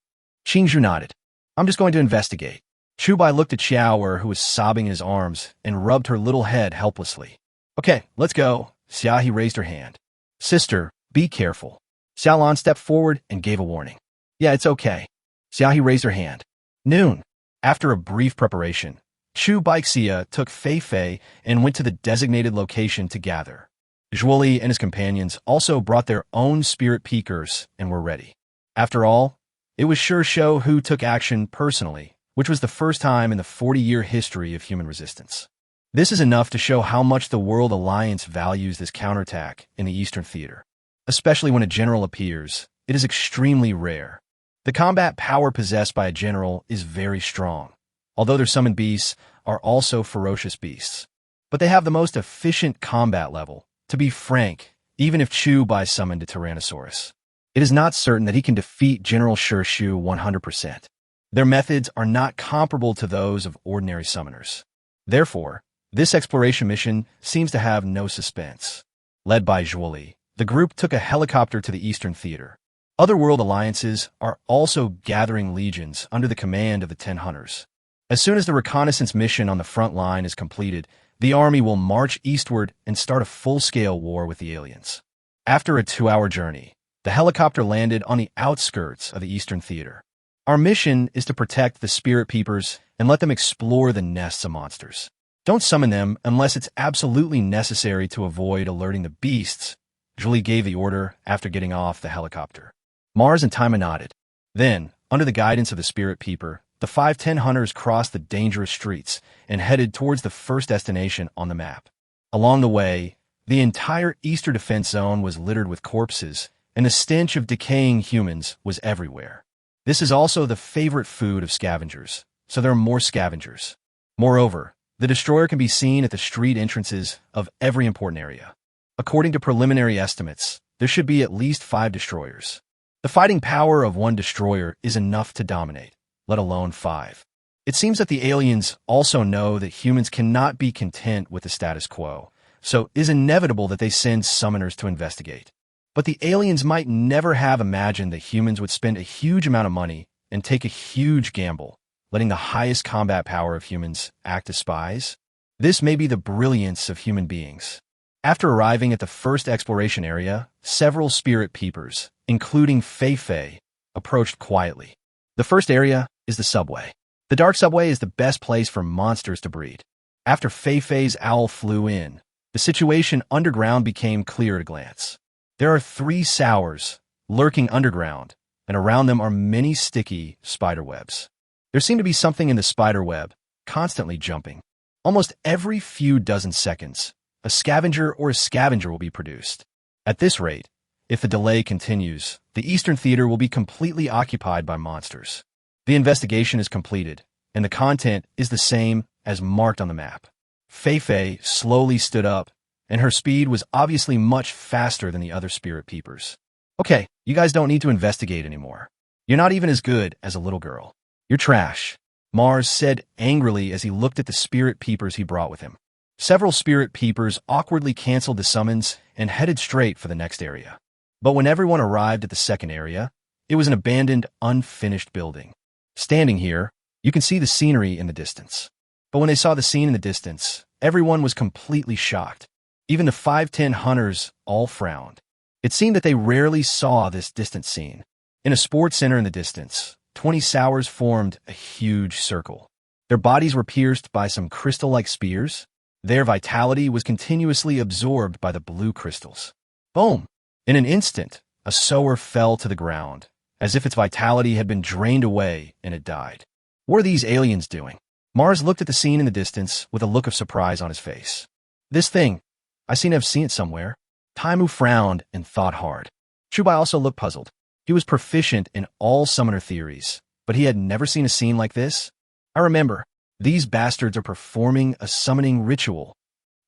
Zhu nodded. "I'm just going to investigate." Chubai looked at Xiaoer, who was sobbing in his arms, and rubbed her little head helplessly. "Okay, let's go." Xiaohe raised her hand. "Sister, be careful." Xiaolon stepped forward and gave a warning. "Yeah, it's okay." Xiaohe raised her hand. Noon. After a brief preparation, Chu Baixia took Fei Fei and went to the designated location to gather. Zhuoli and his companions also brought their own spirit peekers and were ready. After all, it was sure show who took action personally, which was the first time in the 40-year history of human resistance. This is enough to show how much the World Alliance values this counterattack in the Eastern Theater. Especially when a general appears, it is extremely rare. The combat power possessed by a general is very strong, although their summoned beasts are also ferocious beasts. But they have the most efficient combat level. To be frank, even if Chubai summoned a Tyrannosaurus, it is not certain that he can defeat General Shu 100%. Their methods are not comparable to those of ordinary summoners. Therefore, this exploration mission seems to have no suspense. Led by Zhuoli, the group took a helicopter to the Eastern Theater. Other world alliances are also gathering legions under the command of the 10 hunters. As soon as the reconnaissance mission on the front line is completed, the army will march eastward and start a full-scale war with the aliens. After a 2-hour journey, the helicopter landed on the outskirts of the Eastern Theater. Our mission is to protect the spirit peepers and let them explore the nests of monsters. Don't summon them unless it's absolutely necessary to avoid alerting the beasts. Julie gave the order after getting off the helicopter. Mars and Taima nodded. Then, under the guidance of the spirit peeper, the 5-10 hunters crossed the dangerous streets and headed towards the first destination on the map. Along the way, the entire Eastern Defense Zone was littered with corpses, and the stench of decaying humans was everywhere. This is also the favorite food of scavengers, so there are more scavengers. Moreover, the destroyer can be seen at the street entrances of every important area. According to preliminary estimates, there should be at least 5 destroyers. The fighting power of one destroyer is enough to dominate, let alone 5. It seems that the aliens also know that humans cannot be content with the status quo, so it is inevitable that they send summoners to investigate. But the aliens might never have imagined that humans would spend a huge amount of money and take a huge gamble, letting the highest combat power of humans act as spies. This may be the brilliance of human beings. After arriving at the first exploration area, several spirit peepers, including Fei, approached quietly. The first area is the subway. The dark subway is the best place for monsters to breed. After Fei's owl flew in, the situation underground became clear at a glance. There are 3 sours lurking underground, and around them are many sticky spider webs. There seemed to be something in the spider web, constantly jumping. Almost every few dozen seconds, a scavenger or a scavenger will be produced. At this rate, if the delay continues, the Eastern Theater will be completely occupied by monsters. The investigation is completed, and the content is the same as marked on the map. Fei slowly stood up, and her speed was obviously much faster than the other spirit peepers. Okay, you guys don't need to investigate anymore. You're not even as good as a little girl. You're trash, Mars said angrily as he looked at the spirit peepers he brought with him. Several spirit peepers awkwardly canceled the summons and headed straight for the next area. But when everyone arrived at the second area, it was an abandoned, unfinished building. Standing here, you can see the scenery in the distance. But when they saw the scene in the distance, everyone was completely shocked. Even the 510 hunters all frowned. It seemed that they rarely saw this distant scene. In a sports center in the distance, 20 sours formed a huge circle. Their bodies were pierced by some crystal-like spears. Their vitality was continuously absorbed by the blue crystals. Boom! In an instant, a sower fell to the ground, as if its vitality had been drained away and it died. What are these aliens doing? Mars looked at the scene in the distance with a look of surprise on his face. This thing, I seem to have seen it somewhere. Taimu frowned and thought hard. Chubai also looked puzzled. He was proficient in all summoner theories, but he had never seen a scene like this. I remember, these bastards are performing a summoning ritual.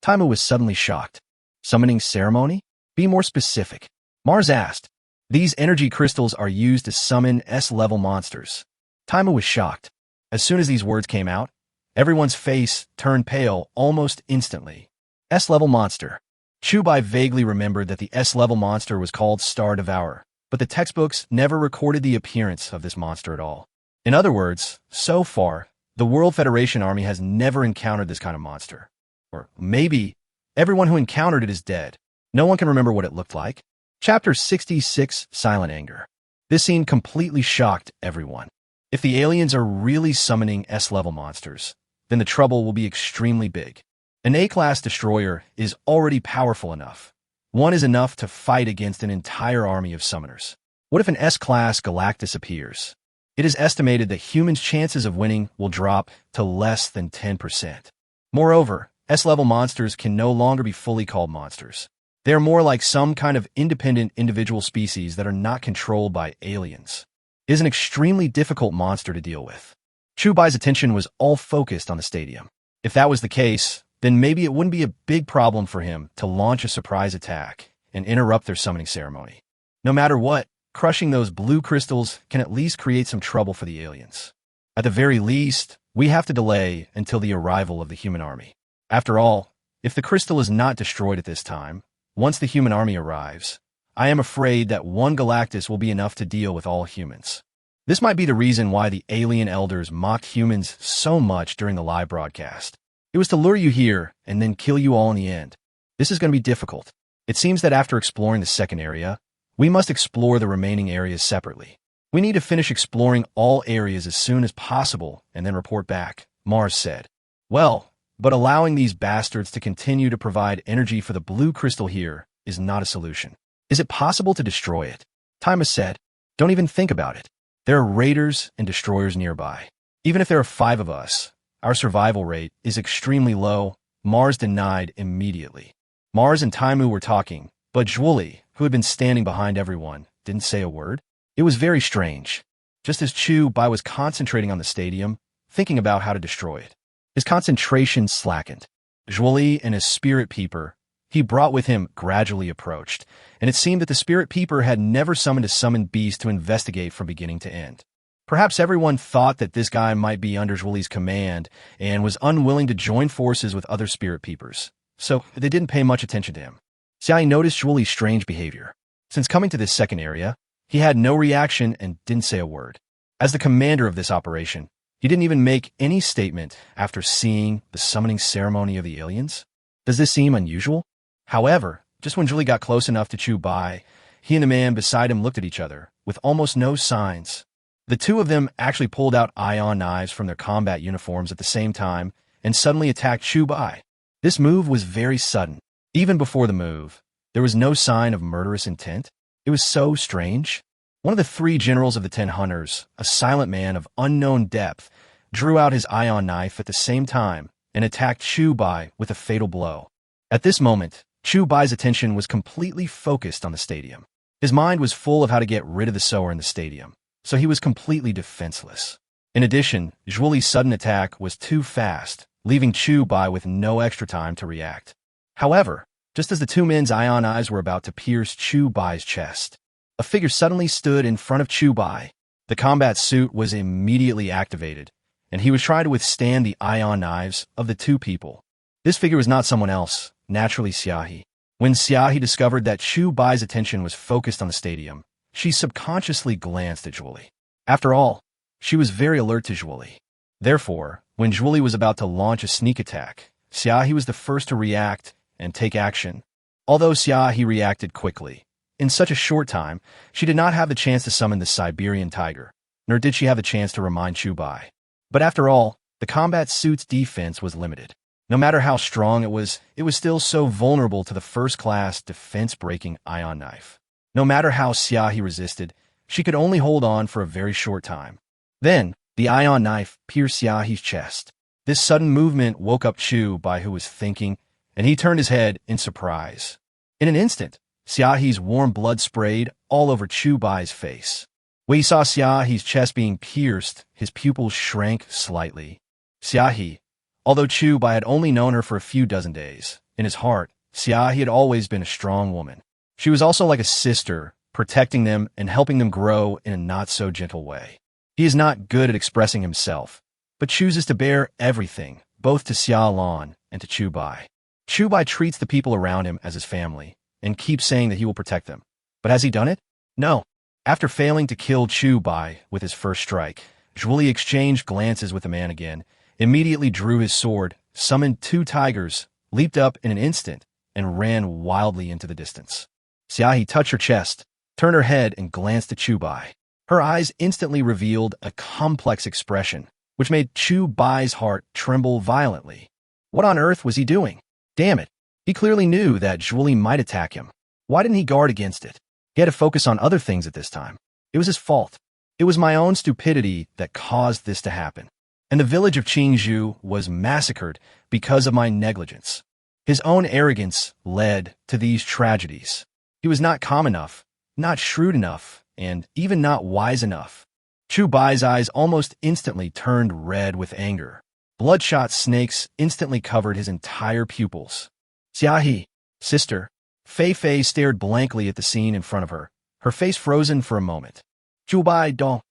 Taimu was suddenly shocked. Summoning ceremony? Be more specific. Mars asked. These energy crystals are used to summon S-level monsters. Taimu was shocked. As soon as these words came out, everyone's face turned pale almost instantly. S-level monster. Chubai vaguely remembered that the S-level monster was called Star Devourer, but the textbooks never recorded the appearance of this monster at all. In other words, so far, the World Federation Army has never encountered this kind of monster. Or maybe everyone who encountered it is dead. No one can remember what it looked like. Chapter 66, Silent Anger. This scene completely shocked everyone. If the aliens are really summoning S-level monsters, then the trouble will be extremely big. An A-class destroyer is already powerful enough. One is enough to fight against an entire army of summoners. What if an S-class Galactus appears? It is estimated that humans' chances of winning will drop to less than 10%. Moreover, S-level monsters can no longer be fully called monsters. They are more like some kind of independent individual species that are not controlled by aliens. It is an extremely difficult monster to deal with. Chubai's attention was all focused on the stadium. If that was the case, then maybe it wouldn't be a big problem for him to launch a surprise attack and interrupt their summoning ceremony. No matter what, crushing those blue crystals can at least create some trouble for the aliens. At the very least, we have to delay until the arrival of the human army. After all, if the crystal is not destroyed at this time, once the human army arrives, I am afraid that one Galactus will be enough to deal with all humans. This might be the reason why the alien elders mocked humans so much during the live broadcast. It was to lure you here and then kill you all in the end. This is going to be difficult. It seems that after exploring the second area, we must explore the remaining areas separately. We need to finish exploring all areas as soon as possible and then report back, Mars said. Well, but allowing these bastards to continue to provide energy for the blue crystal here is not a solution. Is it possible to destroy it? Timus said. Don't even think about it. There are raiders and destroyers nearby. Even if there are 5 of us, our survival rate is extremely low, Mars denied immediately. Mars and Taimu were talking, but Zhuoli, who had been standing behind everyone, didn't say a word. It was very strange. Just as Chu Bai was concentrating on the stadium, thinking about how to destroy it. His concentration slackened. Zhuoli and his spirit peeper, he brought with him gradually approached, and it seemed that the spirit peeper had never summoned a summoned beast to investigate from beginning to end. Perhaps everyone thought that this guy might be under Zhuli's command and was unwilling to join forces with other spirit peepers, so they didn't pay much attention to him. Xiaohi noticed Zhuli's strange behavior. Since coming to this second area, he had no reaction and didn't say a word. As the commander of this operation, he didn't even make any statement after seeing the summoning ceremony of the aliens. Does this seem unusual? However, just when Zhuli got close enough to Chu Bai, he and the man beside him looked at each other with almost no signs. The two of them actually pulled out ion knives from their combat uniforms at the same time and suddenly attacked Chu Bai. This move was very sudden. Even before the move, there was no sign of murderous intent. It was so strange. One of the three generals of the 10 hunters, a silent man of unknown depth, drew out his ion knife at the same time and attacked Chu Bai with a fatal blow. At this moment, Chu Bai's attention was completely focused on the stadium. His mind was full of how to get rid of the sower in the stadium, so he was completely defenseless. In addition, Zhuli's sudden attack was too fast, leaving Chu Bai with no extra time to react. However, just as the two men's ion eyes were about to pierce Chu Bai's chest, a figure suddenly stood in front of Chu Bai. The combat suit was immediately activated, and he was trying to withstand the ion knives of the two people. This figure was not someone else, naturally Xiaohi. When Xiaohi discovered that Chu Bai's attention was focused on the stadium, she subconsciously glanced at Zhuli. After all, she was very alert to Zhuli. Therefore, when Zhuli was about to launch a sneak attack, Xiaohi was the first to react and take action. Although Xiaohi reacted quickly, in such a short time, she did not have the chance to summon the Siberian tiger, nor did she have the chance to remind Chu Bai. But after all, the combat suit's defense was limited. No matter how strong it was still so vulnerable to the first-class, defense-breaking ion knife. No matter how Xiaohi resisted, she could only hold on for a very short time. Then, the ion knife pierced Xiaohi's chest. This sudden movement woke up Chu Bai, who was thinking, and he turned his head in surprise. In an instant, Xiaohi's warm blood sprayed all over Chu Bai's face. When he saw Xiaohi's chest being pierced, his pupils shrank slightly. Xiaohi, although Chu Bai had only known her for a few dozen days, in his heart, Xiaohi had always been a strong woman. She was also like a sister, protecting them and helping them grow in a not-so-gentle way. He is not good at expressing himself, but chooses to bear everything, both to Xia Lan and to Chu Bai. Chu Bai treats the people around him as his family, and keeps saying that he will protect them. But has he done it? No. After failing to kill Chu Bai with his first strike, Zhuli exchanged glances with the man again, immediately drew his sword, summoned 2 tigers, leaped up in an instant, and ran wildly into the distance. Xiaohi touched her chest, turned her head, and glanced at Chu Bai. Her eyes instantly revealed a complex expression, which made Chu Bai's heart tremble violently. What on earth was he doing? Damn it. He clearly knew that Zhuli might attack him. Why didn't he guard against it? He had to focus on other things at this time. It was his fault. It was my own stupidity that caused this to happen. And the village of Qingzhou was massacred because of my negligence. His own arrogance led to these tragedies. He was not calm enough, not shrewd enough, and even not wise enough. Chu Bai's eyes almost instantly turned red with anger. Bloodshot snakes instantly covered his entire pupils. Xiaohi, sister. Fei Fei stared blankly at the scene in front of her, her face frozen for a moment. Chu Bai don't.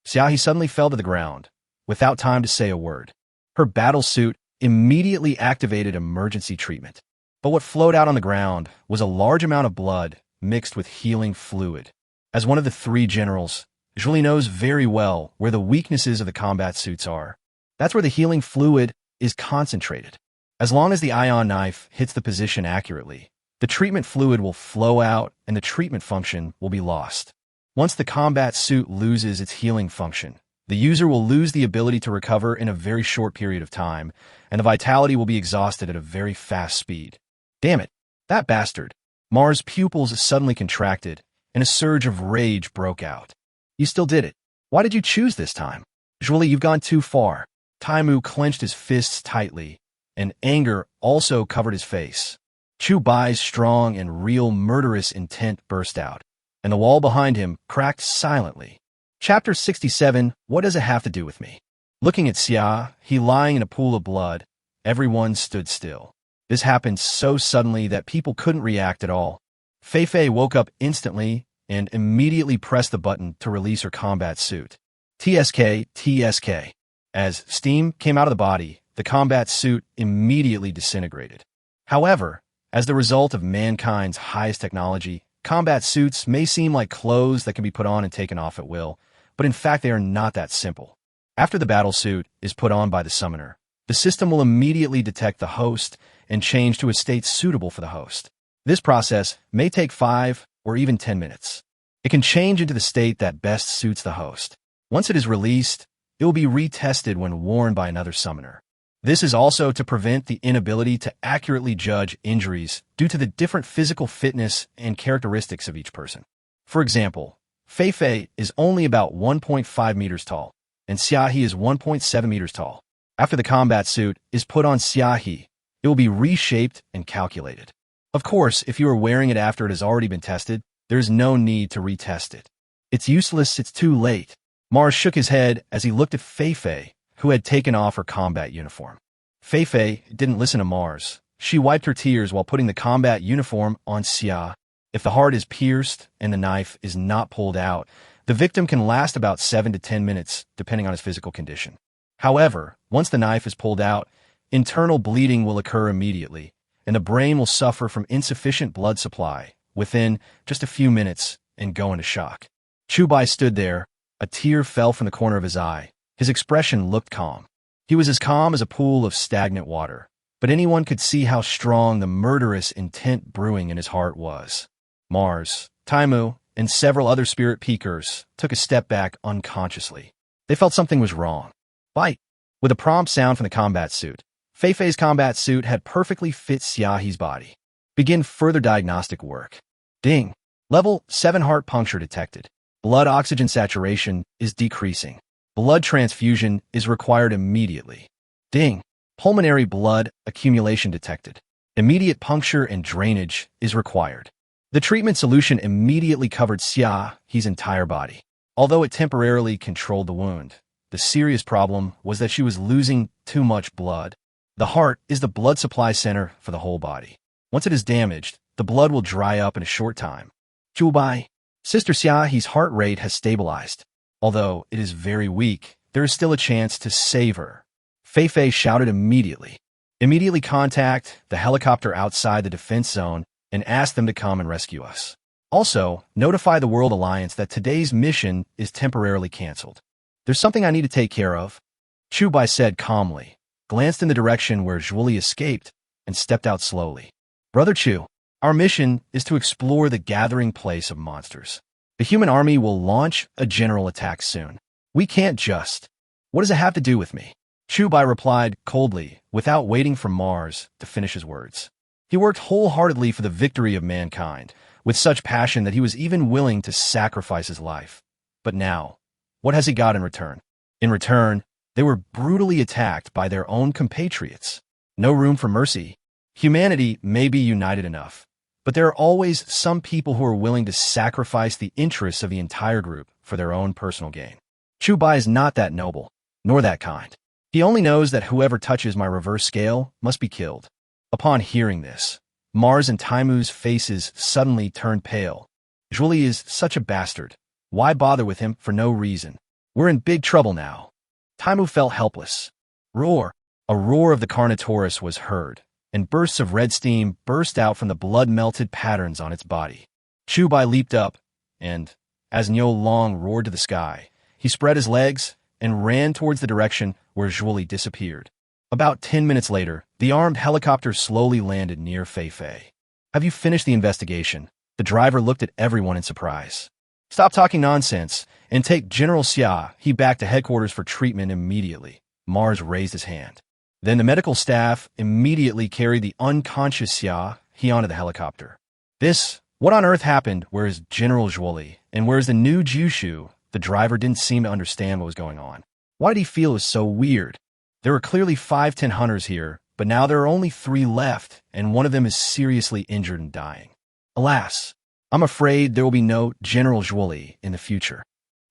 Xiaohi suddenly fell to the ground, without time to say a word. Her battle suit immediately activated emergency treatment. But what flowed out on the ground was a large amount of blood mixed with healing fluid. As one of the 3 generals, Zhuli knows very well where the weaknesses of the combat suits are. That's where the healing fluid is concentrated. As long as the ion knife hits the position accurately, the treatment fluid will flow out and the treatment function will be lost. Once the combat suit loses its healing function, the user will lose the ability to recover in a very short period of time, and the vitality will be exhausted at a very fast speed. Damn it, that bastard. Mars' pupils suddenly contracted, and a surge of rage broke out. You still did it. Why did you choose this time? Zhuli, you've gone too far. Taimu clenched his fists tightly, and anger also covered his face. Chu Bai's strong and real murderous intent burst out, and the wall behind him cracked silently. Chapter 67, What Does It Have to Do With Me? Looking at Xia, he lying in a pool of blood, everyone stood still. This happened so suddenly that people couldn't react at all. Fei Fei woke up instantly and immediately pressed the button to release her combat suit. TSK, TSK. As steam came out of the body, the combat suit immediately disintegrated. However, as the result of mankind's highest technology, combat suits may seem like clothes that can be put on and taken off at will, but in fact they are not that simple. After the battle suit is put on by the summoner, the system will immediately detect the host and change to a state suitable for the host. This process may take 5 or even 10 minutes. It can change into the state that best suits the host. Once it is released, it will be retested when worn by another summoner. This is also to prevent the inability to accurately judge injuries due to the different physical fitness and characteristics of each person. For example, Fei Fei is only about 1.5 meters tall, and Xiaohe is 1.7 meters tall. After the combat suit is put on Xiaohe, it will be reshaped and calculated. Of course, if you are wearing it after it has already been tested, there is no need to retest it. It's useless, it's too late. Mars shook his head as he looked at Fei Fei, who had taken off her combat uniform. Fei Fei didn't listen to Mars. She wiped her tears while putting the combat uniform on Xia. If the heart is pierced and the knife is not pulled out, the victim can last about 7 to 10 minutes, depending on his physical condition. However, once the knife is pulled out, internal bleeding will occur immediately, and the brain will suffer from insufficient blood supply within just a few minutes and go into shock. Chubai stood there. A tear fell from the corner of his eye. His expression looked calm. He was as calm as a pool of stagnant water, but anyone could see how strong the murderous intent brewing in his heart was. Mars, Taimu, and several other spirit peekers took a step back unconsciously. They felt something was wrong. Bite! With a prompt sound from the combat suit, Fei Fei's combat suit had perfectly fit Xiaohe's body. Begin further diagnostic work. Ding! Level 7 heart puncture detected. Blood oxygen saturation is decreasing. Blood transfusion is required immediately. Ding! Pulmonary blood accumulation detected. Immediate puncture and drainage is required. The treatment solution immediately covered Xiaohe's entire body. Although it temporarily controlled the wound, the serious problem was that she was losing too much blood. The heart is the blood supply center for the whole body. Once it is damaged, the blood will dry up in a short time. Chubai, Sister Xiaohe's heart rate has stabilized. Although it is very weak, there is still a chance to save her. Fei Fei shouted immediately. Immediately contact the helicopter outside the defense zone and ask them to come and rescue us. Also, notify the World Alliance that today's mission is temporarily canceled. There's something I need to take care of, Chubai said calmly, glanced in the direction where Zhuoli escaped, and stepped out slowly. Brother Chu, our mission is to explore the gathering place of monsters. The human army will launch a general attack soon. We can't just. What does it have to do with me? Chubai replied coldly, without waiting for Mars to finish his words. He worked wholeheartedly for the victory of mankind, with such passion that he was even willing to sacrifice his life. But now, what has he got in return? In return, they were brutally attacked by their own compatriots. No room for mercy. Humanity may be united enough, but there are always some people who are willing to sacrifice the interests of the entire group for their own personal gain. Chubai is not that noble, nor that kind. He only knows that whoever touches my reverse scale must be killed. Upon hearing this, Mars and Taimu's faces suddenly turned pale. Zhuoli is such a bastard. Why bother with him for no reason? We're in big trouble now. Taimu felt helpless. Roar! A roar of the Carnotaurus was heard, and bursts of red steam burst out from the blood-melted patterns on its body. Chubai leaped up, and, as Niu Long roared to the sky, he spread his legs and ran towards the direction where Zhuoli disappeared. About 10 minutes later, the armed helicopter slowly landed near Fei Fei. Have you finished the investigation? The driver looked at everyone in surprise. Stop talking nonsense and take General Xiaohe back to headquarters for treatment immediately. Mars raised his hand. Then the medical staff immediately carried the unconscious Xiaohe onto the helicopter. What on earth happened? Where's General Zhuoli? And where's the new Jushu? The driver didn't seem to understand what was going on. Why did he feel it was so weird? There were clearly 5-10 hunters here, but now there are only 3 left, and one of them is seriously injured and dying. Alas, I'm afraid there will be no General Zhuoli in the future.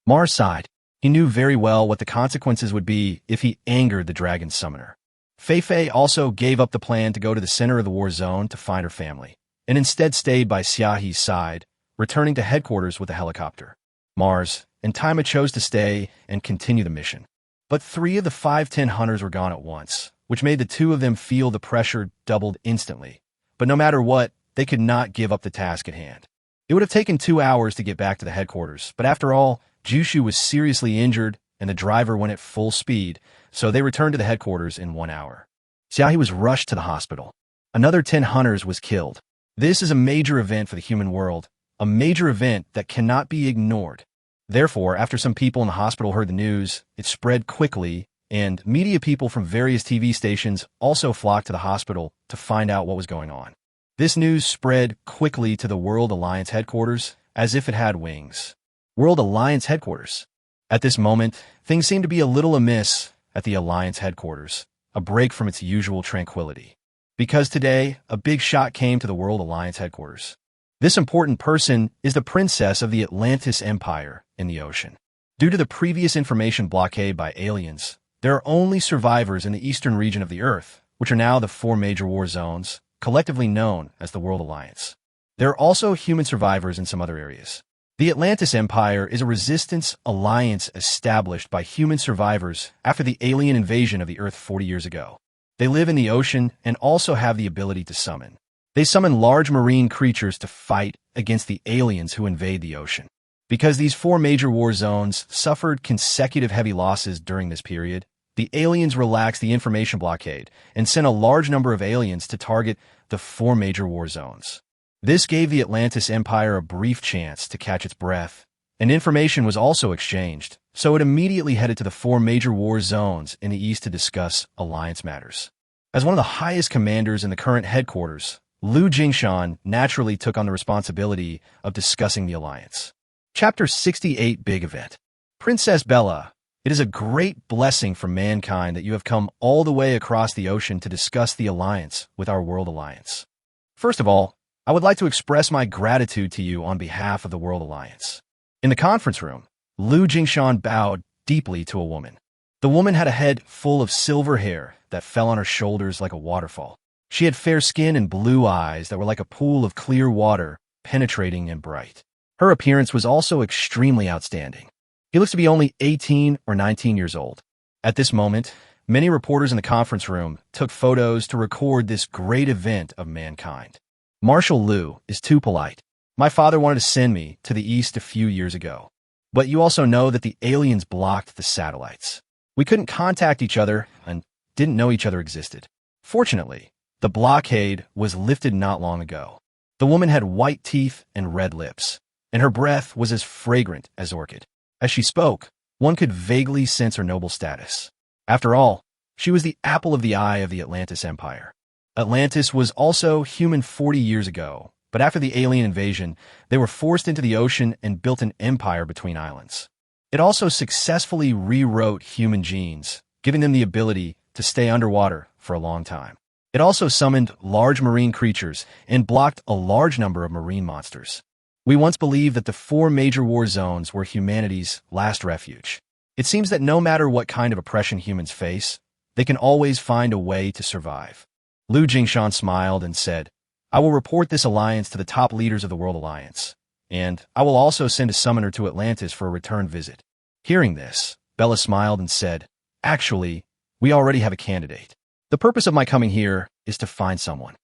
Mars sighed. He knew very well what the consequences would be if he angered the dragon summoner. Fei Fei also gave up the plan to go to the center of the war zone to find her family, and instead stayed by Xiaohe's side, returning to headquarters with a helicopter. Mars and Taima chose to stay and continue the mission. But 3 of the 5 10 hunters were gone at once, which made the 2 of them feel the pressure doubled instantly. But no matter what, they could not give up the task at hand. It would have taken 2 hours to get back to the headquarters, but after all, Jushu was seriously injured and the driver went at full speed, so they returned to the headquarters in 1 hour. Xiaohe was rushed to the hospital. Another 10 hunters was killed. This is a major event for the human world, a major event that cannot be ignored. Therefore, after some people in the hospital heard the news, it spread quickly, and media people from various TV stations also flocked to the hospital to find out what was going on. This news spread quickly to the World Alliance headquarters as if it had wings. World Alliance headquarters. At this moment, things seemed to be a little amiss at the Alliance headquarters, a break from its usual tranquility. Because today, a big shot came to the World Alliance headquarters. This important person is the princess of the Atlantis Empire in the ocean. Due to the previous information blockade by aliens, there are only survivors in the eastern region of the Earth, which are now the 4 major war zones, collectively known as the World Alliance. There are also human survivors in some other areas. The Atlantis Empire is a resistance alliance established by human survivors after the alien invasion of the Earth 40 years ago. They live in the ocean and also have the ability to summon. They summon large marine creatures to fight against the aliens who invade the ocean. Because these 4 major war zones suffered consecutive heavy losses during this period, the aliens relaxed the information blockade and sent a large number of aliens to target the 4 major war zones. This gave the Atlantis Empire a brief chance to catch its breath, and information was also exchanged, so it immediately headed to the 4 major war zones in the east to discuss alliance matters. As one of the highest commanders in the current headquarters, Lu Jingshan naturally took on the responsibility of discussing the alliance. Chapter 68 Big Event. Princess Bella, it is a great blessing for mankind that you have come all the way across the ocean to discuss the alliance with our World Alliance. First of all, I would like to express my gratitude to you on behalf of the World Alliance. In the conference room, Lu Jingshan bowed deeply to a woman. The woman had a head full of silver hair that fell on her shoulders like a waterfall. She had fair skin and blue eyes that were like a pool of clear water, penetrating and bright. Her appearance was also extremely outstanding. He looks to be only 18 or 19 years old. At this moment, many reporters in the conference room took photos to record this great event of mankind. Marshal Lu is too polite. My father wanted to send me to the east a few years ago. But you also know that the aliens blocked the satellites. We couldn't contact each other and didn't know each other existed. Fortunately, the blockade was lifted not long ago. The woman had white teeth and red lips, and her breath was as fragrant as orchid. As she spoke, one could vaguely sense her noble status. After all, she was the apple of the eye of the Atlantis Empire. Atlantis was also human 40 years ago, but after the alien invasion, they were forced into the ocean and built an empire between islands. It also successfully rewrote human genes, giving them the ability to stay underwater for a long time. It also summoned large marine creatures and blocked a large number of marine monsters. We once believed that the 4 major war zones were humanity's last refuge. It seems that no matter what kind of oppression humans face, they can always find a way to survive. Lu Jingshan smiled and said, I will report this alliance to the top leaders of the World Alliance, and I will also send a summoner to Atlantis for a return visit. Hearing this, Bella smiled and said, Actually, we already have a candidate. The purpose of my coming here is to find someone.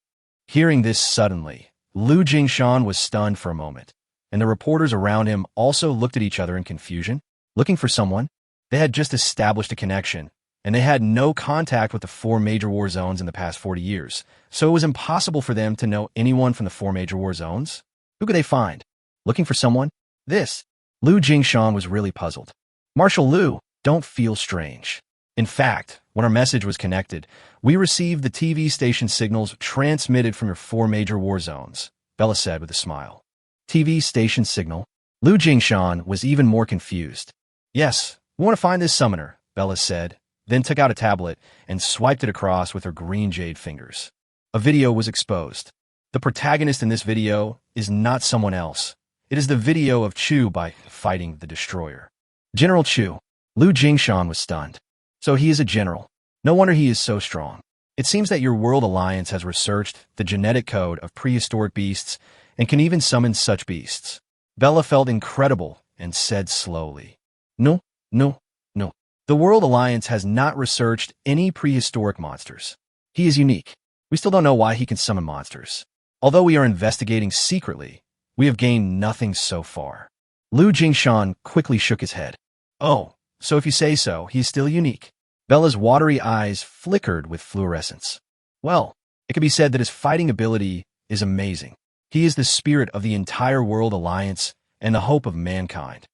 Hearing this suddenly, Lu Jingshan was stunned for a moment, and the reporters around him also looked at each other in confusion. Looking for someone? They had just established a connection, and they had no contact with the 4 major war zones in the past 40 years, so it was impossible for them to know anyone from the 4 major war zones. Who could they find? Looking for someone? This. Lu Jingshan was really puzzled. Marshal Lu, don't feel strange. In fact, when our message was connected, we received the TV station signals transmitted from your 4 major war zones, Bella said with a smile. TV station signal? Lu Jingshan was even more confused. Yes, we want to find this summoner, Bella said, then took out a tablet and swiped it across with her green jade fingers. A video was exposed. The protagonist in this video is not someone else. It is the video of Chu by fighting the destroyer. General Chu. Lu Jingshan was stunned. So he is a general. No wonder he is so strong. It seems that your World Alliance has researched the genetic code of prehistoric beasts and can even summon such beasts. Bella felt incredible and said slowly, No, no, no. The World Alliance has not researched any prehistoric monsters. He is unique. We still don't know why he can summon monsters. Although we are investigating secretly, we have gained nothing so far. Lu Jingshan quickly shook his head. Oh, so if you say so, he is still unique. Bella's watery eyes flickered with fluorescence. Well, it can be said that his fighting ability is amazing. He is the spirit of the entire World Alliance and the hope of mankind.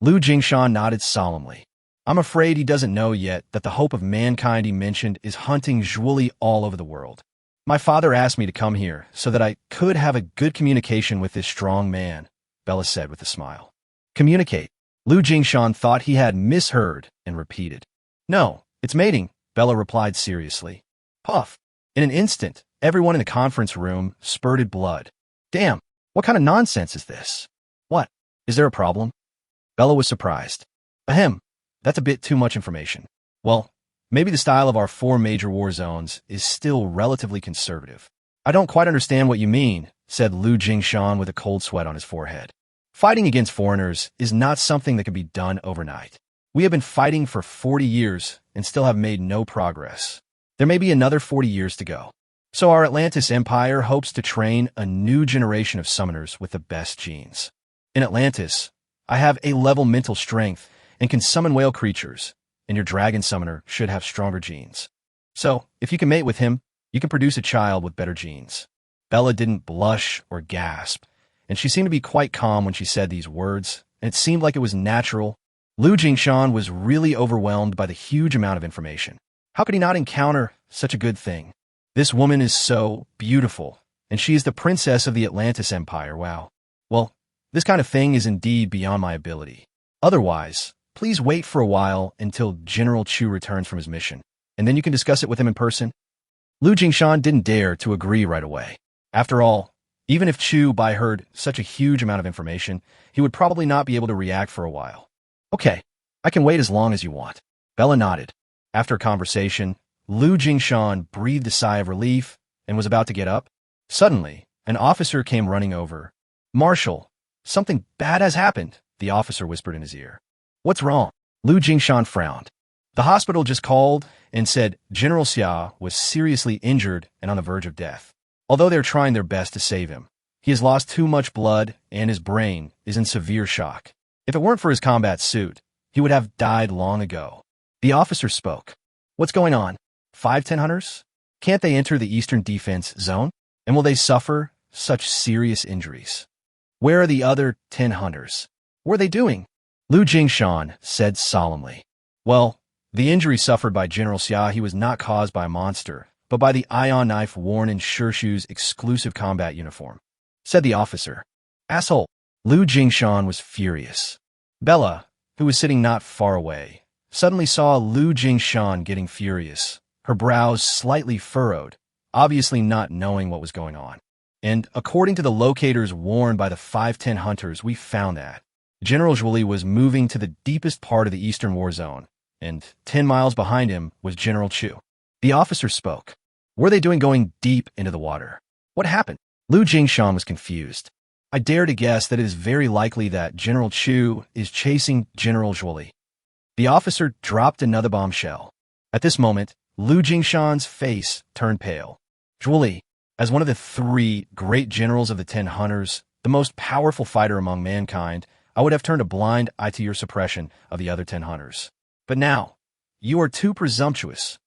Lu Jingshan nodded solemnly. I'm afraid he doesn't know yet that the hope of mankind he mentioned is hunting Zhuoli all over the world. My father asked me to come here so that I could have a good communication with this strong man, Bella said with a smile. Communicate. Lu Jingshan thought he had misheard and repeated. No, it's mating, Bella replied seriously. Puff. In an instant, everyone in the conference room spurted blood. Damn, what kind of nonsense is this? What? Is there a problem? Bella was surprised. Ahem, that's a bit too much information. Well, maybe the style of our 4 major war zones is still relatively conservative. I don't quite understand what you mean, said Lu Jingshan with a cold sweat on his forehead. Fighting against foreigners is not something that can be done overnight. We have been fighting for 40 years and still have made no progress. There may be another 40 years to go. So our Atlantis Empire hopes to train a new generation of summoners with the best genes. In Atlantis, I have A-level mental strength and can summon whale creatures, and your dragon summoner should have stronger genes. So, if you can mate with him, you can produce a child with better genes. Bella didn't blush or gasp, and she seemed to be quite calm when she said these words, and it seemed like it was natural. Lu Jingshan was really overwhelmed by the huge amount of information. How could he not encounter such a good thing? This woman is so beautiful, and she is the princess of the Atlantis Empire, wow. Well, this kind of thing is indeed beyond my ability. Otherwise, please wait for a while until General Chu returns from his mission, and then you can discuss it with him in person. Lu Jingshan didn't dare to agree right away. After all, even if Chu heard such a huge amount of information, he would probably not be able to react for a while. Okay, I can wait as long as you want. Bella nodded. After a conversation, Lu Jingshan breathed a sigh of relief and was about to get up. Suddenly, an officer came running over. Marshal, something bad has happened, the officer whispered in his ear. What's wrong? Lu Jingshan frowned. The hospital just called and said General Xia was seriously injured and on the verge of death. Although they're trying their best to save him, he has lost too much blood and his brain is in severe shock. If it weren't for his combat suit, he would have died long ago. The officer spoke. What's going on? 510 hunters? Can't they enter the Eastern Defense Zone? And will they suffer such serious injuries? Where are the other 10 hunters? What are they doing? Lu Jingshan said solemnly. Well, the injury suffered by General Xia he was not caused by a monster, but by the ion knife worn in Shirshu's exclusive combat uniform, said the officer. Asshole! Lu Jingshan was furious. Bella, who was sitting not far away, suddenly saw Lu Jingshan getting furious, her brows slightly furrowed, obviously not knowing what was going on. And according to the locators worn by the 510 hunters, we found that General Zhuoli was moving to the deepest part of the Eastern War Zone, and 10 miles behind him was General Chu. The officer spoke. What are they doing going deep into the water? What happened? Lu Jingshan was confused. I dare to guess that it is very likely that General Chu is chasing General Zhuoli. The officer dropped another bombshell. At this moment, Lu Jingshan's face turned pale. Zhuoli, as one of the 3 great generals of the 10 hunters, the most powerful fighter among mankind, I would have turned a blind eye to your suppression of the other 10 hunters. But now, you are too presumptuous.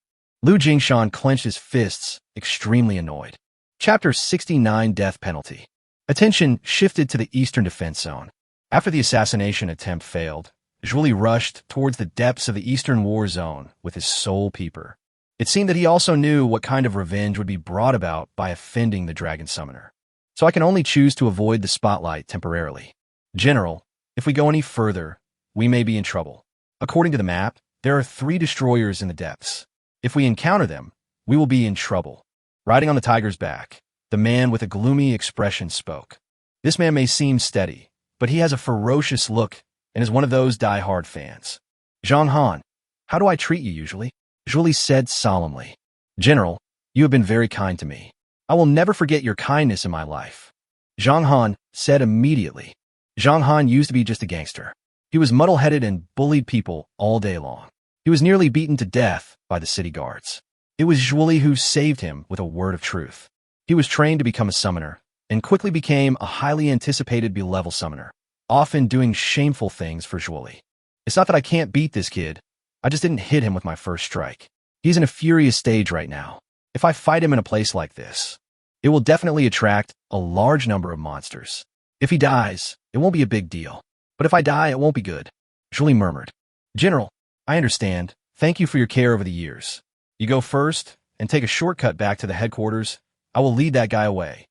Lu Jingshan clenched his fists, extremely annoyed. Chapter 69 Death Penalty. Attention shifted to the Eastern Defense Zone. After the assassination attempt failed, Zhuoli rushed towards the depths of the Eastern War Zone with his soul peeper. It seemed that he also knew what kind of revenge would be brought about by offending the Dragon Summoner. So I can only choose to avoid the spotlight temporarily. General, if we go any further, we may be in trouble. According to the map, there are 3 destroyers in the depths. If we encounter them, we will be in trouble. Riding on the tiger's back, the man with a gloomy expression spoke. This man may seem steady, but he has a ferocious look and is one of those die-hard fans. Zhang Han, how do I treat you usually? Julie said solemnly. General, you have been very kind to me. I will never forget your kindness in my life. Zhang Han said immediately. Zhang Han used to be just a gangster. He was muddle-headed and bullied people all day long. He was nearly beaten to death by the city guards. It was Julie who saved him with a word of truth. He was trained to become a summoner, and quickly became a highly anticipated B-level summoner, often doing shameful things for Julie. It's not that I can't beat this kid, I just didn't hit him with my first strike. He's in a furious stage right now. If I fight him in a place like this, it will definitely attract a large number of monsters. If he dies, it won't be a big deal. But if I die, it won't be good. Julie murmured. General, I understand. Thank you for your care over the years. You go first, and take a shortcut back to the headquarters. I will lead that guy away.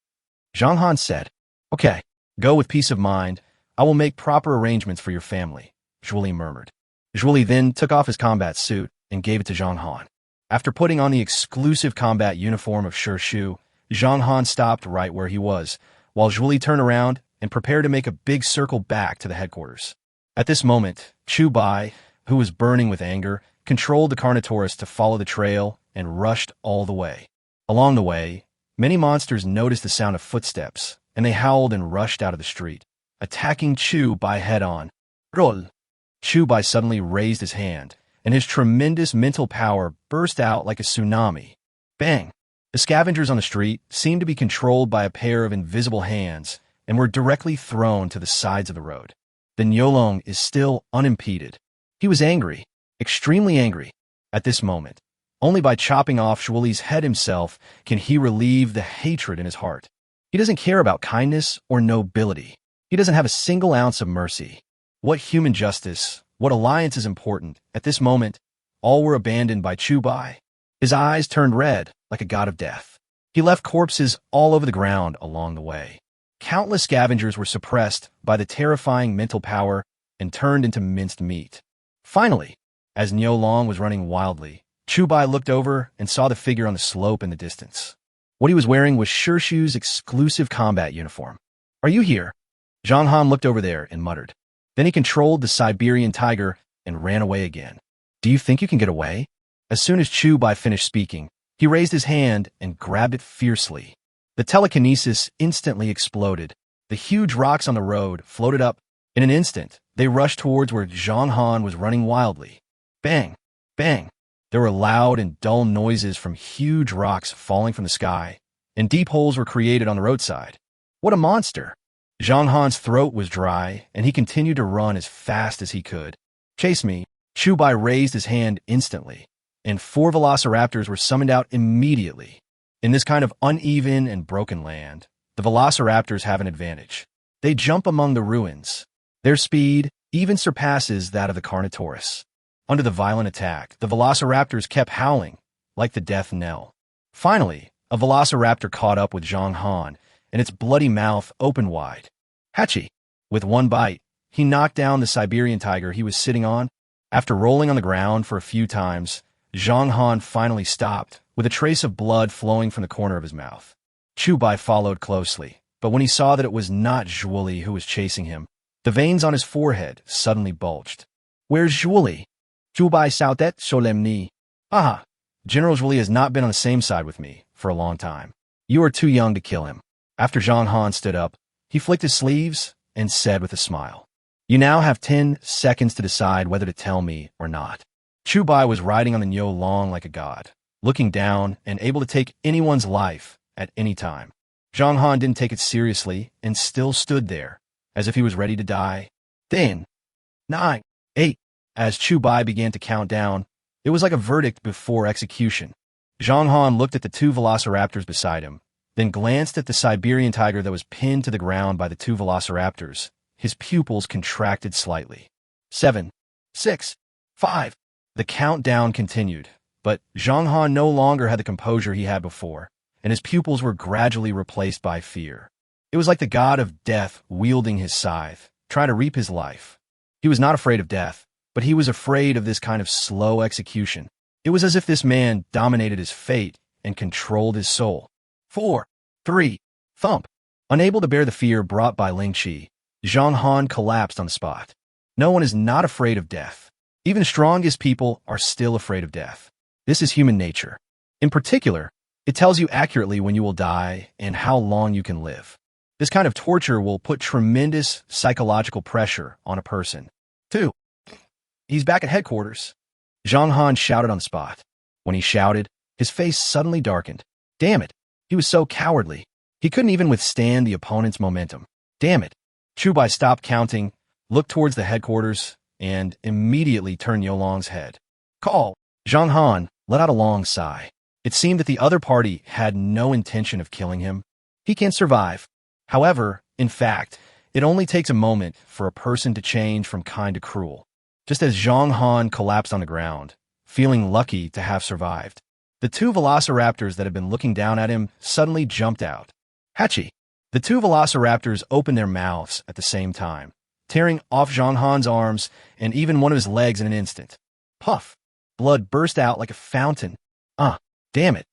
Zhang Han said. Okay, go with peace of mind. I will make proper arrangements for your family, Julie murmured. Julie then took off his combat suit and gave it to Zhang Han. After putting on the exclusive combat uniform of Shu, Zhang Han stopped right where he was, while Julie turned around and prepared to make a big circle back to the headquarters. At this moment, Chu Bai, who was burning with anger, controlled the Carnotaurus to follow the trail and rushed all the way. Along the way, many monsters noticed the sound of footsteps, and they howled and rushed out of the street, attacking Chu Bai head-on. Roll! Chu Bai suddenly raised his hand, and his tremendous mental power burst out like a tsunami. Bang! The scavengers on the street seemed to be controlled by a pair of invisible hands and were directly thrown to the sides of the road. The Nyolong is still unimpeded. He was angry, extremely angry. At this moment, only by chopping off Shuoli's head himself can he relieve the hatred in his heart. He doesn't care about kindness or nobility. He doesn't have a single ounce of mercy. What human justice, what alliance is important? At this moment, all were abandoned by Chu Bai. His eyes turned red like a god of death. He left corpses all over the ground along the way. Countless scavengers were suppressed by the terrifying mental power and turned into minced meat. Finally, as Nyolong was running wildly, Chu Bai looked over and saw the figure on the slope in the distance. What he was wearing was Shu's exclusive combat uniform. Are you here? Zhang Han looked over there and muttered. Then he controlled the Siberian tiger and ran away again. Do you think you can get away? As soon as Chu Bai finished speaking, he raised his hand and grabbed it fiercely. The telekinesis instantly exploded. The huge rocks on the road floated up. In an instant, they rushed towards where Zhang Han was running wildly. Bang! Bang! There were loud and dull noises from huge rocks falling from the sky, and deep holes were created on the roadside. What a monster! Zhang Han's throat was dry, and he continued to run as fast as he could. Chase me! Chu Bai raised his hand instantly, and 4 velociraptors were summoned out immediately. In this kind of uneven and broken land, the velociraptors have an advantage. They jump among the ruins. Their speed even surpasses that of the Carnotaurus. Under the violent attack, the velociraptors kept howling, like the death knell. Finally, a velociraptor caught up with Zhang Han, and its bloody mouth opened wide. Hachi! With one bite, he knocked down the Siberian tiger he was sitting on. After rolling on the ground for a few times, Zhang Han finally stopped, with a trace of blood flowing from the corner of his mouth. Chu Bai followed closely, but when he saw that it was not Zhuoli who was chasing him, the veins on his forehead suddenly bulged. Where's Zhuoli? Chu Bai shouted solemnly. Aha! General Zhuoli has not been on the same side with me for a long time. You are too young to kill him. After Zhang Han stood up, he flicked his sleeves and said with a smile, You now have 10 seconds to decide whether to tell me or not. Chu Bai was riding on the Nyolong like a god, looking down and able to take anyone's life at any time. Zhang Han didn't take it seriously and still stood there, as if he was ready to die. 10, 9, 8. As Chu Bai began to count down, it was like a verdict before execution. Zhang Han looked at the 2 velociraptors beside him, then glanced at the Siberian tiger that was pinned to the ground by the 2 velociraptors. His pupils contracted slightly. 7, 6, 5. The countdown continued, but Zhang Han no longer had the composure he had before, and his pupils were gradually replaced by fear. It was like the god of death wielding his scythe, trying to reap his life. He was not afraid of death, but he was afraid of this kind of slow execution. It was as if this man dominated his fate and controlled his soul. 4, 3, thump. Unable to bear the fear brought by Ling Qi, Zhang Han collapsed on the spot. No one is not afraid of death. Even the strongest people are still afraid of death. This is human nature. In particular, it tells you accurately when you will die and how long you can live. This kind of torture will put tremendous psychological pressure on a person. 2. He's back at headquarters. Zhang Han shouted on the spot. When he shouted, his face suddenly darkened. Damn it. He was so cowardly. He couldn't even withstand the opponent's momentum. Damn it. Chu Bai stopped counting, looked towards the headquarters, and immediately turned Yolong's head. Call. Zhang Han let out a long sigh. It seemed that the other party had no intention of killing him. He can survive. However, in fact, it only takes a moment for a person to change from kind to cruel. Just as Zhang Han collapsed on the ground, feeling lucky to have survived, the 2 velociraptors that had been looking down at him suddenly jumped out. Hachi! The 2 velociraptors opened their mouths at the same time, tearing off Zhang Han's arms and even one of his legs in an instant. Puff! Blood burst out like a fountain. Damn it!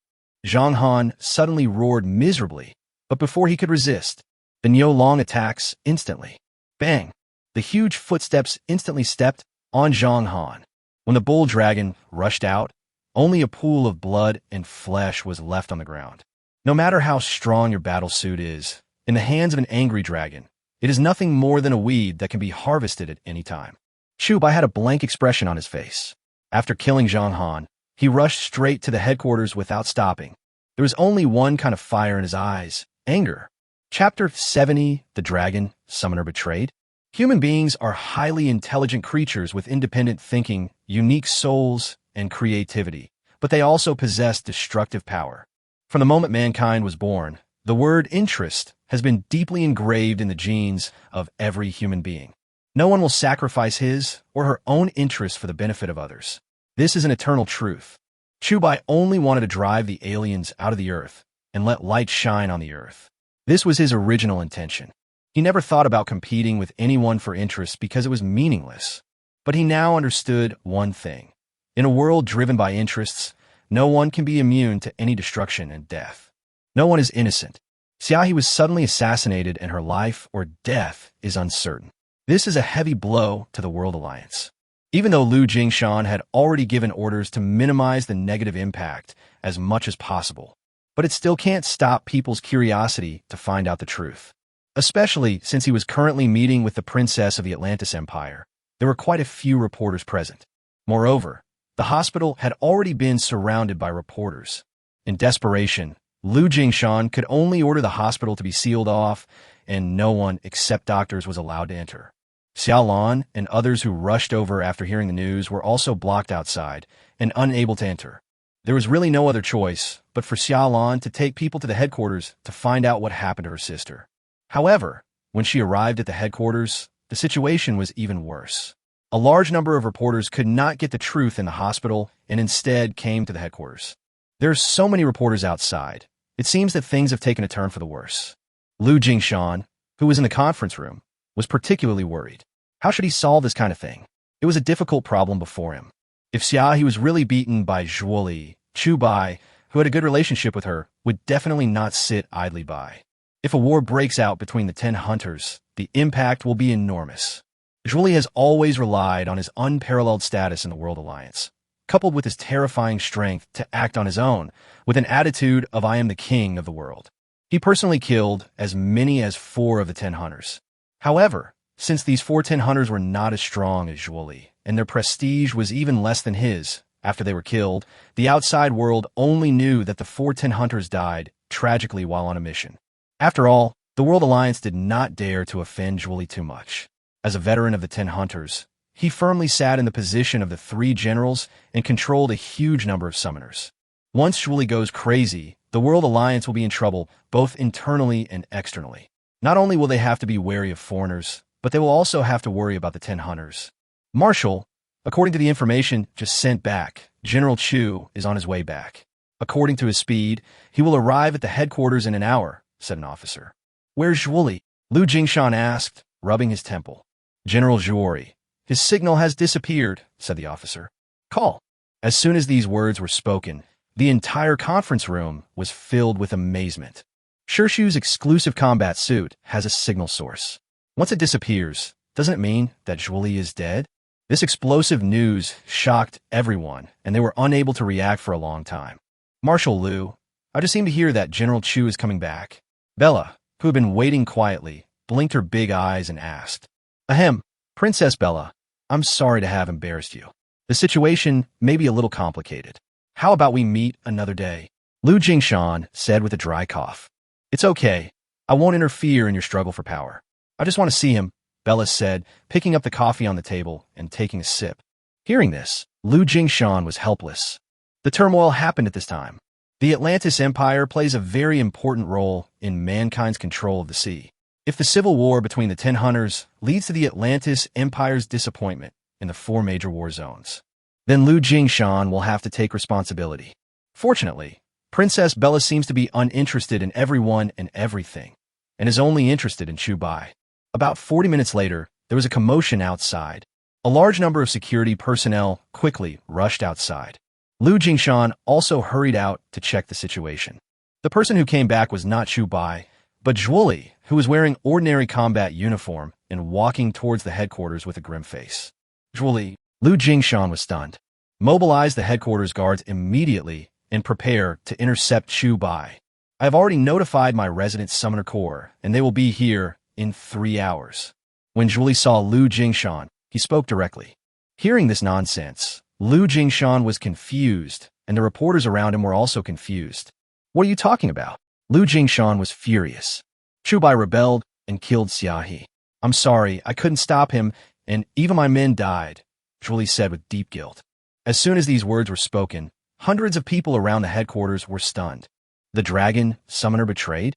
Zhang Han suddenly roared miserably, but before he could resist, the Yolong attacks instantly. Bang! The huge footsteps instantly stepped on Zhang Han. When the bull dragon rushed out, only a pool of blood and flesh was left on the ground. No matter how strong your battle suit is, in the hands of an angry dragon, it is nothing more than a weed that can be harvested at any time. Chu Bai had a blank expression on his face. After killing Zhang Han, he rushed straight to the headquarters without stopping. There was only one kind of fire in his eyes: anger. Chapter 70, The Dragon Summoner Betrayed. Human beings are highly intelligent creatures with independent thinking, unique souls, and creativity, but they also possess destructive power. From the moment mankind was born, the word interest has been deeply engraved in the genes of every human being. No one will sacrifice his or her own interest for the benefit of others. This is an eternal truth. Chu Bai only wanted to drive the aliens out of the earth and let light shine on the earth. This was his original intention. He never thought about competing with anyone for interest because it was meaningless. But he now understood one thing. In a world driven by interests, no one can be immune to any destruction and death. No one is innocent. Xiaohe was suddenly assassinated and her life or death is uncertain. This is a heavy blow to the World Alliance. Even though Lu Jingshan had already given orders to minimize the negative impact as much as possible, but it still can't stop people's curiosity to find out the truth. Especially since he was currently meeting with the princess of the Atlantis Empire, there were quite a few reporters present. Moreover, the hospital had already been surrounded by reporters. In desperation, Lu Jingshan could only order the hospital to be sealed off, and no one except doctors was allowed to enter. Xiaolan and others who rushed over after hearing the news were also blocked outside and unable to enter. There was really no other choice but for Xiaolan to take people to the headquarters to find out what happened to her sister. However, when she arrived at the headquarters, the situation was even worse. A large number of reporters could not get the truth in the hospital and instead came to the headquarters. There are so many reporters outside. It seems that things have taken a turn for the worse. Lu Jingshan, who was in the conference room, was particularly worried. How should he solve this kind of thing? It was a difficult problem before him. If Xiaohe was really beaten by Zhuoli, Chu Bai, who had a good relationship with her, would definitely not sit idly by. If a war breaks out between the 10 hunters, the impact will be enormous. Zhuoli has always relied on his unparalleled status in the World Alliance, coupled with his terrifying strength to act on his own, with an attitude of I am the king of the world. He personally killed as many as 4 of the 10 hunters. However, since these 4 10 hunters were not as strong as Zhuoli, and their prestige was even less than his, after they were killed, the outside world only knew that the 4 10 hunters died tragically while on a mission. After all, the World Alliance did not dare to offend Zhuoli too much. As a veteran of the 10 hunters, he firmly sat in the position of the 3 generals and controlled a huge number of summoners. Once Zhuoli goes crazy, the World Alliance will be in trouble both internally and externally. Not only will they have to be wary of foreigners, but they will also have to worry about the 10 hunters. Marshal, according to the information just sent back, General Chu is on his way back. According to his speed, he will arrive at the headquarters in an hour, said an officer. Where's Zhuoli? Lu Jingshan asked, rubbing his temple. General Zhuori. His signal has disappeared, said the officer. Call. As soon as these words were spoken, the entire conference room was filled with amazement. Shirshu's exclusive combat suit has a signal source. Once it disappears, doesn't it mean that Zhuoli is dead? This explosive news shocked everyone, and they were unable to react for a long time. Marshal Liu, I just seem to hear that General Chu is coming back. Bella, who had been waiting quietly, blinked her big eyes and asked, Ahem, Princess Bella, I'm sorry to have embarrassed you. The situation may be a little complicated. How about we meet another day? Lu Jingshan said with a dry cough. It's okay. I won't interfere in your struggle for power. I just want to see him, Bella said, picking up the coffee on the table and taking a sip. Hearing this, Lu Jingshan was helpless. The turmoil happened at this time. The Atlantis Empire plays a very important role in mankind's control of the sea. If the civil war between the 10 hunters leads to the Atlantis Empire's disappointment in the 4 major war zones, then Lu Jingshan will have to take responsibility. Fortunately, Princess Bella seems to be uninterested in everyone and everything, and is only interested in Chu Bai. About 40 minutes later, there was a commotion outside. A large number of security personnel quickly rushed outside. Lu Jingshan also hurried out to check the situation. The person who came back was not Chu Bai, but Zhuoli, who was wearing ordinary combat uniform and walking towards the headquarters with a grim face. Zhuoli, Lu Jingshan was stunned. Mobilize the headquarters guards immediately and prepare to intercept Chu Bai. I have already notified my resident summoner corps, and they will be here in 3 hours. When Zhuoli saw Lu Jingshan, he spoke directly. Hearing this nonsense, Lu Jingshan was confused, and the reporters around him were also confused. What are you talking about? Lu Jingshan was furious. Chu Bai rebelled and killed Xiaohe. I'm sorry, I couldn't stop him, and even my men died, Zhuoli said with deep guilt. As soon as these words were spoken, hundreds of people around the headquarters were stunned. The dragon summoner betrayed?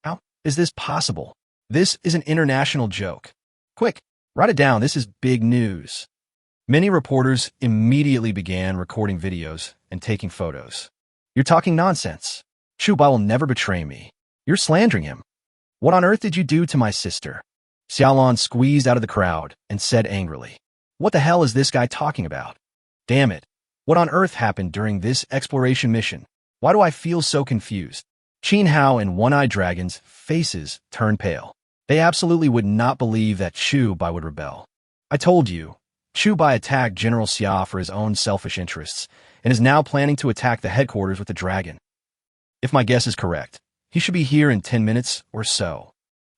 How is this possible? This is an international joke. Quick, write it down. This is big news. Many reporters immediately began recording videos and taking photos. You're talking nonsense. Chu Bai will never betray me. You're slandering him. What on earth did you do to my sister? Xiaolon squeezed out of the crowd and said angrily, What the hell is this guy talking about? Damn it. What on earth happened during this exploration mission? Why do I feel so confused? Qin Hao and One-Eyed Dragon's faces turned pale. They absolutely would not believe that Chu Bai would rebel. I told you, Chu Bai attacked General Xia for his own selfish interests and is now planning to attack the headquarters with the dragon. If my guess is correct, he should be here in 10 minutes or so,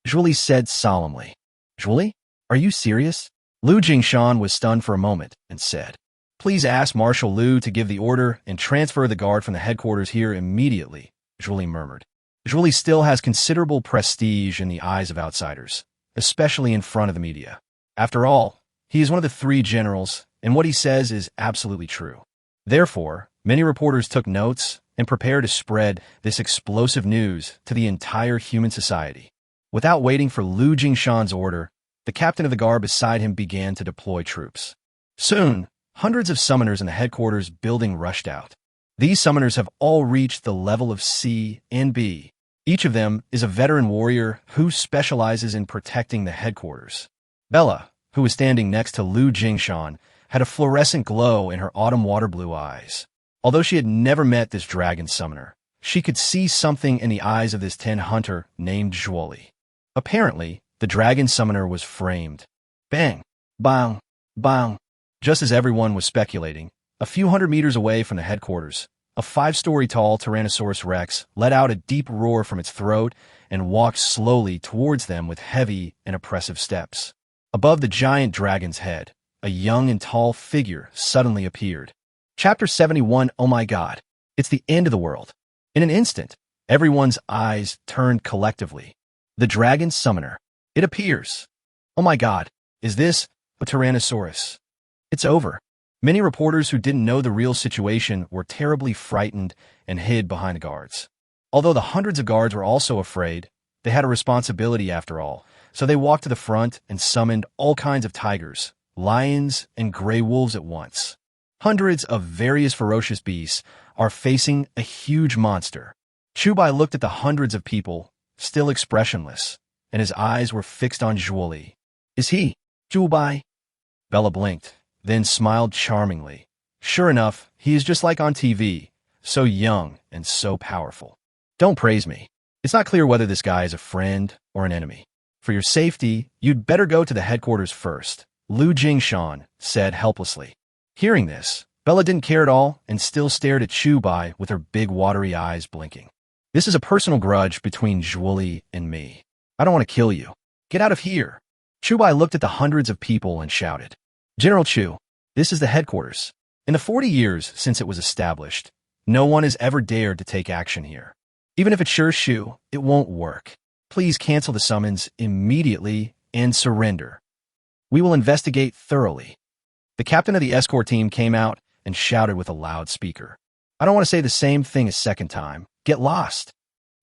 Zhuoli said solemnly. Zhuoli, are you serious? Lu Jingshan was stunned for a moment and said, Please ask Marshal Liu to give the order and transfer the guard from the headquarters here immediately, Zhuoli murmured. Zhuoli still has considerable prestige in the eyes of outsiders, especially in front of the media. After all, he is one of the 3 generals, and what he says is absolutely true. Therefore, many reporters took notes and prepared to spread this explosive news to the entire human society. Without waiting for Lu Jingshan's order, the captain of the guard beside him began to deploy troops. Soon, hundreds of summoners in the headquarters building rushed out. These summoners have all reached the level of C and B. Each of them is a veteran warrior who specializes in protecting the headquarters. Bella, who was standing next to Lu Jingshan, had a fluorescent glow in her autumn water blue eyes. Although she had never met this dragon summoner, she could see something in the eyes of this 10 hunter named Zhuoli. Apparently, the dragon summoner was framed. Bang! Bang! Bang! Just as everyone was speculating, a few hundred meters away from the headquarters, a 5-story tall Tyrannosaurus Rex let out a deep roar from its throat and walked slowly towards them with heavy and oppressive steps. Above the giant dragon's head, a young and tall figure suddenly appeared. Chapter 71. Oh my God. It's the end of the world. In an instant, everyone's eyes turned collectively. The dragon summoner. It appears. Oh my God. Is this a Tyrannosaurus? It's over. Many reporters who didn't know the real situation were terribly frightened and hid behind the guards. Although the hundreds of guards were also afraid, they had a responsibility after all, so they walked to the front and summoned all kinds of tigers, lions, and gray wolves at once. Hundreds of various ferocious beasts are facing a huge monster. Chu Bai looked at the hundreds of people, still expressionless, and his eyes were fixed on Zhuoli. Is he, Chu Bai? Bella blinked, then smiled charmingly. Sure enough, he is just like on TV, so young and so powerful. Don't praise me. It's not clear whether this guy is a friend or an enemy. For your safety, you'd better go to the headquarters first, Lu Jingshan said helplessly. Hearing this, Bella didn't care at all and still stared at Chubai with her big watery eyes blinking. This is a personal grudge between Zhuoli and me. I don't want to kill you. Get out of here. Chubai looked at the hundreds of people and shouted. General Chu, this is the headquarters. In the 40 years since it was established, no one has ever dared to take action here. Even if it's sure Shu, it won't work. Please cancel the summons immediately and surrender. We will investigate thoroughly. The captain of the escort team came out and shouted with a loud speaker. I don't want to say the same thing a second time. Get lost.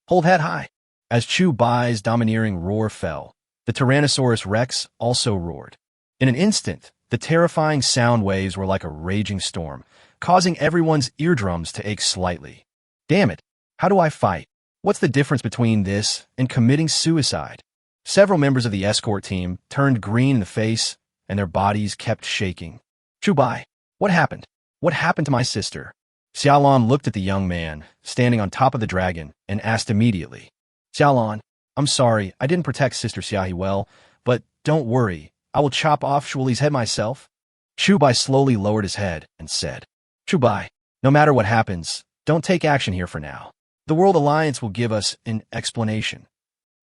Hold head high. As Chu Bai's domineering roar fell, the Tyrannosaurus Rex also roared. In an instant, the terrifying sound waves were like a raging storm, causing everyone's eardrums to ache slightly. Damn it, how do I fight? What's the difference between this and committing suicide? Several members of the escort team turned green in the face, and their bodies kept shaking. Chu Bai, what happened? What happened to my sister? Xiaolon looked at the young man, standing on top of the dragon, and asked immediately. Xiaolon, I'm sorry, I didn't protect Sister Xiaohi well, but don't worry, I will chop off Shuoli's head myself. Chu Bai slowly lowered his head and said, Chu Bai, no matter what happens, don't take action here for now. The World Alliance will give us an explanation.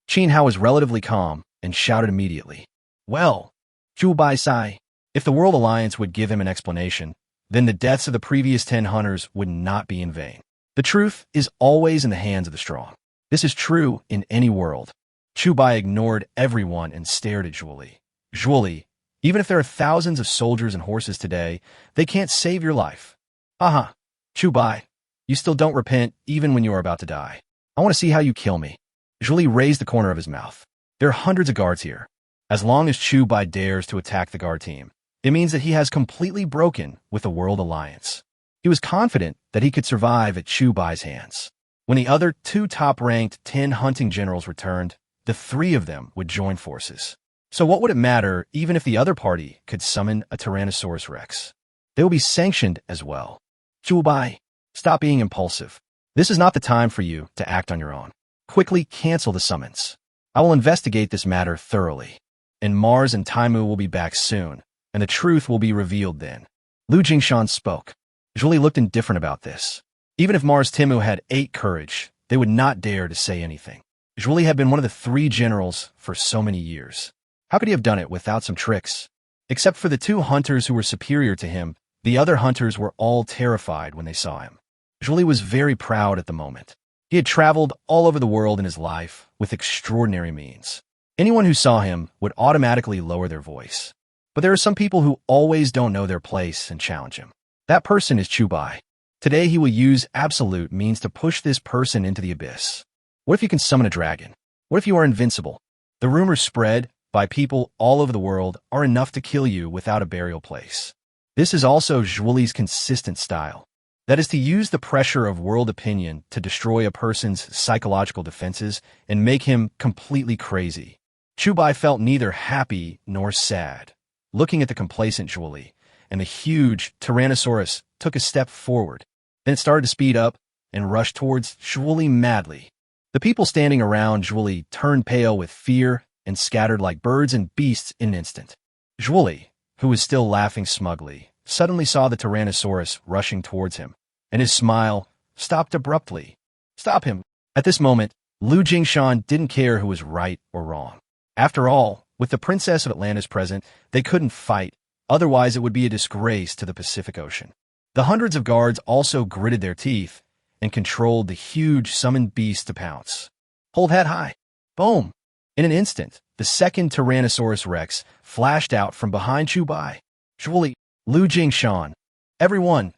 Qin Hao was relatively calm and shouted immediately. Well, Chu Bai Sai, if the World Alliance would give him an explanation, then the deaths of the previous 10 hunters would not be in vain. The truth is always in the hands of the strong. This is true in any world. Chu Bai ignored everyone and stared at Zhuoli. Zhuoli, even if there are thousands of soldiers and horses today, they can't save your life. Aha, Chu Bai, you still don't repent even when you are about to die. I want to see how you kill me. Zhuoli raised the corner of his mouth. There are hundreds of guards here. As long as Chu Bai dares to attack the guard team, it means that he has completely broken with the World Alliance. He was confident that he could survive at Chu Bai's hands. When the other 2 top-ranked 10 hunting generals returned, the 3 of them would join forces. So what would it matter even if the other party could summon a Tyrannosaurus Rex? They will be sanctioned as well. Chu Bai, stop being impulsive. This is not the time for you to act on your own. Quickly cancel the summons. I will investigate this matter thoroughly. And Mars and Taimu will be back soon, and the truth will be revealed then. Lu Jingshan spoke. Zhuoli looked indifferent about this. Even if Mars Timu had 8 courage, they would not dare to say anything. Zhuoli had been one of the 3 generals for so many years. How could he have done it without some tricks? Except for the 2 hunters who were superior to him, the other hunters were all terrified when they saw him. Zhuoli was very proud at the moment. He had traveled all over the world in his life with extraordinary means. Anyone who saw him would automatically lower their voice. But there are some people who always don't know their place and challenge him. That person is Chu Bai. Today he will use absolute means to push this person into the abyss. What if you can summon a dragon? What if you are invincible? The rumors spread by people all over the world are enough to kill you without a burial place. This is also Zhuoli's consistent style. That is to use the pressure of world opinion to destroy a person's psychological defenses and make him completely crazy. Chu Bai felt neither happy nor sad. Looking at the complacent Zhuoli, and the huge Tyrannosaurus took a step forward. Then it started to speed up and rush towards Zhuoli madly. The people standing around Zhuoli turned pale with fear and scattered like birds and beasts in an instant. Zhuoli, who was still laughing smugly, suddenly saw the Tyrannosaurus rushing towards him, and his smile stopped abruptly. Stop him! At this moment, Lu Jingshan didn't care who was right or wrong. After all, with the Princess of Atlantis present, they couldn't fight, otherwise it would be a disgrace to the Pacific Ocean. The hundreds of guards also gritted their teeth and controlled the huge summoned beast to pounce. Hold head high. Boom! In an instant, the second Tyrannosaurus Rex flashed out from behind Chu Bai. Zhuoli, Lu Jingshan, everyone.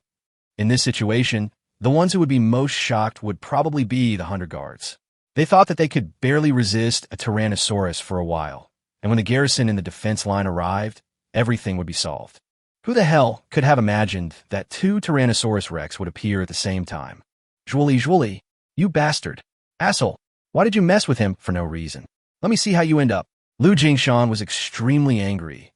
In this situation, the ones who would be most shocked would probably be the 100 guards. They thought that they could barely resist a Tyrannosaurus for a while, and when the garrison in the defense line arrived, everything would be solved. Who the hell could have imagined that 2 Tyrannosaurus Rex would appear at the same time? Zhuoli, you bastard. Asshole, why did you mess with him for no reason? Let me see how you end up. Lu Jingshan was extremely angry.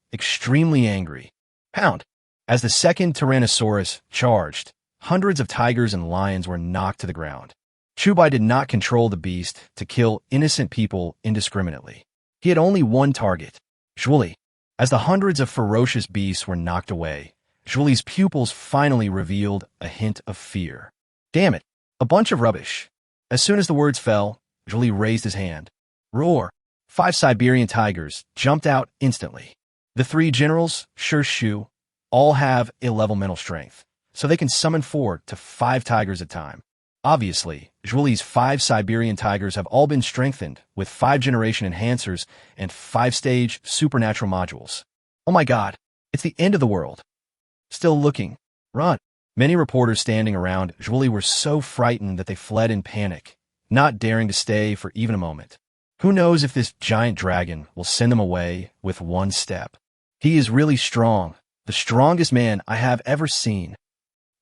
Pound. As the second Tyrannosaurus charged, hundreds of tigers and lions were knocked to the ground. Chu Bai did not control the beast to kill innocent people indiscriminately. He had only one target. Zhuoli, As the hundreds of ferocious beasts were knocked away, Julie's pupils finally revealed a hint of fear. Damn it, a bunch of rubbish. As soon as the words fell, Julie raised his hand. Roar! 5 Siberian tigers jumped out instantly. The 3 generals, Shu, all have A-level mental strength, so they can summon 4 to 5 tigers at a time. Obviously, Julie's 5 Siberian tigers have all been strengthened with 5th-generation enhancers and 5-stage supernatural modules. Oh my god, it's the end of the world. Still looking. Run. Many reporters standing around Julie were so frightened that they fled in panic, not daring to stay for even a moment. Who knows if this giant dragon will send them away with one step. He is really strong, the strongest man I have ever seen.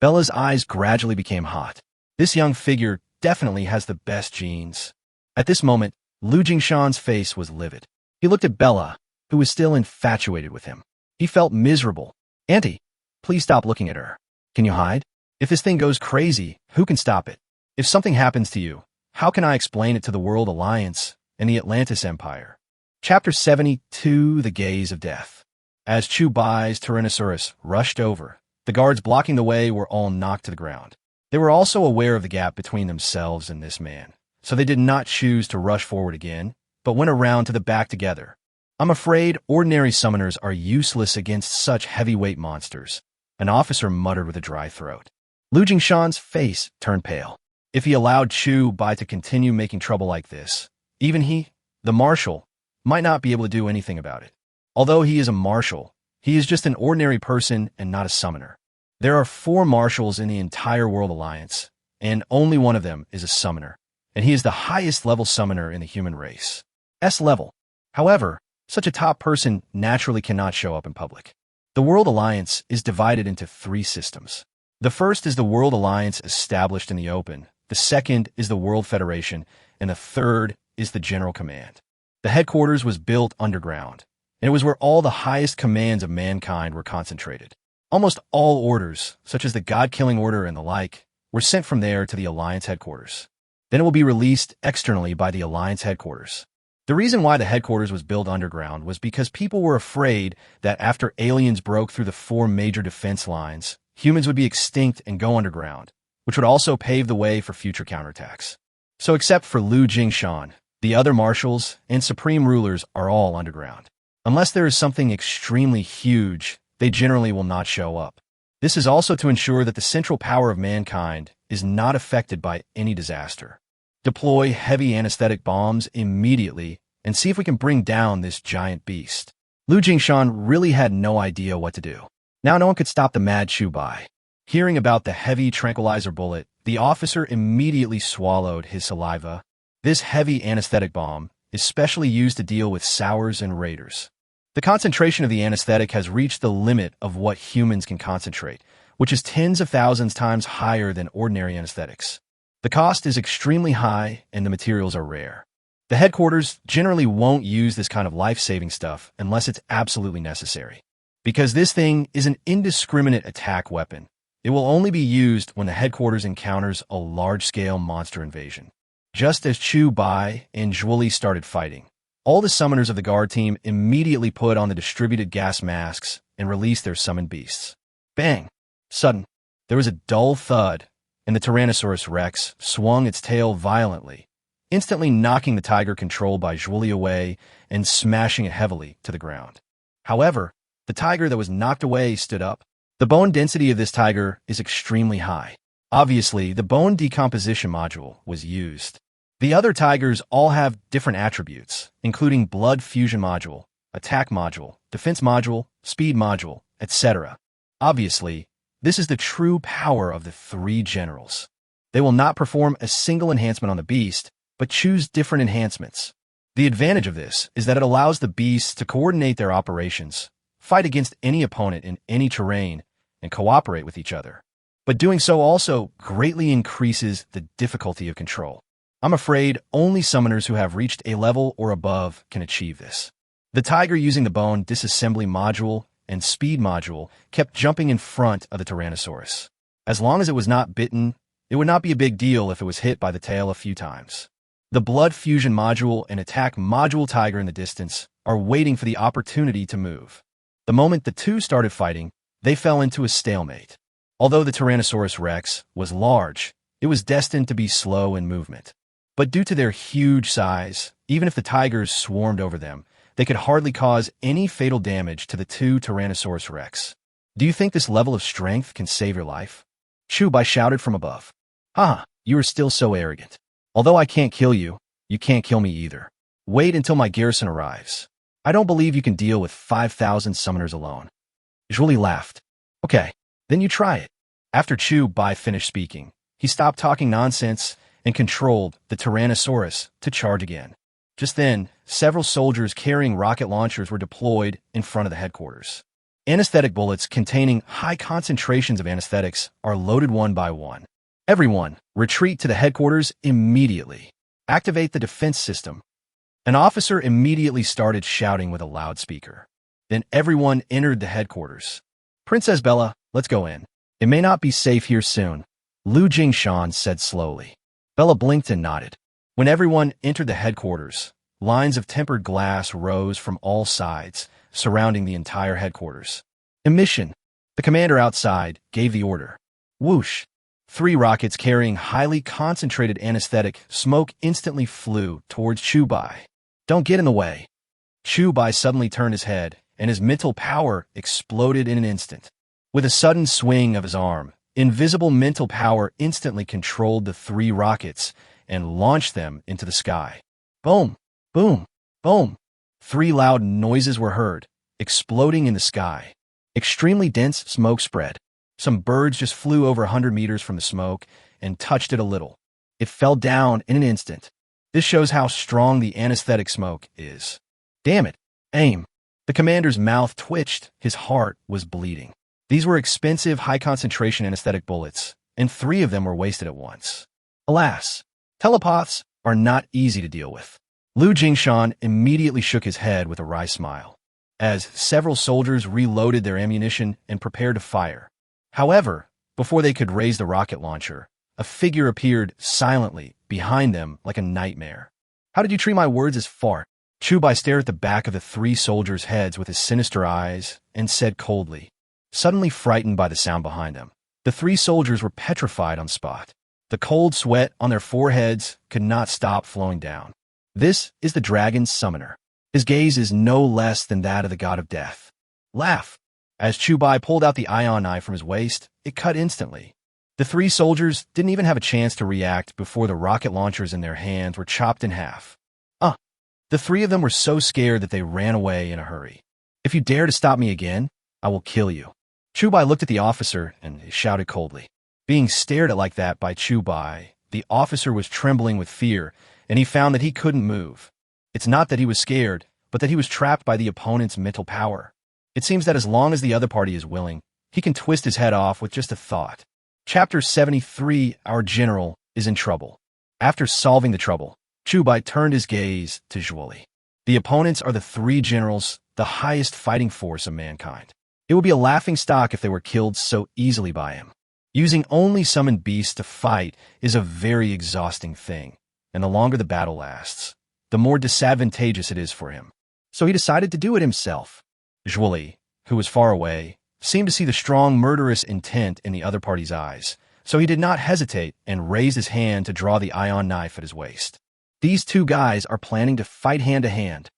Bella's eyes gradually became hot. This young figure definitely has the best genes. At this moment, Lu Jingshan's face was livid. He looked at Bella, who was still infatuated with him. He felt miserable. Auntie, please stop looking at her. Can you hide? If this thing goes crazy, who can stop it? If something happens to you, how can I explain it to the World Alliance and the Atlantis Empire? Chapter 72, The Gaze of Death. As Chu Bai's Tyrannosaurus rushed over, the guards blocking the way were all knocked to the ground. They were also aware of the gap between themselves and this man, so they did not choose to rush forward again, but went around to the back together. I'm afraid ordinary summoners are useless against such heavyweight monsters, an officer muttered with a dry throat. Lu Jingshan's face turned pale. If he allowed Chu Bai to continue making trouble like this, even he, the marshal, might not be able to do anything about it. Although he is a marshal, he is just an ordinary person and not a summoner. There are 4 marshals in the entire World Alliance, and only one of them is a summoner, and he is the highest level summoner in the human race. S level. However, such a top person naturally cannot show up in public. The World Alliance is divided into 3 systems. The first is the World Alliance established in the open, the second is the World Federation, and the third is the General Command. The headquarters was built underground, and it was where all the highest commands of mankind were concentrated. Almost all orders, such as the God-killing order and the like, were sent from there to the Alliance headquarters. Then it will be released externally by the Alliance headquarters. The reason why the headquarters was built underground was because people were afraid that after aliens broke through the 4 major defense lines, humans would be extinct and go underground, which would also pave the way for future counterattacks. So except for Lu Jingshan, the other marshals and supreme rulers are all underground. Unless there is something extremely huge, they generally will not show up. This is also to ensure that the central power of mankind is not affected by any disaster. Deploy heavy anesthetic bombs immediately and see if we can bring down this giant beast. Lu Jingshan really had no idea what to do. Now no one could stop the mad Chu Bai. Hearing about the heavy tranquilizer bullet, the officer immediately swallowed his saliva. This heavy anesthetic bomb is specially used to deal with sours and raiders. The concentration of the anesthetic has reached the limit of what humans can concentrate, which is tens of thousands times higher than ordinary anesthetics. The cost is extremely high and the materials are rare. The headquarters generally won't use this kind of life-saving stuff unless it's absolutely necessary. Because this thing is an indiscriminate attack weapon, it will only be used when the headquarters encounters a large-scale monster invasion. Just as Chu Bai and Zhuoli started fighting, all the summoners of the guard team immediately put on the distributed gas masks and released their summoned beasts. Bang! Sudden, there was a dull thud, and the Tyrannosaurus Rex swung its tail violently, instantly knocking the tiger controlled by Zhuoli away and smashing it heavily to the ground. However, the tiger that was knocked away stood up. The bone density of this tiger is extremely high. Obviously, the bone decomposition module was used. The other tigers all have different attributes, including blood fusion module, attack module, defense module, speed module, etc. Obviously, this is the true power of the 3 generals. They will not perform a single enhancement on the beast, but choose different enhancements. The advantage of this is that it allows the beasts to coordinate their operations, fight against any opponent in any terrain, and cooperate with each other. But doing so also greatly increases the difficulty of control. I'm afraid only summoners who have reached a level or above can achieve this. The tiger using the bone disassembly module and speed module kept jumping in front of the Tyrannosaurus. As long as it was not bitten, it would not be a big deal if it was hit by the tail a few times. The blood fusion module and attack module tiger in the distance are waiting for the opportunity to move. The moment the two started fighting, they fell into a stalemate. Although the Tyrannosaurus rex was large, it was destined to be slow in movement. But due to their huge size, even if the tigers swarmed over them, they could hardly cause any fatal damage to the two Tyrannosaurus rex. Do you think this level of strength can save your life? Chubai shouted from above. Haha, you are still so arrogant. Although I can't kill you, you can't kill me either. Wait until my garrison arrives. I don't believe you can deal with 5,000 summoners alone. Julie laughed. Okay, then you try it. After Chubai finished speaking, he stopped talking nonsense and controlled the Tyrannosaurus to charge again. Just then, several soldiers carrying rocket launchers were deployed in front of the headquarters. Anesthetic bullets containing high concentrations of anesthetics are loaded one by one. Everyone, retreat to the headquarters immediately. Activate the defense system. An officer immediately started shouting with a loudspeaker. Then everyone entered the headquarters. Princess Bella, let's go in. It may not be safe here soon, Lu Jingshan said slowly. Bella blinked and nodded. When everyone entered the headquarters, lines of tempered glass rose from all sides, surrounding the entire headquarters. Emission. The commander outside gave the order. Whoosh. 3 rockets carrying highly concentrated anesthetic smoke instantly flew towards Chubai. Don't get in the way. Chubai suddenly turned his head, and his mental power exploded in an instant. With a sudden swing of his arm, invisible mental power instantly controlled the 3 rockets and launched them into the sky. Boom, boom, boom. 3 loud noises were heard, exploding in the sky. Extremely dense smoke spread. Some birds just flew over 100 meters from the smoke and touched it a little. It fell down in an instant. This shows how strong the anesthetic smoke is. Damn it, aim. The commander's mouth twitched, his heart was bleeding. These were expensive, high-concentration anesthetic bullets, and 3 of them were wasted at once. Alas, telepaths are not easy to deal with. Lu Jingshan immediately shook his head with a wry smile, as several soldiers reloaded their ammunition and prepared to fire. However, before they could raise the rocket launcher, a figure appeared silently behind them like a nightmare. How did you treat my words as fart? Chubai stared at the back of the 3 soldiers' heads with his sinister eyes and said coldly, suddenly frightened by the sound behind them. The 3 soldiers were petrified on spot. The cold sweat on their foreheads could not stop flowing down. This is the dragon's summoner. His gaze is no less than that of the god of death. Laugh. As Chubai pulled out the ion knife from his waist, it cut instantly. The 3 soldiers didn't even have a chance to react before the rocket launchers in their hands were chopped in half. The 3 of them were so scared that they ran away in a hurry. If you dare to stop me again, I will kill you. Chubai looked at the officer and shouted coldly. Being stared at like that by Chubai, the officer was trembling with fear, and he found that he couldn't move. It's not that he was scared, but that he was trapped by the opponent's mental power. It seems that as long as the other party is willing, he can twist his head off with just a thought. Chapter 73, Our General is in Trouble. After solving the trouble, Chubai turned his gaze to Zhuoli. The opponents are the 3 generals, the highest fighting force of mankind. It would be a laughingstock if they were killed so easily by him. Using only summoned beasts to fight is a very exhausting thing, and the longer the battle lasts, the more disadvantageous it is for him. So he decided to do it himself. Zhuoli, who was far away, seemed to see the strong murderous intent in the other party's eyes, so he did not hesitate and raised his hand to draw the ion knife at his waist. These 2 guys are planning to fight hand-to-hand.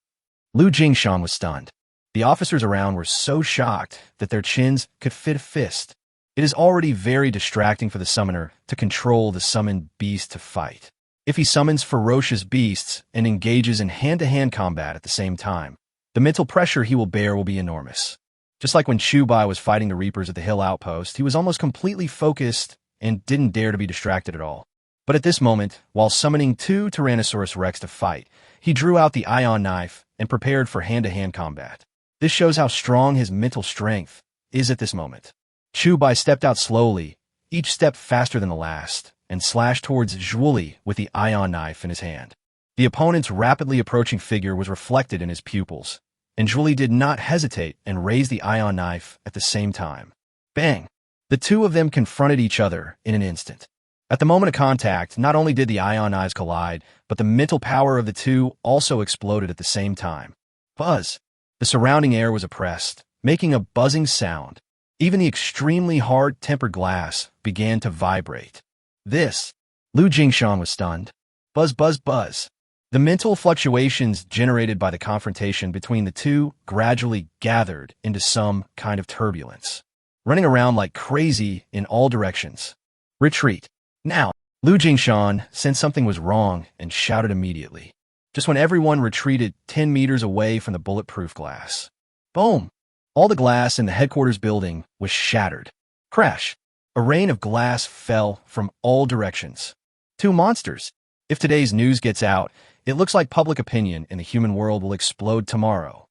Lu Jingshan was stunned. The officers around were so shocked that their chins could fit a fist. It is already very distracting for the summoner to control the summoned beast to fight. If he summons ferocious beasts and engages in hand-to-hand combat at the same time, the mental pressure he will bear will be enormous. Just like when Chubai was fighting the Reapers at the hill outpost, he was almost completely focused and didn't dare to be distracted at all. But at this moment, while summoning 2 Tyrannosaurus rex to fight, he drew out the ion knife and prepared for hand-to-hand combat. This shows how strong his mental strength is at this moment. Chubai stepped out slowly, each step faster than the last, and slashed towards Zhuoli with the ion knife in his hand. The opponent's rapidly approaching figure was reflected in his pupils, and Zhuoli did not hesitate and raised the ion knife at the same time. Bang! The 2 of them confronted each other in an instant. At the moment of contact, not only did the ion knives collide, but the mental power of the 2 also exploded at the same time. Buzz. The surrounding air was oppressed, making a buzzing sound. Even the extremely hard-tempered glass began to vibrate. This. Lu Jingshan was stunned. Buzz, buzz, buzz. The mental fluctuations generated by the confrontation between the two gradually gathered into some kind of turbulence, running around like crazy in all directions. Retreat. Now, Lu Jingshan sensed something was wrong and shouted immediately, just when everyone retreated 10 meters away from the bulletproof glass. Boom! All the glass in the headquarters building was shattered. Crash! A rain of glass fell from all directions. Two monsters. If today's news gets out, it looks like public opinion in the human world will explode tomorrow.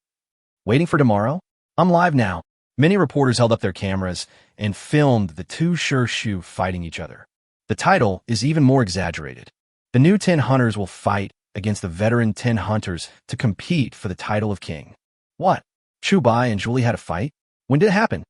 Waiting for tomorrow? I'm live now. Many reporters held up their cameras and filmed the two Shu fighting each other. The title is even more exaggerated. The new 10 hunters will fight against the veteran 10 hunters to compete for the title of king. What? Chu Bai and Julie had a fight? When did it happen?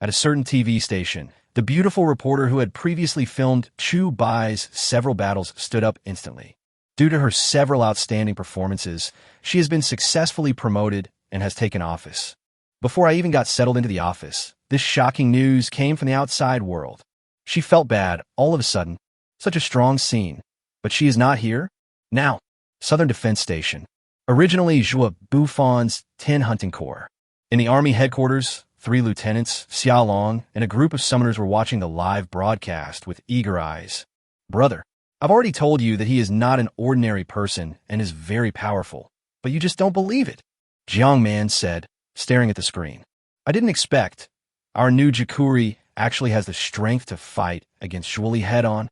At a certain TV station, the beautiful reporter who had previously filmed Chu Bai's several battles stood up instantly. Due to her several outstanding performances, she has been successfully promoted and has taken office. Before I even got settled into the office, this shocking news came from the outside world. She felt bad all of a sudden. Such a strong scene. But she is not here? Now, Southern Defense Station. Originally Zhua Bufon's 10 Hunting Corps. In the Army headquarters, 3 lieutenants, Xiao Long, and a group of summoners were watching the live broadcast with eager eyes. Brother, I've already told you that he is not an ordinary person and is very powerful, but you just don't believe it, Jiang Man said, staring at the screen. I didn't expect. Our new Jikuri actually has the strength to fight against Julie head-on.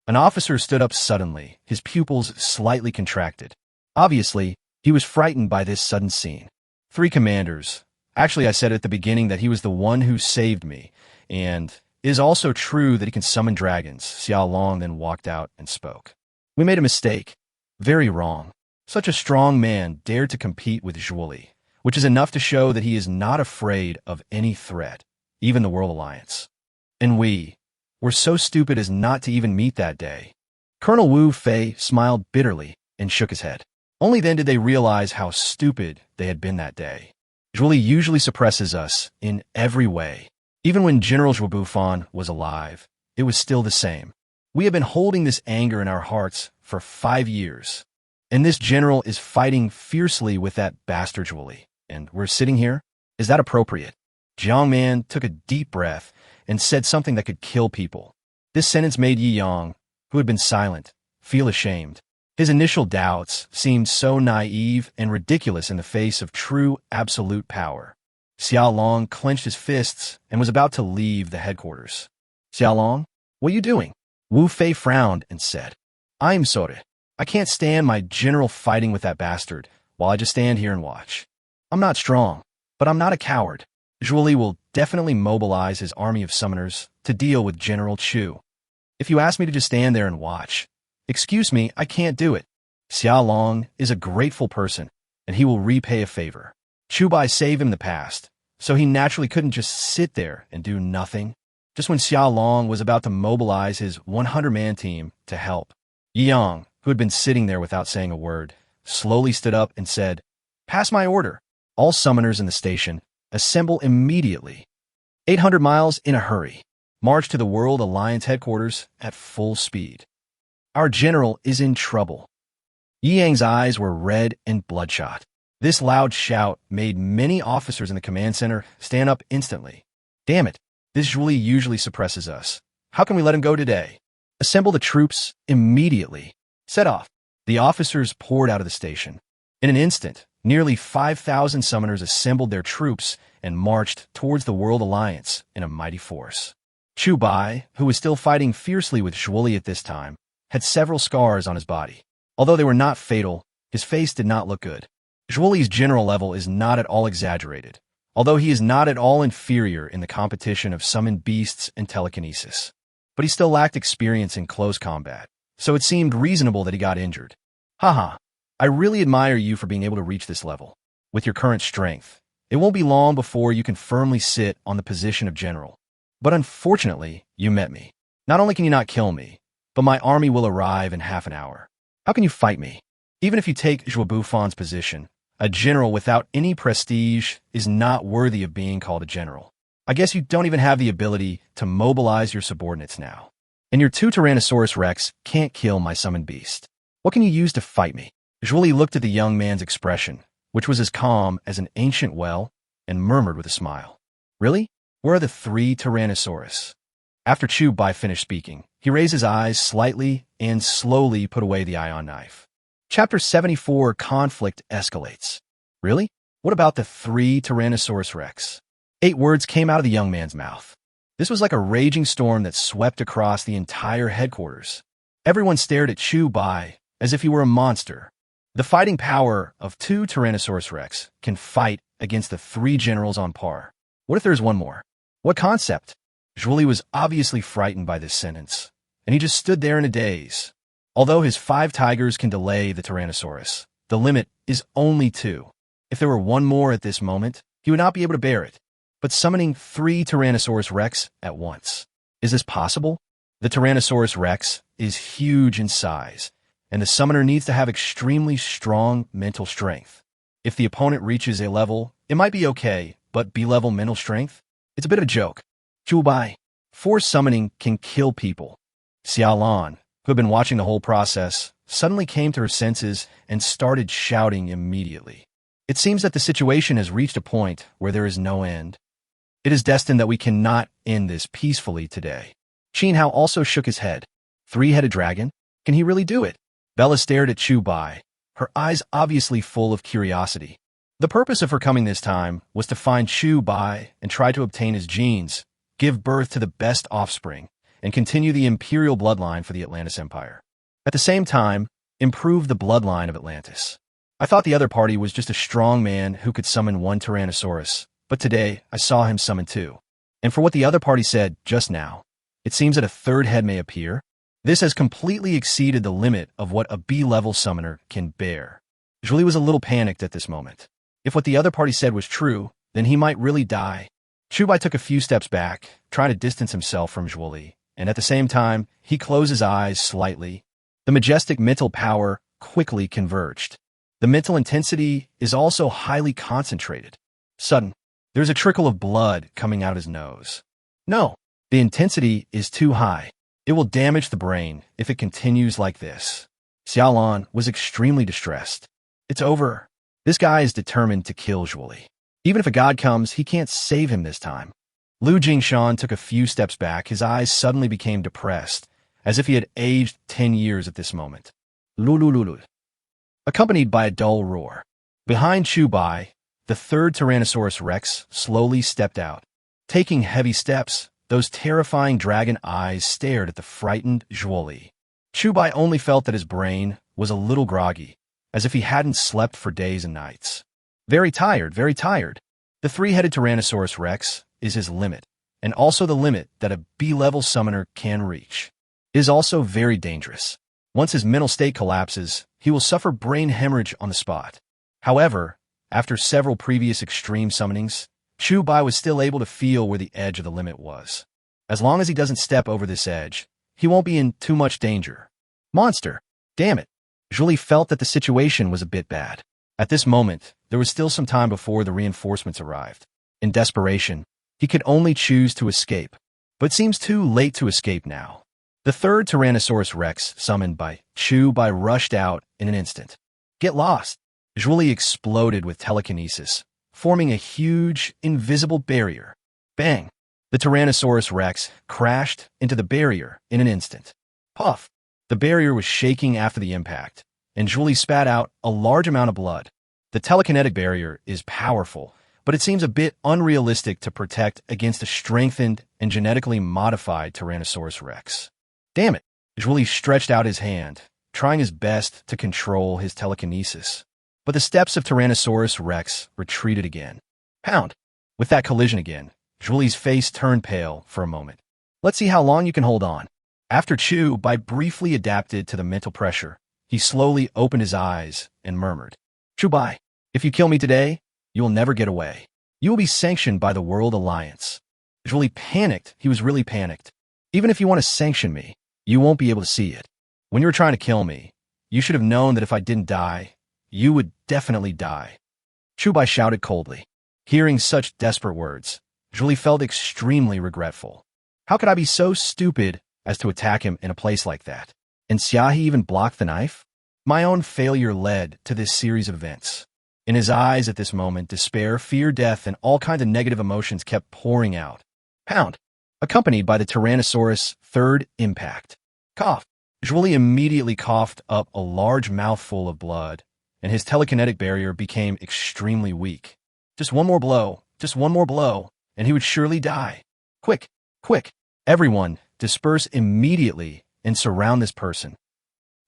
An officer stood up suddenly, his pupils slightly contracted. Obviously, he was frightened by this sudden scene. 3 commanders. Actually, I said at the beginning that he was the one who saved me, and it is also true that he can summon dragons. Xiao Long then walked out and spoke. We made a mistake. Very wrong. Such a strong man dared to compete with Julie, which is enough to show that he is not afraid of any threat, even the World Alliance. And we were so stupid as not to even meet that day. Colonel Wu Fei smiled bitterly and shook his head. Only then did they realize how stupid they had been that day. Julie usually suppresses us in every way. Even when General Zhou Bufon was alive, it was still the same. We have been holding this anger in our hearts for 5 years. And this general is fighting fiercely with that bastard Julie. And we're sitting here? Is that appropriate? Jiang Man took a deep breath and said something that could kill people. This sentence made Yi Yang, who had been silent, feel ashamed. His initial doubts seemed so naive and ridiculous in the face of true absolute power. Xiao Long clenched his fists and was about to leave the headquarters. Xiao Long, what are you doing? Wu Fei frowned and said, I'm sorry. I can't stand my general fighting with that bastard while I just stand here and watch. I'm not strong, but I'm not a coward. Julie will definitely mobilize his army of summoners to deal with General Chu. If you ask me to just stand there and watch, excuse me, I can't do it. Xiao Long is a grateful person, and he will repay a favor. Chu Bai saved him in the past, so he naturally couldn't just sit there and do nothing. Just when Xiao Long was about to mobilize his 100-man team to help, Yi Yang, who had been sitting there without saying a word, slowly stood up and said, Pass my order. All summoners in the station, assemble immediately. 800 miles in a hurry. March to the World Alliance headquarters at full speed. Our general is in trouble. Yi Yang's eyes were red and bloodshot. This loud shout made many officers in the command center stand up instantly. Damn it, this Julie usually suppresses us. How can we let him go today? Assemble the troops immediately. Set off. The officers poured out of the station. In an instant, nearly 5,000 summoners assembled their troops and marched towards the World Alliance in a mighty force. Chu Bai, who was still fighting fiercely with Julie at this time, had several scars on his body. Although they were not fatal, his face did not look good. Julie's general level is not at all exaggerated, although he is not at all inferior in the competition of summoned beasts and telekinesis. But he still lacked experience in close combat, so it seemed reasonable that he got injured. Haha, I really admire you for being able to reach this level. With your current strength, it won't be long before you can firmly sit on the position of general. But unfortunately, you met me. Not only can you not kill me, but my army will arrive in half an hour. How can you fight me? Even if you take Zhou Bufon's position, A general without any prestige is not worthy of being called a general. I guess you don't even have the ability to mobilize your subordinates now. And your 2 Tyrannosaurus Rex can't kill my summoned beast. What can you use to fight me? Julie looked at the young man's expression, which was as calm as an ancient well, and murmured with a smile. Really? Where are the 3 Tyrannosaurus? After Chu Bai finished speaking, he raised his eyes slightly and slowly put away the ion knife. Chapter 74, Conflict Escalates. Really? What about the 3 Tyrannosaurus Rex? 8 words came out of the young man's mouth. This was like a raging storm that swept across the entire headquarters. Everyone stared at Chu Bai as if he were a monster. The fighting power of 2 Tyrannosaurus Rex can fight against the 3 generals on par. What if there's one more? What concept? Julie was obviously frightened by this sentence, and he just stood there in a daze. Although his 5 tigers can delay the Tyrannosaurus, the limit is only 2. If there were one more at this moment, he would not be able to bear it. But summoning 3 Tyrannosaurus Rex at once. Is this possible? The Tyrannosaurus Rex is huge in size, and the summoner needs to have extremely strong mental strength. If the opponent reaches A level, it might be okay, but B level mental strength? It's a bit of a joke. Chu Bai, force summoning can kill people. Xiaolan, who had been watching the whole process, suddenly came to her senses and started shouting immediately. It seems that the situation has reached a point where there is no end. It is destined that we cannot end this peacefully today. Qin Hao also shook his head. 3-headed dragon? Can he really do it? Bella stared at Chu Bai, her eyes obviously full of curiosity. The purpose of her coming this time was to find Chu Bai and try to obtain his genes, give birth to the best offspring, and continue the imperial bloodline for the Atlantis Empire. At the same time, improve the bloodline of Atlantis. I thought the other party was just a strong man who could summon 1 Tyrannosaurus, but today I saw him summon 2. And for what the other party said just now, it seems that a 3rd head may appear. This has completely exceeded the limit of what a B-level summoner can bear. Julie was a little panicked at this moment. If what the other party said was true, then he might really die. Chu Bai took a few steps back, trying to distance himself from Julie, and at the same time, he closed his eyes slightly. The majestic mental power quickly converged. The mental intensity is also highly concentrated. Sudden, there's a trickle of blood coming out his nose. No, the intensity is too high. It will damage the brain if it continues like this. Xiaolan was extremely distressed. It's over. This guy is determined to kill Julie. Even if a god comes, he can't save him this time. Lu Jingshan took a few steps back. His eyes suddenly became depressed, as if he had aged 10 years at this moment. Lulululu. Accompanied by a dull roar. Behind Chu Bai, the 3rd Tyrannosaurus Rex slowly stepped out. Taking heavy steps, those terrifying dragon eyes stared at the frightened Julie. Chu Bai only felt that his brain was a little groggy, as if he hadn't slept for days and nights. Very tired, very tired. The 3-headed Tyrannosaurus Rex is his limit, and also the limit that a B-level summoner can reach. It is also very dangerous. Once his mental state collapses, he will suffer brain hemorrhage on the spot. However, after several previous extreme summonings, Chu Bai was still able to feel where the edge of the limit was. As long as he doesn't step over this edge, he won't be in too much danger. Monster! Damn it! Julie felt that the situation was a bit bad. At this moment, there was still some time before the reinforcements arrived. In desperation, he could only choose to escape. But it seems too late to escape now. The 3rd Tyrannosaurus Rex, summoned by Chu Bai, rushed out in an instant. Get lost! Julie exploded with telekinesis, forming a huge, invisible barrier. Bang! The Tyrannosaurus Rex crashed into the barrier in an instant. Puff! The barrier was shaking after the impact, and Julie spat out a large amount of blood. The telekinetic barrier is powerful, but it seems a bit unrealistic to protect against a strengthened and genetically modified Tyrannosaurus Rex. Damn it! Julie stretched out his hand, trying his best to control his telekinesis. But the steps of Tyrannosaurus Rex retreated again. Pound! With that collision again, Julie's face turned pale for a moment. Let's see how long you can hold on. After Chu Bai briefly adapted to the mental pressure, he slowly opened his eyes and murmured, Chu Bai, if you kill me today, you will never get away. You will be sanctioned by the World Alliance. Julie panicked. He was really panicked. Even if you want to sanction me, you won't be able to see it. When you were trying to kill me, you should have known that if I didn't die, you would definitely die. Chubai shouted coldly. Hearing such desperate words, Julie felt extremely regretful. How could I be so stupid as to attack him in a place like that? And Xiaohe even blocked the knife? My own failure led to this series of events. In his eyes at this moment, despair, fear, death, and all kinds of negative emotions kept pouring out. Pound, accompanied by the Tyrannosaurus' third impact. Cough. Julie immediately coughed up a large mouthful of blood, and his telekinetic barrier became extremely weak. Just one more blow, and he would surely die. Quick, quick, everyone, disperse immediately and surround this person.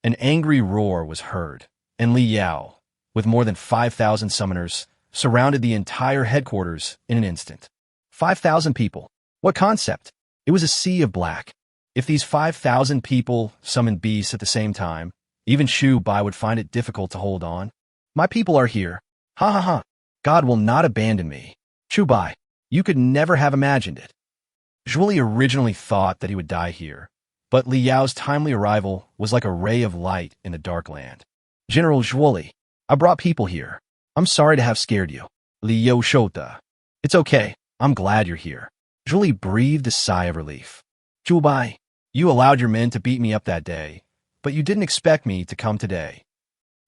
An angry roar was heard, and Li Yao, with more than 5,000 summoners, surrounded the entire headquarters in an instant. 5,000 people. What concept? It was a sea of black. If these 5,000 people summoned beasts at the same time, even Shu Bai would find it difficult to hold on. My people are here. Ha ha ha. God will not abandon me. Shu Bai, you could never have imagined it. Zhuoli originally thought that he would die here, but Li Yao's timely arrival was like a ray of light in the dark land. General Zhuoli, I brought people here. I'm sorry to have scared you. Li Yao Shota. It's okay. I'm glad you're here. Zhuoli breathed a sigh of relief. Zhu Bai, you allowed your men to beat me up that day, but you didn't expect me to come today.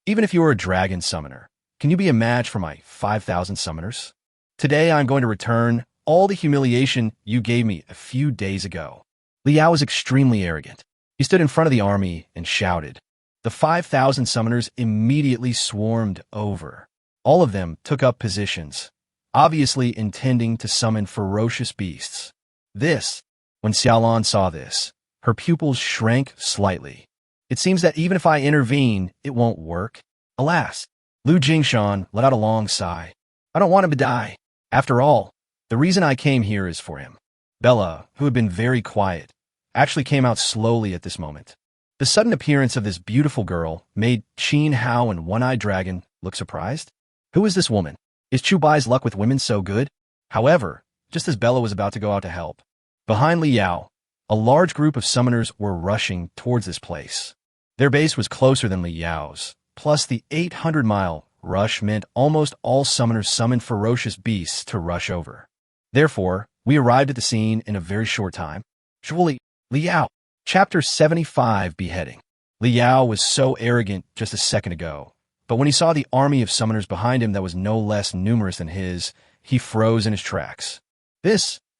Even if you were a dragon summoner, can you be a match for my 5,000 summoners? Today I'm going to return all the humiliation you gave me a few days ago. Li Yao was extremely arrogant. He stood in front of the army and shouted. The 5,000 summoners immediately swarmed over. All of them took up positions, obviously intending to summon ferocious beasts. When Xiaolan saw this, her pupils shrank slightly. It seems that even if I intervene, it won't work. Alas, Lu Jingshan let out a long sigh. I don't want him to die. After all, the reason I came here is for him. Bella, who had been very quiet, actually came out slowly at this moment. The sudden appearance of this beautiful girl made Qin Hao and One-Eyed Dragon look surprised. Who is this woman? Is Chu Bai's luck with women so good? However, just as Bella was about to go out to help, behind Li Yao, a large group of summoners were rushing towards this place. Their base was closer than Li Yao's, plus the 800-mile rush meant almost all summoners summoned ferocious beasts to rush over. Therefore, we arrived at the scene in a very short time. Zhuoli, Li Yao, Chapter 75, Beheading. Li Yao was so arrogant just a second ago, but when he saw the army of summoners behind him that was no less numerous than his, he froze in his tracks.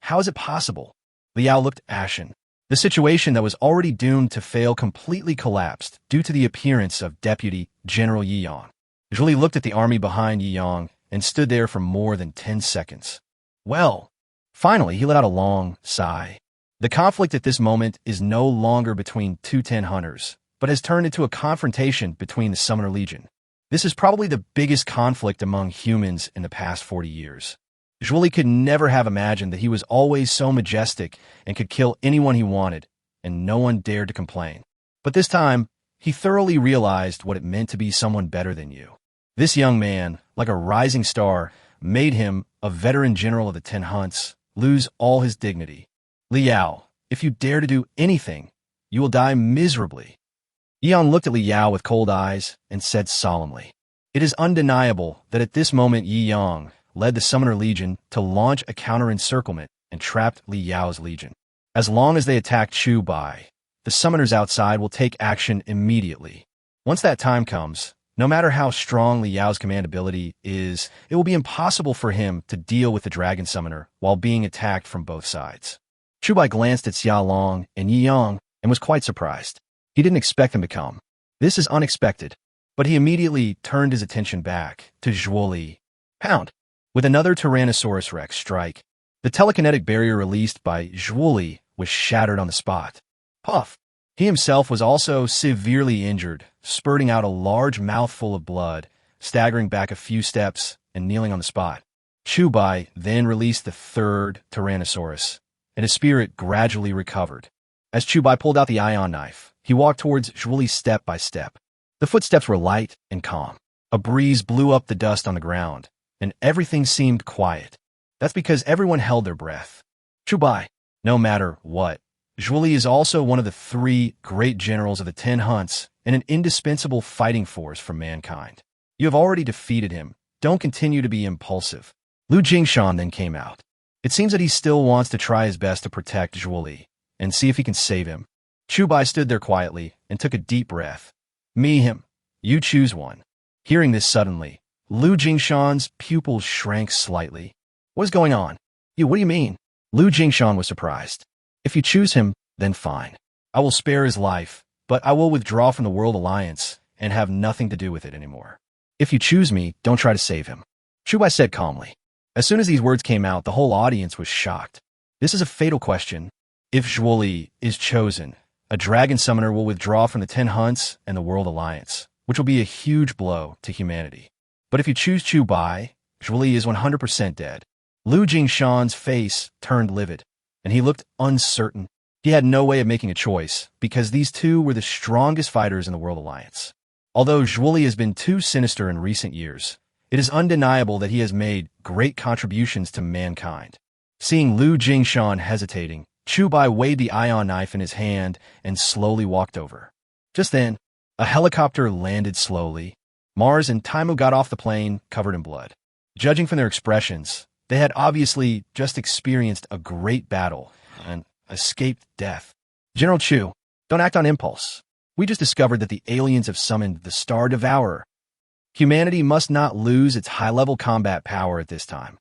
How is it possible? Li Yao looked ashen. The situation that was already doomed to fail completely collapsed due to the appearance of Deputy General Yi Yang. Zhuoli looked at the army behind Yi Yang and stood there for more than 10 seconds. Well, finally he let out a long sigh. The conflict at this moment is no longer between two 10 hunters, but has turned into a confrontation between the Summoner Legion. This is probably the biggest conflict among humans in the past 40 years. Zhuoli could never have imagined that he was always so majestic and could kill anyone he wanted, and no one dared to complain. But this time, he thoroughly realized what it meant to be someone better than you. This young man, like a rising star, made him, a veteran general of the 10 hunts, lose all his dignity. Li Yao, if you dare to do anything, you will die miserably. Yi Yang looked at Li Yao with cold eyes and said solemnly, it is undeniable that at this moment Yi Yang led the Summoner Legion to launch a counter-encirclement and trapped Li Yao's legion. As long as they attack Chu Bai, the summoners outside will take action immediately. Once that time comes, no matter how strong Li Yao's command ability is, it will be impossible for him to deal with the dragon summoner while being attacked from both sides. Chu Bai glanced at Xiaolong and Yi Yang and was quite surprised. He didn't expect them to come. This is unexpected. But he immediately turned his attention back to Zhuoli. Pound. With another Tyrannosaurus Rex strike, the telekinetic barrier released by Zhuoli was shattered on the spot. Puff. He himself was also severely injured, spurting out a large mouthful of blood, staggering back a few steps and kneeling on the spot. Chu Bai then released the third Tyrannosaurus, and his spirit gradually recovered. As Chu Bai pulled out the ion knife, he walked towards Zhuoli step by step. The footsteps were light and calm. A breeze blew up the dust on the ground, and everything seemed quiet. That's because everyone held their breath. Chu Bai, no matter what, Zhuoli is also one of the 3 great generals of the 10 hunts and an indispensable fighting force for mankind. You have already defeated him, don't continue to be impulsive. Lu Jingshan then came out. It seems that he still wants to try his best to protect Zhuoli and see if he can save him. Chu Bai stood there quietly and took a deep breath. Me, him. You choose one. Hearing this suddenly, Lu Jingshan's pupils shrank slightly. What is going on? What do you mean? Lu Jingshan was surprised. If you choose him, then fine. I will spare his life, but I will withdraw from the World Alliance and have nothing to do with it anymore. If you choose me, don't try to save him. Chu Bai said calmly. As soon as these words came out, the whole audience was shocked. This is a fatal question. If Zhuoli is chosen, a dragon summoner will withdraw from the 10 hunts and the World Alliance, which will be a huge blow to humanity. But if you choose Chu Bai, Zhuoli is 100% dead. Lu Jingshan's face turned livid, and he looked uncertain. He had no way of making a choice, because these two were the strongest fighters in the World Alliance. Although Zhuoli has been too sinister in recent years, it is undeniable that he has made great contributions to mankind. Seeing Lu Jingshan hesitating, Chu Bai weighed the ion knife in his hand and slowly walked over. Just then, a helicopter landed slowly. Mars and Taimu got off the plane, covered in blood. Judging from their expressions, they had obviously just experienced a great battle and escaped death. General Chu, don't act on impulse. We just discovered that the aliens have summoned the Star Devourer. Humanity must not lose its high-level combat power at this time.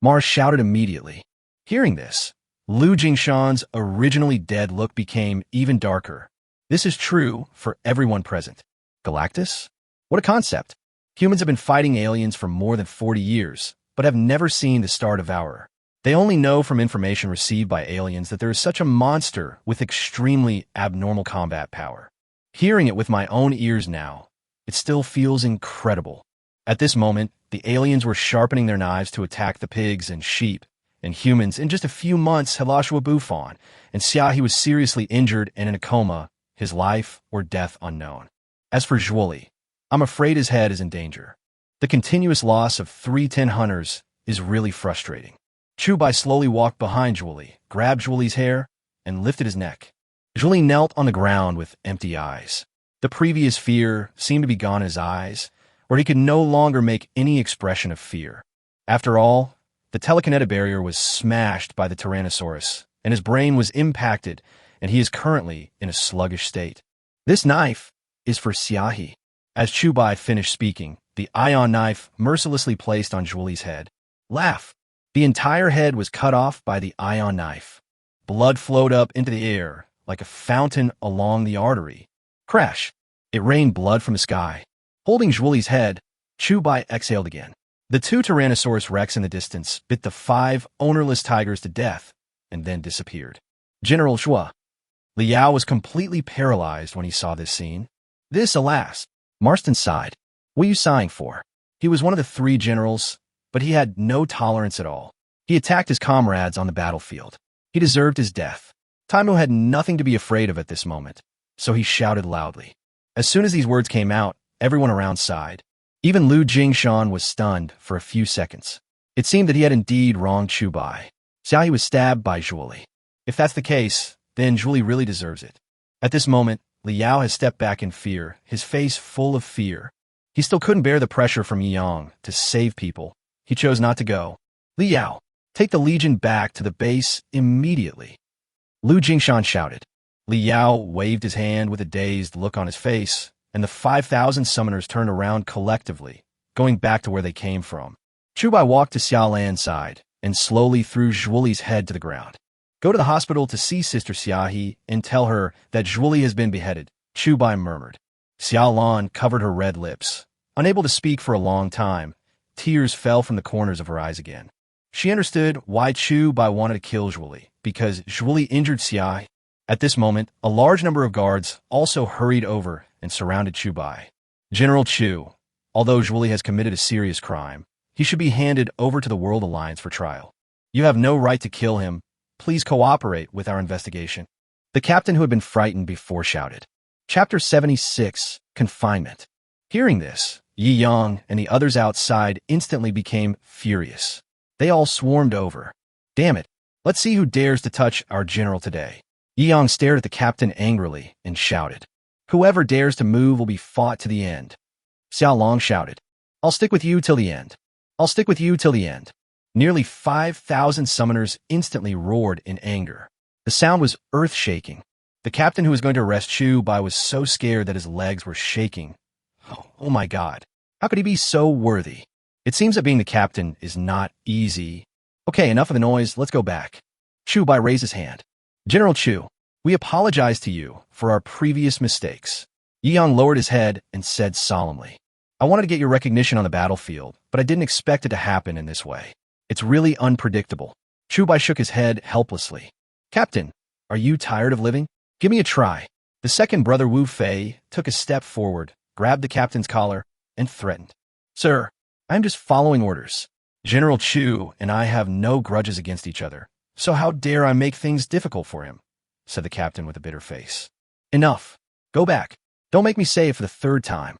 Mars shouted immediately. Hearing this, Lu Jingshan's originally dead look became even darker. This is true for everyone present. Galactus? What a concept. Humans have been fighting aliens for more than 40 years, but have never seen the Star Devourer. They only know from information received by aliens that there is such a monster with extremely abnormal combat power. Hearing it with my own ears now, it still feels incredible. At this moment, the aliens were sharpening their knives to attack the pigs and sheep, and humans in just a few months had lost Bufon, and Xiaohi was seriously injured and in a coma, his life or death unknown. As for Zhuoli, I'm afraid his head is in danger. The continuous loss of 310 hunters is really frustrating. Chu Bai slowly walked behind Zhuoli, grabbed Zhuoli's hair, and lifted his neck. Zhuoli knelt on the ground with empty eyes. The previous fear seemed to be gone in his eyes, where he could no longer make any expression of fear. After all, the telekinetic barrier was smashed by the Tyrannosaurus, and his brain was impacted, and he is currently in a sluggish state. This knife is for Xiaohi. As Chu Bai finished speaking, the ion knife mercilessly placed on Zhuoli's head. Laugh! The entire head was cut off by the ion knife. Blood flowed up into the air like a fountain along the artery. Crash! It rained blood from the sky. Holding Zhuoli's head, Chu Bai exhaled again. The 2 Tyrannosaurus Rex in the distance bit the 5 ownerless tigers to death and then disappeared. General Shua. Liao was completely paralyzed when he saw this scene. This, alas. Marston sighed. What are you sighing for? He was one of the 3 generals, but he had no tolerance at all. He attacked his comrades on the battlefield. He deserved his death. Taimu had nothing to be afraid of at this moment, so he shouted loudly. As soon as these words came out, everyone around sighed. Even Lu Jingshan was stunned for a few seconds. It seemed that he had indeed wronged Chu Bai. Xiaohi was stabbed by Zhuoli. If that's the case, then Zhuoli really deserves it. At this moment, Liao has stepped back in fear, his face full of fear. He still couldn't bear the pressure from Yang to save people. He chose not to go. Liao, take the Legion back to the base immediately. Lu Jingshan shouted. Liao waved his hand with a dazed look on his face, and the 5,000 summoners turned around collectively, going back to where they came from. Chu Bai walked to Xiaolan's side and slowly threw Zhuoli's head to the ground. Go to the hospital to see Sister Xiaohi and tell her that Zhuoli has been beheaded, Chu Bai murmured. Xiaolan covered her red lips. Unable to speak for a long time, tears fell from the corners of her eyes again. She understood why Chu Bai wanted to kill Zhuoli, because Zhuoli injured Xiaohi. At this moment, a large number of guards also hurried over and surrounded Chu Bai. General Chu, although Zhuoli has committed a serious crime, he should be handed over to the World Alliance for trial. You have no right to kill him. Please cooperate with our investigation. The captain who had been frightened before shouted. Chapter 76, Confinement. Hearing this, Yi Yang and the others outside instantly became furious. They all swarmed over. Damn it, let's see who dares to touch our general today. Yi Yang stared at the captain angrily and shouted. Whoever dares to move will be fought to the end. Xiao Long shouted. I'll stick with you till the end. I'll stick with you till the end. Nearly 5,000 summoners instantly roared in anger. The sound was earth-shaking. The captain who was going to arrest Chu Bai was so scared that his legs were shaking. Oh my God. How could he be so worthy? It seems that being the captain is not easy. Okay, enough of the noise, let's go back. Chu Bai raised his hand. General Chu, we apologize to you for our previous mistakes. Yi Yang lowered his head and said solemnly, I wanted to get your recognition on the battlefield, but I didn't expect it to happen in this way. It's really unpredictable. Chu Bai shook his head helplessly. Captain, are you tired of living? Give me a try. The second brother Wu Fei took a step forward, grabbed the captain's collar, and threatened. Sir, I'm just following orders. General Chu and I have no grudges against each other, so how dare I make things difficult for him? Said the captain with a bitter face. Enough. Go back. Don't make me say it for the third time.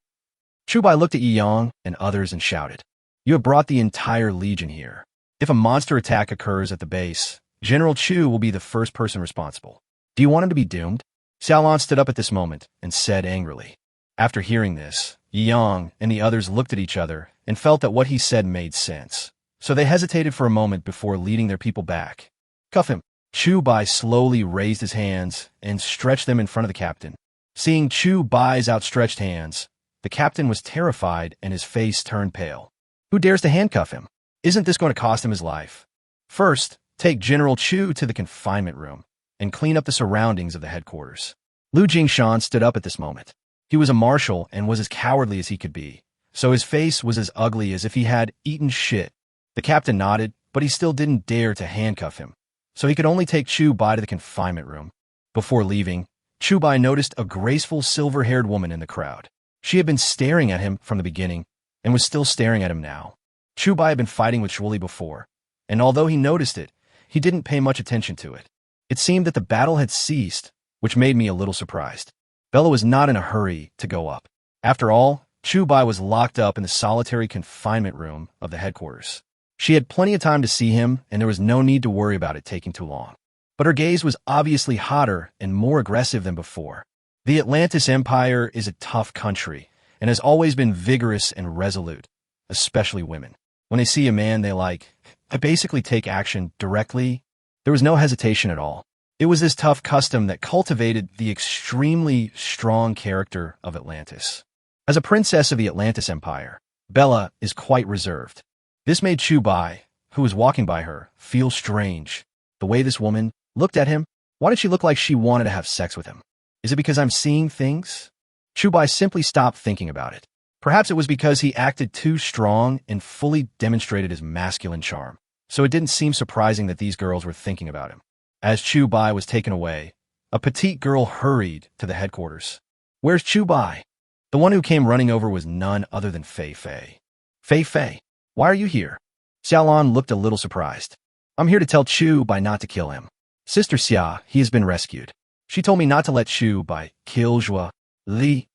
Chu Bai looked at Yi Yang and others and shouted, You have brought the entire legion here. If a monster attack occurs at the base, General Chu will be the first person responsible. Do you want him to be doomed? Xiaolon stood up at this moment and said angrily. After hearing this, Yi Yang and the others looked at each other and felt that what he said made sense. So they hesitated for a moment before leading their people back. Cuff him. Chu Bai slowly raised his hands and stretched them in front of the captain. Seeing Chu Bai's outstretched hands, the captain was terrified and his face turned pale. Who dares to handcuff him? Isn't this going to cost him his life? First, take General Chu to the confinement room and clean up the surroundings of the headquarters. Lu Jingshan stood up at this moment. He was a marshal and was as cowardly as he could be, so his face was as ugly as if he had eaten shit. The captain nodded, but he still didn't dare to handcuff him, so he could only take Chu Bai to the confinement room. Before leaving, Chu Bai noticed a graceful silver-haired woman in the crowd. She had been staring at him from the beginning and was still staring at him now. Chu Bai had been fighting with Zhuoli before, and although he noticed it, he didn't pay much attention to it. It seemed that the battle had ceased, which made me a little surprised. Bella was not in a hurry to go up. After all, Chu Bai was locked up in the solitary confinement room of the headquarters. She had plenty of time to see him, and there was no need to worry about it taking too long. But her gaze was obviously hotter and more aggressive than before. The Atlantis Empire is a tough country and has always been vigorous and resolute, especially women. When they see a man they like, they basically take action directly. There was no hesitation at all. It was this tough custom that cultivated the extremely strong character of Atlantis. As a princess of the Atlantis Empire, Bella is quite reserved. This made Chu Bai, who was walking by her, feel strange. The way this woman looked at him, why did she look like she wanted to have sex with him? Is it because I'm seeing things? Chu Bai simply stopped thinking about it. Perhaps it was because he acted too strong and fully demonstrated his masculine charm, so it didn't seem surprising that these girls were thinking about him. As Chu Bai was taken away, a petite girl hurried to the headquarters. Where's Chu Bai? The one who came running over was none other than Fei Fei. Fei Fei, why are you here? Xiaolon looked a little surprised. I'm here to tell Chu Bai not to kill him. Sister Xia, he has been rescued. She told me not to let Chu Bai kill Zhuoli.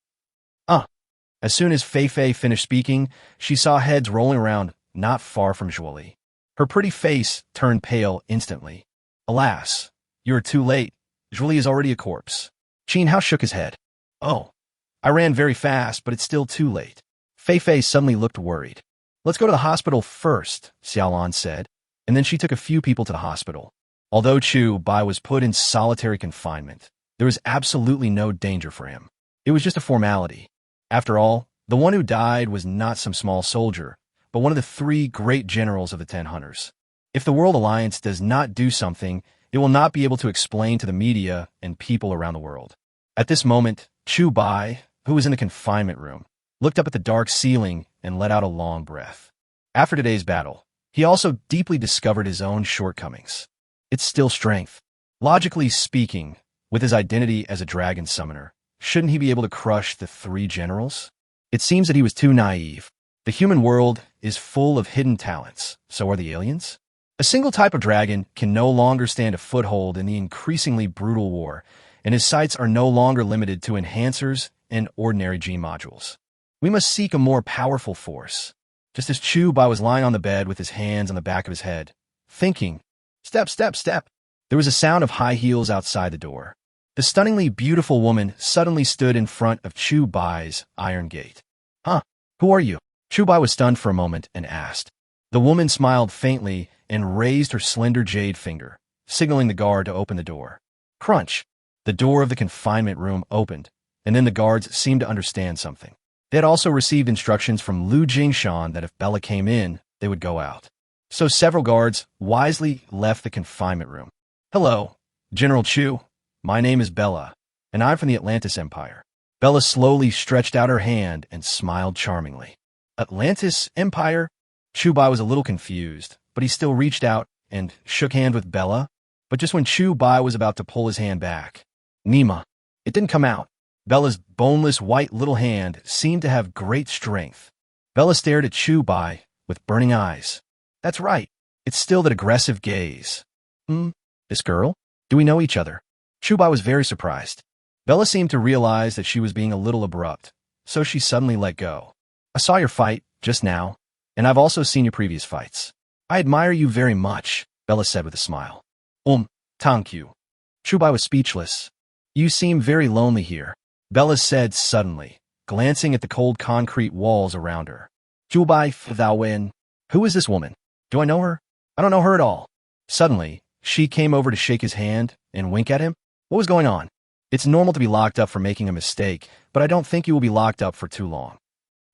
As soon as Fei Fei finished speaking, she saw heads rolling around not far from Zhuoli. Her pretty face turned pale instantly. Alas, you are too late. Zhuoli is already a corpse. Qin Hao shook his head. Oh, I ran very fast, but it's still too late. Fei Fei suddenly looked worried. Let's go to the hospital first, Xiaolon said, and then she took a few people to the hospital. Although Chu Bai was put in solitary confinement, there was absolutely no danger for him. It was just a formality. After all, the one who died was not some small soldier, but one of the 3 great generals of the 10 Hunters. If the World Alliance does not do something, it will not be able to explain to the media and people around the world. At this moment, Chu Bai, who was in the confinement room, looked up at the dark ceiling and let out a long breath. After today's battle, he also deeply discovered his own shortcomings. It's still strength. Logically speaking, with his identity as a dragon summoner, shouldn't he be able to crush the 3 generals? It seems that he was too naive. The human world is full of hidden talents, so are the aliens? A single type of dragon can no longer stand a foothold in the increasingly brutal war, and his sights are no longer limited to enhancers and ordinary G modules. We must seek a more powerful force. Just as Chu Bai was lying on the bed with his hands on the back of his head, thinking, step, step, step, there was a sound of high heels outside the door. The stunningly beautiful woman suddenly stood in front of Chu Bai's iron gate. Huh? Who are you? Chubai was stunned for a moment and asked. The woman smiled faintly and raised her slender jade finger, signaling the guard to open the door. Crunch! The door of the confinement room opened, and then the guards seemed to understand something. They had also received instructions from Lu Jingshan that if Bella came in, they would go out. So several guards wisely left the confinement room. Hello, General Chu. My name is Bella, and I'm from the Atlantis Empire. Bella slowly stretched out her hand and smiled charmingly. Atlantis Empire? Chubai was a little confused, but he still reached out and shook hands with Bella. But just when Chubai was about to pull his hand back, Nima, it didn't come out. Bella's boneless white little hand seemed to have great strength. Bella stared at Chubai with burning eyes. That's right. It's still that aggressive gaze. This girl? Do we know each other? Chubai was very surprised. Bella seemed to realize that she was being a little abrupt, so she suddenly let go. I saw your fight just now, and I've also seen your previous fights. I admire you very much, Bella said with a smile. Thank you. Chubai was speechless. You seem very lonely here, Bella said suddenly, glancing at the cold concrete walls around her. Chubai, thou win. Who is this woman? Do I know her? I don't know her at all. Suddenly, she came over to shake his hand and wink at him. What was going on? It's normal to be locked up for making a mistake, but I don't think you will be locked up for too long.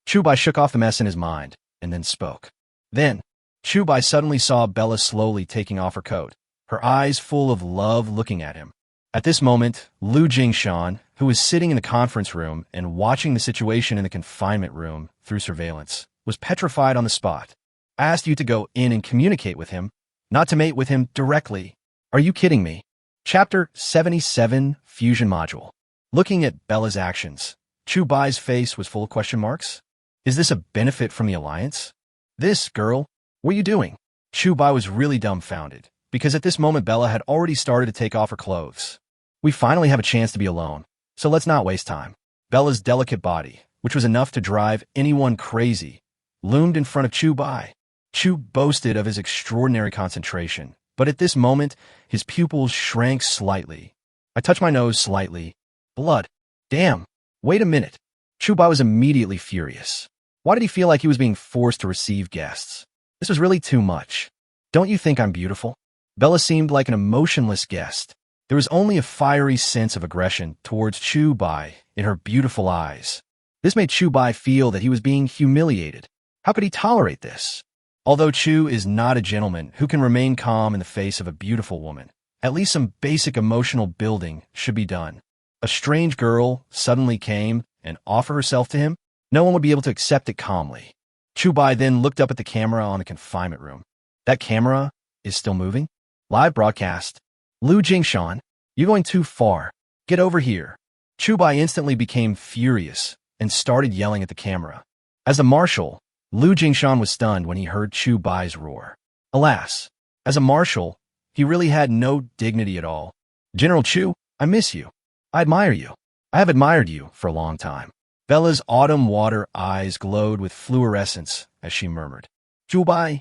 Chubai shook off the mess in his mind and then spoke. Then, Chubai suddenly saw Bella slowly taking off her coat, her eyes full of love looking at him. At this moment, Lu Jingshan, who was sitting in the conference room and watching the situation in the confinement room through surveillance, was petrified on the spot. I asked you to go in and communicate with him, not to mate with him directly. Are you kidding me? Chapter 77, Fusion Module. Looking at Bella's actions, Chubai's face was full of question marks. Is this a benefit from the alliance? This, girl, what are you doing? Chubai was really dumbfounded, because at this moment Bella had already started to take off her clothes. We finally have a chance to be alone, so let's not waste time. Bella's delicate body, which was enough to drive anyone crazy, loomed in front of Chubai. Chu boasted of his extraordinary concentration, but at this moment, his pupils shrank slightly. I touched my nose slightly. Blood. Damn. Wait a minute. Chubai was immediately furious. Why did he feel like he was being forced to receive guests? This was really too much. Don't you think I'm beautiful? Bella seemed like an emotionless guest. There was only a fiery sense of aggression towards Chubai in her beautiful eyes. This made Chubai feel that he was being humiliated. How could he tolerate this? Although Chu is not a gentleman who can remain calm in the face of a beautiful woman, at least some basic emotional building should be done. A strange girl suddenly came and offered herself to him. No one would be able to accept it calmly. Chubai then looked up at the camera on the confinement room. That camera is still moving? Live broadcast. Lu Jingshan, you're going too far. Get over here. Chubai instantly became furious and started yelling at the camera. As a marshal, Lu Jingshan was stunned when he heard Chubai's roar. Alas, as a marshal, he really had no dignity at all. General Chu, I miss you. I admire you. I have admired you for a long time. Bella's autumn water eyes glowed with fluorescence as she murmured, Chubai.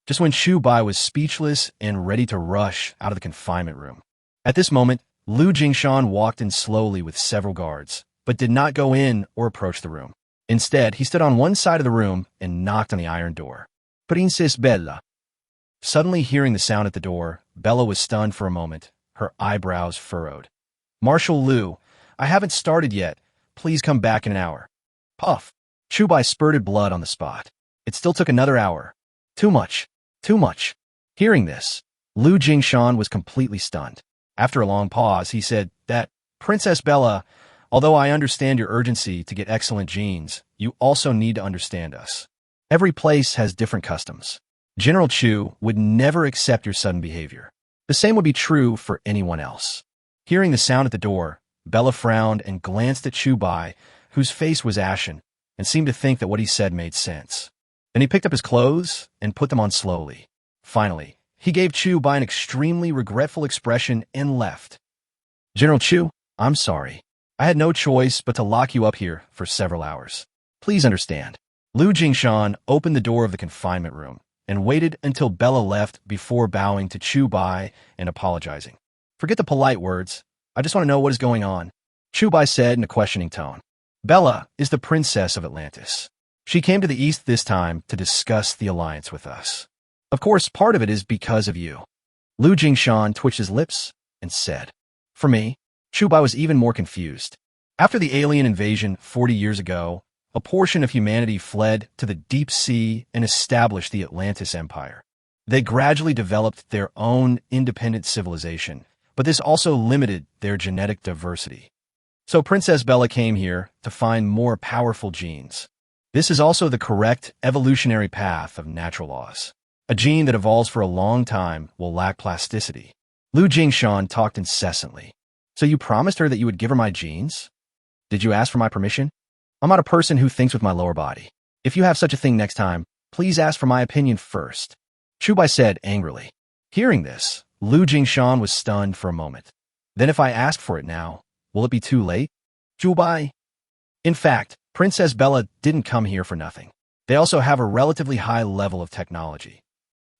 Just when Chubai was speechless and ready to rush out of the confinement room. At this moment, Lu Jingshan walked in slowly with several guards, but did not go in or approach the room. Instead, he stood on one side of the room and knocked on the iron door. Princess Bella. Suddenly hearing the sound at the door, Bella was stunned for a moment, her eyebrows furrowed. Marshal Lu, I haven't started yet. Please come back in an hour. Puff. Chubai spurted blood on the spot. It still took another hour. Too much. Too much. Hearing this, Lu Jingshan was completely stunned. After a long pause, he said that, Princess Bella, although I understand your urgency to get excellent genes, you also need to understand us. Every place has different customs. General Chu would never accept your sudden behavior. The same would be true for anyone else. Hearing the sound at the door, Bella frowned and glanced at Chubai, whose face was ashen, and seemed to think that what he said made sense. Then he picked up his clothes and put them on slowly. Finally, he gave Chubai an extremely regretful expression and left. General Chu, I'm sorry. I had no choice but to lock you up here for several hours. Please understand. Lu Jingshan opened the door of the confinement room and waited until Bella left before bowing to Chubai and apologizing. Forget the polite words. I just want to know what is going on, Chubai said in a questioning tone. Bella is the princess of Atlantis. She came to the east this time to discuss the alliance with us. Of course, part of it is because of you. Lu Jingshan twitched his lips and said, For me, Chubai was even more confused. After the alien invasion 40 years ago, a portion of humanity fled to the deep sea and established the Atlantis Empire. They gradually developed their own independent civilization, but this also limited their genetic diversity. So Princess Bella came here to find more powerful genes. This is also the correct evolutionary path of natural laws. A gene that evolves for a long time will lack plasticity. Lu Jingshan talked incessantly. So you promised her that you would give her my genes? Did you ask for my permission? I'm not a person who thinks with my lower body. If you have such a thing next time, please ask for my opinion first. Chubai said angrily. Hearing this, Lu Jingshan was stunned for a moment. Then if I ask for it now, will it be too late? Chubai? In fact, Princess Bella didn't come here for nothing. They also have a relatively high level of technology.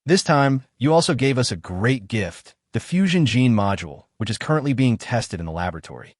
This time, you also gave us a great gift, the fusion gene module, which is currently being tested in the laboratory.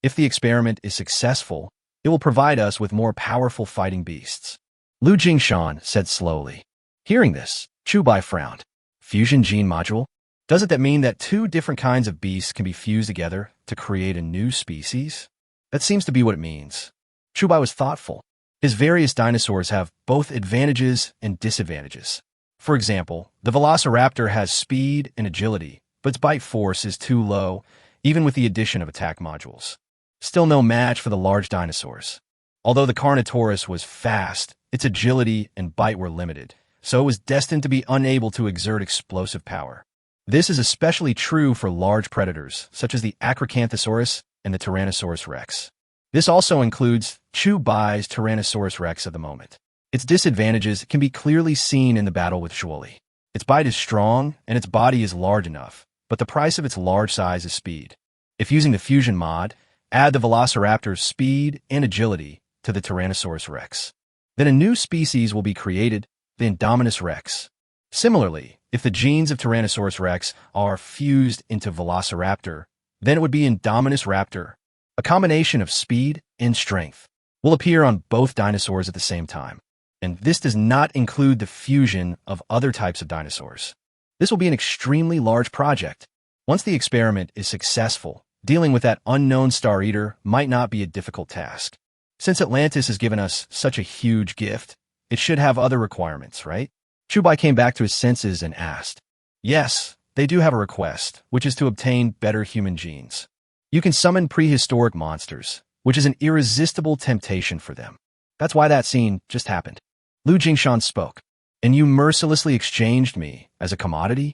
If the experiment is successful, it will provide us with more powerful fighting beasts. Lu Jingshan said slowly. Hearing this, Chubai frowned. Fusion gene module? Doesn't that mean that two different kinds of beasts can be fused together to create a new species? That seems to be what it means. Chubai was thoughtful. His various dinosaurs have both advantages and disadvantages. For example, the velociraptor has speed and agility, but its bite force is too low, even with the addition of attack modules. Still no match for the large dinosaurs. Although the Carnotaurus was fast, its agility and bite were limited, so it was destined to be unable to exert explosive power. This is especially true for large predators, such as the Acrocanthosaurus and the Tyrannosaurus rex. This also includes Chubai's Tyrannosaurus rex at the moment. Its disadvantages can be clearly seen in the battle with Zhuoli. Its bite is strong, and its body is large enough, but the price of its large size is speed. If using the fusion mod, add the Velociraptor's speed and agility to the Tyrannosaurus rex. Then a new species will be created, the Indominus rex. Similarly, if the genes of Tyrannosaurus rex are fused into Velociraptor, then it would be Indominus raptor. A combination of speed and strength will appear on both dinosaurs at the same time. And this does not include the fusion of other types of dinosaurs. This will be an extremely large project. Once the experiment is successful, dealing with that unknown Star Eater might not be a difficult task. Since Atlantis has given us such a huge gift, it should have other requirements, right? Chubai came back to his senses and asked. Yes, they do have a request, which is to obtain better human genes. You can summon prehistoric monsters, which is an irresistible temptation for them. That's why that scene just happened. Lu Jingshan spoke. And you mercilessly exchanged me as a commodity?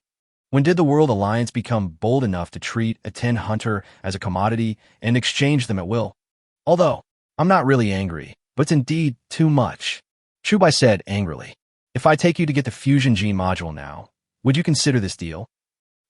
When did the World Alliance become bold enough to treat a 10 hunter as a commodity and exchange them at will? Although, I'm not really angry, but it's indeed too much. Chubai said angrily. If I take you to get the fusion gene module now, would you consider this deal?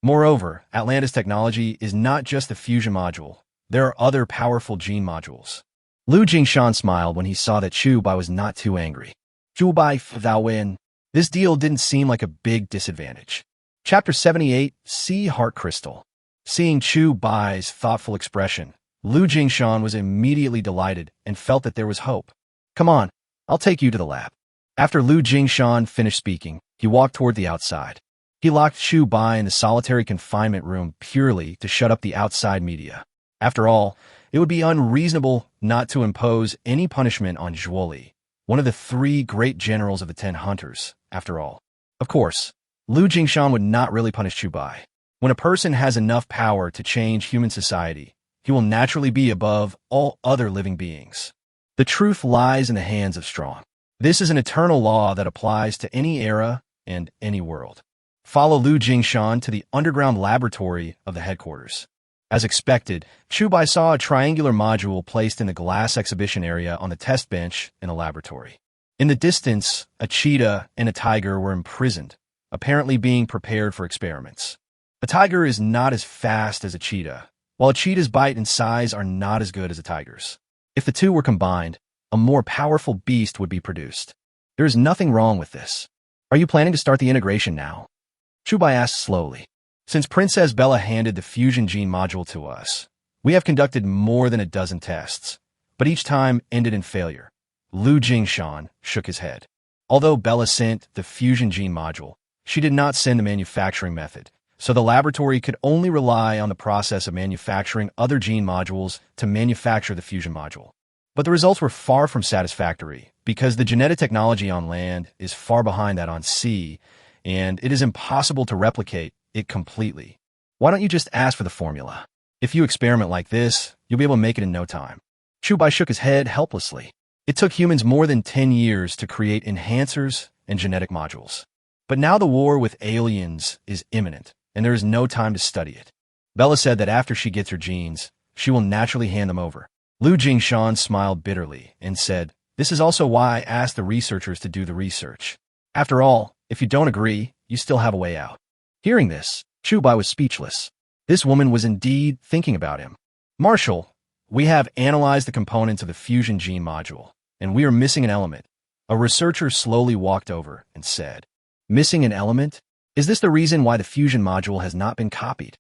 Moreover, Atlantis technology is not just the fusion module. There are other powerful gene modules. Lu Jingshan smiled when he saw that Chubai was not too angry. Chubai, thou win. This deal didn't seem like a big disadvantage. Chapter 78, Sea Heart Crystal. Seeing Chubai's thoughtful expression, Lu Jingshan was immediately delighted and felt that there was hope. Come on, I'll take you to the lab. After Lu Jingshan finished speaking, he walked toward the outside. He locked Chubai in the solitary confinement room purely to shut up the outside media. After all, it would be unreasonable not to impose any punishment on Zhuoli, one of the 3 great generals of the 10 hunters, after all. Of course, Lu Jingshan would not really punish Chubai. When a person has enough power to change human society, he will naturally be above all other living beings. The truth lies in the hands of strong. This is an eternal law that applies to any era and any world. Follow Lu Jingshan to the underground laboratory of the headquarters. As expected, Chubai saw a triangular module placed in the glass exhibition area on the test bench in the laboratory. In the distance, a cheetah and a tiger were imprisoned, apparently being prepared for experiments. A tiger is not as fast as a cheetah, while a cheetah's bite and size are not as good as a tiger's. If the two were combined, a more powerful beast would be produced. There is nothing wrong with this. Are you planning to start the integration now? Chubai asked slowly. Since Princess Bella handed the fusion gene module to us, we have conducted more than a dozen tests, but each time ended in failure. Lu Jingshan shook his head. Although Bella sent the fusion gene module, she did not send the manufacturing method, so the laboratory could only rely on the process of manufacturing other gene modules to manufacture the fusion module. But the results were far from satisfactory, because the genetic technology on land is far behind that on sea, and it is impossible to replicate it completely. Why don't you just ask for the formula? If you experiment like this, you'll be able to make it in no time. Chubai shook his head helplessly. It took humans more than 10 years to create enhancers and genetic modules. But now the war with aliens is imminent, and there is no time to study it. Bella said that after she gets her genes, she will naturally hand them over. Lu Jingshan smiled bitterly and said, "This is also why I asked the researchers to do the research. After all, if you don't agree, you still have a way out." Hearing this, Chubai was speechless. This woman was indeed thinking about him. "Marshal, we have analyzed the components of the fusion gene module, and we are missing an element." A researcher slowly walked over and said, "Missing an element? Is this the reason why the fusion module has not been copied?"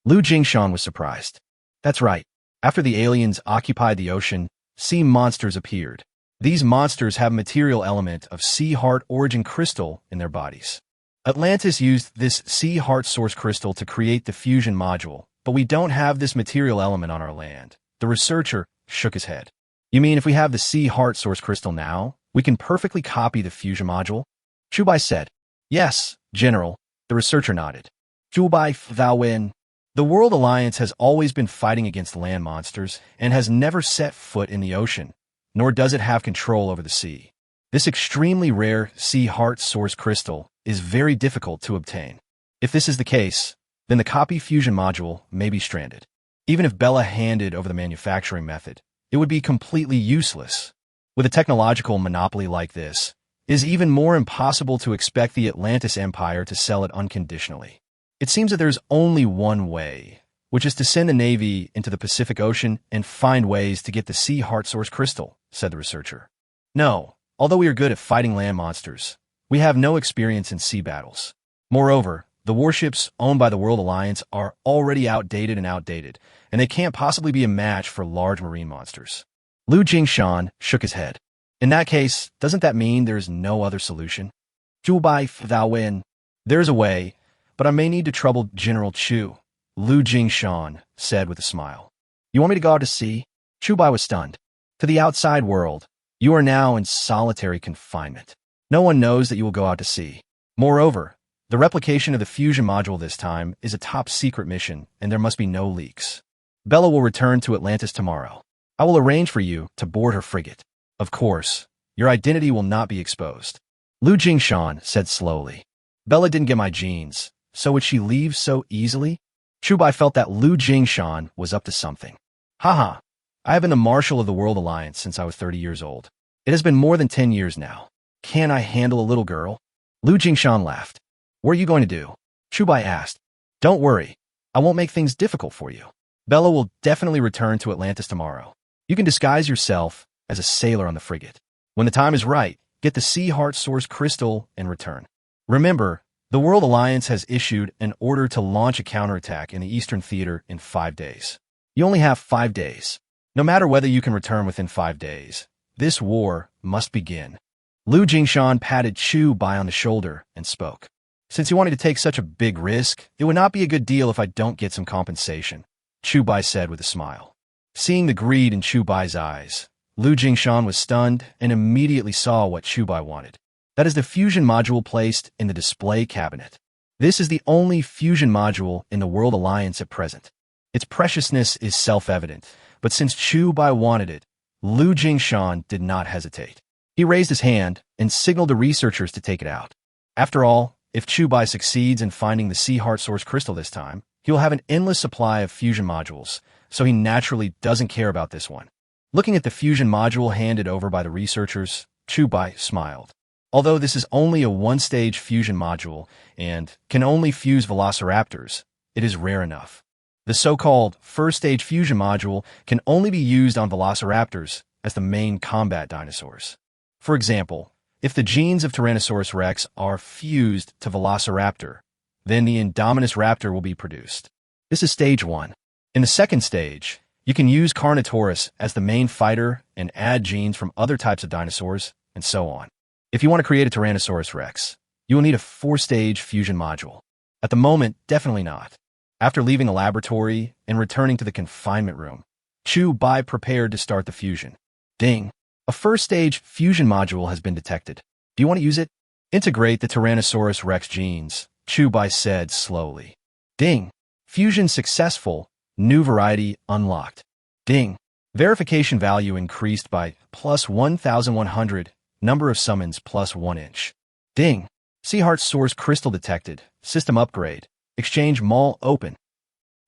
Lu Jingshan was surprised. That's right. After the aliens occupied the ocean, sea monsters appeared. These monsters have a material element of sea heart origin crystal in their bodies. Atlantis used this sea heart source crystal to create the fusion module, but we don't have this material element on our land. The researcher shook his head. "You mean if we have the sea heart source crystal now, we can perfectly copy the fusion module?" Chubai said. "Yes, General." The researcher nodded. "Chubai Fawin. The World Alliance has always been fighting against land monsters and has never set foot in the ocean, nor does it have control over the sea. This extremely rare sea heart source crystal is very difficult to obtain. If this is the case, then the copy fusion module may be stranded. Even if Bella handed over the manufacturing method, it would be completely useless. With a technological monopoly like this, it is even more impossible to expect the Atlantis Empire to sell it unconditionally. It seems that there's only one way, which is to send a navy into the Pacific Ocean and find ways to get the sea heart source crystal," said the researcher. "No, although we are good at fighting land monsters, we have no experience in sea battles. Moreover, the warships owned by the World Alliance are already outdated, and they can't possibly be a match for large marine monsters." Lu Jingshan shook his head. "In that case, doesn't that mean there's no other solution?" "Chubai Fawin. There's a way, but I may need to trouble General Chu," Lu Jingshan said with a smile. "You want me to go out to sea?" Chubai was stunned. "To the outside world. You are now in solitary confinement. No one knows that you will go out to sea. Moreover, the replication of the fusion module this time is a top-secret mission, and there must be no leaks. Bella will return to Atlantis tomorrow. I will arrange for you to board her frigate. Of course, your identity will not be exposed." Lu Jingshan said slowly. "Bella didn't get my genes, so would she leave so easily?" Chubai felt that Lu Jingshan was up to something. "Haha, I have been the Marshal of the World Alliance since I was 30 years old. It has been more than 10 years now. Can I handle a little girl?" Lu Jingshan laughed. "What are you going to do?" Chubai asked. "Don't worry, I won't make things difficult for you. Bella will definitely return to Atlantis tomorrow. You can disguise yourself as a sailor on the frigate. When the time is right, get the Sea Heart Source crystal and return. Remember, the World Alliance has issued an order to launch a counterattack in the Eastern Theater in 5 days. You only have 5 days. No matter whether you can return within 5 days, this war must begin." Lu Jingshan patted Chubai on the shoulder and spoke. "Since you wanted to take such a big risk, it would not be a good deal if I don't get some compensation," Chubai said with a smile. Seeing the greed in Chubai's eyes, Lu Jingshan was stunned and immediately saw what Chubai wanted. That is the fusion module placed in the display cabinet. This is the only fusion module in the World Alliance at present. Its preciousness is self-evident, but since Chubai wanted it, Lu Jingshan did not hesitate. He raised his hand and signaled the researchers to take it out. After all, if Chubai succeeds in finding the Sea Heart Source crystal this time, he will have an endless supply of fusion modules, so he naturally doesn't care about this one. Looking at the fusion module handed over by the researchers, Chubai smiled. Although this is only a one-stage fusion module and can only fuse velociraptors, it is rare enough. The so-called first-stage fusion module can only be used on velociraptors as the main combat dinosaurs. For example, if the genes of Tyrannosaurus rex are fused to velociraptor, then the Indominus raptor will be produced. This is stage 1. In the second stage, You can use Carnotaurus as the main fighter and add genes from other types of dinosaurs, and so on. If you want to create a Tyrannosaurus Rex, you will need a 4-stage fusion module. At the moment, definitely not. After leaving the laboratory and returning to the confinement room, Chu-Bai prepared to start the fusion. Ding! A first-stage fusion module has been detected. Do you want to use it? Integrate the Tyrannosaurus Rex genes, Chu-Bai said slowly. Ding! Fusion successful. New variety unlocked. Ding! Verification value increased by plus 1,100. Number of summons plus 1 inch. Ding! Sea Heart Source Crystal detected. System upgrade. Exchange Mall open.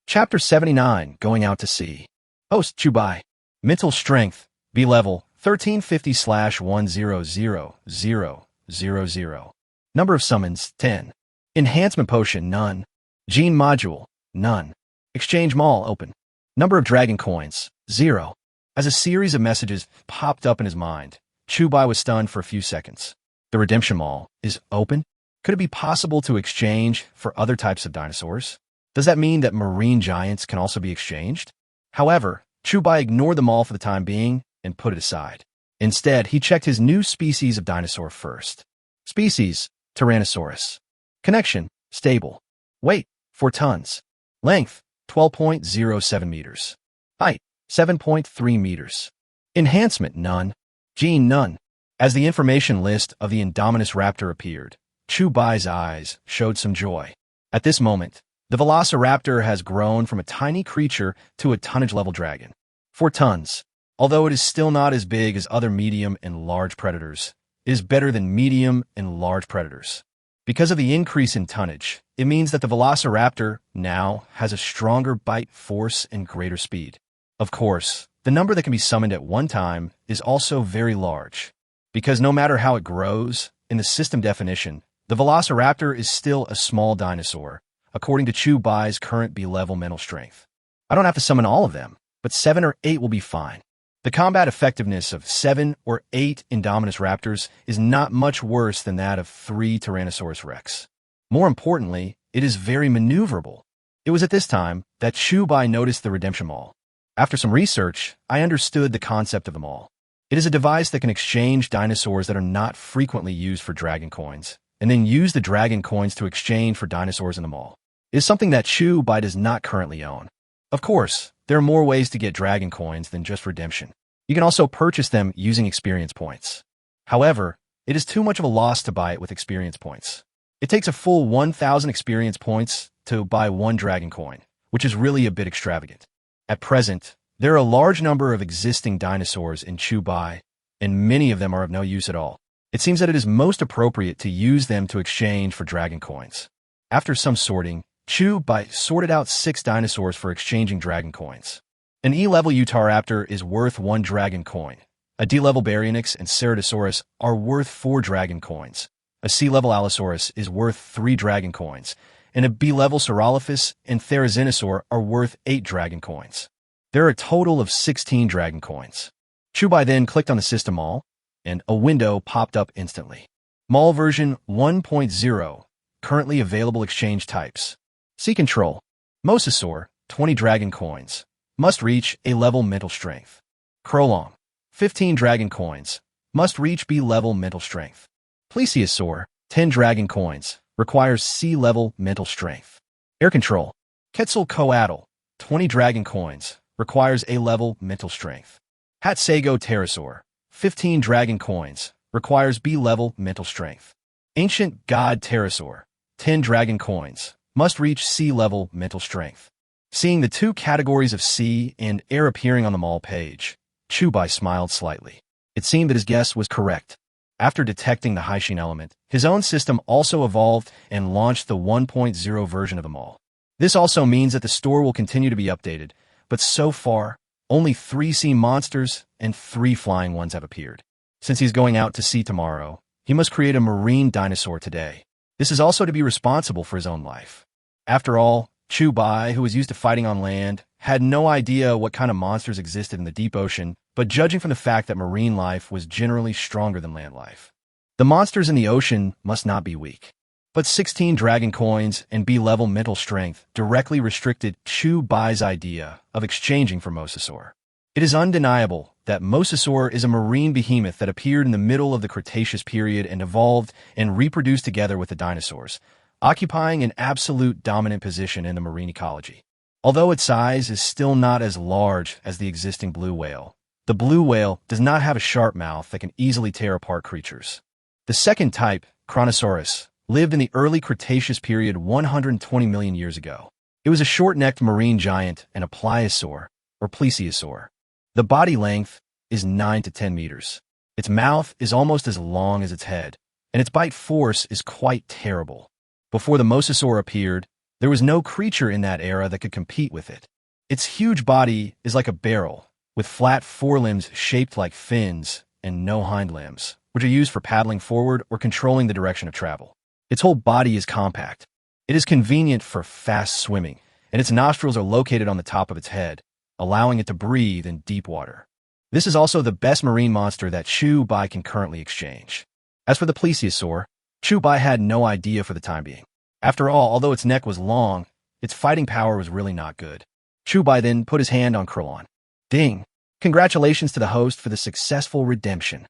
Chapter 79, Going Out to Sea. Host Chu-Bai. Mental Strength. B level 1350/1000000. Number of summons 10. Enhancement Potion none. Gene Module none. Exchange Mall open. Number of Dragon Coins 0. As a series of messages popped up in his mind, Chu-Bai was stunned for a few seconds. The Redemption Mall is open? Could it be possible to exchange for other types of dinosaurs? Does that mean that marine giants can also be exchanged? However, Chu-Bai ignored the mall for the time being and put it aside. Instead, he checked his new species of dinosaur first. Species, Tyrannosaurus. Connection, stable. Weight, 4 tons. Length, 12.07 meters. Height, 7.3 meters. Enhancement, none. Gene, none. As the information list of the Indominus raptor appeared, Chu-Bai's eyes showed some joy. At this moment, the velociraptor has grown from a tiny creature to a tonnage-level dragon. 4 tons. Although it is still not as big as other medium and large predators, it is better than medium and large predators. Because of the increase in tonnage, it means that the velociraptor now has a stronger bite force and greater speed. Of course, the number that can be summoned at one time is also very large. Because no matter how it grows, in the system definition, the velociraptor is still a small dinosaur, according to Chu-Bai's current B-level mental strength. I don't have to summon all of them, but 7 or 8 will be fine. The combat effectiveness of 7 or 8 Indominus raptors is not much worse than that of 3 Tyrannosaurus Rex. More importantly, it is very maneuverable. It was at this time that Chu-Bai noticed the Redemption Mall. After some research, I understood the concept of the mall. It is a device that can exchange dinosaurs that are not frequently used for dragon coins, and then use the dragon coins to exchange for dinosaurs in the mall. It is something that Chu-Bai does not currently own. Of course, there are more ways to get dragon coins than just redemption. You can also purchase them using experience points. However, it is too much of a loss to buy it with experience points. It takes a full 1,000 experience points to buy 1 dragon coin, which is really a bit extravagant. At present, there are a large number of existing dinosaurs in Chu-Bai, and many of them are of no use at all. It seems that it is most appropriate to use them to exchange for dragon coins. After some sorting, Chu-Bai sorted out 6 dinosaurs for exchanging dragon coins. An E-level Utahraptor is worth 1 dragon coin. A D-level Baryonyx and Ceratosaurus are worth 4 dragon coins. A C-level Allosaurus is worth 3 dragon coins. And a B-level Saurolophus and Therizinosaur are worth 8 dragon coins. There are a total of 16 dragon coins. Chu-Bai then clicked on the system mall, and a window popped up instantly. Mall version 1.0, currently available exchange types. Sea Control. Mosasaur, 20 dragon coins. Must reach A-level mental strength. Krolong, 15 dragon coins. Must reach B-level mental strength. Plesiosaur, 10 dragon coins. Requires C-level mental strength. Air Control. Quetzalcoatl, 20 dragon coins. Requires A-level mental strength. Hatsago Pterosaur, 15 dragon coins. Requires B-level mental strength. Ancient God Pterosaur, 10 dragon coins. Must reach C-level mental strength. Seeing the 2 categories of sea and air appearing on the mall page, Chu-Bai smiled slightly. It seemed that his guess was correct. After detecting the Haishin element, his own system also evolved and launched the 1.0 version of the mall. This also means that the store will continue to be updated, but so far, only 3 sea monsters and 3 flying ones have appeared. Since he's going out to sea tomorrow, he must create a marine dinosaur today. This is also to be responsible for his own life. After all, Chu-Bai, who was used to fighting on land, had no idea what kind of monsters existed in the deep ocean, but judging from the fact that marine life was generally stronger than land life. The monsters in the ocean must not be weak. But 16 dragon coins and B-level mental strength directly restricted Chu Bai's idea of exchanging for mosasaur. It is undeniable that mosasaur is a marine behemoth that appeared in the middle of the Cretaceous period and evolved and reproduced together with the dinosaurs, occupying an absolute dominant position in the marine ecology. Although its size is still not as large as the existing blue whale, the blue whale does not have a sharp mouth that can easily tear apart creatures. The second type, Kronosaurus, lived in the early Cretaceous period 120 million years ago. It was a short-necked marine giant and a pliosaur, or plesiosaur. The body length is 9 to 10 meters. Its mouth is almost as long as its head, and its bite force is quite terrible. Before the mosasaur appeared, there was no creature in that era that could compete with it. Its huge body is like a barrel, with flat forelimbs shaped like fins and no hind limbs, which are used for paddling forward or controlling the direction of travel. Its whole body is compact. It is convenient for fast swimming, and its nostrils are located on the top of its head, allowing it to breathe in deep water. This is also the best marine monster that Chu Bai can currently exchange. As for the plesiosaur, Chu Bai had no idea for the time being. After all, although its neck was long, its fighting power was really not good. Chu Bai then put his hand on Krillon. Ding! Congratulations to the host for the successful redemption.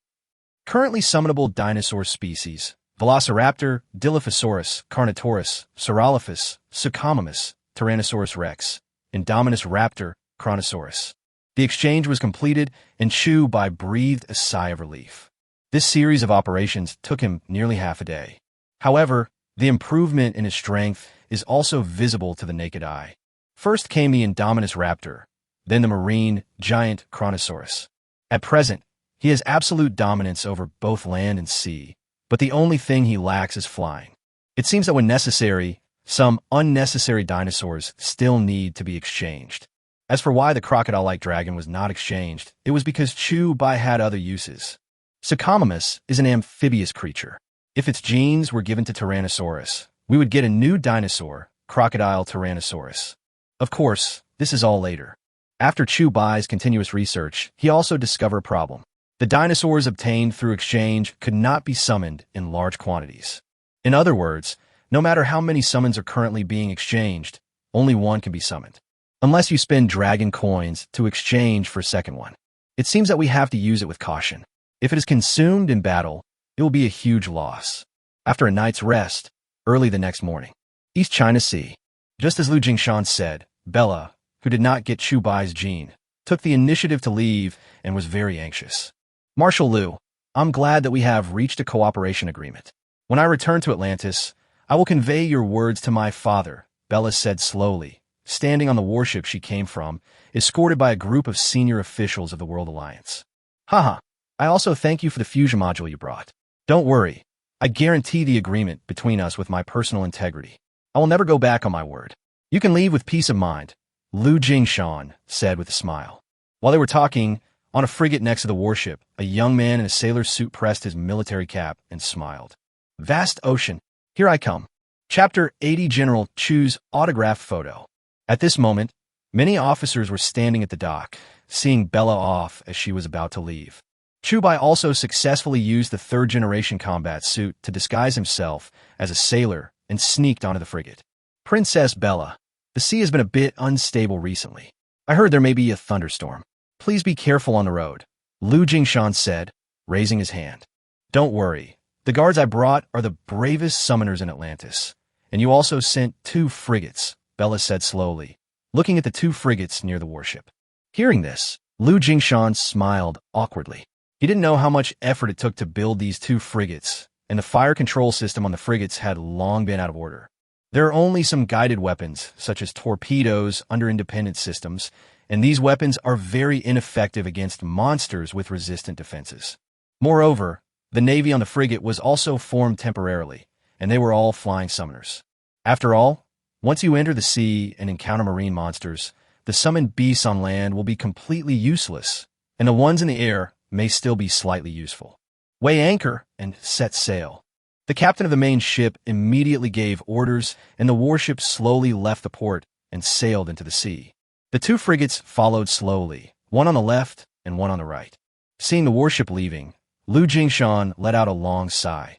Currently summonable dinosaur species: Velociraptor, Dilophosaurus, Carnotaurus, Saurolophus, Suchomimus, Tyrannosaurus rex, Indominus raptor, Kronosaurus. The exchange was completed, and Chu Bai breathed a sigh of relief. This series of operations took him nearly half a day. However, the improvement in his strength is also visible to the naked eye. First came the Indominus raptor, then the marine giant Kronosaurus. At present, he has absolute dominance over both land and sea, but the only thing he lacks is flying. It seems that when necessary, some unnecessary dinosaurs still need to be exchanged. As for why the crocodile-like dragon was not exchanged, it was because Chu Bai had other uses. Suchomimus is an amphibious creature. If its genes were given to Tyrannosaurus, we would get a new dinosaur, Crocodile Tyrannosaurus. Of course, this is all later. After Chu Bai's continuous research, he also discovered a problem. The dinosaurs obtained through exchange could not be summoned in large quantities. In other words, no matter how many summons are currently being exchanged, only one can be summoned, unless you spend dragon coins to exchange for a second one. It seems that we have to use it with caution. If it is consumed in battle, it will be a huge loss. After a night's rest, early the next morning, East China Sea. Just as Lu Jingshan said, Bella, who did not get Chu Bai's gene, took the initiative to leave and was very anxious. Marshal Lu, I'm glad that we have reached a cooperation agreement. When I return to Atlantis, I will convey your words to my father, Bella said slowly, standing on the warship she came from, escorted by a group of senior officials of the World Alliance. Haha, I also thank you for the fusion module you brought. Don't worry, I guarantee the agreement between us with my personal integrity. I will never go back on my word. You can leave with peace of mind, Lu Jingshan said with a smile. While they were talking, on a frigate next to the warship, a young man in a sailor's suit pressed his military cap and smiled. Vast ocean, here I come. Chapter 80 General Chu's autographed photo. At this moment, many officers were standing at the dock, seeing Bella off as she was about to leave. Chu Bai also successfully used the third-generation combat suit to disguise himself as a sailor and sneaked onto the frigate. Princess Bella, the sea has been a bit unstable recently. I heard there may be a thunderstorm. Please be careful on the road, Lu Jingshan said, raising his hand. Don't worry. The guards I brought are the bravest summoners in Atlantis. And you also sent 2 frigates, Bella said slowly, looking at the 2 frigates near the warship. Hearing this, Lu Jingshan smiled awkwardly. He didn't know how much effort it took to build these 2 frigates, and the fire control system on the frigates had long been out of order. There are only some guided weapons, such as torpedoes, under independent systems, and these weapons are very ineffective against monsters with resistant defenses. Moreover, the navy on the frigate was also formed temporarily, and they were all flying summoners. After all, once you enter the sea and encounter marine monsters, the summoned beasts on land will be completely useless, and the ones in the air may still be slightly useful. Weigh anchor and set sail. The captain of the main ship immediately gave orders, and the warship slowly left the port and sailed into the sea. The 2 frigates followed slowly, one on the left and one on the right. Seeing the warship leaving, Lu Jingshan let out a long sigh.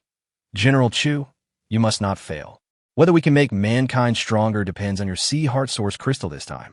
General Chu, You must not fail. Whether we can make mankind stronger depends on your sea heart source crystal this time.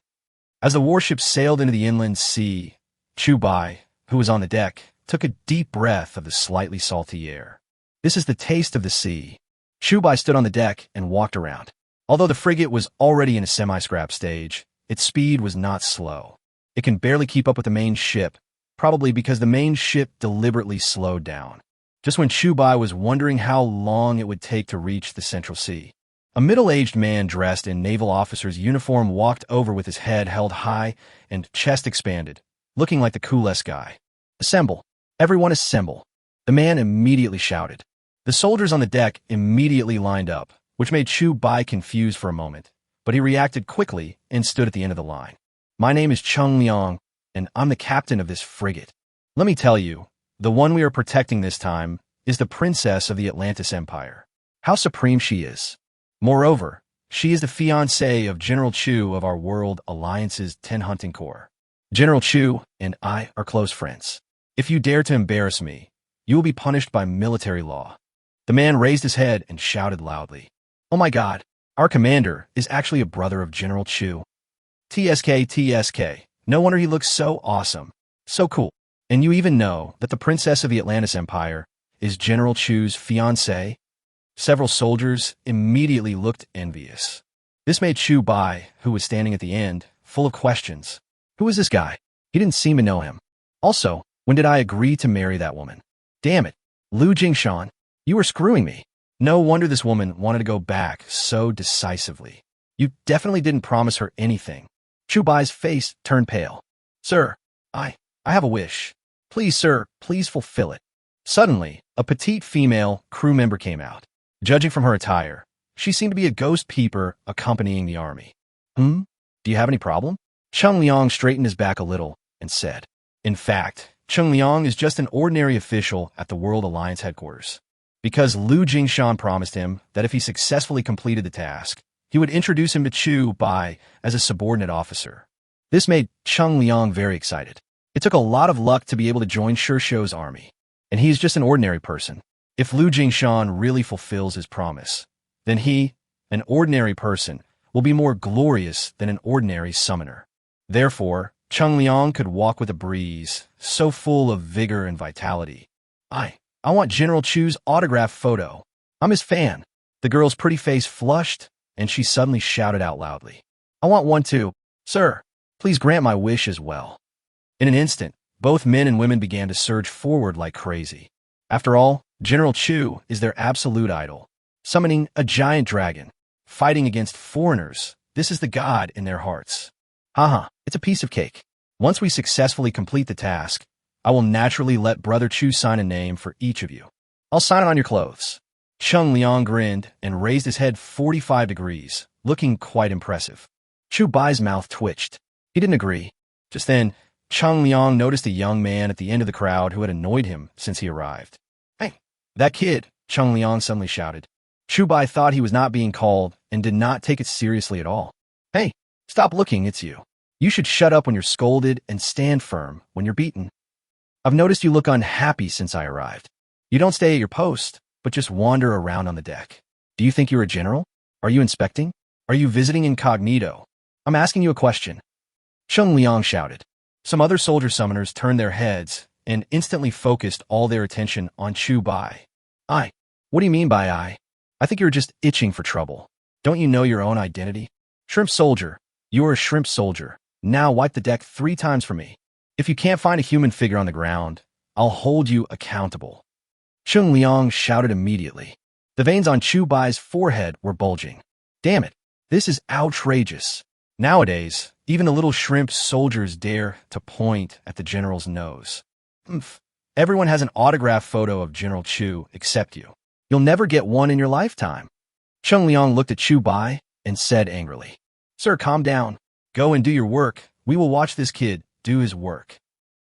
As the warship sailed into the inland sea, Chubai, who was on the deck, took a deep breath of the slightly salty air. This is the taste of the sea. Chubai stood on the deck and walked around. Although the frigate was already in a semi-scrap stage, its speed was not slow. It can barely keep up with the main ship, probably because the main ship deliberately slowed down. Just when Chubai was wondering how long it would take to reach the Central Sea, a middle-aged man dressed in naval officer's uniform walked over with his head held high and chest expanded, looking like the coolest guy. "Assemble! Everyone assemble!" The man immediately shouted. The soldiers on the deck immediately lined up, which made Chubai confused for a moment, but he reacted quickly and stood at the end of the line. "My name is Chung Liang, and I'm the captain of this frigate. Let me tell you, the one we are protecting this time is the princess of the Atlantis Empire. How supreme she is. Moreover, she is the fiancée of General Chu of our World Alliance's 10 Hunting Corps. General Chu and I are close friends. If you dare to embarrass me, you will be punished by military law." The man raised his head and shouted loudly, "Oh my God, our commander is actually a brother of General Chu. TSK, TSK. No wonder he looks so awesome. So cool. And you even know that the princess of the Atlantis Empire is General Chu's fiancée?" Several soldiers immediately looked envious. This made Chubai, who was standing at the end, full of questions. Who is this guy? He didn't seem to know him. Also, when did I agree to marry that woman? Damn it. Lu Jingshan, you were screwing me. No wonder this woman wanted to go back so decisively. You definitely didn't promise her anything. Chubai's face turned pale. "Sir, I have a wish. Please, sir, please fulfill it." Suddenly, a petite female crew member came out. Judging from her attire, she seemed to be a ghost peeper accompanying the army. Do you have any problem?" Chung Liang straightened his back a little and said, "In fact, Chung Liang is just an ordinary official at the World Alliance headquarters. Because Lu Jingshan promised him that if he successfully completed the task, he would introduce him to Chu Bai as a subordinate officer." This made Chung Liang very excited. It took a lot of luck to be able to join Shishou's army, and he is just an ordinary person. If Lu Jingshan really fulfills his promise, then he, an ordinary person, will be more glorious than an ordinary summoner. Therefore, Chung Liang could walk with a breeze, so full of vigor and vitality. I want General Chu's autograph photo. I'm his fan." The girl's pretty face flushed, and she suddenly shouted out loudly, "I want one too. Sir, please grant my wish as well." In an instant, both men and women began to surge forward like crazy. After all, General Chu is their absolute idol. Summoning a giant dragon, fighting against foreigners, this is the god in their hearts. Haha, it's a piece of cake. Once we successfully complete the task, I will naturally let Brother Chu sign a name for each of you. I'll sign it on your clothes." Chung Liang grinned and raised his head 45 degrees, looking quite impressive. Chu Bai's mouth twitched. He didn't agree. Just then, Chung Liang noticed a young man at the end of the crowd who had annoyed him since he arrived. "Hey, that kid," Chung Liang suddenly shouted. Chu Bai thought he was not being called and did not take it seriously at all. "Hey, stop looking, it's you. You should shut up when you're scolded and stand firm when you're beaten. I've noticed you look unhappy since I arrived. You don't stay at your post, but just wander around on the deck. Do you think you're a general? Are you inspecting? Are you visiting incognito? I'm asking you a question." Chung Liang shouted. Some other soldier summoners turned their heads and instantly focused all their attention on Chu Bai. What do you mean by I? I think you're just itching for trouble. Don't you know your own identity? Shrimp soldier. You are a shrimp soldier. Now wipe the deck 3 times for me. If you can't find a human figure on the ground, I'll hold you accountable." Chung Liang shouted immediately. The veins on Chu Bai's forehead were bulging. Damn it, this is outrageous. Nowadays, even the little shrimp soldiers dare to point at the general's nose. Everyone has an autograph photo of General Chu except you. You'll never get one in your lifetime. Chung Liang looked at Chu Bai and said angrily, "Sir, calm down. Go and do your work. We will watch this kid do his work."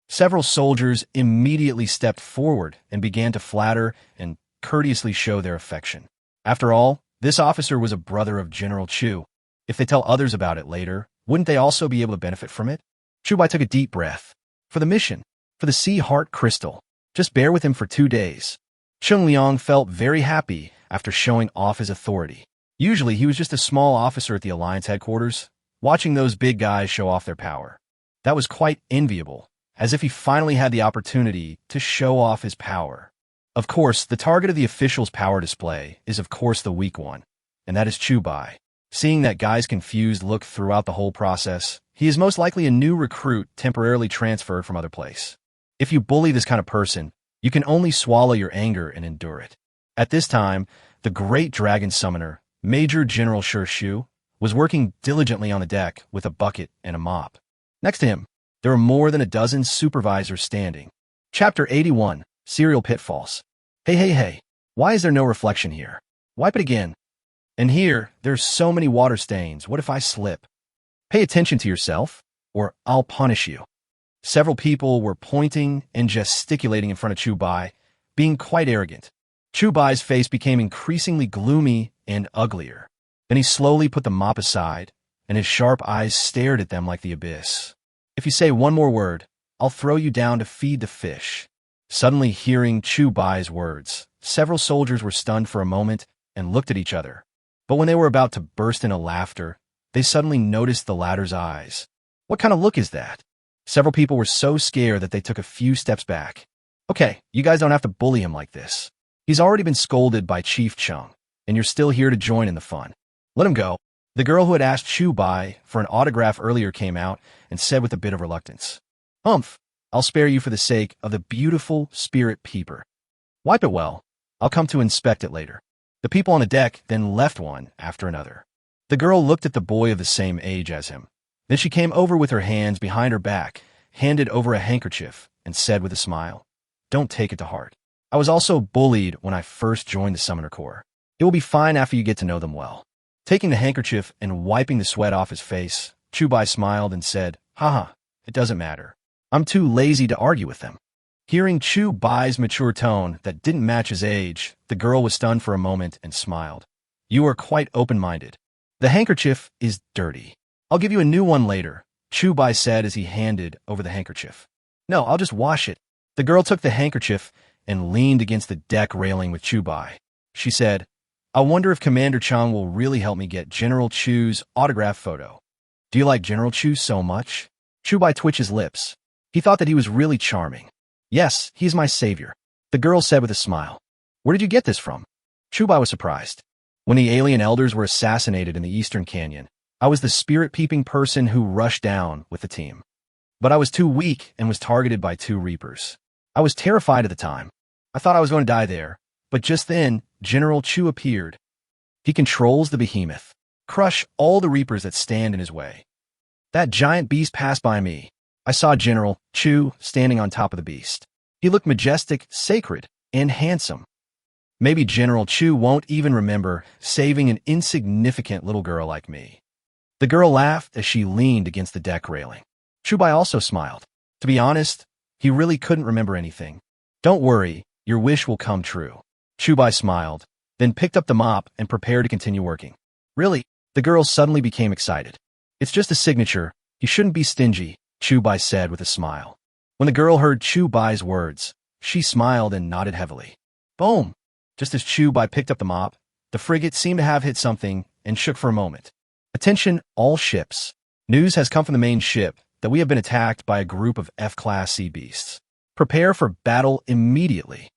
Several soldiers immediately stepped forward and began to flatter and courteously show their affection. After all, this officer was a brother of General Chu. If they tell others about it later, wouldn't they also be able to benefit from it? Chu Bai took a deep breath. For the mission, for the sea heart crystal, just bear with him for 2 days. Chung Liang felt very happy after showing off his authority. Usually, he was just a small officer at the Alliance headquarters, watching those big guys show off their power. That was quite enviable, as if he finally had the opportunity to show off his power. Of course, the target of the official's power display is of course the weak one, and that is Chubai. Seeing that guy's confused look throughout the whole process, he is most likely a new recruit temporarily transferred from other place. If you bully this kind of person, you can only swallow your anger and endure it. At this time, the great dragon summoner, Major General Shu, was working diligently on the deck with a bucket and a mop. Next to him, there were more than a dozen supervisors standing. Chapter 81, Serial Pitfalls. Hey, why is there no reflection here? Wipe it again. And here, there's so many water stains. What if I slip? Pay attention to yourself, or I'll punish you. Several people were pointing and gesticulating in front of Chubai, being quite arrogant. Chubai's face became increasingly gloomy and uglier. Then he slowly put the mop aside, and his sharp eyes stared at them like the abyss. If you say one more word, I'll throw you down to feed the fish. Suddenly hearing Chubai's words, several soldiers were stunned for a moment and looked at each other. But when they were about to burst into laughter, they suddenly noticed the latter's eyes. What kind of look is that? Several people were so scared that they took a few steps back. Okay, you guys don't have to bully him like this. He's already been scolded by Chief Chung, and you're still here to join in the fun. Let him go. The girl who had asked Chubai for an autograph earlier came out and said with a bit of reluctance, "Humph, I'll spare you for the sake of the beautiful spirit peeper. Wipe it well. I'll come to inspect it later." The people on the deck then left one after another. The girl looked at the boy of the same age as him. Then she came over with her hands behind her back, handed over a handkerchief, and said with a smile, "Don't take it to heart. I was also bullied when I first joined the Summoner Corps. It will be fine after you get to know them well." Taking the handkerchief and wiping the sweat off his face, Chubai smiled and said, "Haha, it doesn't matter. I'm too lazy to argue with them." Hearing Chubai's mature tone that didn't match his age, the girl was stunned for a moment and smiled. "You are quite open-minded. The handkerchief is dirty. I'll give you a new one later," Chubai said as he handed over the handkerchief. "No, I'll just wash it." The girl took the handkerchief and leaned against the deck railing with Chubai. She said, "I wonder if Commander Chung will really help me get General Chu's autograph photo." "Do you like General Chu so much?" Chubai twitched his lips. He thought that he was really charming. "Yes, he's my savior," the girl said with a smile. "Where did you get this from?" Chubai was surprised. "When the alien elders were assassinated in the Eastern Canyon, I was the spirit-peeping person who rushed down with the team. But I was too weak and was targeted by 2 Reapers. I was terrified at the time. I thought I was going to die there, but just then, General Chu appeared. He controls the behemoth. Crush all the Reapers that stand in his way. That giant beast passed by me. I saw General Chu standing on top of the beast. He looked majestic, sacred, and handsome. Maybe General Chu won't even remember saving an insignificant little girl like me." The girl laughed as she leaned against the deck railing. Chubai also smiled. To be honest, he really couldn't remember anything. "Don't worry, your wish will come true." Chubai smiled, then picked up the mop and prepared to continue working. "Really?" The girl suddenly became excited. "It's just a signature. You shouldn't be stingy," Chubai said with a smile. When the girl heard Chubai's words, she smiled and nodded heavily. Boom! Just as Chubai picked up the mop, the frigate seemed to have hit something and shook for a moment. "Attention, all ships. News has come from the main ship that we have been attacked by a group of F-class sea beasts. Prepare for battle immediately."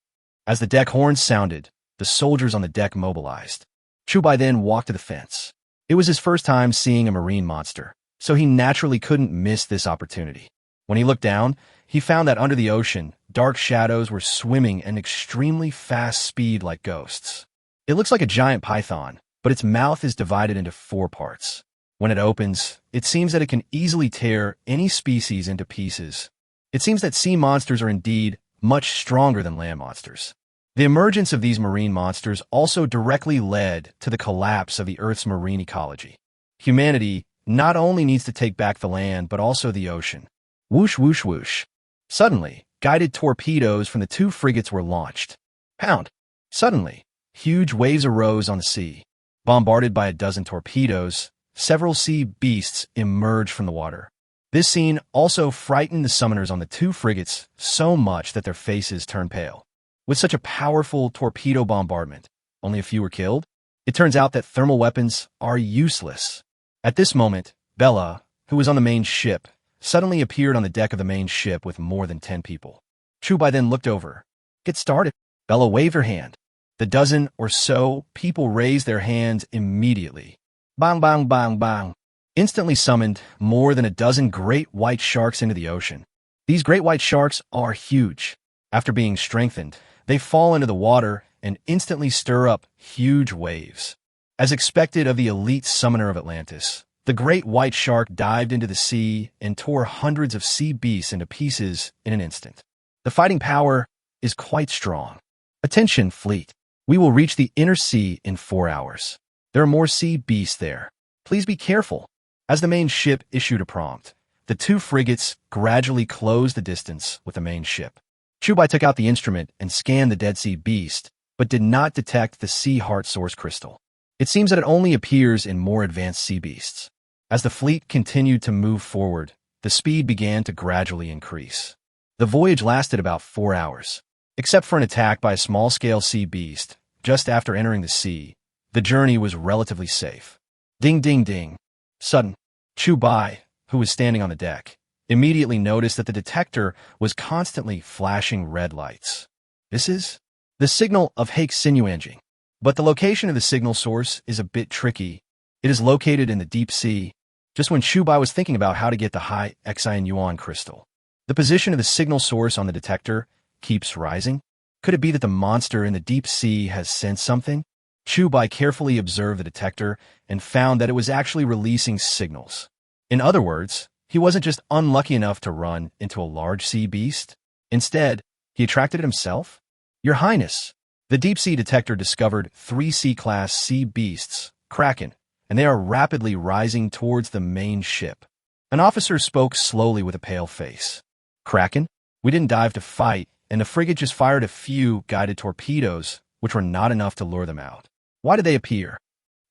As the deck horns sounded, the soldiers on the deck mobilized. Chubai then walked to the fence. It was his first time seeing a marine monster, so he naturally couldn't miss this opportunity. When he looked down, he found that under the ocean, dark shadows were swimming at an extremely fast speed like ghosts. It looks like a giant python, but its mouth is divided into 4 parts. When it opens, it seems that it can easily tear any species into pieces. It seems that sea monsters are indeed much stronger than land monsters. The emergence of these marine monsters also directly led to the collapse of the Earth's marine ecology. Humanity not only needs to take back the land, but also the ocean. Whoosh, whoosh, whoosh. Suddenly, guided torpedoes from the 2 frigates were launched. Pound! Suddenly, huge waves arose on the sea. Bombarded by a dozen torpedoes, several sea beasts emerged from the water. This scene also frightened the summoners on the 2 frigates so much that their faces turned pale. With such a powerful torpedo bombardment, only a few were killed? It turns out that thermal weapons are useless. At this moment, Bella, who was on the main ship, suddenly appeared on the deck of the main ship with more than 10 people. Chubai then looked over. Get started. Bella waved her hand. The dozen or so people raised their hands immediately. Bang, bang, bang, bang. Instantly summoned more than a dozen great white sharks into the ocean. These great white sharks are huge. After being strengthened, they fall into the water and instantly stir up huge waves. As expected of the elite summoner of Atlantis, the great white shark dived into the sea and tore hundreds of sea beasts into pieces in an instant. The fighting power is quite strong. Attention, fleet. We will reach the inner sea in 4 hours. There are more sea beasts there. Please be careful. As the main ship issued a prompt, the 2 frigates gradually closed the distance with the main ship. Chubai took out the instrument and scanned the Dead Sea beast, but did not detect the sea heart source crystal. It seems that it only appears in more advanced sea beasts. As the fleet continued to move forward, the speed began to gradually increase. The voyage lasted about 4 hours. Except for an attack by a small-scale sea beast, just after entering the sea, the journey was relatively safe. Ding, ding, ding. Sudden, Chubai, who was standing on the deck, immediately noticed that the detector was constantly flashing red lights. This is the signal of Hake's sinew engine. But the location of the signal source is a bit tricky. It is located in the deep sea, just when Chubai was thinking about how to get the high Xian Yuan crystal. The position of the signal source on the detector keeps rising. Could it be that the monster in the deep sea has sensed something? Chubai carefully observed the detector and found that it was actually releasing signals. In other words, he wasn't just unlucky enough to run into a large sea beast. Instead, he attracted it himself. Your Highness, the deep sea detector discovered 3 C-class sea beasts, Kraken, and they are rapidly rising towards the main ship. An officer spoke slowly with a pale face. Kraken? We didn't dive to fight, and the frigate just fired a few guided torpedoes, which were not enough to lure them out. Why did they appear?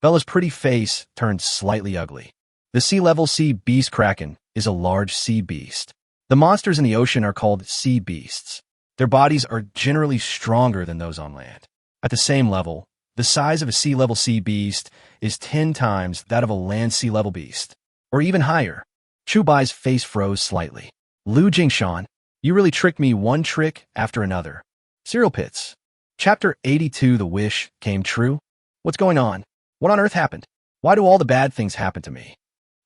Bella's pretty face turned slightly ugly. The sea-level sea beast Kraken is a large sea beast. The monsters in the ocean are called sea beasts. Their bodies are generally stronger than those on land. At the same level, the size of a sea-level sea beast is 10 times that of a land sea-level beast, or even higher. Chubai's face froze slightly. Lu Jingshan, you really tricked me one trick after another. Cereal pits. Chapter 82, The Wish Came True? What's going on? What on earth happened? Why do all the bad things happen to me?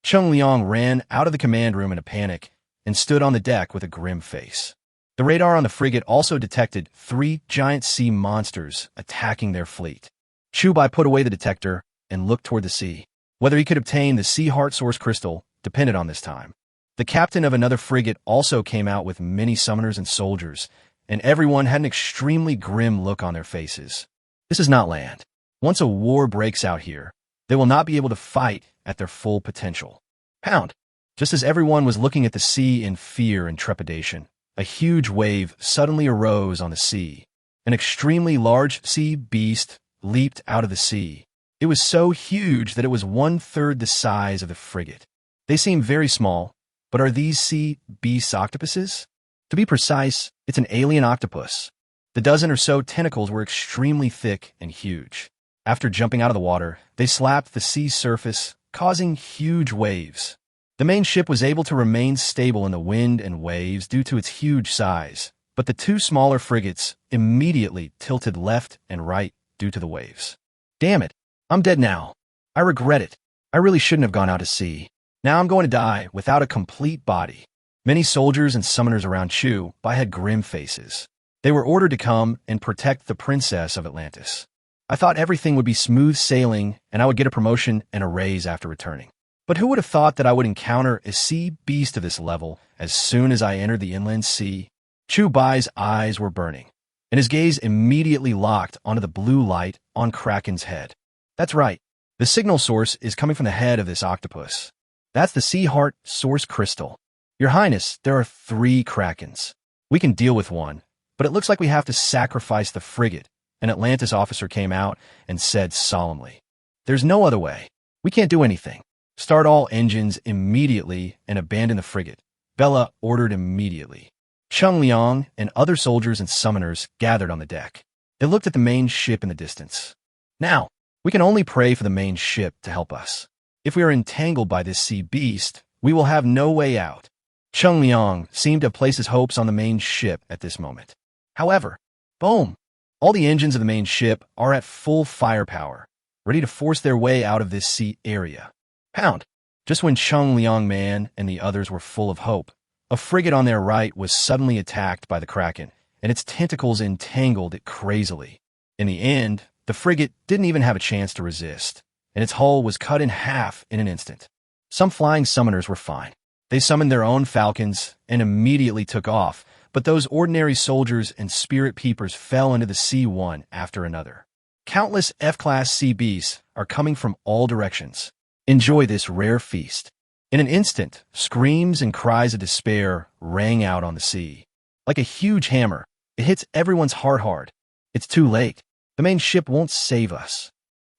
Chung Liang ran out of the command room in a panic and stood on the deck with a grim face. The radar on the frigate also detected 3 giant sea monsters attacking their fleet. Chubai put away the detector and looked toward the sea. Whether he could obtain the sea heart source crystal depended on this time. The captain of another frigate also came out with many summoners and soldiers, and everyone had an extremely grim look on their faces. This is not land. Once a war breaks out here, they will not be able to fight at their full potential. Pound. Just as everyone was looking at the sea in fear and trepidation, a huge wave suddenly arose on the sea. An extremely large sea beast leaped out of the sea. It was so huge that it was 1/3 the size of the frigate. They seem very small, but are these sea beasts octopuses? To be precise, it's an alien octopus. The dozen or so tentacles were extremely thick and huge. After jumping out of the water, they slapped the sea surface, causing huge waves. The main ship was able to remain stable in the wind and waves due to its huge size, but the 2 smaller frigates immediately tilted left and right due to the waves. Damn it, I'm dead now. I regret it. I really shouldn't have gone out to sea. Now I'm going to die without a complete body. Many soldiers and summoners around Chubai had grim faces. They were ordered to come and protect the princess of Atlantis. I thought everything would be smooth sailing and I would get a promotion and a raise after returning. But who would have thought that I would encounter a sea beast of this level as soon as I entered the inland sea? Chubai's eyes were burning, and his gaze immediately locked onto the blue light on Kraken's head. That's right. The signal source is coming from the head of this octopus. That's the sea heart source crystal. Your Highness, there are 3 Krakens. We can deal with one, but it looks like we have to sacrifice the frigate. An Atlantis officer came out and said solemnly, "There's no other way. We can't do anything. Start all engines immediately and abandon the frigate." Bella ordered immediately. Chung Liang and other soldiers and summoners gathered on the deck. They looked at the main ship in the distance. Now, we can only pray for the main ship to help us. If we are entangled by this sea beast, we will have no way out. Cheng Liang seemed to have placed his hopes on the main ship at this moment. However, boom! All the engines of the main ship are at full firepower, ready to force their way out of this sea area. Pound! Just when Cheng Liang Man and the others were full of hope, a frigate on their right was suddenly attacked by the Kraken, and its tentacles entangled it crazily. In the end, the frigate didn't even have a chance to resist, and its hull was cut in half in an instant. Some flying summoners were fine. They summoned their own falcons and immediately took off, but those ordinary soldiers and spirit peepers fell into the sea one after another. Countless F-class sea beasts are coming from all directions. Enjoy this rare feast. In an instant, screams and cries of despair rang out on the sea. Like a huge hammer, it hits everyone's heart hard. It's too late. The main ship won't save us.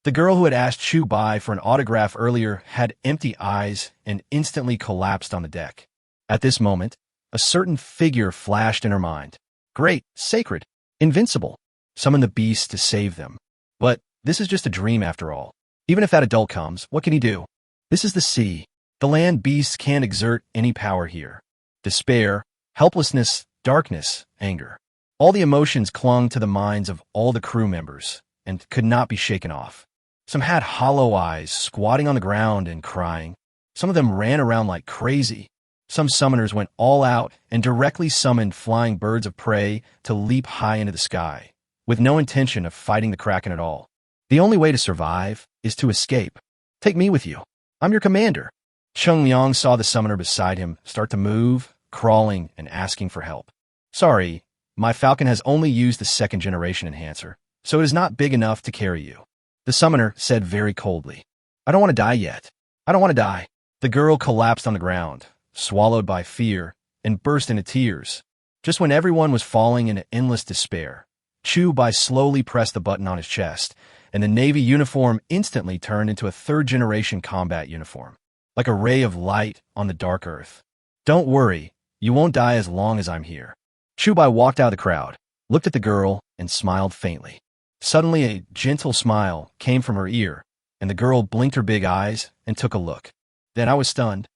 The girl who had asked Chu Bai for an autograph earlier had empty eyes and instantly collapsed on the deck. At this moment, a certain figure flashed in her mind. Great, sacred, invincible. Summon the beast to save them. But this is just a dream after all. Even if that adult comes, what can he do? This is the sea. The land beasts can't exert any power here. Despair, helplessness, darkness, anger. All the emotions clung to the minds of all the crew members and could not be shaken off. Some had hollow eyes, squatting on the ground and crying. Some of them ran around like crazy. Some summoners went all out and directly summoned flying birds of prey to leap high into the sky, with no intention of fighting the Kraken at all. The only way to survive is to escape. Take me with you. I'm your commander. Cheng Liang saw the summoner beside him start to move, crawling and asking for help. Sorry, my falcon has only used the second-generation enhancer, so it is not big enough to carry you. The summoner said very coldly. I don't want to die yet. I don't want to die. The girl collapsed on the ground, swallowed by fear, and burst into tears. Just when everyone was falling into endless despair, Chu Bai slowly pressed the button on his chest, and the Navy uniform instantly turned into a third-generation combat uniform, like a ray of light on the dark earth. Don't worry, you won't die as long as I'm here. Chu Bai walked out of the crowd, looked at the girl, and smiled faintly. Suddenly, a gentle smile came from her ear, and the girl blinked her big eyes and took a look. Then I was stunned.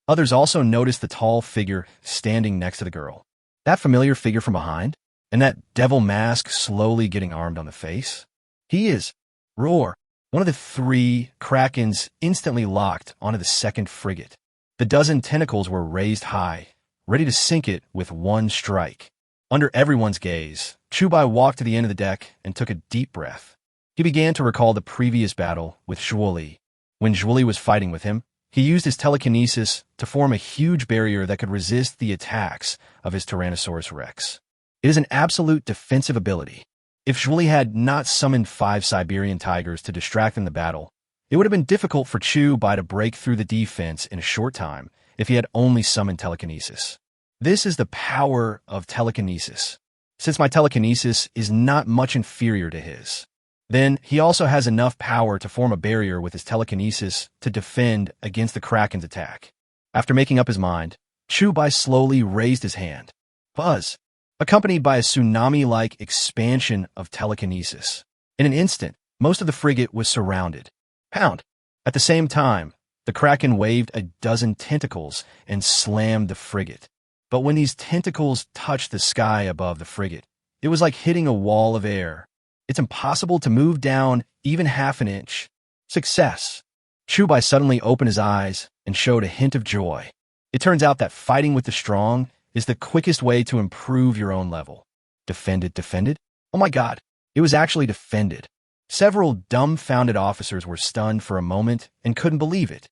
Others also noticed the tall figure standing next to the girl. That familiar figure from behind? And that devil mask slowly getting armed on the face? He is. Roar. One of the three Krakens instantly locked onto the second frigate. The dozen tentacles were raised high, ready to sink it with one strike. Under everyone's gaze, Chu Bai walked to the end of the deck and took a deep breath. He began to recall the previous battle with Zhuoli. When Zhuoli was fighting with him, he used his telekinesis to form a huge barrier that could resist the attacks of his Tyrannosaurus Rex. It is an absolute defensive ability. If Zhuoli had not summoned 5 Siberian tigers to distract in the battle, it would have been difficult for Chu Bai to break through the defense in a short time if he had only summoned telekinesis. This is the power of telekinesis. Since my telekinesis is not much inferior to his, then he also has enough power to form a barrier with his telekinesis to defend against the Kraken's attack. After making up his mind, Chu Bai slowly raised his hand. Buzz! Accompanied by a tsunami-like expansion of telekinesis. In an instant, most of the frigate was surrounded. Pound! At the same time, the Kraken waved a dozen tentacles and slammed the frigate. But when these tentacles touched the sky above the frigate, it was like hitting a wall of air. It's impossible to move down even half an inch. Success! Chu Bai suddenly opened his eyes and showed a hint of joy. It turns out that fighting with the strong is the quickest way to improve your own level. Defended? Oh my god, it was actually defended. Several dumbfounded officers were stunned for a moment and couldn't believe it.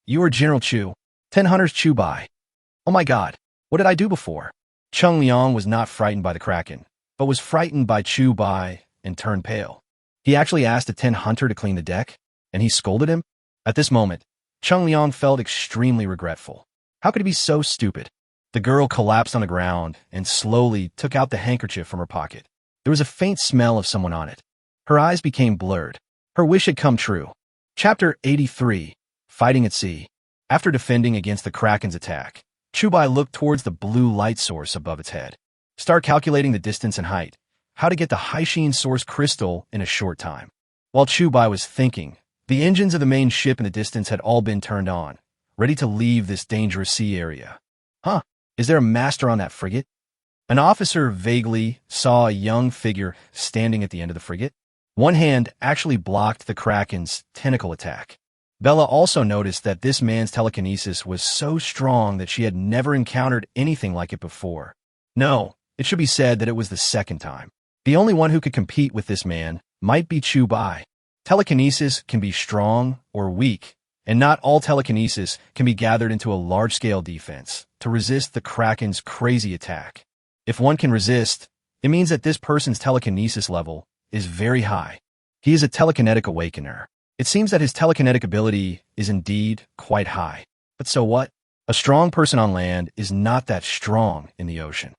You are General Chu. 10 Hunters Chu Bai. Oh my god, what did I do before? Cheng Liang was not frightened by the Kraken, but was frightened by Chu Bai and turned pale. He actually asked a 10 Hunter to clean the deck, and he scolded him? At this moment, Cheng Liang felt extremely regretful. How could he be so stupid? The girl collapsed on the ground and slowly took out the handkerchief from her pocket. There was a faint smell of someone on it. Her eyes became blurred. Her wish had come true. Chapter 83, Fighting at Sea. After defending against the Kraken's attack, Chu Bai looked towards the blue light source above its head. Start calculating the distance and height. how to get the Haishin source crystal in a short time. While Chubai was thinking, the engines of the main ship in the distance had all been turned on, ready to leave this dangerous sea area. Huh, is there a master on that frigate? An officer vaguely saw a young figure standing at the end of the frigate. One hand actually blocked the Kraken's tentacle attack. Bella also noticed that this man's telekinesis was so strong that she had never encountered anything like it before. No, it should be said that it was the second time. The only one who could compete with this man might be Chubai. Telekinesis can be strong or weak, and not all telekinesis can be gathered into a large-scale defense to resist the Kraken's crazy attack. If one can resist, it means that this person's telekinesis level is very high. He is a telekinetic awakener. It seems that his telekinetic ability is indeed quite high. But so what? A strong person on land is not that strong in the ocean.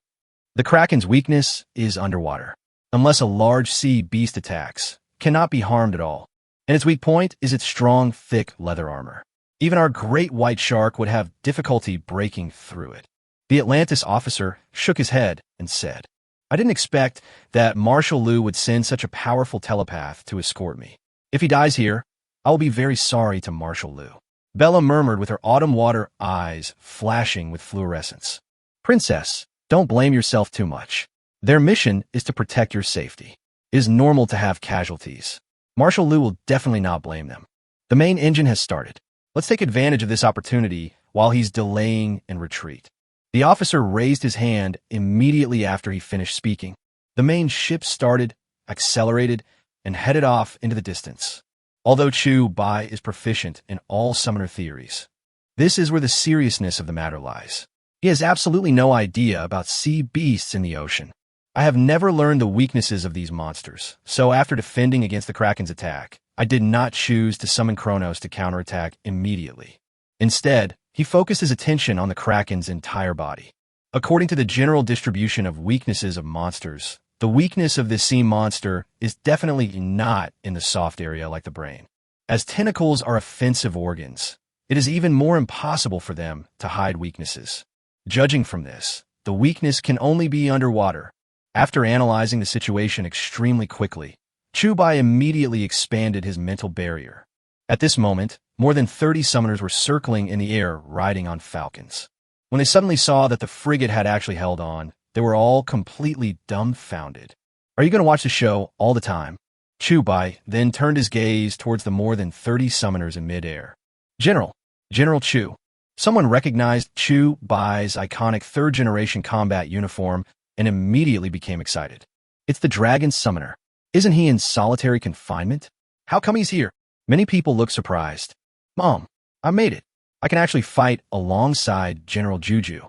The Kraken's weakness is underwater. Unless a large sea beast attacks, cannot be harmed at all. And its weak point is its strong, thick leather armor. Even our great white shark would have difficulty breaking through it. The Atlantis officer shook his head and said, I didn't expect that Marshal Liu would send such a powerful telepath to escort me. If he dies here, I will be very sorry to Marshal Liu. Bella murmured with her autumn water eyes flashing with fluorescence. Princess, don't blame yourself too much. Their mission is to protect your safety. It is normal to have casualties. Marshal Liu will definitely not blame them. The main engine has started. Let's take advantage of this opportunity while he's delaying and retreat. The officer raised his hand immediately after he finished speaking. The main ship started, accelerated, and headed off into the distance. Although Chu Bai is proficient in all summoner theories, this is where the seriousness of the matter lies. He has absolutely no idea about sea beasts in the ocean. I have never learned the weaknesses of these monsters, so after defending against the Kraken's attack, I did not choose to summon Kronos to counterattack immediately. Instead, he focused his attention on the Kraken's entire body. According to the general distribution of weaknesses of monsters, the weakness of this sea monster is definitely not in the soft area like the brain. As tentacles are offensive organs, it is even more impossible for them to hide weaknesses. Judging from this, the weakness can only be underwater. After analyzing the situation extremely quickly, Chubai immediately expanded his mental barrier. At this moment, more than 30 summoners were circling in the air riding on falcons. When they suddenly saw that the frigate had actually held on, they were all completely dumbfounded. Are you going to watch the show all the time? Chubai then turned his gaze towards the more than 30 summoners in midair. General Chu. Someone recognized Chubai's iconic third-generation combat uniform and immediately became excited. It's the Dragon Summoner. Isn't he in solitary confinement? How come he's here? Many people look surprised. Mom, I made it. I can actually fight alongside General Juju.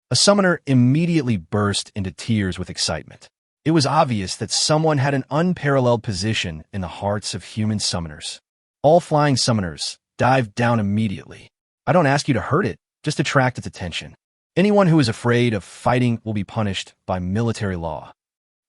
A summoner immediately burst into tears with excitement. It was obvious that someone had an unparalleled position in the hearts of human summoners. All flying summoners dived down immediately. I don't ask you to hurt it, just attract its attention. Anyone who is afraid of fighting will be punished by military law.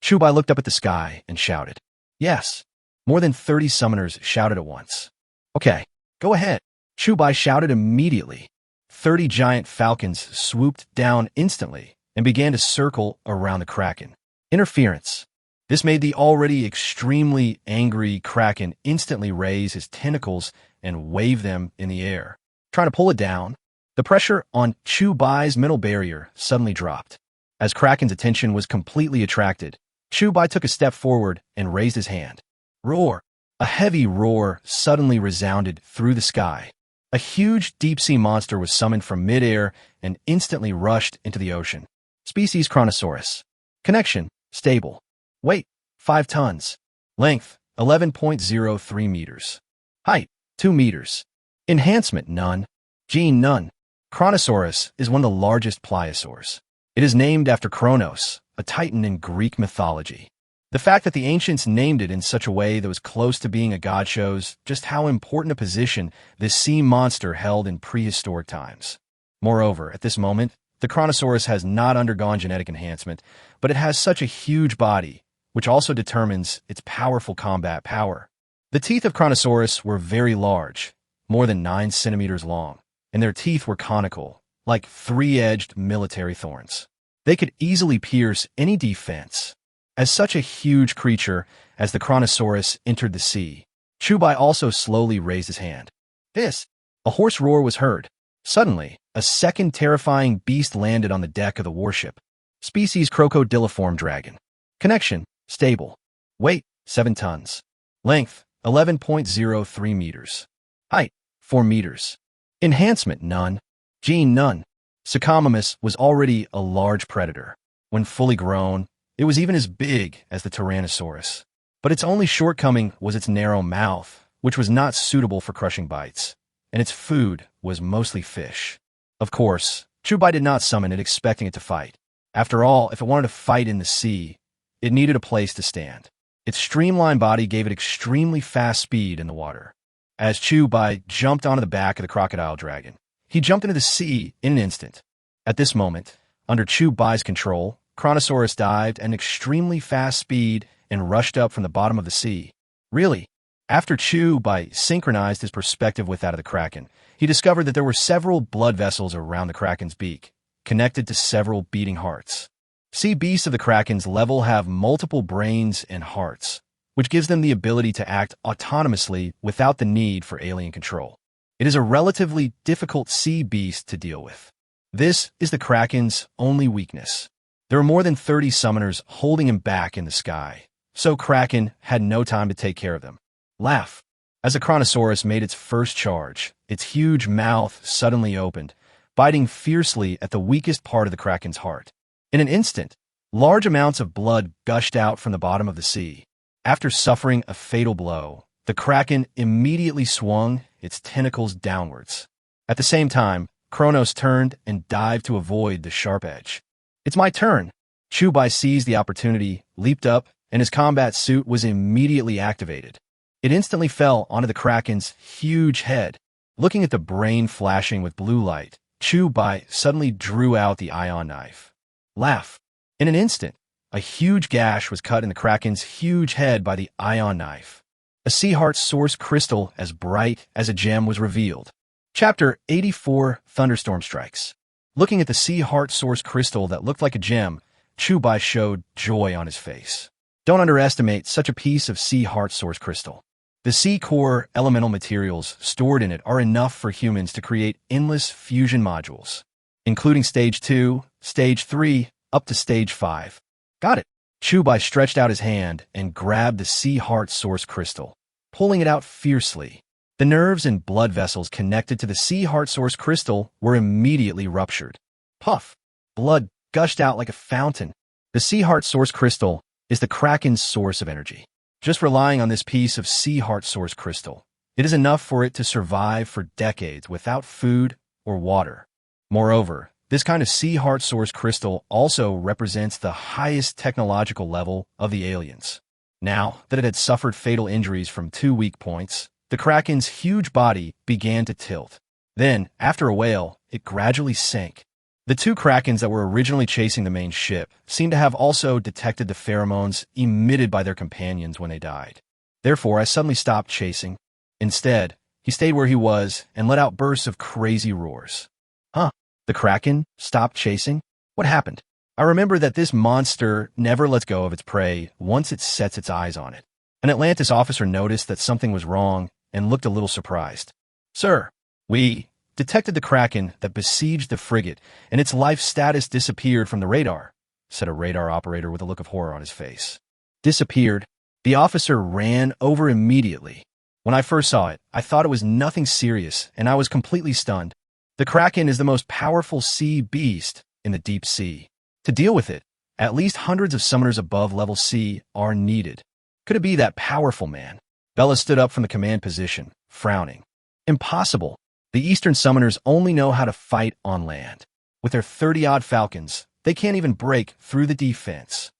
Chubai looked up at the sky and shouted. Yes. More than 30 summoners shouted at once. Okay, go ahead. Chubai shouted immediately. 30 giant falcons swooped down instantly and began to circle around the Kraken. Interference. This made the already extremely angry Kraken instantly raise his tentacles and wave them in the air, trying to pull it down. The pressure on Chubai's mental barrier suddenly dropped. As Kraken's attention was completely attracted, Chubai took a step forward and raised his hand. Roar! A heavy roar suddenly resounded through the sky. A huge deep-sea monster was summoned from midair and instantly rushed into the ocean. Species Chronosaurus. Connection, stable. Weight, 5 tons. Length, 11.03 meters. Height, 2 meters. Enhancement, none. Gene, none. Chronosaurus is one of the largest pliosaurs. It is named after Kronos, a titan in Greek mythology. The fact that the ancients named it in such a way that was close to being a god shows just how important a position this sea monster held in prehistoric times. Moreover, at this moment, the Chronosaurus has not undergone genetic enhancement, but it has such a huge body, which also determines its powerful combat power. The teeth of Chronosaurus were very large, more than 9 centimeters long, and their teeth were conical, like 3-edged military thorns. They could easily pierce any defense. As such a huge creature as the Kronosaurus entered the sea, Chubai also slowly raised his hand. This! A hoarse roar was heard. Suddenly, a second terrifying beast landed on the deck of the warship. Species crocodiliform dragon. Connection, stable. Weight, 7 tons. Length, 11.03 meters. Height, 4 meters. Enhancement, none. Gene, none. Suchomimus was already a large predator. When fully grown, it was even as big as the Tyrannosaurus. But its only shortcoming was its narrow mouth, which was not suitable for crushing bites, and its food was mostly fish. Of course, Chubai did not summon it expecting it to fight. After all, if it wanted to fight in the sea, it needed a place to stand. Its streamlined body gave it extremely fast speed in the water. As Chubai jumped onto the back of the crocodile dragon, he jumped into the sea in an instant. At this moment, under Chubai's control, Kronosaurus dived at an extremely fast speed and rushed up from the bottom of the sea. Really, after Chubai synchronized his perspective with that of the kraken, he discovered that there were several blood vessels around the kraken's beak, connected to several beating hearts. Sea beasts of the kraken's level have multiple brains and hearts, which gives them the ability to act autonomously without the need for alien control. It is a relatively difficult sea beast to deal with. This is the kraken's only weakness. There were more than 30 summoners holding him back in the sky, so Kraken had no time to take care of them. Laugh. As the Kronosaurus made its first charge, its huge mouth suddenly opened, biting fiercely at the weakest part of the kraken's heart. In an instant, large amounts of blood gushed out from the bottom of the sea. After suffering a fatal blow, the kraken immediately swung its tentacles downwards. At the same time, Kronos turned and dived to avoid the sharp edge. It's my turn. Chubai seized the opportunity, leaped up, and his combat suit was immediately activated. It instantly fell onto the kraken's huge head. Looking at the brain flashing with blue light, Chubai suddenly drew out the ion knife. Laugh. In an instant, a huge gash was cut in the kraken's huge head by the ion knife. A sea heart source crystal as bright as a gem was revealed. Chapter 84, Thunderstorm Strikes. Looking at the sea heart source crystal that looked like a gem, Chubai showed joy on his face. Don't underestimate such a piece of sea heart source crystal. The sea core elemental materials stored in it are enough for humans to create endless fusion modules, including Stage 2, Stage 3, up to Stage 5. Got it. Chubai stretched out his hand and grabbed the sea heart source crystal, pulling it out fiercely. The nerves and blood vessels connected to the sea heart source crystal were immediately ruptured. Puff! Blood gushed out like a fountain. The sea heart source crystal is the kraken's source of energy. Just relying on this piece of sea heart source crystal, it is enough for it to survive for decades without food or water. Moreover, this kind of sea heart source crystal also represents the highest technological level of the aliens. Now that it had suffered fatal injuries from 2 weak points, the kraken's huge body began to tilt. Then, after a wail, it gradually sank. The 2 krakens that were originally chasing the main ship seemed to have also detected the pheromones emitted by their companions when they died. Therefore, I suddenly stopped chasing. Instead, he stayed where he was and let out bursts of crazy roars. Huh? The kraken stopped chasing? What happened? I remember that this monster never lets go of its prey once it sets its eyes on it. An Atlantis officer noticed that something was wrong and looked a little surprised. Sir, we detected the kraken that besieged the frigate, and its life status disappeared from the radar, said a radar operator with a look of horror on his face. Disappeared? The officer ran over immediately. When I first saw it, I thought it was nothing serious, and I was completely stunned. The kraken is the most powerful sea beast in the deep sea. To deal with it, at least hundreds of summoners above level C are needed. Could it be that powerful man? Bella stood up from the command position, frowning. Impossible. The Eastern summoners only know how to fight on land. With their 30-odd falcons, they can't even break through the defense.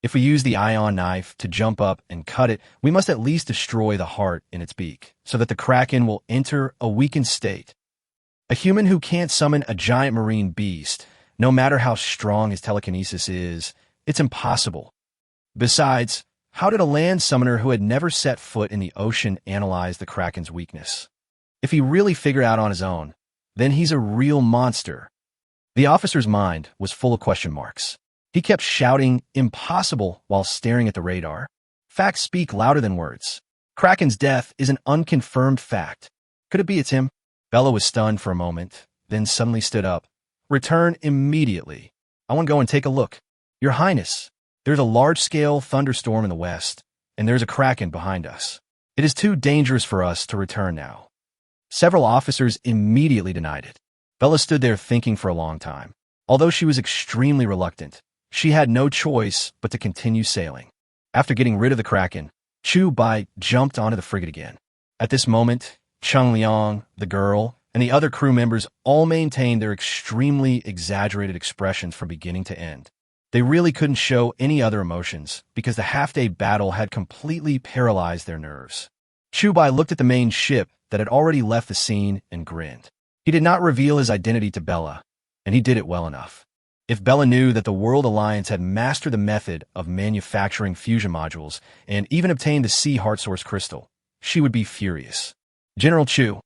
If we use the ion knife to jump up and cut it, we must at least destroy the heart in its beak, so that the kraken will enter a weakened state. A human who can't summon a giant marine beast, no matter how strong his telekinesis is, it's impossible. Besides, how did a land summoner who had never set foot in the ocean analyze the kraken's weakness? If he really figured out on his own, then he's a real monster. The officer's mind was full of question marks. He kept shouting, "Impossible," while staring at the radar. Facts speak louder than words. Kraken's death is an unconfirmed fact. Could it be it's him? Bella was stunned for a moment, then suddenly stood up. "Return immediately. I want to go and take a look." "Your Highness, there's a large-scale thunderstorm in the west, and there's a kraken behind us. It is too dangerous for us to return now." Several officers immediately denied it. Bella stood there thinking for a long time. Although she was extremely reluctant, she had no choice but to continue sailing. After getting rid of the kraken, Chu Bai jumped onto the frigate again. At this moment, Cheng Liang, the girl, and the other crew members all maintained their extremely exaggerated expressions from beginning to end. They really couldn't show any other emotions because the half-day battle had completely paralyzed their nerves. Chu Bai looked at the main ship that had already left the scene and grinned. He did not reveal his identity to Bella, and he did it well enough. If Bella knew that the World Alliance had mastered the method of manufacturing fusion modules and even obtained the Sea Heart Source crystal, she would be furious. General Chu,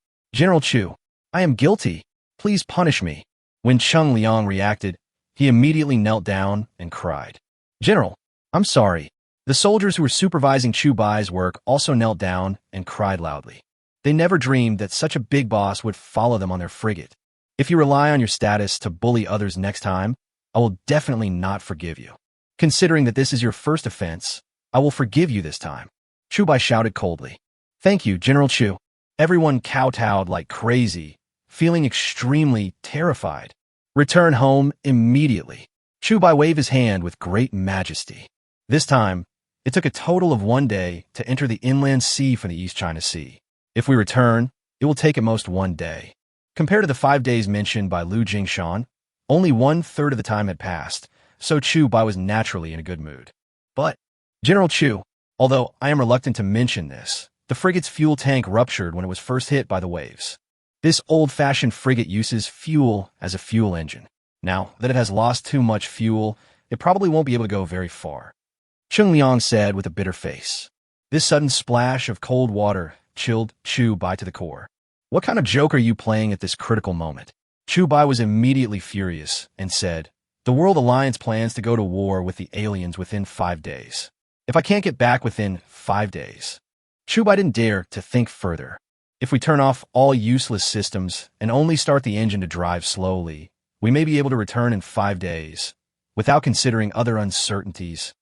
I am guilty. Please punish me." When Cheng Liang reacted, he immediately knelt down and cried. "General, I'm sorry." The soldiers who were supervising Chu Bai's work also knelt down and cried loudly. They never dreamed that such a big boss would follow them on their frigate. "If you rely on your status to bully others next time, I will definitely not forgive you. Considering that this is your first offense, I will forgive you this time." Chu Bai shouted coldly. "Thank you, General Chu." Everyone kowtowed like crazy, feeling extremely terrified. "Return home immediately." Chu Bai waved his hand with great majesty. This time, it took a total of 1 day to enter the inland sea from the East China Sea. If we return, it will take at most 1 day. Compared to the 5 days mentioned by Lu Jingshan, only 1/3 of the time had passed, so Chu Bai was naturally in a good mood. "But, General Chu, although I am reluctant to mention this, the frigate's fuel tank ruptured when it was first hit by the waves. This old-fashioned frigate uses fuel as a fuel engine. Now that it has lost too much fuel, it probably won't be able to go very far," Cheng Liang said with a bitter face. This sudden splash of cold water chilled Chu Bai to the core. "What kind of joke are you playing at this critical moment?" Chu Bai was immediately furious and said, "The World Alliance plans to go to war with the aliens within 5 days. If I can't get back within 5 days..." Chu Bai didn't dare to think further. "If we turn off all useless systems and only start the engine to drive slowly, we may be able to return in 5 days, without considering other uncertainties,"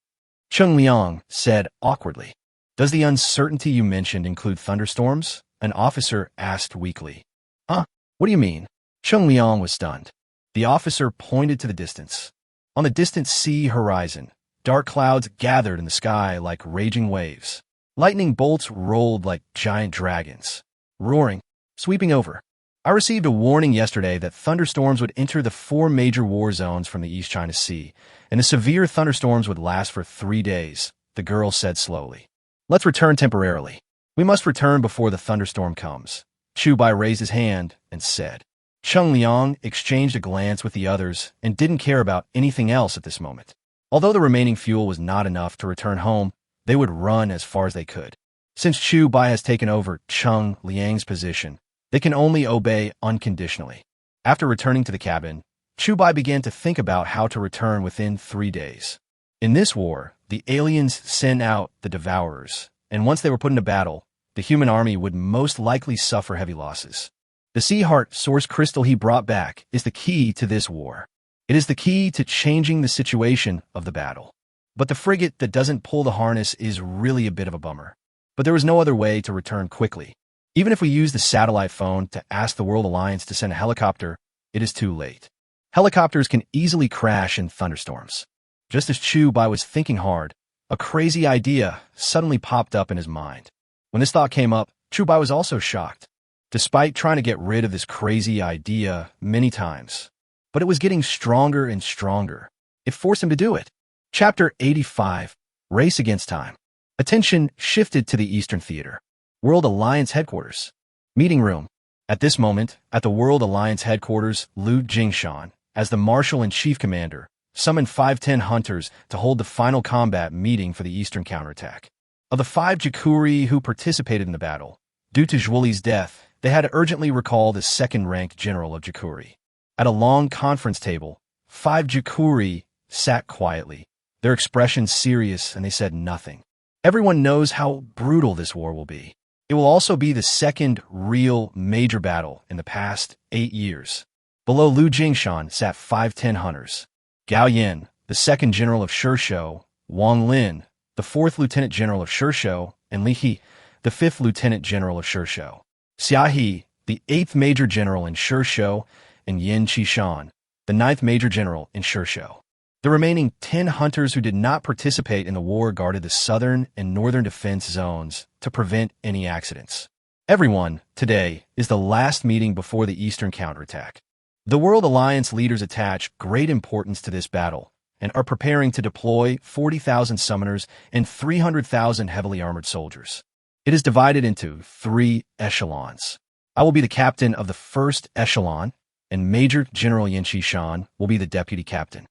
Cheng Liang said awkwardly. "Does the uncertainty you mentioned include thunderstorms?" an officer asked weakly. "Huh? What do you mean?" Cheng Liang was stunned. The officer pointed to the distance. On the distant sea horizon, dark clouds gathered in the sky like raging waves. Lightning bolts rolled like giant dragons, roaring, sweeping over. "I received a warning yesterday that thunderstorms would enter the 4 major war zones from the East China Sea, and the severe thunderstorms would last for 3 days, the girl said slowly. "Let's return temporarily. We must return before the thunderstorm comes." Chu Bai raised his hand and said. Cheng Liang exchanged a glance with the others and didn't care about anything else at this moment. Although the remaining fuel was not enough to return home, they would run as far as they could. Since Chu Bai has taken over Cheng Liang's position, they can only obey unconditionally. After returning to the cabin, Chu Bai began to think about how to return within 3 days. In this war, the aliens sent out the Devourers, and once they were put into battle, the human army would most likely suffer heavy losses. The Sea Heart Source crystal he brought back is the key to this war. It is the key to changing the situation of the battle. But the frigate that doesn't pull the harness is really a bit of a bummer. But there was no other way to return quickly. Even if we use the satellite phone to ask the World Alliance to send a helicopter, it is too late. Helicopters can easily crash in thunderstorms. Just as Chu Bai was thinking hard, a crazy idea suddenly popped up in his mind. When this thought came up, Chu Bai was also shocked. Despite trying to get rid of this crazy idea many times, but it was getting stronger and stronger. It forced him to do it. Chapter 85, Race Against Time. Attention shifted to the Eastern Theater. World Alliance Headquarters. Meeting room. At this moment, at the World Alliance Headquarters, Lu Jingshan, as the Marshal and Chief Commander, summoned 510 hunters to hold the final combat meeting for the Eastern counterattack. Of the 5 Jukuri who participated in the battle, due to Zhuoli's death, they had to urgently recall the second-ranked general of Jukuri. At a long conference table, 5 Jukuri sat quietly, their expressions serious, and they said nothing. Everyone knows how brutal this war will be. It will also be the second real major battle in the past 8 years. Below Lu Jingshan sat 510 hunters. Gao Yin, the second general of Shishou, Wang Lin, the fourth lieutenant general of Shishou, and Li He, the fifth lieutenant general of Shishou. Xia He, the eighth major general in Shishou, and Yin Qishan, the ninth major general in Shishou. The remaining 10 hunters who did not participate in the war guarded the southern and northern defense zones to prevent any accidents. Everyone, today, is the last meeting before the eastern counterattack. The World Alliance leaders attach great importance to this battle and are preparing to deploy 40,000 summoners and 300,000 heavily armored soldiers. It is divided into 3 echelons. I will be the captain of the first echelon, and Major General Yin Qishan will be the deputy captain.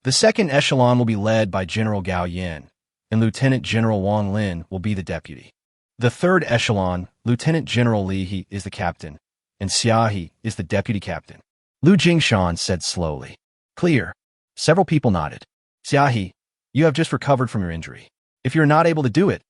The second echelon will be led by General Gao Yin, and Lieutenant General Wang Lin will be the deputy. The third echelon, Lieutenant General Li He is the captain, and Xia He is the deputy captain. Lu Jingshan said slowly. Clear. Several people nodded. Xia He, you have just recovered from your injury. If you're not able to do it,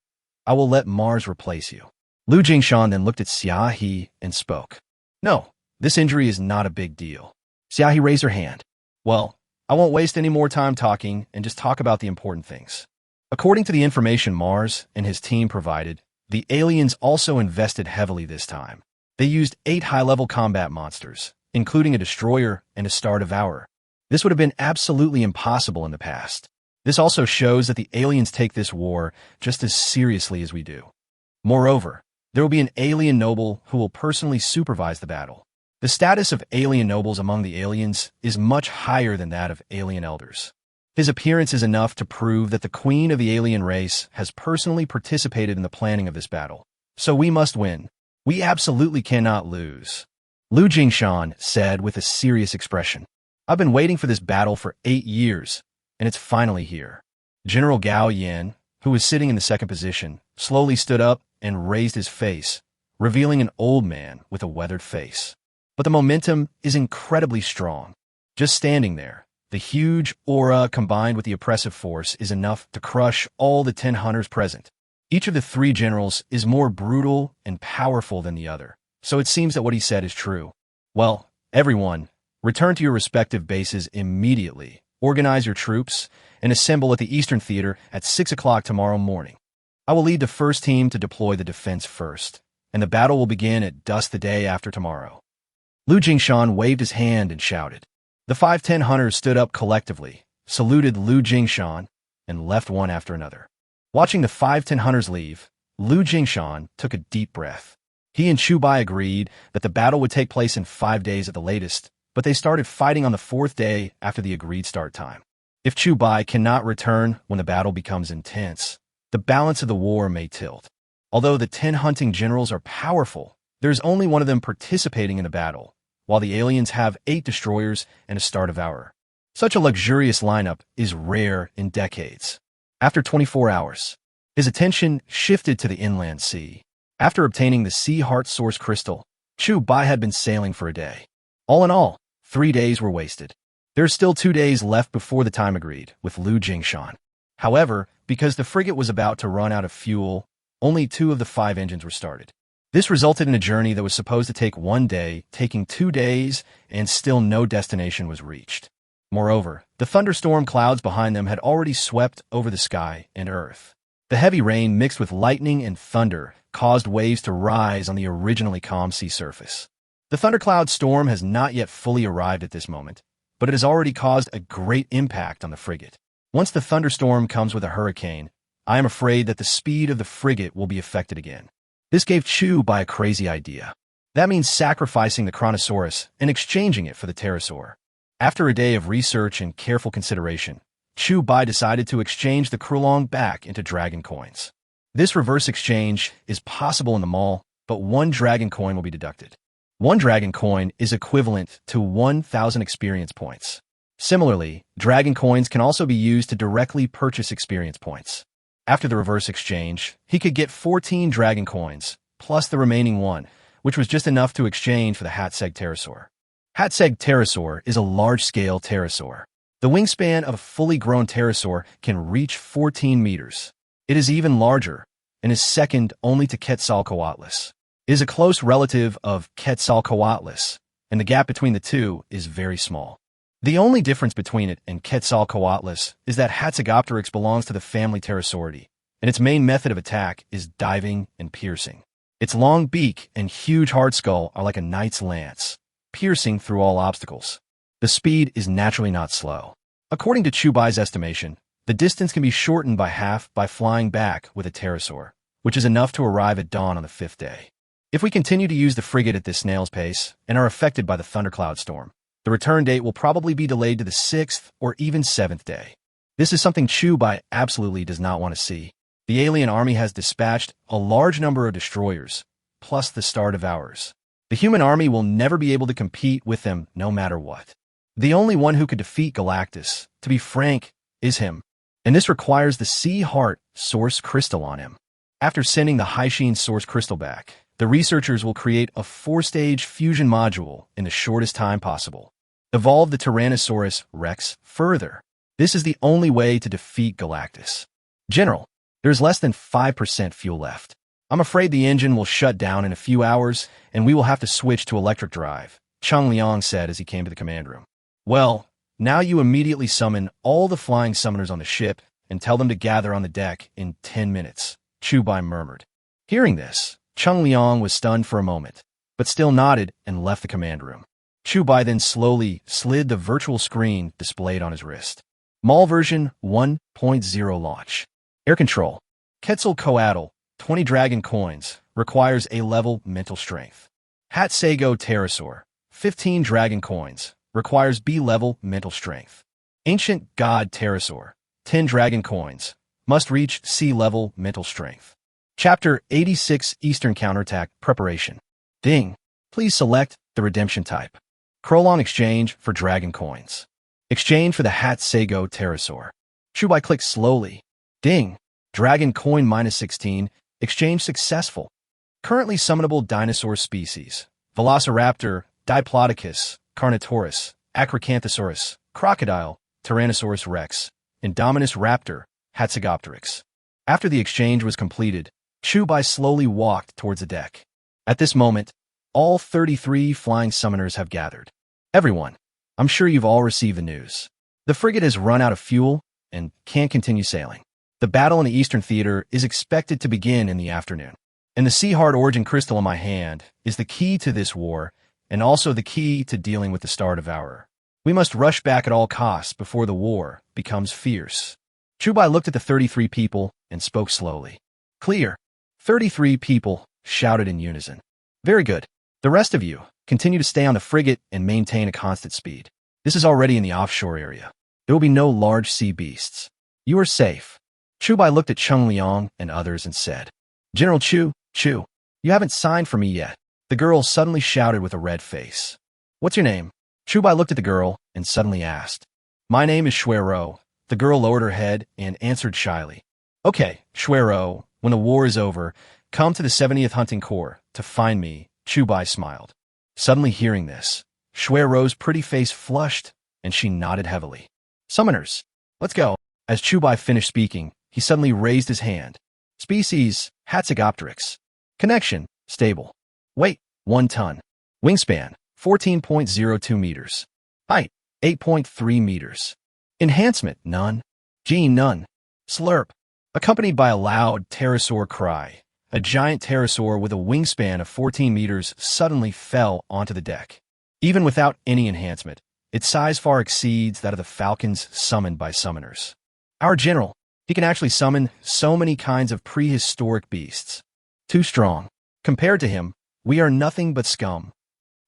I will let Mars replace you. Lu Jingshan then looked at Xia He and spoke. No, this injury is not a big deal. Xia He raised her hand. Well, I won't waste any more time talking and just talk about the important things. According to the information Mars and his team provided, the aliens also invested heavily this time. They used 8 high-level combat monsters, including a destroyer and a star devourer. This would have been absolutely impossible in the past. This also shows that the aliens take this war just as seriously as we do. Moreover, there will be an alien noble who will personally supervise the battle. The status of alien nobles among the aliens is much higher than that of alien elders. His appearance is enough to prove that the queen of the alien race has personally participated in the planning of this battle. So we must win. We absolutely cannot lose. Lu Jingshan said with a serious expression. I've been waiting for this battle for 8 years, and it's finally here. General Gao Yin, who was sitting in the second position, slowly stood up and raised his face, revealing an old man with a weathered face. But the momentum is incredibly strong. Just standing there, the huge aura combined with the oppressive force is enough to crush all the 10 hunters present. Each of the 3 generals is more brutal and powerful than the other, so it seems that what he said is true. Well, everyone, return to your respective bases immediately, organize your troops, and assemble at the Eastern Theater at 6 o'clock tomorrow morning. I will lead the first team to deploy the defense first, and the battle will begin at dusk the day after tomorrow. Lu Jingshan waved his hand and shouted. The 510 hunters stood up collectively, saluted Lu Jingshan, and left one after another. Watching the 510 hunters leave, Lu Jingshan took a deep breath. He and Chu Bai agreed that the battle would take place in 5 days at the latest, but they started fighting on the 4th day after the agreed start time. If Chu Bai cannot return when the battle becomes intense, the balance of the war may tilt. Although the 10 hunting generals are powerful, there is only one of them participating in the battle, while the aliens have 8 destroyers and a star devourer. Such a luxurious lineup is rare in decades. After 24 hours, his attention shifted to the inland sea. After obtaining the Sea Heart Source Crystal, Chu Bai had been sailing for a day. All in all, 3 days were wasted. There are still 2 days left before the time agreed with Lu Jingshan. However, because the frigate was about to run out of fuel, only 2 of the 5 engines were started. This resulted in a journey that was supposed to take 1 day, taking 2 days, and still no destination was reached. Moreover, the thunderstorm clouds behind them had already swept over the sky and earth. The heavy rain mixed with lightning and thunder caused waves to rise on the originally calm sea surface. The thundercloud storm has not yet fully arrived at this moment, but it has already caused a great impact on the frigate. Once the thunderstorm comes with a hurricane, I am afraid that the speed of the frigate will be affected again. This gave Chu Bai a crazy idea. That means sacrificing the Chronosaurus and exchanging it for the pterosaur. After a day of research and careful consideration, Chu Bai decided to exchange the Krulong back into dragon coins. This reverse exchange is possible in the mall, but 1 dragon coin will be deducted. 1 dragon coin is equivalent to 1,000 experience points. Similarly, dragon coins can also be used to directly purchase experience points. After the reverse exchange, he could get 14 dragon coins, plus the remaining 1, which was just enough to exchange for the Hatseg pterosaur. Hatseg pterosaur is a large-scale pterosaur. The wingspan of a fully grown pterosaur can reach 14 meters. It is even larger and is second only to Quetzalcoatlus. It is a close relative of Quetzalcoatlus, and the gap between the two is very small. The only difference between it and Quetzalcoatlus is that Hatzegopteryx belongs to the family Pterosauridae, and its main method of attack is diving and piercing. Its long beak and huge hard skull are like a knight's lance, piercing through all obstacles. The speed is naturally not slow. According to Chubai's estimation, the distance can be shortened by half by flying back with a pterosaur, which is enough to arrive at dawn on the 5th day. If we continue to use the frigate at this snail's pace and are affected by the thundercloud storm, the return date will probably be delayed to the 6th or even 7th day. This is something Chubai absolutely does not want to see. The alien army has dispatched a large number of destroyers, plus the Star Devourers. The human army will never be able to compete with them no matter what. The only one who could defeat Galactus, to be frank, is him, and this requires the Sea Heart Source Crystal on him. After sending the High-Sheen Source Crystal back, the researchers will create a 4-stage fusion module in the shortest time possible. Evolve the Tyrannosaurus Rex further. This is the only way to defeat Galactus. General, there's less than 5% fuel left. I'm afraid the engine will shut down in a few hours, and we will have to switch to electric drive, Chung Liang said as he came to the command room. Well, now you immediately summon all the flying summoners on the ship and tell them to gather on the deck in 10 minutes, Chubai murmured. Hearing this, Chung Liang was stunned for a moment, but still nodded and left the command room. Chubai then slowly slid the virtual screen displayed on his wrist. Mall version 1.0 launch. Air control. Quetzalcoatl, 20 dragon coins, requires A-level mental strength. Hatsego pterosaur, 15 dragon coins, requires B-level mental strength. Ancient god pterosaur, 10 dragon coins, must reach C-level mental strength. Chapter 86 Eastern Counterattack Preparation. Ding. Please select the redemption type. Krolon exchange for dragon coins. Exchange for the Hatsego pterosaur. Chubai clicked slowly. Ding. Dragon coin -16. Exchange successful. Currently summonable dinosaur species. Velociraptor, Diplodocus, Carnotaurus, Acrocanthosaurus, Crocodile, Tyrannosaurus rex, Indominus raptor, Hatzegopteryx. After the exchange was completed, Chubai slowly walked towards the deck. At this moment, all 33 flying summoners have gathered. Everyone, I'm sure you've all received the news. The frigate has run out of fuel and can't continue sailing. The battle in the Eastern Theater is expected to begin in the afternoon. And the Sea Heart Origin Crystal in my hand is the key to this war and also the key to dealing with the Star Devourer. We must rush back at all costs before the war becomes fierce. Chubai looked at the 33 people and spoke slowly. Clear. 33 people shouted in unison. Very good. The rest of you, continue to stay on the frigate and maintain a constant speed. This is already in the offshore area. There will be no large sea beasts. You are safe. Chubai looked at Chung Liang and others and said, General Chu, you haven't signed for me yet. The girl suddenly shouted with a red face. What's your name? Chubai looked at the girl and suddenly asked. My name is Shuero. The girl lowered her head and answered shyly. Okay, Shuero, when the war is over, come to the 70th Hunting Corps to find me, Chubai smiled. Suddenly hearing this, Shuero's pretty face flushed and she nodded heavily. Summoners, let's go. As Chubai finished speaking, he suddenly raised his hand. Species, Hatzegopteryx. Connection, stable. Weight, 1 ton. Wingspan, 14.02 meters. Height, 8.3 meters. Enhancement, none. Gene, none. Slurp. Accompanied by a loud pterosaur cry, a giant pterosaur with a wingspan of 14 meters suddenly fell onto the deck. Even without any enhancement, its size far exceeds that of the falcons summoned by summoners. Our general, he can actually summon so many kinds of prehistoric beasts. Too strong. Compared to him, we are nothing but scum.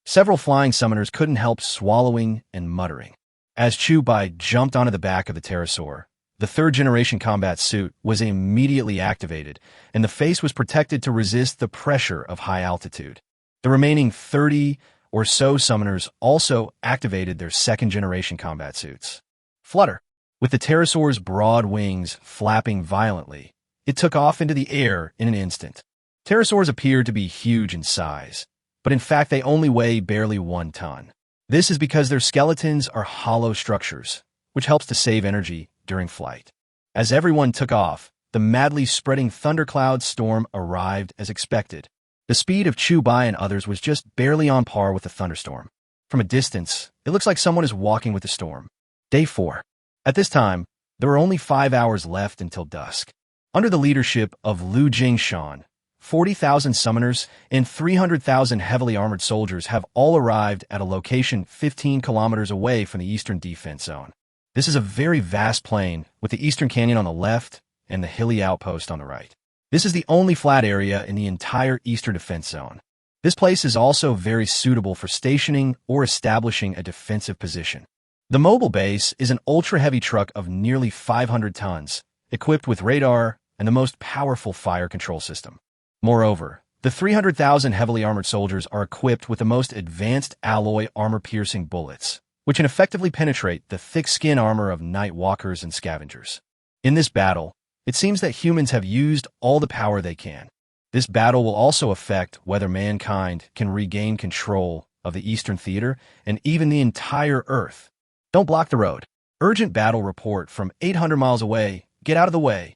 Several flying summoners couldn't help swallowing and muttering. As Chubai jumped onto the back of the pterosaur, the third-generation combat suit was immediately activated, and the face was protected to resist the pressure of high altitude. The remaining 30 or so summoners also activated their second-generation combat suits. Flutter. With the pterosaur's broad wings flapping violently, it took off into the air in an instant. Pterosaurs appeared to be huge in size, but in fact they only weigh barely 1 ton. This is because their skeletons are hollow structures, which helps to save energy during flight. As everyone took off, the madly spreading thundercloud storm arrived as expected. The speed of Chubai and others was just barely on par with the thunderstorm. From a distance, it looks like someone is walking with the storm. Day 4. At this time, there were only 5 hours left until dusk. Under the leadership of Lu Jingshan, 40,000 summoners and 300,000 heavily armored soldiers have all arrived at a location 15 kilometers away from the eastern defense zone. This is a very vast plain with the eastern canyon on the left and the hilly outpost on the right. This is the only flat area in the entire eastern defense zone. This place is also very suitable for stationing or establishing a defensive position. The mobile base is an ultra-heavy truck of nearly 500 tons, equipped with radar and the most powerful fire control system. Moreover, the 300,000 heavily armored soldiers are equipped with the most advanced alloy armor-piercing bullets, which can effectively penetrate the thick skin armor of night walkers and scavengers. In this battle, it seems that humans have used all the power they can. This battle will also affect whether mankind can regain control of the Eastern Theater and even the entire Earth. Don't block the road. Urgent battle report from 800 miles away. Get out of the way.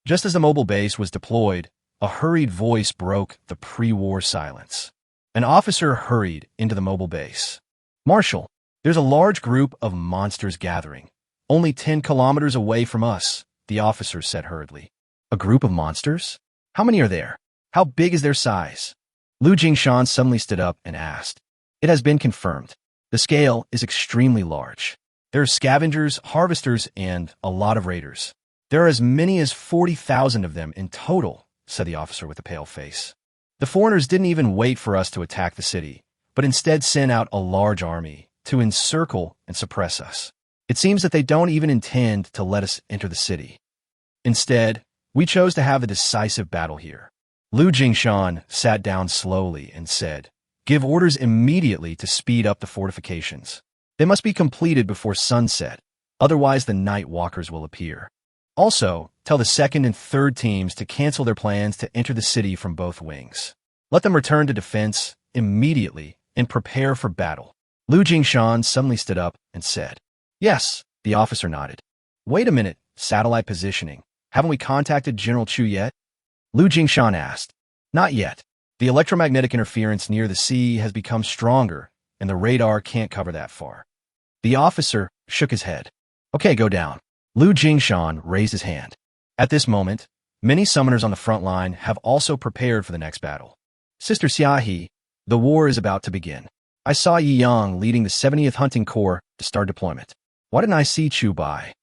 Just as the mobile base was deployed, a hurried voice broke the pre-war silence. An officer hurried into the mobile base. Marshal, there's a large group of monsters gathering. Only 10 kilometers away from us, the officer said hurriedly. A group of monsters? How many are there? How big is their size? Lu Jingshan suddenly stood up and asked. It has been confirmed. The scale is extremely large. There are scavengers, harvesters, and a lot of raiders. There are as many as 40,000 of them in total, said the officer with a pale face. The foreigners didn't even wait for us to attack the city, but instead sent out a large army to encircle and suppress us. It seems that they don't even intend to let us enter the city. Instead, we chose to have a decisive battle here. Lu Jingshan sat down slowly and said, Give orders immediately to speed up the fortifications. They must be completed before sunset, otherwise the night walkers will appear. Also, tell the second and third teams to cancel their plans to enter the city from both wings. Let them return to defense immediately and prepare for battle. Lu Jingshan suddenly stood up and said, Yes, the officer nodded. Wait a minute, satellite positioning. Haven't we contacted General Chu yet? Lu Jingshan asked. Not yet. The electromagnetic interference near the sea has become stronger, and the radar can't cover that far. The officer shook his head. Okay, go down. Lu Jingshan raised his hand. At this moment, many summoners on the front line have also prepared for the next battle. Sister Xiaohe, the war is about to begin. I saw Yi Yang leading the 70th Hunting Corps to start deployment. Why didn't I see Chu Bai?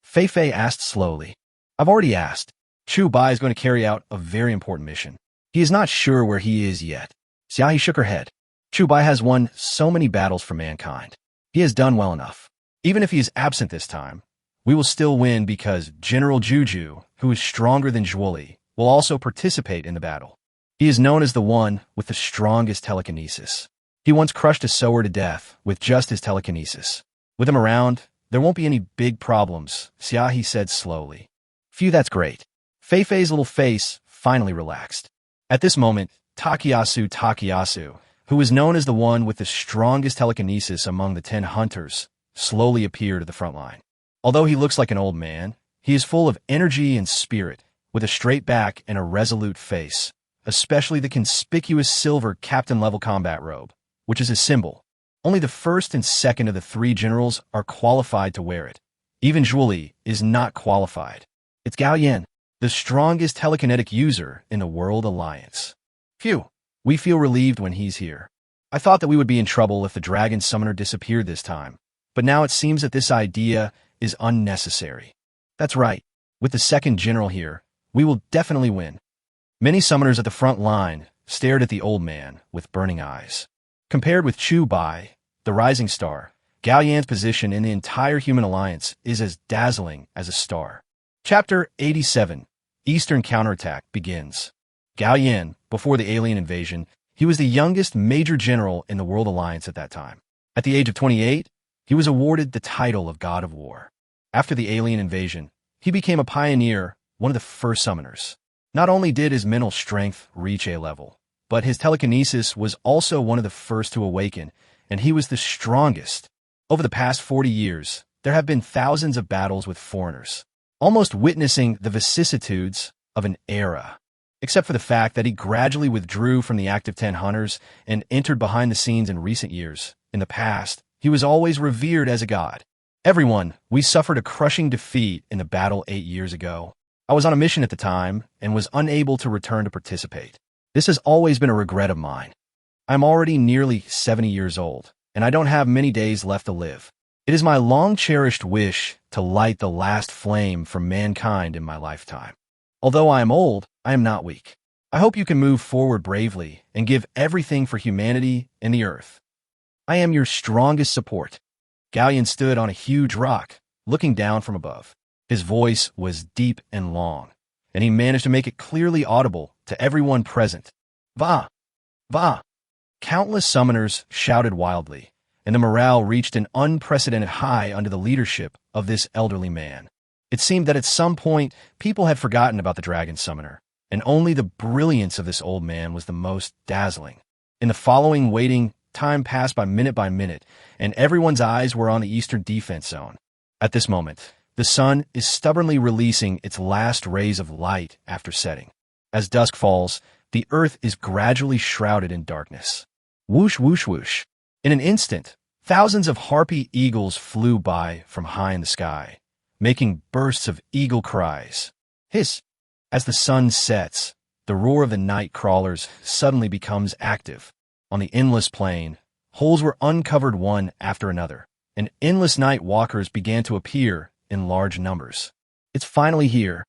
Fei Fei asked slowly. I've already asked. Chu Bai is going to carry out a very important mission. He is not sure where he is yet. Xiaohe shook her head. Chu Bai has won so many battles for mankind. He has done well enough. Even if he is absent this time, we will still win because General Juju, who is stronger than Zhuoli, will also participate in the battle. He is known as the one with the strongest telekinesis. He once crushed a sower to death with just his telekinesis. With him around, there won't be any big problems, Xiaohe said slowly. Phew, that's great. Fei Fei's little face finally relaxed. At this moment, Takayasu, who is known as the one with the strongest telekinesis among the 10 hunters, slowly appeared at the front line. Although he looks like an old man, he is full of energy and spirit, with a straight back and a resolute face, especially the conspicuous silver captain-level combat robe, which is his symbol. Only the first and second of the 3 generals are qualified to wear it. Even Zhuoli is not qualified. It's Gao Yan, the strongest telekinetic user in the World Alliance. Phew, we feel relieved when he's here. I thought that we would be in trouble if the dragon summoner disappeared this time, but now it seems that this idea is unnecessary. That's right. With the second general here, we will definitely win. Many summoners at the front line stared at the old man with burning eyes. Compared with Chu Bai, the rising star, Gao Yan's position in the entire human alliance is as dazzling as a star. Chapter 87, Eastern Counterattack, begins. Gao Yan, before the alien invasion, he was the youngest major general in the World Alliance at that time. At the age of 28, he was awarded the title of God of War. After the alien invasion, he became a pioneer, one of the first summoners. Not only did his mental strength reach A level, but his telekinesis was also one of the first to awaken, and he was the strongest. Over the past 40 years, there have been thousands of battles with foreigners, almost witnessing the vicissitudes of an era. Except for the fact that he gradually withdrew from the active 10 hunters and entered behind the scenes in recent years. In the past, he was always revered as a god. Everyone, we suffered a crushing defeat in the battle 8 years ago. I was on a mission at the time and was unable to return to participate. This has always been a regret of mine. I'm already nearly 70 years old, and I don't have many days left to live. It is my long-cherished wish to light the last flame for mankind in my lifetime. Although I am old, I am not weak. I hope you can move forward bravely and give everything for humanity and the earth. I am your strongest support. Galleon stood on a huge rock, looking down from above. His voice was deep and long, and he managed to make it clearly audible to everyone present. Va! Va! Countless summoners shouted wildly, and the morale reached an unprecedented high under the leadership of this elderly man. It seemed that at some point, people had forgotten about the dragon summoner, and only the brilliance of this old man was the most dazzling. In the following waiting, time passed by minute, and everyone's eyes were on the eastern defense zone. At this moment, the sun is stubbornly releasing its last rays of light after setting. As dusk falls, the earth is gradually shrouded in darkness. Whoosh, whoosh, whoosh. In an instant, thousands of harpy eagles flew by from high in the sky, making bursts of eagle cries. Hiss! As the sun sets, the roar of the night crawlers suddenly becomes active. On the endless plain, holes were uncovered one after another, and endless night walkers began to appear in large numbers. It's finally here.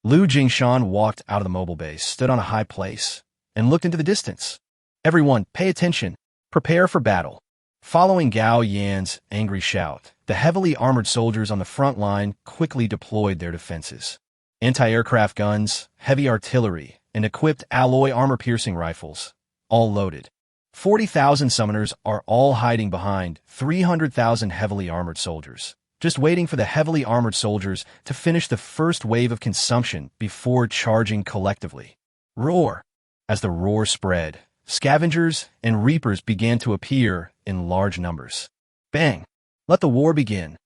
Lu Jingshan walked out of the mobile base, stood on a high place, and looked into the distance. Everyone, pay attention. Prepare for battle. Following Gao Yan's angry shout, the heavily armored soldiers on the front line quickly deployed their defenses. Anti-aircraft guns, heavy artillery, and equipped alloy armor-piercing rifles, all loaded. 40,000 summoners are all hiding behind 300,000 heavily armored soldiers, just waiting for the heavily armored soldiers to finish the first wave of consumption before charging collectively. Roar! As the roar spread, scavengers and reapers began to appear in large numbers. Bang! Let the war begin.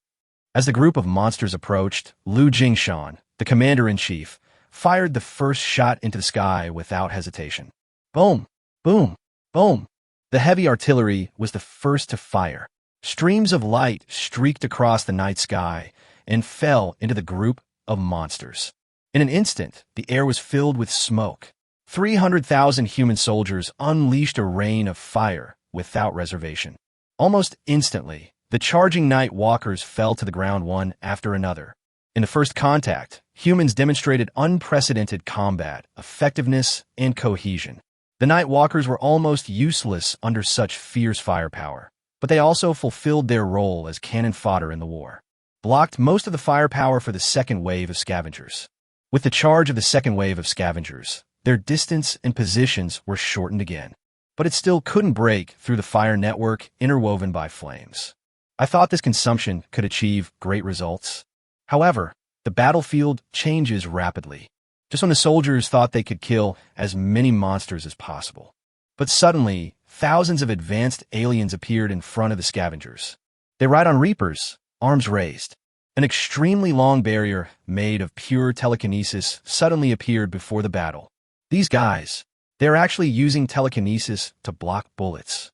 As the group of monsters approached, Lu Jingshan, the commander-in-chief, fired the first shot into the sky without hesitation. Boom! Boom! Boom! The heavy artillery was the first to fire. Streams of light streaked across the night sky and fell into the group of monsters. In an instant, the air was filled with smoke. 300,000 human soldiers unleashed a rain of fire without reservation. Almost instantly, the charging night walkers fell to the ground one after another. In the first contact, humans demonstrated unprecedented combat, effectiveness, and cohesion. The Night Walkers were almost useless under such fierce firepower, but they also fulfilled their role as cannon fodder in the war, blocked most of the firepower for the second wave of scavengers. With the charge of the second wave of scavengers, their distance and positions were shortened again, but it still couldn't break through the fire network interwoven by flames. I thought this consumption could achieve great results. However, the battlefield changes rapidly. Just when the soldiers thought they could kill as many monsters as possible. But suddenly, thousands of advanced aliens appeared in front of the scavengers. They ride on reapers, arms raised. An extremely long barrier made of pure telekinesis suddenly appeared before the battle. These guys, they're actually using telekinesis to block bullets.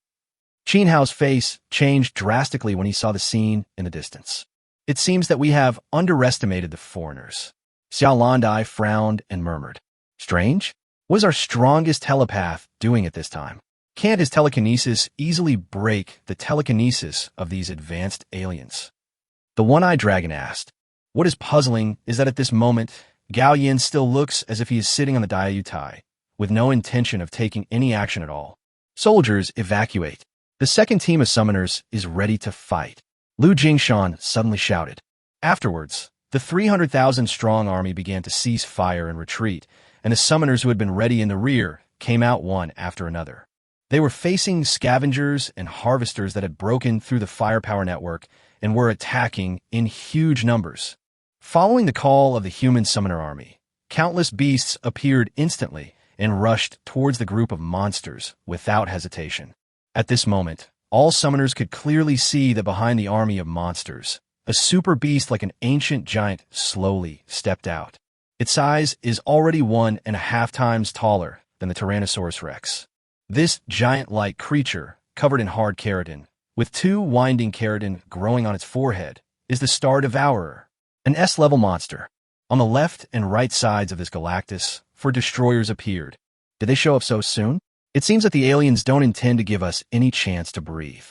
Qin Hao's face changed drastically when he saw the scene in the distance. It seems that we have underestimated the foreigners. Xiao Landai frowned and murmured. Strange? What is our strongest telepath doing at this time? Can't his telekinesis easily break the telekinesis of these advanced aliens? The one-eyed dragon asked. What is puzzling is that at this moment, Gao Yin still looks as if he is sitting on the Diayutai, with no intention of taking any action at all. Soldiers, evacuate. The second team of summoners is ready to fight. Lu Jingshan suddenly shouted. Afterwards, the 300,000-strong army began to cease fire and retreat, and the summoners who had been ready in the rear came out one after another. They were facing scavengers and harvesters that had broken through the firepower network and were attacking in huge numbers. Following the call of the human summoner army, countless beasts appeared instantly and rushed towards the group of monsters without hesitation. At this moment, all summoners could clearly see that behind the army of monsters, a super beast like an ancient giant slowly stepped out. Its size is already 1.5 times taller than the Tyrannosaurus rex. This giant-like creature, covered in hard keratin, with 2 winding keratin growing on its forehead, is the Star Devourer, an S-level monster. On the left and right sides of this Galactus, 4 destroyers appeared. Did they show up so soon? It seems that the aliens don't intend to give us any chance to breathe.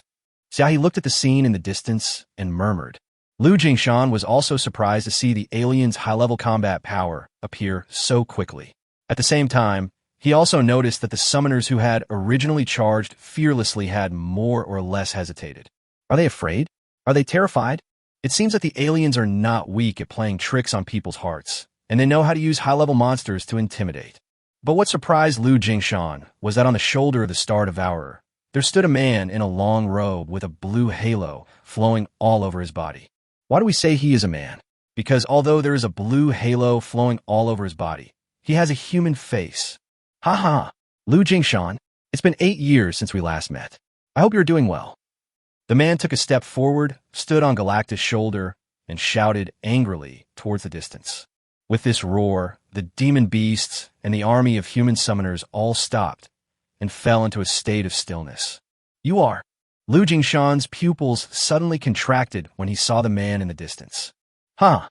Xiaohe looked at the scene in the distance and murmured. Lu Jingshan was also surprised to see the aliens' high-level combat power appear so quickly. At the same time, he also noticed that the summoners who had originally charged fearlessly had more or less hesitated. Are they afraid? Are they terrified? It seems that the aliens are not weak at playing tricks on people's hearts, and they know how to use high-level monsters to intimidate. But what surprised Lu Jingshan was that on the shoulder of the Star Devourer, there stood a man in a long robe with a blue halo flowing all over his body. Why do we say he is a man? Because although there is a blue halo flowing all over his body, he has a human face. Ha ha, Lu Jingshan, it's been 8 years since we last met. I hope you're doing well. The man took a step forward, stood on Galactus' shoulder, and shouted angrily towards the distance. With this roar, the demon beasts and the army of human summoners all stopped and fell into a state of stillness. You are. Lu Jingshan's pupils suddenly contracted when he saw the man in the distance. Huh?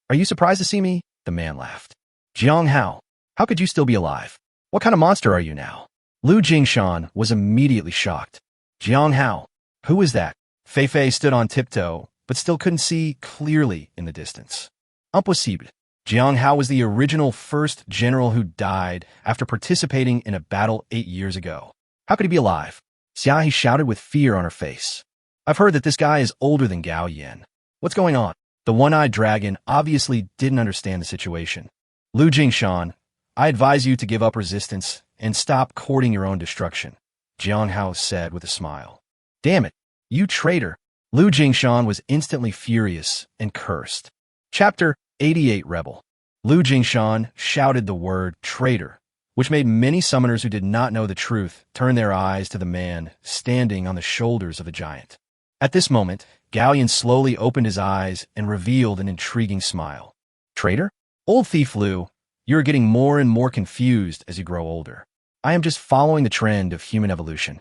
Are you surprised to see me? The man laughed. Jiang Hao, how could you still be alive? What kind of monster are you now? Lu Jingshan was immediately shocked. Jiang Hao, who is that? Fei Fei stood on tiptoe, but still couldn't see clearly in the distance. Impossible. Jiang Hao was the original first general who died after participating in a battle 8 years ago. How could he be alive? Xiaohe shouted with fear on her face. I've heard that this guy is older than Gao Yan. What's going on? The one-eyed dragon obviously didn't understand the situation. Lu Jingshan, I advise you to give up resistance and stop courting your own destruction, Jiang Hao said with a smile. Damn it, you traitor. Lu Jingshan was instantly furious and cursed. Chapter 88 Rebel. Lu Jingshan shouted the word traitor, which made many summoners who did not know the truth turn their eyes to the man standing on the shoulders of the giant. At this moment, Gao Yan slowly opened his eyes and revealed an intriguing smile. Traitor? Old thief Lu, you're getting more and more confused as you grow older. I am just following the trend of human evolution.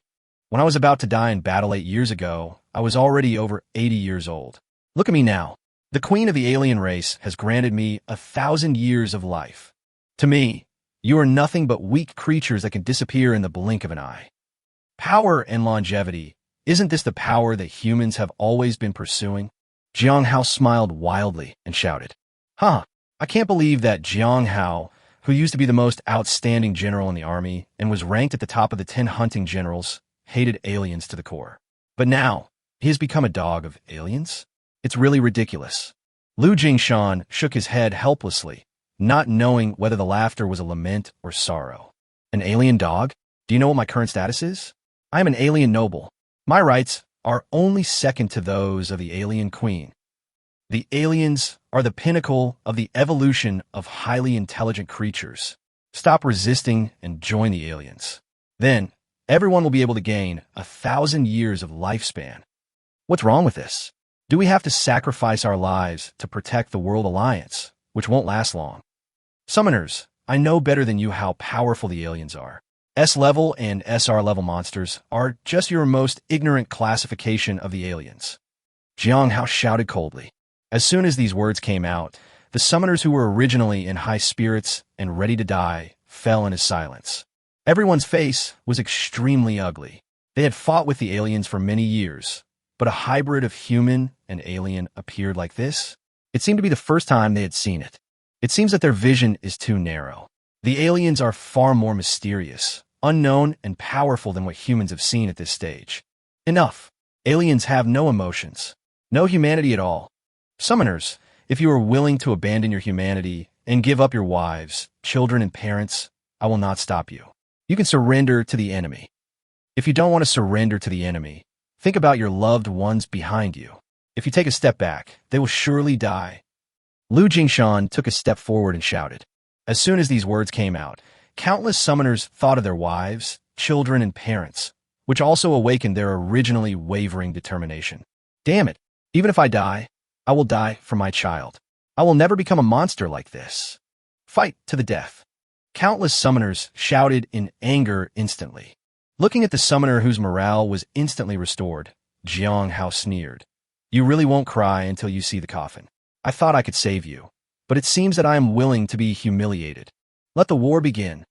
When I was about to die in battle 8 years ago, I was already over 80 years old. Look at me now. The queen of the alien race has granted me 1,000 years of life. To me, you are nothing but weak creatures that can disappear in the blink of an eye. Power and longevity, isn't this the power that humans have always been pursuing? Jiang Hao smiled wildly and shouted. Huh, I can't believe that Jiang Hao, who used to be the most outstanding general in the army and was ranked at the top of the 10 hunting generals, hated aliens to the core. But now, he has become a dog of aliens? It's really ridiculous. Lu Jingshan shook his head helplessly, not knowing whether the laughter was a lament or sorrow. An alien dog? Do you know what my current status is? I am an alien noble. My rights are only second to those of the alien queen. The aliens are the pinnacle of the evolution of highly intelligent creatures. Stop resisting and join the aliens. Then, everyone will be able to gain 1,000 years of lifespan. What's wrong with this? Do we have to sacrifice our lives to protect the World Alliance, which won't last long? Summoners, I know better than you how powerful the aliens are. S-level and SR-level monsters are just your most ignorant classification of the aliens. Jiang Hao shouted coldly. As soon as these words came out, the summoners who were originally in high spirits and ready to die fell into silence. Everyone's face was extremely ugly. They had fought with the aliens for many years, but a hybrid of human and alien appeared like this? It seemed to be the first time they had seen it. It seems that their vision is too narrow. The aliens are far more mysterious, unknown, and powerful than what humans have seen at this stage. Enough. Aliens have no emotions, no humanity at all. Summoners, if you are willing to abandon your humanity and give up your wives, children, and parents, I will not stop you. You can surrender to the enemy. If you don't want to surrender to the enemy, think about your loved ones behind you. If you take a step back, they will surely die. Lu Jingshan took a step forward and shouted. As soon as these words came out, countless summoners thought of their wives, children, and parents, which also awakened their originally wavering determination. Damn it, even if I die, I will die for my child. I will never become a monster like this. Fight to the death. Countless summoners shouted in anger instantly. Looking at the summoner whose morale was instantly restored, Jiang Hao sneered. You really won't cry until you see the coffin. I thought I could save you, but it seems that I am willing to be humiliated. Let the war begin.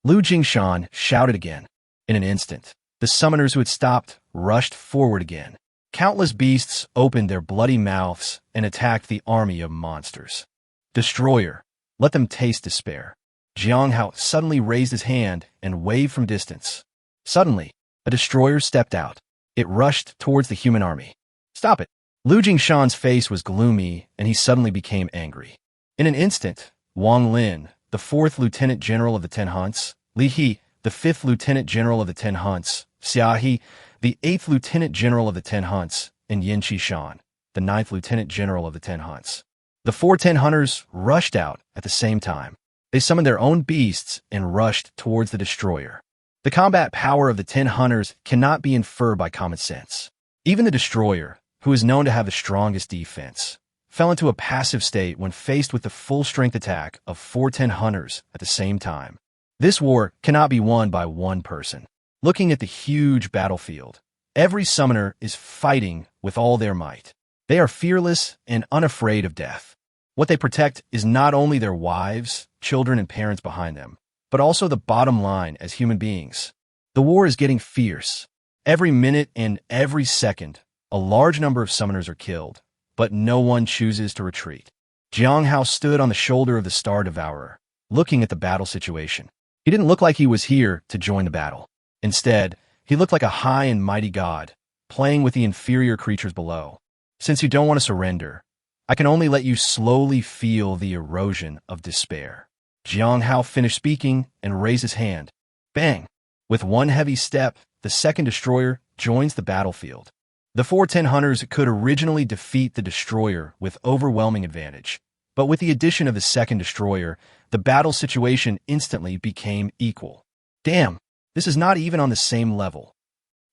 Lu Jingshan shouted again. In an instant, the summoners who had stopped rushed forward again. Countless beasts opened their bloody mouths and attacked the army of monsters. Destroyer, let them taste despair. Jiang Hao suddenly raised his hand and waved from distance. Suddenly, a destroyer stepped out. It rushed towards the human army. Stop it! Lu Jingshan's face was gloomy, and he suddenly became angry. In an instant, Wang Lin, the 4th Lieutenant General of the 10 Hunts, Li He, the 5th Lieutenant General of the 10 Hunts, Xia He, the 8th Lieutenant General of the 10 Hunts, and Yin Qishan, the 9th Lieutenant General of the 10 Hunts. The 4 10 Hunters rushed out at the same time. They summoned their own beasts and rushed towards the destroyer. The combat power of the 10 Hunters cannot be inferred by common sense. Even the destroyer, who is known to have the strongest defense, fell into a passive state when faced with the full-strength attack of 4 10 Hunters at the same time. This war cannot be won by one person. Looking at the huge battlefield, every summoner is fighting with all their might. They are fearless and unafraid of death. What they protect is not only their wives, children, and parents behind them, but also the bottom line as human beings. The war is getting fierce. Every minute and every second, a large number of summoners are killed, but no one chooses to retreat. Jiang Hao stood on the shoulder of the Star Devourer, looking at the battle situation. He didn't look like he was here to join the battle. Instead, he looked like a high and mighty god, playing with the inferior creatures below. Since you don't want to surrender, I can only let you slowly feel the erosion of despair. Jiang Hao finished speaking and raised his hand. Bang! With one heavy step, the second destroyer joins the battlefield. The 4 10 Hunters could originally defeat the destroyer with overwhelming advantage, but with the addition of the second destroyer, the battle situation instantly became equal. Damn, this is not even on the same level.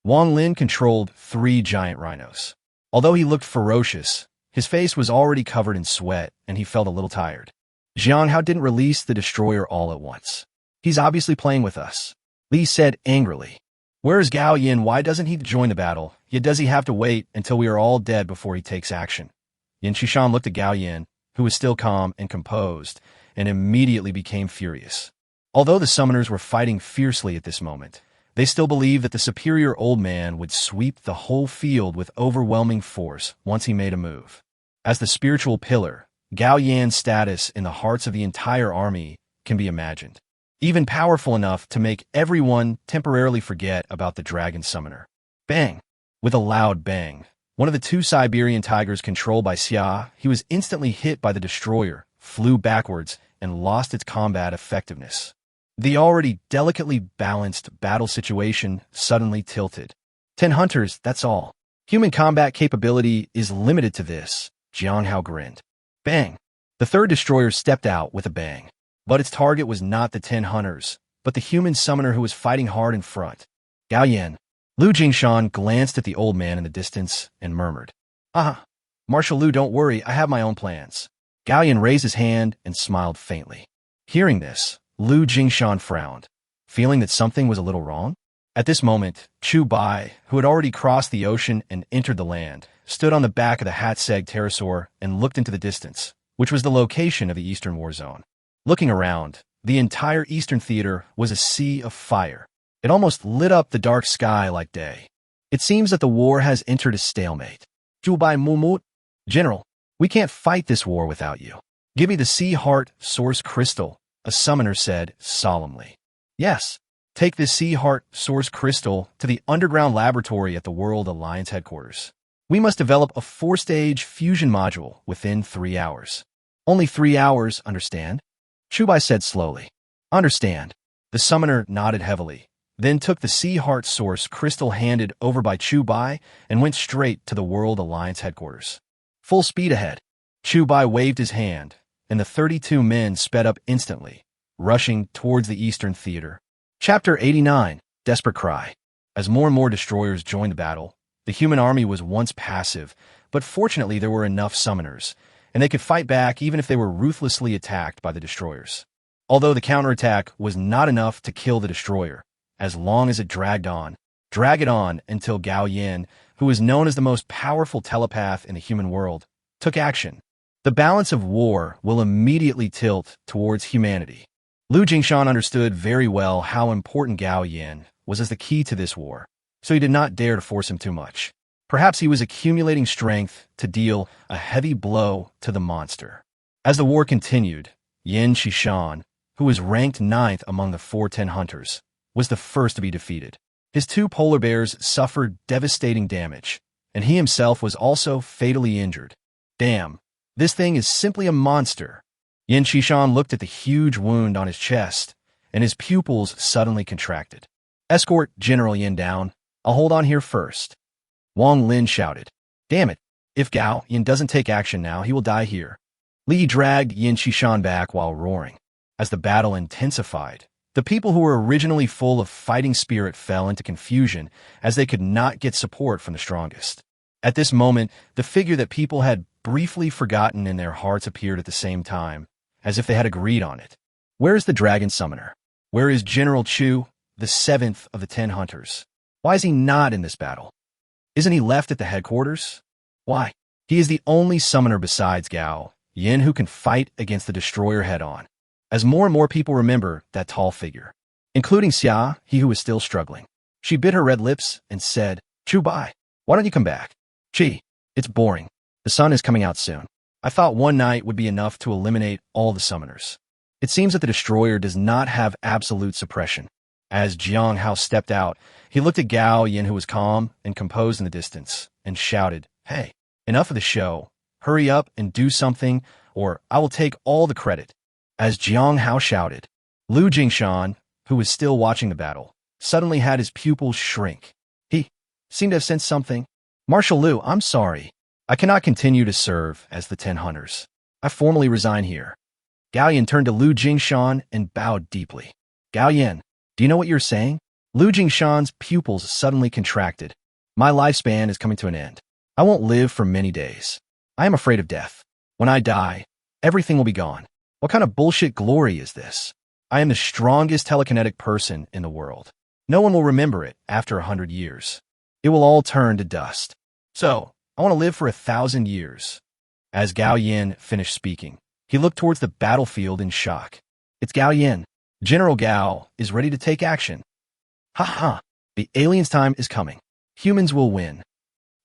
Wang Lin controlled 3 giant rhinos. Although he looked ferocious, his face was already covered in sweat, and he felt a little tired. Jiang Hao didn't release the destroyer all at once. He's obviously playing with us, Li said angrily. Where is Gao Yin? Why doesn't he join the battle? Yet does he have to wait until we are all dead before he takes action? Yin Qishan looked at Gao Yin, who was still calm and composed, and immediately became furious. Although the summoners were fighting fiercely at this moment, they still believed that the superior old man would sweep the whole field with overwhelming force once he made a move. As the spiritual pillar, Gao Yan's status in the hearts of the entire army can be imagined. Even powerful enough to make everyone temporarily forget about the dragon summoner. Bang! With a loud bang, one of the 2 Siberian tigers controlled by Xia, he was instantly hit by the destroyer, flew backwards, and lost its combat effectiveness. The already delicately balanced battle situation suddenly tilted. 10 Hunters, that's all. Human combat capability is limited to this, Jiang Hao grinned. Bang! The third destroyer stepped out with a bang. But its target was not the 10 Hunters, but the human summoner who was fighting hard in front. Gao Yan. Lu Jingshan glanced at the old man in the distance and murmured, Marshal Lu, don't worry, I have my own plans. Gao Yan raised his hand and smiled faintly. Hearing this, Lu Jingshan frowned, feeling that something was a little wrong. At this moment, Chu Bai, who had already crossed the ocean and entered the land, stood on the back of the Hatseg pterosaur and looked into the distance, which was the location of the Eastern War Zone. Looking around, the entire Eastern Theater was a sea of fire. It almost lit up the dark sky like day. It seems that the war has entered a stalemate. Chu Bai Mumut, General, we can't fight this war without you. Give me the Sea Heart Source Crystal, a summoner said solemnly. Yes, take this Sea Heart Source Crystal to the underground laboratory at the World Alliance headquarters. We must develop a 4-stage fusion module within 3 hours. Only 3 hours, understand? Chu Bai said slowly. Understand. The summoner nodded heavily, then took the Sea Heart Source Crystal handed over by Chu Bai and went straight to the World Alliance headquarters. Full speed ahead. Chu Bai waved his hand, and the 32 men sped up instantly, rushing towards the Eastern Theater. Chapter 89, Desperate Cry. As more and more destroyers joined the battle, the human army was once passive, but fortunately there were enough summoners, and they could fight back even if they were ruthlessly attacked by the destroyers. Although the counterattack was not enough to kill the destroyer, as long as it drag it on until Gao Yin, who was known as the most powerful telepath in the human world, took action. The balance of war will immediately tilt towards humanity. Lu Jingshan understood very well how important Gao Yin was as the key to this war, so he did not dare to force him too much. Perhaps he was accumulating strength to deal a heavy blow to the monster. As the war continued, Yin Shishan, who was ranked 9th among the 410 hunters, was the first to be defeated. His 2 polar bears suffered devastating damage, and he himself was also fatally injured. Damn, this thing is simply a monster. Yin Shishan looked at the huge wound on his chest, and his pupils suddenly contracted. Escort General Yin down. I'll hold on here first. Wang Lin shouted. Damn it, if Gao Yin doesn't take action now, he will die here. Li dragged Yin Shishan back while roaring. As the battle intensified, the people who were originally full of fighting spirit fell into confusion as they could not get support from the strongest. At this moment, the figure that people had briefly forgotten in their hearts appeared at the same time, as if they had agreed on it. Where is the dragon summoner? Where is General Chu, the 7th of the 10 hunters? Why is he not in this battle? Isn't he left at the headquarters? Why? He is the only summoner besides Gao Yin who can fight against the destroyer head-on. As more and more people remember that tall figure, including Xia, he who was still struggling. She bit her red lips and said, Chu Bai, why don't you come back? Chi, it's boring. The sun is coming out soon. I thought one night would be enough to eliminate all the summoners. It seems that the destroyer does not have absolute suppression. As Jiang Hao stepped out, he looked at Gao Yin, who was calm and composed in the distance, and shouted, Hey, enough of the show. Hurry up and do something, or I will take all the credit. As Jiang Hao shouted, Lu Jingshan, who was still watching the battle, suddenly had his pupils shrink. He seemed to have sensed something. Marshal Lu, I'm sorry. I cannot continue to serve as the 10 hunters. I formally resign here. Gao Yin turned to Lu Jingshan and bowed deeply. Gao Yin, do you know what you're saying? Lu Jingshan's pupils suddenly contracted. My lifespan is coming to an end. I won't live for many days. I am afraid of death. When I die, everything will be gone. What kind of bullshit glory is this? I am the strongest telekinetic person in the world. No one will remember it after 100 years. It will all turn to dust. So, I want to live for 1,000 years. As Gao Yin finished speaking, he looked towards the battlefield in shock. It's Gao Yin. General Gao is ready to take action. Ha ha, the aliens' time is coming. Humans will win.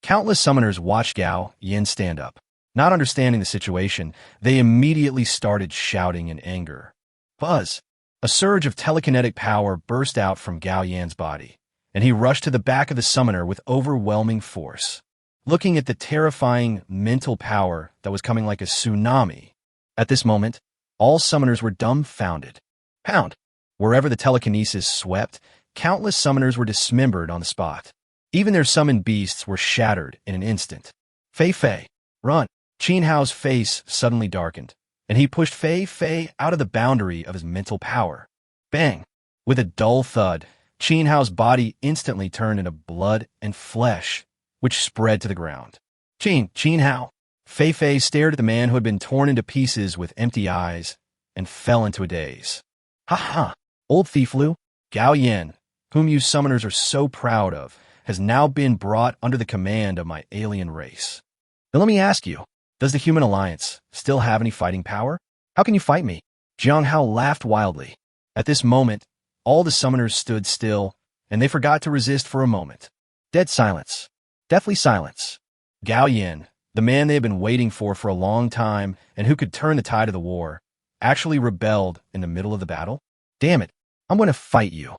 Countless summoners watched Gao Yin stand up. Not understanding the situation, they immediately started shouting in anger. Buzz! A surge of telekinetic power burst out from Gao Yan's body, and he rushed to the back of the summoner with overwhelming force. Looking at the terrifying mental power that was coming like a tsunami. At this moment, all summoners were dumbfounded. Pound! Wherever the telekinesis swept, countless summoners were dismembered on the spot. Even their summoned beasts were shattered in an instant. Fei Fei, run! Qin Hao's face suddenly darkened, and he pushed Fei Fei out of the boundary of his mental power. Bang! With a dull thud, Qin Hao's body instantly turned into blood and flesh, which spread to the ground. Qin Hao! Fei Fei stared at the man who had been torn into pieces with empty eyes and fell into a daze. Ha ha! Old thief Lu, Gao Yin, whom you summoners are so proud of, has now been brought under the command of my alien race. Now let me ask you, does the human alliance still have any fighting power? How can you fight me? Jiang Hao laughed wildly. At this moment, all the summoners stood still, and they forgot to resist for a moment. Dead silence. Deathly silence. Gao Yin, the man they had been waiting for a long time and who could turn the tide of the war, actually rebelled in the middle of the battle? Damn it, I'm going to fight you.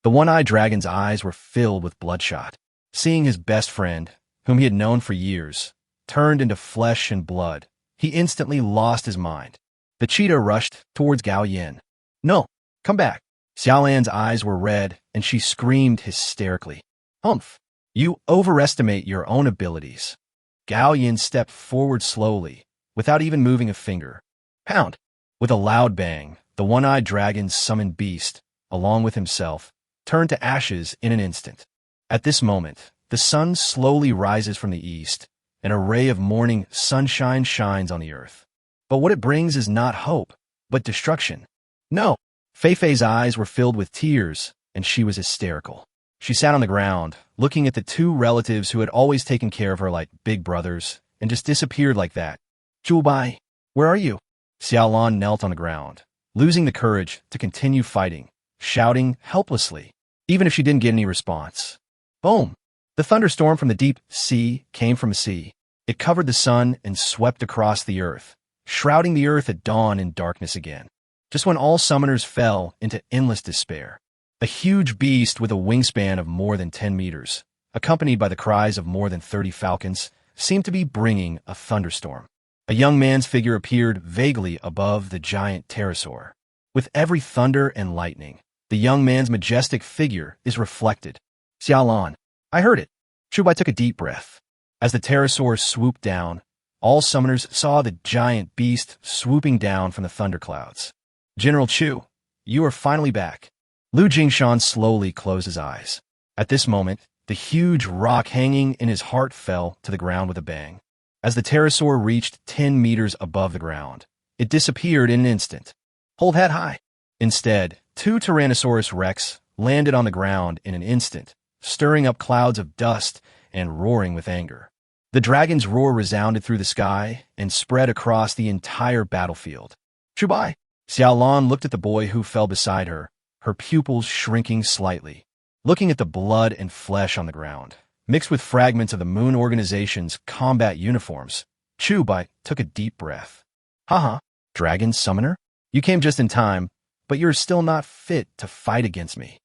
The one-eyed dragon's eyes were filled with bloodshot. Seeing his best friend, whom he had known for years, turned into flesh and blood, he instantly lost his mind. The cheetah rushed towards Gao Yin. No, come back. Xiaolan's eyes were red, and she screamed hysterically. Humph, you overestimate your own abilities. Gao Yin stepped forward slowly, without even moving a finger. Pound! With a loud bang, the one-eyed dragon's summoned beast, along with himself, turned to ashes in an instant. At this moment, the sun slowly rises from the east, An array of morning sunshine shines on the earth. But what it brings is not hope, but destruction. No. Feifei's eyes were filled with tears, and she was hysterical. She sat on the ground, looking at the two relatives who had always taken care of her like big brothers, and just disappeared like that. Zhubai, where are you? Xiaolan knelt on the ground, losing the courage to continue fighting, shouting helplessly, even if she didn't get any response. Boom! The thunderstorm from the deep sea came from the sea. It covered the sun and swept across the earth, shrouding the earth at dawn in darkness again. Just when all summoners fell into endless despair, a huge beast with a wingspan of more than 10 meters, accompanied by the cries of more than 30 falcons, seemed to be bringing a thunderstorm. A young man's figure appeared vaguely above the giant pterosaur. With every thunder and lightning, the young man's majestic figure is reflected. Xiaolan, I heard it. Zhubai took a deep breath. As the pterosaur swooped down, all summoners saw the giant beast swooping down from the thunderclouds. General Chu, you are finally back. Lu Jingshan slowly closed his eyes. At this moment, the huge rock hanging in his heart fell to the ground with a bang. As the pterosaur reached 10 meters above the ground, it disappeared in an instant. Hold head high. Instead, two Tyrannosaurus rex landed on the ground in an instant, stirring up clouds of dust and roaring with anger. The dragon's roar resounded through the sky and spread across the entire battlefield. Zhubai! Xiaolan looked at the boy who fell beside her, her pupils shrinking slightly, looking at the blood and flesh on the ground, mixed with fragments of the Moon Organization's combat uniforms. Zhubai took a deep breath. Haha, dragon summoner? You came just in time, but you're still not fit to fight against me.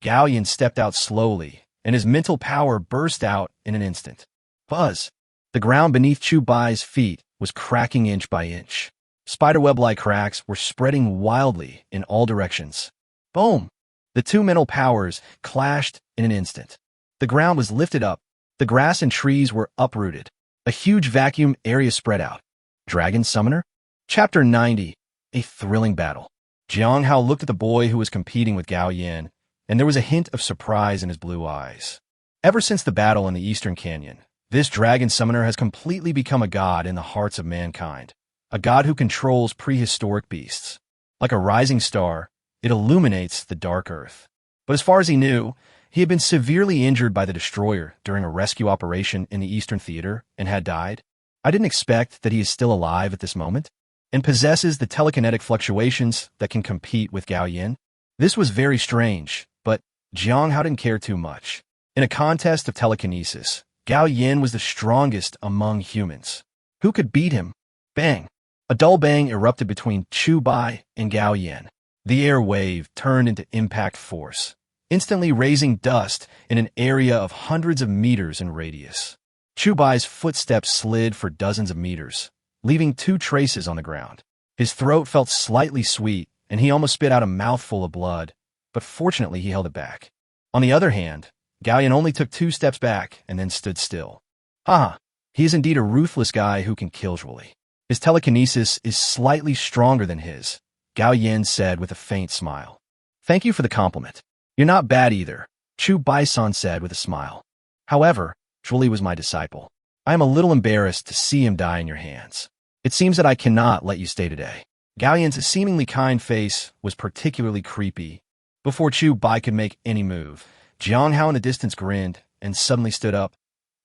Gao Yin stepped out slowly, and his mental power burst out in an instant. Buzz! The ground beneath Zhubai's feet was cracking inch by inch. Spiderweb-like cracks were spreading wildly in all directions. Boom! The two mental powers clashed in an instant. The ground was lifted up. The grass and trees were uprooted. A huge vacuum area spread out. Dragon Summoner? Chapter 90. A thrilling battle. Jiang Hao looked at the boy who was competing with Gao Yin, and there was a hint of surprise in his blue eyes. Ever since the battle in the Eastern Canyon, this dragon summoner has completely become a god in the hearts of mankind, a god who controls prehistoric beasts. Like a rising star, it illuminates the dark earth. But as far as he knew, he had been severely injured by the destroyer during a rescue operation in the Eastern Theater and had died. I didn't expect that he is still alive at this moment and possesses the telekinetic fluctuations that can compete with Gao Yin. This was very strange, but Jiang Hao didn't care too much. In a contest of telekinesis, Gao Yin was the strongest among humans. Who could beat him? Bang! A dull bang erupted between Zhubai and Gao Yin. The air wave turned into impact force, instantly raising dust in an area of hundreds of meters in radius. Zhubai's footsteps slid for dozens of meters, leaving two traces on the ground. His throat felt slightly sweet, and he almost spit out a mouthful of blood, but fortunately he held it back. On the other hand, Gao Yin only took 2 steps back and then stood still. Haha, he is indeed a ruthless guy who can kill Julie. His telekinesis is slightly stronger than his, Gao Yin said with a faint smile. Thank you for the compliment. You're not bad either, Chu Baisan said with a smile. However, Julie was my disciple. I am a little embarrassed to see him die in your hands. It seems that I cannot let you stay today. Gao Yin's seemingly kind face was particularly creepy. Before Chu Bai could make any move, Jiang Hao in the distance grinned and suddenly stood up.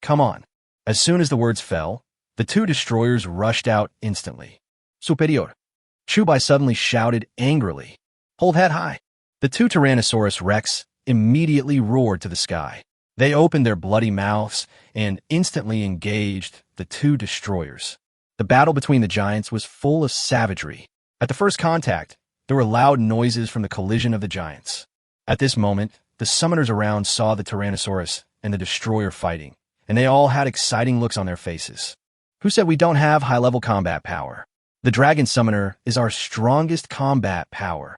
Come on. As soon as the words fell, the 2 destroyers rushed out instantly. Superior. Chu Bai suddenly shouted angrily. Hold head high. The 2 Tyrannosaurus rex immediately roared to the sky. They opened their bloody mouths and instantly engaged the 2 destroyers. The battle between the giants was full of savagery. At the first contact, there were loud noises from the collision of the giants. At this moment, the summoners around saw the Tyrannosaurus and the destroyer fighting, and they all had exciting looks on their faces. Who said we don't have high-level combat power? The dragon summoner is our strongest combat power.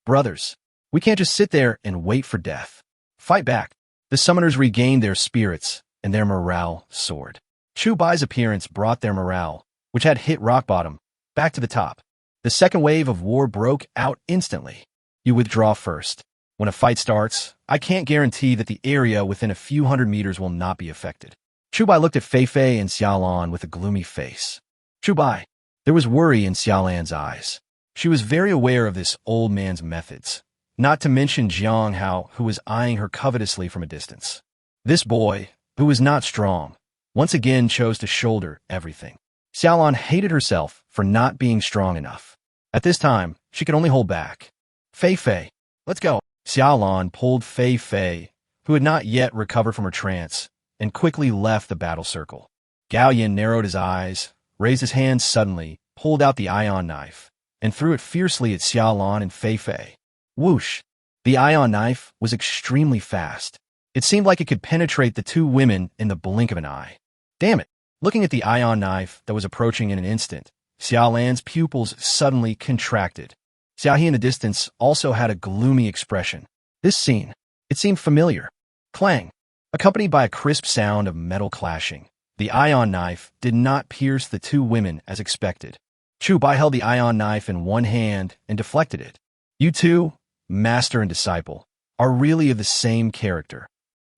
Brothers, we can't just sit there and wait for death. Fight back. The summoners regained their spirits, and their morale soared. Chu Bai's appearance brought their morale, which had hit rock bottom, back to the top. The second wave of war broke out instantly. You withdraw first. When a fight starts, I can't guarantee that the area within a few hundred meters will not be affected. Chubai looked at Fei Fei and Xiaolan with a gloomy face. Chubai. There was worry in Xiaolan's eyes. She was very aware of this old man's methods, not to mention Jiang Hao, who was eyeing her covetously from a distance. This boy, who was not strong, once again chose to shoulder everything. Xiaolan hated herself for not being strong enough. At this time, she could only hold back. Fei Fei, let's go. Xiaolan pulled Fei Fei, who had not yet recovered from her trance, and quickly left the battle circle. Gao Yin narrowed his eyes, raised his hand suddenly, pulled out the ion knife, and threw it fiercely at Xiaolan and Fei Fei. Whoosh! The ion knife was extremely fast. It seemed like it could penetrate the two women in the blink of an eye. Damn it! Looking at the ion knife that was approaching in an instant, Xiaolan's pupils suddenly contracted. Xiaohe in the distance also had a gloomy expression. This scene, it seemed familiar. Clang! Accompanied by a crisp sound of metal clashing, the ion knife did not pierce the two women as expected. Chubai held the ion knife in one hand and deflected it. You two, master and disciple, are really of the same character.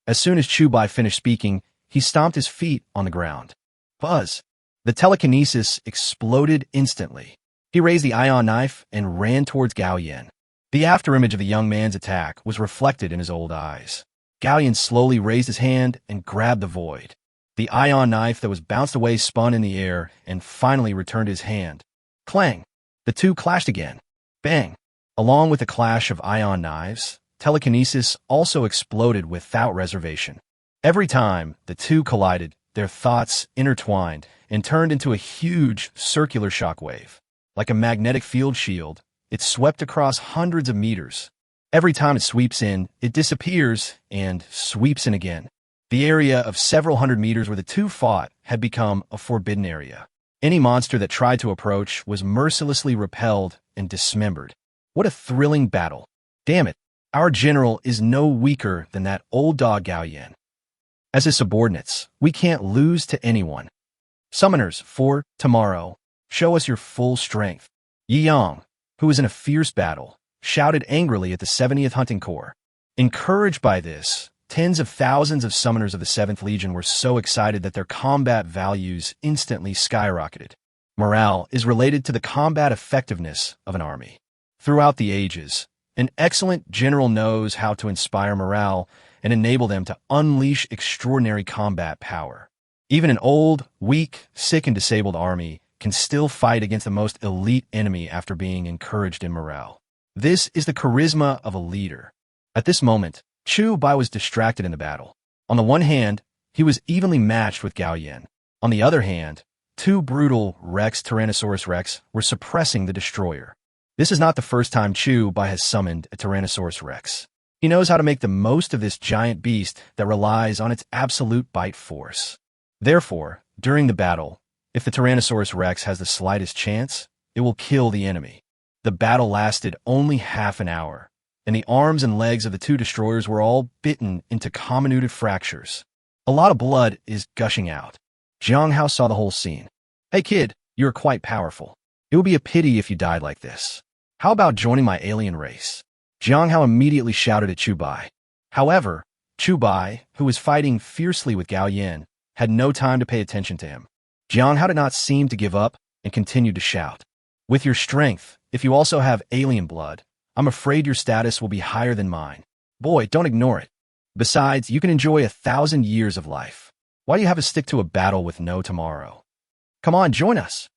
As soon as Chubai finished speaking, he stomped his feet on the ground. Buzz! The telekinesis exploded instantly. He raised the ion knife and ran towards Gao Yin. The afterimage of the young man's attack was reflected in his old eyes. Gao Yin slowly raised his hand and grabbed the void. The ion knife that was bounced away spun in the air and finally returned to his hand. Clang! The two clashed again. Bang! Along with the clash of ion knives, telekinesis also exploded without reservation. Every time the two collided, their thoughts intertwined and turned into a huge circular shockwave. Like a magnetic field shield, it swept across hundreds of meters. Every time it sweeps in, it disappears and sweeps in again. The area of several hundred meters where the two fought had become a forbidden area. Any monster that tried to approach was mercilessly repelled and dismembered. What a thrilling battle. Damn it, our general is no weaker than that old dog Gao Yin. As his subordinates, we can't lose to anyone. Summoners, for tomorrow, show us your full strength. Yi Yang, who was in a fierce battle, shouted angrily at the 70th Hunting Corps. Encouraged by this, tens of thousands of summoners of the 7th Legion were so excited that their combat values instantly skyrocketed. Morale is related to the combat effectiveness of an army. Throughout the ages, an excellent general knows how to inspire morale and enable them to unleash extraordinary combat power. Even an old, weak, sick, and disabled army can still fight against the most elite enemy after being encouraged in morale. This is the charisma of a leader. At this moment, Chu Bai was distracted in the battle. On the one hand, he was evenly matched with Gao Yin. On the other hand, two brutal Rex Tyrannosaurus Rex were suppressing the destroyer. This is not the first time Chu Bai has summoned a Tyrannosaurus Rex. He knows how to make the most of this giant beast that relies on its absolute bite force. Therefore, during the battle, if the Tyrannosaurus Rex has the slightest chance, it will kill the enemy. The battle lasted only half an hour, and the arms and legs of the two destroyers were all bitten into comminuted fractures. A lot of blood is gushing out. Jiang Hao saw the whole scene. Hey kid, you're quite powerful. It would be a pity if you died like this. How about joining my alien race? Jiang Hao immediately shouted at Chu Bai. However, Chu Bai, who was fighting fiercely with Gao Yin, had no time to pay attention to him. Jiang Hao did not seem to give up and continued to shout. With your strength, if you also have alien blood, I'm afraid your status will be higher than mine. Boy, don't ignore it. Besides, you can enjoy 1,000 years of life. Why do you have to stick to a battle with no tomorrow? Come on, join us.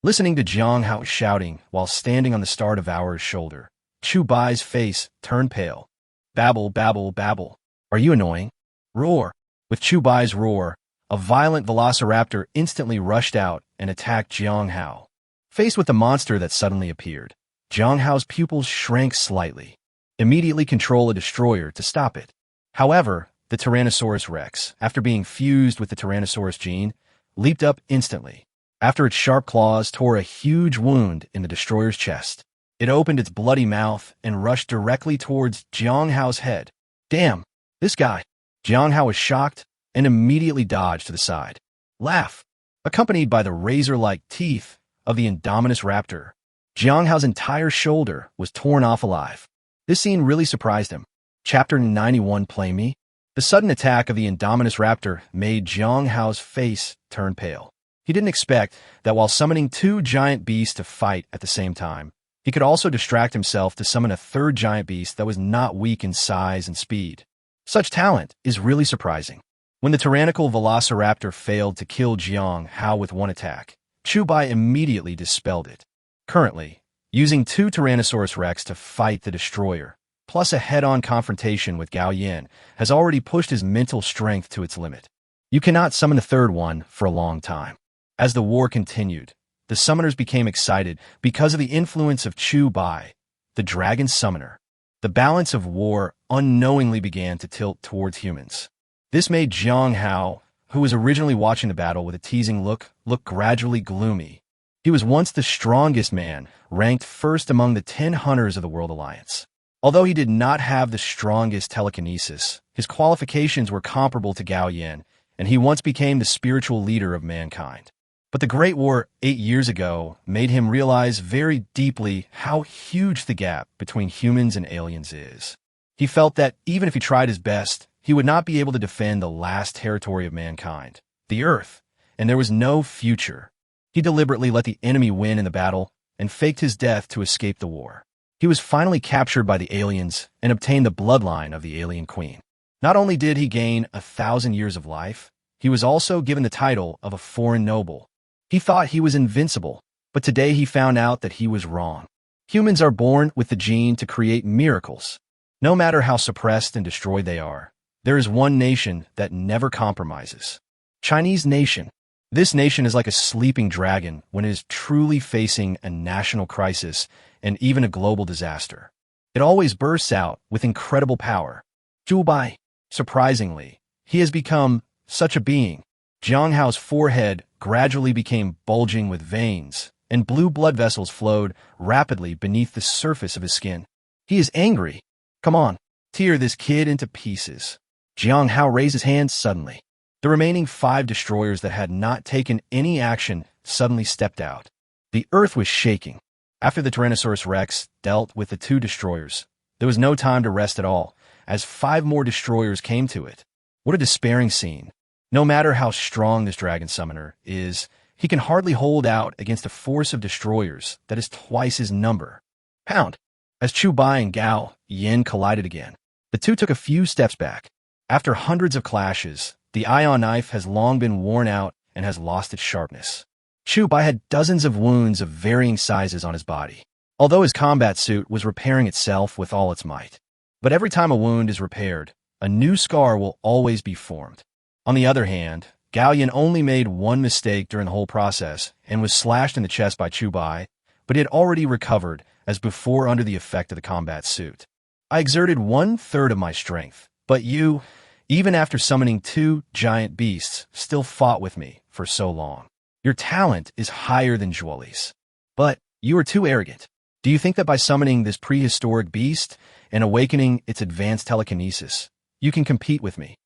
Listening to Jiang Hao shouting while standing on the Star Devourer's shoulder, Chu Bai's face turned pale. Babble, babble, babble. Are you annoying? Roar. With Chu Bai's roar, a violent velociraptor instantly rushed out and attacked Jiang Hao. Faced with the monster that suddenly appeared, Jiang Hao's pupils shrank slightly. Immediately control a destroyer to stop it. However, the Tyrannosaurus Rex, after being fused with the Tyrannosaurus gene, leaped up instantly. After its sharp claws tore a huge wound in the destroyer's chest, it opened its bloody mouth and rushed directly towards Jiang Hao's head. Damn, this guy. Jiang Hao was shocked and immediately dodged to the side. Laugh. Accompanied by the razor-like teeth of the Indominus raptor, Jiang Hao's entire shoulder was torn off alive. This scene really surprised him. Chapter 91 Play Me? The sudden attack of the indominus raptor made Jiang Hao's face turn pale. He didn't expect that while summoning two giant beasts to fight at the same time, he could also distract himself to summon a third giant beast that was not weak in size and speed. Such talent is really surprising. When the tyrannical velociraptor failed to kill Jiang Hao with one attack, Chu Bai immediately dispelled it. Currently, using two Tyrannosaurus Rex to fight the destroyer, plus a head-on confrontation with Gao Yan, has already pushed his mental strength to its limit. You cannot summon a third one for a long time. As the war continued, the summoners became excited because of the influence of Chu Bai, the dragon summoner. The balance of war unknowingly began to tilt towards humans. This made Jiang Hao, who was originally watching the battle with a teasing look gradually gloomy. He was once the strongest man, ranked first among the 10 hunters of the World Alliance. Although he did not have the strongest telekinesis, his qualifications were comparable to Gao Yan, and he once became the spiritual leader of mankind. But the Great War 8 years ago made him realize very deeply how huge the gap between humans and aliens is. He felt that even if he tried his best, he would not be able to defend the last territory of mankind, the Earth, and there was no future. He deliberately let the enemy win in the battle and faked his death to escape the war. He was finally captured by the aliens and obtained the bloodline of the alien queen. Not only did he gain 1,000 years of life, he was also given the title of a foreign noble. He thought he was invincible, but today he found out that he was wrong. Humans are born with the gene to create miracles. No matter how suppressed and destroyed they are, there is one nation that never compromises. Chinese nation. This nation is like a sleeping dragon when it is truly facing a national crisis and even a global disaster. It always bursts out with incredible power. Chu Bai. Surprisingly, he has become such a being. Jiang Hao's forehead gradually became bulging with veins, and blue blood vessels flowed rapidly beneath the surface of his skin. He is angry. Come on, tear this kid into pieces. Jiang Hao raised his hand suddenly. The remaining 5 destroyers that had not taken any action suddenly stepped out. The earth was shaking. After the Tyrannosaurus Rex dealt with the 2 destroyers, there was no time to rest at all, as 5 more destroyers came to it. What a despairing scene. No matter how strong this dragon summoner is, he can hardly hold out against a force of destroyers that is twice his number. Pound. As Chu Bai and Gao Yan collided again, the two took a few steps back. After hundreds of clashes, the ion knife has long been worn out and has lost its sharpness. Chu Bai had dozens of wounds of varying sizes on his body, although his combat suit was repairing itself with all its might. But every time a wound is repaired, a new scar will always be formed. On the other hand, Gao Yan only made one mistake during the whole process and was slashed in the chest by Chu Bai, but he had already recovered as before under the effect of the combat suit. I exerted 1/3 of my strength, but you, even after summoning 2 giant beasts, still fought with me for so long. Your talent is higher than Zhuoli's. But you are too arrogant. Do you think that by summoning this prehistoric beast and awakening its advanced telekinesis, you can compete with me?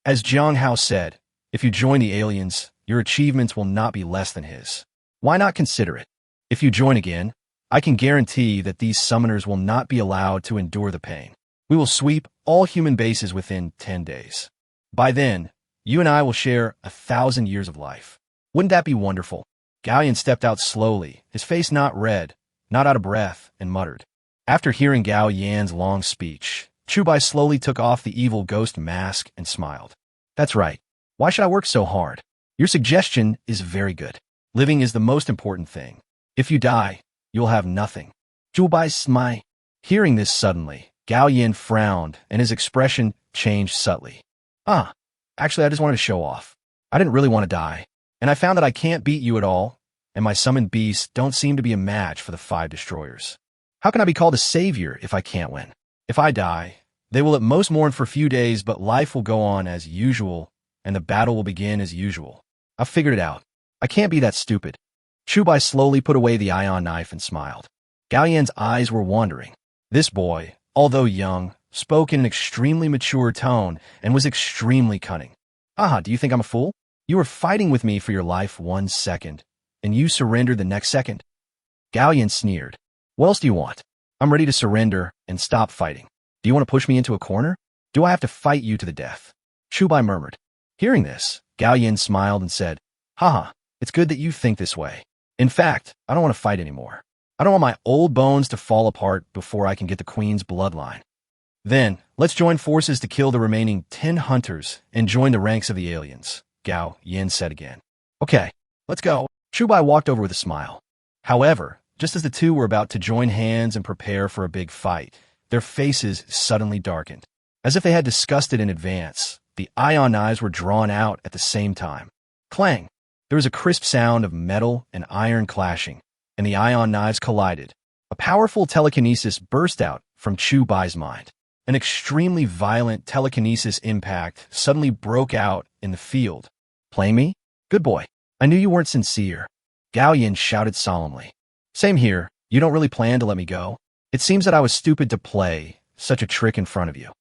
As Jiang Hao said, if you join the aliens, your achievements will not be less than his. Why not consider it? If you join again, I can guarantee that these summoners will not be allowed to endure the pain. We will sweep all human bases within 10 days. By then, you and I will share 1,000 years of life. Wouldn't that be wonderful? Gao Yan stepped out slowly, his face not red, not out of breath, and muttered. After hearing Gao Yan's long speech, Chu Bai slowly took off the evil ghost mask and smiled. That's right. Why should I work so hard? Your suggestion is very good. Living is the most important thing. If you die, you'll have nothing. Chu Bai smiled. Hearing this suddenly, Gao Yan frowned, and his expression changed subtly. Actually, I just wanted to show off. I didn't really want to die, and I found that I can't beat you at all, and my summoned beasts don't seem to be a match for the 5 destroyers. How can I be called a savior if I can't win? If I die, they will at most mourn for a few days, but life will go on as usual, and the battle will begin as usual. I've figured it out. I can't be that stupid. Chu Bai slowly put away the ion knife and smiled. Gao Yan's eyes were wandering. This boy, although young, spoke in an extremely mature tone and was extremely cunning. Do you think I'm a fool? You were fighting with me for your life 1 second, and you surrendered the next second. Gao Yan sneered. What else do you want? I'm ready to surrender and stop fighting. Do you want to push me into a corner? Do I have to fight you to the death? Chubai murmured. Hearing this, Gao Yin smiled and said, Haha, it's good that you think this way. In fact, I don't want to fight anymore. I don't want my old bones to fall apart before I can get the queen's bloodline. Then, let's join forces to kill the remaining 10 hunters and join the ranks of the aliens, Gao Yin said again. Okay, let's go. Chubai walked over with a smile. However, just as the two were about to join hands and prepare for a big fight, their faces suddenly darkened. As if they had discussed it in advance, the ion knives were drawn out at the same time. Clang! There was a crisp sound of metal and iron clashing, and the ion knives collided. A powerful telekinesis burst out from Chubai's mind. An extremely violent telekinesis impact suddenly broke out in the field. Play me? Good boy. I knew you weren't sincere. Gao Yin shouted solemnly. Same here. You don't really plan to let me go? It seems that I was stupid to play such a trick in front of you.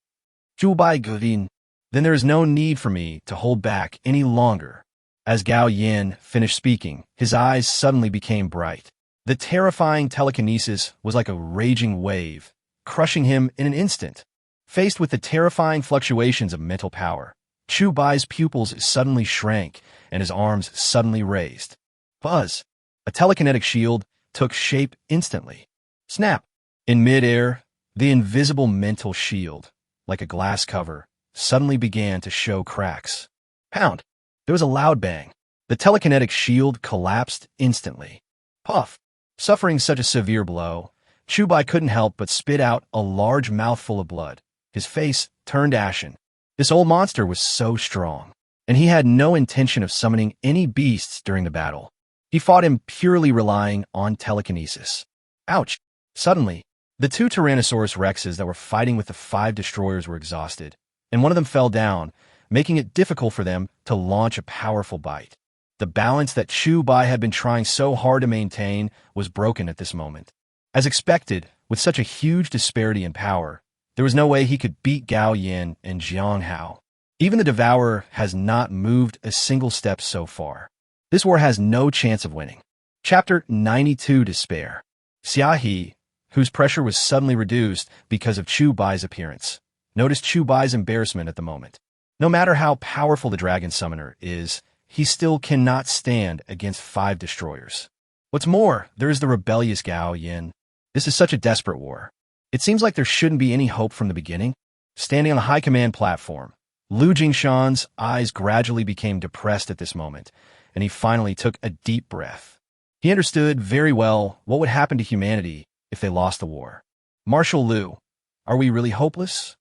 Chubai Gudin. Then there is no need for me to hold back any longer. As Gao Yin finished speaking, his eyes suddenly became bright. The terrifying telekinesis was like a raging wave, crushing him in an instant. Faced with the terrifying fluctuations of mental power, Chubai's pupils suddenly shrank and his arms suddenly raised. Buzz! A telekinetic shield took shape instantly. Snap! In midair, the invisible mental shield, like a glass cover, suddenly began to show cracks. Pound! There was a loud bang. The telekinetic shield collapsed instantly. Puff! Suffering such a severe blow, Chubai couldn't help but spit out a large mouthful of blood. His face turned ashen. This old monster was so strong, and he had no intention of summoning any beasts during the battle. He fought him purely relying on telekinesis. Ouch! Suddenly, the 2 Tyrannosaurus Rexes that were fighting with the 5 destroyers were exhausted, and one of them fell down, making it difficult for them to launch a powerful bite. The balance that Chubai had been trying so hard to maintain was broken at this moment. As expected, with such a huge disparity in power, there was no way he could beat Gao Yin and Jiang Hao. Even the Devourer has not moved a single step so far. This war has no chance of winning. Chapter 92 Despair. Xia He, whose pressure was suddenly reduced because of Chubai's appearance, noticed Chubai's embarrassment at the moment. No matter how powerful the dragon summoner is, he still cannot stand against 5 destroyers. What's more, there is the rebellious Gao Yin. This is such a desperate war. It seems like there shouldn't be any hope from the beginning. Standing on the high command platform, Lu Jingshan's eyes gradually became depressed at this moment, and he finally took a deep breath. He understood very well what would happen to humanity if they lost the war. Marshal Lu, are we really hopeless?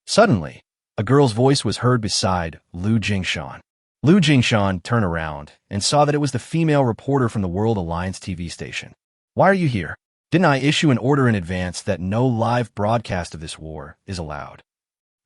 Suddenly, a girl's voice was heard beside Lu Jingshan. Lu Jingshan turned around and saw that it was the female reporter from the World Alliance TV station. Why are you here? Didn't I issue an order in advance that no live broadcast of this war is allowed?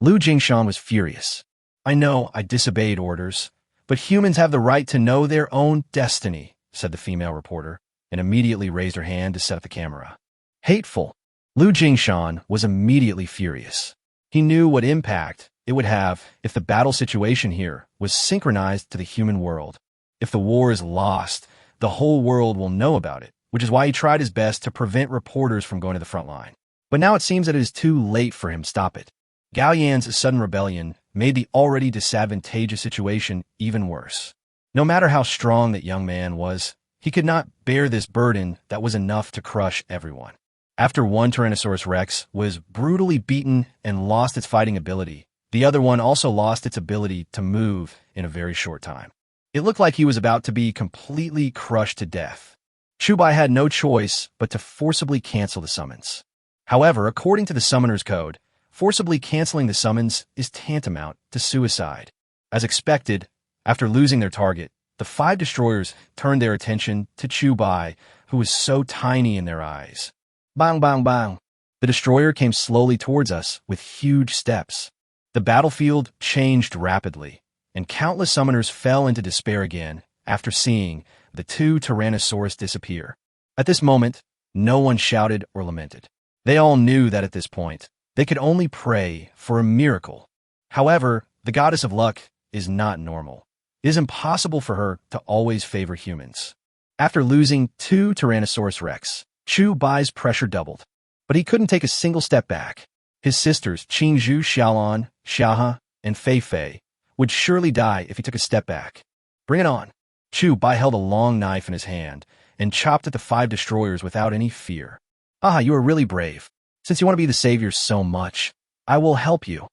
Lu Jingshan was furious. I know I disobeyed orders, but humans have the right to know their own destiny, said the female reporter, and immediately raised her hand to set up the camera. Hateful. Lu Jingshan was immediately furious. He knew what impact it would have if the battle situation here was synchronized to the human world. If the war is lost, the whole world will know about it, which is why he tried his best to prevent reporters from going to the front line. But now it seems that it is too late for him to stop it. Gao Yan's sudden rebellion made the already disadvantageous situation even worse. No matter how strong that young man was, he could not bear this burden that was enough to crush everyone. After one Tyrannosaurus Rex was brutally beaten and lost its fighting ability, the other one also lost its ability to move in a very short time. It looked like he was about to be completely crushed to death. Chubai had no choice but to forcibly cancel the summons. However, according to the Summoner's Code, forcibly canceling the summons is tantamount to suicide. As expected, after losing their target, the 5 destroyers turned their attention to Chubai, who was so tiny in their eyes. Bang, bang, bang. The destroyer came slowly towards us with huge steps. The battlefield changed rapidly, and countless summoners fell into despair again after seeing the 2 Tyrannosaurus disappear. At this moment, no one shouted or lamented. They all knew that at this point, they could only pray for a miracle. However, the goddess of luck is not normal. It is impossible for her to always favor humans. After losing 2 Tyrannosaurus Rex, Chubai's pressure doubled, but he couldn't take a single step back. His sisters, Qingzhu, Xiaolan, Xiaohe, and Fei Fei, would surely die if he took a step back. Bring it on. Chu Bai held a long knife in his hand and chopped at the 5 destroyers without any fear. "Ah, you are really brave. Since you want to be the savior so much, I will help you."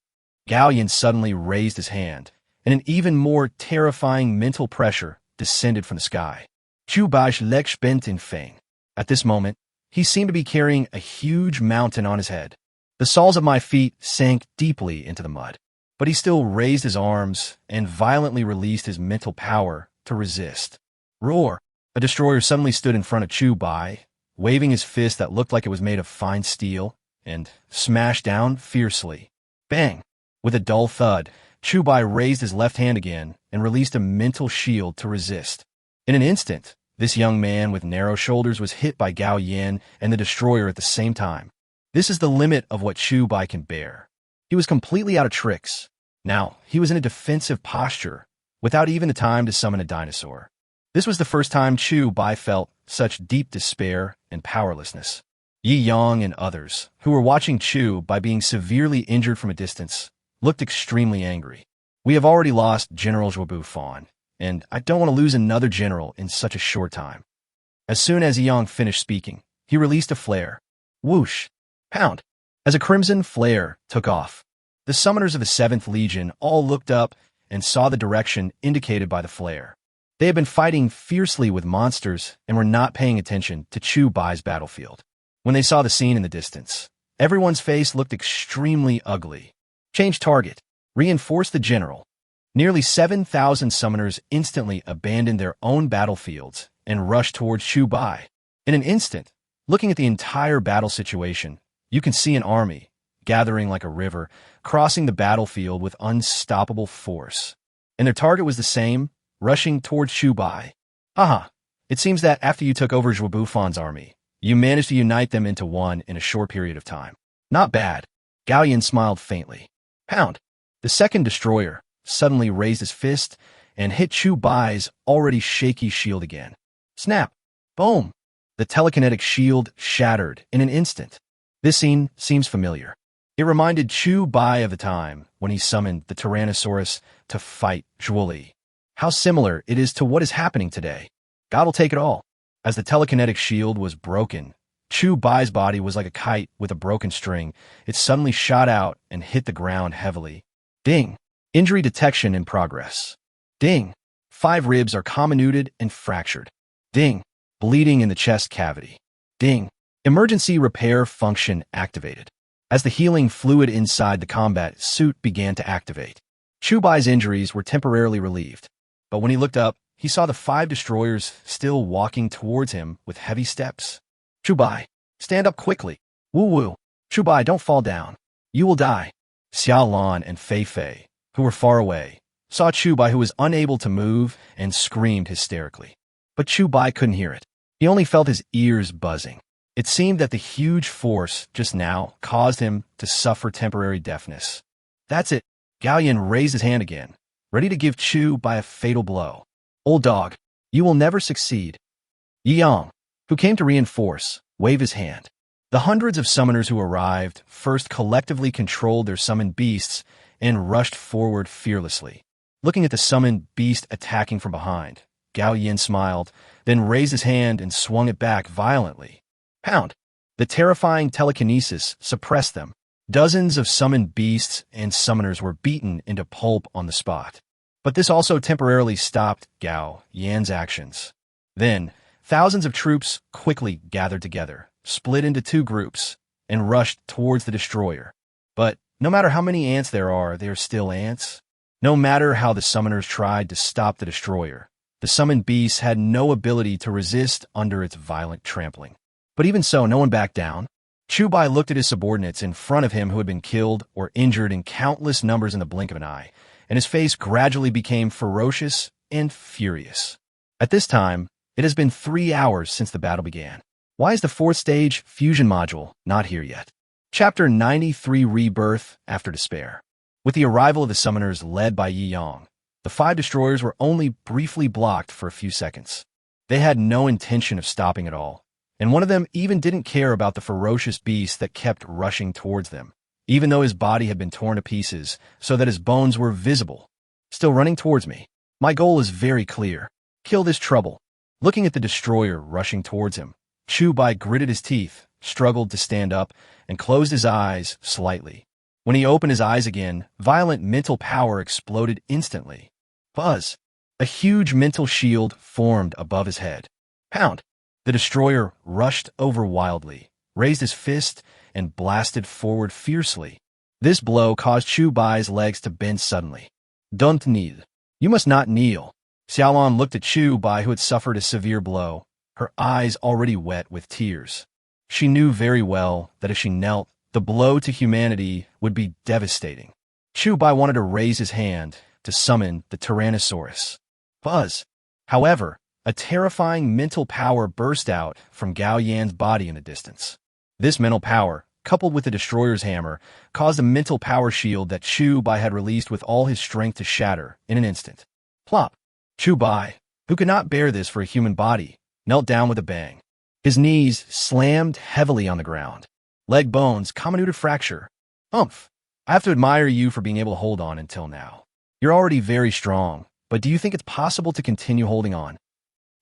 Gao Yin suddenly raised his hand, and an even more terrifying mental pressure descended from the sky. Chu Bai's Lech bent in Feng. At this moment, he seemed to be carrying a huge mountain on his head. The soles of my feet sank deeply into the mud, but he still raised his arms and violently released his mental power to resist. Roar! A destroyer suddenly stood in front of Chu Bai, waving his fist that looked like it was made of fine steel, and smashed down fiercely. Bang! With a dull thud, Chu Bai raised his left hand again and released a mental shield to resist. In an instant, this young man with narrow shoulders was hit by Gao Yin and the destroyer at the same time. This is the limit of what Chu Bai can bear. He was completely out of tricks. Now, he was in a defensive posture, without even the time to summon a dinosaur. This was the first time Chu Bai felt such deep despair and powerlessness. Yi Yang and others, who were watching Chu Bai being severely injured from a distance, looked extremely angry. "We have already lost General Zhuobu Fan, and I don't want to lose another general in such a short time." As soon as Yi Yang finished speaking, he released a flare. Whoosh! Pound! As a crimson flare took off, the summoners of the 7th Legion all looked up and saw the direction indicated by the flare. They had been fighting fiercely with monsters and were not paying attention to Chu Bai's battlefield. When they saw the scene in the distance, everyone's face looked extremely ugly. Change target. Reinforce the general. Nearly 7,000 summoners instantly abandoned their own battlefields and rushed towards Chu Bai. In an instant, looking at the entire battle situation, you can see an army, gathering like a river, crossing the battlefield with unstoppable force. And their target was the same, rushing towards Chu Bai. Haha, it seems that after you took over Zhuobu Fan's army, you managed to unite them into one in a short period of time. Not bad. Gao Yin smiled faintly. Pound! The second destroyer suddenly raised his fist and hit Chu Bai's already shaky shield again. Snap! Boom! The telekinetic shield shattered in an instant. This scene seems familiar. It reminded Chu Bai of the time when he summoned the Tyrannosaurus to fight Zhuoli. How similar it is to what is happening today. God'll take it all. As the telekinetic shield was broken, Chu Bai's body was like a kite with a broken string. It suddenly shot out and hit the ground heavily. Ding! Injury detection in progress. Ding! 5 ribs are comminuted and fractured. Ding! Bleeding in the chest cavity. Ding! Emergency repair function activated. As the healing fluid inside the combat suit began to activate, Chu Bai's injuries were temporarily relieved. But when he looked up, he saw the 5 destroyers still walking towards him with heavy steps. Chu Bai, stand up quickly. Woo-woo. Chu Bai, don't fall down. You will die. Xiao Lan and Fei Fei, who were far away, saw Chu Bai, who was unable to move, and screamed hysterically. But Chu Bai couldn't hear it. He only felt his ears buzzing. It seemed that the huge force just now caused him to suffer temporary deafness. That's it. Gao Yin raised his hand again, ready to give Chu Bai a fatal blow. Old dog, you will never succeed. Yi Yang, who came to reinforce, waved his hand. The hundreds of summoners who arrived first collectively controlled their summoned beasts and rushed forward fearlessly. Looking at the summoned beast attacking from behind, Gao Yin smiled, then raised his hand and swung it back violently. Pound! The terrifying telekinesis suppressed them. Dozens of summoned beasts and summoners were beaten into pulp on the spot. But this also temporarily stopped Gao Yin's actions. Then, thousands of troops quickly gathered together, split into 2 groups, and rushed towards the destroyer. But no matter how many ants there are still ants. No matter how the summoners tried to stop the destroyer, the summoned beasts had no ability to resist under its violent trampling. But even so, no one backed down. Chu Bai looked at his subordinates in front of him who had been killed or injured in countless numbers in the blink of an eye, and his face gradually became ferocious and furious. At this time, it has been 3 hours since the battle began. Why is the 4th stage fusion module not here yet? Chapter 93, Rebirth After Despair. With the arrival of the summoners led by Yi Yang, the 5 destroyers were only briefly blocked for a few seconds. They had no intention of stopping at all, and one of them even didn't care about the ferocious beast that kept rushing towards them. even though his body had been torn to pieces so that his bones were visible. Still running towards me. My goal is very clear. Kill this trouble. Looking at the destroyer rushing towards him, Chubai gritted his teeth, struggled to stand up, and closed his eyes slightly. When he opened his eyes again, violent mental power exploded instantly. Buzz! A huge mental shield formed above his head. Pound! The destroyer rushed over wildly, raised his fist, and blasted forward fiercely. This blow caused Chubai's legs to bend suddenly. Don't kneel. You must not kneel. Xiaolon looked at Chubai, who had suffered a severe blow, her eyes already wet with tears. She knew very well that if she knelt, the blow to humanity would be devastating. Chubai wanted to raise his hand to summon the Tyrannosaurus. Buzz! However, a terrifying mental power burst out from Gao Yan's body in the distance. This mental power, coupled with the destroyer's hammer, caused a mental power shield that Chubai had released with all his strength to shatter in an instant. Plop! Chubai, who could not bear this for a human body, knelt down with a bang. His knees slammed heavily on the ground. Leg bones comminuted fracture. Umph! I have to admire you for being able to hold on until now. You're already very strong, but do you think it's possible to continue holding on?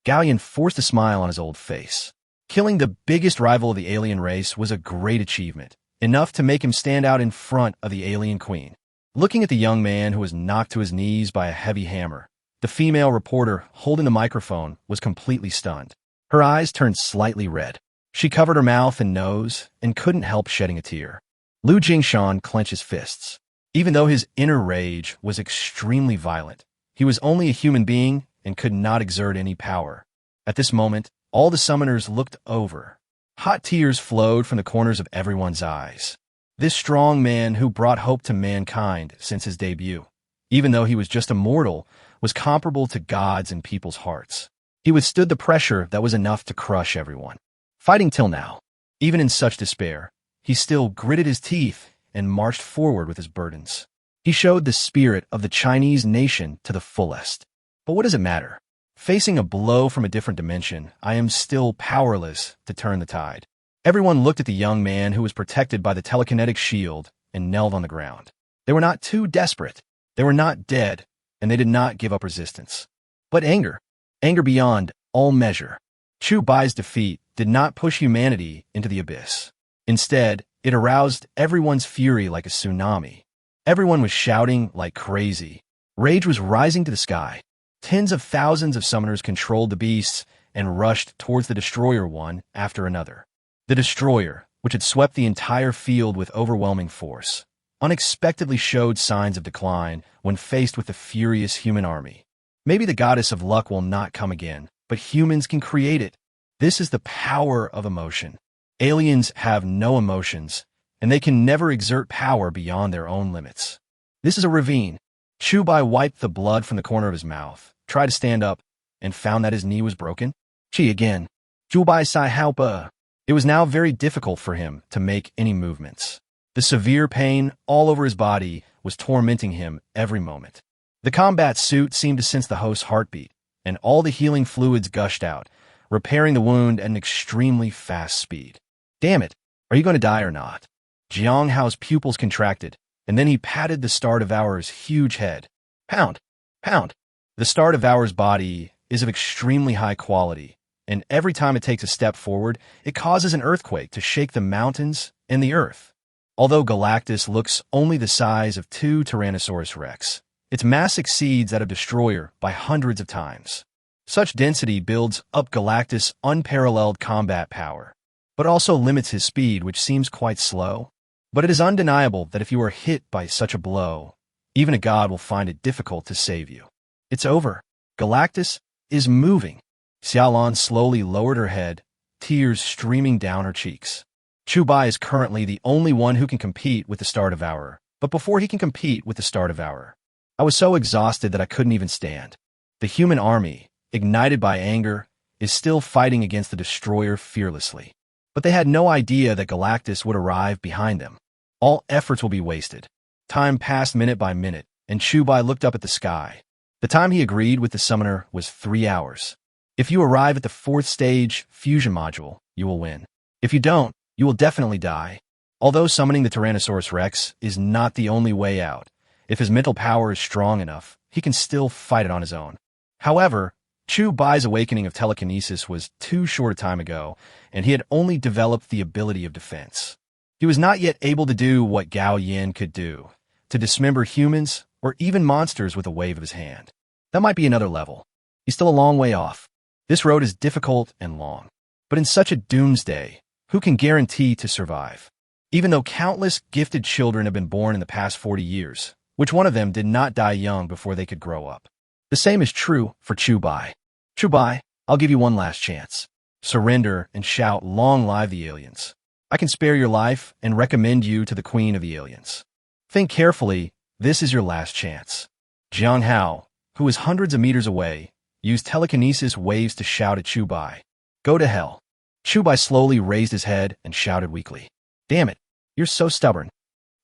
Gao Yan forced a smile on his old face. Killing the biggest rival of the alien race was a great achievement, enough to make him stand out in front of the alien queen. Looking at the young man who was knocked to his knees by a heavy hammer, the female reporter holding the microphone was completely stunned. Her eyes turned slightly red. She covered her mouth and nose and couldn't help shedding a tear. Lu Jingshan clenched his fists. Even though his inner rage was extremely violent, he was only a human being and could not exert any power. At this moment, all the summoners looked over. Hot tears flowed from the corners of everyone's eyes. This strong man who brought hope to mankind since his debut, even though he was just a mortal, was comparable to gods in people's hearts. He withstood the pressure that was enough to crush everyone. Fighting till now, even in such despair, he still gritted his teeth and marched forward with his burdens. He showed the spirit of the Chinese nation to the fullest. But what does it matter? Facing a blow from a different dimension, I am still powerless to turn the tide. Everyone looked at the young man who was protected by the telekinetic shield and knelt on the ground. They were not too desperate. They were not dead, and they did not give up resistance. But anger beyond all measure. Chubai's defeat did not push humanity into the abyss. Instead, it aroused everyone's fury like a tsunami. Everyone was shouting like crazy. Rage was rising to the sky. Tens of thousands of summoners controlled the beasts and rushed towards the destroyer one after another. The destroyer, which had swept the entire field with overwhelming force, unexpectedly showed signs of decline when faced with the furious human army. Maybe the goddess of luck will not come again, but humans can create it. This is the power of emotion. Aliens have no emotions, and they can never exert power beyond their own limits. This is a ravine. Chubai wiped the blood from the corner of his mouth, tried to stand up, and found that his knee was broken. Chi again. Chubai sai halpa. It was now very difficult for him to make any movements. The severe pain all over his body was tormenting him every moment. The combat suit seemed to sense the host's heartbeat, and all the healing fluids gushed out, repairing the wound at an extremely fast speed. Damn it, are you going to die or not? Jiang Hao's pupils contracted, and then he patted the Star Devourer's huge head. Pound! Pound! The Star Devourer's body is of extremely high quality, and every time it takes a step forward, it causes an earthquake to shake the mountains and the earth. Although Galactus looks only the size of 2 Tyrannosaurus Rex, its mass exceeds that of Destroyer by hundreds of times. Such density builds up Galactus' unparalleled combat power, but also limits his speed, which seems quite slow. But it is undeniable that if you are hit by such a blow, even a god will find it difficult to save you. It's over. Galactus is moving. Xiaolon slowly lowered her head, tears streaming down her cheeks. Chubai is currently the only one who can compete with the Star Devourer, but before he can compete with the Star Devourer, I was so exhausted that I couldn't even stand. The human army, ignited by anger, is still fighting against the Destroyer fearlessly. But they had no idea that Galactus would arrive behind them. All efforts will be wasted. Time passed minute by minute, and Chubai looked up at the sky. The time he agreed with the summoner was 3 hours. If you arrive at the 4th stage fusion module, you will win. If you don't, you will definitely die. Although summoning the Tyrannosaurus Rex is not the only way out, if his mental power is strong enough, he can still fight it on his own. However, Chu Bai's awakening of telekinesis was too short a time ago, and he had only developed the ability of defense. He was not yet able to do what Gao Yin could do, to dismember humans or even monsters with a wave of his hand. That might be another level. He's still a long way off. This road is difficult and long. But in such a doomsday, who can guarantee to survive? Even though countless gifted children have been born in the past 40 years, which one of them did not die young before they could grow up? The same is true for Chu Bai. Chu Bai, I'll give you one last chance. Surrender and shout, "Long live the aliens." I can spare your life and recommend you to the Queen of the Aliens. Think carefully, this is your last chance. Jiang Hao, who is hundreds of meters away, used telekinesis waves to shout at Chu Bai. Go to hell. Chu Bai slowly raised his head and shouted weakly. Damn it, you're so stubborn.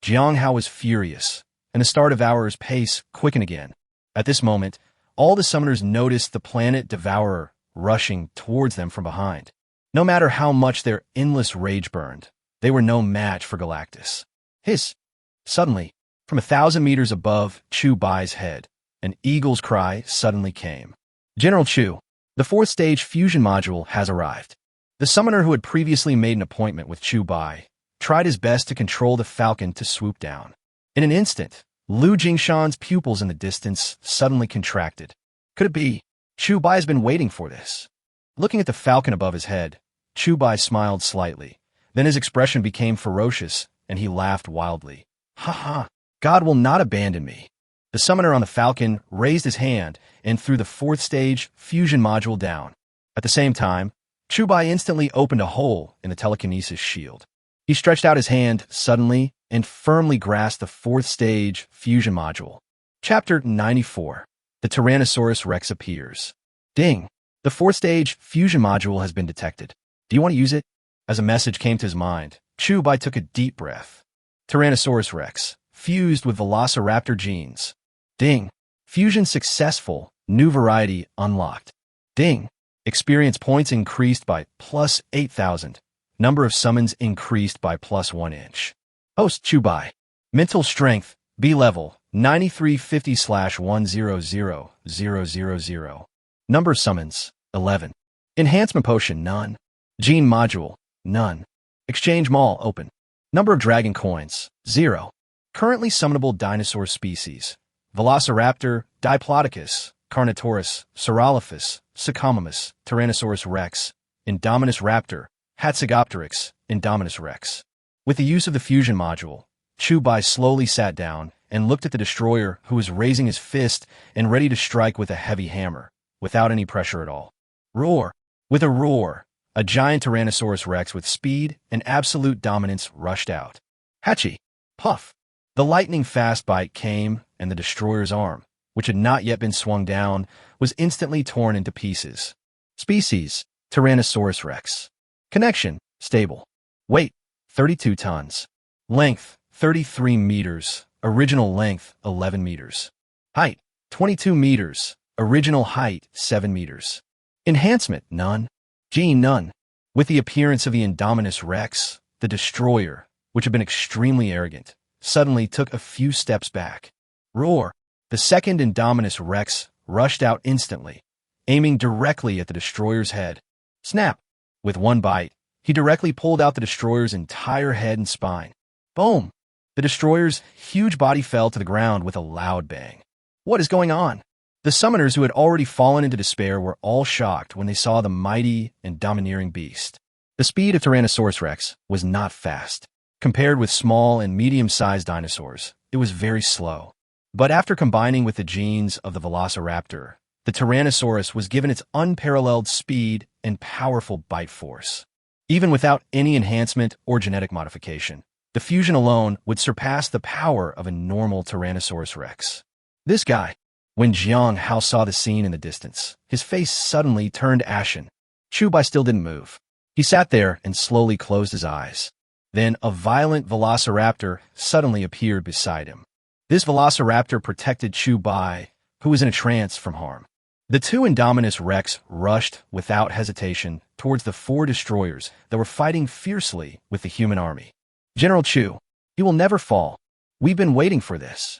Jiang Hao was furious, and the Star Devourer's pace quickened again. At this moment, all the summoners noticed the planet Devourer rushing towards them from behind. No matter how much their endless rage burned, they were no match for Galactus. Hiss! Suddenly, from 1,000 meters above Chu Bai's head, an eagle's cry suddenly came. General Chu, the fourth stage fusion module has arrived. The summoner who had previously made an appointment with Chu Bai tried his best to control the falcon to swoop down. In an instant, Lu Jingshan's pupils in the distance suddenly contracted. Could it be? Chu Bai has been waiting for this. Looking at the falcon above his head, Chu Bai smiled slightly. Then his expression became ferocious, and he laughed wildly. Ha ha! God will not abandon me. The summoner on the falcon raised his hand and threw the fourth stage fusion module down. At the same time, Chu Bai instantly opened a hole in the telekinesis shield. He stretched out his hand suddenly and firmly grasped the fourth stage fusion module. Chapter 94. The Tyrannosaurus Rex appears. Ding! The fourth stage fusion module has been detected. Do you want to use it? As a message came to his mind, Chu Bai took a deep breath. Tyrannosaurus Rex, fused with velociraptor genes. Ding! Fusion successful, new variety unlocked. Ding! Experience points increased by plus 8,000. Number of summons increased by plus 1 inch. Host Chu Bai. Mental strength, B level, 9350/100000. Number of summons, 11. Enhancement potion, none. Gene module, none. Exchange mall, open. Number of dragon coins, 0. Currently summonable dinosaur species. Velociraptor, Diplodocus, Carnotaurus, Saurolophus, Sycomomus, Tyrannosaurus rex, Indominus raptor, Hatzegopteryx, Indominus rex. With the use of the fusion module, Chu Bai slowly sat down and looked at the destroyer who was raising his fist and ready to strike with a heavy hammer, without any pressure at all. Roar! With a roar, a giant Tyrannosaurus rex with speed and absolute dominance rushed out. Hatchy! Puff! The lightning-fast bite came, and the destroyer's arm, which had not yet been swung down, was instantly torn into pieces. Species, Tyrannosaurus rex. Connection, stable. Weight, 32 tons. Length, 33 meters. Original length, 11 meters. Height, 22 meters. Original height, 7 meters. Enhancement, none. Gene, none. With the appearance of the Indominus rex, the destroyer, which had been extremely arrogant, suddenly took a few steps back. Roar! The second Indominus rex rushed out instantly, aiming directly at the destroyer's head. Snap! With one bite, he directly pulled out the destroyer's entire head and spine. Boom! The destroyer's huge body fell to the ground with a loud bang. What is going on? The summoners who had already fallen into despair were all shocked when they saw the mighty and domineering beast. The speed of Tyrannosaurus rex was not fast. Compared with small and medium-sized dinosaurs, it was very slow. But after combining with the genes of the velociraptor, the Tyrannosaurus was given its unparalleled speed and powerful bite force. Even without any enhancement or genetic modification, the fusion alone would surpass the power of a normal Tyrannosaurus rex. This guy. When Jiang Hao saw the scene in the distance, his face suddenly turned ashen. Chu Bai still didn't move. He sat there and slowly closed his eyes. Then a violent velociraptor suddenly appeared beside him. This velociraptor protected Chu Bai, who was in a trance, from harm. The two Indominus rex rushed without hesitation towards the 4 destroyers that were fighting fiercely with the human army. General Chu, you will never fall. We've been waiting for this.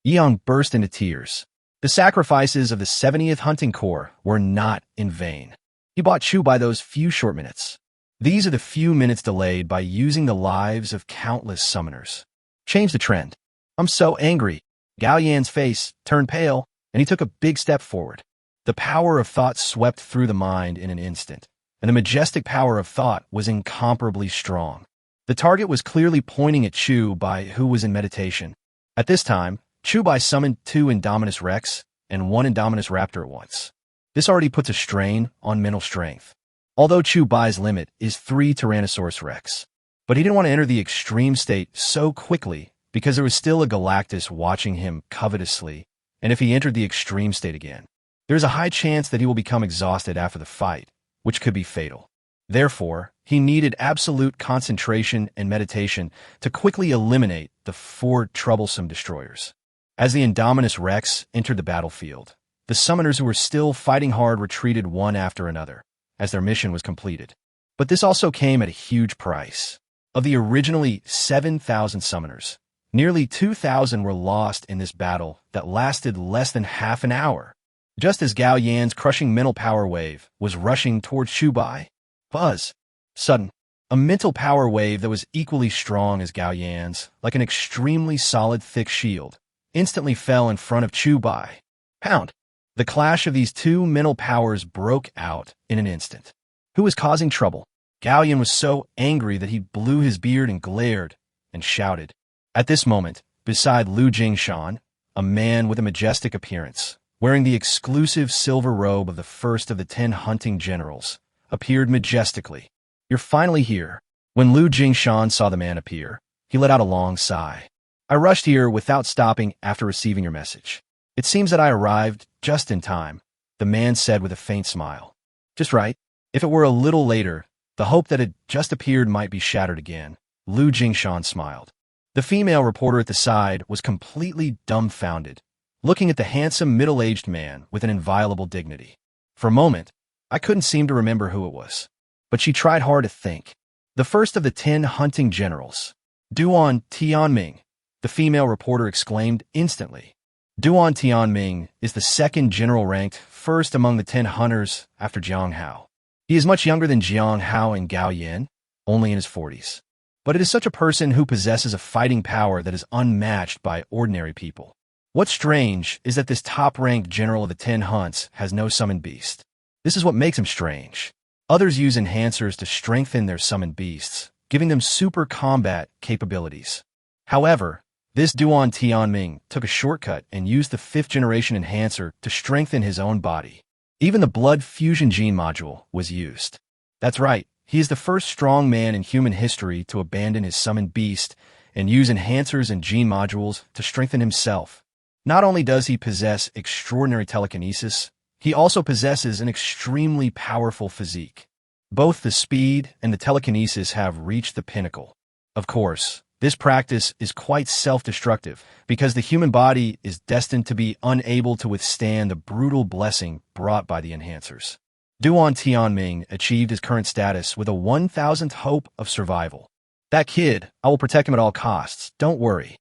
Yeong burst into tears. The sacrifices of the 70th Hunting Corps were not in vain. He bought Chu by those few short minutes. These are the few minutes delayed by using the lives of countless summoners. Change the trend. I'm so angry. Gao Yan's face turned pale, and he took a big step forward. The power of thought swept through the mind in an instant, and the majestic power of thought was incomparably strong. The target was clearly pointing at Chu Bai, who was in meditation. At this time, Chu Bai summoned 2 Indominus Rex and 1 Indominus Raptor at once. This already puts a strain on mental strength. Although Chu Bai's limit is 3 Tyrannosaurus Rex. But he didn't want to enter the extreme state so quickly because there was still a Galactus watching him covetously, and if he entered the extreme state again, there is a high chance that he will become exhausted after the fight, which could be fatal. Therefore, he needed absolute concentration and meditation to quickly eliminate the 4 troublesome destroyers. As the Indominus Rex entered the battlefield, the summoners who were still fighting hard retreated one after another, as their mission was completed. But this also came at a huge price. Of the originally 7,000 summoners, nearly 2,000 were lost in this battle that lasted less than half an hour. Just as Gao Yan's crushing mental power wave was rushing towards Chu Bai, buzz, sudden, a mental power wave that was equally strong as Gao Yan's, like an extremely solid thick shield, instantly fell in front of Chu Bai. Pound! The clash of these 2 mental powers broke out in an instant. Who was causing trouble? Gao Yan was so angry that he blew his beard and glared and shouted. At this moment, beside Lu Jingshan, a man with a majestic appearance, wearing the exclusive silver robe of the first of the 10 hunting generals, appeared majestically. You're finally here. When Lu Jingshan saw the man appear, he let out a long sigh. I rushed here without stopping after receiving your message. It seems that I arrived just in time, the man said with a faint smile. Just right. If it were a little later, the hope that had just appeared might be shattered again. Lu Jingshan smiled. The female reporter at the side was completely dumbfounded, looking at the handsome middle-aged man with an inviolable dignity. For a moment, I couldn't seem to remember who it was, but she tried hard to think. The first of the 10 hunting generals, Duan Tianming, the female reporter exclaimed instantly. Duan Tianming is the 2nd general ranked first among the 10 hunters after Jiang Hao. He is much younger than Jiang Hao and Gao Yan, only in his 40s. But it is such a person who possesses a fighting power that is unmatched by ordinary people. What's strange is that this top-ranked general of the 10 hunts has no summoned beast. This is what makes him strange. Others use enhancers to strengthen their summoned beasts, giving them super combat capabilities. However, this Duan Tianming took a shortcut and used the 5th-generation enhancer to strengthen his own body. Even the blood fusion gene module was used. That's right, he is the first strong man in human history to abandon his summoned beast and use enhancers and gene modules to strengthen himself. Not only does he possess extraordinary telekinesis, he also possesses an extremely powerful physique. Both the speed and the telekinesis have reached the pinnacle. Of course, this practice is quite self-destructive because the human body is destined to be unable to withstand the brutal blessing brought by the enhancers. Duan Tianming achieved his current status with a 1,000th hope of survival. That kid, I will protect him at all costs, don't worry.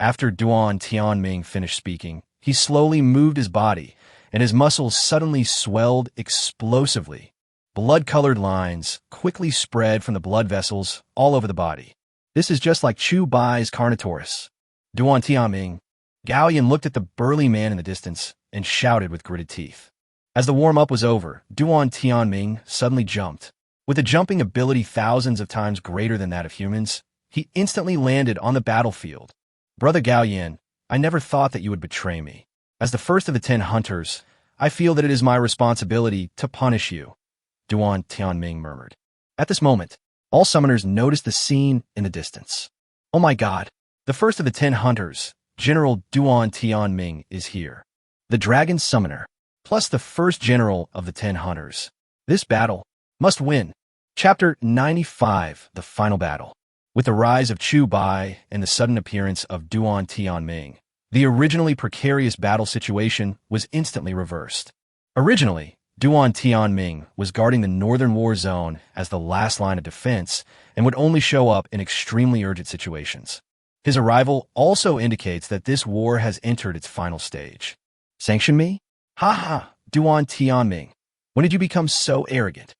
After Duan Tianming finished speaking, he slowly moved his body, and his muscles suddenly swelled explosively. Blood-colored lines quickly spread from the blood vessels all over the body. This is just like Chu Bai's Carnotaurus. Duan Tianming. Gao Yan looked at the burly man in the distance and shouted with gritted teeth. As the warm-up was over, Duan Tianming suddenly jumped. With a jumping ability thousands of times greater than that of humans, he instantly landed on the battlefield. Brother Gao Yan, I never thought that you would betray me. As the first of the 10 hunters, I feel that it is my responsibility to punish you, Duan Tianming murmured. At this moment, all summoners noticed the scene in the distance. Oh my god, the first of the 10 hunters, General Duan Tianming, is here. The dragon summoner, plus the first general of the 10 hunters. This battle must win. Chapter 95, The Final Battle. With the rise of Chu Bai and the sudden appearance of Duan Tianming, the originally precarious battle situation was instantly reversed. Originally, Duan Tianming was guarding the northern war zone as the last line of defense and would only show up in extremely urgent situations. His arrival also indicates that this war has entered its final stage. Sanction me? Ha ha, Duan Tianming. When did you become so arrogant?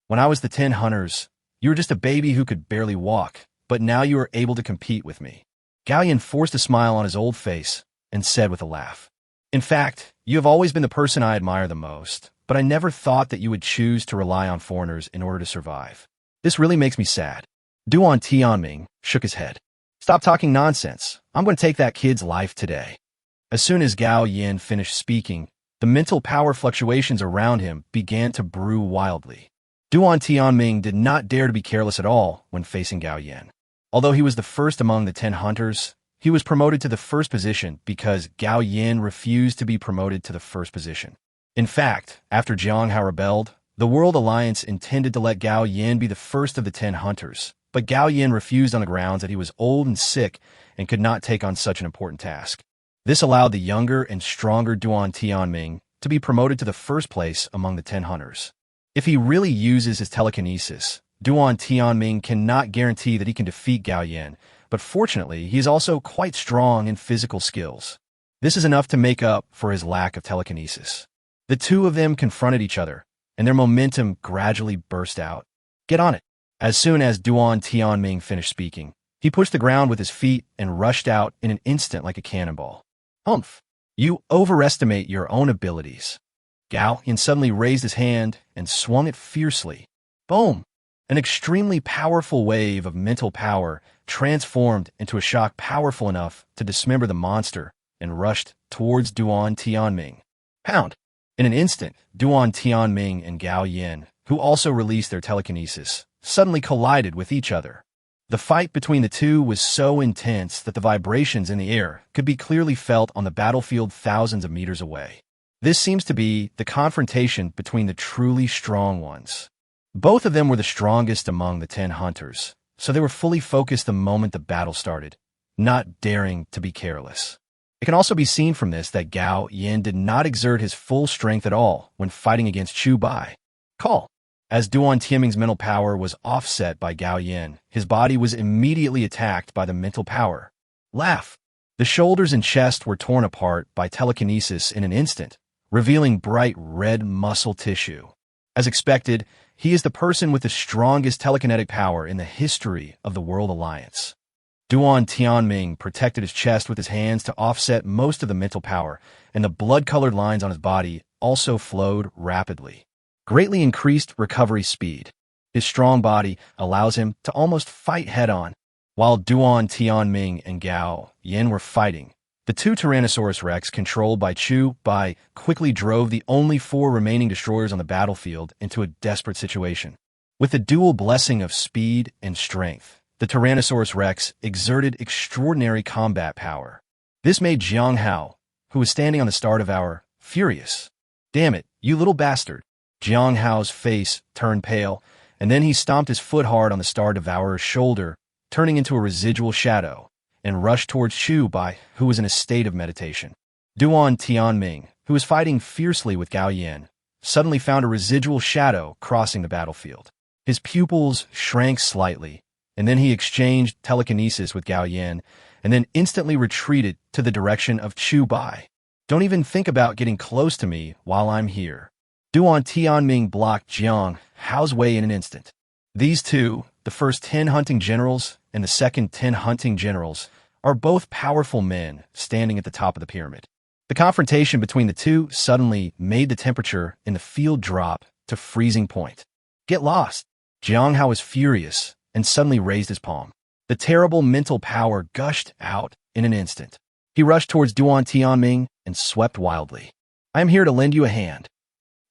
When I was the 10 hunters, you were just a baby who could barely walk, but now you are able to compete with me. Gao Yan forced a smile on his old face and said with a laugh, "In fact, you have always been the person I admire the most, but I never thought that you would choose to rely on foreigners in order to survive. This really makes me sad." Duan Tianming shook his head. "Stop talking nonsense. I'm going to take that kid's life today." As soon as Gao Yan finished speaking, the mental power fluctuations around him began to brew wildly. Duan Tianming did not dare to be careless at all when facing Gao Yan. Although he was the first among the 10 hunters, he was promoted to the first position because Gao Yan refused to be promoted to the first position. In fact, after Jiang Hao rebelled, the World Alliance intended to let Gao Yan be the first of the 10 hunters, but Gao Yan refused on the grounds that he was old and sick and could not take on such an important task. This allowed the younger and stronger Duan Tianming to be promoted to the first place among the 10 hunters. If he really uses his telekinesis, Duan Tianming cannot guarantee that he can defeat Gao Yan, but fortunately, he is also quite strong in physical skills. This is enough to make up for his lack of telekinesis. The two of them confronted each other, and their momentum gradually burst out. "Get on it." As soon as Duan Tianming finished speaking, he pushed the ground with his feet and rushed out in an instant like a cannonball. "Humph! You overestimate your own abilities." Gao Yan suddenly raised his hand and swung it fiercely. Boom! An extremely powerful wave of mental power transformed into a shock powerful enough to dismember the monster and rushed towards Duan Tianming. Pound! In an instant, Duan Tianming and Gao Yan, who also released their telekinesis, suddenly collided with each other. The fight between the two was so intense that the vibrations in the air could be clearly felt on the battlefield thousands of meters away. This seems to be the confrontation between the truly strong ones. Both of them were the strongest among the 10 hunters, so they were fully focused the moment the battle started, not daring to be careless. It can also be seen from this that Gao Yan did not exert his full strength at all when fighting against Chu Bai. Call. As Duan Tianming's mental power was offset by Gao Yan, his body was immediately attacked by the mental power. Laugh. The shoulders and chest were torn apart by telekinesis in an instant, revealing bright red muscle tissue. As expected, he is the person with the strongest telekinetic power in the history of the World Alliance. Duan Tianming protected his chest with his hands to offset most of the mental power, and the blood-colored lines on his body also flowed rapidly. Greatly increased recovery speed. His strong body allows him to almost fight head-on. While Duan Tianming and Gao Yan were fighting, the two Tyrannosaurus Rex controlled by Chu Bai quickly drove the only 4 remaining destroyers on the battlefield into a desperate situation. With the dual blessing of speed and strength, the Tyrannosaurus Rex exerted extraordinary combat power. This made Jiang Hao, who was standing on the Star Devourer, furious. "Damn it, you little bastard." Jiang Hao's face turned pale, and then he stomped his foot hard on the Star Devourer's shoulder, turning into a residual shadow, and rushed towards Chu Bai, who was in a state of meditation. Duan Tianming, who was fighting fiercely with Gao Yan, suddenly found a residual shadow crossing the battlefield. His pupils shrank slightly, and then he exchanged telekinesis with Gao Yan, and then instantly retreated to the direction of Chu Bai. "Don't even think about getting close to me while I'm here." Duan Tianming blocked Jiang Hao's way in an instant. These two, the first 10 hunting generals and the second 10 hunting generals, are both powerful men standing at the top of the pyramid. The confrontation between the two suddenly made the temperature in the field drop to freezing point. "Get lost." Jiang Hao was furious and suddenly raised his palm. The terrible mental power gushed out in an instant. He rushed towards Duan Tianming and swept wildly. "I am here to lend you a hand."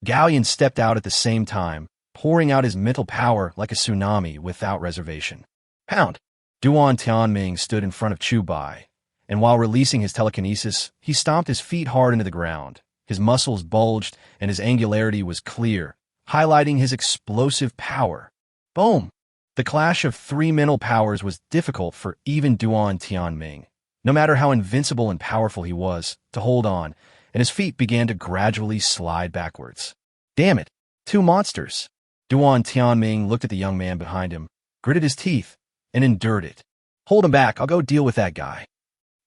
Gao Yan stepped out at the same time, pouring out his mental power like a tsunami without reservation. Pound! Duan Tianming stood in front of Chu Bai, and while releasing his telekinesis, he stomped his feet hard into the ground. His muscles bulged, and his angularity was clear, highlighting his explosive power. Boom! The clash of 3 mental powers was difficult for even Duan Tianming, no matter how invincible and powerful he was, to hold on, and his feet began to gradually slide backwards. Damn it. Two monsters. Duan Tianming looked at the young man behind him, gritted his teeth, and endured it. Hold him back, I'll go deal with that guy.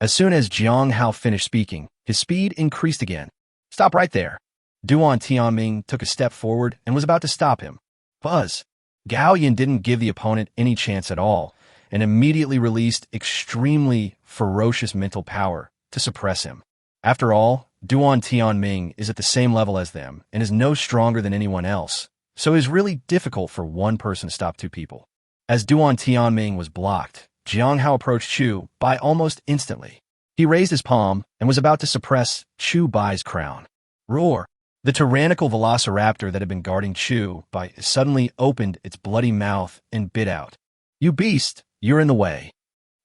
As soon as Jiang Hao finished speaking, his speed increased again. Stop right there. Duan Tianming took a step forward and was about to stop him. Buzz. Gao Yin didn't give the opponent any chance at all and immediately released extremely ferocious mental power to suppress him. After all, Duan Tianming is at the same level as them and is no stronger than anyone else, so it is really difficult for one person to stop two people. As Duan Tianming was blocked, Jiang Hao approached Chu Bai almost instantly. He raised his palm and was about to suppress Chu Bai's crown. Roar! The tyrannical velociraptor that had been guarding Chu Bai suddenly opened its bloody mouth and bit out. You beast, you're in the way.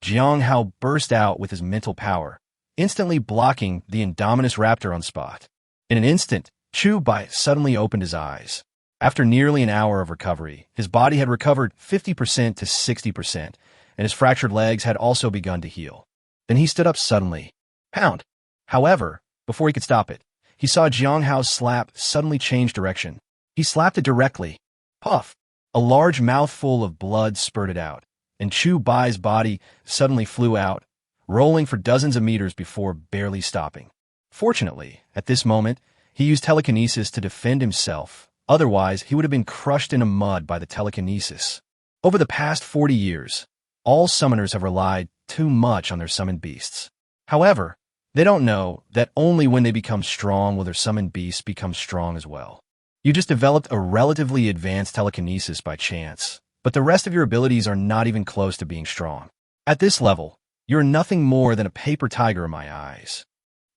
Jiang Hao burst out with his mental power, instantly blocking the indominus raptor on spot. In an instant, Chu Bai suddenly opened his eyes. After nearly an hour of recovery, his body had recovered 50% to 60%, and his fractured legs had also begun to heal. Then he stood up suddenly. Pound! However, before he could stop it, he saw Jiang Hao's slap suddenly change direction. He slapped it directly. Puff! A large mouthful of blood spurted out, and Chu Bai's body suddenly flew out, rolling for dozens of meters before barely stopping. Fortunately, at this moment, he used telekinesis to defend himself. Otherwise, he would have been crushed into mud by the telekinesis. Over the past 40 years, all summoners have relied too much on their summoned beasts. However, they don't know that only when they become strong will their summoned beasts become strong as well. You just developed a relatively advanced telekinesis by chance, but the rest of your abilities are not even close to being strong. At this level, you're nothing more than a paper tiger in my eyes.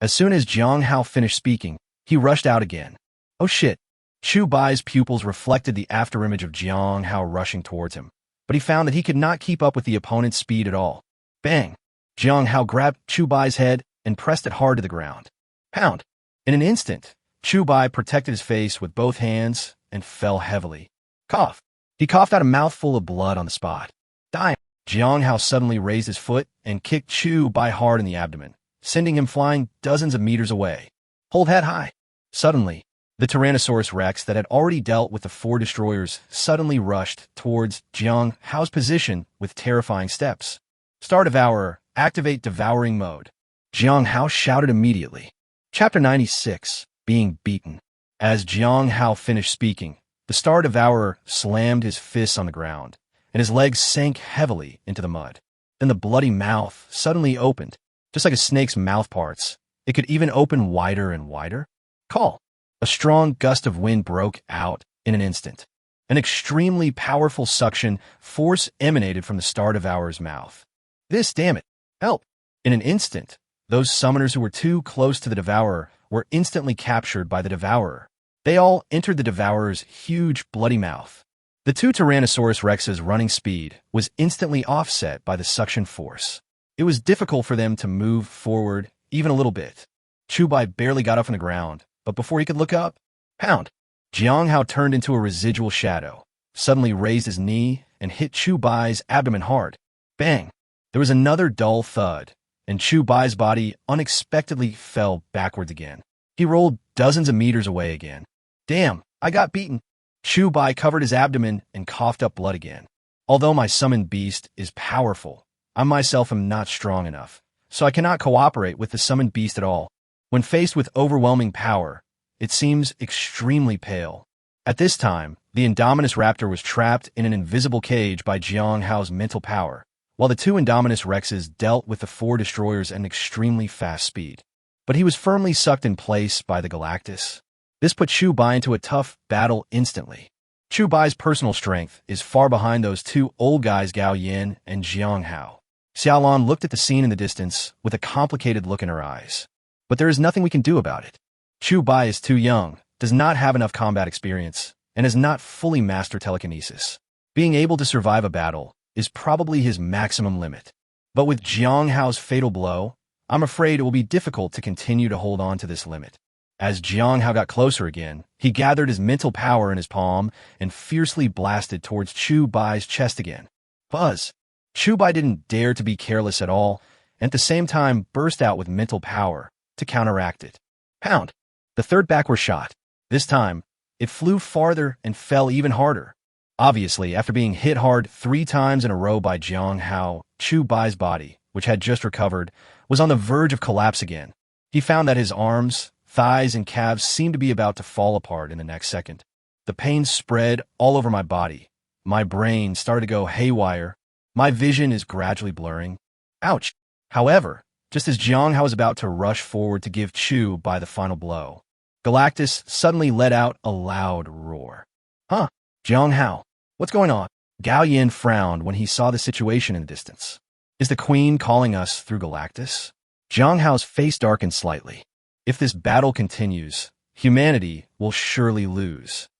As soon as Jiang Hao finished speaking, he rushed out again. Oh shit. Chu Bai's pupils reflected the afterimage of Jiang Hao rushing towards him, but he found that he could not keep up with the opponent's speed at all. Bang! Jiang Hao grabbed Chu Bai's head and pressed it hard to the ground. Pound! In an instant, Chu Bai protected his face with both hands and fell heavily. Cough! He coughed out a mouthful of blood on the spot. Die! Jiang Hao suddenly raised his foot and kicked Chu Bai hard in the abdomen, sending him flying dozens of meters away. Hold head high! Suddenly, the Tyrannosaurus Rex that had already dealt with the 4 destroyers suddenly rushed towards Jiang Hao's position with terrifying steps. Star Devourer, activate devouring mode. Jiang Hao shouted immediately. Chapter 96, Being Beaten. As Jiang Hao finished speaking, the Star Devourer slammed his fists on the ground, and his legs sank heavily into the mud. Then the bloody mouth suddenly opened, just like a snake's mouth parts. It could even open wider and wider. Call! A strong gust of wind broke out in an instant. An extremely powerful suction force emanated from the Star Devourer's mouth. This, damn it, help! In an instant, those summoners who were too close to the Devourer were instantly captured by the Devourer. They all entered the Devourer's huge bloody mouth. The 2 Tyrannosaurus Rex's running speed was instantly offset by the suction force. It was difficult for them to move forward even a little bit. Chu Bai barely got up from the ground, but before he could look up, pound! Jiang Hao turned into a residual shadow, suddenly raised his knee and hit Chu Bai's abdomen hard. Bang! There was another dull thud, and Chu Bai's body unexpectedly fell backwards again. He rolled dozens of meters away again. Damn, I got beaten. Chu Bai covered his abdomen and coughed up blood again. Although my summoned beast is powerful, I myself am not strong enough, so I cannot cooperate with the summoned beast at all. When faced with overwhelming power, it seems extremely pale. At this time, the indominus raptor was trapped in an invisible cage by Jiang Hao's mental power, while the 2 indominus rexes dealt with the 4 destroyers at an extremely fast speed. But he was firmly sucked in place by the Galactus. This put Chu Bai into a tough battle instantly. Chu Bai's personal strength is far behind those 2 old guys Gao Yin and Jiang Hao. Xiaolan looked at the scene in the distance with a complicated look in her eyes. But there is nothing we can do about it. Chu Bai is too young, does not have enough combat experience, and has not fully mastered telekinesis. Being able to survive a battle is probably his maximum limit. But with Jiang Hao's fatal blow, I'm afraid it will be difficult to continue to hold on to this limit. As Jiang Hao got closer again, he gathered his mental power in his palm and fiercely blasted towards Chu Bai's chest again. Buzz! Chu Bai didn't dare to be careless at all, and at the same time burst out with mental power to counteract it. Pound! The third backward shot. This time, It flew farther and fell even harder. Obviously, after being hit hard 3 times in a row by Jiang Hao, Chu Bai's body, which had just recovered, was on the verge of collapse again. He found that his arms, thighs, and calves seemed to be about to fall apart in the next second. The pain spread all over my body. My brain started to go haywire. My vision is gradually blurring. Ouch! However, just as Jiang Hao was about to rush forward to give Chu Bai the final blow, Galactus suddenly let out a loud roar. Huh? Jiang Hao, what's going on? Gao Yin frowned when he saw the situation in the distance. Is the Queen calling us through Galactus? Jiang Hao's face darkened slightly. If this battle continues, humanity will surely lose.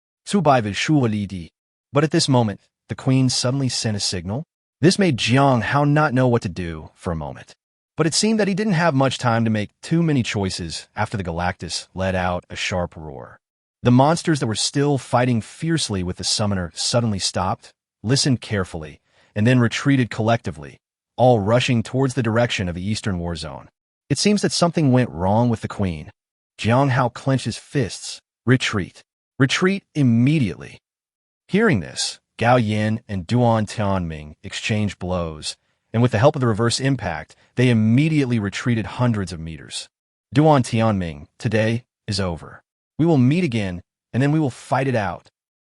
But at this moment, the Queen suddenly sent a signal. This made Jiang Hao not know what to do for a moment. But it seemed that he didn't have much time to make too many choices after the Galactus let out a sharp roar. The monsters that were still fighting fiercely with the summoner suddenly stopped, listened carefully, and then retreated collectively, all rushing towards the direction of the Eastern War Zone. It seems that something went wrong with the Queen. Jiang Hao clenched his fists. Retreat. Retreat immediately. Hearing this, Gao Yin and Duan Tianming exchanged blows, and with the help of the reverse impact, they immediately retreated hundreds of meters. Duan Tianming, today is over. We will meet again, and then we will fight it out.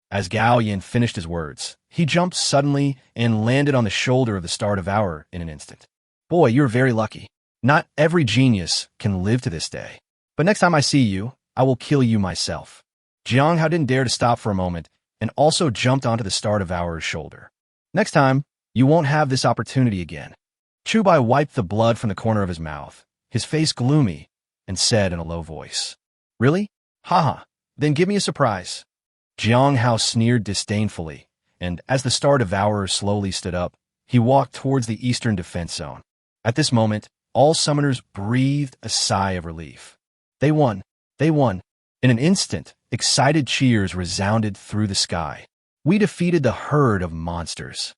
As Gao Yin finished his words, he jumped suddenly and landed on the shoulder of the Star Devourer in an instant. Boy, you're very lucky. Not every genius can live to this day. But next time I see you, I will kill you myself. Jiang Hao didn't dare to stop for a moment, and also jumped onto the Star Devourer's shoulder. Next time, you won't have this opportunity again. Chu Bai wiped the blood from the corner of his mouth, his face gloomy, and said in a low voice, Really? Haha, then give me a surprise. Jiang Hao sneered disdainfully, and as the Star Devourer slowly stood up, he walked towards the Eastern Defense Zone. At this moment, all summoners breathed a sigh of relief. They won. They won. In an instant, excited cheers resounded through the sky. We defeated the herd of monsters.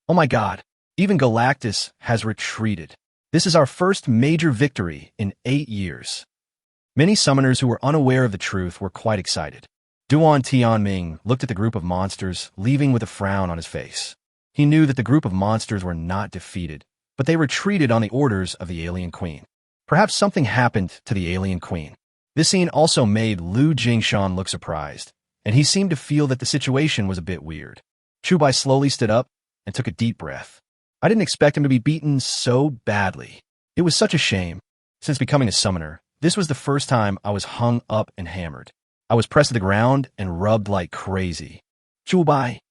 Oh my God, even Galactus has retreated. This is our first major victory in 8 years. Many summoners who were unaware of the truth were quite excited. Duan Tianming looked at the group of monsters, leaving with a frown on his face. He knew that the group of monsters were not defeated, but they retreated on the orders of the Alien Queen. Perhaps something happened to the Alien Queen. This scene also made Lu Jingshan look surprised, and he seemed to feel that the situation was a bit weird. Chu Bai slowly stood up and took a deep breath. I didn't expect him to be beaten so badly. It was such a shame. Since becoming a summoner, this was the first time I was hung up and hammered. I was pressed to the ground and rubbed like crazy. Chu Bai.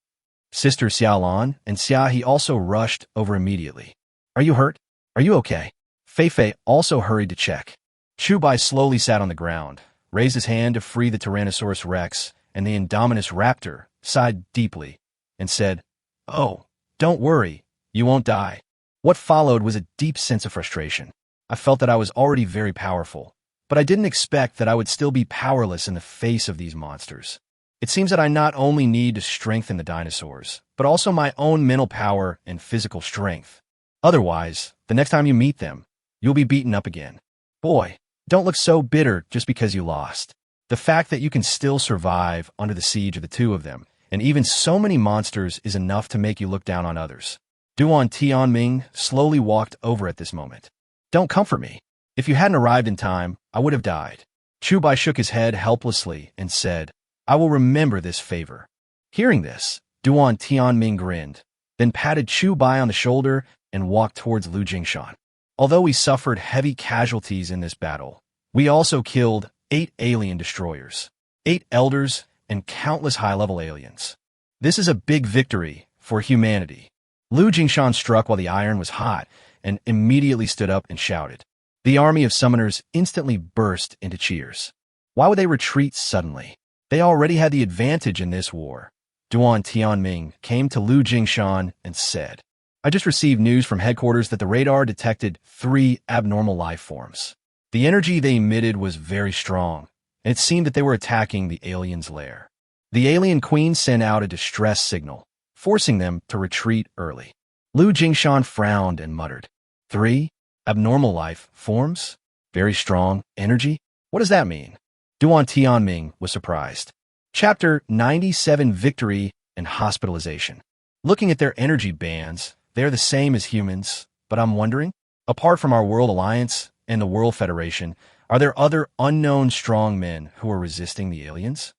Sister Xiaolan and Xia He also rushed over immediately. Are you hurt? Are you okay? Fei Fei also hurried to check. Chu Bai slowly sat on the ground, raised his hand to free the Tyrannosaurus Rex, and the Indominus Raptor sighed deeply and said, Oh, don't worry, you won't die. What followed was a deep sense of frustration. I felt that I was already very powerful, but I didn't expect that I would still be powerless in the face of these monsters. It seems that I not only need to strengthen the dinosaurs, but also my own mental power and physical strength. Otherwise, the next time you meet them, you'll be beaten up again. Boy, don't look so bitter just because you lost. The fact that you can still survive under the siege of the two of them, and even so many monsters, is enough to make you look down on others. Duan Tianming slowly walked over at this moment. Don't comfort me. If you hadn't arrived in time, I would have died. Chu Bai shook his head helplessly and said, I will remember this favor. Hearing this, Duan Tianming grinned, then patted Chu Bai on the shoulder and walked towards Lu Jingshan. Although we suffered heavy casualties in this battle, we also killed 8 alien destroyers, 8 elders, and countless high-level aliens. This is a big victory for humanity. Lu Jingshan struck while the iron was hot and immediately stood up and shouted. The army of summoners instantly burst into cheers. Why would they retreat suddenly? They already had the advantage in this war. Duan Tianming came to Lu Jingshan and said, I just received news from headquarters that the radar detected 3 abnormal life forms. The energy they emitted was very strong, and it seemed that they were attacking the aliens' lair. The alien queen sent out a distress signal, forcing them to retreat early. Lu Jingshan frowned and muttered, 3 abnormal life forms? Very strong energy? What does that mean? Duan Tianming was surprised. Chapter 97: Victory and Hospitalization. Looking at their energy bands, they're the same as humans, but I'm wondering, apart from our World Alliance and the World Federation, are there other unknown strong men who are resisting the aliens?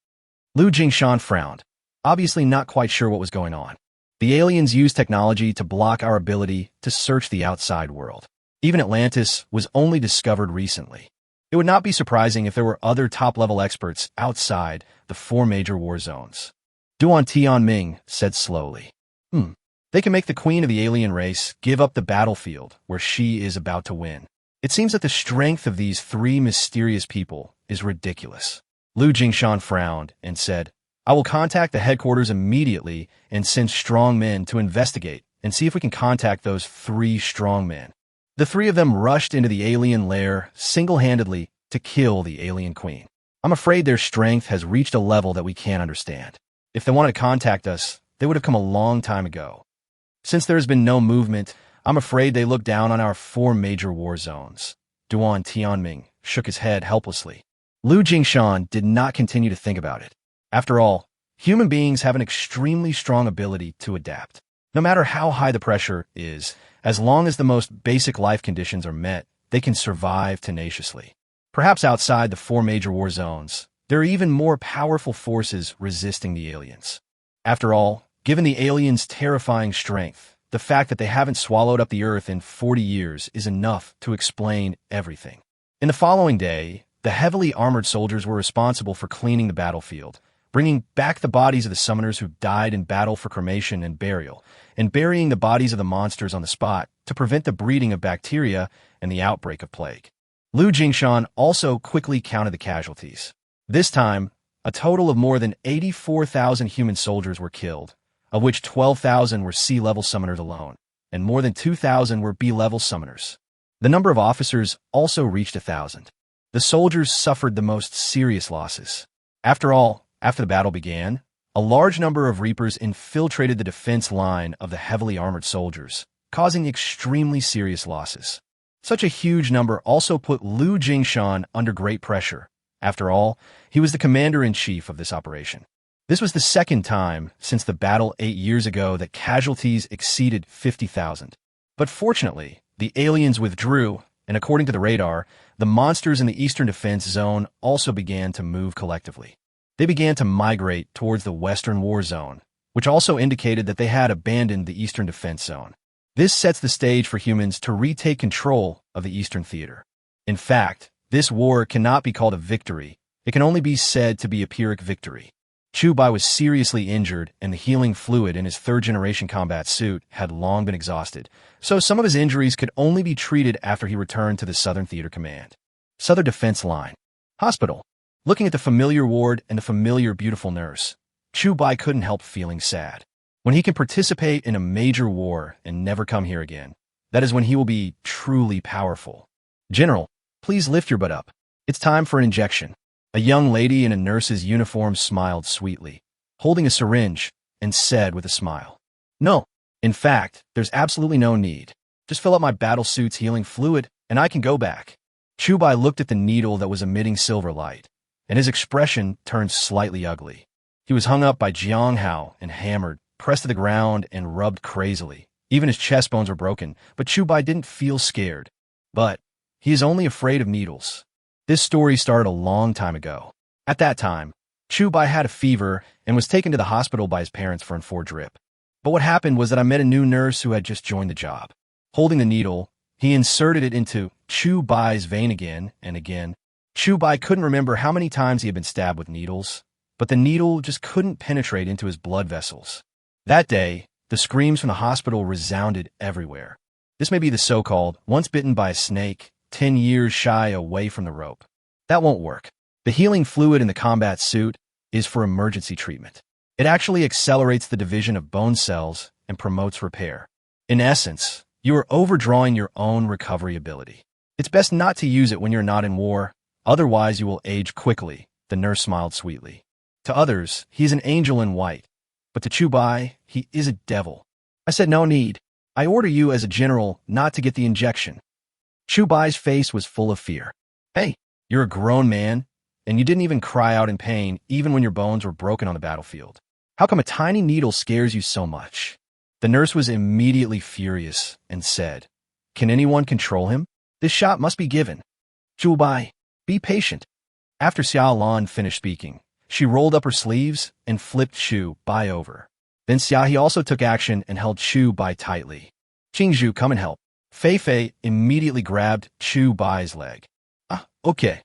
Lu Jingshan frowned, obviously not quite sure what was going on. The aliens use technology to block our ability to search the outside world. Even Atlantis was only discovered recently. It would not be surprising if there were other top-level experts outside the four major war zones. Duan Tianming said slowly. They can make the queen of the alien race give up the battlefield where she is about to win. It seems that the strength of these three mysterious people is ridiculous. Lu Jingshan frowned and said, I will contact the headquarters immediately and send strong men to investigate and see if we can contact those three strong men. The three of them rushed into the alien lair single-handedly to kill the alien queen. I'm afraid their strength has reached a level that we can't understand. If they wanted to contact us, they would have come a long time ago. Since there has been no movement, I'm afraid they look down on our four major war zones. Duan Tianming shook his head helplessly. Lu Jingshan did not continue to think about it. After all, human beings have an extremely strong ability to adapt. No matter how high the pressure is, as long as the most basic life conditions are met, they can survive tenaciously. Perhaps outside the four major war zones, there are even more powerful forces resisting the aliens. After all, given the aliens' terrifying strength, the fact that they haven't swallowed up the Earth in 40 years is enough to explain everything. In the following day, the heavily armored soldiers were responsible for cleaning the battlefield, bringing back the bodies of the summoners who died in battle for cremation and burial, and burying the bodies of the monsters on the spot to prevent the breeding of bacteria and the outbreak of plague. Lu Jingshan also quickly counted the casualties. This time, a total of more than 84,000 human soldiers were killed, of which 12,000 were sea-level summoners alone, and more than 2,000 were B-level summoners. The number of officers also reached 1,000. The soldiers suffered the most serious losses. After all, after the battle began, a large number of Reapers infiltrated the defense line of the heavily armored soldiers, causing extremely serious losses. Such a huge number also put Lu Jingshan under great pressure. After all, he was the commander-in-chief of this operation. This was the second time since the battle 8 years ago that casualties exceeded 50,000. But fortunately, the aliens withdrew, and according to the radar, the monsters in the Eastern Defense Zone also began to move collectively. They began to migrate towards the Western War Zone, which also indicated that they had abandoned the Eastern Defense Zone. This sets the stage for humans to retake control of the Eastern Theater. In fact, this war cannot be called a victory. It can only be said to be a pyrrhic victory. Chu Bai was seriously injured, and the healing fluid in his third-generation combat suit had long been exhausted, so some of his injuries could only be treated after he returned to the Southern Theater Command. Southern Defense Line. Hospital. Looking at the familiar ward and the familiar beautiful nurse, Chu Bai couldn't help feeling sad. When he can participate in a major war and never come here again, that is when he will be truly powerful. General, please lift your butt up. It's time for an injection. A young lady in a nurse's uniform smiled sweetly, holding a syringe, and said with a smile, No, in fact, there's absolutely no need. Just fill up my battle suit's healing fluid, and I can go back. Chu Bai looked at the needle that was emitting silver light, and his expression turned slightly ugly. He was hung up by Jiang Hao and hammered, pressed to the ground, and rubbed crazily. Even his chest bones were broken, but Chu Bai didn't feel scared. But he is only afraid of needles. This story started a long time ago. At that time, Chu Bai had a fever and was taken to the hospital by his parents for an 4 drip. But what happened was that I met a new nurse who had just joined the job. Holding the needle, he inserted it into Chu Bai's vein again and again. Chu Bai couldn't remember how many times he had been stabbed with needles, but the needle just couldn't penetrate into his blood vessels. That day, the screams from the hospital resounded everywhere. This may be the so-called, once bitten by a snake, 10 years shy away from the rope. That won't work. The healing fluid in the combat suit is for emergency treatment. It actually accelerates the division of bone cells and promotes repair. In essence, you are overdrawing your own recovery ability. It's best not to use it when you're not in war, otherwise you will age quickly, the nurse smiled sweetly. To others, he is an angel in white, but to Chu Bai, he is a devil. I said no need. I order you as a general not to get the injection. Chu Bai's face was full of fear. Hey, you're a grown man. and you didn't even cry out in pain even when your bones were broken on the battlefield. How come a tiny needle scares you so much? The nurse was immediately furious and said, "Can anyone control him? This shot must be given. Zhubai, be patient." After Xiaolan finished speaking, she rolled up her sleeves and flipped Chu Bai over. Then Xiaohe also took action and held Chu Bai tightly. "Qingzhu, come and help." Fei Fei immediately grabbed Chu Bai's leg. "Ah, okay."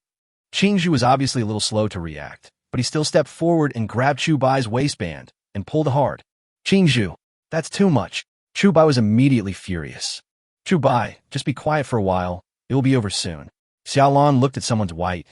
Qingzhu was obviously a little slow to react, but he still stepped forward and grabbed Chu Bai's waistband and pulled hard. "Qingzhu, that's too much." Chu Bai was immediately furious. "Chu Bai, just be quiet for a while. It will be over soon." Xiaolan looked at someone's white,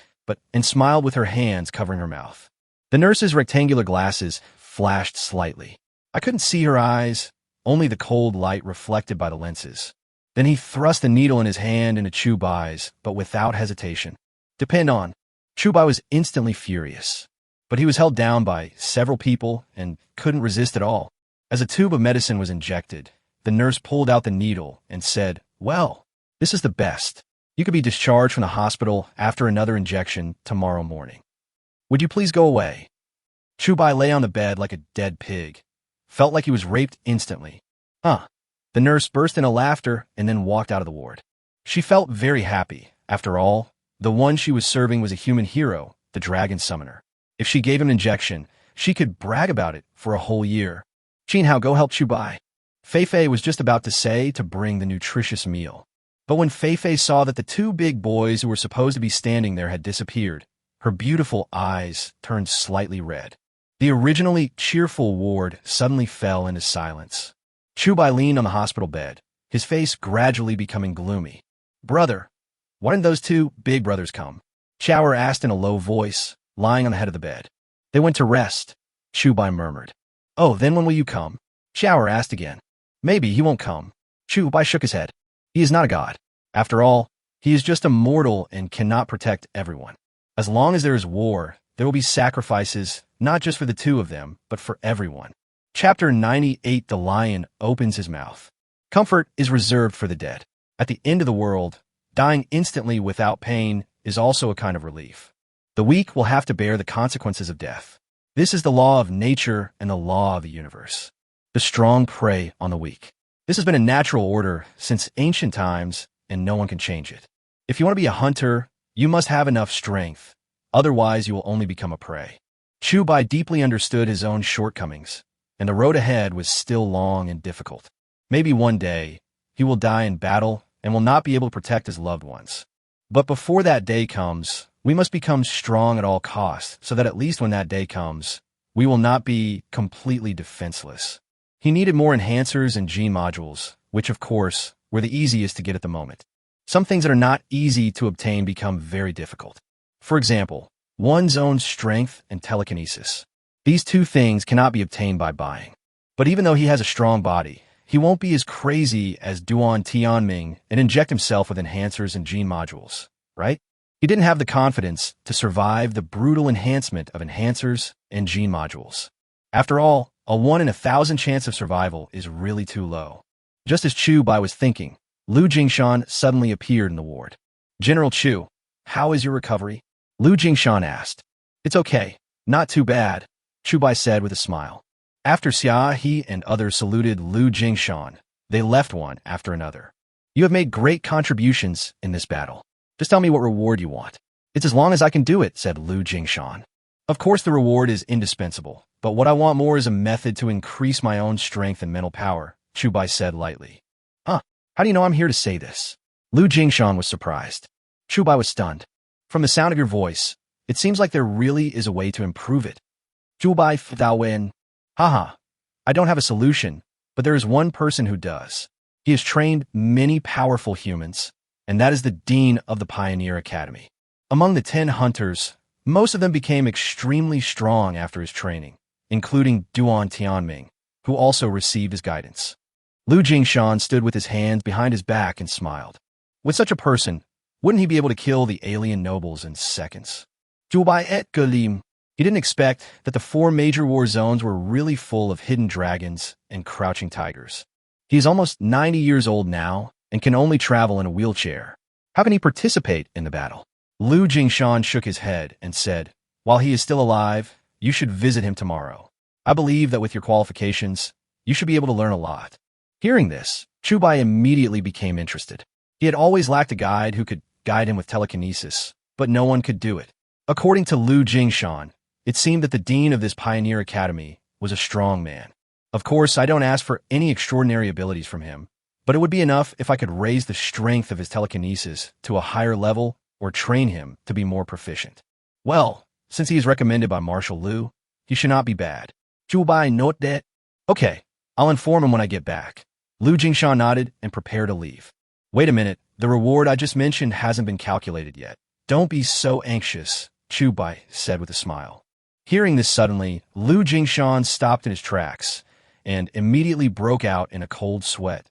and smiled with her hands covering her mouth. The nurse's rectangular glasses flashed slightly. I couldn't see her eyes, only the cold light reflected by the lenses. Then he thrust the needle in his hand into Chu Bai's, but without hesitation. "Depend on." Chu Bai was instantly furious, but he was held down by several people and couldn't resist at all. As a tube of medicine was injected, the nurse pulled out the needle and said, "Well, this is the best. You could be discharged from the hospital after another injection tomorrow morning. Would you please go away?" Chu Bai lay on the bed like a dead pig. Felt like he was raped instantly. "Huh." The nurse burst into laughter and then walked out of the ward. She felt very happy. After all, the one she was serving was a human hero, the dragon summoner. If she gave him an injection, she could brag about it for a whole year. "Jinhao, go help Chu Bai." Fei Fei was just about to say to bring the nutritious meal. But when Fei Fei saw that the two big boys who were supposed to be standing there had disappeared, her beautiful eyes turned slightly red. The originally cheerful ward suddenly fell into silence. Chu Bai leaned on the hospital bed, his face gradually becoming gloomy. "Brother, why didn't those two big brothers come?" Chower asked in a low voice, lying on the head of the bed. "They went to rest," Chu Bai murmured. "Oh, then when will you come?" Chower asked again. "Maybe he won't come." Chu Bai shook his head. "He is not a god. After all, he is just a mortal and cannot protect everyone. As long as there is war, there will be sacrifices, not just for the two of them, but for everyone." Chapter 98. The lion opens his mouth. Comfort is reserved for the dead. At the end of the world, dying instantly without pain is also a kind of relief. The weak will have to bear the consequences of death. This is the law of nature and the law of the universe. The strong prey on the weak. This has been a natural order since ancient times, and no one can change it. If you want to be a hunter, you must have enough strength. Otherwise, you will only become a prey. Chu Bai deeply understood his own shortcomings, and the road ahead was still long and difficult. Maybe one day, he will die in battle and will not be able to protect his loved ones. But before that day comes, we must become strong at all costs, so that at least when that day comes, we will not be completely defenseless. He needed more enhancers and gene modules, which of course, were the easiest to get at the moment. Some things that are not easy to obtain become very difficult. For example, one's own strength and telekinesis. These two things cannot be obtained by buying. But even though he has a strong body, he won't be as crazy as Duan Tianming and inject himself with enhancers and gene modules, right? He didn't have the confidence to survive the brutal enhancement of enhancers and gene modules. After all, a 1 in 1,000 chance of survival is really too low. Just as Chu Bai was thinking, Lu Jingshan suddenly appeared in the ward. "General Chu, how is your recovery?" Lu Jingshan asked. "It's okay, not too bad," Chu Bai said with a smile. After Xiaohe and others saluted Lu Jingshan, they left one after another. "You have made great contributions in this battle. Just tell me what reward you want." "It's as long as I can do it," said Lu Jingshan. "Of course the reward is indispensable, but what I want more is a method to increase my own strength and mental power," Chu Bai said lightly. "Huh, how do you know I'm here to say this?" Lu Jingshan was surprised. Chu Bai was stunned. "From the sound of your voice, it seems like there really is a way to improve it." Chu Bai Dawen. "Haha, I don't have a solution, but there is one person who does. He has trained many powerful humans, and that is the Dean of the Pioneer Academy. Among the 10 hunters, most of them became extremely strong after his training, including Duan Tianming, who also received his guidance." Lu Jingshan stood with his hands behind his back and smiled. With such a person, wouldn't he be able to kill the alien nobles in seconds? Chu Bai et Galim. He didn't expect that the 4 major war zones were really full of hidden dragons and crouching tigers. He is almost 90 years old now and can only travel in a wheelchair. How can he participate in the battle? Lu Jingshan shook his head and said, "While he is still alive, you should visit him tomorrow. I believe that with your qualifications, you should be able to learn a lot." Hearing this, Chubai immediately became interested. He had always lacked a guide who could guide him with telekinesis, but no one could do it. According to Lu Jingshan, it seemed that the dean of this pioneer academy was a strong man. Of course, I don't ask for any extraordinary abilities from him, but it would be enough if I could raise the strength of his telekinesis to a higher level or train him to be more proficient. Well, since he is recommended by Marshal Lu, he should not be bad. Chubai note that. Okay, I'll inform him when I get back. Lu Jingshan nodded and prepared to leave. Wait a minute, the reward I just mentioned hasn't been calculated yet. Don't be so anxious, Chubai said with a smile. Hearing this suddenly, Lu Jingshan stopped in his tracks and immediately broke out in a cold sweat.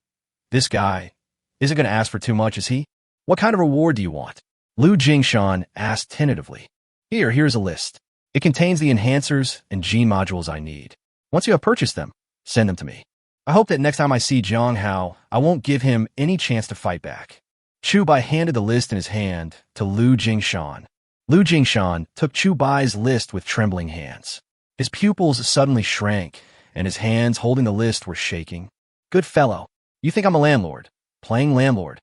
This guy isn't going to ask for too much, is he? What kind of reward do you want? Lu Jingshan asked tentatively. Here's a list. It contains the enhancers and gene modules I need. Once you have purchased them, send them to me. I hope that next time I see Zhang Hao, I won't give him any chance to fight back. Chubai handed the list in his hand to Lu Jingshan. Lu Jingshan took Chubai's list with trembling hands. His pupils suddenly shrank, and his hands holding the list were shaking. Good fellow, you think I'm a landlord? Playing landlord?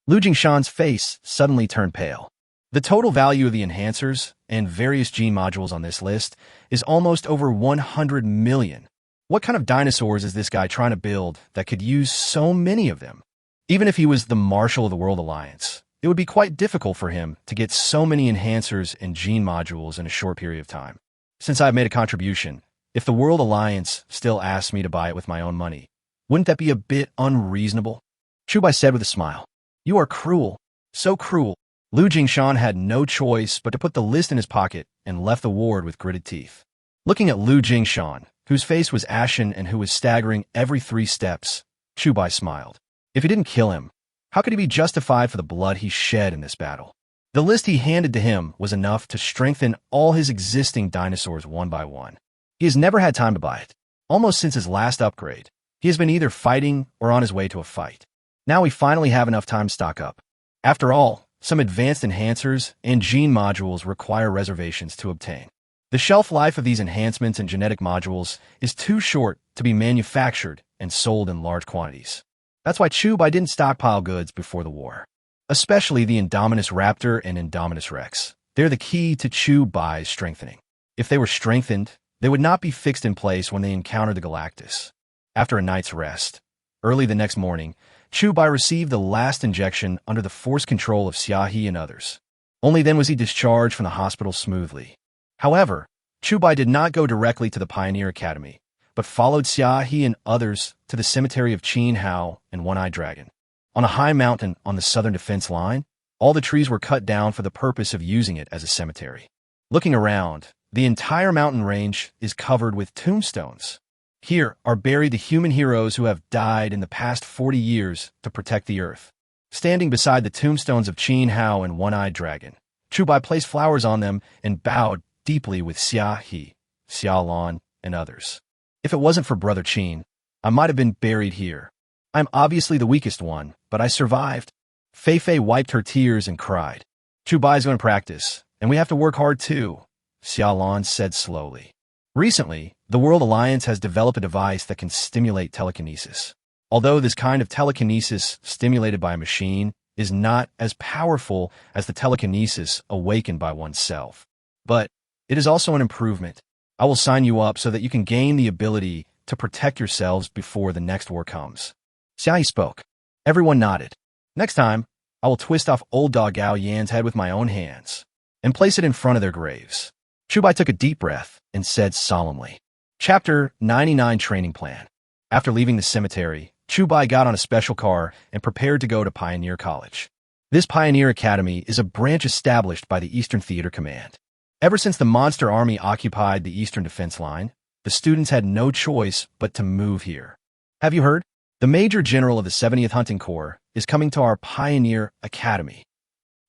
Lu Jingshan's face suddenly turned pale. The total value of the enhancers and various gene modules on this list is almost over 100 million. What kind of dinosaurs is this guy trying to build that could use so many of them? Even if he was the Marshal of the World Alliance, it would be quite difficult for him to get so many enhancers and gene modules in a short period of time. Since I've made a contribution, if the World Alliance still asks me to buy it with my own money, wouldn't that be a bit unreasonable? Chubai said with a smile. You are cruel. So cruel. Lu Jingshan had no choice but to put the list in his pocket and left the ward with gritted teeth. Looking at Lu Jingshan, whose face was ashen and who was staggering every 3 steps, Chubai smiled. If he didn't kill him, how could he be justified for the blood he shed in this battle? The list he handed to him was enough to strengthen all his existing dinosaurs one by one. He has never had time to buy it. Almost since his last upgrade, he has been either fighting or on his way to a fight. Now we finally have enough time to stock up. After all, some advanced enhancers and gene modules require reservations to obtain. The shelf life of these enhancements and genetic modules is too short to be manufactured and sold in large quantities. That's why Chubai didn't stockpile goods before the war. Especially the Indominus Raptor and Indominus Rex. They're the key to Chubai's strengthening. If they were strengthened, they would not be fixed in place when they encountered the Galactus. After a night's rest, early the next morning, Chubai received the last injection under the force control of Xiaohe and others. Only then was he discharged from the hospital smoothly. However, Chubai did not go directly to the Pioneer Academy, but followed Xiaohe and others to the cemetery of Qin Hao and One-Eyed Dragon. On a high mountain on the southern defense line, all the trees were cut down for the purpose of using it as a cemetery. Looking around, the entire mountain range is covered with tombstones. Here are buried the human heroes who have died in the past 40 years to protect the Earth. Standing beside the tombstones of Qin Hao and One-Eyed Dragon, Chubai placed flowers on them and bowed deeply with Xiaohe, Xiaolon, and others. If it wasn't for Brother Qin, I might have been buried here. I'm obviously the weakest one, but I survived. Fei Fei wiped her tears and cried. Chubai's going to practice, and we have to work hard too, Xiaolon said slowly. Recently, the World Alliance has developed a device that can stimulate telekinesis. Although this kind of telekinesis stimulated by a machine is not as powerful as the telekinesis awakened by oneself. But it is also an improvement. I will sign you up so that you can gain the ability to protect yourselves before the next war comes. Xiaohe spoke. Everyone nodded. Next time, I will twist off old dog Gao Yan's head with my own hands and place it in front of their graves. Chubai took a deep breath and said solemnly. Chapter 99 Training Plan. After leaving the cemetery, Chubai got on a special car and prepared to go to Pioneer College. This Pioneer Academy is a branch established by the Eastern Theater Command. Ever since the Monster Army occupied the Eastern Defense Line, the students had no choice but to move here. Have you heard? The Major General of the 70th Hunting Corps is coming to our Pioneer Academy.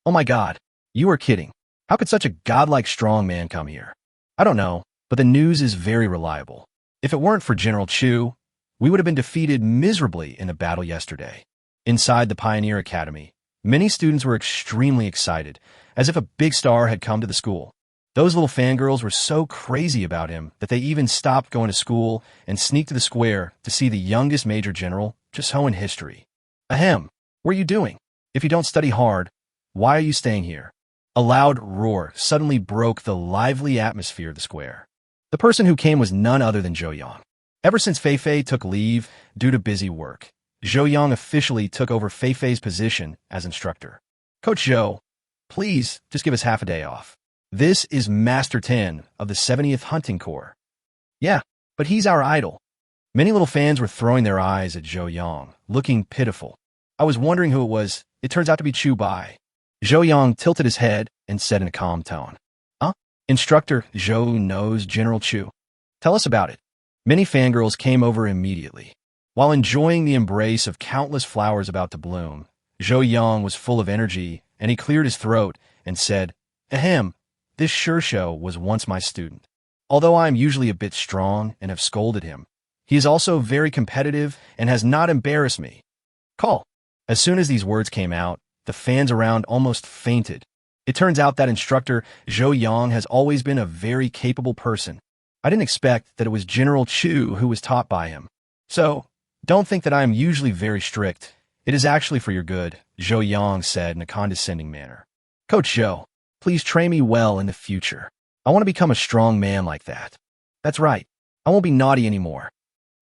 Oh my God, you are kidding. How could such a godlike strong man come here? I don't know, but the news is very reliable. If it weren't for General Chu, we would have been defeated miserably in a battle yesterday. Inside the Pioneer Academy, Many students were extremely excited, as if a big star had come to the school. Those little fangirls were so crazy about him that they even stopped going to school and sneaked to the square to see the youngest Major General just hoeing history. Ahem, what are you doing? If you don't study hard, why are you staying here? A loud roar suddenly broke the lively atmosphere of the square. The person who came was none other than Zhou Yang. Ever since Fei Fei took leave due to busy work, Zhou Yang officially took over Fei Fei's position as instructor. Coach Zhou, please just give us half a day off. This is Master 10 of the 70th Hunting Corps. Yeah, but he's our idol. Many little fans were throwing their eyes at Zhou Yang, looking pitiful. I was wondering who it was. It turns out to be Chu Bai. Zhou Yang tilted his head and said in a calm tone, Huh? Instructor Zhou knows General Chu. Tell us about it. Many fangirls came over immediately. While enjoying the embrace of countless flowers about to bloom, Zhou Yang was full of energy, and he cleared his throat and said, Ahem, this Shursho was once my student. Although I am usually a bit strong and have scolded him, he is also very competitive and has not embarrassed me. Call. As soon as these words came out, the fans around almost fainted. It turns out that instructor Zhou Yang has always been a very capable person. I didn't expect that it was General Chu who was taught by him. So, don't think that I am usually very strict. It is actually for your good, Zhou Yang said in a condescending manner. Coach Zhou, please train me well in the future. I want to become a strong man like that. That's right. I won't be naughty anymore.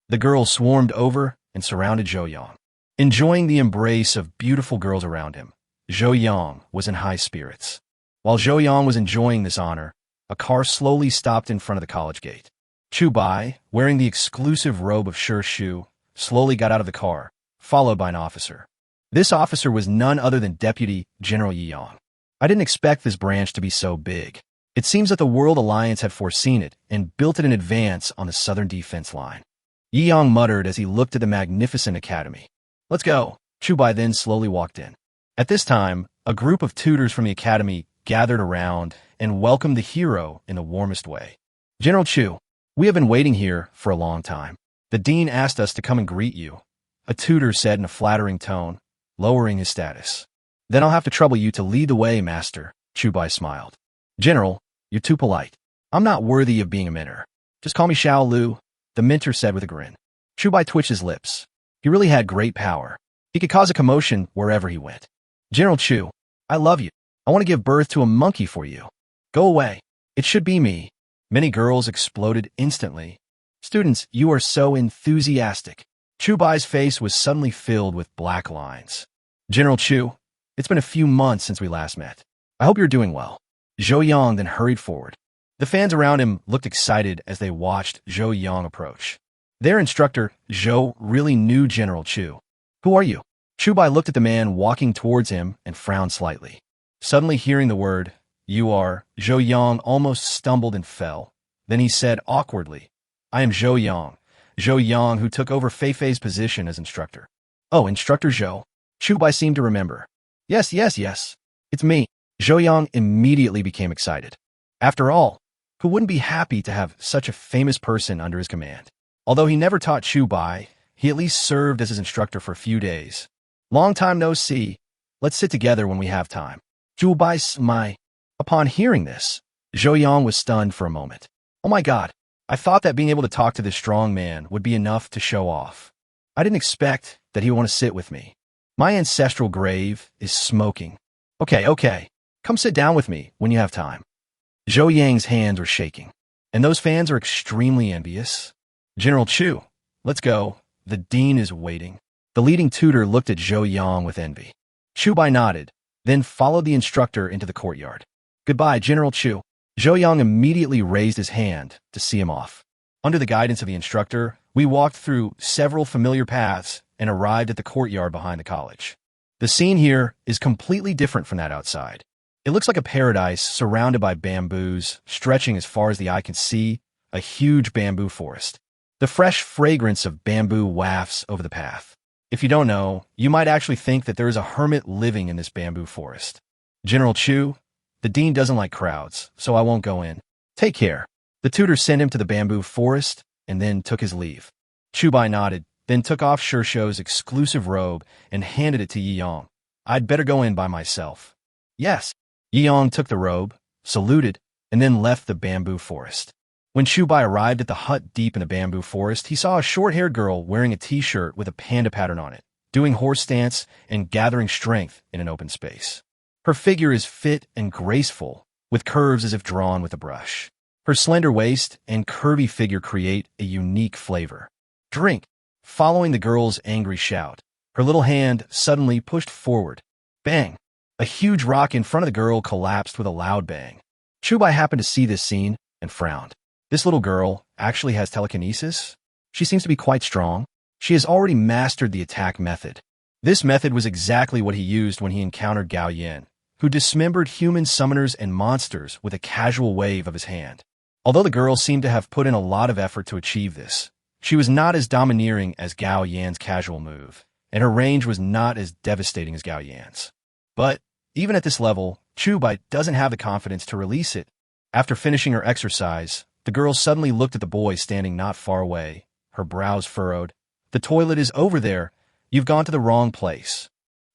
The girls swarmed over and surrounded Zhou Yang. Enjoying the embrace of beautiful girls around him, Zhou Yang was in high spirits. While Zhou Yang was enjoying this honor, a car slowly stopped in front of the college gate. Chu Bai, wearing the exclusive robe of Shi Shu, slowly got out of the car, followed by an officer. This officer was none other than Deputy General Yi Yang. I didn't expect this branch to be so big. It seems that the World Alliance had foreseen it and built it in advance on the southern defense line. Yi Yang muttered as he looked at the magnificent academy. Let's go. Chu Bai then slowly walked in. At this time, a group of tutors from the academy gathered around and welcomed the hero in the warmest way. General Chu, we have been waiting here for a long time. The dean asked us to come and greet you, a tutor said in a flattering tone, lowering his status. Then I'll have to trouble you to lead the way, master, Chu Bai smiled. General, you're too polite. I'm not worthy of being a mentor. Just call me Xiao Lu, the mentor said with a grin. Chu Bai twitched his lips. He really had great power. He could cause a commotion wherever he went. General Chu, I love you. I want to give birth to a monkey for you. Go away. It should be me. Many girls exploded instantly. Students, you are so enthusiastic. Chu Bai's face was suddenly filled with black lines. General Chu, it's been a few months since we last met. I hope you're doing well. Zhou Yang then hurried forward. The fans around him looked excited as they watched Zhou Yang approach. Their instructor, Zhou, really knew General Chu. Who are you? Chu Bai looked at the man walking towards him and frowned slightly. Suddenly hearing the word, you are, Zhou Yang almost stumbled and fell. Then he said awkwardly, I am Zhou Yang who took over Fei Fei's position as instructor. Oh, Instructor Zhou. Chu Bai seemed to remember. Yes. It's me. Zhou Yang immediately became excited. After all, who wouldn't be happy to have such a famous person under his command? Although he never taught Chu Bai, he at least served as his instructor for a few days. Long time no see. Let's sit together when we have time. Chu Bai smiled. Upon hearing this, Zhou Yang was stunned for a moment. Oh my god, I thought that being able to talk to this strong man would be enough to show off. I didn't expect that he would want to sit with me. My ancestral grave is smoking. Okay. Come sit down with me when you have time. Zhou Yang's hands were shaking, and those fans are extremely envious. General Chu, let's go. The dean is waiting. The leading tutor looked at Zhou Yang with envy. Chu Bai nodded, then followed the instructor into the courtyard. Goodbye, General Chu. Zhou Yang immediately raised his hand to see him off. Under the guidance of the instructor, we walked through several familiar paths and arrived at the courtyard behind the college. The scene here is completely different from that outside. It looks like a paradise surrounded by bamboos, stretching as far as the eye can see, a huge bamboo forest. The fresh fragrance of bamboo wafts over the path. If you don't know, you might actually think that there is a hermit living in this bamboo forest. General Chu, the dean doesn't like crowds, so I won't go in. Take care. The tutor sent him to the bamboo forest and then took his leave. Chu Bai nodded, then took off Shi Shu's exclusive robe and handed it to Yi Yang. I'd better go in by myself. Yes. Yeong took the robe, saluted, and then left the bamboo forest. When Chubai arrived at the hut deep in the bamboo forest, he saw a short-haired girl wearing a t-shirt with a panda pattern on it, doing horse stance and gathering strength in an open space. Her figure is fit and graceful, with curves as if drawn with a brush. Her slender waist and curvy figure create a unique flavor. Drink! Following the girl's angry shout, her little hand suddenly pushed forward. Bang! A huge rock in front of the girl collapsed with a loud bang. Chubai happened to see this scene and frowned. This little girl actually has telekinesis? She seems to be quite strong. She has already mastered the attack method. This method was exactly what he used when he encountered Gao Yan, who dismembered human summoners and monsters with a casual wave of his hand. Although the girl seemed to have put in a lot of effort to achieve this, she was not as domineering as Gao Yan's casual move, and her range was not as devastating as Gao Yan's. But even at this level, Chubai doesn't have the confidence to release it. After finishing her exercise, the girl suddenly looked at the boy standing not far away, her brows furrowed. The toilet is over there. You've gone to the wrong place.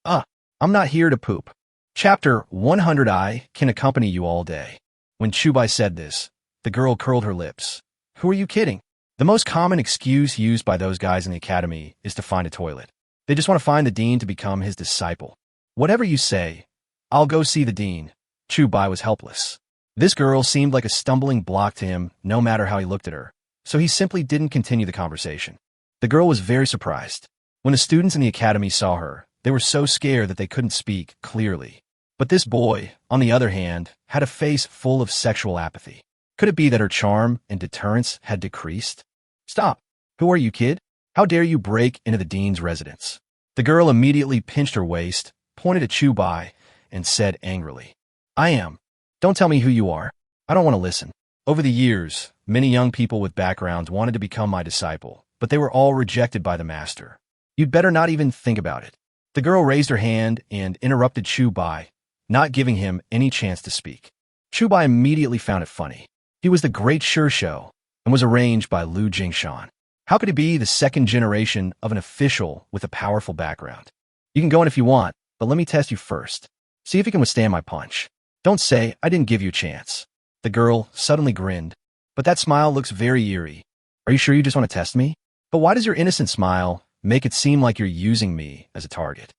I'm not here to poop. Chapter 100. I can accompany you all day. When Chubai said this, the girl curled her lips. Who are you kidding? The most common excuse used by those guys in the academy is to find a toilet. They just want to find the dean to become his disciple. Whatever you say, I'll go see the dean. Chubai was helpless. This girl seemed like a stumbling block to him no matter how he looked at her, so he simply didn't continue the conversation. The girl was very surprised. When the students in the academy saw her, they were so scared that they couldn't speak clearly. But this boy, on the other hand, had a face full of sexual apathy. Could it be that her charm and deterrence had decreased? Stop! Who are you, kid? How dare you break into the dean's residence? The girl immediately pinched her waist, pointed at Chubai, and said angrily, I am. Don't tell me who you are. I don't want to listen. Over the years, many young people with backgrounds wanted to become my disciple, but they were all rejected by the master. You'd better not even think about it. The girl raised her hand and interrupted Chubai, not giving him any chance to speak. Chubai immediately found it funny. He was the great Shou and was arranged by Lu Jingshan. How could he be the second generation of an official with a powerful background? You can go in if you want, but let me test you first. See if you can withstand my punch. Don't say I didn't give you a chance. The girl suddenly grinned, but that smile looks very eerie. Are you sure you just want to test me? But why does your innocent smile make it seem like you're using me as a target?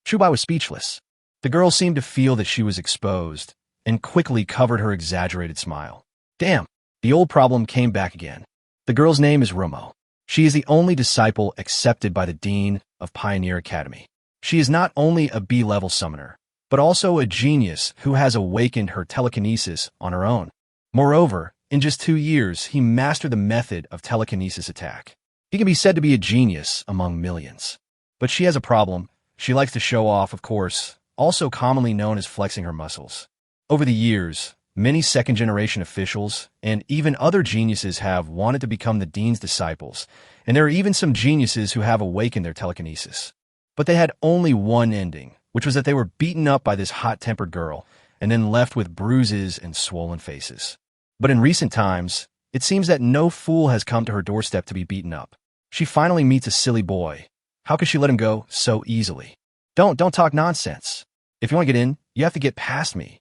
Chubai was speechless. The girl seemed to feel that she was exposed and quickly covered her exaggerated smile. Damn, the old problem came back again. The girl's name is Romo. She is the only disciple accepted by the Dean of Pioneer Academy. She is not only a B-level summoner, but also a genius who has awakened her telekinesis on her own. Moreover, in just 2 years, he mastered the method of telekinesis attack. He can be said to be a genius among millions. But she has a problem. She likes to show off, of course, also commonly known as flexing her muscles. Over the years, many second-generation officials and even other geniuses have wanted to become the Dean's disciples, and there are even some geniuses who have awakened their telekinesis. But they had only one ending, which was that they were beaten up by this hot-tempered girl and then left with bruises and swollen faces. But in recent times, it seems that no fool has come to her doorstep to be beaten up. She finally meets a silly boy. How could she let him go so easily? Don't talk nonsense. If you want to get in, you have to get past me.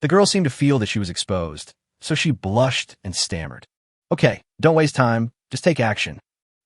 The girl seemed to feel that she was exposed, so she blushed and stammered. Okay, don't waste time. Just take action.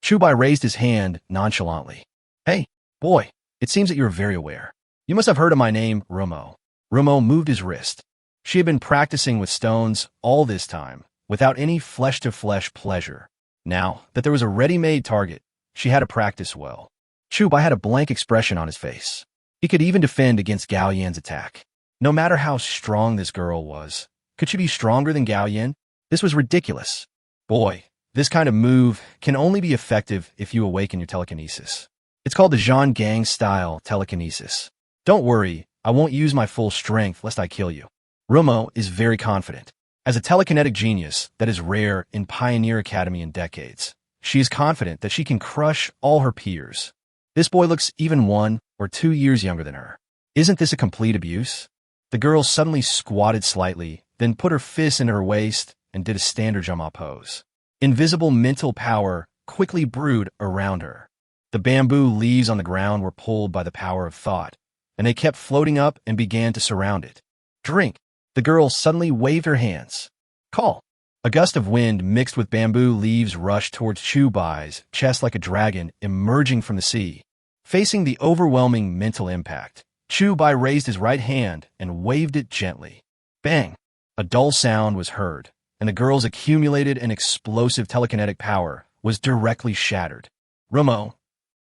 Chubai raised his hand nonchalantly. Hey, boy, it seems that you're very aware. You must have heard of my name, Romo. Romo moved his wrist. She had been practicing with stones all this time, without any flesh-to-flesh pleasure. Now that there was a ready-made target, she had to practice well. Chubai had a blank expression on his face. He could even defend against Gao Yan's attack. No matter how strong this girl was, could she be stronger than Gao Yan? This was ridiculous. Boy, this kind of move can only be effective if you awaken your telekinesis. It's called the Zhang Gang style telekinesis. Don't worry, I won't use my full strength lest I kill you. Romo is very confident. As a telekinetic genius that is rare in Pioneer Academy in decades, she is confident that she can crush all her peers. This boy looks even 1 or 2 years younger than her. Isn't this a complete abuse? The girl suddenly squatted slightly, then put her fists into her waist and did a standard Jama pose. Invisible mental power quickly brewed around her. The bamboo leaves on the ground were pulled by the power of thought, and they kept floating up and began to surround it. Drink. The girl suddenly waved her hands. Call. A gust of wind mixed with bamboo leaves rushed towards Chubai's chest like a dragon emerging from the sea. Facing the overwhelming mental impact, Chubai raised his right hand and waved it gently. Bang! A dull sound was heard, and the girl's accumulated and explosive telekinetic power was directly shattered. Romo.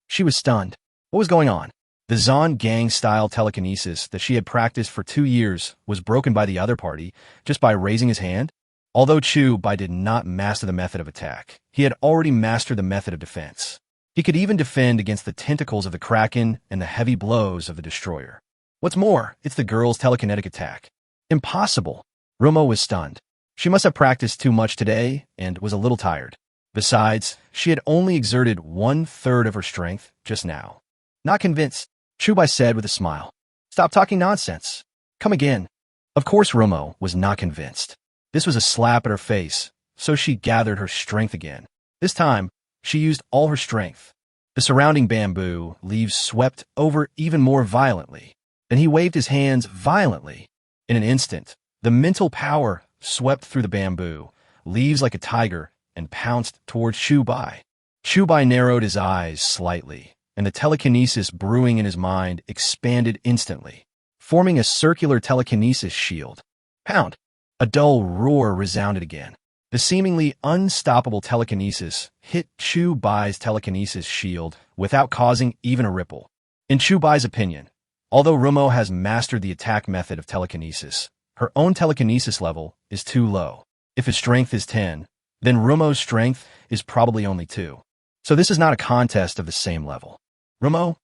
She was stunned. What was going on? The Zon gang-style telekinesis that she had practiced for 2 years was broken by the other party just by raising his hand? Although Chubai did not master the method of attack, he had already mastered the method of defense. He could even defend against the tentacles of the Kraken and the heavy blows of the Destroyer. What's more, it's the girl's telekinetic attack. Impossible. Romo was stunned. She must have practiced too much today and was a little tired. Besides, she had only exerted 1/3 of her strength just now. Not convinced, Chubai said with a smile. Stop talking nonsense. Come again. Of course Romo was not convinced. This was a slap at her face, so she gathered her strength again. This time, she used all her strength. The surrounding bamboo leaves swept over even more violently. Then he waved his hands violently. In an instant, the mental power swept through the bamboo, leaves like a tiger, and pounced towards Chubai. Chubai narrowed his eyes slightly, and the telekinesis brewing in his mind expanded instantly, forming a circular telekinesis shield. Pound! A dull roar resounded again. The seemingly unstoppable telekinesis hit Chubai's telekinesis shield without causing even a ripple. In Chubai's opinion, although Romo has mastered the attack method of telekinesis, her own telekinesis level is too low. If his strength is 10, then Romo's strength is probably only 2. So this is not a contest of the same level. Romo,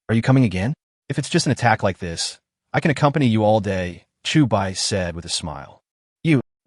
are you coming again? If it's just an attack like this, I can accompany you all day, Chubai said with a smile.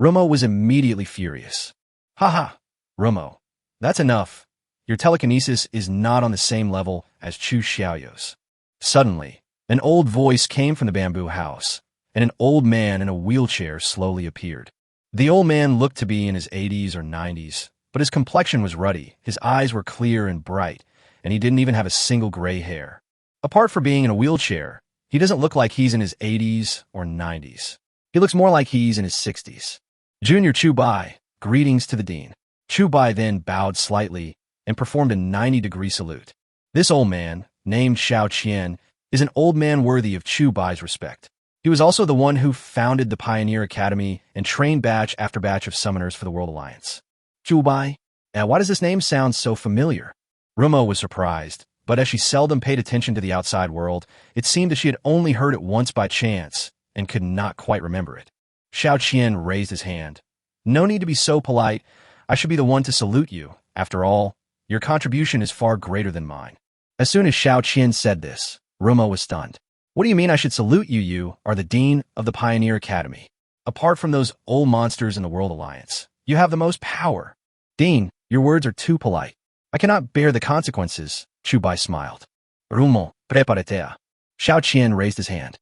Romo was immediately furious. Haha, Romo, that's enough. Your telekinesis is not on the same level as Chu Xiaoyou's. Suddenly, an old voice came from the bamboo house, and an old man in a wheelchair slowly appeared. The old man looked to be in his 80s or 90s, but his complexion was ruddy, his eyes were clear and bright, and he didn't even have a single gray hair. Apart from being in a wheelchair, he doesn't look like he's in his 80s or 90s. He looks more like he's in his 60s. Junior Chubai, greetings to the dean. Chubai then bowed slightly and performed a 90-degree salute. This old man, named Xiao Qian, is an old man worthy of Chubai's respect. He was also the one who founded the Pioneer Academy and trained batch after batch of summoners for the World Alliance. Chubai? Why does this name sound so familiar? Romo was surprised, but as she seldom paid attention to the outside world, it seemed that she had only heard it once by chance and could not quite remember it. Xiao Qian raised his hand. No need to be so polite. I should be the one to salute you. After all, your contribution is far greater than mine. As soon as Xiao Qian said this, Romo was stunned. What do you mean I should salute you? You are the dean of the Pioneer Academy. Apart from those old monsters in the World Alliance, you have the most power. Dean, your words are too polite. I cannot bear the consequences, Chubai smiled. Romo, prepárate. Xiao Qian raised his hand.